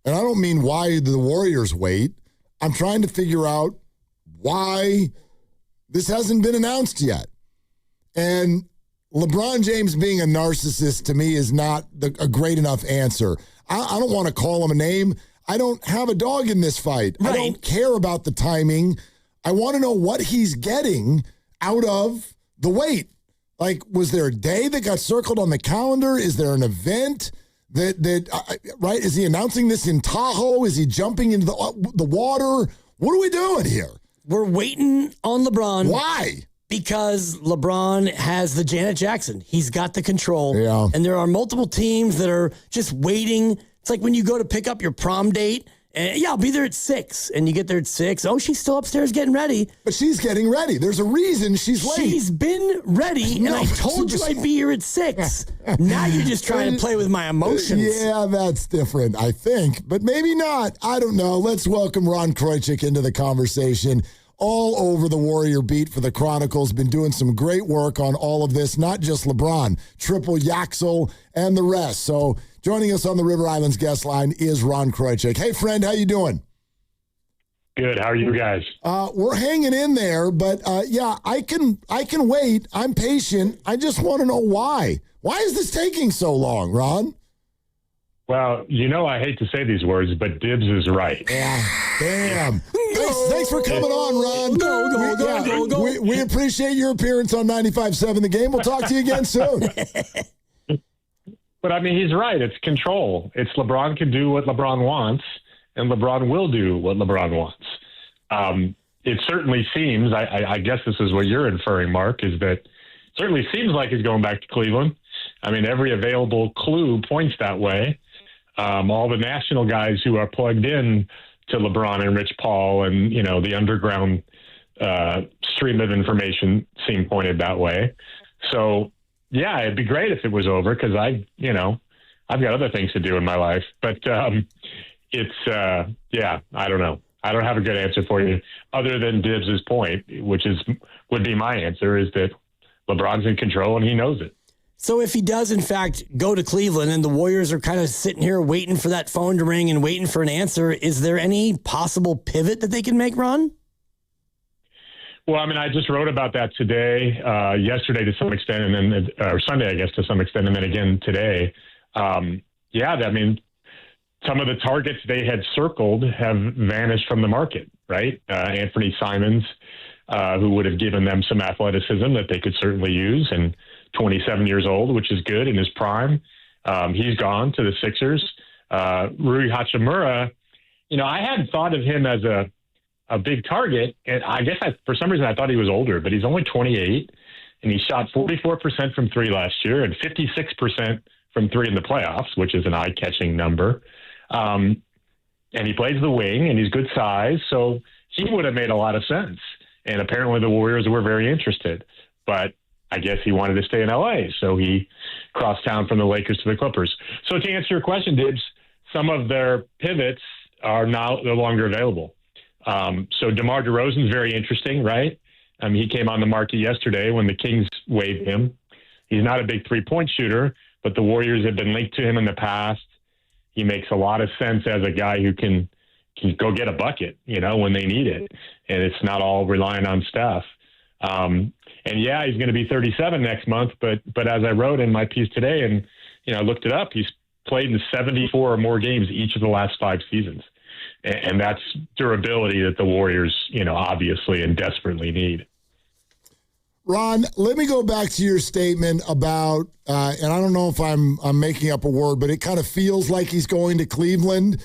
And I don't mean why the Warriors wait. I'm trying to figure out why this hasn't been announced yet. And LeBron James being a narcissist to me is not a great enough answer. I don't want to call him a name. I don't have a dog in this fight. Right. I don't care about the timing. I want to know what he's getting out of the wait. Like, was there a day that got circled on the calendar? Is there an event right? Is he announcing this in Tahoe? Is he jumping into the water? What are we doing here? We're waiting on LeBron. Why? Because LeBron has the Janet Jackson. He's got the control. Yeah. And there are multiple teams that are just waiting. It's like when you go to pick up your prom date And yeah, I'll be there at 6. And you get there at 6. Oh, she's still upstairs getting ready. But she's getting ready. There's a reason she's late. She's been ready, and I told you I'd be here at 6. Now you're just trying to play with my emotions. Yeah, that's different, I think. But maybe not. I don't know. Let's welcome Ron Krojcik into the conversation. All over the Warrior beat for the Chronicles. Been doing some great work on all of this, not just LeBron, Triple Yaxel, and the rest. So joining us on the River Islands guest line is Ron Krojcik. Hey, friend, how you doing? Good. How are you guys? We're hanging in there, but yeah, I can wait. I'm patient. I just want to know why. Why is this taking so long, Ron? Well, I hate to say these words, but Dibs is right. Yeah. Damn. Thanks for coming on, Ron. Go. We appreciate your appearance on 95.7 The Game. We'll talk to you again soon. But, he's right. It's control. It's LeBron can do what LeBron wants, and LeBron will do what LeBron wants. It certainly seems, I guess this is what you're inferring, Mark, is that it certainly seems like he's going back to Cleveland. Every available clue points that way. All the national guys who are plugged in to LeBron and Rich Paul and, the underground stream of information seem pointed that way. So, yeah, it'd be great if it was over because I've got other things to do in my life. But I don't know. I don't have a good answer for you other than Dibs' point, which would be my answer, is that LeBron's in control and he knows it. So if he does, in fact, go to Cleveland and the Warriors are kind of sitting here waiting for that phone to ring and waiting for an answer, is there any possible pivot that they can make, Ron? Well, I just wrote about that today, yesterday to some extent, and then or Sunday, I guess, to some extent, and then again today. Some of the targets they had circled have vanished from the market, right? Anthony Simons, who would have given them some athleticism that they could certainly use, and 27 years old, which is good in his prime. He's gone to the Sixers. Rui Hachimura, I hadn't thought of him as a big target, and I guess for some reason I thought he was older, but he's only 28, and he shot 44% from three last year and 56% from three in the playoffs, which is an eye-catching number. And he plays the wing, and he's good size, so he would have made a lot of sense. And apparently the Warriors were very interested, but I guess he wanted to stay in L.A., so he crossed town from the Lakers to the Clippers. So to answer your question, Dibs, some of their pivots are now no longer available. So DeMar DeRozan's very interesting, right? He came on the market yesterday when the Kings waived him. He's not a big three-point shooter, but the Warriors have been linked to him in the past. He makes a lot of sense as a guy who can go get a bucket, when they need it, and it's not all relying on Steph. And yeah, he's going to be 37 next month, but as I wrote in my piece today, and I looked it up, he's played in 74 or more games each of the last 5 seasons, and that's durability that the Warriors, obviously and desperately need. Ron, let me go back to your statement about, and I don't know if I'm making up a word, but it kind of feels like he's going to Cleveland.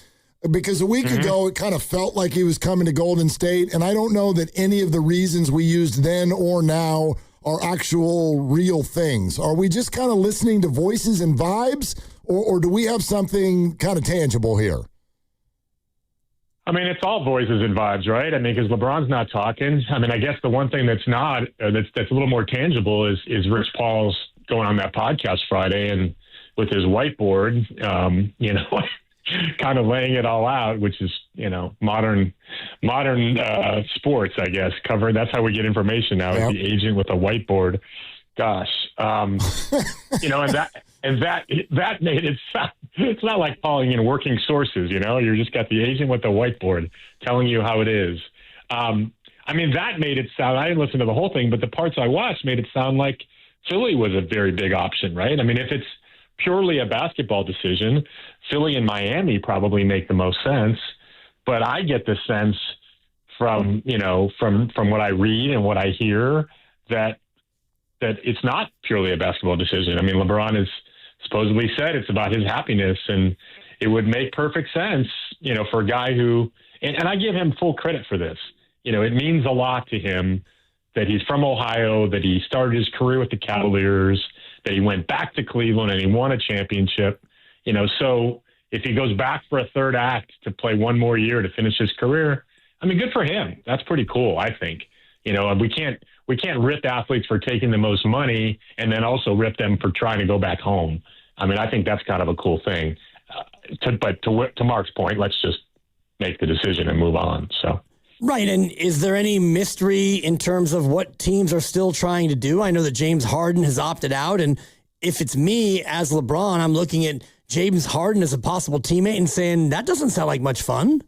Because a week ago, it kind of felt like he was coming to Golden State, and I don't know that any of the reasons we used then or now are actual real things. Are we just kind of listening to voices and vibes, or do we have something kind of tangible here? It's all voices and vibes, right? Because LeBron's not talking. I guess the one thing that's not, that's a little more tangible is Rich Paul's going on that podcast Friday and with his whiteboard, kind of laying it all out, which is, modern sports, I guess, covered. That's how we get information now. Yep. The agent with a whiteboard. Gosh. And that made it sound, it's not like calling in working sources, you just got the agent with the whiteboard telling you how it is. That made it sound, I didn't listen to the whole thing, but the parts I watched made it sound like Philly was a very big option, right? If it's purely a basketball decision, Philly and Miami probably make the most sense. But I get the sense from what I read and what I hear that it's not purely a basketball decision. LeBron has supposedly said it's about his happiness, and it would make perfect sense, for a guy who, and I give him full credit for this. It means a lot to him that he's from Ohio, that he started his career with the Cavaliers, that he went back to Cleveland and he won a championship. So if he goes back for a third act to play one more year to finish his career, I mean, good for him. That's pretty cool, I think. We can't rip athletes for taking the most money and then also rip them for trying to go back home. I mean, I think that's kind of a cool thing. But to Mark's point, let's just make the decision and move on. So. Right, and is there any mystery in terms of what teams are still trying to do? I know that James Harden has opted out, and if it's me as LeBron, I'm looking at James Harden as a possible teammate and saying, that doesn't sound like much fun.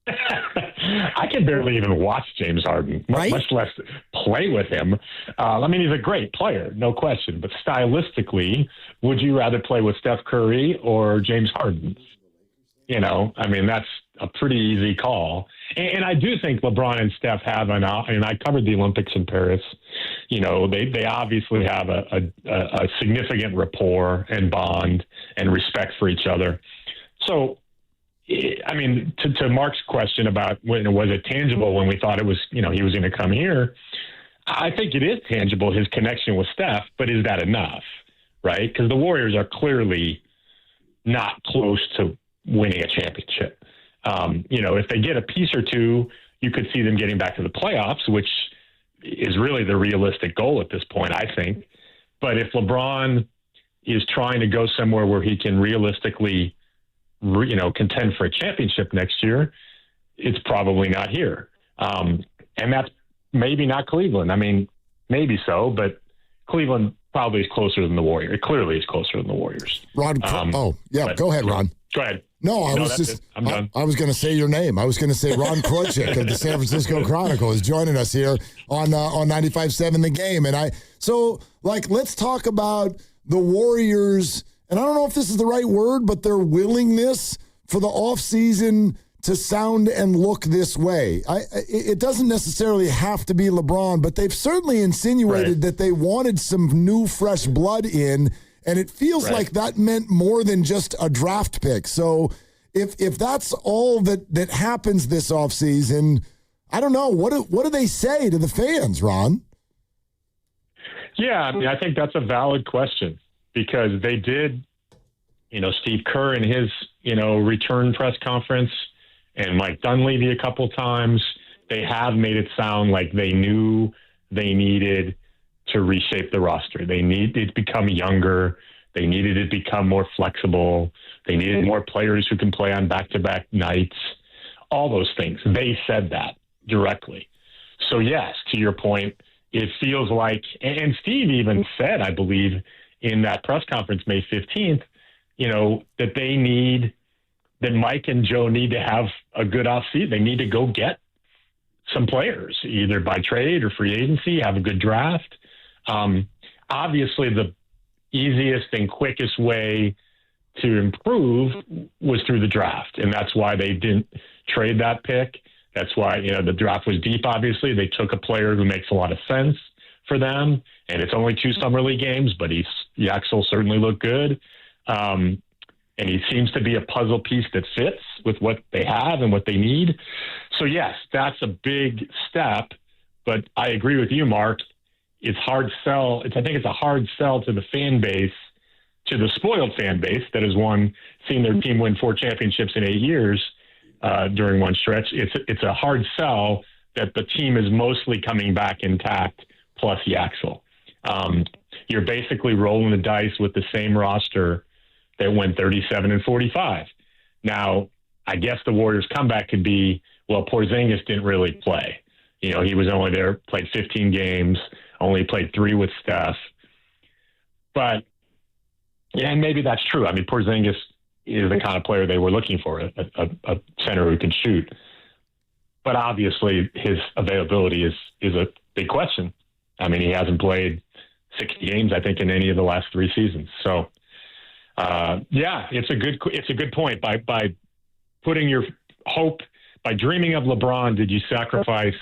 I can barely even watch James Harden, much less play with him. I mean, he's a great player, no question. But stylistically, would you rather play with Steph Curry or James Harden? I mean, that's a pretty easy call. And I do think LeBron and Steph have and I covered the Olympics in Paris. They obviously have a significant rapport and bond and respect for each other. So, I mean, to Mark's question about was it tangible when we thought it was, he was going to come here, I think it is tangible, his connection with Steph, but is that enough, right? Because the Warriors are clearly not close to winning a championship. If they get a piece or two, you could see them getting back to the playoffs, which is really the realistic goal at this point, I think. But if LeBron is trying to go somewhere where he can realistically contend for a championship next year, it's probably not here. And that's maybe not Cleveland. I mean, maybe so, but Cleveland probably is closer than the Warriors. It clearly is closer than the Warriors. Ron, go ahead, Ron. Go ahead. No, I'm done. I was going to say your name. I was going to say Ron Krochik of the San Francisco Chronicle is joining us here on 95.7 The Game. And let's talk about the Warriors. And I don't know if this is the right word, but their willingness for the offseason to sound and look this way. It doesn't necessarily have to be LeBron, but they've certainly insinuated that they wanted some new, fresh blood in, and it feels like that meant more than just a draft pick. So if that's all that happens this offseason, I don't know. What do they say to the fans, Ron? Yeah, I mean, I think that's a valid question. Because they did, Steve Kerr in his, return press conference and Mike Dunleavy a couple times, they have made it sound like they knew they needed to reshape the roster. They needed to become younger. They needed to become more flexible. They needed more players who can play on back-to-back nights, all those things. They said that directly. So, yes, to your point, it feels like, and Steve even said, I believe, in that press conference, May 15th, that Mike and Joe need to have a good offseason. They need to go get some players, either by trade or free agency, have a good draft. Obviously, the easiest and quickest way to improve was through the draft, and that's why they didn't trade that pick. That's why, the draft was deep, obviously. They took a player who makes a lot of sense for them, and it's only 2 summer league games, but Yaxel certainly looked good. And he seems to be a puzzle piece that fits with what they have and what they need. So, yes, that's a big step, but I agree with you, Mark. It's hard sell. I think it's a hard sell to the fan base, to the spoiled fan base that has seen their team win 4 championships in 8 years during one stretch. It's a hard sell that the team is mostly coming back intact, plus Yaxel. You're basically rolling the dice with the same roster that went 37-45. Now, I guess the Warriors' comeback could be, well, Porzingis didn't really play. He was only there, played 15 games, only played 3 with Steph. But, and maybe that's true. I mean, Porzingis is the kind of player they were looking for, a center who can shoot. But obviously, his availability is a big question. I mean, he hasn't played 60 games, I think, in any of the last 3 seasons. So, it's a good point. By putting your hope, by dreaming of LeBron, did you sacrifice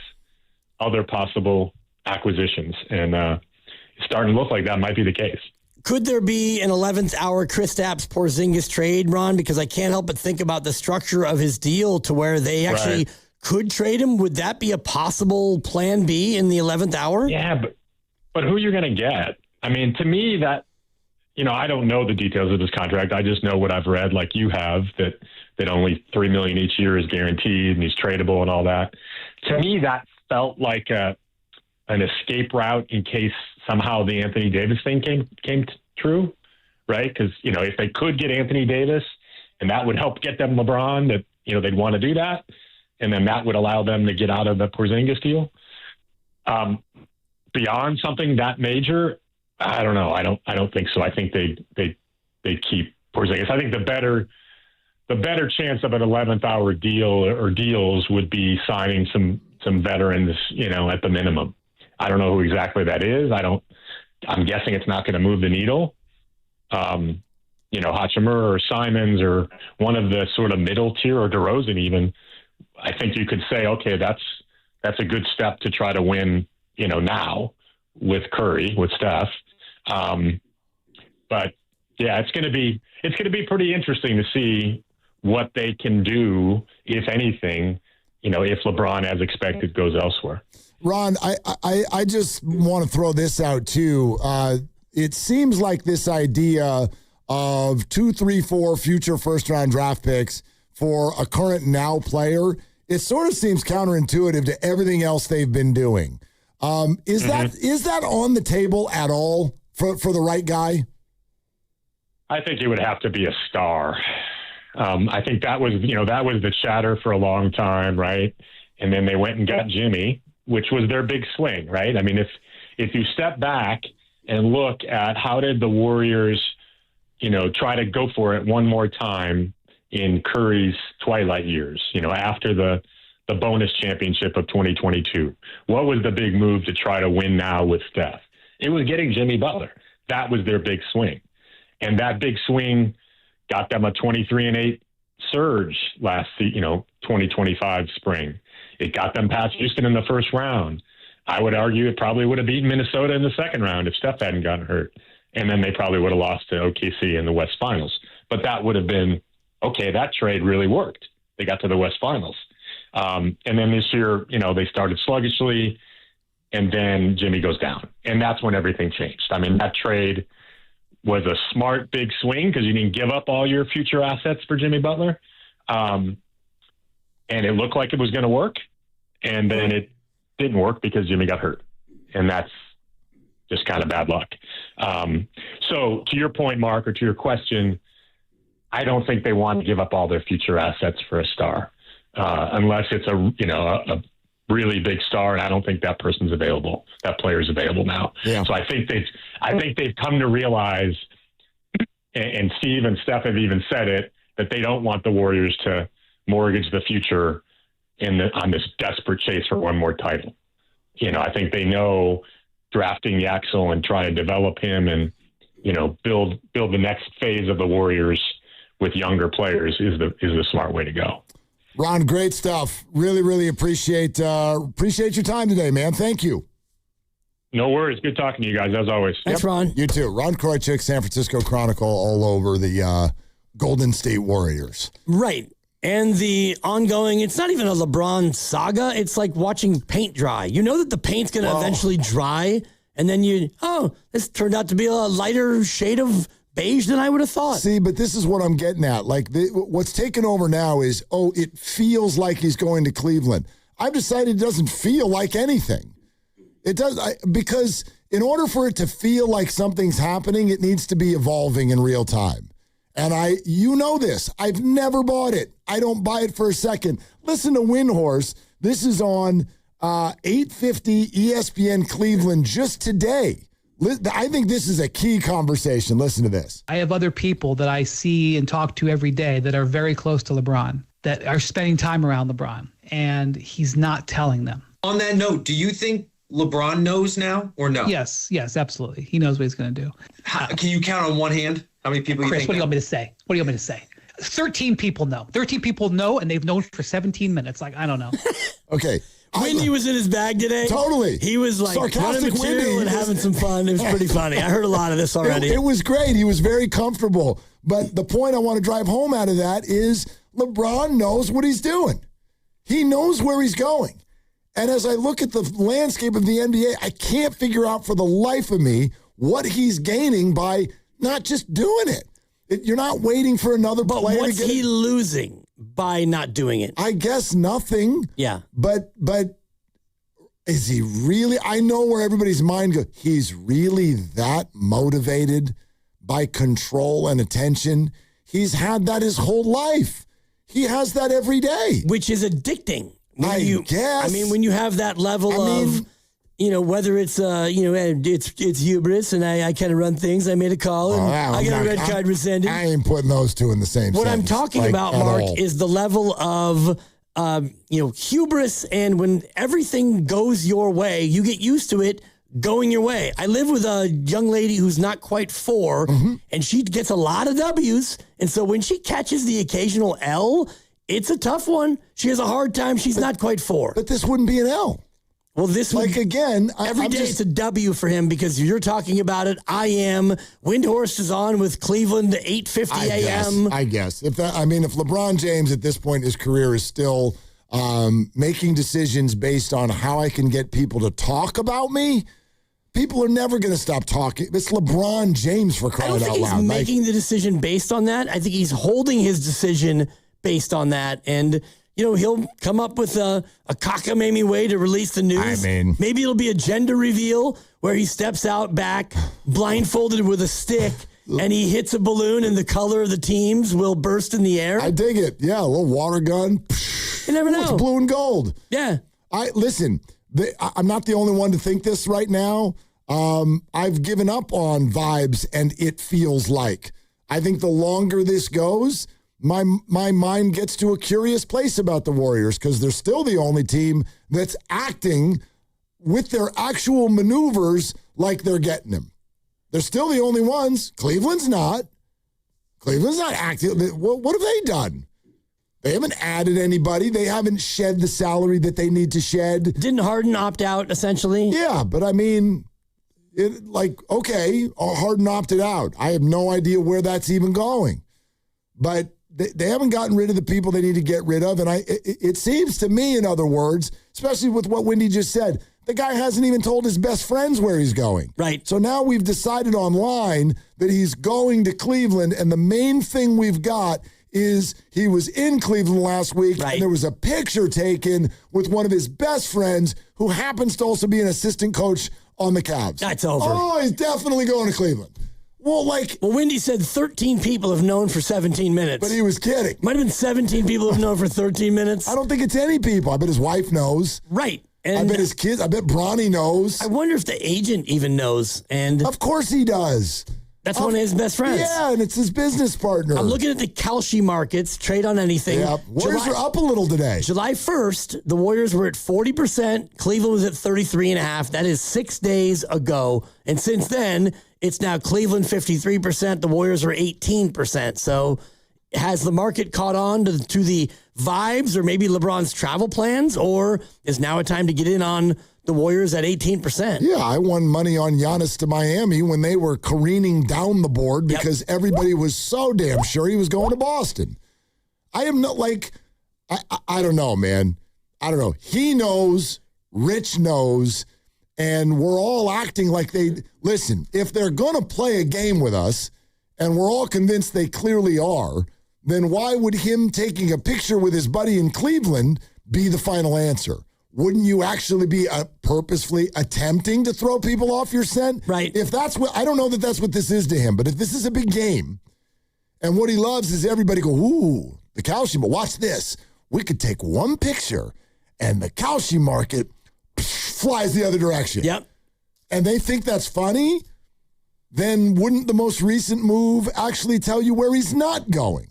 other possible acquisitions? And it's starting to look like that might be the case. Could there be an 11th hour Kristaps Porzingis trade, Ron? Because I can't help but think about the structure of his deal to where they actually could trade him. Would that be a possible plan B in the 11th hour? Yeah, but who you're going to get? I mean, to me, that I don't know the details of this contract. I just know what I've read, like you have, that only $3 million each year is guaranteed and he's tradable and all that. To me, that felt like an escape route in case somehow the Anthony Davis thing came true, right? Because, if they could get Anthony Davis and that would help get them LeBron, that, they'd want to do that. And then that would allow them to get out of the Porzingis deal. Beyond something that major, I don't know. I don't think so. I think they keep Porzingis. I think the better chance of an 11th hour deal or deals would be signing some veterans, at the minimum. I don't know who exactly that is. I'm guessing it's not going to move the needle. Hachimura or Simons or one of the sort of middle tier, or DeRozan even. I think you could say, okay, that's a good step to try to win, now with Curry, with Steph. But yeah, it's going to be pretty interesting to see what they can do, if anything, if LeBron, as expected, goes elsewhere. Ron, I just want to throw this out too. It seems like this idea of 2, 3, 4 future first-round draft picks for a current now player, it sort of seems counterintuitive to everything else they've been doing. Is that on the table at all for the right guy? I think it would have to be a star. I think that was the chatter for a long time, right? And then they went and got Jimmy, which was their big swing, right? I mean, if you step back and look at how did the Warriors, try to go for it one more time in Curry's twilight years, after the bonus championship of 2022. What was the big move to try to win now with Steph? It was getting Jimmy Butler. That was their big swing. And that big swing got them a 23-8 surge last, 2025 spring. It got them past Houston in the first round. I would argue it probably would have beaten Minnesota in the second round if Steph hadn't gotten hurt. And then they probably would have lost to OKC in the West Finals. But that would have been, okay, that trade really worked. They got to the West Finals. And then this year, they started sluggishly, and then Jimmy goes down. And that's when everything changed. I mean, that trade was a smart big swing because you didn't give up all your future assets for Jimmy Butler. And it looked like it was going to work. And then it didn't work because Jimmy got hurt. And that's just kind of bad luck. So to your point, Mark, or to your question, I don't think they want to give up all their future assets for a star, unless it's a really big star. And I don't think that person's available. That player's available now. Yeah. So I think they've come to realize, and Steve and Steph have even said it, that they don't want the Warriors to mortgage the future on this desperate chase for one more title. I think they know drafting Yaxel and trying to develop him and, build the next phase of the Warriors with younger players is the smart way to go. Ron, great stuff. Really, really appreciate your time today, man. Thank you. No worries. Good talking to you guys, as always. Thanks, Ron. You too. Ron Kroichik, San Francisco Chronicle, all over the Golden State Warriors. Right. And the ongoing, it's not even a LeBron saga. It's like watching paint dry. You know that the paint's going to eventually dry, and then this turned out to be a lighter shade of beige than I would have thought. See, but this is what I'm getting at. Like, what's taken over now is, it feels like he's going to Cleveland. I've decided it doesn't feel like anything. It does, because in order for it to feel like something's happening, it needs to be evolving in real time. And this. I've never bought it. I don't buy it for a second. Listen to Windhorse. This is on 850 ESPN Cleveland just today. I think this is a key conversation. Listen to this. I have other people that I see and talk to every day that are very close to LeBron, that are spending time around LeBron, and he's not telling them. On that note, do you think LeBron knows now or no? Yes, absolutely. He knows what he's going to do. Can you count on one hand how many people Chris, what do you want me to say? 13 people know. 13 people know, and they've known for 17 minutes. Like, I don't know. Okay. Windy was in his bag today. Totally. He was like sarcastic Windy and having some fun. It was pretty funny. I heard a lot of this already. It was great. He was very comfortable. But the point I want to drive home out of that is LeBron knows what he's doing. He knows where he's going. And as I look at the landscape of the NBA, I can't figure out for the life of me what he's gaining by not just doing it. You're not waiting for another player to get it. What's he losing by not doing it? I guess nothing. Yeah. But is he really? I know where everybody's mind goes. He's really that motivated by control and attention. He's had that his whole life. He has that every day. Which is addicting. I guess. I mean, when you have that level of, whether it's, it's hubris and I kind of run things. I made a call and I got a red card rescinded. I ain't putting those two in the same What sentence, I'm talking about, Mark, all. is the level of, hubris, and when everything goes your way, you get used to it going your way. I live with a young lady who's not quite 4, and she gets a lot of W's, and so when she catches the occasional L, it's a tough one. She has a hard time. She's not quite 4. But this wouldn't be an L. Well, this would, again, every day it's a W for him because you're talking about it. I am. Windhorst is on with Cleveland at 8:50 a.m. I guess. If LeBron James at this point in his career is still making decisions based on how I can get people to talk about me, people are never going to stop talking. It's LeBron James, for crying out loud. I don't think he's making the decision based on that. I think he's holding his decision based on that. And, he'll come up with a cockamamie way to release the news. Maybe it'll be a gender reveal where he steps out back, blindfolded with a stick, and he hits a balloon and the color of the teams will burst in the air. I dig it. Yeah, a little water gun. You never know. It's blue and gold. Yeah. Listen, I'm not the only one to think this right now. I've given up on vibes and it feels like. I think the longer this goes, my mind gets to a curious place about the Warriors because they're still the only team that's acting with their actual maneuvers like they're getting them. They're still the only ones. Cleveland's not. Cleveland's not acting. What have they done? They haven't added anybody. They haven't shed the salary that they need to shed. Didn't Harden opt out, essentially? Yeah, but Harden opted out. I have no idea where that's even going. But they haven't gotten rid of the people they need to get rid of. And it seems to me, in other words, especially with what Wendy just said, the guy hasn't even told his best friends where he's going. Right. So now we've decided online that he's going to Cleveland. And the main thing we've got is he was in Cleveland last week, and there was a picture taken with one of his best friends who happens to also be an assistant coach on the Cavs. That's over. Oh, he's definitely going to Cleveland. Well, Wendy said 13 people have known for 17 minutes. But he was kidding. Might have been 17 people have known for 13 minutes. I don't think it's any people. I bet his wife knows. Right. And I bet his kids, I bet Bronny knows. I wonder if the agent even knows. And of course he does. That's one of his best friends. Yeah, and it's his business partner. I'm looking at the Kalshi markets, trade on anything. Yeah, Warriors are up a little today. July 1st, the Warriors were at 40%. Cleveland was at 33.5%. That is 6 days ago. And since then, it's now Cleveland 53%. The Warriors are 18%. So has the market caught on to the vibes or maybe LeBron's travel plans? Or is now a time to get in on the Warriors at 18%? Yeah, I won money on Giannis to Miami when they were careening down the board because everybody was so damn sure he was going to Boston. I am not I don't know, man. I don't know. He knows, Rich knows, and we're all acting like listen, if they're going to play a game with us, and we're all convinced they clearly are, then why would him taking a picture with his buddy in Cleveland be the final answer? Wouldn't you actually be purposefully attempting to throw people off your scent? Right. If that's what, I don't know that that's what this is to him, but if this is a big game, and what he loves is everybody go, ooh, the Kalshi, but watch this. We could take one picture, and the Kalshi market flies the other direction. Yep. And they think that's funny, then wouldn't the most recent move actually tell you where he's not going?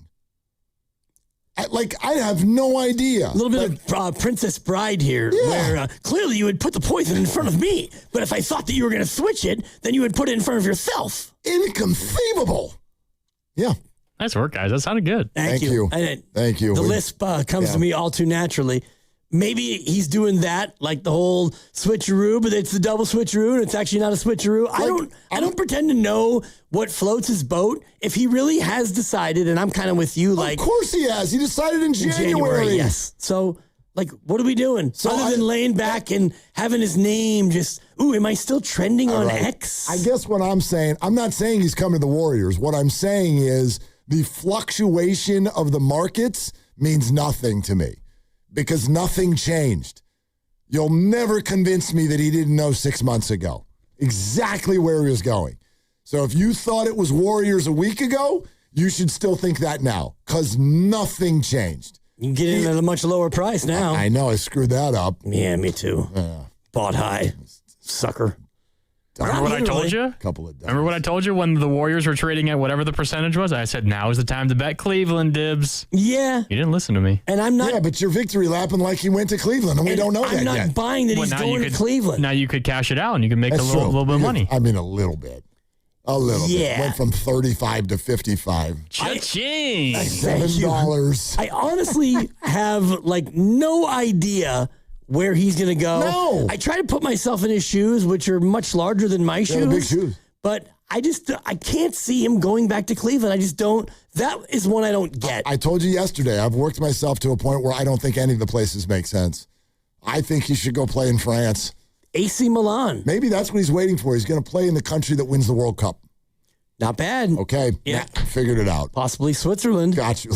I have no idea. A little bit of Princess Bride here, where clearly you would put the poison in front of me, but if I thought that you were going to switch it, then you would put it in front of yourself. Inconceivable. Yeah. Nice work, guys. That sounded good. Thank you. Thank you. The lisp comes to me all too naturally. Maybe he's doing that, like the whole switcheroo, but it's the double switcheroo, and it's actually not a switcheroo. I don't pretend to know what floats his boat. If he really has decided, and I'm kind of with you, of course he has. He decided in January. Yes. So Like, what are we doing? Other than laying back and having his name just, am I still trending on X? I guess what I'm saying, I'm not saying he's coming to the Warriors. What I'm saying is the fluctuation of the markets means nothing to me because nothing changed. You'll never convince me that he didn't know 6 months ago exactly where he was going. So if you thought it was Warriors a week ago, you should still think that now because nothing changed. You can get in at a much lower price now. I know. I screwed that up. Yeah, me too. Bought high. Sucker. Remember what I told you? Remember what I told you when the Warriors were trading at whatever the percentage was? I said, now is the time to bet Cleveland, Dibs. Yeah. You didn't listen to me. And I'm not. Yeah, but you're victory lapping like he went to Cleveland, and we don't know that yet. I'm not buying that he's going to Cleveland. Now you could cash it out and you can make a little bit of money. I mean, a little bit. A little bit. Went from 35 to 55. Cha-ching! $7. I honestly have no idea where he's going to go. No. I try to put myself in his shoes, which are much larger than my shoes. Big shoes. But I can't see him going back to Cleveland. I just don't. That is one I don't get. I told you yesterday, I've worked myself to a point where I don't think any of the places make sense. I think he should go play in France. AC Milan. Maybe that's what he's waiting for. He's going to play in the country that wins the World Cup. Not bad. Okay. Yeah. Figured it out. Possibly Switzerland. Got you.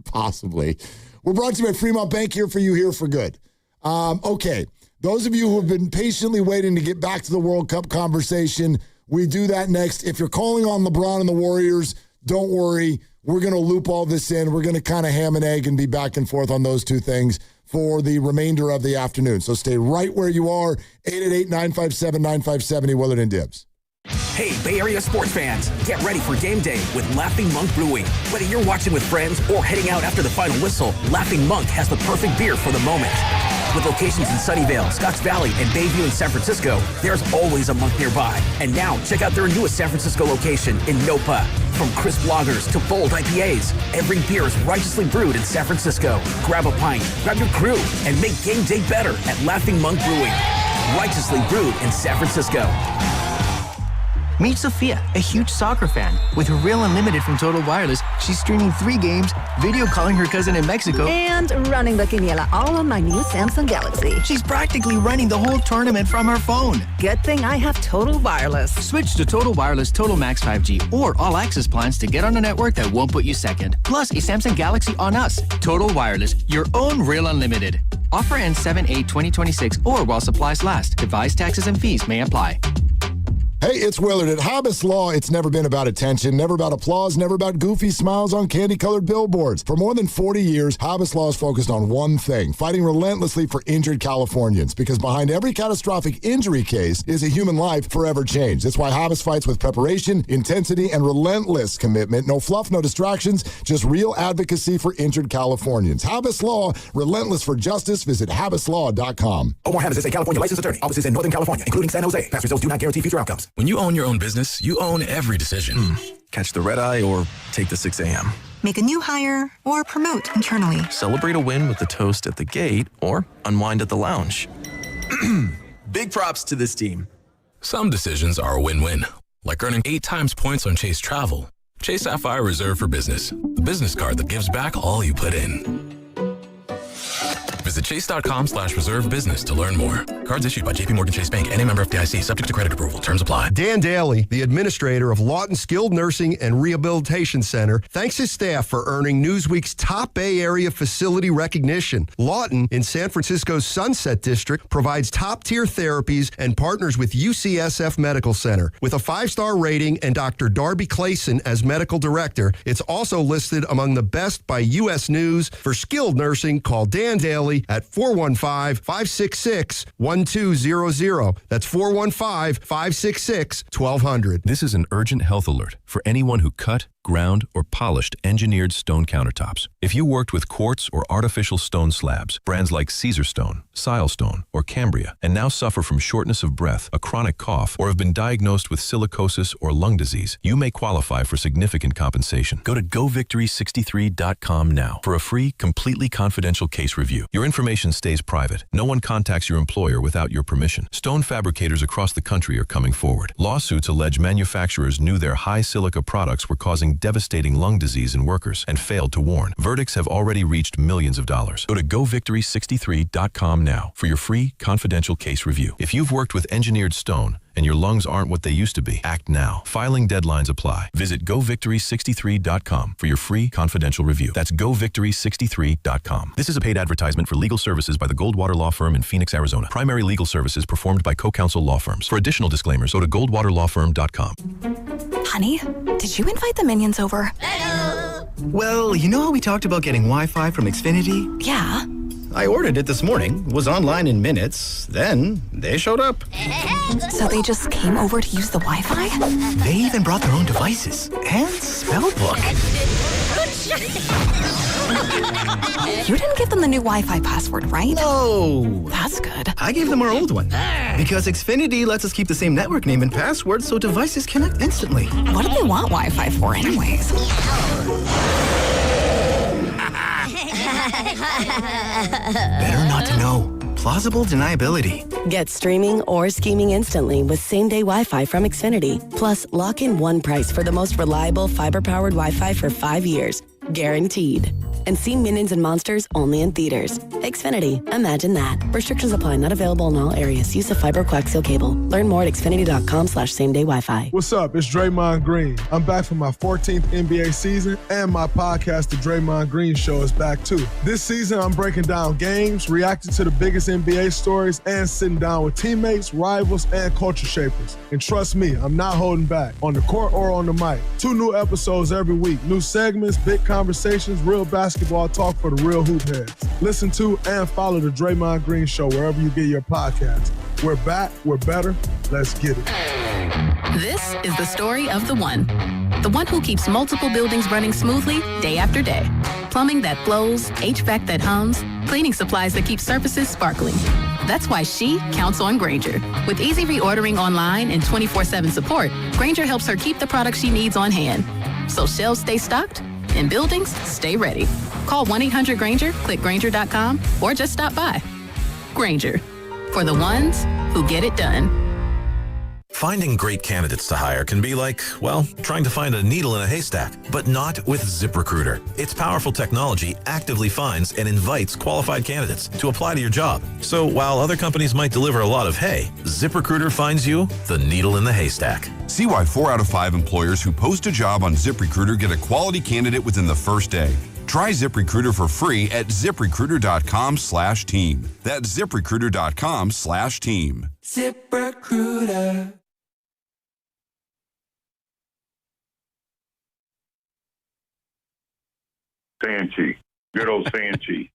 Possibly. We're brought to you by Fremont Bank, here for you, here for good. Okay. Those of you who have been patiently waiting to get back to the World Cup conversation, we do that next. If you're calling on LeBron and the Warriors, don't worry. We're going to loop all this in. We're going to kind of ham and egg and be back and forth on those two things for the remainder of the afternoon. So stay right where you are. 888-957-9570, Willard and Dibs. Hey, Bay Area sports fans, get ready for game day with Laughing Monk Brewing. Whether you're watching with friends or heading out after the final whistle, Laughing Monk has the perfect beer for the moment. With locations in Sunnyvale, Scotts Valley, and Bayview in San Francisco, there's always a Monk nearby. And now, check out their newest San Francisco location in Nopa. From crisp lagers to bold IPAs, every beer is righteously brewed in San Francisco. Grab a pint, grab your crew, and make game day better at Laughing Monk Brewing. Righteously brewed in San Francisco. Meet Sophia, a huge soccer fan. With her Real Unlimited from Total Wireless, she's streaming 3 games, video calling her cousin in Mexico, and running the quiniela all on my new Samsung Galaxy. She's practically running the whole tournament from her phone. Good thing I have Total Wireless. Switch to Total Wireless Total Max 5G or All Access plans to get on a network that won't put you second. Plus, a Samsung Galaxy on us. Total Wireless, your own Real Unlimited. Offer ends 7/8/2026 or while supplies last. Device taxes and fees may apply. Hey, it's Willard. At Hobbs Law, it's never been about attention, never about applause, never about goofy smiles on candy-colored billboards. For more than 40 years, Hobbs Law is focused on one thing, fighting relentlessly for injured Californians, because behind every catastrophic injury case is a human life forever changed. That's why Hobbs fights with preparation, intensity, and relentless commitment. No fluff, no distractions, just real advocacy for injured Californians. Hobbs Law, relentless for justice. Visit HobbsLaw.com. Omar Habbas is a California licensed attorney. Offices in Northern California, including San Jose. Past results do not guarantee future outcomes. When you own your own business, you own every decision. Catch the red eye or take the 6 a.m. Make a new hire or promote internally. Celebrate a win with the toast at the gate or unwind at the lounge. Big props to this team. Some decisions are a win-win, like earning 8 times points on Chase Travel. Chase Sapphire Reserve for Business, the business card that gives back all you put in. Visit chase.com/reserve business to learn more. Cards issued by JPMorgan Chase Bank and a member of FDIC, subject to credit approval. Terms apply. Dan Daly, the administrator of Lawton Skilled Nursing and Rehabilitation Center, thanks his staff for earning Newsweek's top Bay Area facility recognition. Lawton, in San Francisco's Sunset District, provides top-tier therapies and partners with UCSF Medical Center. With a 5-star rating and Dr. Darby Clayson as medical director, it's also listed among the best by U.S. News. For skilled nursing, call Dan Daly at 415-566-1200. That's 415-566-1200. This is an urgent health alert for anyone who cut, ground, or polished engineered stone countertops. If you worked with quartz or artificial stone slabs, brands like Caesar Stone, Silestone, or Cambria, and now suffer from shortness of breath, a chronic cough, or have been diagnosed with silicosis or lung disease, you may qualify for significant compensation. Go to govictory63.com now for a free, completely confidential case review. Your information stays private. No one contacts your employer without your permission. Stone fabricators across the country are coming forward. Lawsuits allege manufacturers knew their high silica products were causing devastating lung disease in workers and failed to warn. Verdicts have already reached millions of dollars. Go to govictory63.com now for your free confidential case review. If you've worked with engineered stone and your lungs aren't what they used to be, act now. Filing deadlines apply. Visit govictory63.com for your free confidential review. That's govictory63.com. This is a paid advertisement for legal services by the Goldwater Law Firm in Phoenix, Arizona. Primary legal services performed by co-counsel law firms. For additional disclaimers, go to goldwaterlawfirm.com. Honey, did you invite the minions over? Well, you know how we talked about getting Wi-Fi from Xfinity? Yeah. I ordered it this morning, was online in minutes, then they showed up. So they just came over to use the Wi-Fi? They even brought their own devices and spell book. You didn't give them the new Wi-Fi password, right? No. That's good. I gave them our old one. Because Xfinity lets us keep the same network name and password so devices connect instantly. What do they want Wi-Fi for anyways? Better not to know. Plausible deniability. Get streaming or scheming instantly with same-day Wi-Fi from Xfinity. Plus, lock in one price for the most reliable fiber-powered Wi-Fi for 5 years. Guaranteed. And see Minions and Monsters only in theaters. Xfinity. Imagine that. Restrictions apply. Not available in all areas. Use of fiber coaxial cable. Learn more at xfinity.com/same-day Wi-Fi. What's up? It's Draymond Green. I'm back for my 14th NBA season, and my podcast, The Draymond Green Show, is back too. This season, I'm breaking down games, reacting to the biggest NBA stories, and sitting down with teammates, rivals, and culture shapers. And trust me, I'm not holding back. On the court or on the mic. 2 new episodes every week. New segments, big conversations, real basketball talk for the real hoop heads. Listen to and follow The Draymond Green Show wherever you get your podcasts. We're back. We're better. Let's get it. This is the story of the one. The one who keeps multiple buildings running smoothly day after day. Plumbing that flows, HVAC that hums, cleaning supplies that keep surfaces sparkling. That's why she counts on Grainger. With easy reordering online and 24/7 support, Grainger helps her keep the products she needs on hand. So shelves stay stocked and buildings stay ready. Call 1-800-GRAINGER, click Grainger.com, or just stop by. Grainger, for the ones who get it done. Finding great candidates to hire can be like, well, trying to find a needle in a haystack, but not with ZipRecruiter. Its powerful technology actively finds and invites qualified candidates to apply to your job. So while other companies might deliver a lot of hay, ZipRecruiter finds you the needle in the haystack. See why 4 out of 5 employers who post a job on ZipRecruiter get a quality candidate within the first day. Try ZipRecruiter for free at ZipRecruiter.com/team. That's ZipRecruiter.com/team. ZipRecruiter. Sanchi. Good old Sanchi.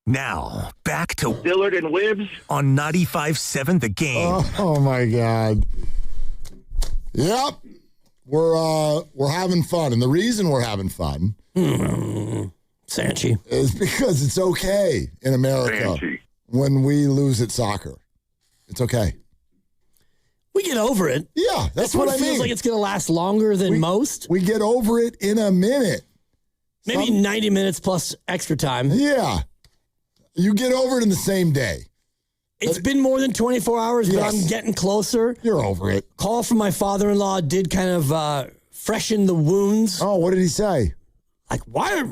Now, back to Dillard and Wibbs on 95.7 The Game. Oh my God. Yep. We're having fun. And the reason we're having fun Sanchi, is because it's okay in America when we lose at soccer. It's okay. We get over it. Yeah, that's what I mean. Feels like it's going to last longer than most. We get over it in a minute. Maybe 90 minutes plus extra time. Yeah. You get over it in the same day. It's been more than 24 hours, but I'm getting closer. You're over it. Call from my father-in-law did kind of freshen the wounds. Oh, what did he say? Like, what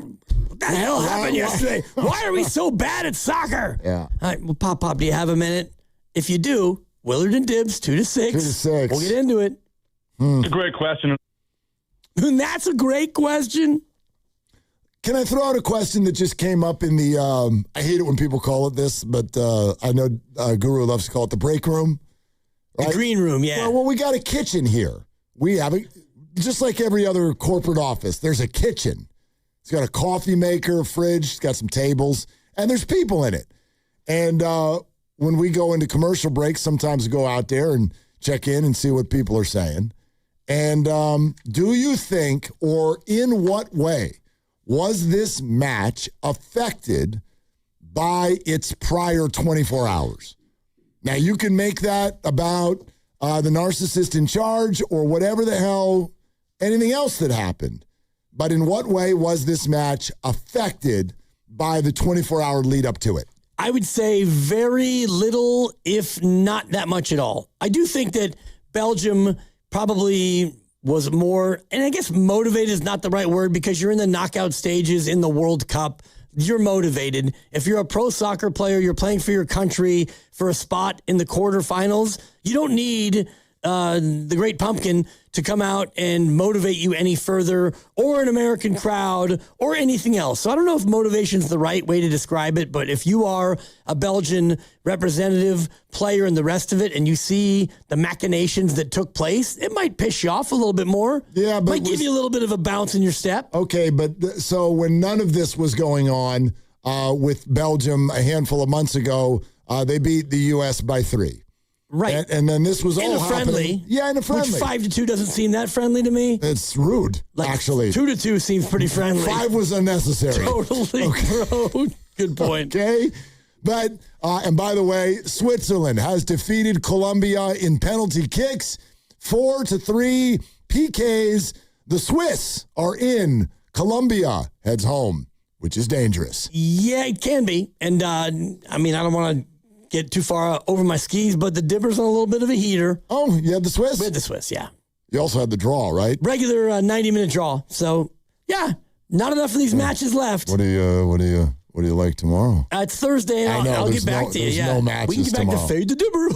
the hell happened yesterday? Why are we so bad at soccer? Yeah. All right, well, Pop, do you have a minute? If you do, Willard and Dibs, 2 to 6. 2 to 6. We'll get into it. It's a great question. And that's a great question. Can I throw out a question that just came up in the, I hate it when people call it this, but I know Guru loves to call it the break room. Right? The green room, yeah. Well, we got a kitchen here. We have it, just like every other corporate office, there's a kitchen. It's got a coffee maker, fridge, it's got some tables, and there's people in it. And when we go into commercial breaks, sometimes we go out there and check in and see what people are saying. And do you think, or in what way, was this match affected by its prior 24 hours? Now, you can make that about the narcissist in charge or whatever the hell, anything else that happened. But in what way was this match affected by the 24-hour lead up to it? I would say very little, if not that much at all. I do think that Belgium probably was more, and I guess motivated is not the right word because you're in the knockout stages in the World Cup. You're motivated. If you're a pro soccer player, you're playing for your country for a spot in the quarterfinals, you don't need the Great Pumpkin to come out and motivate you any further, or an American crowd, or anything else. So I don't know if motivation is the right way to describe it, but if you are a Belgian representative player and the rest of it, and you see the machinations that took place, it might piss you off a little bit more. Yeah, but might give you a little bit of a bounce in your step. Okay, but so when none of this was going on with Belgium a handful of months ago, they beat the U.S. by 3. Right. And then this was in all a friendly. happening. Yeah, in a friendly. Which 5-2 doesn't seem that friendly to me. It's rude, actually. 2-2 seems pretty friendly. 5 was unnecessary. Totally, bro. Good point. Okay. But, and by the way, Switzerland has defeated Colombia in penalty kicks, 4-3 PKs. The Swiss are in. Colombia heads home, which is dangerous. Yeah, it can be. And, I don't want to get too far over my skis, but the Dipper's on a little bit of a heater. Oh, you had the Swiss? We had the Swiss, yeah. You also had the draw, right? Regular 90-minute draw. So, yeah, not enough of these matches left. What do you like tomorrow? It's Thursday, and I'll get back to you. There's no matches we can get back tomorrow. to Fade the Dipper.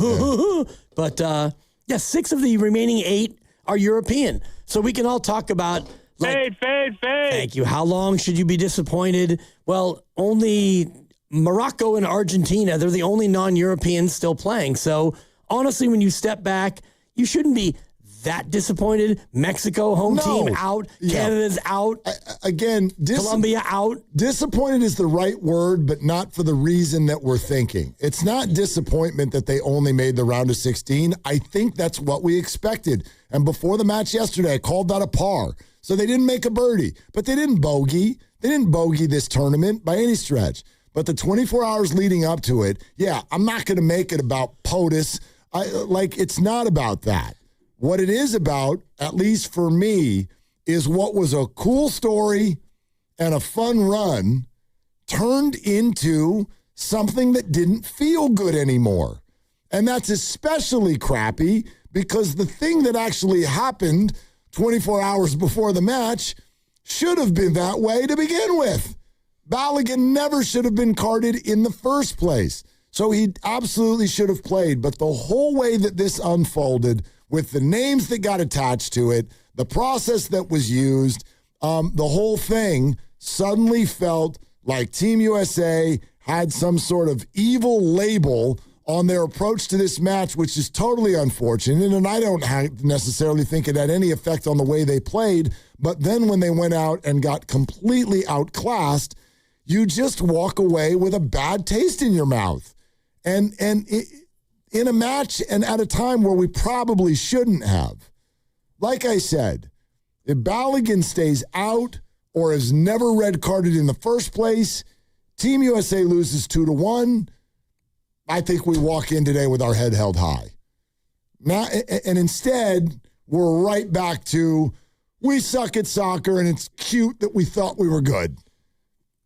Yeah. But, 6 of the remaining 8 are European. So we can all talk about... Fade. Thank you. How long should you be disappointed? Well, only... Morocco and Argentina, they're the only non-Europeans still playing. So, honestly, when you step back, you shouldn't be that disappointed. Mexico, home team, out. Yeah. Canada's out. Again, Colombia out. Disappointed is the right word, but not for the reason that we're thinking. It's not disappointment that they only made the round of 16. I think that's what we expected. And before the match yesterday, I called that a par. So they didn't make a birdie, but they didn't bogey. They didn't bogey this tournament by any stretch. But the 24 hours leading up to it, yeah, I'm not going to make it about POTUS. It's not about that. What it is about, at least for me, is what was a cool story and a fun run turned into something that didn't feel good anymore. And that's especially crappy because the thing that actually happened 24 hours before the match should have been that way to begin with. Balogun never should have been carded in the first place. So he absolutely should have played. But the whole way that this unfolded, with the names that got attached to it, the process that was used, the whole thing suddenly felt like Team USA had some sort of evil label on their approach to this match, which is totally unfortunate. And I don't necessarily think it had any effect on the way they played. But then when they went out and got completely outclassed, you just walk away with a bad taste in your mouth. And in a match and at a time where we probably shouldn't have. Like I said, if Balogun stays out or is never red carded in the first place, Team USA loses 2-1. I think we walk in today with our head held high. Now, and instead, we're right back to, we suck at soccer and it's cute that we thought we were good.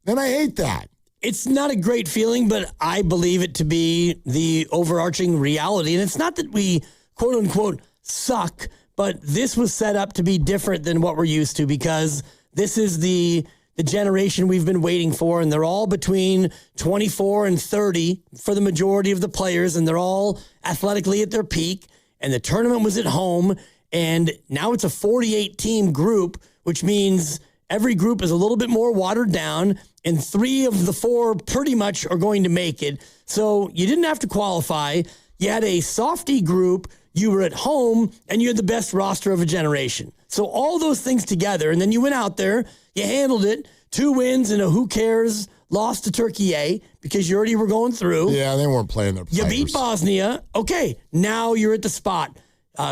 And I hate that. It's not a great feeling, but I believe it to be the overarching reality. And it's not that we, quote unquote, suck, but this was set up to be different than what we're used to because this is the generation we've been waiting for, and they're all between 24 and 30 for the majority of the players, and they're all athletically at their peak, and the tournament was at home, and now it's a 48-team group, which means every group is a little bit more watered down, and 3 of the 4 pretty much are going to make it. So you didn't have to qualify. You had a softy group. You were at home, and you had the best roster of a generation. So all those things together, and then you went out there, you handled it, 2 wins and a who cares loss to Turkey A because you already were going through. Yeah, they weren't playing their players. You beat Bosnia. Okay, now you're at the spot.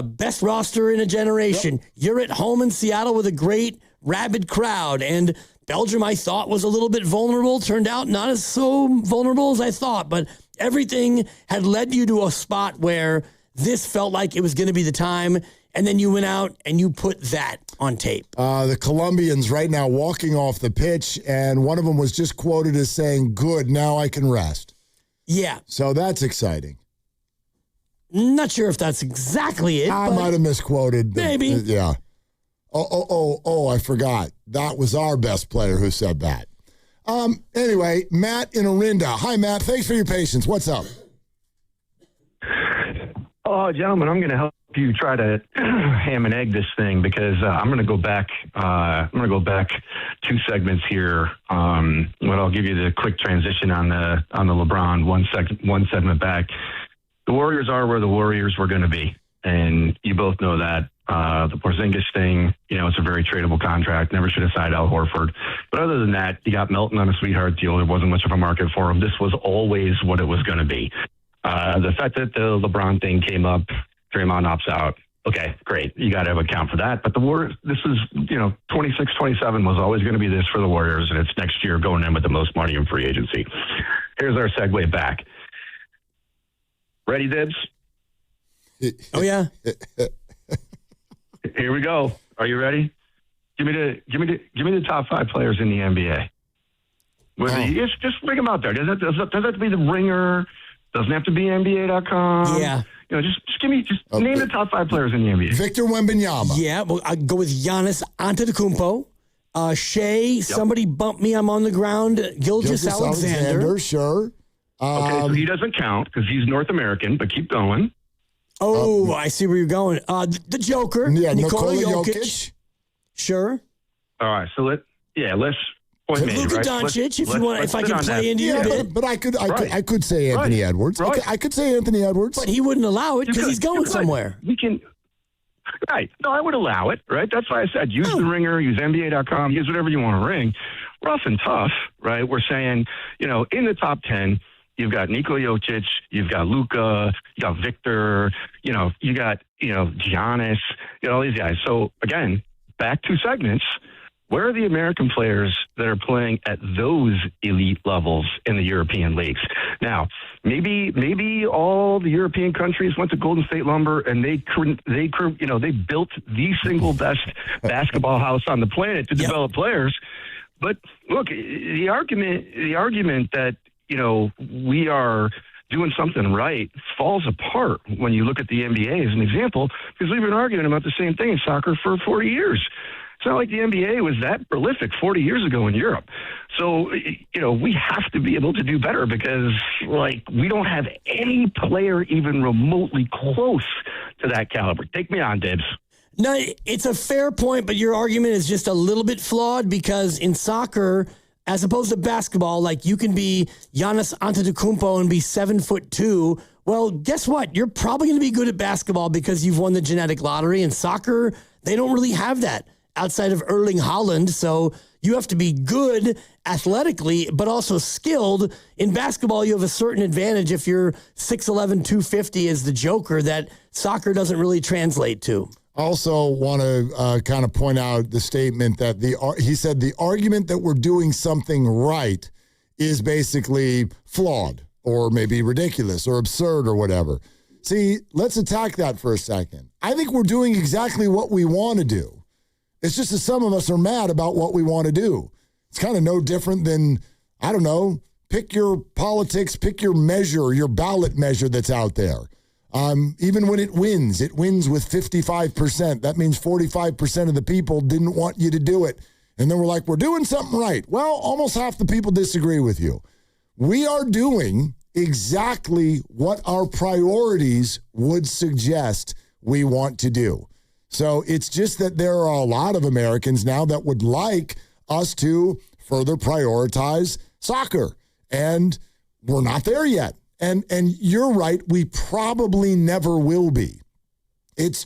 Best roster in a generation. Yep. You're at home in Seattle with a great, rabid crowd. And Belgium, I thought, was a little bit vulnerable. Turned out not as so vulnerable as I thought. But everything had led you to a spot where this felt like it was going to be the time. And then you went out and you put that on tape. The Colombians right now walking off the pitch, and one of them was just quoted as saying, "Good, now I can rest." Yeah. So that's exciting. Not sure if that's exactly it. I might have misquoted. Maybe. Yeah. I forgot. That was our best player who said that. Anyway, Matt in Orinda. Hi, Matt. Thanks for your patience. What's up? Oh, gentlemen, I'm going to help you try to ham and egg this thing because I'm going to go back. I'm going to go back 2 segments here. But I'll give you the quick transition on the LeBron one segment back. The Warriors are where the Warriors were going to be, and you both know that. The Porzingis thing, it's a very tradable contract. Never should have signed Al Horford. But other than that, you got Melton on a sweetheart deal. There wasn't much of a market for him. This was always what it was going to be. The fact that the LeBron thing came up, Draymond opts out. Okay, great. You got to have account for that. But the Warriors, this is, 26, 27 was always going to be this for the Warriors, and it's next year going in with the most money in free agency. Here's our segue back. Ready, Dibs? Oh, yeah. Here we go. Are you ready? Give me the top 5 players in the NBA. Just bring them out there. Doesn't have to be the Ringer. Doesn't have to be NBA.com. Yeah. Just name the top 5 players in the NBA. Victor Wembanyama. Yeah, well, I'd go with Giannis Antetokounmpo. Shea, somebody bumped me. I'm on the ground. Gilgeous-Alexander. Sure. Okay, so he doesn't count because he's North American, but keep going. Oh, I see where you're going. The Joker. Yeah, Nikola Jokic. Sure. All right, so let's point made, Luka right? Doncic, if I can play into your bit. But I could say Anthony Edwards. Right. Okay, I could say Anthony Edwards. But he wouldn't allow it because he's going somewhere. We can. Right. No, I would allow it, right? That's why I said use the Ringer, use NBA.com, use whatever you want to ring. Rough and tough, right? We're saying, in the top 10, you've got Nikola Jokic, you've got Luka, you got Victor, you got, Giannis, all these guys. So, again, back 2 segments. Where are the American players that are playing at those elite levels in the European leagues? Now, maybe all the European countries went to Golden State Lumber and they built the single best basketball house on the planet to develop players. But look, the argument that, we are doing something right falls apart when you look at the NBA as an example, because we've been arguing about the same thing in soccer for 40 years. It's not like the NBA was that prolific 40 years ago in Europe. So, we have to be able to do better because, we don't have any player even remotely close to that caliber. Take me on, Dibs. No, it's a fair point, but your argument is just a little bit flawed because in soccer, as opposed to basketball, you can be Giannis Antetokounmpo and be 7'2". Well, guess what? You're probably going to be good at basketball because you've won the genetic lottery. In soccer, they don't really have that outside of Erling Haaland. So you have to be good athletically, but also skilled. In basketball, you have a certain advantage if you're 6'11", 250 as the Joker that soccer doesn't really translate to. Also want to kind of point out the statement that he said the argument that we're doing something right is basically flawed or maybe ridiculous or absurd or whatever. See, let's attack that for a second. I think we're doing exactly what we want to do. It's just that some of us are mad about what we want to do. It's kind of no different than, I don't know, pick your politics, pick your measure, your ballot measure that's out there. Even when it wins with 55%. That means 45% of the people didn't want you to do it. And then we're like, we're doing something right. Well, almost half the people disagree with you. We are doing exactly what our priorities would suggest we want to do. So it's just that there are a lot of Americans now that would like us to further prioritize soccer. And we're not there yet. And you're right, we probably never will be. It's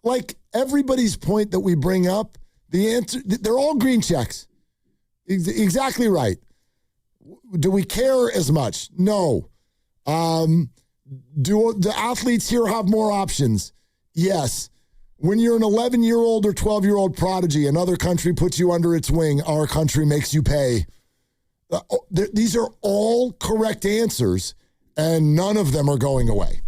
like everybody's point that we bring up, the answer, they're all green checks. Exactly right. Do we care as much? No. Do the athletes here have more options? Yes. When you're an 11-year-old or 12-year-old prodigy, another country puts you under its wing, our country makes you pay. These are all correct answers, and none of them are going away.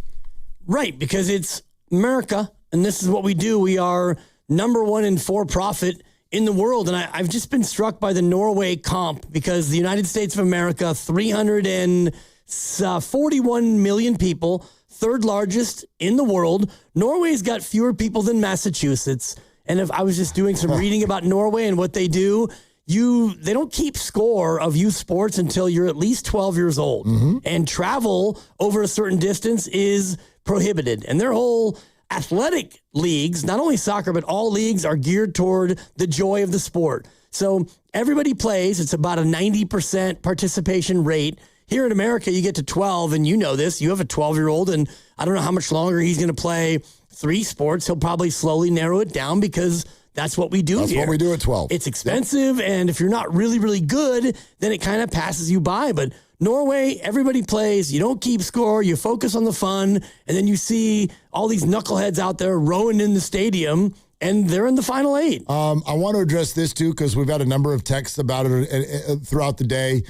Right, because it's America, and this is what we do. We are number one in for-profit in the world, and I've just been struck by the Norway comp because the United States of America, 341 million people, third largest in the world. Norway's got fewer people than Massachusetts, And if I was just doing some reading about Norway and what they do, they don't keep score of youth sports until you're at least 12 years old. And travel over a certain distance is prohibited. And their whole athletic leagues, not only soccer, but all leagues are geared toward the joy of the sport. So everybody plays. It's about a 90% participation rate. Here in America, you get to 12, and you know this. You have a 12-year-old, and I don't know how much longer he's going to play 3 sports. He'll probably slowly narrow it down because that's what we do That's here. what we do at 12. It's expensive, and if you're not really, really good, then it kind of passes you by. But Norway, everybody plays. You don't keep score. You focus on the fun, and then you see all these knuckleheads out there rowing in the stadium, and they're in the final 8. I want to address this, too, because we've had a number of texts about it throughout the day.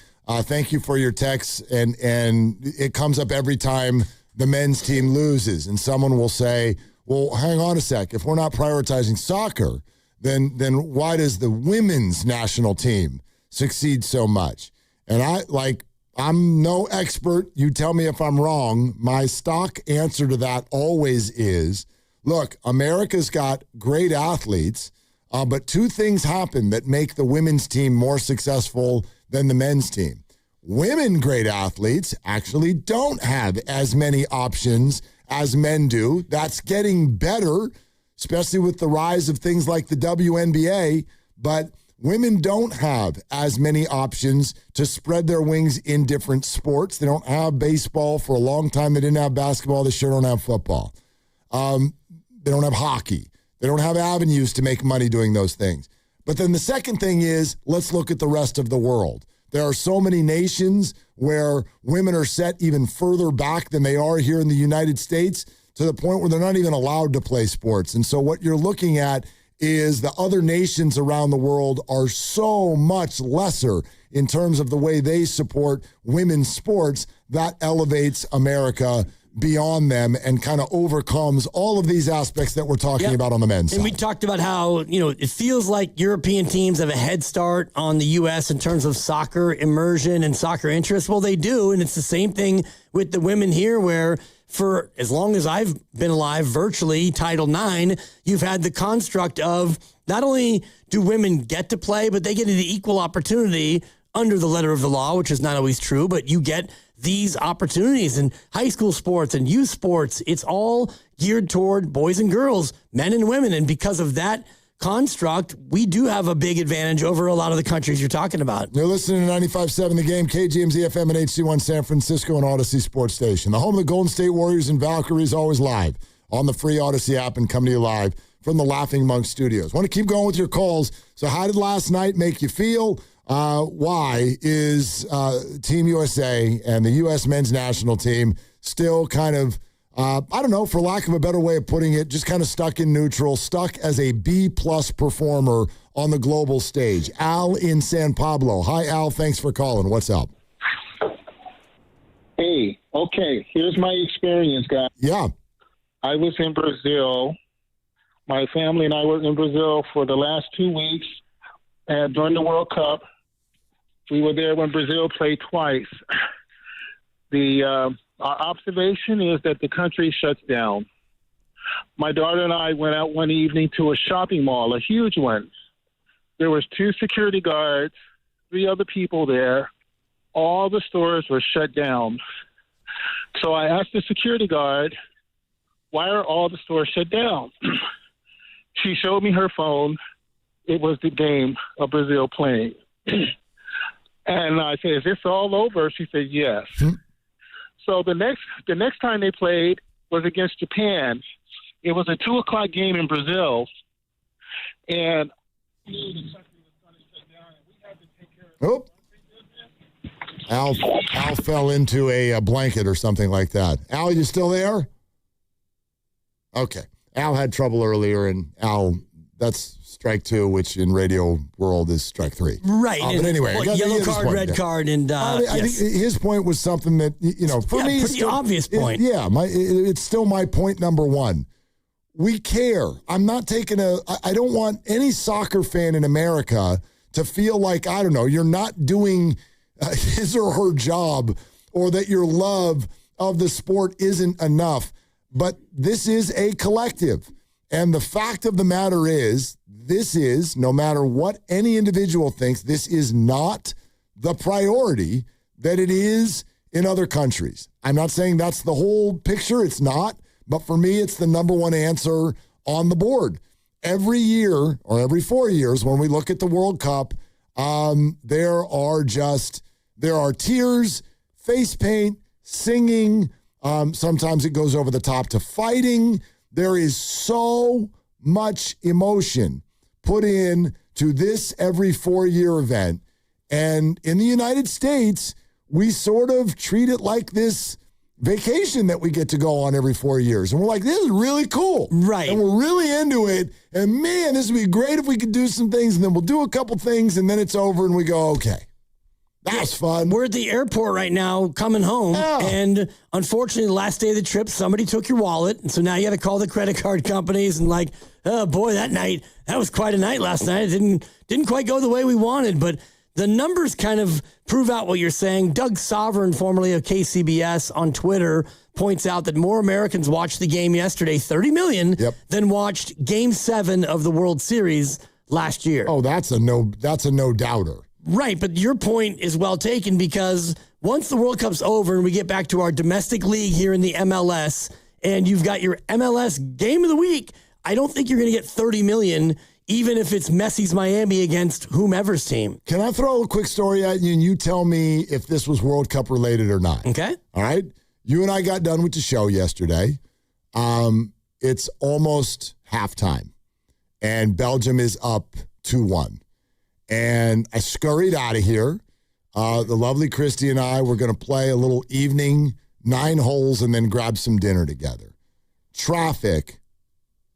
Thank you for your texts, and it comes up every time the men's team loses, and someone will say, well, hang on a sec. If we're not prioritizing soccer, then why does the women's national team succeed so much? And I'm no expert. You tell me if I'm wrong. My stock answer to that always is, look, America's got great athletes, but 2 things happen that make the women's team more successful than the men's team. Women great athletes actually don't have as many options as men do. That's getting better, especially with the rise of things like the WNBA, but women don't have as many options to spread their wings in different sports. They don't have baseball. For a long time, they didn't have basketball. They sure don't have football. They don't have hockey. They don't have avenues to make money doing those things. But then the second thing is, let's look at the rest of the world. There are so many nations where women are set even further back than they are here in the United States, to the point where they're not even allowed to play sports. And so what you're looking at is the other nations around the world are so much lesser in terms of the way they support women's sports. That elevates America beyond them and kind of overcomes all of these aspects that we're talking about on the men's side. And we talked about how, it feels like European teams have a head start on the U.S. in terms of soccer immersion and soccer interest. Well, they do, and it's the same thing with the women here, where for as long as I've been alive, virtually, Title IX, you've had the construct of not only do women get to play, but they get an equal opportunity under the letter of the law, which is not always true, but you get these opportunities in high school sports and youth sports. It's all geared toward boys and girls, men and women. And because of that construct, we do have a big advantage over a lot of the countries you're talking about. You're listening to 95.7 The Game, KGMZ FM and HD1 San Francisco and Odyssey Sports Station. The home of the Golden State Warriors and Valkyries, always live on the free Odyssey app and coming to you live from the Laughing Monk Studios. Want to keep going with your calls. So how did last night make you feel? Why is Team USA and the U.S. men's national team still kind of, I don't know, for lack of a better way of putting it, just kind of stuck in neutral, stuck as a B-plus performer on the global stage? Al in San Pablo. Hi, Al. Thanks for calling. What's up? Hey, okay. Here's my experience, guys. Yeah. I was in Brazil. My family and I were in Brazil for the last 2 weeks during the World Cup. We were there when Brazil played twice. Our observation is that the country shuts down. My daughter and I went out one evening to a shopping mall, a huge one. There was 2 security guards, 3 other people there. All the stores were shut down. So I asked the security guard, why are all the stores shut down? She showed me her phone. It was the game of Brazil playing. And I said, is this all over? She said, yes. So the next time they played was against Japan. It was a 2:00 game in Brazil. And oh. Al fell into a blanket or something like that. Al, you still there? Okay. Al had trouble earlier, and Al, that's strike 2, which in radio world is strike 3. Right. But anyway, yellow card, red card, and I think his point was something that, for me, pretty obvious point. It's still my point number 1. We care. I'm not taking I don't want any soccer fan in America to feel like, I don't know, you're not doing his or her job, or that your love of the sport isn't enough. But this is a collective. And the fact of the matter is, this is, no matter what any individual thinks, this is not the priority that it is in other countries. I'm not saying that's the whole picture. It's not. But for me, it's the number one answer on the board. Every year or every 4 years when we look at the World Cup, there are tears, face paint, singing. Sometimes it goes over the top to fighting. There is so much emotion put in to this every 4-year event. And in the United States, we sort of treat it like this vacation that we get to go on every 4 years. And we're like, this is really cool. Right. And we're really into it. And man, this would be great if we could do some things. And then we'll do a couple things and then it's over and we go, okay. That was fun. We're at the airport right now coming home. Yeah. And unfortunately, the last day of the trip, somebody took your wallet. And so now you got to call the credit card companies and like, oh boy, that was quite a night last night. It didn't quite go the way we wanted. But the numbers kind of prove out what you're saying. Doug Sovereign, formerly of KCBS on Twitter, points out that more Americans watched the game yesterday, 30 million, than watched Game 7 of the World Series last year. Oh, that's a no-doubter. Right, but your point is well taken because once the World Cup's over and we get back to our domestic league here in the MLS and you've got your MLS Game of the Week, I don't think you're going to get 30 million even if it's Messi's Miami against whomever's team. Can I throw a quick story at you and you tell me if this was World Cup related or not? Okay. All right. You and I got done with the show yesterday. It's almost halftime, and Belgium is up 2-1. And I scurried out of here. The lovely Christy and I were going to play a little evening 9 holes and then grab some dinner together. Traffic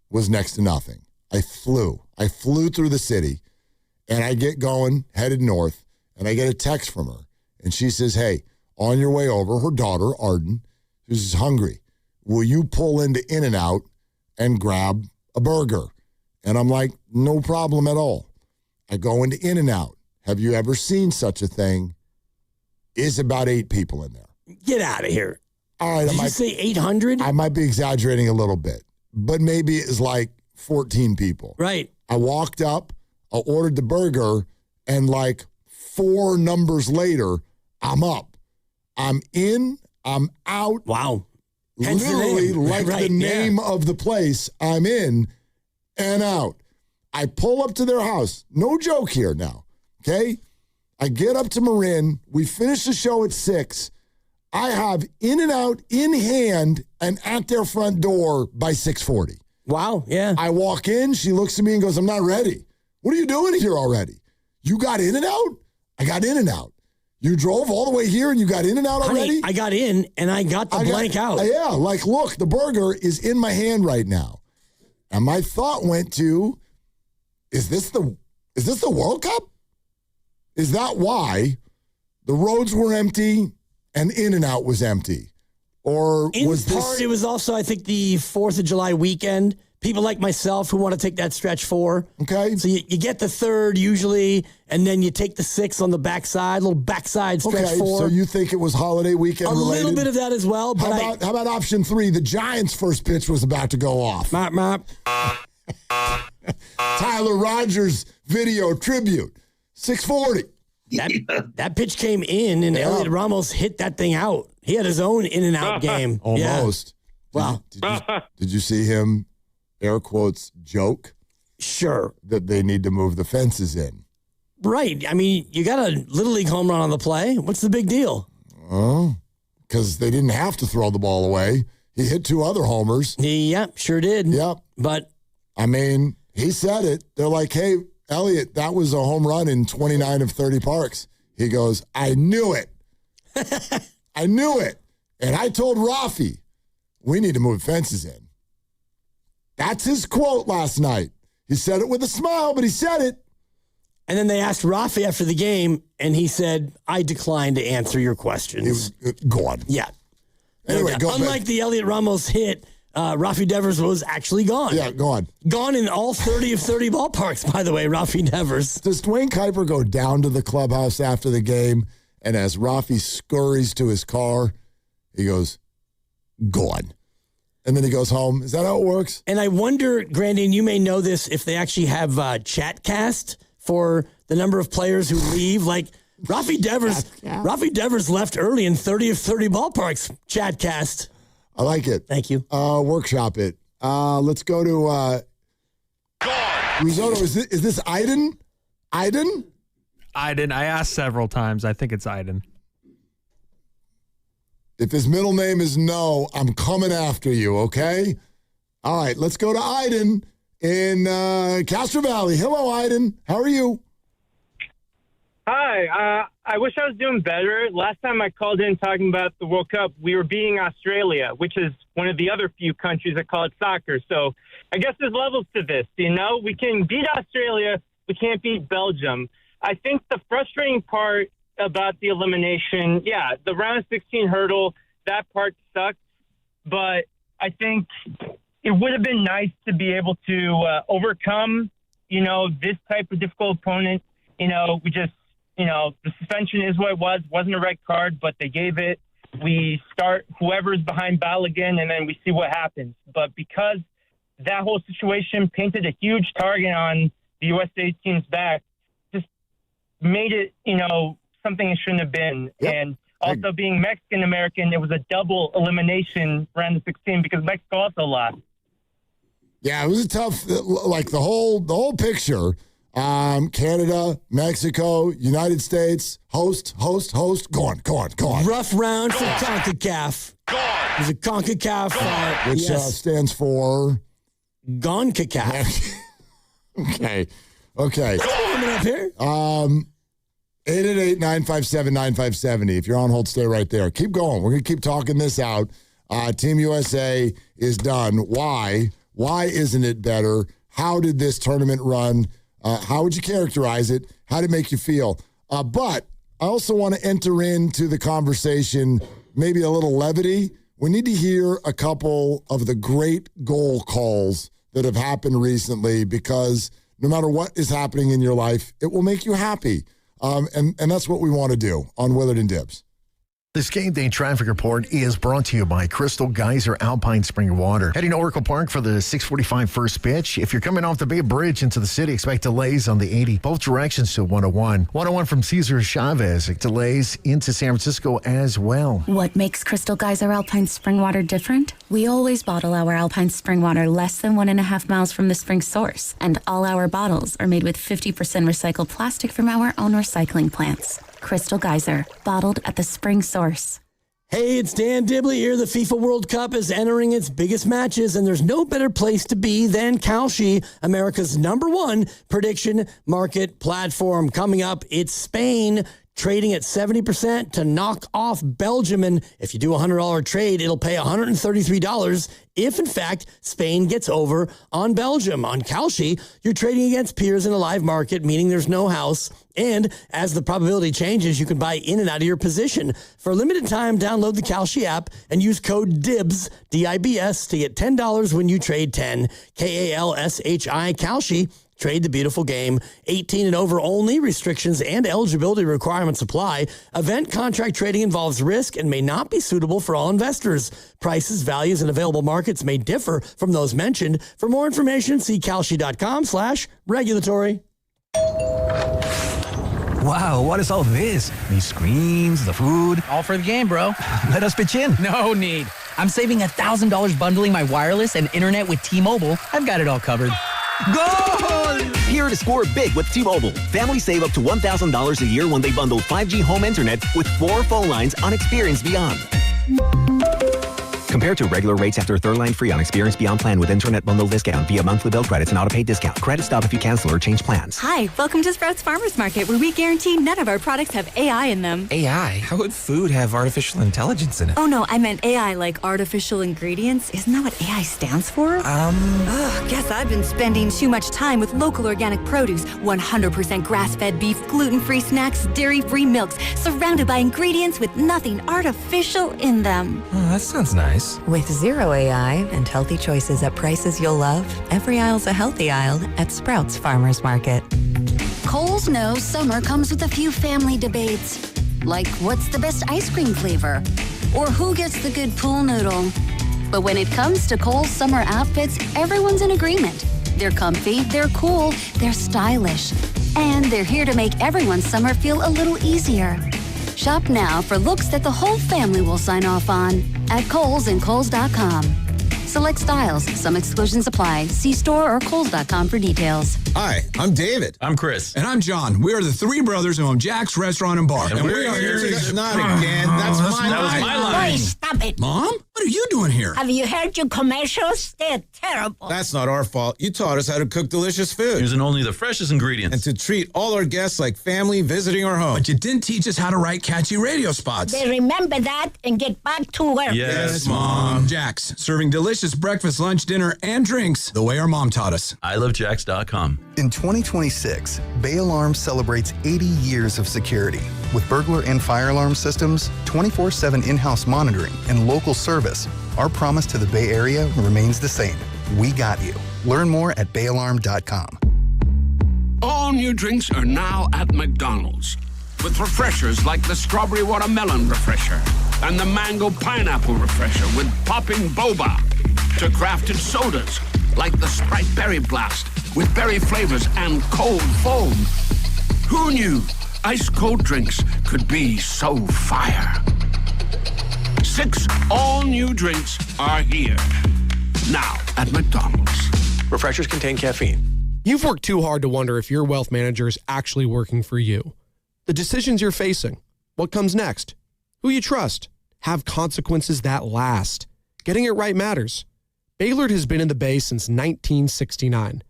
was next to nothing. I flew through the city, and I get going, headed north, and I get a text from her. And she says, hey, on your way over, her daughter, Arden, who's hungry, will you pull into In-N-Out and grab a burger? And I'm like, no problem at all. I go into In-N-Out. Have you ever seen such a thing? Is about 8 people in there. Get out of here. All right. Did you say 800? I might be exaggerating a little bit, but maybe it's like 14 people. Right. I walked up, I ordered the burger, and like 4 numbers later, I'm up. I'm in, I'm out. Wow. Literally like the name of the place. I'm in and out. I pull up to their house. No joke here now, okay? I get up to Marin. We finish the show at 6. I have In-N-Out in hand and at their front door by 6:40. Wow, yeah. I walk in. She looks at me and goes, I'm not ready. What are you doing here already? You got In-N-Out? I got In-N-Out. You drove all the way here and you got In-N-Out already? Honey, I got in and I got the blank out. Yeah, like, look, the burger is in my hand right now. And my thought went to, Is this the World Cup? Is that why the roads were empty and In-N-Out was empty? Or was this? It was also, I think, the 4th of July weekend. People like myself who want to take that stretch 4. Okay. So you get the 3rd usually, and then you take the 6th on the backside, little backside stretch 4. So you think it was holiday weekend related? A little bit of that as well. But how about option 3? The Giants' first pitch was about to go off. Mop. Tyler Rogers video tribute, 6:40. That pitch came in, and Elliot Ramos hit that thing out. He had his own In-N-Out game. Almost. Yeah. Wow. Did you see him, air quotes, joke? Sure. That they need to move the fences in. Right. I mean, you got a Little League home run on the play. What's the big deal? Oh, because they didn't have to throw the ball away. He hit 2 other homers. Yep, sure did. Yep. But I mean, he said it. They're like, hey, Elliot, that was a home run in 29 of 30 parks. He goes, I knew it. I knew it. And I told Rafi, we need to move fences in. That's his quote last night. He said it with a smile, but he said it. And then they asked Rafi after the game, and he said, I decline to answer your questions. Go on. Yeah. Anyway, go unlike the Elliot Ramos hit, Rafi Devers was actually gone. Yeah, go on. Gone in all 30 of 30 ballparks, by the way, Rafi Devers. Does Dwayne Kuiper go down to the clubhouse after the game, and as Rafi scurries to his car, he goes, gone? and then he goes home. Is that how it works? And I wonder, Grandy, and you may know this, if they actually have Chatcast for the number of players who leave. Like Rafi Devers left early in 30 of 30 ballparks. Chatcast. I like it. Thank you. Workshop it. Let's go to Risotto. Is this Iden? Iden? Iden. I asked several times. I think it's Iden. If his middle name is No, I'm coming after you, okay? All right, let's go to Iden in Castro Valley. Hello, Iden. How are you? Hi. I wish I was doing better. Last time I called in talking about the World Cup, we were beating Australia, which is one of the other few countries that call it soccer. So I guess there's levels to this, you know? We can beat Australia. We can't beat Belgium. I think the frustrating part about the elimination, the round of 16 hurdle, that part sucked. But I think it would have been nice to be able to overcome, this type of difficult opponent. We just, the suspension is what it was. Wasn't a red card, but they gave it. We start whoever's behind Balogun, and then we see what happens. But because that whole situation painted a huge target on the USA team's back, just made it, something it shouldn't have been. Yep. And also being Mexican-American, it was a double elimination round of 16 because Mexico also lost. Yeah, it was a tough, like the whole picture. Canada, Mexico, United States, host. Go on. Rough round for CONCACAF. There's a CONCACAF. Which stands for? GONCACAF. Okay. Coming up here. 888-957-9570. If you're on hold, stay right there. Keep going. We're going to keep talking this out. Team USA is done. Why? Why isn't it better? How did this tournament run? How would you characterize it? How did it make you feel? But I also want to enter into the conversation, maybe a little levity. We need to hear a couple of the great goal calls that have happened recently, because no matter what is happening in your life, it will make you happy. And that's what we want to do on Willard and Dibs. This game day traffic report is brought to you by Crystal Geyser Alpine Spring Water. Heading to Oracle Park for the 6:45 first pitch. If you're coming off the Bay Bridge into the city, expect delays on the 80, both directions to 101. 101 from Cesar Chavez, delays into San Francisco as well. What makes Crystal Geyser Alpine Spring Water different? We always bottle our Alpine Spring Water less than 1.5 miles from the spring source, and all our bottles are made with 50% recycled plastic from our own recycling plants. Crystal Geyser, bottled at the spring source. Hey, it's Dan Dibley here. The FIFA World Cup is entering its biggest matches, and there's no better place to be than Kalshi, America's #1 prediction market platform. Coming up, it's Spain, trading at 70% to knock off Belgium. And if you do a $100 trade, it'll pay $133 if, in fact, Spain gets over on Belgium. On Kalshi, you're trading against peers in a live market, meaning there's no house. And as the probability changes, you can buy in and out of your position. For a limited time, download the Kalshi app and use code DIBS, D-I-B-S, to get $10 when you trade 10. K-A-L-S-H-I, Kalshi. Trade the beautiful game. 18 and over only. Restrictions and eligibility requirements apply. Event contract trading involves risk and may not be suitable for all investors. Prices, values, and available markets may differ from those mentioned. For more information, see kalshi.com/regulatory. Wow, what is all this? These screens, the food. All for the game, bro. Let us pitch in. No need. I'm saving $1,000 bundling my wireless and internet with T-Mobile. I've got it all covered. Goal! Here to score big with T-Mobile. Families save up to $1,000 a year when they bundle 5G home internet with 4 phone lines on Experience Beyond. Compared to regular rates after third line free on Experience Beyond plan with internet bundle discount via monthly bill credits and auto-pay discount. Credit stop if you cancel or change plans. Hi, welcome to Sprouts Farmers Market, where we guarantee none of our products have AI in them. AI? How would food have artificial intelligence in it? Oh no, I meant AI like artificial ingredients. Isn't that what AI stands for? Guess I've been spending too much time with local organic produce, 100% grass-fed beef, gluten-free snacks, dairy-free milks, surrounded by ingredients with nothing artificial in them. Oh, that sounds nice. With zero AI and healthy choices at prices you'll love, every aisle's a healthy aisle at Sprouts Farmers Market. Kohl's knows summer comes with a few family debates, like what's the best ice cream flavor, or who gets the good pool noodle. But when it comes to Kohl's summer outfits, everyone's in agreement. They're comfy, they're cool, they're stylish. And they're here to make everyone's summer feel a little easier. Shop now for looks that the whole family will sign off on at Kohl's and Kohl's.com. Select styles. Some exclusions apply. See store or Kohl's.com for details. Hi, I'm David. I'm Chris. And I'm John. We are the three brothers who own Jack's Restaurant and Bar. And we are here to... Not again. That was my line. Boy, stop it. Mom? What are you doing here? Have you heard your commercials? They're terrible. That's not our fault. You taught us how to cook delicious food. Using only the freshest ingredients. And to treat all our guests like family visiting our home. But you didn't teach us how to write catchy radio spots. They remember that and get back to work. Yes, Mom. Jack's, serving delicious breakfast, lunch, dinner, and drinks the way our mom taught us. ilovejacks.com. In 2026, Bay Alarm celebrates 80 years of security. With burglar and fire alarm systems, 24/7 in-house monitoring, and local service, our promise to the Bay Area remains the same. We got you. Learn more at bayalarm.com. All new drinks are now at McDonald's. With refreshers like the Strawberry Watermelon Refresher and the Mango Pineapple Refresher with popping boba. To crafted sodas like the Sprite Berry Blast with berry flavors and cold foam. Who knew ice-cold drinks could be so fire? 6 all-new drinks are here. Now at McDonald's. Refreshers contain caffeine. You've worked too hard to wonder if your wealth manager is actually working for you. The decisions you're facing, what comes next, who you trust, have consequences that last. Getting it right matters. Baylord has been in the Bay since 1969.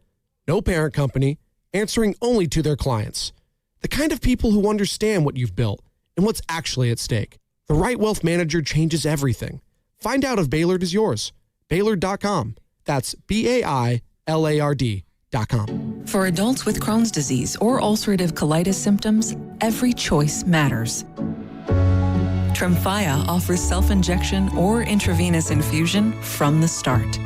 No parent company, answering only to their clients. The kind of people who understand what you've built and what's actually at stake. The right wealth manager changes everything. Find out if Baylord is yours. Baylord.com. That's BAILARD.com. For adults with Crohn's disease or ulcerative colitis symptoms, every choice matters. Tremfya offers self-injection or intravenous infusion from the start.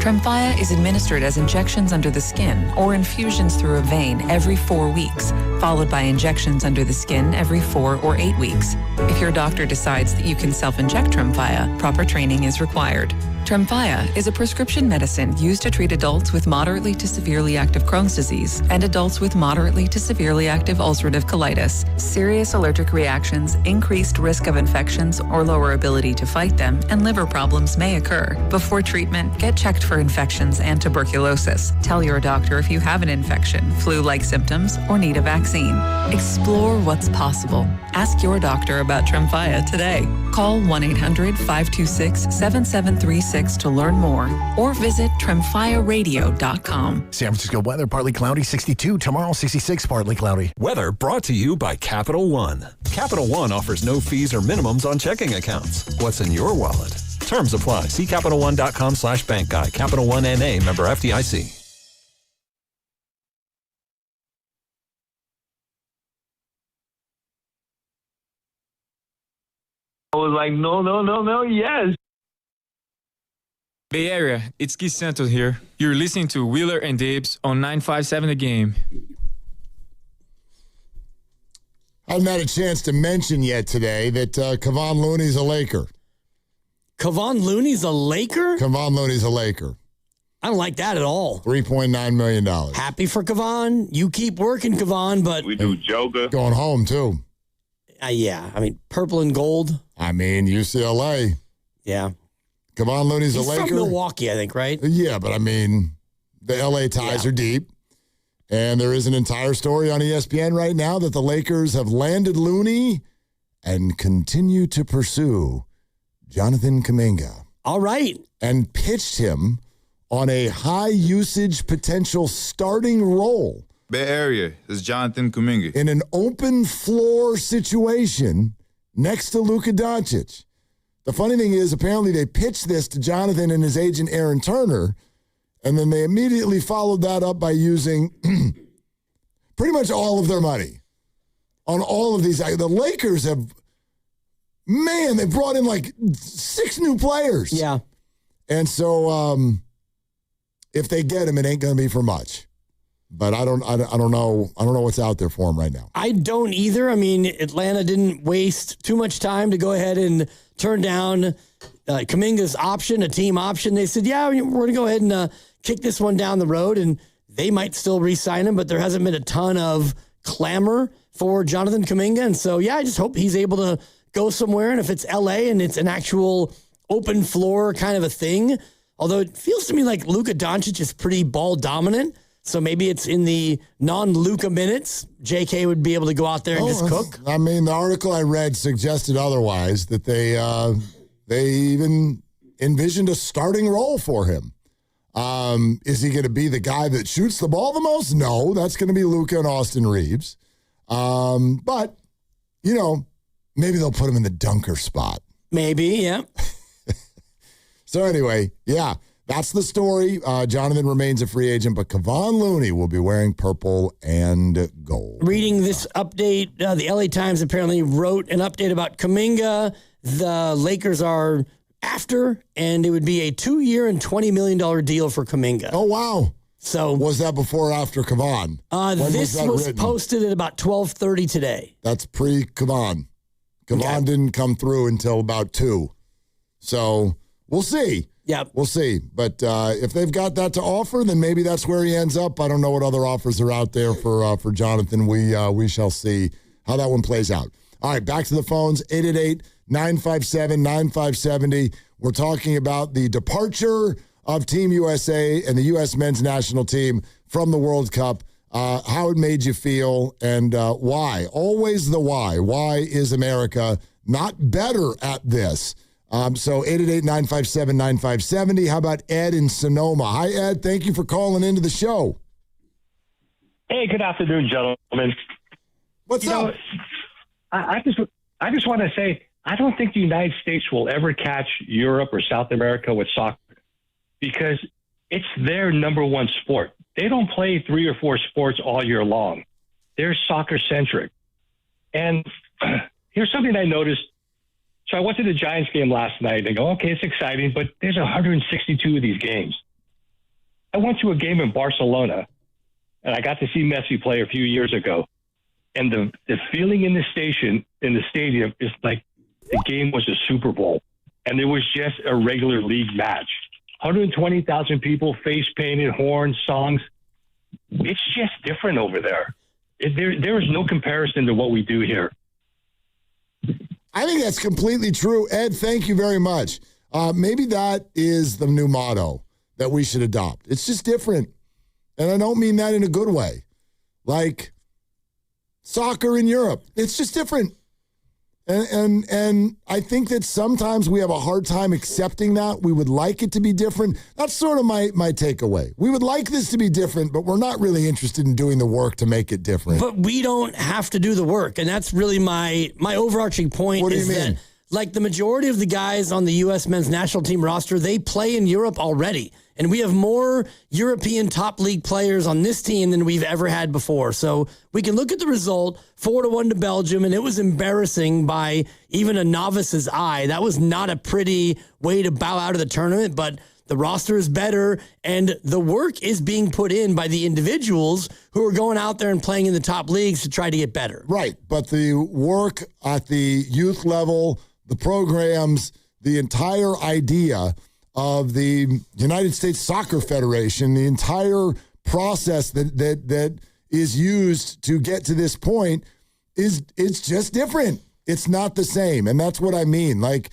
Tremfya is administered as injections under the skin or infusions through a vein every 4 weeks, followed by injections under the skin every 4 or 8 weeks. If your doctor decides that you can self-inject Tremfya, proper training is required. Tremfya is a prescription medicine used to treat adults with moderately to severely active Crohn's disease and adults with moderately to severely active ulcerative colitis. Serious allergic reactions, increased risk of infections or lower ability to fight them, and liver problems may occur. Before treatment, get checked for infections and tuberculosis. Tell your doctor if you have an infection, flu-like symptoms, or need a vaccine. Explore what's possible. Ask your doctor about Tremfya today. Call 1-800-526-7736 to learn more, or visit tremfyaradio.com. San Francisco weather, partly cloudy, 62. Tomorrow, 66, partly cloudy. Weather brought to you by Capital One. Capital One offers no fees or minimums on checking accounts. What's in your wallet? Terms apply. See CapitalOne.com/bank guide. Capital One NA, member FDIC. I was like, no, yes. Bay Area, it's Keith Santos here. You're listening to Wheeler and Dabes on 957 The Game. I haven't had a chance to mention yet today that Kevon Looney's a Laker. Kevon Looney's a Laker? Kevon Looney's a Laker. I don't like that at all. $3.9 million. Happy for Kevon. You keep working, Kevon, but... We do yoga. Going home, too. Yeah, I mean, purple and gold. I mean, UCLA. Yeah. Kevon Looney's a Laker. He's from Milwaukee, I think, right? Yeah, but I mean, the LA ties are deep. And there is an entire story on ESPN right now that the Lakers have landed Looney and continue to pursue Jonathan Kuminga. All right. And pitched him on a high-usage potential starting role. Bay Area is Jonathan Kuminga. In an open floor situation next to Luka Doncic. The funny thing is, apparently they pitched this to Jonathan and his agent Aaron Turner, and then they immediately followed that up by using pretty much all of their money on all of these. The Lakers have, they brought in like 6 new players. Yeah. And so if they get him, it ain't going to be for much. But I don't know what's out there for him right now. I don't either. I mean, Atlanta didn't waste too much time to go ahead and turn down Kuminga's option, a team option. They said, yeah, we're going to go ahead and kick this one down the road, and they might still re-sign him, but there hasn't been a ton of clamor for Jonathan Kuminga. And so, yeah, I just hope he's able to go somewhere. And if it's LA and it's an actual open floor kind of a thing, although it feels to me like Luka Doncic is pretty ball dominant. So maybe it's in the non-Luka minutes. JK would be able to go out there and just cook. I mean, the article I read suggested otherwise, that they even envisioned a starting role for him. Is he going to be the guy that shoots the ball the most? No, that's going to be Luka and Austin Reeves. But, maybe they'll put him in the dunker spot. Maybe, yeah. So anyway, yeah, that's the story. Jonathan remains a free agent, but Kevon Looney will be wearing purple and gold. Reading this update, the LA Times apparently wrote an update about Kuminga. The Lakers are after, and it would be a 2-year and $20 million deal for Kuminga. Oh, wow. So was that before or after Kevon? This was posted at about 12:30 today. That's pre-Kevon. Kevon didn't come through until about 2. So we'll see. Yeah, we'll see. But if they've got that to offer, then maybe that's where he ends up. I don't know what other offers are out there for Jonathan. We shall see how that one plays out. All right, back to the phones. 888-957-9570. We're talking about the departure of Team USA and the U.S. men's national team from the World Cup, how it made you feel, and why. Always the why. Why is America not better at this? So 888-957-9570. How about Ed in Sonoma? Hi, Ed. Thank you for calling into the show. Hey, good afternoon, gentlemen. What's up? I just want to say, I don't think the United States will ever catch Europe or South America with soccer because it's their number one sport. They don't play 3 or 4 sports all year long. They're soccer-centric. And here's something I noticed. So I went to the Giants game last night. They go, okay, it's exciting, but there's 162 of these games. I went to a game in Barcelona, and I got to see Messi play a few years ago. And the feeling in the stadium is like the game was a Super Bowl, and it was just a regular league match. 120,000 people, face painted, horns, songs. It's just different over there. There is no comparison to what we do here. I think that's completely true. Ed, thank you very much. Maybe that is the new motto that we should adopt. It's just different. And I don't mean that in a good way. Like soccer in Europe, it's just different. And I think that sometimes we have a hard time accepting that. We would like it to be different. That's sort of my takeaway. We would like this to be different, but we're not really interested in doing the work to make it different. But we don't have to do the work. And that's really my overarching point. What do you mean? That, like the majority of the guys on the U.S. men's national team roster, they play in Europe already. And we have more European top league players on this team than we've ever had before. So we can look at the result, 4-1 to Belgium, and it was embarrassing by even a novice's eye. That was not a pretty way to bow out of the tournament, but the roster is better, and the work is being put in by the individuals who are going out there and playing in the top leagues to try to get better. Right, but the work at the youth level, the programs, the entire idea of the United States Soccer Federation, the entire process that is used to get to this point it's just different. It's not the same. And that's what I mean. Like,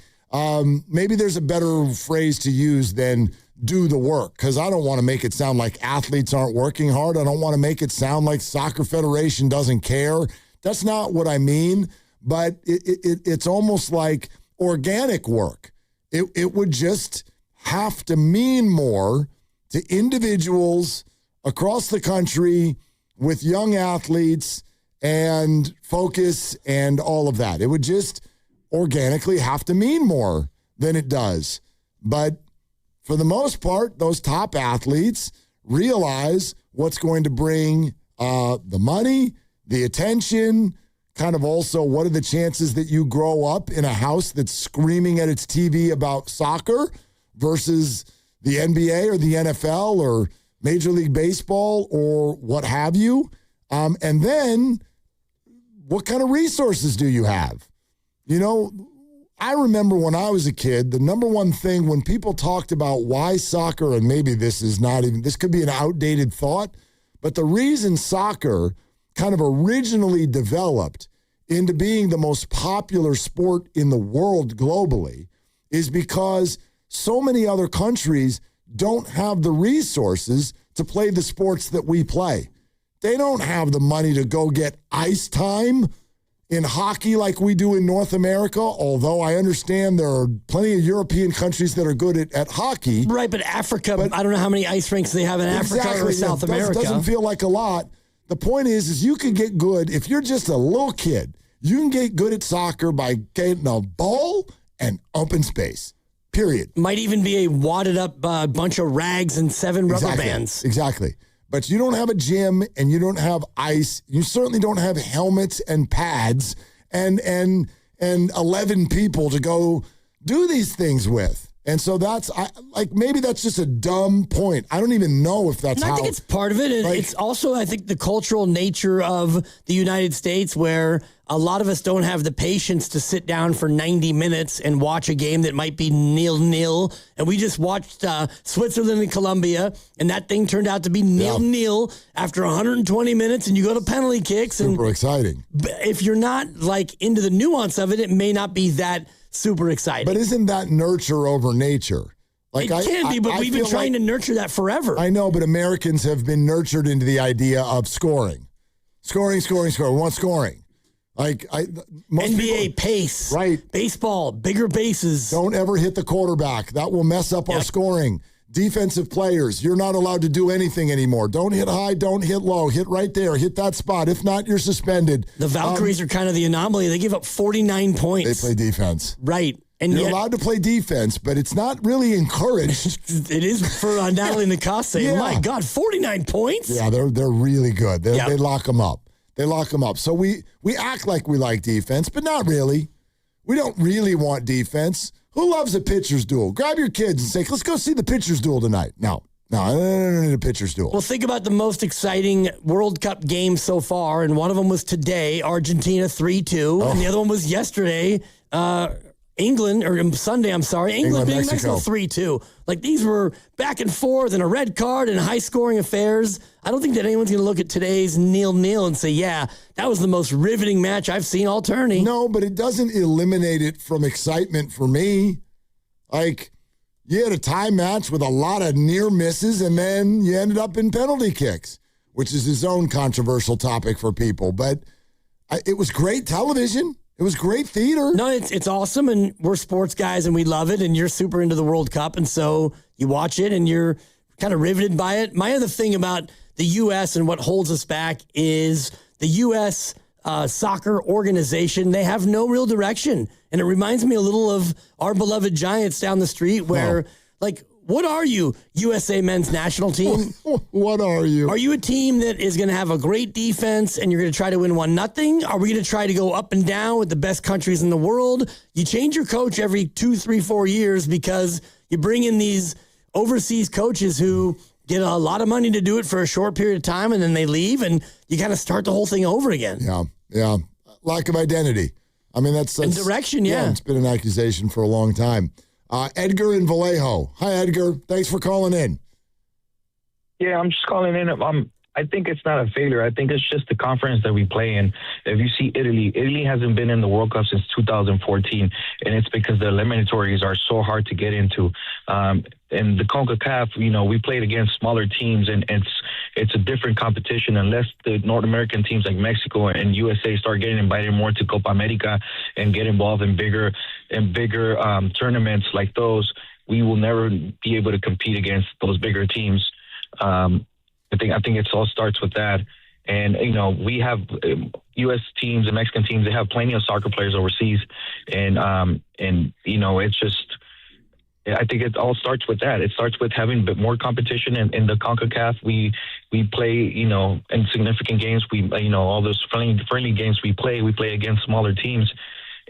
maybe there's a better phrase to use than do the work, because I don't want to make it sound like athletes aren't working hard. I don't want to make it sound like Soccer Federation doesn't care. That's not what I mean. But it's almost like organic work. It would just have to mean more to individuals across the country with young athletes and focus and all of that. It would just organically have to mean more than it does. But for the most part, those top athletes realize what's going to bring the money, the attention, kind of also what are the chances that you grow up in a house that's screaming at its TV about soccer versus the NBA or the NFL or Major League Baseball or what have you. And then what kind of resources do you have? You know, I remember when I was a kid, the number one thing when people talked about why soccer, and maybe this could be an outdated thought, but the reason soccer kind of originally developed into being the most popular sport in the world globally is because so many other countries don't have the resources to play the sports that we play. They don't have the money to go get ice time in hockey like we do in North America, although I understand there are plenty of European countries that are good at hockey. Right, but Africa, I don't know how many ice rinks they have in Africa or South America. Doesn't feel like a lot. The point is you can get good, if you're just a little kid, you can get good at soccer by getting a ball and open space, period. Might even be a wadded up bunch of rags and 7 rubber bands. Exactly. But you don't have a gym and you don't have ice. You certainly don't have helmets and pads and 11 people to go do these things with. And so maybe that's just a dumb point. I don't even know if that's I think it's part of it. And it's also, I think, the cultural nature of the United States where a lot of us don't have the patience to sit down for 90 minutes and watch a game that might be 0-0. And we just watched Switzerland and Colombia, and that thing turned out to be 0-0 after 120 minutes, and you go to penalty kicks. Super exciting. If you're not into the nuance of it, it may not be that super exciting. But isn't that nurture over nature? It can be, but we've been trying to nurture that forever. I know, but Americans have been nurtured into the idea of scoring. Scoring. We want scoring. NBA pace. Right. Baseball, bigger bases. Don't ever hit the quarterback. That will mess up our scoring. Defensive players, you're not allowed to do anything anymore. Don't hit high, don't hit low. Hit right there. Hit that spot. If not, you're suspended. The Valkyries are kind of the anomaly. They give up 49 points. They play defense. Right. And you're allowed to play defense, but it's not really encouraged. It is for Natalie Nakaste. Yeah. My God, 49 points? Yeah, they're really good. They lock them up. So we act like we like defense, but not really. We don't really want defense. Who loves a pitcher's duel? Grab your kids and say, let's go see the pitcher's duel tonight. No, I don't need a pitcher's duel. Well, think about the most exciting World Cup games so far, and one of them was today, Argentina 3-2, and the other one was yesterday, Sunday, England beating Mexico 3-2. These were back and forth and a red card and high-scoring affairs. I don't think that anyone's going to look at today's 0-0 and say, yeah, that was the most riveting match I've seen all tourney. No, but it doesn't eliminate it from excitement for me. You had a tie match with a lot of near misses, and then you ended up in penalty kicks, which is its own controversial topic for people. But it was great television. It was great theater. No, it's awesome, and we're sports guys, and we love it, and you're super into the World Cup, and so you watch it, and you're kind of riveted by it. My other thing about the U.S. and what holds us back is the U.S. Soccer organization. They have no real direction, and it reminds me a little of our beloved Giants down the street where, what are you, USA men's national team? What are you? Are you a team that is going to have a great defense and you're going to try to win 1-0? Are we going to try to go up and down with the best countries in the world? You change your coach every 2, 3, 4 years because you bring in these overseas coaches who get a lot of money to do it for a short period of time and then they leave and you kind of start the whole thing over again. Yeah. Lack of identity. I mean, that's and direction, yeah. It's been an accusation for a long time. Edgar in Vallejo. Hi, Edgar. Thanks for calling in. Yeah, I'm just calling in. I think it's not a failure. I think it's just the conference that we play in. If you see Italy hasn't been in the World Cup since 2014, and it's because the eliminatories are so hard to get into. And the CONCACAF, we played against smaller teams, and it's a different competition. Unless the North American teams like Mexico and USA start getting invited more to Copa America and get involved in bigger tournaments like those, we will never be able to compete against those bigger teams. I think it all starts with that. And, we have U.S. teams and Mexican teams, they have plenty of soccer players overseas. And it's just, I think it all starts with that. It starts with having a bit more competition in the CONCACAF. We play, in significant games. All those friendly games we play against smaller teams.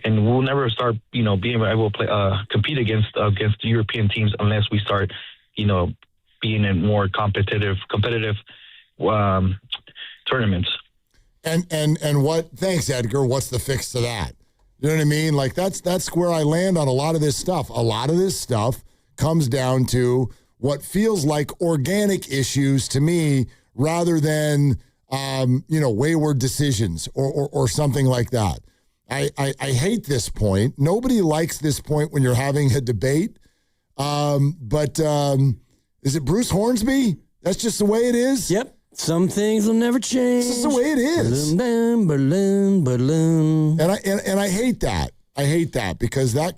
And we'll never start, being able to compete against European teams unless we start, being in more competitive tournaments. And what? Thanks, Edgar. What's the fix to that? You know what I mean? Like that's where I land on a lot of this stuff. A lot of this stuff comes down to what feels like organic issues to me rather than, wayward decisions or something like that. I hate this point. Nobody likes this point when you're having a debate. But is it Bruce Hornsby? That's just the way it is? Yep. Some things will never change. This is the way it is. Balloon, balloon. And I hate that. I hate that because that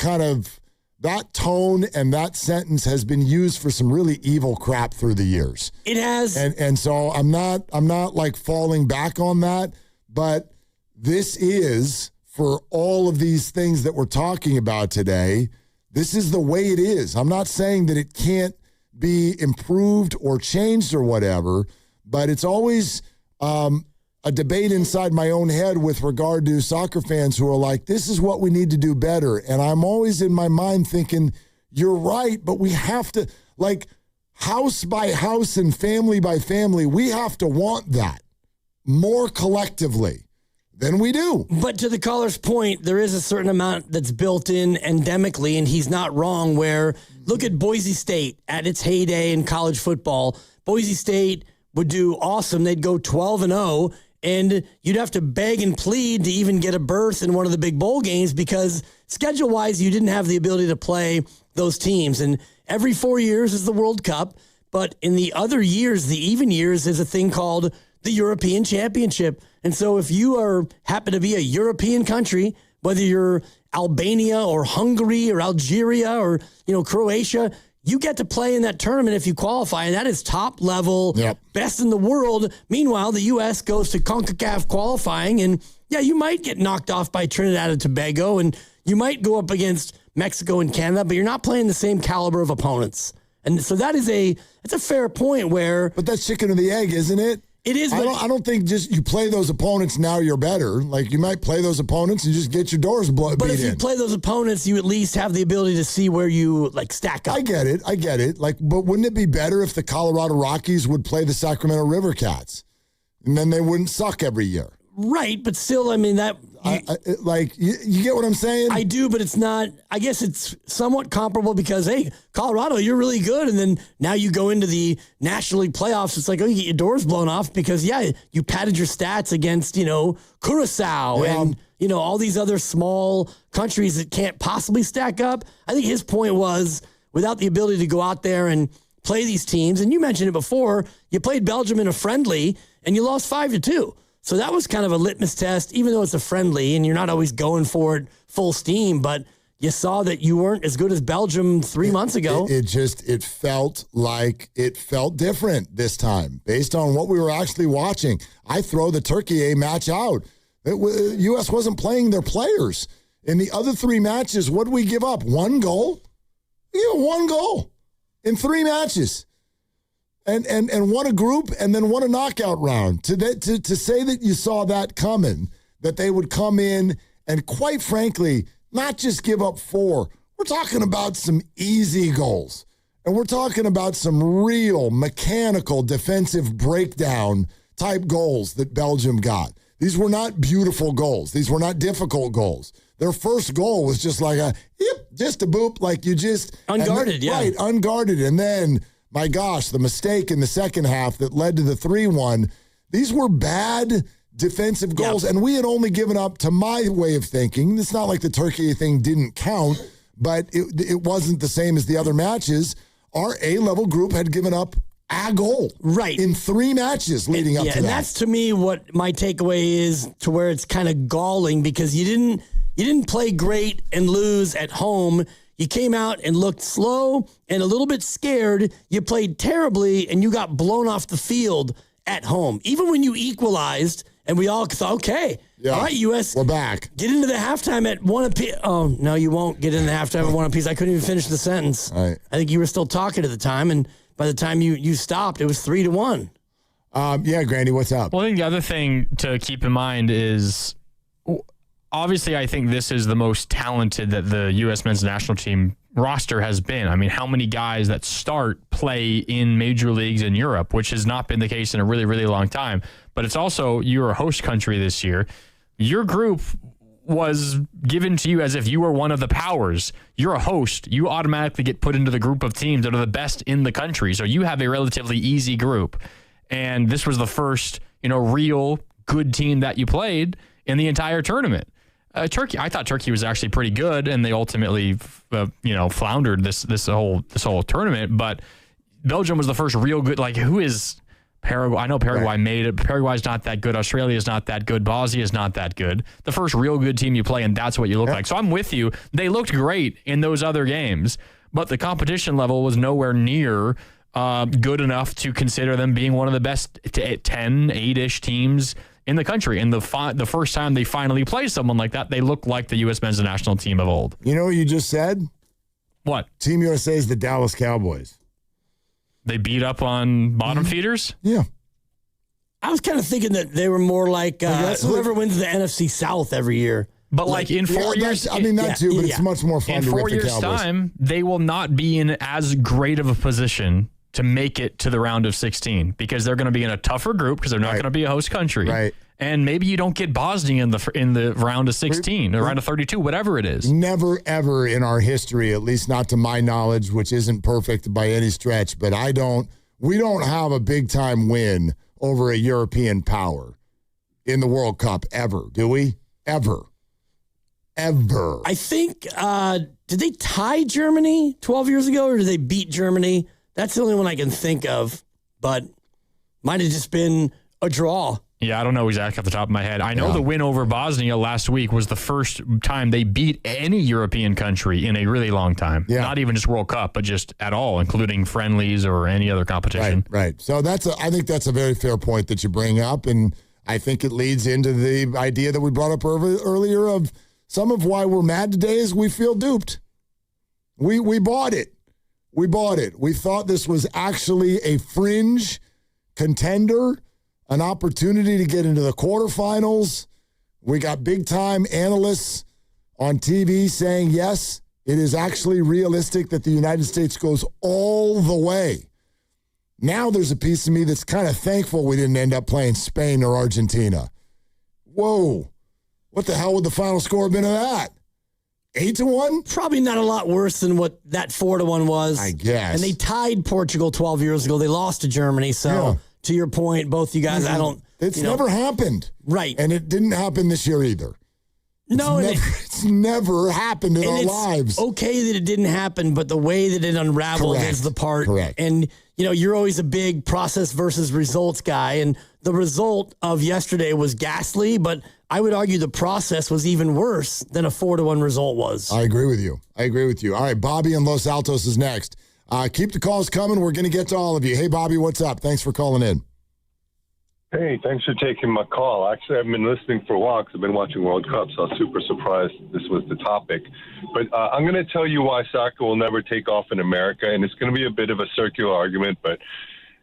tone and that sentence has been used for some really evil crap through the years. It has. And so I'm not like falling back on that, but this is, for all of these things that we're talking about today, this is the way it is. I'm not saying that it can't be improved or changed or whatever, but it's always a debate inside my own head with regard to soccer fans who are like, this is what we need to do better. And I'm always in my mind thinking, you're right, but we have to, like, house by house and family by family, we have to want that more collectively than we do. But to the caller's point, there is a certain amount that's built in endemically, and he's not wrong, where look at Boise State at its heyday in college football. Boise State would do awesome. They'd go 12-0, and you'd have to beg and plead to even get a berth in one of the big bowl games because schedule-wise, you didn't have the ability to play those teams. And every 4 years is the World Cup, but in the other years, the even years, is a thing called the European Championship. And so if you happen to be a European country, whether you're Albania or Hungary or Algeria or, Croatia, you get to play in that tournament if you qualify, and that is top level, best in the world. Meanwhile, the U.S. goes to CONCACAF qualifying, and you might get knocked off by Trinidad and Tobago, and you might go up against Mexico and Canada, but you're not playing the same caliber of opponents. And so that's a fair point where... But that's chicken or the egg, isn't it? It is. I don't think just you play those opponents, now you're better. Like, you might play those opponents and just get your doors beat in. But if you play those opponents, you at least have the ability to see where you, stack up. I get it. But wouldn't it be better if the Colorado Rockies would play the Sacramento River Cats? And then they wouldn't suck every year. Right, but still, I mean, that... You get what I'm saying? I do, but it's not... I guess it's somewhat comparable because, hey, Colorado, you're really good, and then now you go into the National League playoffs, it's like, you get your doors blown off because, you padded your stats against, Curacao and, all these other small countries that can't possibly stack up. I think his point was, without the ability to go out there and play these teams, and you mentioned it before, you played Belgium in a friendly, and you lost 5-2. So that was kind of a litmus test, even though it's a friendly and you're not always going for it full steam, but you saw that you weren't as good as Belgium 3 months ago. It felt different this time based on what we were actually watching. I throw the Turkey match out. U.S. wasn't playing their players. In the other 3 matches, what did we give up? 1 goal? We gave 1 goal in 3 matches. And won a group and then won a knockout round. To say that you saw that coming, that they would come in and, quite frankly, not just give up 4. We're talking about some easy goals. And we're talking about some real mechanical defensive breakdown type goals that Belgium got. These were not beautiful goals. These were not difficult goals. Their first goal was just like just a boop, like you just... Unguarded, Right, unguarded. And then... My gosh, the mistake in the second half that led to the 3-1, these were bad defensive goals, and we had only given up, to my way of thinking, it's not like the Turkey thing didn't count, but it wasn't the same as the other matches. Our A-level group had given up a goal in 3 matches leading up to that. And that's, to me, what my takeaway is, to where it's kind of galling, because you didn't play great and lose at home. You came out and looked slow and a little bit scared. You played terribly, and you got blown off the field at home. Even when you equalized, and we all thought, okay, all right, U.S., we're back. Get into the halftime at 1 apiece. Oh, no, you won't get into the halftime at 1 apiece. I couldn't even finish the sentence. Right. I think you were still talking at the time, and by the time you stopped, it was 3-1. Grandy, what's up? Well, I think the other thing to keep in mind is... Obviously, I think this is the most talented that the U.S. men's national team roster has been. I mean, how many guys that start play in major leagues in Europe, which has not been the case in a really, really long time. But it's also, you're a host country this year. Your group was given to you as if you were one of the powers. You're a host. You automatically get put into the group of teams that are the best in the country. So you have a relatively easy group. And this was the first, real good team that you played in the entire tournament. Turkey, I thought Turkey was actually pretty good, and they ultimately, floundered this whole tournament. But Belgium was the first real good. Like, who is Paraguay? I know Paraguay made it. Paraguay's not that good. Australia's not that good. Bosnia's not that good. The first real good team you play, and that's what you look like. So I'm with you. They looked great in those other games, but the competition level was nowhere near good enough to consider them being one of the best 10, 8-ish teams in the country. And the first time they finally play someone like that, they look like the U.S. men's national team of old. You know what you just said? What? Team USA is the Dallas Cowboys. They beat up on bottom feeders? Yeah. I was kind of thinking that they were more like whoever wins the NFC South every year. But like in 4 years, I mean that too. But it's much more fun in to 4 rip the years' Cowboys. time, they will not be in as great of a position to make it to the round of 16 because they're going to be in a tougher group because they're not going to be a host country. Right. And maybe you don't get Bosnia in the round of 16 or round of 32, whatever it is. Never, ever in our history, at least not to my knowledge, which isn't perfect by any stretch, but we don't have a big-time win over a European power in the World Cup ever, do we? Ever. I think, did they tie Germany 12 years ago, or did they beat Germany? That's the only one I can think of, but might have just been a draw. Yeah, I don't know exactly off the top of my head. I know the win over Bosnia last week was the first time they beat any European country in a really long time. Yeah. Not even just World Cup, but just at all, including friendlies or any other competition. Right. So I think that's a very fair point that you bring up, and I think it leads into the idea that we brought up earlier of some of why we're mad today is we feel duped. We bought it. We bought it. We thought this was actually a fringe contender, an opportunity to get into the quarterfinals. We got big-time analysts on TV saying, yes, it is actually realistic that the United States goes all the way. Now there's a piece of me that's kind of thankful we didn't end up playing Spain or Argentina. Whoa. What the hell would the final score have been of that? 8-1? Probably not a lot worse than what that 4-1 was. I guess. And they tied Portugal 12 years ago. They lost to Germany. So to your point, both you guys, It's never happened. Right. And it didn't happen this year either. It's never happened in our lives. Okay that it didn't happen, but the way that it unraveled is the part. Correct. And, you're always a big process versus results guy. And the result of yesterday was ghastly, but I would argue the process was even worse than a 4-1 result was. I agree with you. All right, Bobby in Los Altos is next. Keep the calls coming. We're going to get to all of you. Hey, Bobby, what's up? Thanks for calling in. Hey, thanks for taking my call. Actually, I've been listening for a while because I've been watching World Cup, so I was super surprised this was the topic. But I'm going to tell you why soccer will never take off in America, and it's going to be a bit of a circular argument, but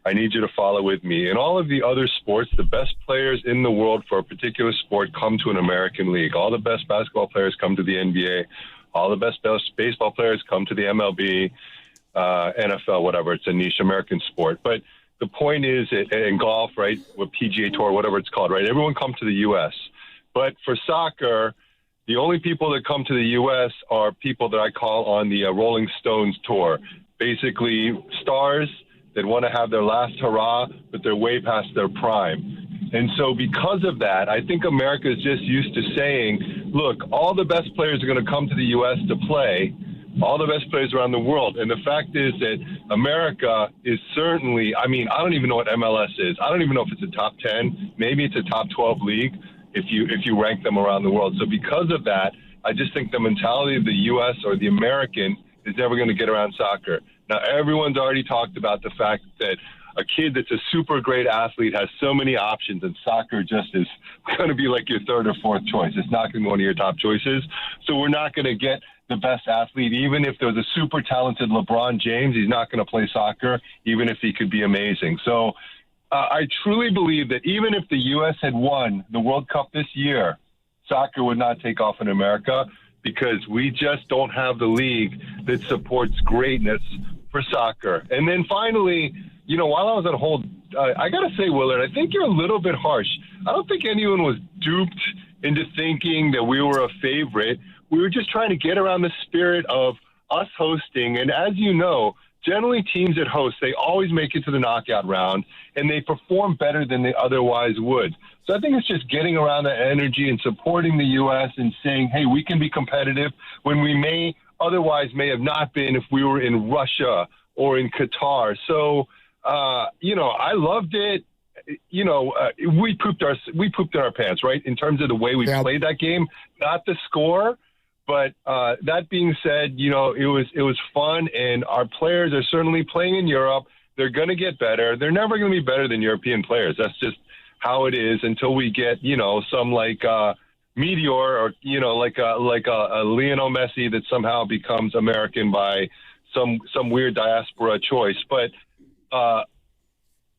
I need you to follow with me. In all of the other sports, the best players in the world for a particular sport come to an American league. All the best basketball players come to the NBA. All the best baseball players come to the MLB, NFL, whatever. It's a niche American sport. But the point is, in golf, right, with PGA Tour, whatever it's called, right, everyone comes to the U.S. But for soccer, the only people that come to the U.S. are people that I call on the Rolling Stones tour. Basically, stars that want to have their last hurrah, but they're way past their prime. And so because of that, I think America is just used to saying, look, all the best players are going to come to the U.S. to play, all the best players around the world. And the fact is that America is certainly, I don't even know what MLS is. I don't even know if it's a top 10. Maybe it's a top 12 league if you rank them around the world. So because of that, I just think the mentality of the U.S. or the American is never going to get around soccer. Now, everyone's already talked about the fact that a kid that's a super great athlete has so many options, and soccer just is going to be like your third or fourth choice. It's not going to be one of your top choices. So we're not going to get the best athlete. Even if there's a super talented LeBron James, he's not going to play soccer, even if he could be amazing. So I truly believe that even if the U.S. had won the World Cup this year, soccer would not take off in America because we just don't have the league that supports greatness for soccer. And then finally, while I was on hold, I got to say, Willard, I think you're a little bit harsh. I don't think anyone was duped into thinking that we were a favorite. We were just trying to get around the spirit of us hosting. And as you know, generally teams that host, they always make it to the knockout round, and they perform better than they otherwise would. So I think it's just getting around that energy and supporting the U.S. and saying, hey, we can be competitive when we may have not been if we were in Russia or in Qatar. So, I loved it. We pooped in our pants, right, in terms of the way we played that game, not the score. But that being said, it was fun, and our players are certainly playing in Europe. They're going to get better. They're never going to be better than European players. That's just how it is until we get, some like meteor or, like a Lionel Messi that somehow becomes American by some weird diaspora choice. But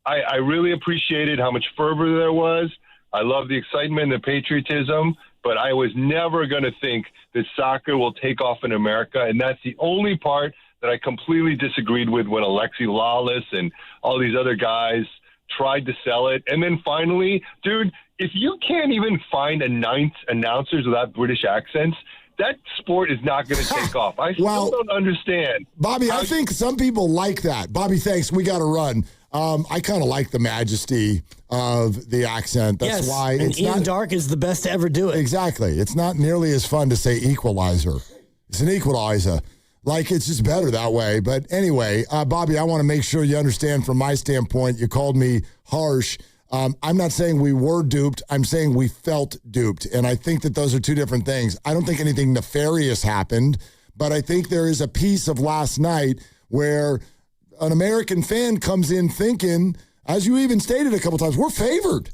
I really appreciated how much fervor there was. I love the excitement and the patriotism, but I was never going to think that soccer will take off in America. And that's the only part that I completely disagreed with when Alexi Lawless and all these other guys tried to sell it. And then finally, dude, if you can't even find a ninth announcers without British accents, that sport is not going to take off. I still don't understand. Bobby, I think some people like that. Bobby, thanks. We got to run. I kind of like the majesty of the accent. That's why it's Ian Dark is the best to ever do it. Exactly. It's not nearly as fun to say equalizer. It's an equalizer. It's just better that way. But anyway, Bobby, I want to make sure you understand from my standpoint, you called me harsh. I'm not saying we were duped. I'm saying we felt duped. And I think that those are two different things. I don't think anything nefarious happened, but I think there is a piece of last night where an American fan comes in thinking, as you even stated a couple times, we're favored.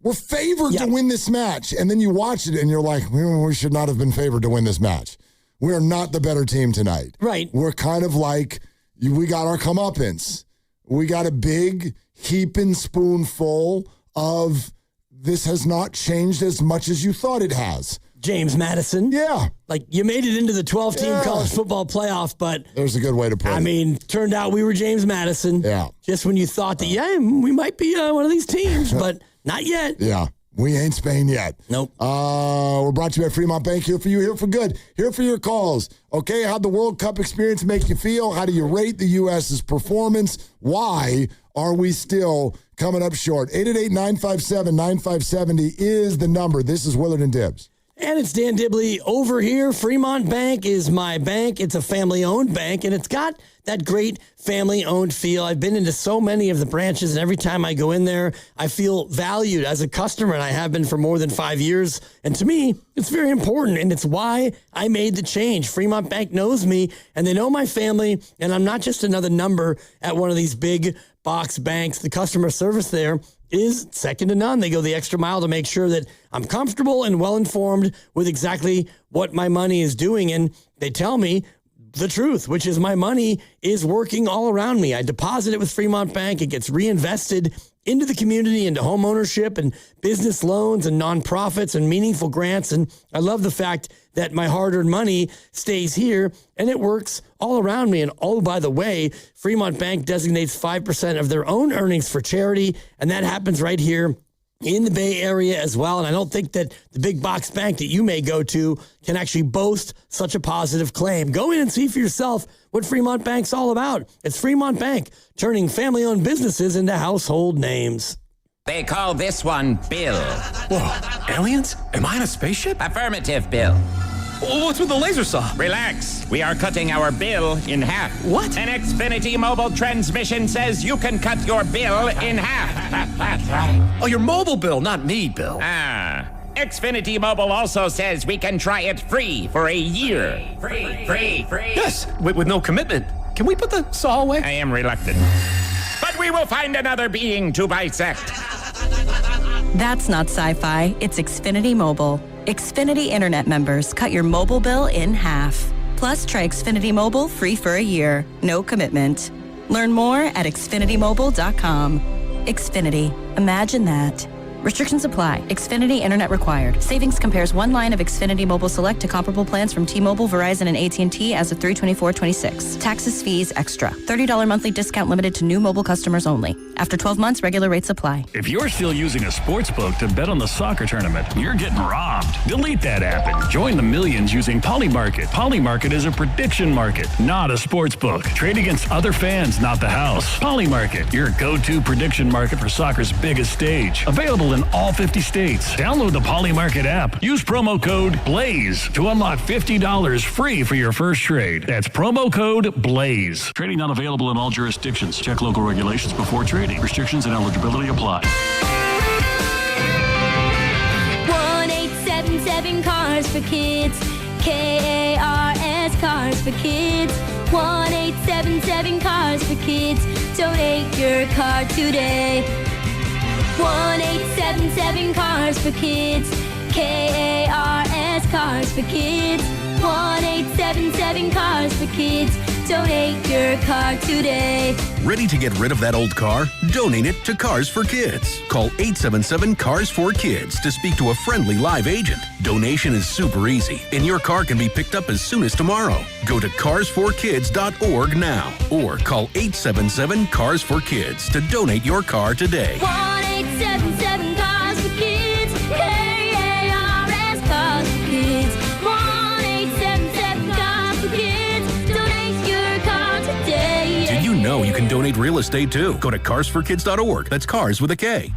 We're favored to win this match. And then you watch it and you're like, we should not have been favored to win this match. We are not the better team tonight. Right. We're kind of like, we got our comeuppance. We got a big heaping spoonful of this has not changed as much as you thought it has. James Madison. Yeah. You made it into the 12-team college football playoff, but there's a good way to put it. Turned out we were James Madison. Yeah. Just when you thought that, we might be one of these teams, but not yet. Yeah. We ain't Spain yet. Nope. We're brought to you by Fremont Bank. Here for you, here for good. Here for your calls. Okay, how'd the World Cup experience make you feel? How do you rate the U.S.'s performance? Why are we still coming up short? 888-957-9570 is the number. This is Willard and Dibbs. And it's Dan Dibley over here. Fremont Bank is my bank. It's a family-owned bank, and it's got that great family-owned feel. I've been into so many of the branches, and every time I go in there, I feel valued as a customer, and I have been for more than 5 years. And to me, it's very important, and it's why I made the change. Fremont Bank knows me, and they know my family, and I'm not just another number at one of these big box banks. The customer service there is second to none. They go the extra mile to make sure that I'm comfortable and well-informed with exactly what my money is doing. And they tell me the truth, which is my money is working all around me. I deposit it with Fremont Bank. It gets reinvested into the community, into home ownership and business loans and nonprofits and meaningful grants. And I love the fact that my hard-earned money stays here and it works all around me. And oh, by the way, Fremont Bank designates 5% of their own earnings for charity, and that happens right here in the Bay Area as well. And I don't think that the big box bank that you may go to can actually boast such a positive claim. Go in and see for yourself what Fremont Bank's all about. It's Fremont Bank, turning family-owned businesses into household names. They call this one Bill. Whoa, aliens? Am I in a spaceship? Affirmative, Bill. What's with the laser saw? Relax. We are cutting our bill in half. What? An Xfinity mobile transmission says you can cut your bill in half. Oh, your mobile bill, not me, Bill. Xfinity Mobile also says we can try it free for a year. Free. Yes, with no commitment. Can we put the saw away? I am reluctant. But we will find another being to bisect. That's not sci-fi. It's Xfinity Mobile. Xfinity Internet members cut your mobile bill in half. Plus, try Xfinity Mobile free for a year. No commitment. Learn more at xfinitymobile.com. Xfinity. Imagine that. Restrictions apply. Xfinity Internet required. Savings compares one line of Xfinity Mobile Select to comparable plans from T-Mobile, Verizon, and AT&T as of 3/24/26. Taxes, fees, extra. $30 monthly discount limited to new mobile customers only. After 12 months, regular rates apply. If you're still using a sports book to bet on the soccer tournament, you're getting robbed. Delete that app and join the millions using Polymarket. Polymarket is a prediction market, not a sports book. Trade against other fans, not the house. Polymarket, your go-to prediction market for soccer's biggest stage. Available in all 50 states. Download the Polymarket app. Use promo code BLAZE to unlock $50 free for your first trade. That's promo code BLAZE. Trading not available in all jurisdictions. Check local regulations before trading. Restrictions and eligibility apply. 1-877 Cars for Kids. KARS Cars for Kids. 1-877 Cars for Kids. Donate your car today. 1-877 Cars for Kids. KARS Cars for Kids. 1-877 Cars for Kids. Donate your car today. Ready to get rid of that old car? Donate it to Cars for Kids. Call 877 Cars for Kids to speak to a friendly live agent. Donation is super easy, and your car can be picked up as soon as tomorrow. Go to carsforkids.org now or call 877 Cars for Kids to donate your car today. 1-877 Cars for Kids. KARS Cars for Kids. 1-877 Cars for Kids. Donate your car today. Did you know you can donate real estate too? Go to carsforkids.org. That's cars with a K.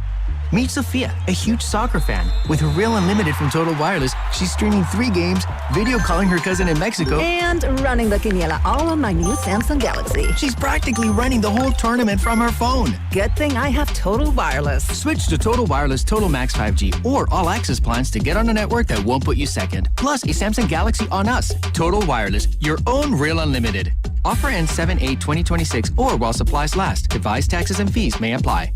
Meet Sophia, a huge soccer fan. With her Real Unlimited from Total Wireless, she's streaming 3 games, video calling her cousin in Mexico, and running the quiniela all on my new Samsung Galaxy. She's practically running the whole tournament from her phone. Good thing I have Total Wireless. Switch to Total Wireless Total Max 5G or All Access plans to get on a network that won't put you second. Plus, a Samsung Galaxy on us. Total Wireless, your own Real Unlimited. Offer ends 7/8/2026 or while supplies last. Device taxes and fees may apply.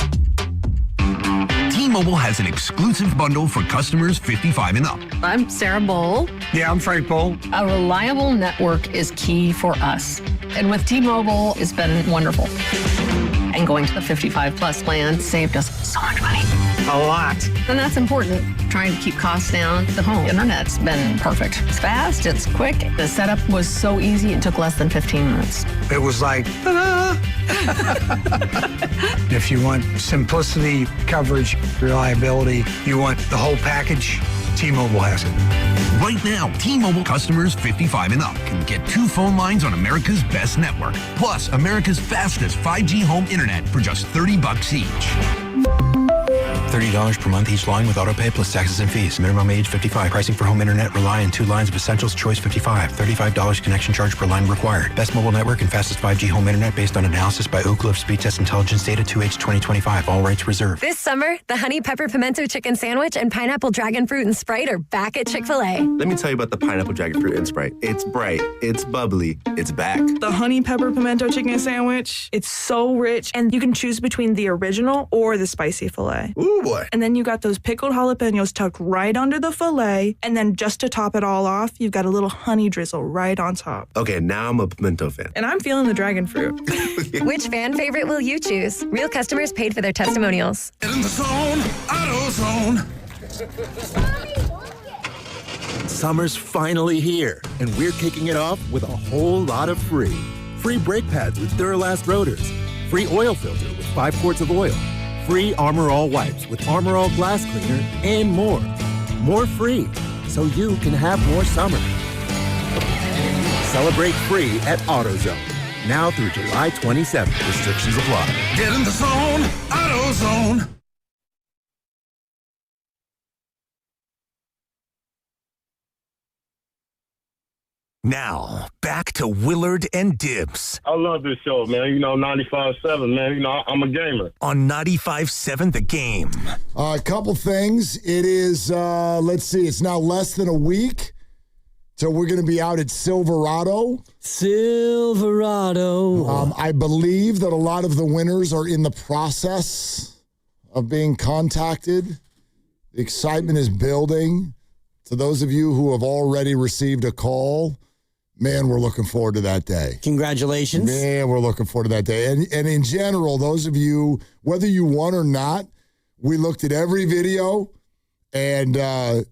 T-Mobile has an exclusive bundle for customers 55 and up. I'm Sarah Bowl. Yeah, I'm Frank Bowl. A reliable network is key for us. And with T-Mobile, it's been wonderful. And going to the 55 plus plan saved us so much money. A lot. And that's important. Trying to keep costs down. The home internet's been perfect. It's fast, it's quick. The setup was so easy, it took less than 15 minutes. It was like, ta-da! If you want simplicity, coverage, reliability, you want the whole package, T-Mobile has it. Right now, T-Mobile customers 55 and up can get 2 phone lines on America's best network, plus America's fastest 5G home internet for just $30 each. $30 per month each line with autopay plus taxes and fees. Minimum age 55. Pricing for home internet rely on 2 lines of Essentials Choice 55. $35 connection charge per line required. Best mobile network and fastest 5G home internet based on analysis by Ookla of Speed Test Intelligence data 2H 2025. All rights reserved. This summer, the Honey Pepper Pimento Chicken Sandwich and Pineapple Dragon Fruit and Sprite are back at Chick-fil-A. Let me tell you about the Pineapple Dragon Fruit and Sprite. It's bright, it's bubbly, it's back. The Honey Pepper Pimento Chicken Sandwich, it's so rich, and you can choose between the original or the spicy filet. Ooh, boy. And then you got those pickled jalapenos tucked right under the filet, and then just to top it all off, you've got a little honey drizzle right on top. Okay, now I'm a pimento fan. And I'm feeling the dragon fruit. Which fan favorite will you choose? Real customers paid for their testimonials. Get in the zone, AutoZone. Summer's finally here, and we're kicking it off with a whole lot of free. Free brake pads with Duralast rotors. Free oil filter with 5 quarts of oil. Free Armor All wipes with Armor All glass cleaner, and more. More free, so you can have more summer. Celebrate free at AutoZone. Now through July 27th. Restrictions apply. Get in the zone, AutoZone. Now, back to Willard and Dibs. I love this show, man. 95.7, man. I'm a gamer. On 95.7 The Game. A couple things. It is, let's see, it's now less than a week till we're going to be out at Silverado. I believe that a lot of the winners are in the process of being contacted. The excitement is building. To those of you who have already received a call, man, we're looking forward to that day. Congratulations. Man, we're looking forward to that day. And in general, those of you, whether you won or not, we looked at every video, and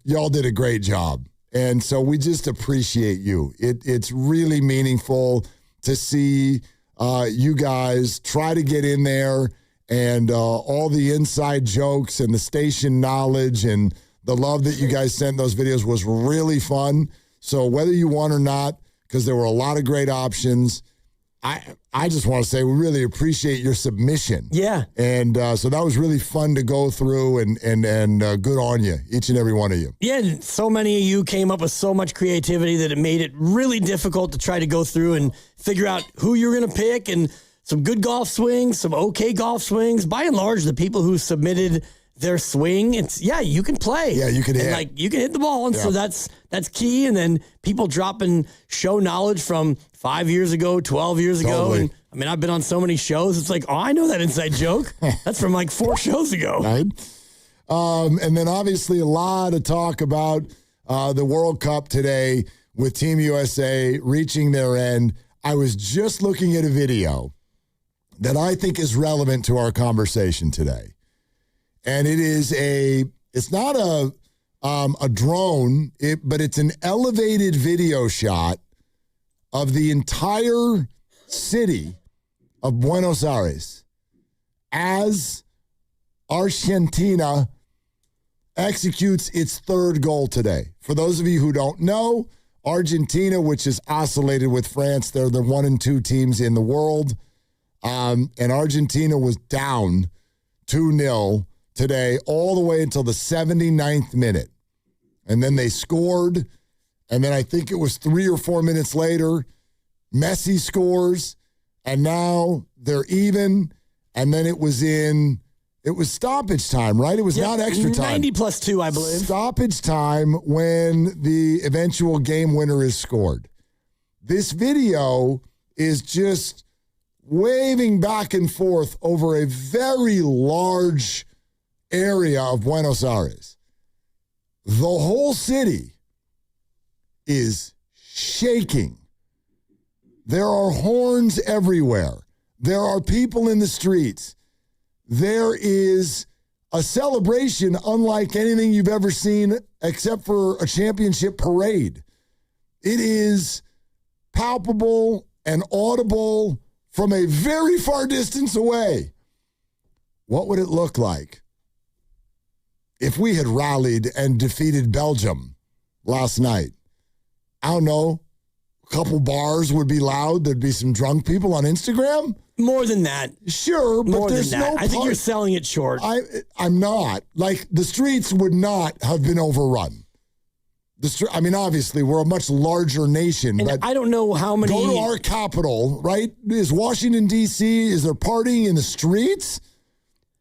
y'all did a great job. And so we just appreciate you. It's really meaningful to see you guys try to get in there and all the inside jokes and the station knowledge and the love that you guys sent those videos was really fun. So whether you won or not, because there were a lot of great options, I just want to say we really appreciate your submission. Yeah. And so that was really fun to go through, and good on you, each and every one of you. Yeah, and so many of you came up with so much creativity that it made it really difficult to try to go through and figure out who you're going to pick, and some good golf swings, some okay golf swings. By and large, the people who submitted their swing, you can play. Yeah, you can hit. And you can hit the ball, and so that's key. And then people dropping show knowledge from 5 years ago, 12 years ago. And I mean, I've been on so many shows. It's like, oh, I know that inside joke. That's from like 4 shows ago. Right. And then obviously a lot of talk about the World Cup today with Team USA reaching their end. I was just looking at a video that I think is relevant to our conversation today. And it's not a drone, but it's an elevated video shot of the entire city of Buenos Aires as Argentina executes its 3rd goal today. For those of you who don't know, Argentina, which is oscillated with France, they're the 1 and 2 teams in the world. And Argentina was down 2-0 today all the way until the 79th minute. And then they scored. And then I think it was 3 or 4 minutes later, Messi scores. And now they're even. And then it was stoppage time, right? It was not extra time. 90+2, I believe. Stoppage time when the eventual game winner is scored. This video is just waving back and forth over a very large area of Buenos Aires. The whole city is shaking. There are horns everywhere. There are people in the streets. There is a celebration unlike anything you've ever seen except for a championship parade. It is palpable and audible from a very far distance away. What would it look like if we had rallied and defeated Belgium last night? I don't know. A couple bars would be loud. There'd be some drunk people on Instagram. More than that. Sure, but there's no... I think you're selling it short. I'm not. Like, the streets would not have been overrun. I mean, obviously, we're a much larger nation, and but I don't know how many... Go to our capital, right? Is Washington, D.C., is there partying in the streets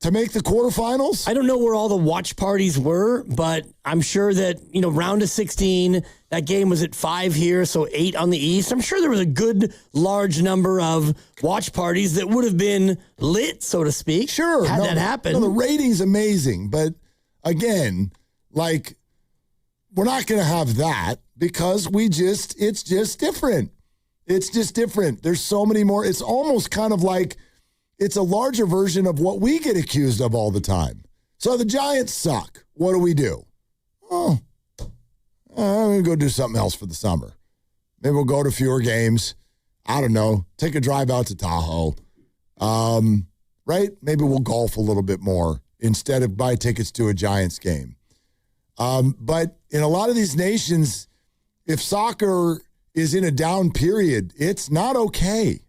to make the quarterfinals? I don't know where all the watch parties were, but I'm sure that, round of 16, that game was at 5 here, so 8 on the East. I'm sure there was a good, large number of watch parties that would have been lit, so to speak. Sure. Had that happen. No, the rating's amazing, but again, we're not going to have that because it's just different. It's just different. There's so many more. It's almost kind of like it's a larger version of what we get accused of all the time. So the Giants suck. What do? Oh, I'm going to go do something else for the summer. Maybe we'll go to fewer games. I don't know. Take a drive out to Tahoe. Right? Maybe we'll golf a little bit more instead of buy tickets to a Giants game. But in a lot of these nations, if soccer is in a down period, it's not okay.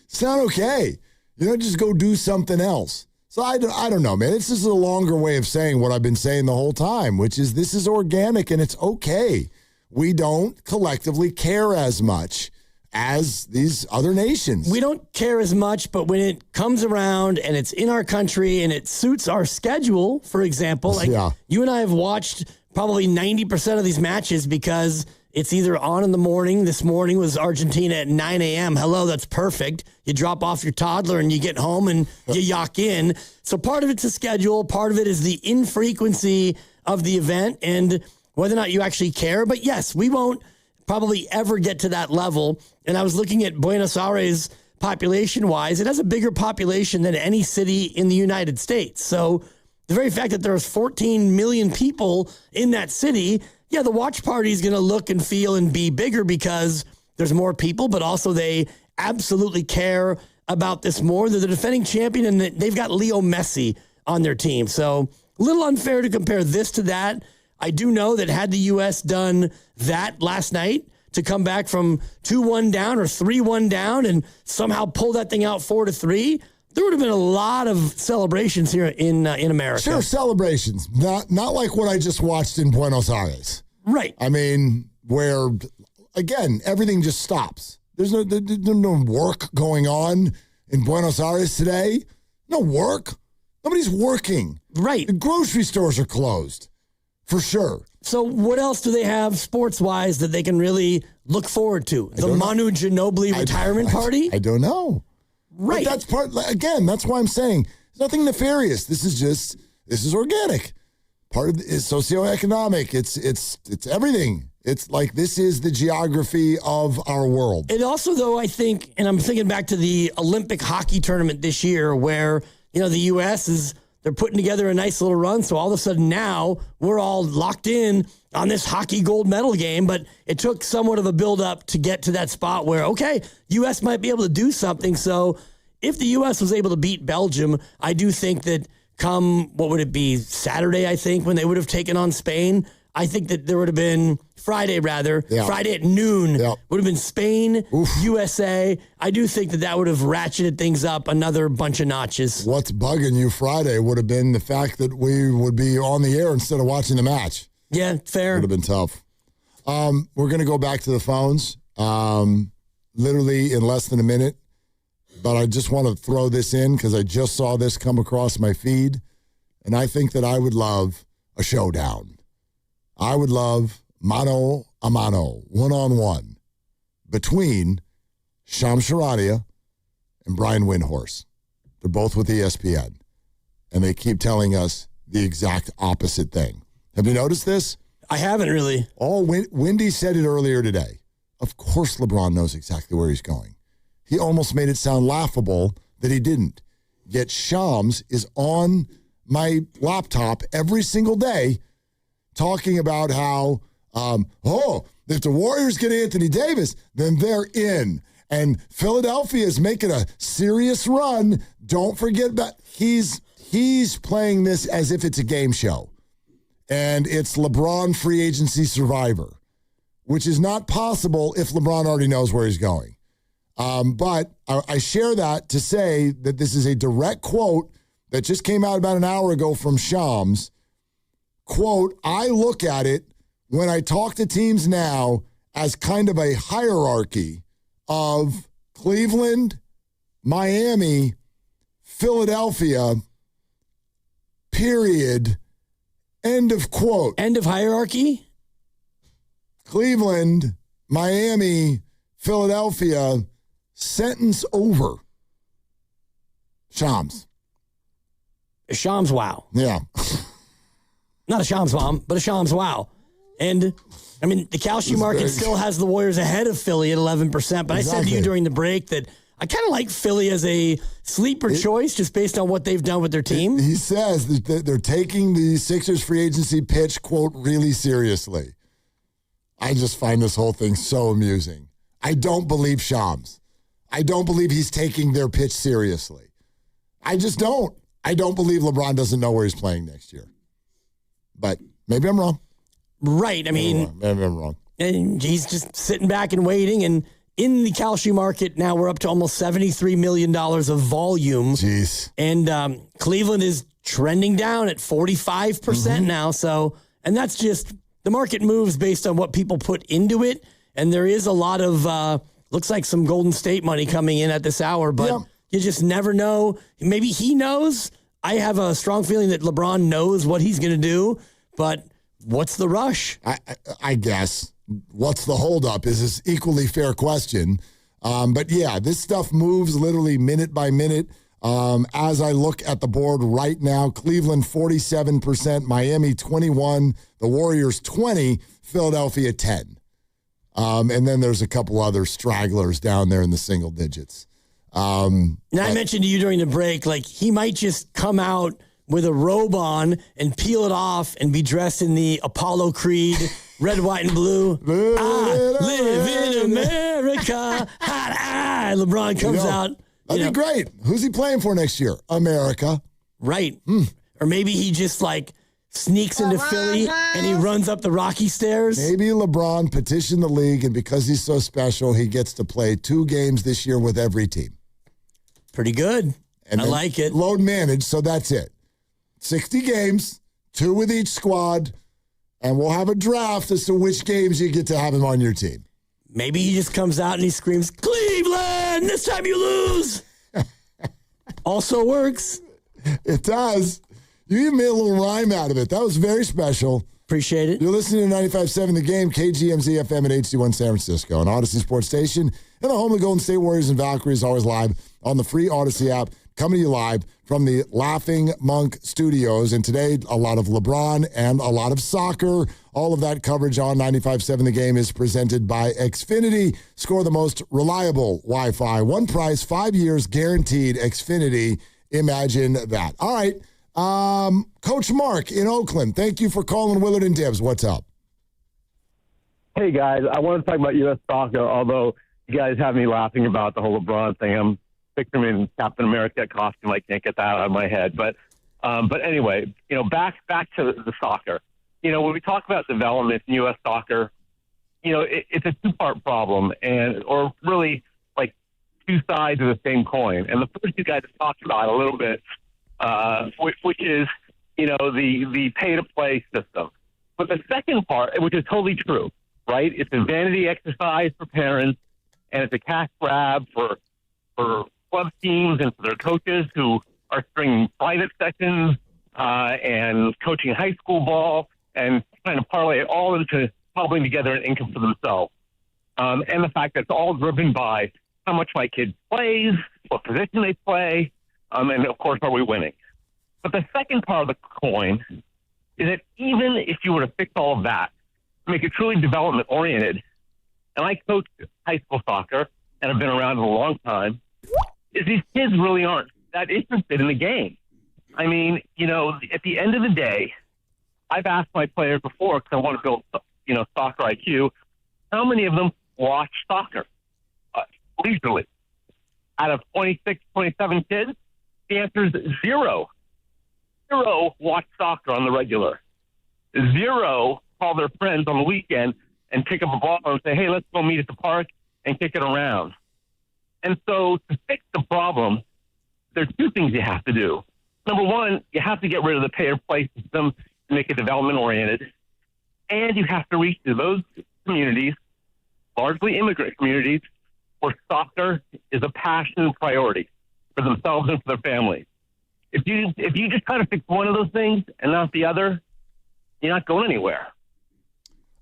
It's not okay. You don't just go do something else. So I don't know, man. It's just a longer way of saying what I've been saying the whole time, which is this is organic and it's okay. We don't collectively care as much as these other nations. We don't care as much, but when it comes around and it's in our country and it suits our schedule, for example, you and I have watched probably 90% of these matches because it's either on in the morning. This morning was Argentina at 9 a.m. Hello, that's perfect. You drop off your toddler and you get home and you yock in. So part of it's a schedule. Part of it is the infrequency of the event and whether or not you actually care. But yes, we won't probably ever get to that level. And I was looking at Buenos Aires population-wise. It has a bigger population than any city in the United States. So the very fact that there's 14 million people in that city, yeah, the watch party is going to look and feel and be bigger because there's more people, but also they absolutely care about this more. They're the defending champion, and they've got Leo Messi on their team. So a little unfair to compare this to that. I do know that had the U.S. done that last night to come back from 2-1 down or 3-1 down and somehow pull that thing out 4-3, there would have been a lot of celebrations here in America. Sure, celebrations. Not like what I just watched in Buenos Aires. Right. I mean, where, again, everything just stops. There's no work going on in Buenos Aires today. No work. Nobody's working. Right. The grocery stores are closed, for sure. So what else do they have sports-wise that they can really look forward to? The Manu Ginobili retirement party? I don't know. Right. But that's why I'm saying there's nothing nefarious. This is organic. Part of it is socioeconomic. It's everything. It's like this is the geography of our world. It also, though, I think, and I'm thinking back to the Olympic hockey tournament this year where, the U.S. they're putting together a nice little run. So all of a sudden now we're all locked in on this hockey gold medal game. But it took somewhat of a build-up to get to that spot where, okay, U.S. might be able to do something. So if the U.S. was able to beat Belgium, I do think that come, what would it be, Saturday, I think, when they would have taken on Spain, I think that there would have been Friday at noon, would have been Spain, USA. I do think that would have ratcheted things up another bunch of notches. What's bugging you Friday would have been the fact that we would be on the air instead of watching the match. Yeah, fair. Would have been tough. We're going to go back to the phones literally in less than a minute. But I just want to throw this in because I just saw this come across my feed. And I think that I would love a showdown. I would love mano a mano, one-on-one, between Shams Charania and Brian Windhorst. They're both with ESPN. And they keep telling us the exact opposite thing. Have you noticed this? I haven't really. Wendy said it earlier today. Of course LeBron knows exactly where he's going. He almost made it sound laughable that he didn't. Yet Shams is on my laptop every single day talking about how, if the Warriors get Anthony Davis, then they're in. And Philadelphia is making a serious run. Don't forget that he's playing this as if it's a game show. And it's LeBron free agency survivor, which is not possible if LeBron already knows where he's going. But I share that to say that this is a direct quote that just came out about an hour ago from Shams. Quote, I look at it when I talk to teams now as kind of a hierarchy of Cleveland, Miami, Philadelphia, period, end of quote. End of hierarchy? Cleveland, Miami, Philadelphia, sentence over. Shams. A Shams wow. Yeah. Not a Shams bomb, but a Shams wow. And, I mean, the Kalshi market still has the Warriors ahead of Philly at 11%. But exactly. I said to you during the break that I kind of like Philly as a sleeper choice just based on what they've done with their team. He says that they're taking the Sixers free agency pitch, quote, really seriously. I just find this whole thing so amusing. I don't believe Shams. I don't believe he's taking their pitch seriously. I just don't. I don't believe LeBron doesn't know where he's playing next year. But maybe I'm wrong. Right. I mean, maybe I'm wrong. And he's just sitting back and waiting. And in the Kalshi market now, we're up to almost $73 million of volume. Jeez. And Cleveland is trending down at 45% now. So, and that's just the market moves based on what people put into it. And there is a lot of, looks like some Golden State money coming in at this hour, but you just never know. Maybe he knows. I have a strong feeling that LeBron knows what he's going to do, but what's the rush? I guess. What's the holdup is an equally fair question. But yeah, this stuff moves literally minute by minute. As I look at the board right now, Cleveland 47%, Miami 21%, the Warriors 20%, Philadelphia 10%. And then there's a couple other stragglers down there in the single digits. And I mentioned to you during the break, like he might just come out with a robe on and peel it off and be dressed in the Apollo Creed, red, white, and blue. I live in America. LeBron comes out That'd be great. Who's he playing for next year? America. Right. Or maybe he just sneaks into Philly and he runs up the Rocky stairs. Maybe LeBron petitioned the league, and because he's so special, he gets to play 2 games this year with every team. Pretty good. And I like it. Load managed, so that's it. 60 games, 2 with each squad, and we'll have a draft as to which games you get to have him on your team. Maybe he just comes out and he screams, Cleveland, this time you lose. Also works. It does. You even made a little rhyme out of it. That was very special. Appreciate it. You're listening to 95.7 The Game, KGMZ FM at HD1 San Francisco, an Odyssey Sports Station, and the home of Golden State Warriors and Valkyries, always live on the free Odyssey app, coming to you live from the Laughing Monk Studios. And today, a lot of LeBron and a lot of soccer. All of that coverage on 95.7 The Game is presented by Xfinity. Score the most reliable Wi-Fi. One price, 5 years guaranteed. Xfinity. Imagine that. All right. Coach Mark in Oakland, thank you for calling Willard and Dibs. What's up? Hey, guys. I want to talk about U.S. soccer, although you guys have me laughing about the whole LeBron thing. I'm picturing Captain America costume. I can't get that out of my head. But anyway, back to the soccer. When we talk about development in U.S. soccer, it's a 2-part problem, or really like 2 sides of the same coin. And the first you guys talked about a little bit, which is, the pay-to-play system. But the second part, which is totally true, right? It's a vanity exercise for parents, and it's a cash grab for club teams and for their coaches who are stringing private sessions and coaching high school ball and trying to parlay it all into cobbling together an income for themselves. And the fact that it's all driven by how much my kid plays, what position they play, and, of course, are we winning? But the second part of the coin is that even if you were to fix all of that, make it truly development-oriented, and I coach high school soccer and have been around a long time, is these kids really aren't that interested in the game. I mean, at the end of the day, I've asked my players before, because I want to build, soccer IQ, how many of them watch soccer leisurely? Out of 26, 27 kids, the answer is 0. 0 watch soccer on the regular. 0 call their friends on the weekend and pick up a ball and say, hey, let's go meet at the park and kick it around. And so to fix the problem, there are 2 things you have to do. Number one, you have to get rid of the pay-to-play system to make it development-oriented. And you have to reach to those communities, largely immigrant communities, where soccer is a passion and priority for themselves and for their families. If you just try to fix one of those things and not the other, you're not going anywhere.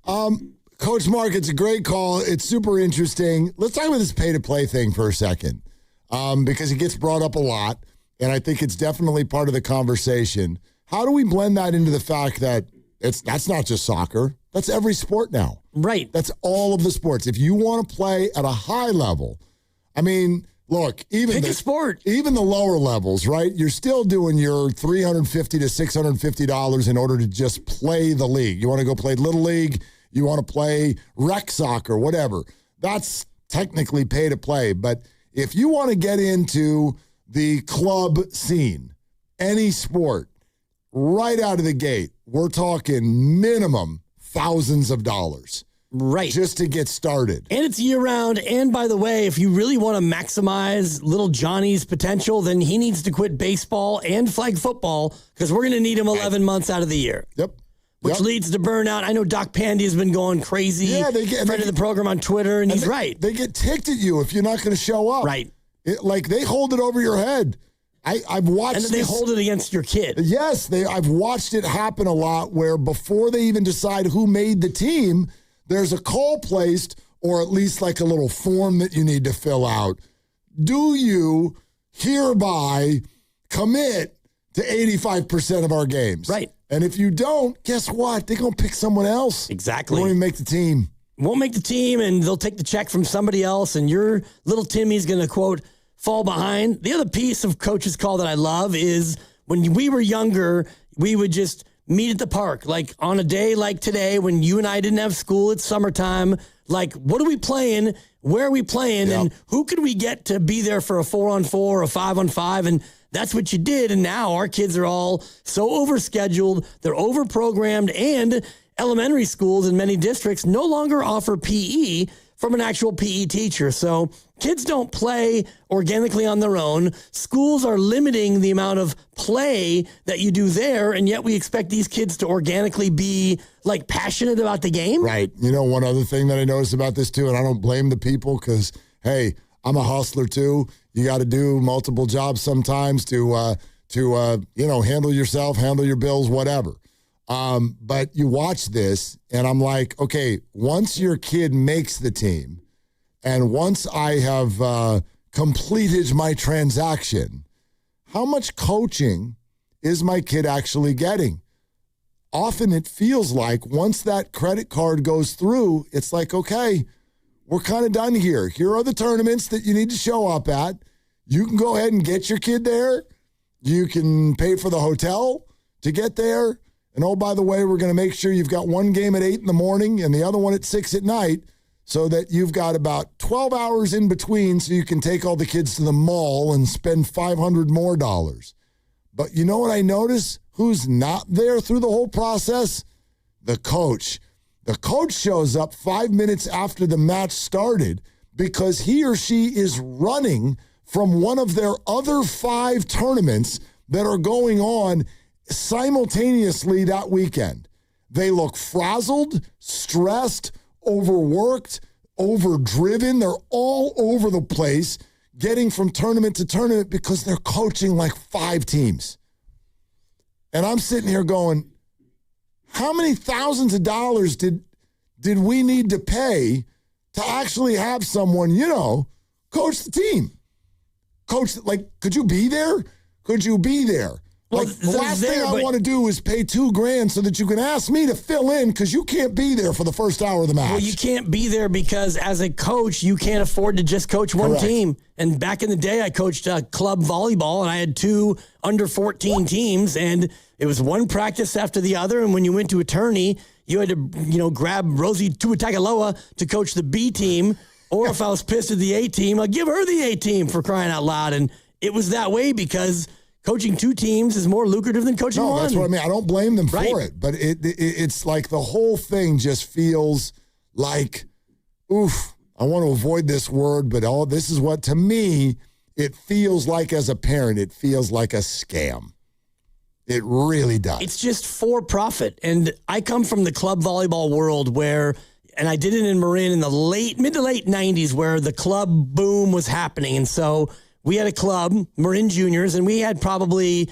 Coach Mark, it's a great call. It's super interesting. Let's talk about this pay-to-play thing for a second, because it gets brought up a lot, and I think it's definitely part of the conversation. How do we blend that into the fact that that's not just soccer? That's every sport now. Right. That's all of the sports. If you want to play at a high level, I mean, look, even a sport. Even the lower levels, right? You're still doing your $350 to $650 in order to just play the league. You want to go play Little League, you want to play rec soccer, whatever. That's technically pay to play. But if you want to get into the club scene, any sport, right out of the gate, we're talking minimum thousands of dollars. Right. Just to get started. And it's year-round. And by the way, if you really want to maximize little Johnny's potential, then he needs to quit baseball and flag football, because we're going to need him 11 months out of the year. Yep. Which leads to burnout. I know Doc Pandy has been going crazy. Yeah, friend of the program on Twitter, and he's right. They get ticked at you if you're not going to show up. Right. They hold it over your head. I've watched and then they hold it against your kid. Yes, I've watched it happen a lot, where before they even decide who made the team, there's a call placed, or at least like a little form that you need to fill out. Do you hereby commit to 85% of our games? Right. And if you don't, guess what? They're going to pick someone else. Exactly. They won't even make the team. Won't make the team, and they'll take the check from somebody else, and your little Timmy's going to, quote, fall behind. The other piece of coach's call that I love is when we were younger, we would just meet at the park. Like on a day like today when you and I didn't have school, it's summertime. Like, what are we playing? where are we playing and who could we get to be there for a 4-on-4 or a 5-on-5, and that's what you did. And now our kids are all so overscheduled, they're overprogrammed, and elementary schools in many districts no longer offer PE from an actual PE teacher. So kids don't play organically on their own. Schools are limiting the amount of play that you do there, and yet we expect these kids to organically be like passionate about the game. Right. You know, one other thing that I noticed about this too, and I don't blame the people because, hey, I'm a hustler too. You got to do multiple jobs sometimes to handle yourself, handle your bills, whatever. But you watch this, and I'm like, okay, once your kid makes the team, and once I have completed my transaction, how much coaching is my kid actually getting? Often it feels like once that credit card goes through, it's like, okay, we're kind of done here. Here are the tournaments that you need to show up at. You can go ahead and get your kid there. You can pay for the hotel to get there. And oh, by the way, we're going to make sure you've got one game at 8 in the morning and the other one at 6 at night so that you've got about 12 hours in between so you can take all the kids to the mall and spend $500 more. But you know what I notice? Who's not there through the whole process? The coach. The coach shows up 5 minutes after the match started because he or she is running from one of their other 5 tournaments that are going on simultaneously that weekend. They look frazzled, stressed, overworked, overdriven. They're all over the place, getting from tournament to tournament because they're coaching like 5 teams. And I'm sitting here going, how many thousands of dollars did we need to pay to actually have someone, coach the team? Coach, could you be there? Could you be there? Well, the last thing I want to do is pay $2,000 so that you can ask me to fill in because you can't be there for the first hour of the match. Well, you can't be there because as a coach, you can't afford to just coach one team. And back in the day, I coached club volleyball, and I had 2 under 14 teams, and it was one practice after the other. And when you went to a tourney, you had to, grab Rosie Tuatagaloa to coach the B team, or if I was pissed at the A team, I'd give her the A team for crying out loud. And it was that way because coaching 2 teams is more lucrative than coaching one. No, that's what I mean. I don't blame them for it, but it's like the whole thing just feels like, oof, I want to avoid this word, but this is what, to me, it feels like as a parent, it feels like a scam. It really does. It's just for profit. And I come from the club volleyball world and I did it in Marin in the mid to late 90s where the club boom was happening. And so we had a club, Marin Juniors, and we had probably,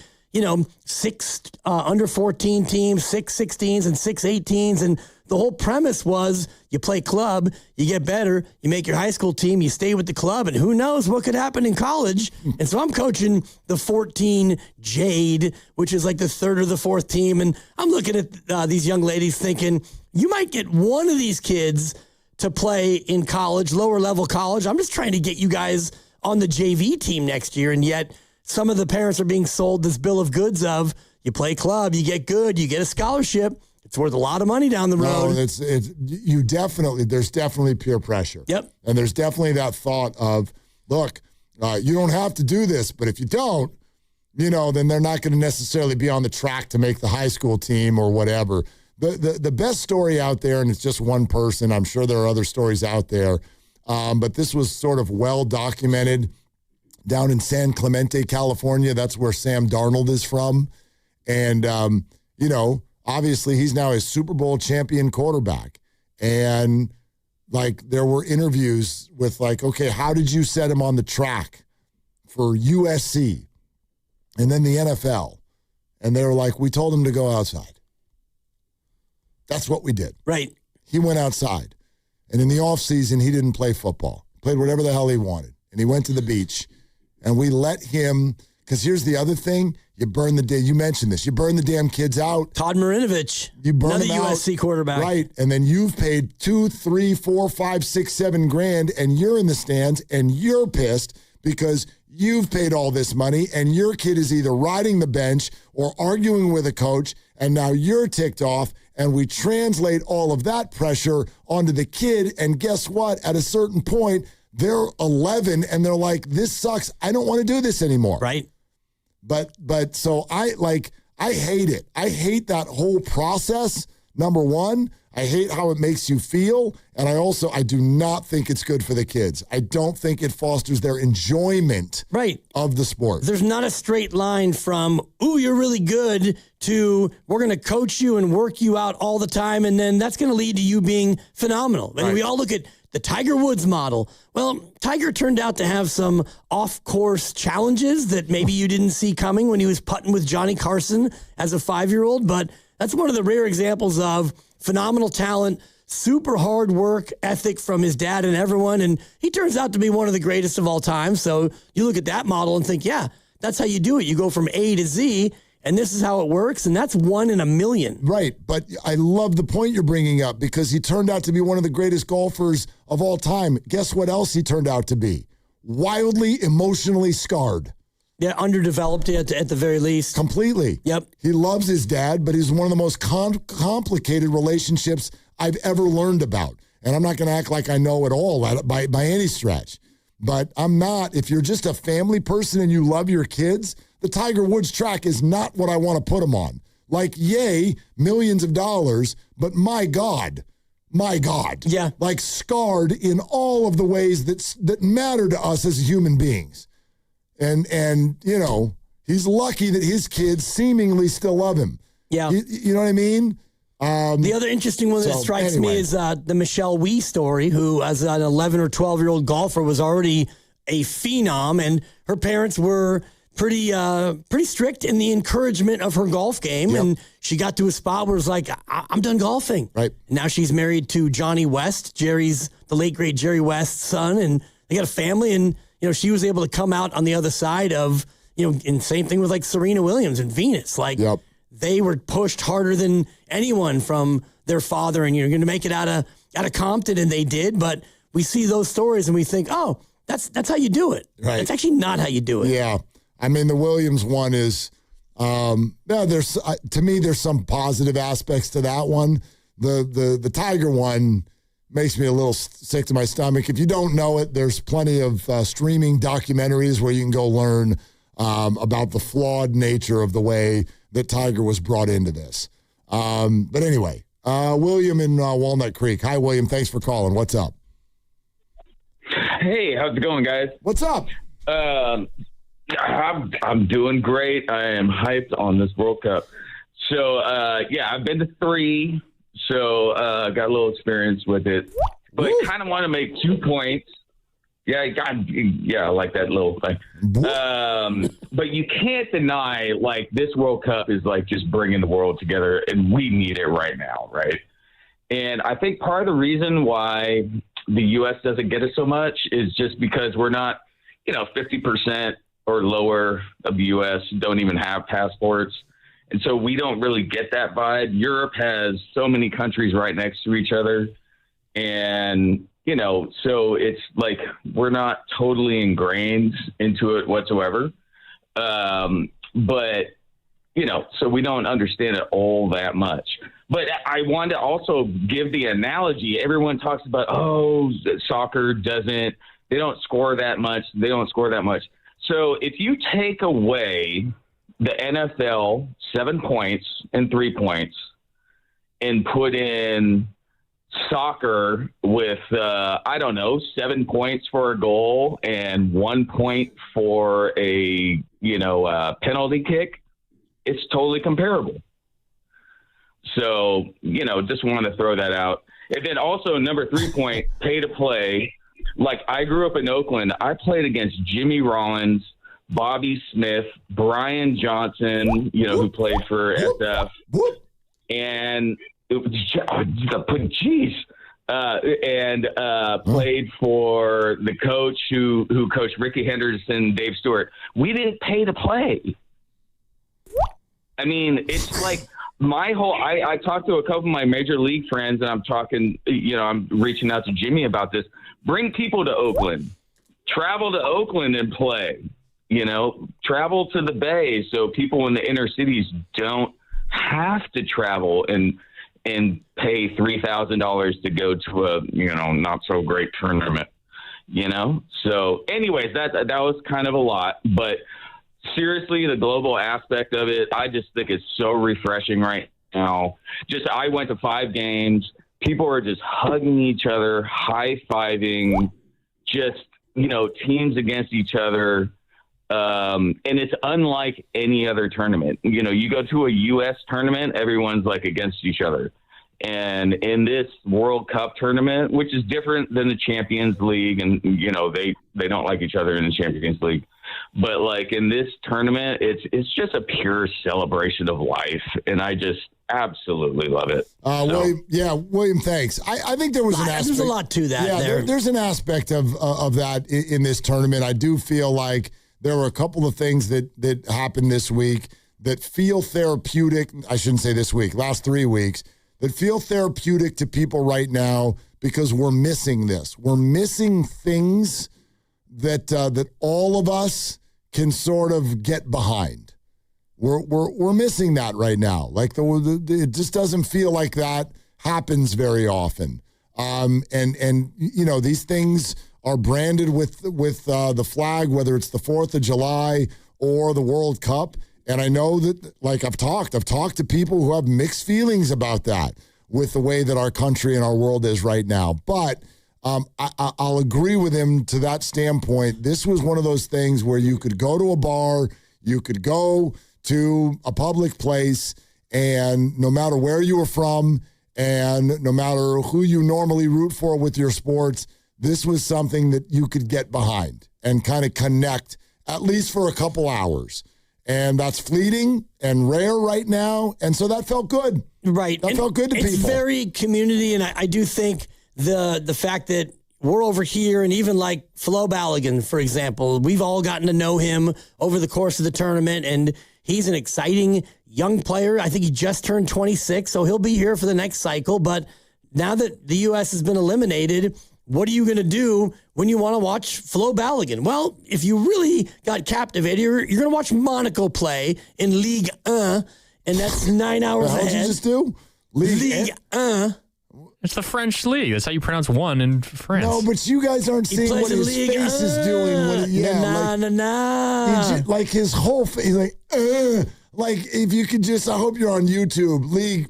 6 under 14 teams, 6 16s, and 6 18s. And the whole premise was you play club, you get better, you make your high school team, you stay with the club, and who knows what could happen in college. And so I'm coaching the 14 Jade, which is like the 3rd or the 4th team. And I'm looking at these young ladies thinking, you might get one of these kids to play in college, lower level college. I'm just trying to get you guys on the JV team next year, and yet some of the parents are being sold this bill of goods of you play club, you get good, you get a scholarship. It's worth a lot of money down the road. No, there's definitely peer pressure. Yep. And there's definitely that thought of, look, you don't have to do this, but if you don't, then they're not going to necessarily be on the track to make the high school team or whatever. The best story out there, and it's just one person, I'm sure there are other stories out there, but this was sort of well documented down in San Clemente, California. That's where Sam Darnold is from. And, obviously he's now a Super Bowl champion quarterback. And there were interviews with okay, how did you set him on the track for USC and then the NFL? And they were like, we told him to go outside. That's what we did. Right. He went outside. And in the offseason, he didn't play football. He played whatever the hell he wanted. And he went to the beach. And we let him, because here's the other thing, you mentioned this, you burn the damn kids out. Todd Marinovich, you burn another them USC out, quarterback. Right, and then you've paid $2, $3, $4, $5, $6, $7 grand, and you're in the stands, and you're pissed because you've paid all this money, and your kid is either riding the bench or arguing with a coach, and now you're ticked off, and we translate all of that pressure onto the kid, and guess what? At a certain point, they're 11, and they're like, this sucks. I don't want to do this anymore. Right. But so I hate it. I hate that whole process, number one. I hate how it makes you feel, and I do not think it's good for the kids. I don't think it fosters their enjoyment of the sport. There's not a straight line from, ooh, you're really good, to we're going to coach you and work you out all the time, and then that's going to lead to you being phenomenal. And we all look at the Tiger Woods model. Well, Tiger turned out to have some off-course challenges that maybe you didn't see coming when he was putting with Johnny Carson as a 5-year-old, but that's one of the rare examples of phenomenal talent, super hard work ethic from his dad and everyone, and he turns out to be one of the greatest of all time. So you look at that model and think, yeah, that's how you do it. You go from A to Z, and this is how it works, and that's 1 in a million. Right, but I love the point you're bringing up because he turned out to be one of the greatest golfers of all time. Guess what else he turned out to be? Wildly emotionally scarred. Yeah, underdeveloped at the very least. Completely. Yep. He loves his dad, but he's one of the most complicated relationships I've ever learned about. And I'm not going to act like I know it all by any stretch. But I'm not. If you're just a family person and you love your kids, the Tiger Woods track is not what I want to put them on. Like, yay, millions of dollars, but my God. Yeah. Like scarred in all of the ways that matter to us as human beings. And you know, he's lucky that his kids seemingly still love him. Yeah. You know what I mean? The other interesting one that strikes me is the Michelle Wie story, who as an 11 or 12-year-old golfer was already a phenom, and her parents were pretty strict in the encouragement of her golf game. Yep. And she got to a spot where it was like, I'm done golfing. Right. And now she's married to Johnny West, the late, great Jerry West's son, and they got a family, and you know, she was able to come out on the other side of, you know, and same thing with like Serena Williams and Venus. Like, they were pushed harder than anyone from their father, and you're going to make it out of Compton, and they did. But we see those stories and we think, oh, that's how you do it. Right. It's actually not how you do it. Yeah. I mean, the Williams one is, there's to me, there's some positive aspects to that one. The Tiger one makes me a little sick to my stomach. If you don't know it, there's plenty of streaming documentaries where you can go learn about the flawed nature of the way that Tiger was brought into this. But anyway, William in Walnut Creek. Hi, William. Thanks for calling. What's up? Hey, how's it going, guys? What's up? I'm doing great. I am hyped on this World Cup. So, I've been to 3. So, got a little experience with it, but kind of want to make 2 points. Yeah, I like that little thing. But you can't deny, like, this World Cup is like just bringing the world together, and we need it right now, right? And I think part of the reason why the U.S. doesn't get it so much is just because we're not, 50% or lower of the U.S. don't even have passports. And so we don't really get that vibe. Europe has so many countries right next to each other. And, so it's like we're not totally ingrained into it whatsoever. But, so we don't understand it all that much. But I want to also give the analogy. Everyone talks about, soccer they don't score that much. So if you take away the NFL 7 points and 3 points and put in soccer with, 7 points for a goal and 1 point for a penalty kick, it's totally comparable. So, just want to throw that out. And then also number 3 point, pay to play. Like, I grew up in Oakland. I played against Jimmy Rollins, Bobby Smith, Brian Johnson, who played for SF, and played for the coach who coached Ricky Henderson, Dave Stewart. We didn't pay to play. I mean, it's like I talked to a couple of my major league friends, and I'm talking, I'm reaching out to Jimmy about this. Bring people to Oakland. Travel to Oakland and play. travel to the Bay so people in the inner cities don't have to travel and pay $3,000 to go to a, not so great tournament, So anyways, that was kind of a lot, but seriously, the global aspect of it, I just think it's so refreshing right now. I went to 5 games. People are just hugging each other, high-fiving, just, teams against each other. And it's unlike any other tournament. You go to a U.S. tournament, everyone's like against each other. And in this World Cup tournament, which is different than the Champions League, and, they don't like each other in the Champions League. But like in this tournament, it's just a pure celebration of life. And I just absolutely love it. William, thanks. I think there was an aspect. There's a lot to that. There's an aspect of that in this tournament. I do feel like there were a couple of things that happened this week that feel therapeutic. I shouldn't say this week, last 3 weeks, that feel therapeutic to people right now because we're missing this. We're missing things that all of us can sort of get behind. We're missing that right now. Like it just doesn't feel like that happens very often. These things are branded with the flag, whether it's the 4th of July or the World Cup. And I know that, like I've talked to people who have mixed feelings about that with the way that our country and our world is right now. But I'll agree with him to that standpoint. This was one of those things where you could go to a bar, you could go to a public place, and no matter where you were from and no matter who you normally root for with your sports, this was something that you could get behind and kind of connect at least for a couple hours. And that's fleeting and rare right now. And so that felt good. Right. That felt good to people. It's very community. And I do think the fact that we're over here, and even like Flo Balogun, for example, we've all gotten to know him over the course of the tournament. And he's an exciting young player. I think he just turned 26, so he'll be here for the next cycle. But now that the U.S. has been eliminated, what are you going to do when you want to watch Flo Balogun? Well, if you really got captivated, you're going to watch Monaco play in Ligue 1, and that's 9 hours ahead. What did you just do? Ligue 1. It's the French league. That's how you pronounce 1 in France. No, but you guys aren't seeing what his face is doing. Like his whole face, he's like if you could just, I hope you're on YouTube, League.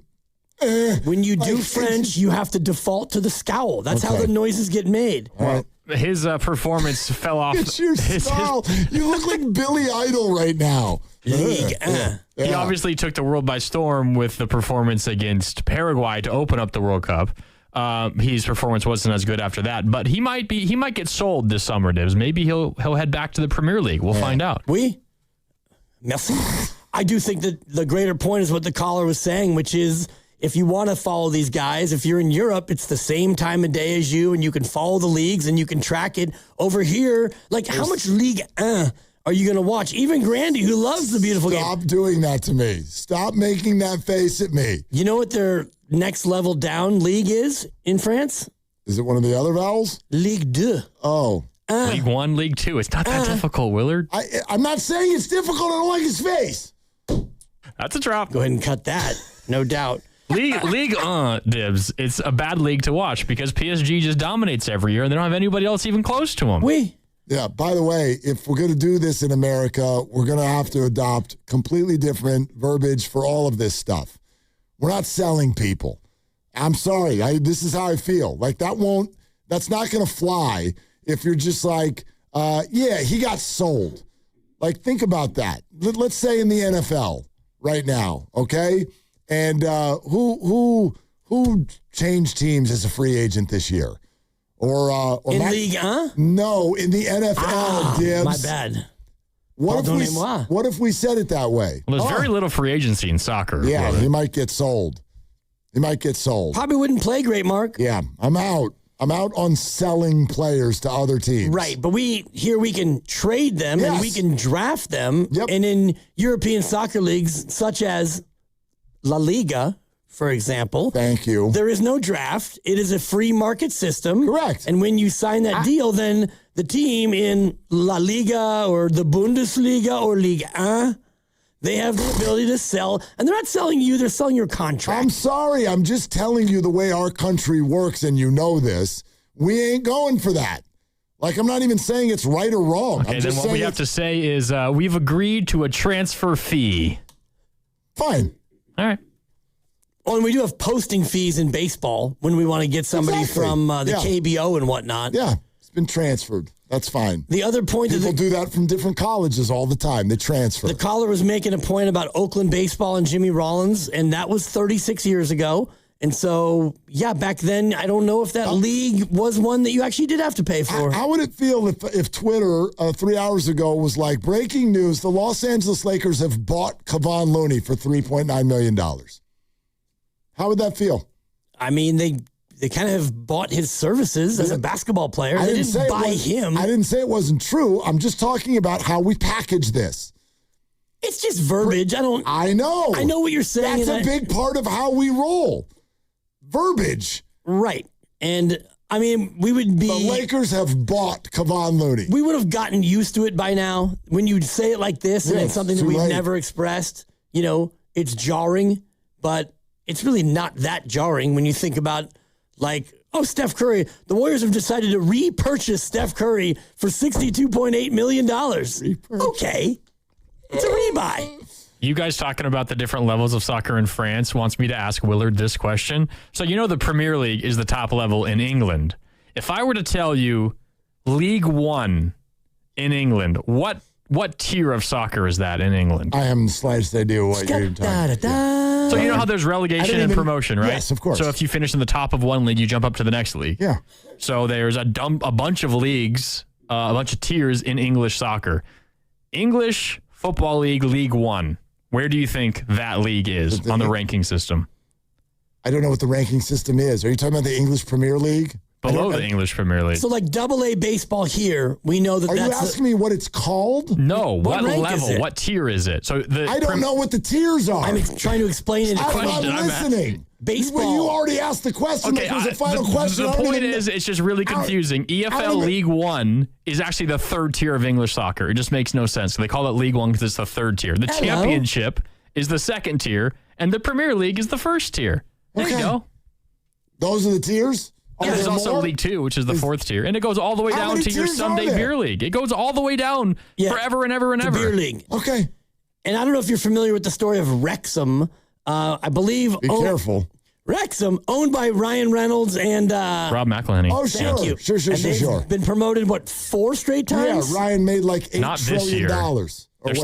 When you do French, you have to default to the scowl. That's how the noises get made. Well, his performance fell off. It's your style. You look like Billy Idol right now. He obviously took the world by storm with the performance against Paraguay to open up the World Cup. His performance wasn't as good after that, but he might get sold this summer, Dibs. Maybe he'll head back to the Premier League. We'll find out. Merci. I do think that the greater point is what the caller was saying, which is, if you want to follow these guys, if you're in Europe, it's the same time of day as you, and you can follow the leagues and you can track it. Over here, like, how much Ligue 1 are you going to watch? Even Grandy, who loves the beautiful game. Stop doing that to me. Stop making that face at me. You know what their next level down league is in France? Is it one of the other vowels? Ligue 2. Oh. League 1, League 2. It's not that difficult, Willard. I'm not saying it's difficult. I don't like his face. That's a drop. Go ahead and cut that. No doubt. League Dibs. It's a bad league to watch because PSG just dominates every year and they don't have anybody else even close to them. Yeah, by the way, if we're going to do this in America, we're going to have to adopt completely different verbiage for all of this stuff. We're not selling people. I'm sorry. This is how I feel. Like, that's not going to fly if you're just like, he got sold. Like, think about that. Let's say in the NFL right now, okay? And who changed teams as a free agent this year? Or in Ligue 1? No, in the NFL, Dibs. My bad. What if we said it that way? Well, there's very little free agency in soccer. Yeah, he might get sold. Probably wouldn't play great, Mark. Yeah, I'm out. I'm out on selling players to other teams. Right, but we can trade them and we can draft them. Yep. And in European soccer leagues such as La Liga, for example. Thank you. There is no draft. It is a free market system. Correct. And when you sign that deal, then the team in La Liga or the Bundesliga or Liga 1, they have the ability to sell. And they're not selling you, they're selling your contract. I'm sorry. I'm just telling you the way our country works, and you know this. We ain't going for that. Like, I'm not even saying it's right or wrong. Okay, then what we have to say is we've agreed to a transfer fee. Fine. All right. Well, and we do have posting fees in baseball when we want to get somebody from the KBO and whatnot. Yeah, it's been transferred. That's fine. The other point People do that from different colleges all the time. They transfer. The caller was making a point about Oakland baseball and Jimmy Rollins, and that was 36 years ago. And so, yeah, back then, I don't know if that league was one that you actually did have to pay for. How would it feel if Twitter 3 hours ago was like, breaking news, the Los Angeles Lakers have bought Kevon Looney for $3.9 million? How would that feel? I mean, they kind of have bought his services as a basketball player. They didn't buy him. I didn't say it wasn't true. I'm just talking about how we package this. It's just verbiage. I know. I know what you're saying. That's a big part of how we roll. Verbiage. Right. And, I mean, we would be... The Lakers have bought Kevon Looney. We would have gotten used to it by now. When you say it like this, and it's something that we've never expressed, it's jarring, but it's really not that jarring when you think about, like, Steph Curry. The Warriors have decided to repurchase Steph Curry for $62.8 million. Okay. It's a rebuy. You guys talking about the different levels of soccer in France wants me to ask Willard this question. So the Premier League is the top level in England. If I were to tell you League One in England, what tier of soccer is that in England? I haven't the slightest idea what you're talking about. So you know how there's relegation and promotion, right? Yes, of course. So if you finish in the top of one league, you jump up to the next league. Yeah. So there's a bunch of leagues, a bunch of tiers in English soccer. English Football League, League One. Where do you think that league is on the ranking system? I don't know what the ranking system is. Are you talking about the English Premier League? Below the English Premier League. So like AA baseball here, we know that Are you asking me what it's called? No. What rank is level? it? What tier is it? So I don't know what the tiers are. I'm trying to explain it. I'm listening. Baseball. You already asked the question. Okay, Like it was a final question. The point is, it's just really confusing. EFL League One is actually the third tier of English soccer. It just makes no sense. They call it League One because it's the third tier. The Championship is the second tier, and the Premier League is the first tier. There you go. Those are the tiers? Yeah, there's also League Two, which is the fourth tier, and it goes all the way down to your Sunday beer league. It goes all the way down forever and ever and ever. Beer league. Okay. And I don't know if you're familiar with the story of Wrexham. I believe. Be careful. Wrexham, owned by Ryan Reynolds and Rob McElhenney. Oh, sure. Thank you. Sure. Been promoted 4 straight times? Yeah, Ryan made like $8 trillion.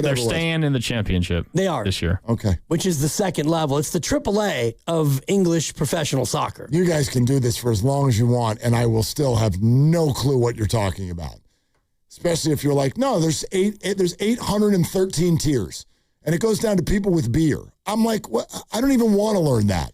They're staying in the championship. They are this year. Okay. Which is the second level. It's the AAA of English professional soccer. You guys can do this for as long as you want, and I will still have no clue what you're talking about. Especially if you're like, no, there's 813 tiers, and it goes down to people with beer. I'm like, what? I don't even want to learn that.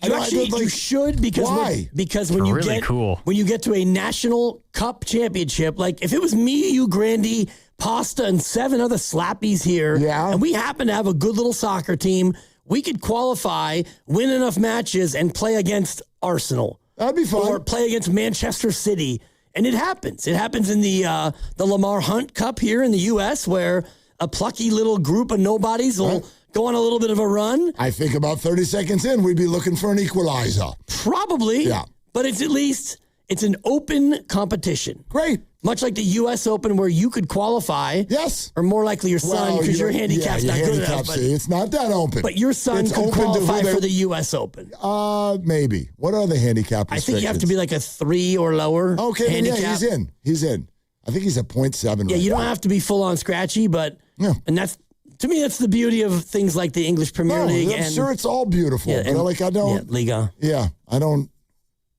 You should because why? Because when when you get to a national cup championship, like if it was me, you, Grandy, Pasta, and 7 other slappies here, and we happen to have a good little soccer team, we could qualify, win enough matches, and play against Arsenal. That'd be fun. Or play against Manchester City. And it happens. It happens in the Lamar Hunt Cup here in the U.S., where a plucky little group of nobodies will go on a little bit of a run. I think about 30 seconds in, we'd be looking for an equalizer. Probably. Yeah. But it's at least, it's an open competition. Great. Much like the U.S. Open where you could qualify. Yes. Or more likely your son, because your handicap's not good enough. See, it's not that open. But your son could qualify for the U.S. Open. Maybe. What are the handicap restrictions? I think you have to be like a 3 or lower handicap. Yeah, he's in. I think he's at 0.7 Yeah, you don't have to be full on scratchy, but and that's, to me, that's the beauty of things like the English Premier League. I'm sure it's all beautiful. Yeah, but I don't. Liga. Yeah, I don't.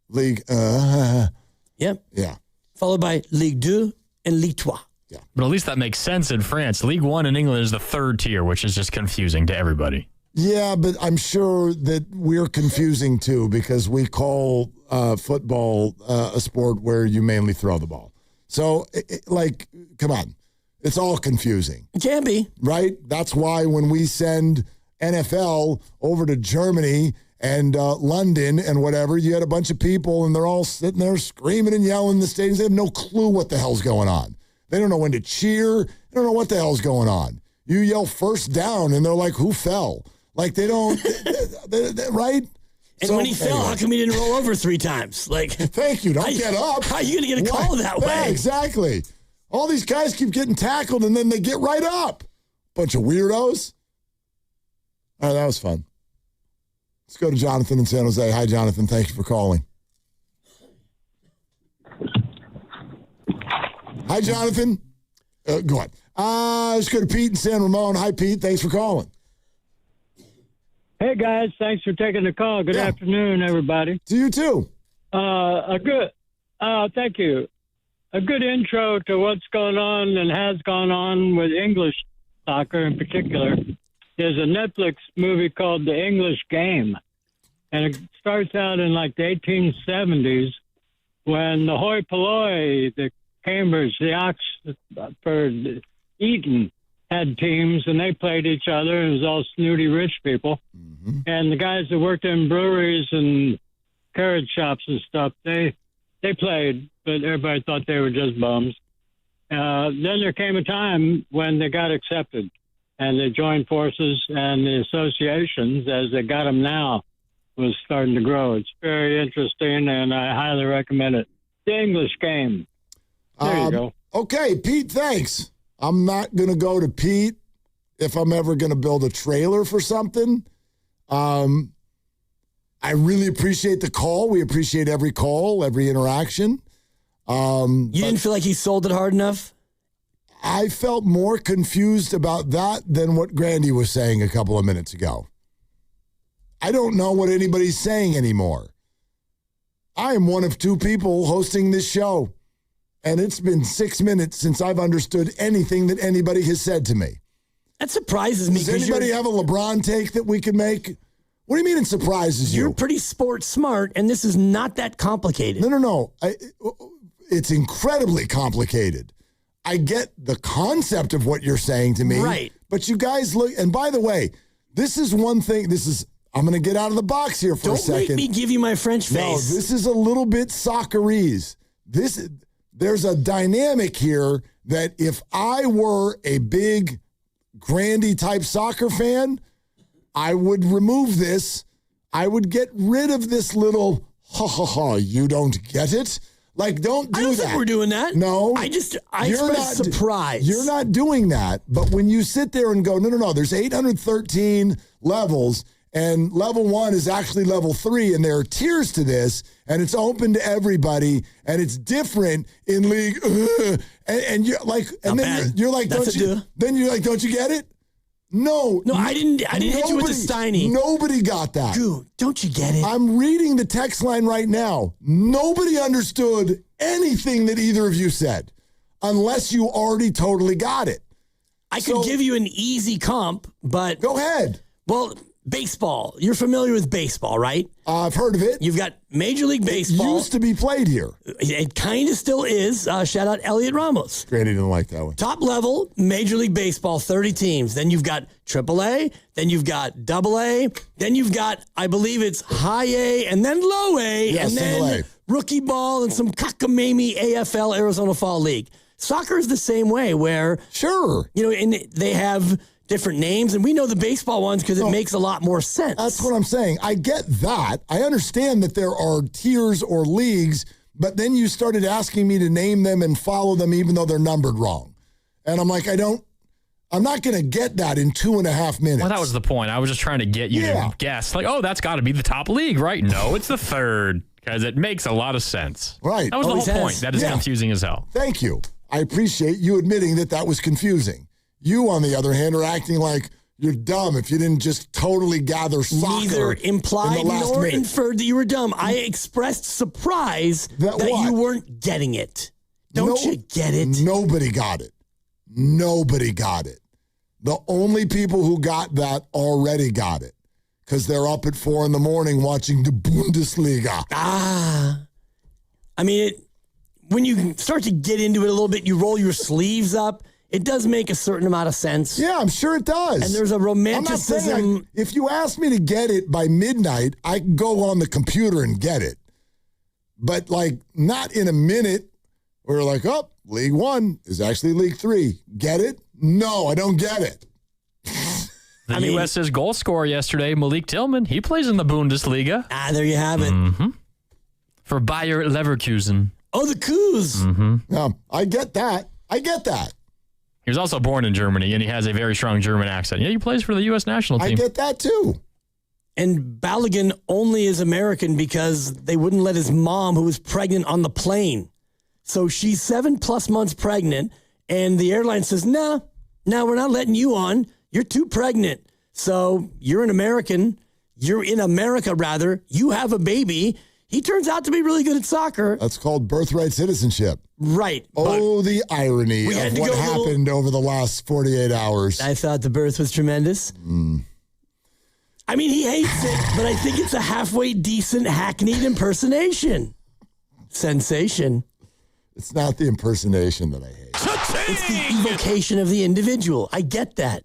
League. Yep. Yeah. Followed by Ligue 2 and Ligue 3. Yeah. But at least that makes sense in France. League One in England is the third tier, which is just confusing to everybody. Yeah, but I'm sure that we're confusing too because we call football a sport where you mainly throw the ball. So, come on. It's all confusing. It can be. Right? That's why when we send NFL over to Germany and London and whatever, you had a bunch of people and they're all sitting there screaming and yelling in the stadiums. They have no clue what the hell's going on. They don't know when to cheer. They don't know what the hell's going on. You yell first down and they're like, who fell? Like they don't, right? And when he fell, how come he didn't roll over 3 times? Like, thank you. Don't get up. How are you going to get a call that way? Yeah, exactly. All these guys keep getting tackled and then they get right up. Bunch of weirdos. All right, that was fun. Let's go to Jonathan in San Jose. Hi, Jonathan. Thank you for calling. Hi, Jonathan. Go on. Let's go to Pete in San Ramon. Hi, Pete. Thanks for calling. Hey, guys. Thanks for taking the call. Good afternoon, everybody. To you, too. Thank you. A good intro to what's going on and has gone on with English soccer in particular is a Netflix movie called The English Game. And it starts out in like the 1870s when the hoi polloi, the Cambridge, the Oxford, Eton had teams and they played each other. It was all snooty rich people. Mm-hmm. And the guys that worked in breweries and carrot shops and stuff, they played, but everybody thought they were just bums. Then there came a time when they got accepted and they joined forces, and the associations, as they got them now, was starting to grow. It's very interesting, and I highly recommend it. The English Game. There you go. Okay, Pete, thanks. I'm not going to go to Pete if I'm ever going to build a trailer for something. I really appreciate the call. We appreciate every call, every interaction. You didn't feel like he sold it hard enough? I felt more confused about that than what Grandy was saying a couple of minutes ago. I don't know what anybody's saying anymore. I am one of 2 people hosting this show, and it's been 6 minutes since I've understood anything that anybody has said to me. That surprises me. Does anybody have a LeBron take that we can make? What do you mean it surprises you? You're pretty sports smart, and this is not that complicated. No. It's incredibly complicated. I get the concept of what you're saying to me. Right. But you guys look, and by the way, this is one thing, I'm going to get out of the box here for a second. Don't make me give you my French face. No, this is a little bit soccerese. There's a dynamic here that if I were a big Grandy type soccer fan, I would remove this. I would get rid of this little, you don't get it? Like, don't do that. I don't think we're doing that. No. I express surprise. You're not doing that. But when you sit there and go, no, there's 813 levels, and level 1 is actually level 3, and there are tiers to this, and it's open to everybody, and it's different in league. And you're like, and then you're like, don't you get it? No, I didn't hit you with the Steiny. Nobody got that. Dude, don't you get it? I'm reading the text line right now. Nobody understood anything that either of you said, unless you already totally got it. I could give you an easy comp, but go ahead. Well, baseball. You're familiar with baseball, right? I've heard of it. You've got Major League Baseball. It used to be played here. It kind of still is. Shout out Elliot Ramos. Granny didn't like that one. Top level, Major League Baseball, 30 teams. Then you've got AAA. Then you've got AA. Then you've got, I believe it's high A and then low A. Yeah, and then rookie ball and some cockamamie AFL, Arizona Fall League. Soccer is the same way where, and they have different names, and we know the baseball ones because it makes a lot more sense. That's what I'm saying. I get that. I understand that there are tiers or leagues, but then you started asking me to name them and follow them even though they're numbered wrong. And I'm like, I'm not going to get that in 2.5 minutes. Well, that was the point. I was just trying to get you to guess. Like, that's got to be the top league, right? No, it's the third, because it makes a lot of sense. Right. That was the whole point. That is confusing as hell. Thank you. I appreciate you admitting that was confusing. You, on the other hand, are acting like you're dumb if you didn't just totally gather soccer. Neither implied nor inferred that you were dumb. I expressed surprise that you weren't getting it. Don't you get it? Nobody got it. Nobody got it. The only people who got that already got it because they're up at 4 a.m. watching the Bundesliga. I mean, when you start to get into it a little bit, you roll your sleeves up. it does make a certain amount of sense. Yeah, I'm sure it does. And there's a romanticism. I'm not saying if you ask me to get it by midnight, I can go on the computer and get it. But, like, not in a minute. We're like, oh, League One is actually League 3. Get it? No, I don't get it. The U.S.'s goal scorer yesterday, Malik Tillman, he plays in the Bundesliga. There you have it. Mm-hmm. For Bayer Leverkusen. Oh, the Coos. Mm-hmm. I get that. He was also born in Germany, and he has a very strong German accent. Yeah, he plays for the U.S. national team. I get that, too. And Balogun only is American because they wouldn't let his mom, who was pregnant, on the plane. So she's 7+ months pregnant, and the airline says, no, we're not letting you on. You're too pregnant. So you're an American. You're in America, rather. You have a baby. He turns out to be really good at soccer. That's called birthright citizenship. Right. Oh, the irony of what happened over the last 48 hours. I thought the birth was tremendous. I mean, he hates it, but I think it's a halfway decent, hackneyed impersonation. Sensation. It's not the impersonation that I hate. It's the evocation of the individual. I get that.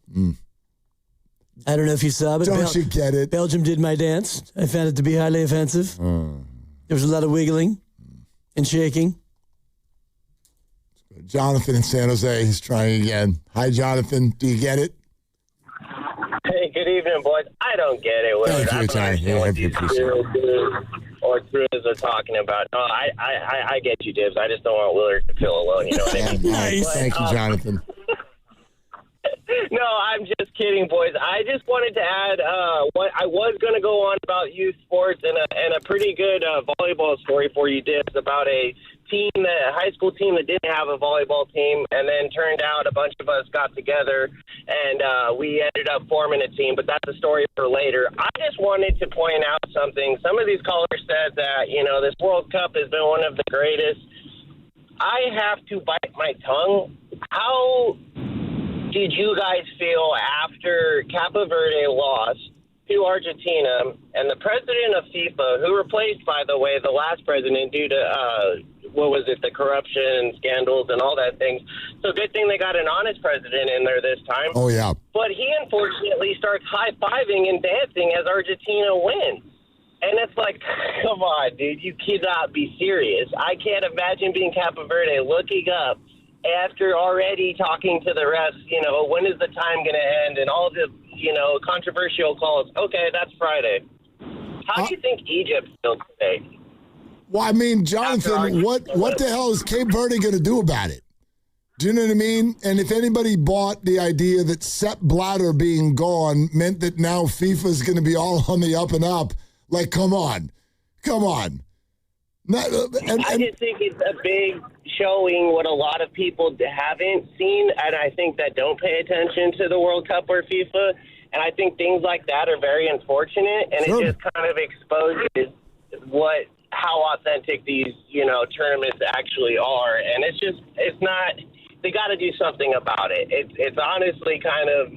I don't know if you saw, but Don't you get it? Belgium did my dance. I found it to be highly offensive. There was a lot of wiggling and shaking. Jonathan in San Jose is trying again. Hi, Jonathan. Do you get it? Hey, good evening, boys. I don't get it. Thank you, Ty. What these or Cruz are talking about. No, I get you, Dibs. I just don't want Willard to feel alone. You know what I mean? Nice. But, Thank you, Jonathan. No, I'm just kidding, boys. I just wanted to add what I was going to go on about youth sports and a pretty good volleyball story for you, Dibs, about a high school team that didn't have a volleyball team, and then turned out a bunch of us got together and we ended up forming a team, but that's a story for later. I just wanted to point out something. Some of these callers said that, this World Cup has been one of the greatest. I have to bite my tongue. How did you guys feel after Cape Verde lost to Argentina and the president of FIFA, who replaced, by the way, the last president due to, the corruption scandals and all that things. So good thing they got an honest president in there this time. Oh, yeah. But he unfortunately starts high-fiving and dancing as Argentina wins. And it's like, come on, dude, you cannot be serious. I can't imagine being Cape Verde looking up after already talking to the refs, when is the time going to end and all the, controversial calls. Okay, that's Friday. How do you think Egypt feels today? Well, I mean, Jonathan, what the hell is Cape Verde going to do about it? Do you know what I mean? And if anybody bought the idea that Sepp Blatter being gone meant that now FIFA is going to be all on the up and up, like, come on. I just think it's a big showing what a lot of people haven't seen, and I think that don't pay attention to the World Cup or FIFA, and I think things like that are very unfortunate, and It just kind of exposes how authentic these, tournaments actually are, and it's not, they got to do something about it. It's honestly kind of,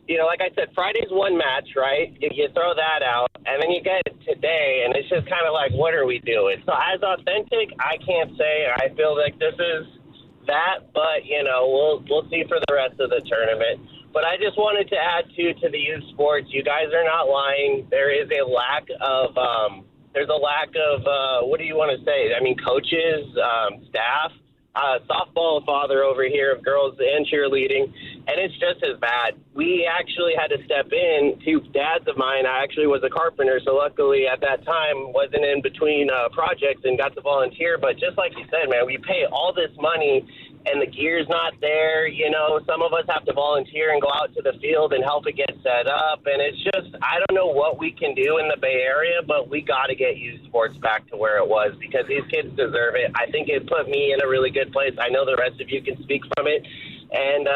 like I said, Friday's one match, right? You throw that out, and then you get it today, and it's just kind of like, what are we doing? So as authentic, I can't say. I feel like this is that, but, we'll see for the rest of the tournament. But I just wanted to add, too, to the youth sports. You guys are not lying. There is a lack of, what do you want to say? I mean, coaches, staff. Softball father over here of girls and cheerleading, and it's just as bad. We actually had to step in. Two dads of mine, I actually was a carpenter, so luckily at that time wasn't in between projects and got to volunteer. But just like you said, man, we pay all this money and the gear's not there. Some of us have to volunteer and go out to the field and help it get set up. And it's just, I don't know what we can do in the Bay Area, but we got to get youth sports back to where it was because these kids deserve it. I think it put me in a really good place. I know the rest of you can speak from it. And,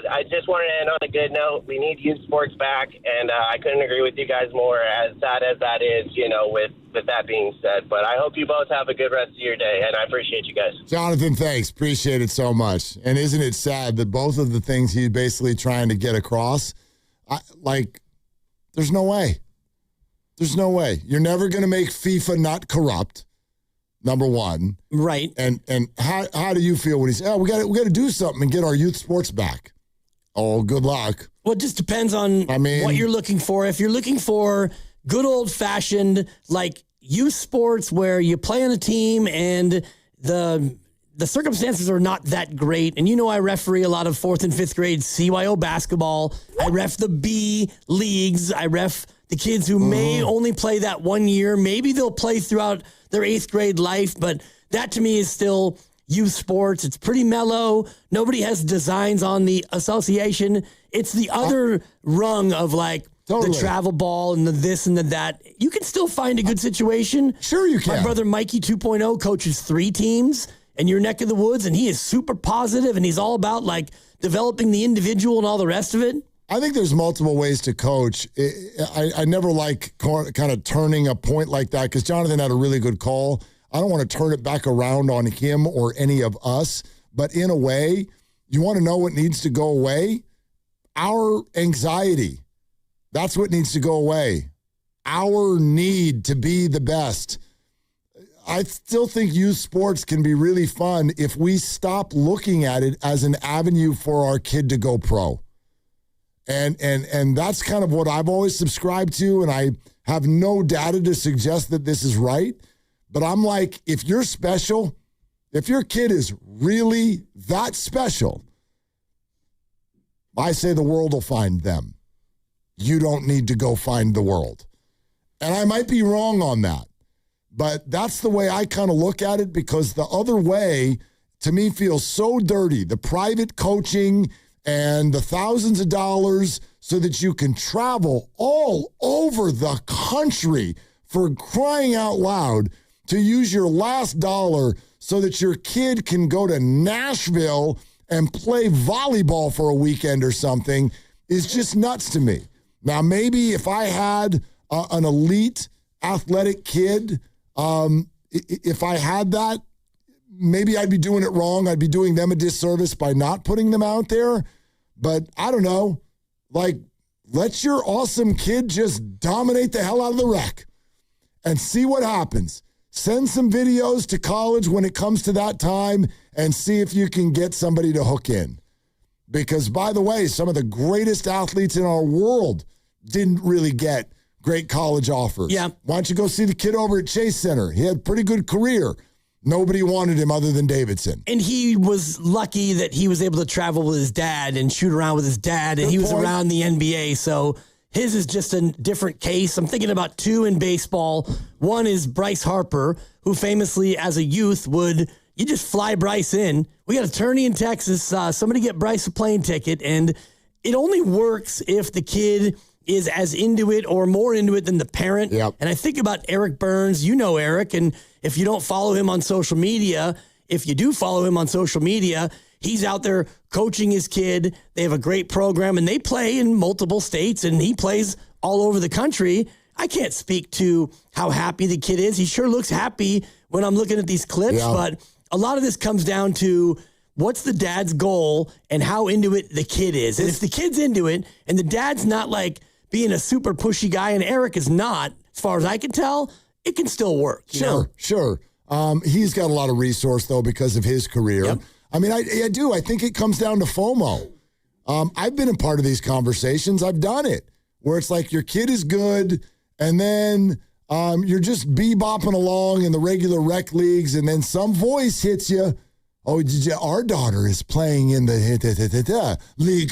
I just wanted to end on a good note. We need youth sports back, and I couldn't agree with you guys more, as sad as that is, with that being said. But I hope you both have a good rest of your day, and I appreciate you guys. Jonathan, thanks. Appreciate it so much. And isn't it sad that both of the things he's basically trying to get across, there's no way. There's no way. You're never going to make FIFA not corrupt. number one. Right. And how do you feel when he's, we got to do something and get our youth sports back? Oh, good luck. Well, it just depends on what you're looking for. If you're looking for good old-fashioned, like, youth sports where you play on a team and the circumstances are not that great. And I referee a lot of 4th and 5th grade CYO basketball. I ref the B leagues. I ref the kids who may only play that 1 year. Maybe they'll play throughout their 8th grade life, but that to me is still youth sports. It's pretty mellow. Nobody has designs on the association. It's the other rung of the travel ball and the this and the that. You can still find a good situation. Sure you can. My brother Mikey 2.0 coaches 3 teams in your neck of the woods, and he is super positive, and he's all about developing the individual and all the rest of it. I think there's multiple ways to coach. I never like kind of turning a point like that because Jonathan had a really good call. I don't want to turn it back around on him or any of us, but in a way, you want to know what needs to go away? Our anxiety. That's what needs to go away. Our need to be the best. I still think youth sports can be really fun if we stop looking at it as an avenue for our kid to go pro. And that's kind of what I've always subscribed to, and I have no data to suggest that this is right. But I'm like, if you're special, if your kid is really that special, I say the world will find them. You don't need to go find the world. And I might be wrong on that. But that's the way I kind of look at it because the other way, to me, feels so dirty. The private coaching and the thousands of dollars so that you can travel all over the country for crying out loud to use your last dollar so that your kid can go to Nashville and play volleyball for a weekend or something is just nuts to me. Now, maybe if I had an elite athletic kid, if I had that, maybe I'd be doing it wrong. I'd be doing them a disservice by not putting them out there. But I don't know, let your awesome kid just dominate the hell out of the rec and see what happens. Send some videos to college when it comes to that time and see if you can get somebody to hook in. Because, by the way, some of the greatest athletes in our world didn't really get great college offers. Yeah. Why don't you go see the kid over at Chase Center? He had a pretty good career. Nobody wanted him other than Davidson. And he was lucky that he was able to travel with his dad and shoot around with his dad, and he was around the NBA. So his is just a different case. I'm thinking about 2 in baseball. One is Bryce Harper, who famously as a youth you just fly Bryce in. We got an attorney in Texas. Somebody get Bryce a plane ticket. And it only works if the kid is as into it or more into it than the parent. Yep. And I think about Eric Burns. You know Eric. And if you don't follow him on social media, if you do follow him on social media, he's out there coaching his kid. They have a great program, and they play in multiple states, and he plays all over the country. I can't speak to how happy the kid is. He sure looks happy when I'm looking at these clips, but a lot of this comes down to what's the dad's goal and how into it the kid is. And if the kid's into it and the dad's not being a super pushy guy, and Eric is not, as far as I can tell, it can still work. Sure. He's got a lot of resource, though, because of his career. Yep. I mean, I do. I think it comes down to FOMO. I've been a part of these conversations. I've done it, where it's like your kid is good, and then you're just bebopping along in the regular rec leagues, and then some voice hits you. Oh, our daughter is playing in the league.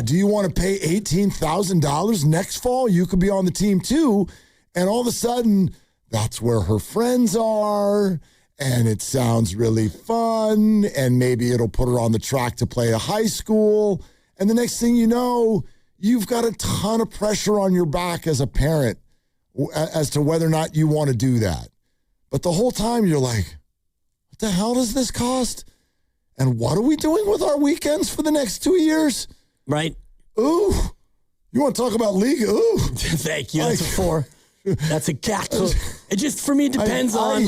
Do you want to pay $18,000 next fall? You could be on the team too. And all of a sudden, that's where her friends are, and it sounds really fun, and maybe it'll put her on the track to play a high school. And the next thing you know, you've got a ton of pressure on your back as a parent as to whether or not you want to do that. But the whole time you're like, what the hell does this cost? And what are we doing with our weekends for the next 2 years? Right. Ooh. You want to talk about league? Ooh. Thank you. That's a 4. That's a cackle. It just, for me, depends on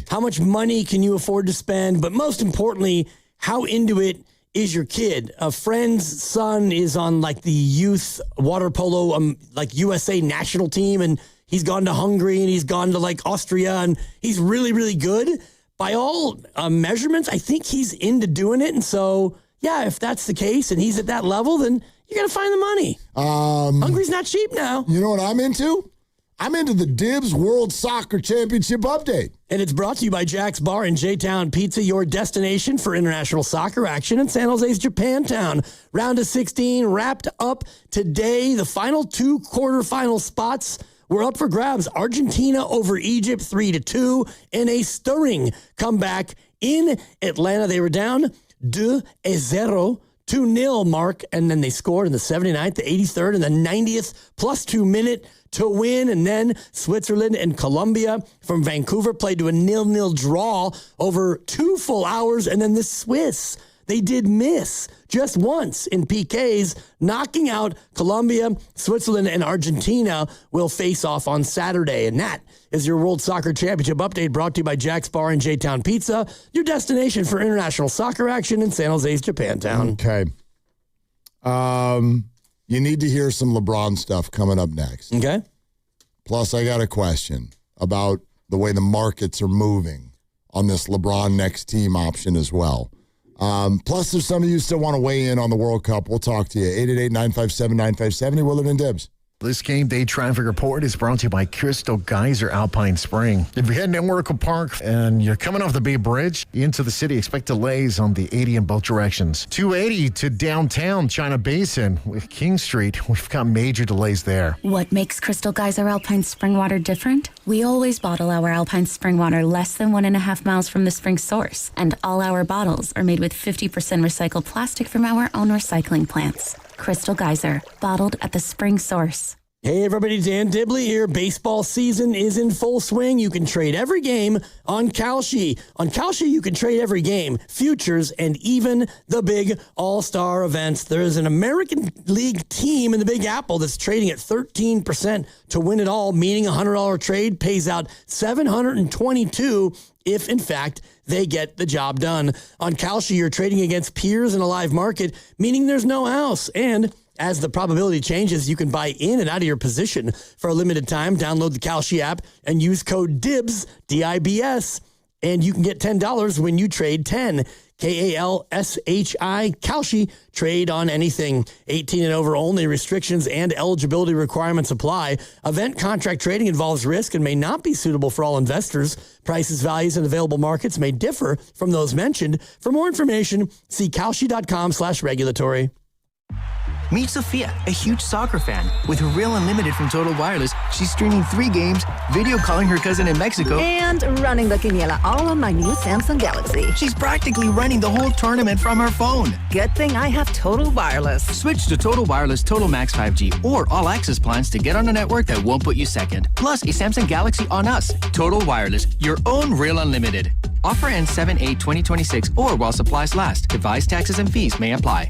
how much money can you afford to spend, but most importantly, how into it is your kid. A friend's son is on the youth water polo USA national team, and He's gone to Hungary and he's gone to like Austria, and he's really, really good. By all measurements, I think he's into doing it. And so, yeah, if that's the case and he's at that level, then you got to find the money. Hungary's not cheap now. You know what I'm into? I'm into the Dibs World Soccer Championship update. And it's brought to you by Jack's Bar and J-Town Pizza, your destination for international soccer action in San Jose's Japantown. Round of 16 wrapped up today. The final 2 quarterfinal spots were up for grabs. Argentina over Egypt 3-2 in a stirring comeback in Atlanta. They were down 2-0. 2-0 mark, and then they scored in the 79th, the 83rd, and the 90th plus 2 minute to win. And then Switzerland and Colombia from Vancouver played to a 0-0 draw over 2 full hours. And then the Swiss, they did miss just once in PKs, knocking out Colombia. Switzerland and Argentina will face off on Saturday. And that is your World Soccer Championship update, brought to you by Jack's Bar and J-Town Pizza, your destination for international soccer action in San Jose's Japantown. Okay. You need to hear some LeBron stuff coming up next. Okay. Plus, I got a question about the way the markets are moving on this LeBron next team option as well. Plus, there's some of you still want to weigh in on the World Cup. We'll talk to you. 888-957-9570. Willard and Dibs. This game day traffic report is brought to you by Crystal Geyser Alpine Spring. If you're heading to Oracle Park and you're coming off the Bay Bridge into the city, expect delays on the 80 in both directions. 280 to downtown China Basin with King Street. We've got major delays there. What makes Crystal Geyser Alpine Spring Water different? We always bottle our Alpine Spring Water less than 1.5 miles from the spring source. And all our bottles are made with 50% recycled plastic from our own recycling plants. Crystal Geyser, bottled at the spring source. Hey everybody, Dan Dibley here. Baseball season is in full swing. You can trade every game on Kalshi. On Kalshi, you can trade every game, futures, and even the big all-star events. There is an American League team in the Big Apple that's trading at 13% to win it all, meaning a $100 trade pays out $722 if, in fact, they get the job done. On Kalshi, you're trading against peers in a live market, meaning there's no house. And as the probability changes, you can buy in and out of your position for a limited time. Download the Kalshi app and use code DIBS, D-I-B-S, and you can get $10 when you trade 10. K-A-L-S-H-I, Kalshi. Trade on anything. 18 and over only. Restrictions and eligibility requirements apply. Event contract trading involves risk and may not be suitable for all investors. Prices, values, and available markets may differ from those mentioned. For more information, see Kalshi.com/regulatory. Meet Sophia, a huge soccer fan. With her Real Unlimited from Total Wireless, she's streaming 3 games, video calling her cousin in Mexico, and running the Quiniela all on my new Samsung Galaxy. She's practically running the whole tournament from her phone. Good thing I have Total Wireless. Switch to Total Wireless Total Max 5G or All Access plans to get on a network that won't put you second. Plus, a Samsung Galaxy on us. Total Wireless, your own Real Unlimited. Offer ends 7/8/2026 or while supplies last. Device taxes and fees may apply.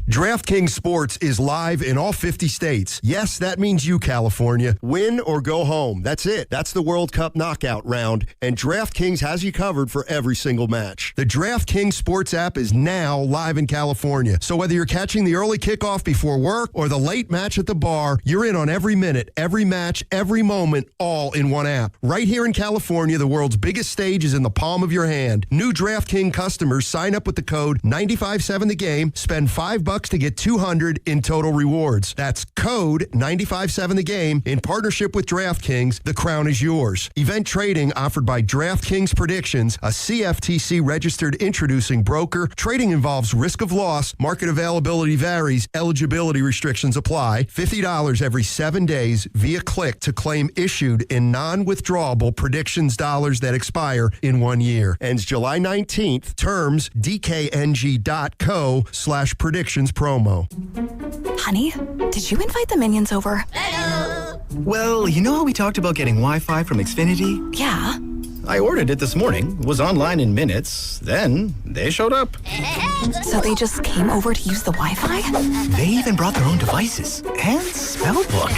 DraftKings Sports is live in all 50 states. Yes, that means you, California. Win or go home. That's it. That's the World Cup knockout round, and DraftKings has you covered for every single match. The DraftKings Sports app is now live in California, so whether you're catching the early kickoff before work or the late match at the bar, you're in on every minute, every match, every moment, all in one app. Right here in California, the world's biggest stage is in the palm of your hand. New DraftKings customers sign up with the code 957TheGame, spend $5 to get $200 in total rewards. That's code 957TheGame. In partnership with DraftKings, the crown is yours. Event trading offered by DraftKings Predictions, a CFTC registered introducing broker. Trading involves risk of loss. Market availability varies. Eligibility restrictions apply. $50 every 7 days via click to claim issued in non-withdrawable predictions dollars that expire in 1 year. Ends July 19th. Terms dkng.co/predictions promo. Honey, did you invite the minions over? Well, you know how we talked about getting Wi-Fi from Xfinity? Yeah. I ordered it this morning, was online in minutes, then they showed up. So they just came over to use the Wi-Fi? They even brought their own devices and spellbook.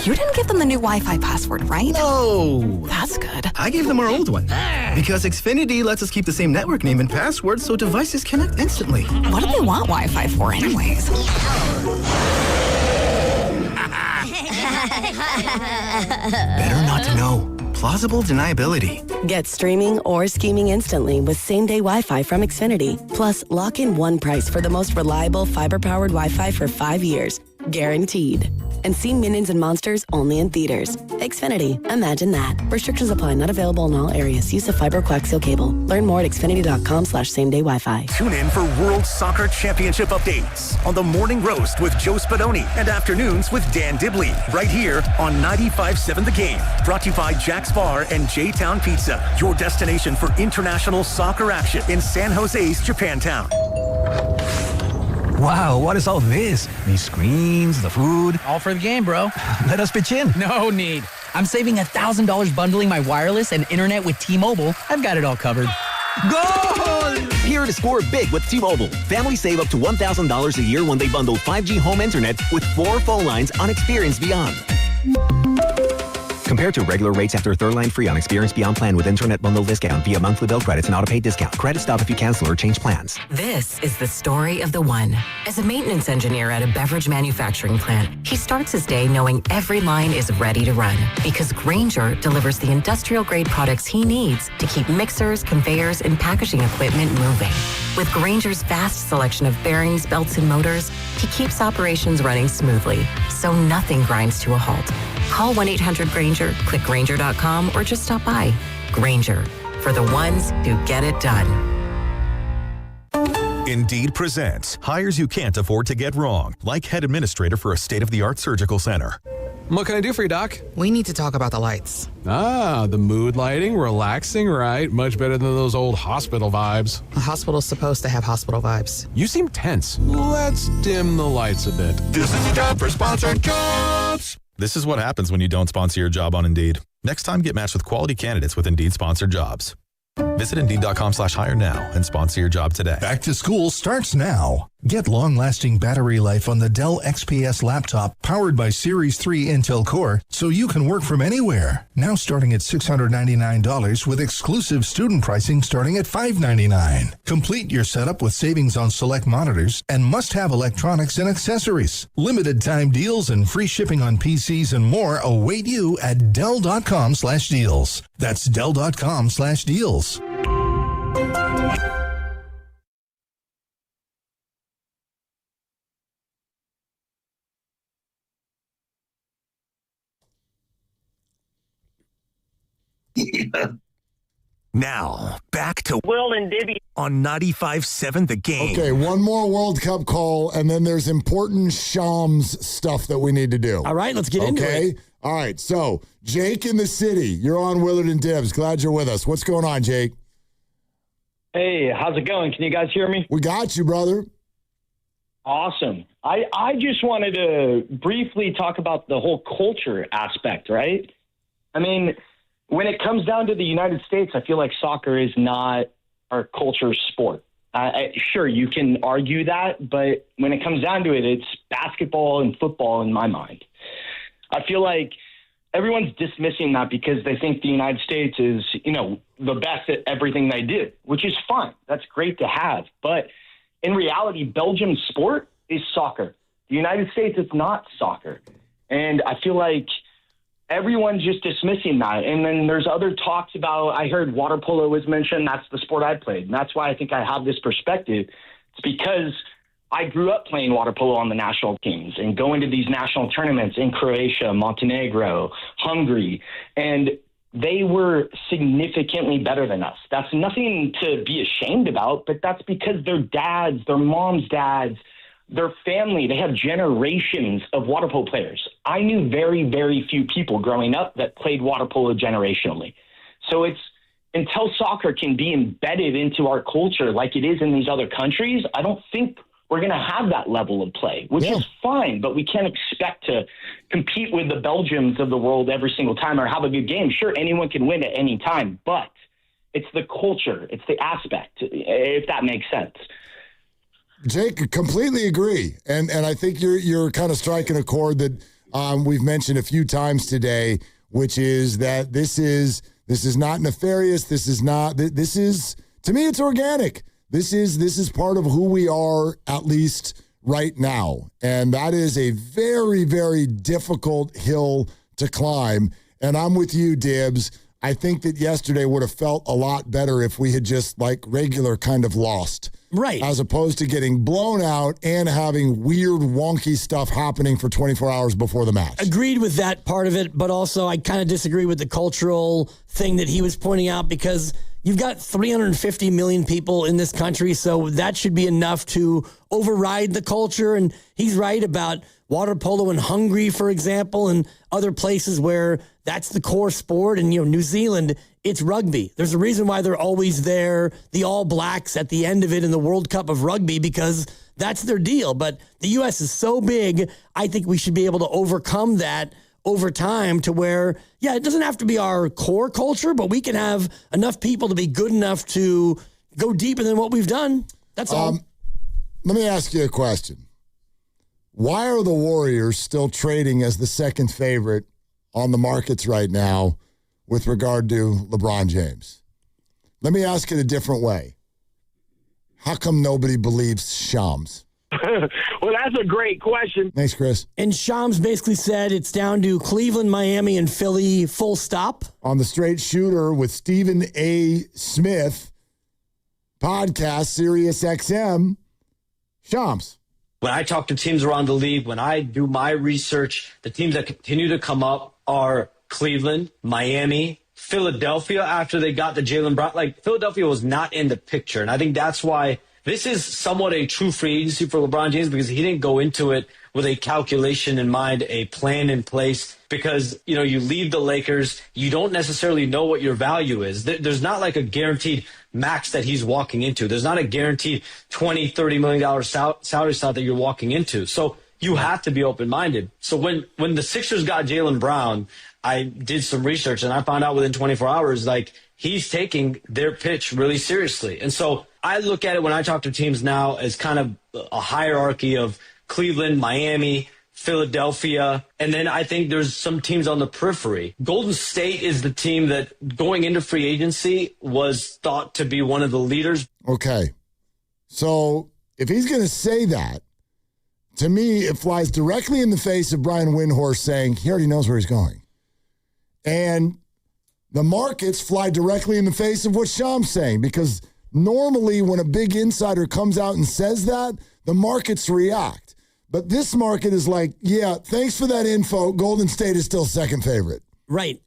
You didn't give them the new Wi-Fi password, right? No. That's good. I gave them our old one. Because Xfinity lets us keep the same network name and password so devices connect instantly. What do they want Wi-Fi for anyways? Better not to know. Plausible deniability. Get streaming or scheming instantly with same-day Wi-Fi from Xfinity. Plus, lock in one price for the most reliable fiber-powered Wi-Fi for 5 years. Guaranteed. And see Minions and Monsters only in theaters. Xfinity. Imagine that. Restrictions apply. Not available in all areas. Use of fiber coaxial cable. Learn more at xfinity.com/same-day Wi-Fi. Tune in for World Soccer Championship updates on the Morning Roast with Joe Spadoni and Afternoons with Dan Dibley. Right here on 95.7 The Game. Brought to you by Jack's Bar and J-Town Pizza. Your destination for international soccer action in San Jose's Japantown. Wow, what is all this? These screens, the food. All for the game, bro. Let us pitch in. No need. I'm saving $1,000 bundling my wireless and internet with T-Mobile. I've got it all covered. Goal! Here to score big with T-Mobile. Families save up to $1,000 a year when they bundle 5G home internet with 4 phone lines on Experience Beyond. Compared to regular rates after third line free on Experience Beyond plan with internet bundle discount via monthly bill credits and auto-pay discount. Credit stop if you cancel or change plans. This is the story of the one. As a maintenance engineer at a beverage manufacturing plant, he starts his day knowing every line is ready to run because Grainger delivers the industrial-grade products he needs to keep mixers, conveyors, and packaging equipment moving. With Grainger's vast selection of bearings, belts, and motors, he keeps operations running smoothly, so nothing grinds to a halt. Call 1-800-GRAINGER, click Grainger.com, or just stop by. Grainger, for the ones who get it done. Indeed presents hires you can't afford to get wrong, like head administrator for a state-of-the-art surgical center. What can I do for you, Doc? We need to talk about the lights. Ah, the mood lighting, relaxing, right? Much better than those old hospital vibes. A hospital's supposed to have hospital vibes. You seem tense. Let's dim the lights a bit. This is the job for sponsored jobs. This is what happens when you don't sponsor your job on Indeed. Next time, get matched with quality candidates with Indeed sponsored jobs. Visit Indeed.com/hire now and sponsor your job today. Back to school starts now. Get long-lasting battery life on the Dell XPS laptop powered by Series 3 Intel Core so you can work from anywhere. Now starting at $699 with exclusive student pricing starting at $599. Complete your setup with savings on select monitors and must-have electronics and accessories. Limited time deals and free shipping on PCs and more await you at Dell.com/deals. That's Dell.com/deals. Now, back to Will and Dibby on 95.7 The Game. Okay, one more World Cup call, and then there's important Shams stuff that we need to do. All right, let's get into it. All right, so Jake in the city. You're on Willard and Dibs. Glad you're with us. What's going on, Jake? Hey, how's it going? Can you guys hear me? We got you, brother. Awesome. I just wanted to briefly talk about the whole culture aspect, right? I mean, when it comes down to the United States, I feel like soccer is not our culture sport. Sure, you can argue that, but when it comes down to it, it's basketball and football in my mind. I feel like everyone's dismissing that because they think the United States is, the best at everything they do, which is fine. That's great to have. But in reality, Belgium's sport is soccer. The United States is not soccer. And I feel like everyone's just dismissing that. And then there's other talks about, I heard water polo was mentioned. That's the sport I played. And that's why I think I have this perspective. It's because I grew up playing water polo on the national teams and going to these national tournaments in Croatia, Montenegro, Hungary, and they were significantly better than us. That's nothing to be ashamed about, but that's because their dads, their mom's dads, their family, they have generations of water polo players. I knew very, very few people growing up that played water polo generationally. So it's until soccer can be embedded into our culture like it is in these other countries, I don't think we're going to have that level of play, which is fine, but we can't expect to compete with the Belgians of the world every single time or have a good game. Sure, anyone can win at any time, but it's the culture, it's the aspect, if that makes sense. Jake, completely agree. And I think you're kind of striking a chord that we've mentioned a few times today, which is that this is not nefarious. This is, to me, it's organic. This is part of who we are, at least right now. And that is a very, very difficult hill to climb. And I'm with you, Dibbs. I think that yesterday would have felt a lot better if we had just regular kind of lost. Right. As opposed to getting blown out and having weird, wonky stuff happening for 24 hours before the match. Agreed with that part of it, but also I kind of disagree with the cultural thing that he was pointing out because you've got 350 million people in this country, so that should be enough to override the culture. And he's right about water polo in Hungary, for example, and other places where that's the core sport. And, New Zealand, it's rugby. There's a reason why they're always there, the All Blacks at the end of it in the World Cup of Rugby, because that's their deal. But the U.S. is so big, I think we should be able to overcome that over time to where, it doesn't have to be our core culture, but we can have enough people to be good enough to go deeper than what we've done. That's all. Let me ask you a question. Why are the Warriors still trading as the second favorite on the markets right now with regard to LeBron James? Let me ask it a different way. How come nobody believes Shams? Well, that's a great question. Thanks, Chris. And Shams basically said it's down to Cleveland, Miami, and Philly, full stop. On the Straight Shooter with Stephen A. Smith podcast, Sirius XM, Shams. When I talk to teams around the league, when I do my research, the teams that continue to come up are Cleveland, Miami, Philadelphia after they got the Jaylen Brown. Philadelphia was not in the picture. And I think that's why this is somewhat a true free agency for LeBron James, because he didn't go into it with a calculation in mind, a plan in place, because, you leave the Lakers, you don't necessarily know what your value is. There's not a guaranteed max that he's walking into. There's not a guaranteed $20, $30 million salary slot that you're walking into. So you have to be open-minded. So when the Sixers got Jaylen Brown, I did some research and I found out within 24 hours, he's taking their pitch really seriously. And so I look at it when I talk to teams now as kind of a hierarchy of Cleveland, Miami, Philadelphia, and then I think there's some teams on the periphery. Golden State is the team that going into free agency was thought to be one of the leaders. Okay. So if he's going to say that, to me, it flies directly in the face of Brian Windhorst saying he already knows where he's going. And the markets fly directly in the face of what Sham's saying, because normally when a big insider comes out and says that, the markets react. But this market is thanks for that info. Golden State is still second favorite. Right.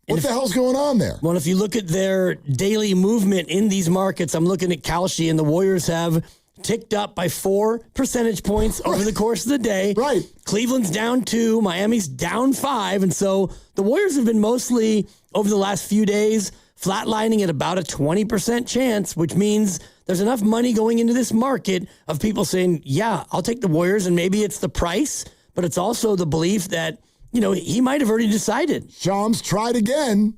What the hell's going on there? Well, if you look at their daily movement in these markets, I'm looking at Kalshi, and the Warriors have ticked up by 4 percentage points over the course of the day. Right. Cleveland's down 2, Miami's down 5, and so the Warriors have been mostly, over the last few days, flatlining at about a 20% chance, which means there's enough money going into this market of people saying, yeah, I'll take the Warriors, and maybe it's the price, but it's also the belief that, he might have already decided. Shams tried again.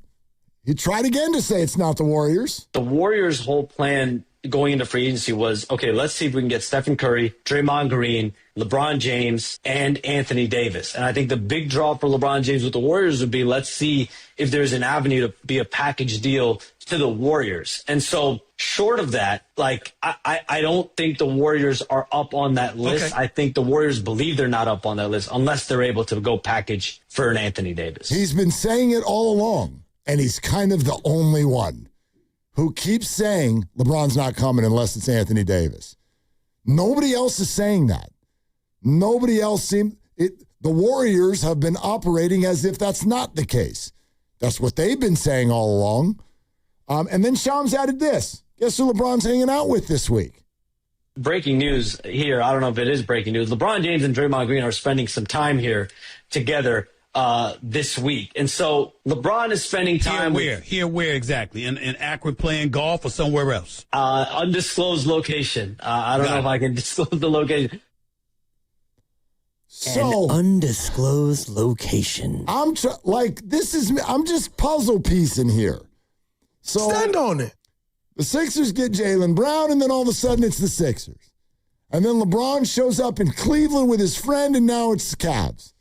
He tried again to say it's not the Warriors. The Warriors' whole plan going into free agency was, okay, let's see if we can get Stephen Curry, Draymond Green, LeBron James, and Anthony Davis. And I think the big draw for LeBron James with the Warriors would be, let's see if there's an avenue to be a package deal to the Warriors. And so short of that, I don't think the Warriors are up on that list. Okay. I think the Warriors believe they're not up on that list unless they're able to go package for an Anthony Davis. He's been saying it all along, and he's kind of the only one who keeps saying LeBron's not coming unless it's Anthony Davis. Nobody else is saying that. Nobody else the Warriors have been operating as if that's not the case. That's what they've been saying all along. And then Shams added this. Guess who LeBron's hanging out with this week? Breaking news here. I don't know if it is breaking news. LeBron James and Draymond Green are spending some time here together this week. And so LeBron is spending time Here where exactly? In Akron playing golf or somewhere else? Undisclosed location. I don't know if I can disclose the location. So, an undisclosed location. I'm just puzzle piecing here. So stand on it. The Sixers get Jaylen Brown, and then all of a sudden it's the Sixers. And then LeBron shows up in Cleveland with his friend, and now it's the Cavs.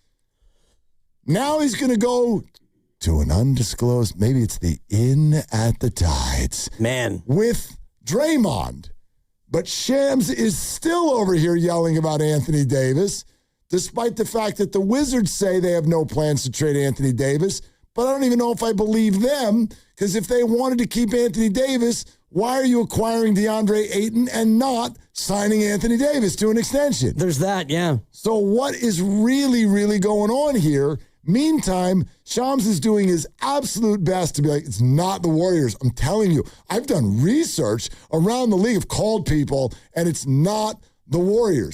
Now he's going to go to an undisclosed, maybe it's the Inn at the Tides. Man. With Draymond. But Shams is still over here yelling about Anthony Davis, despite the fact that the Wizards say they have no plans to trade Anthony Davis. But I don't even know if I believe them, because if they wanted to keep Anthony Davis, why are you acquiring DeAndre Ayton and not signing Anthony Davis to an extension? There's that, yeah. So what is really, really going on here? Meantime, Shams is doing his absolute best to be like, it's not the Warriors. I'm telling you, I've done research around the league. I've called people, and it's not the Warriors.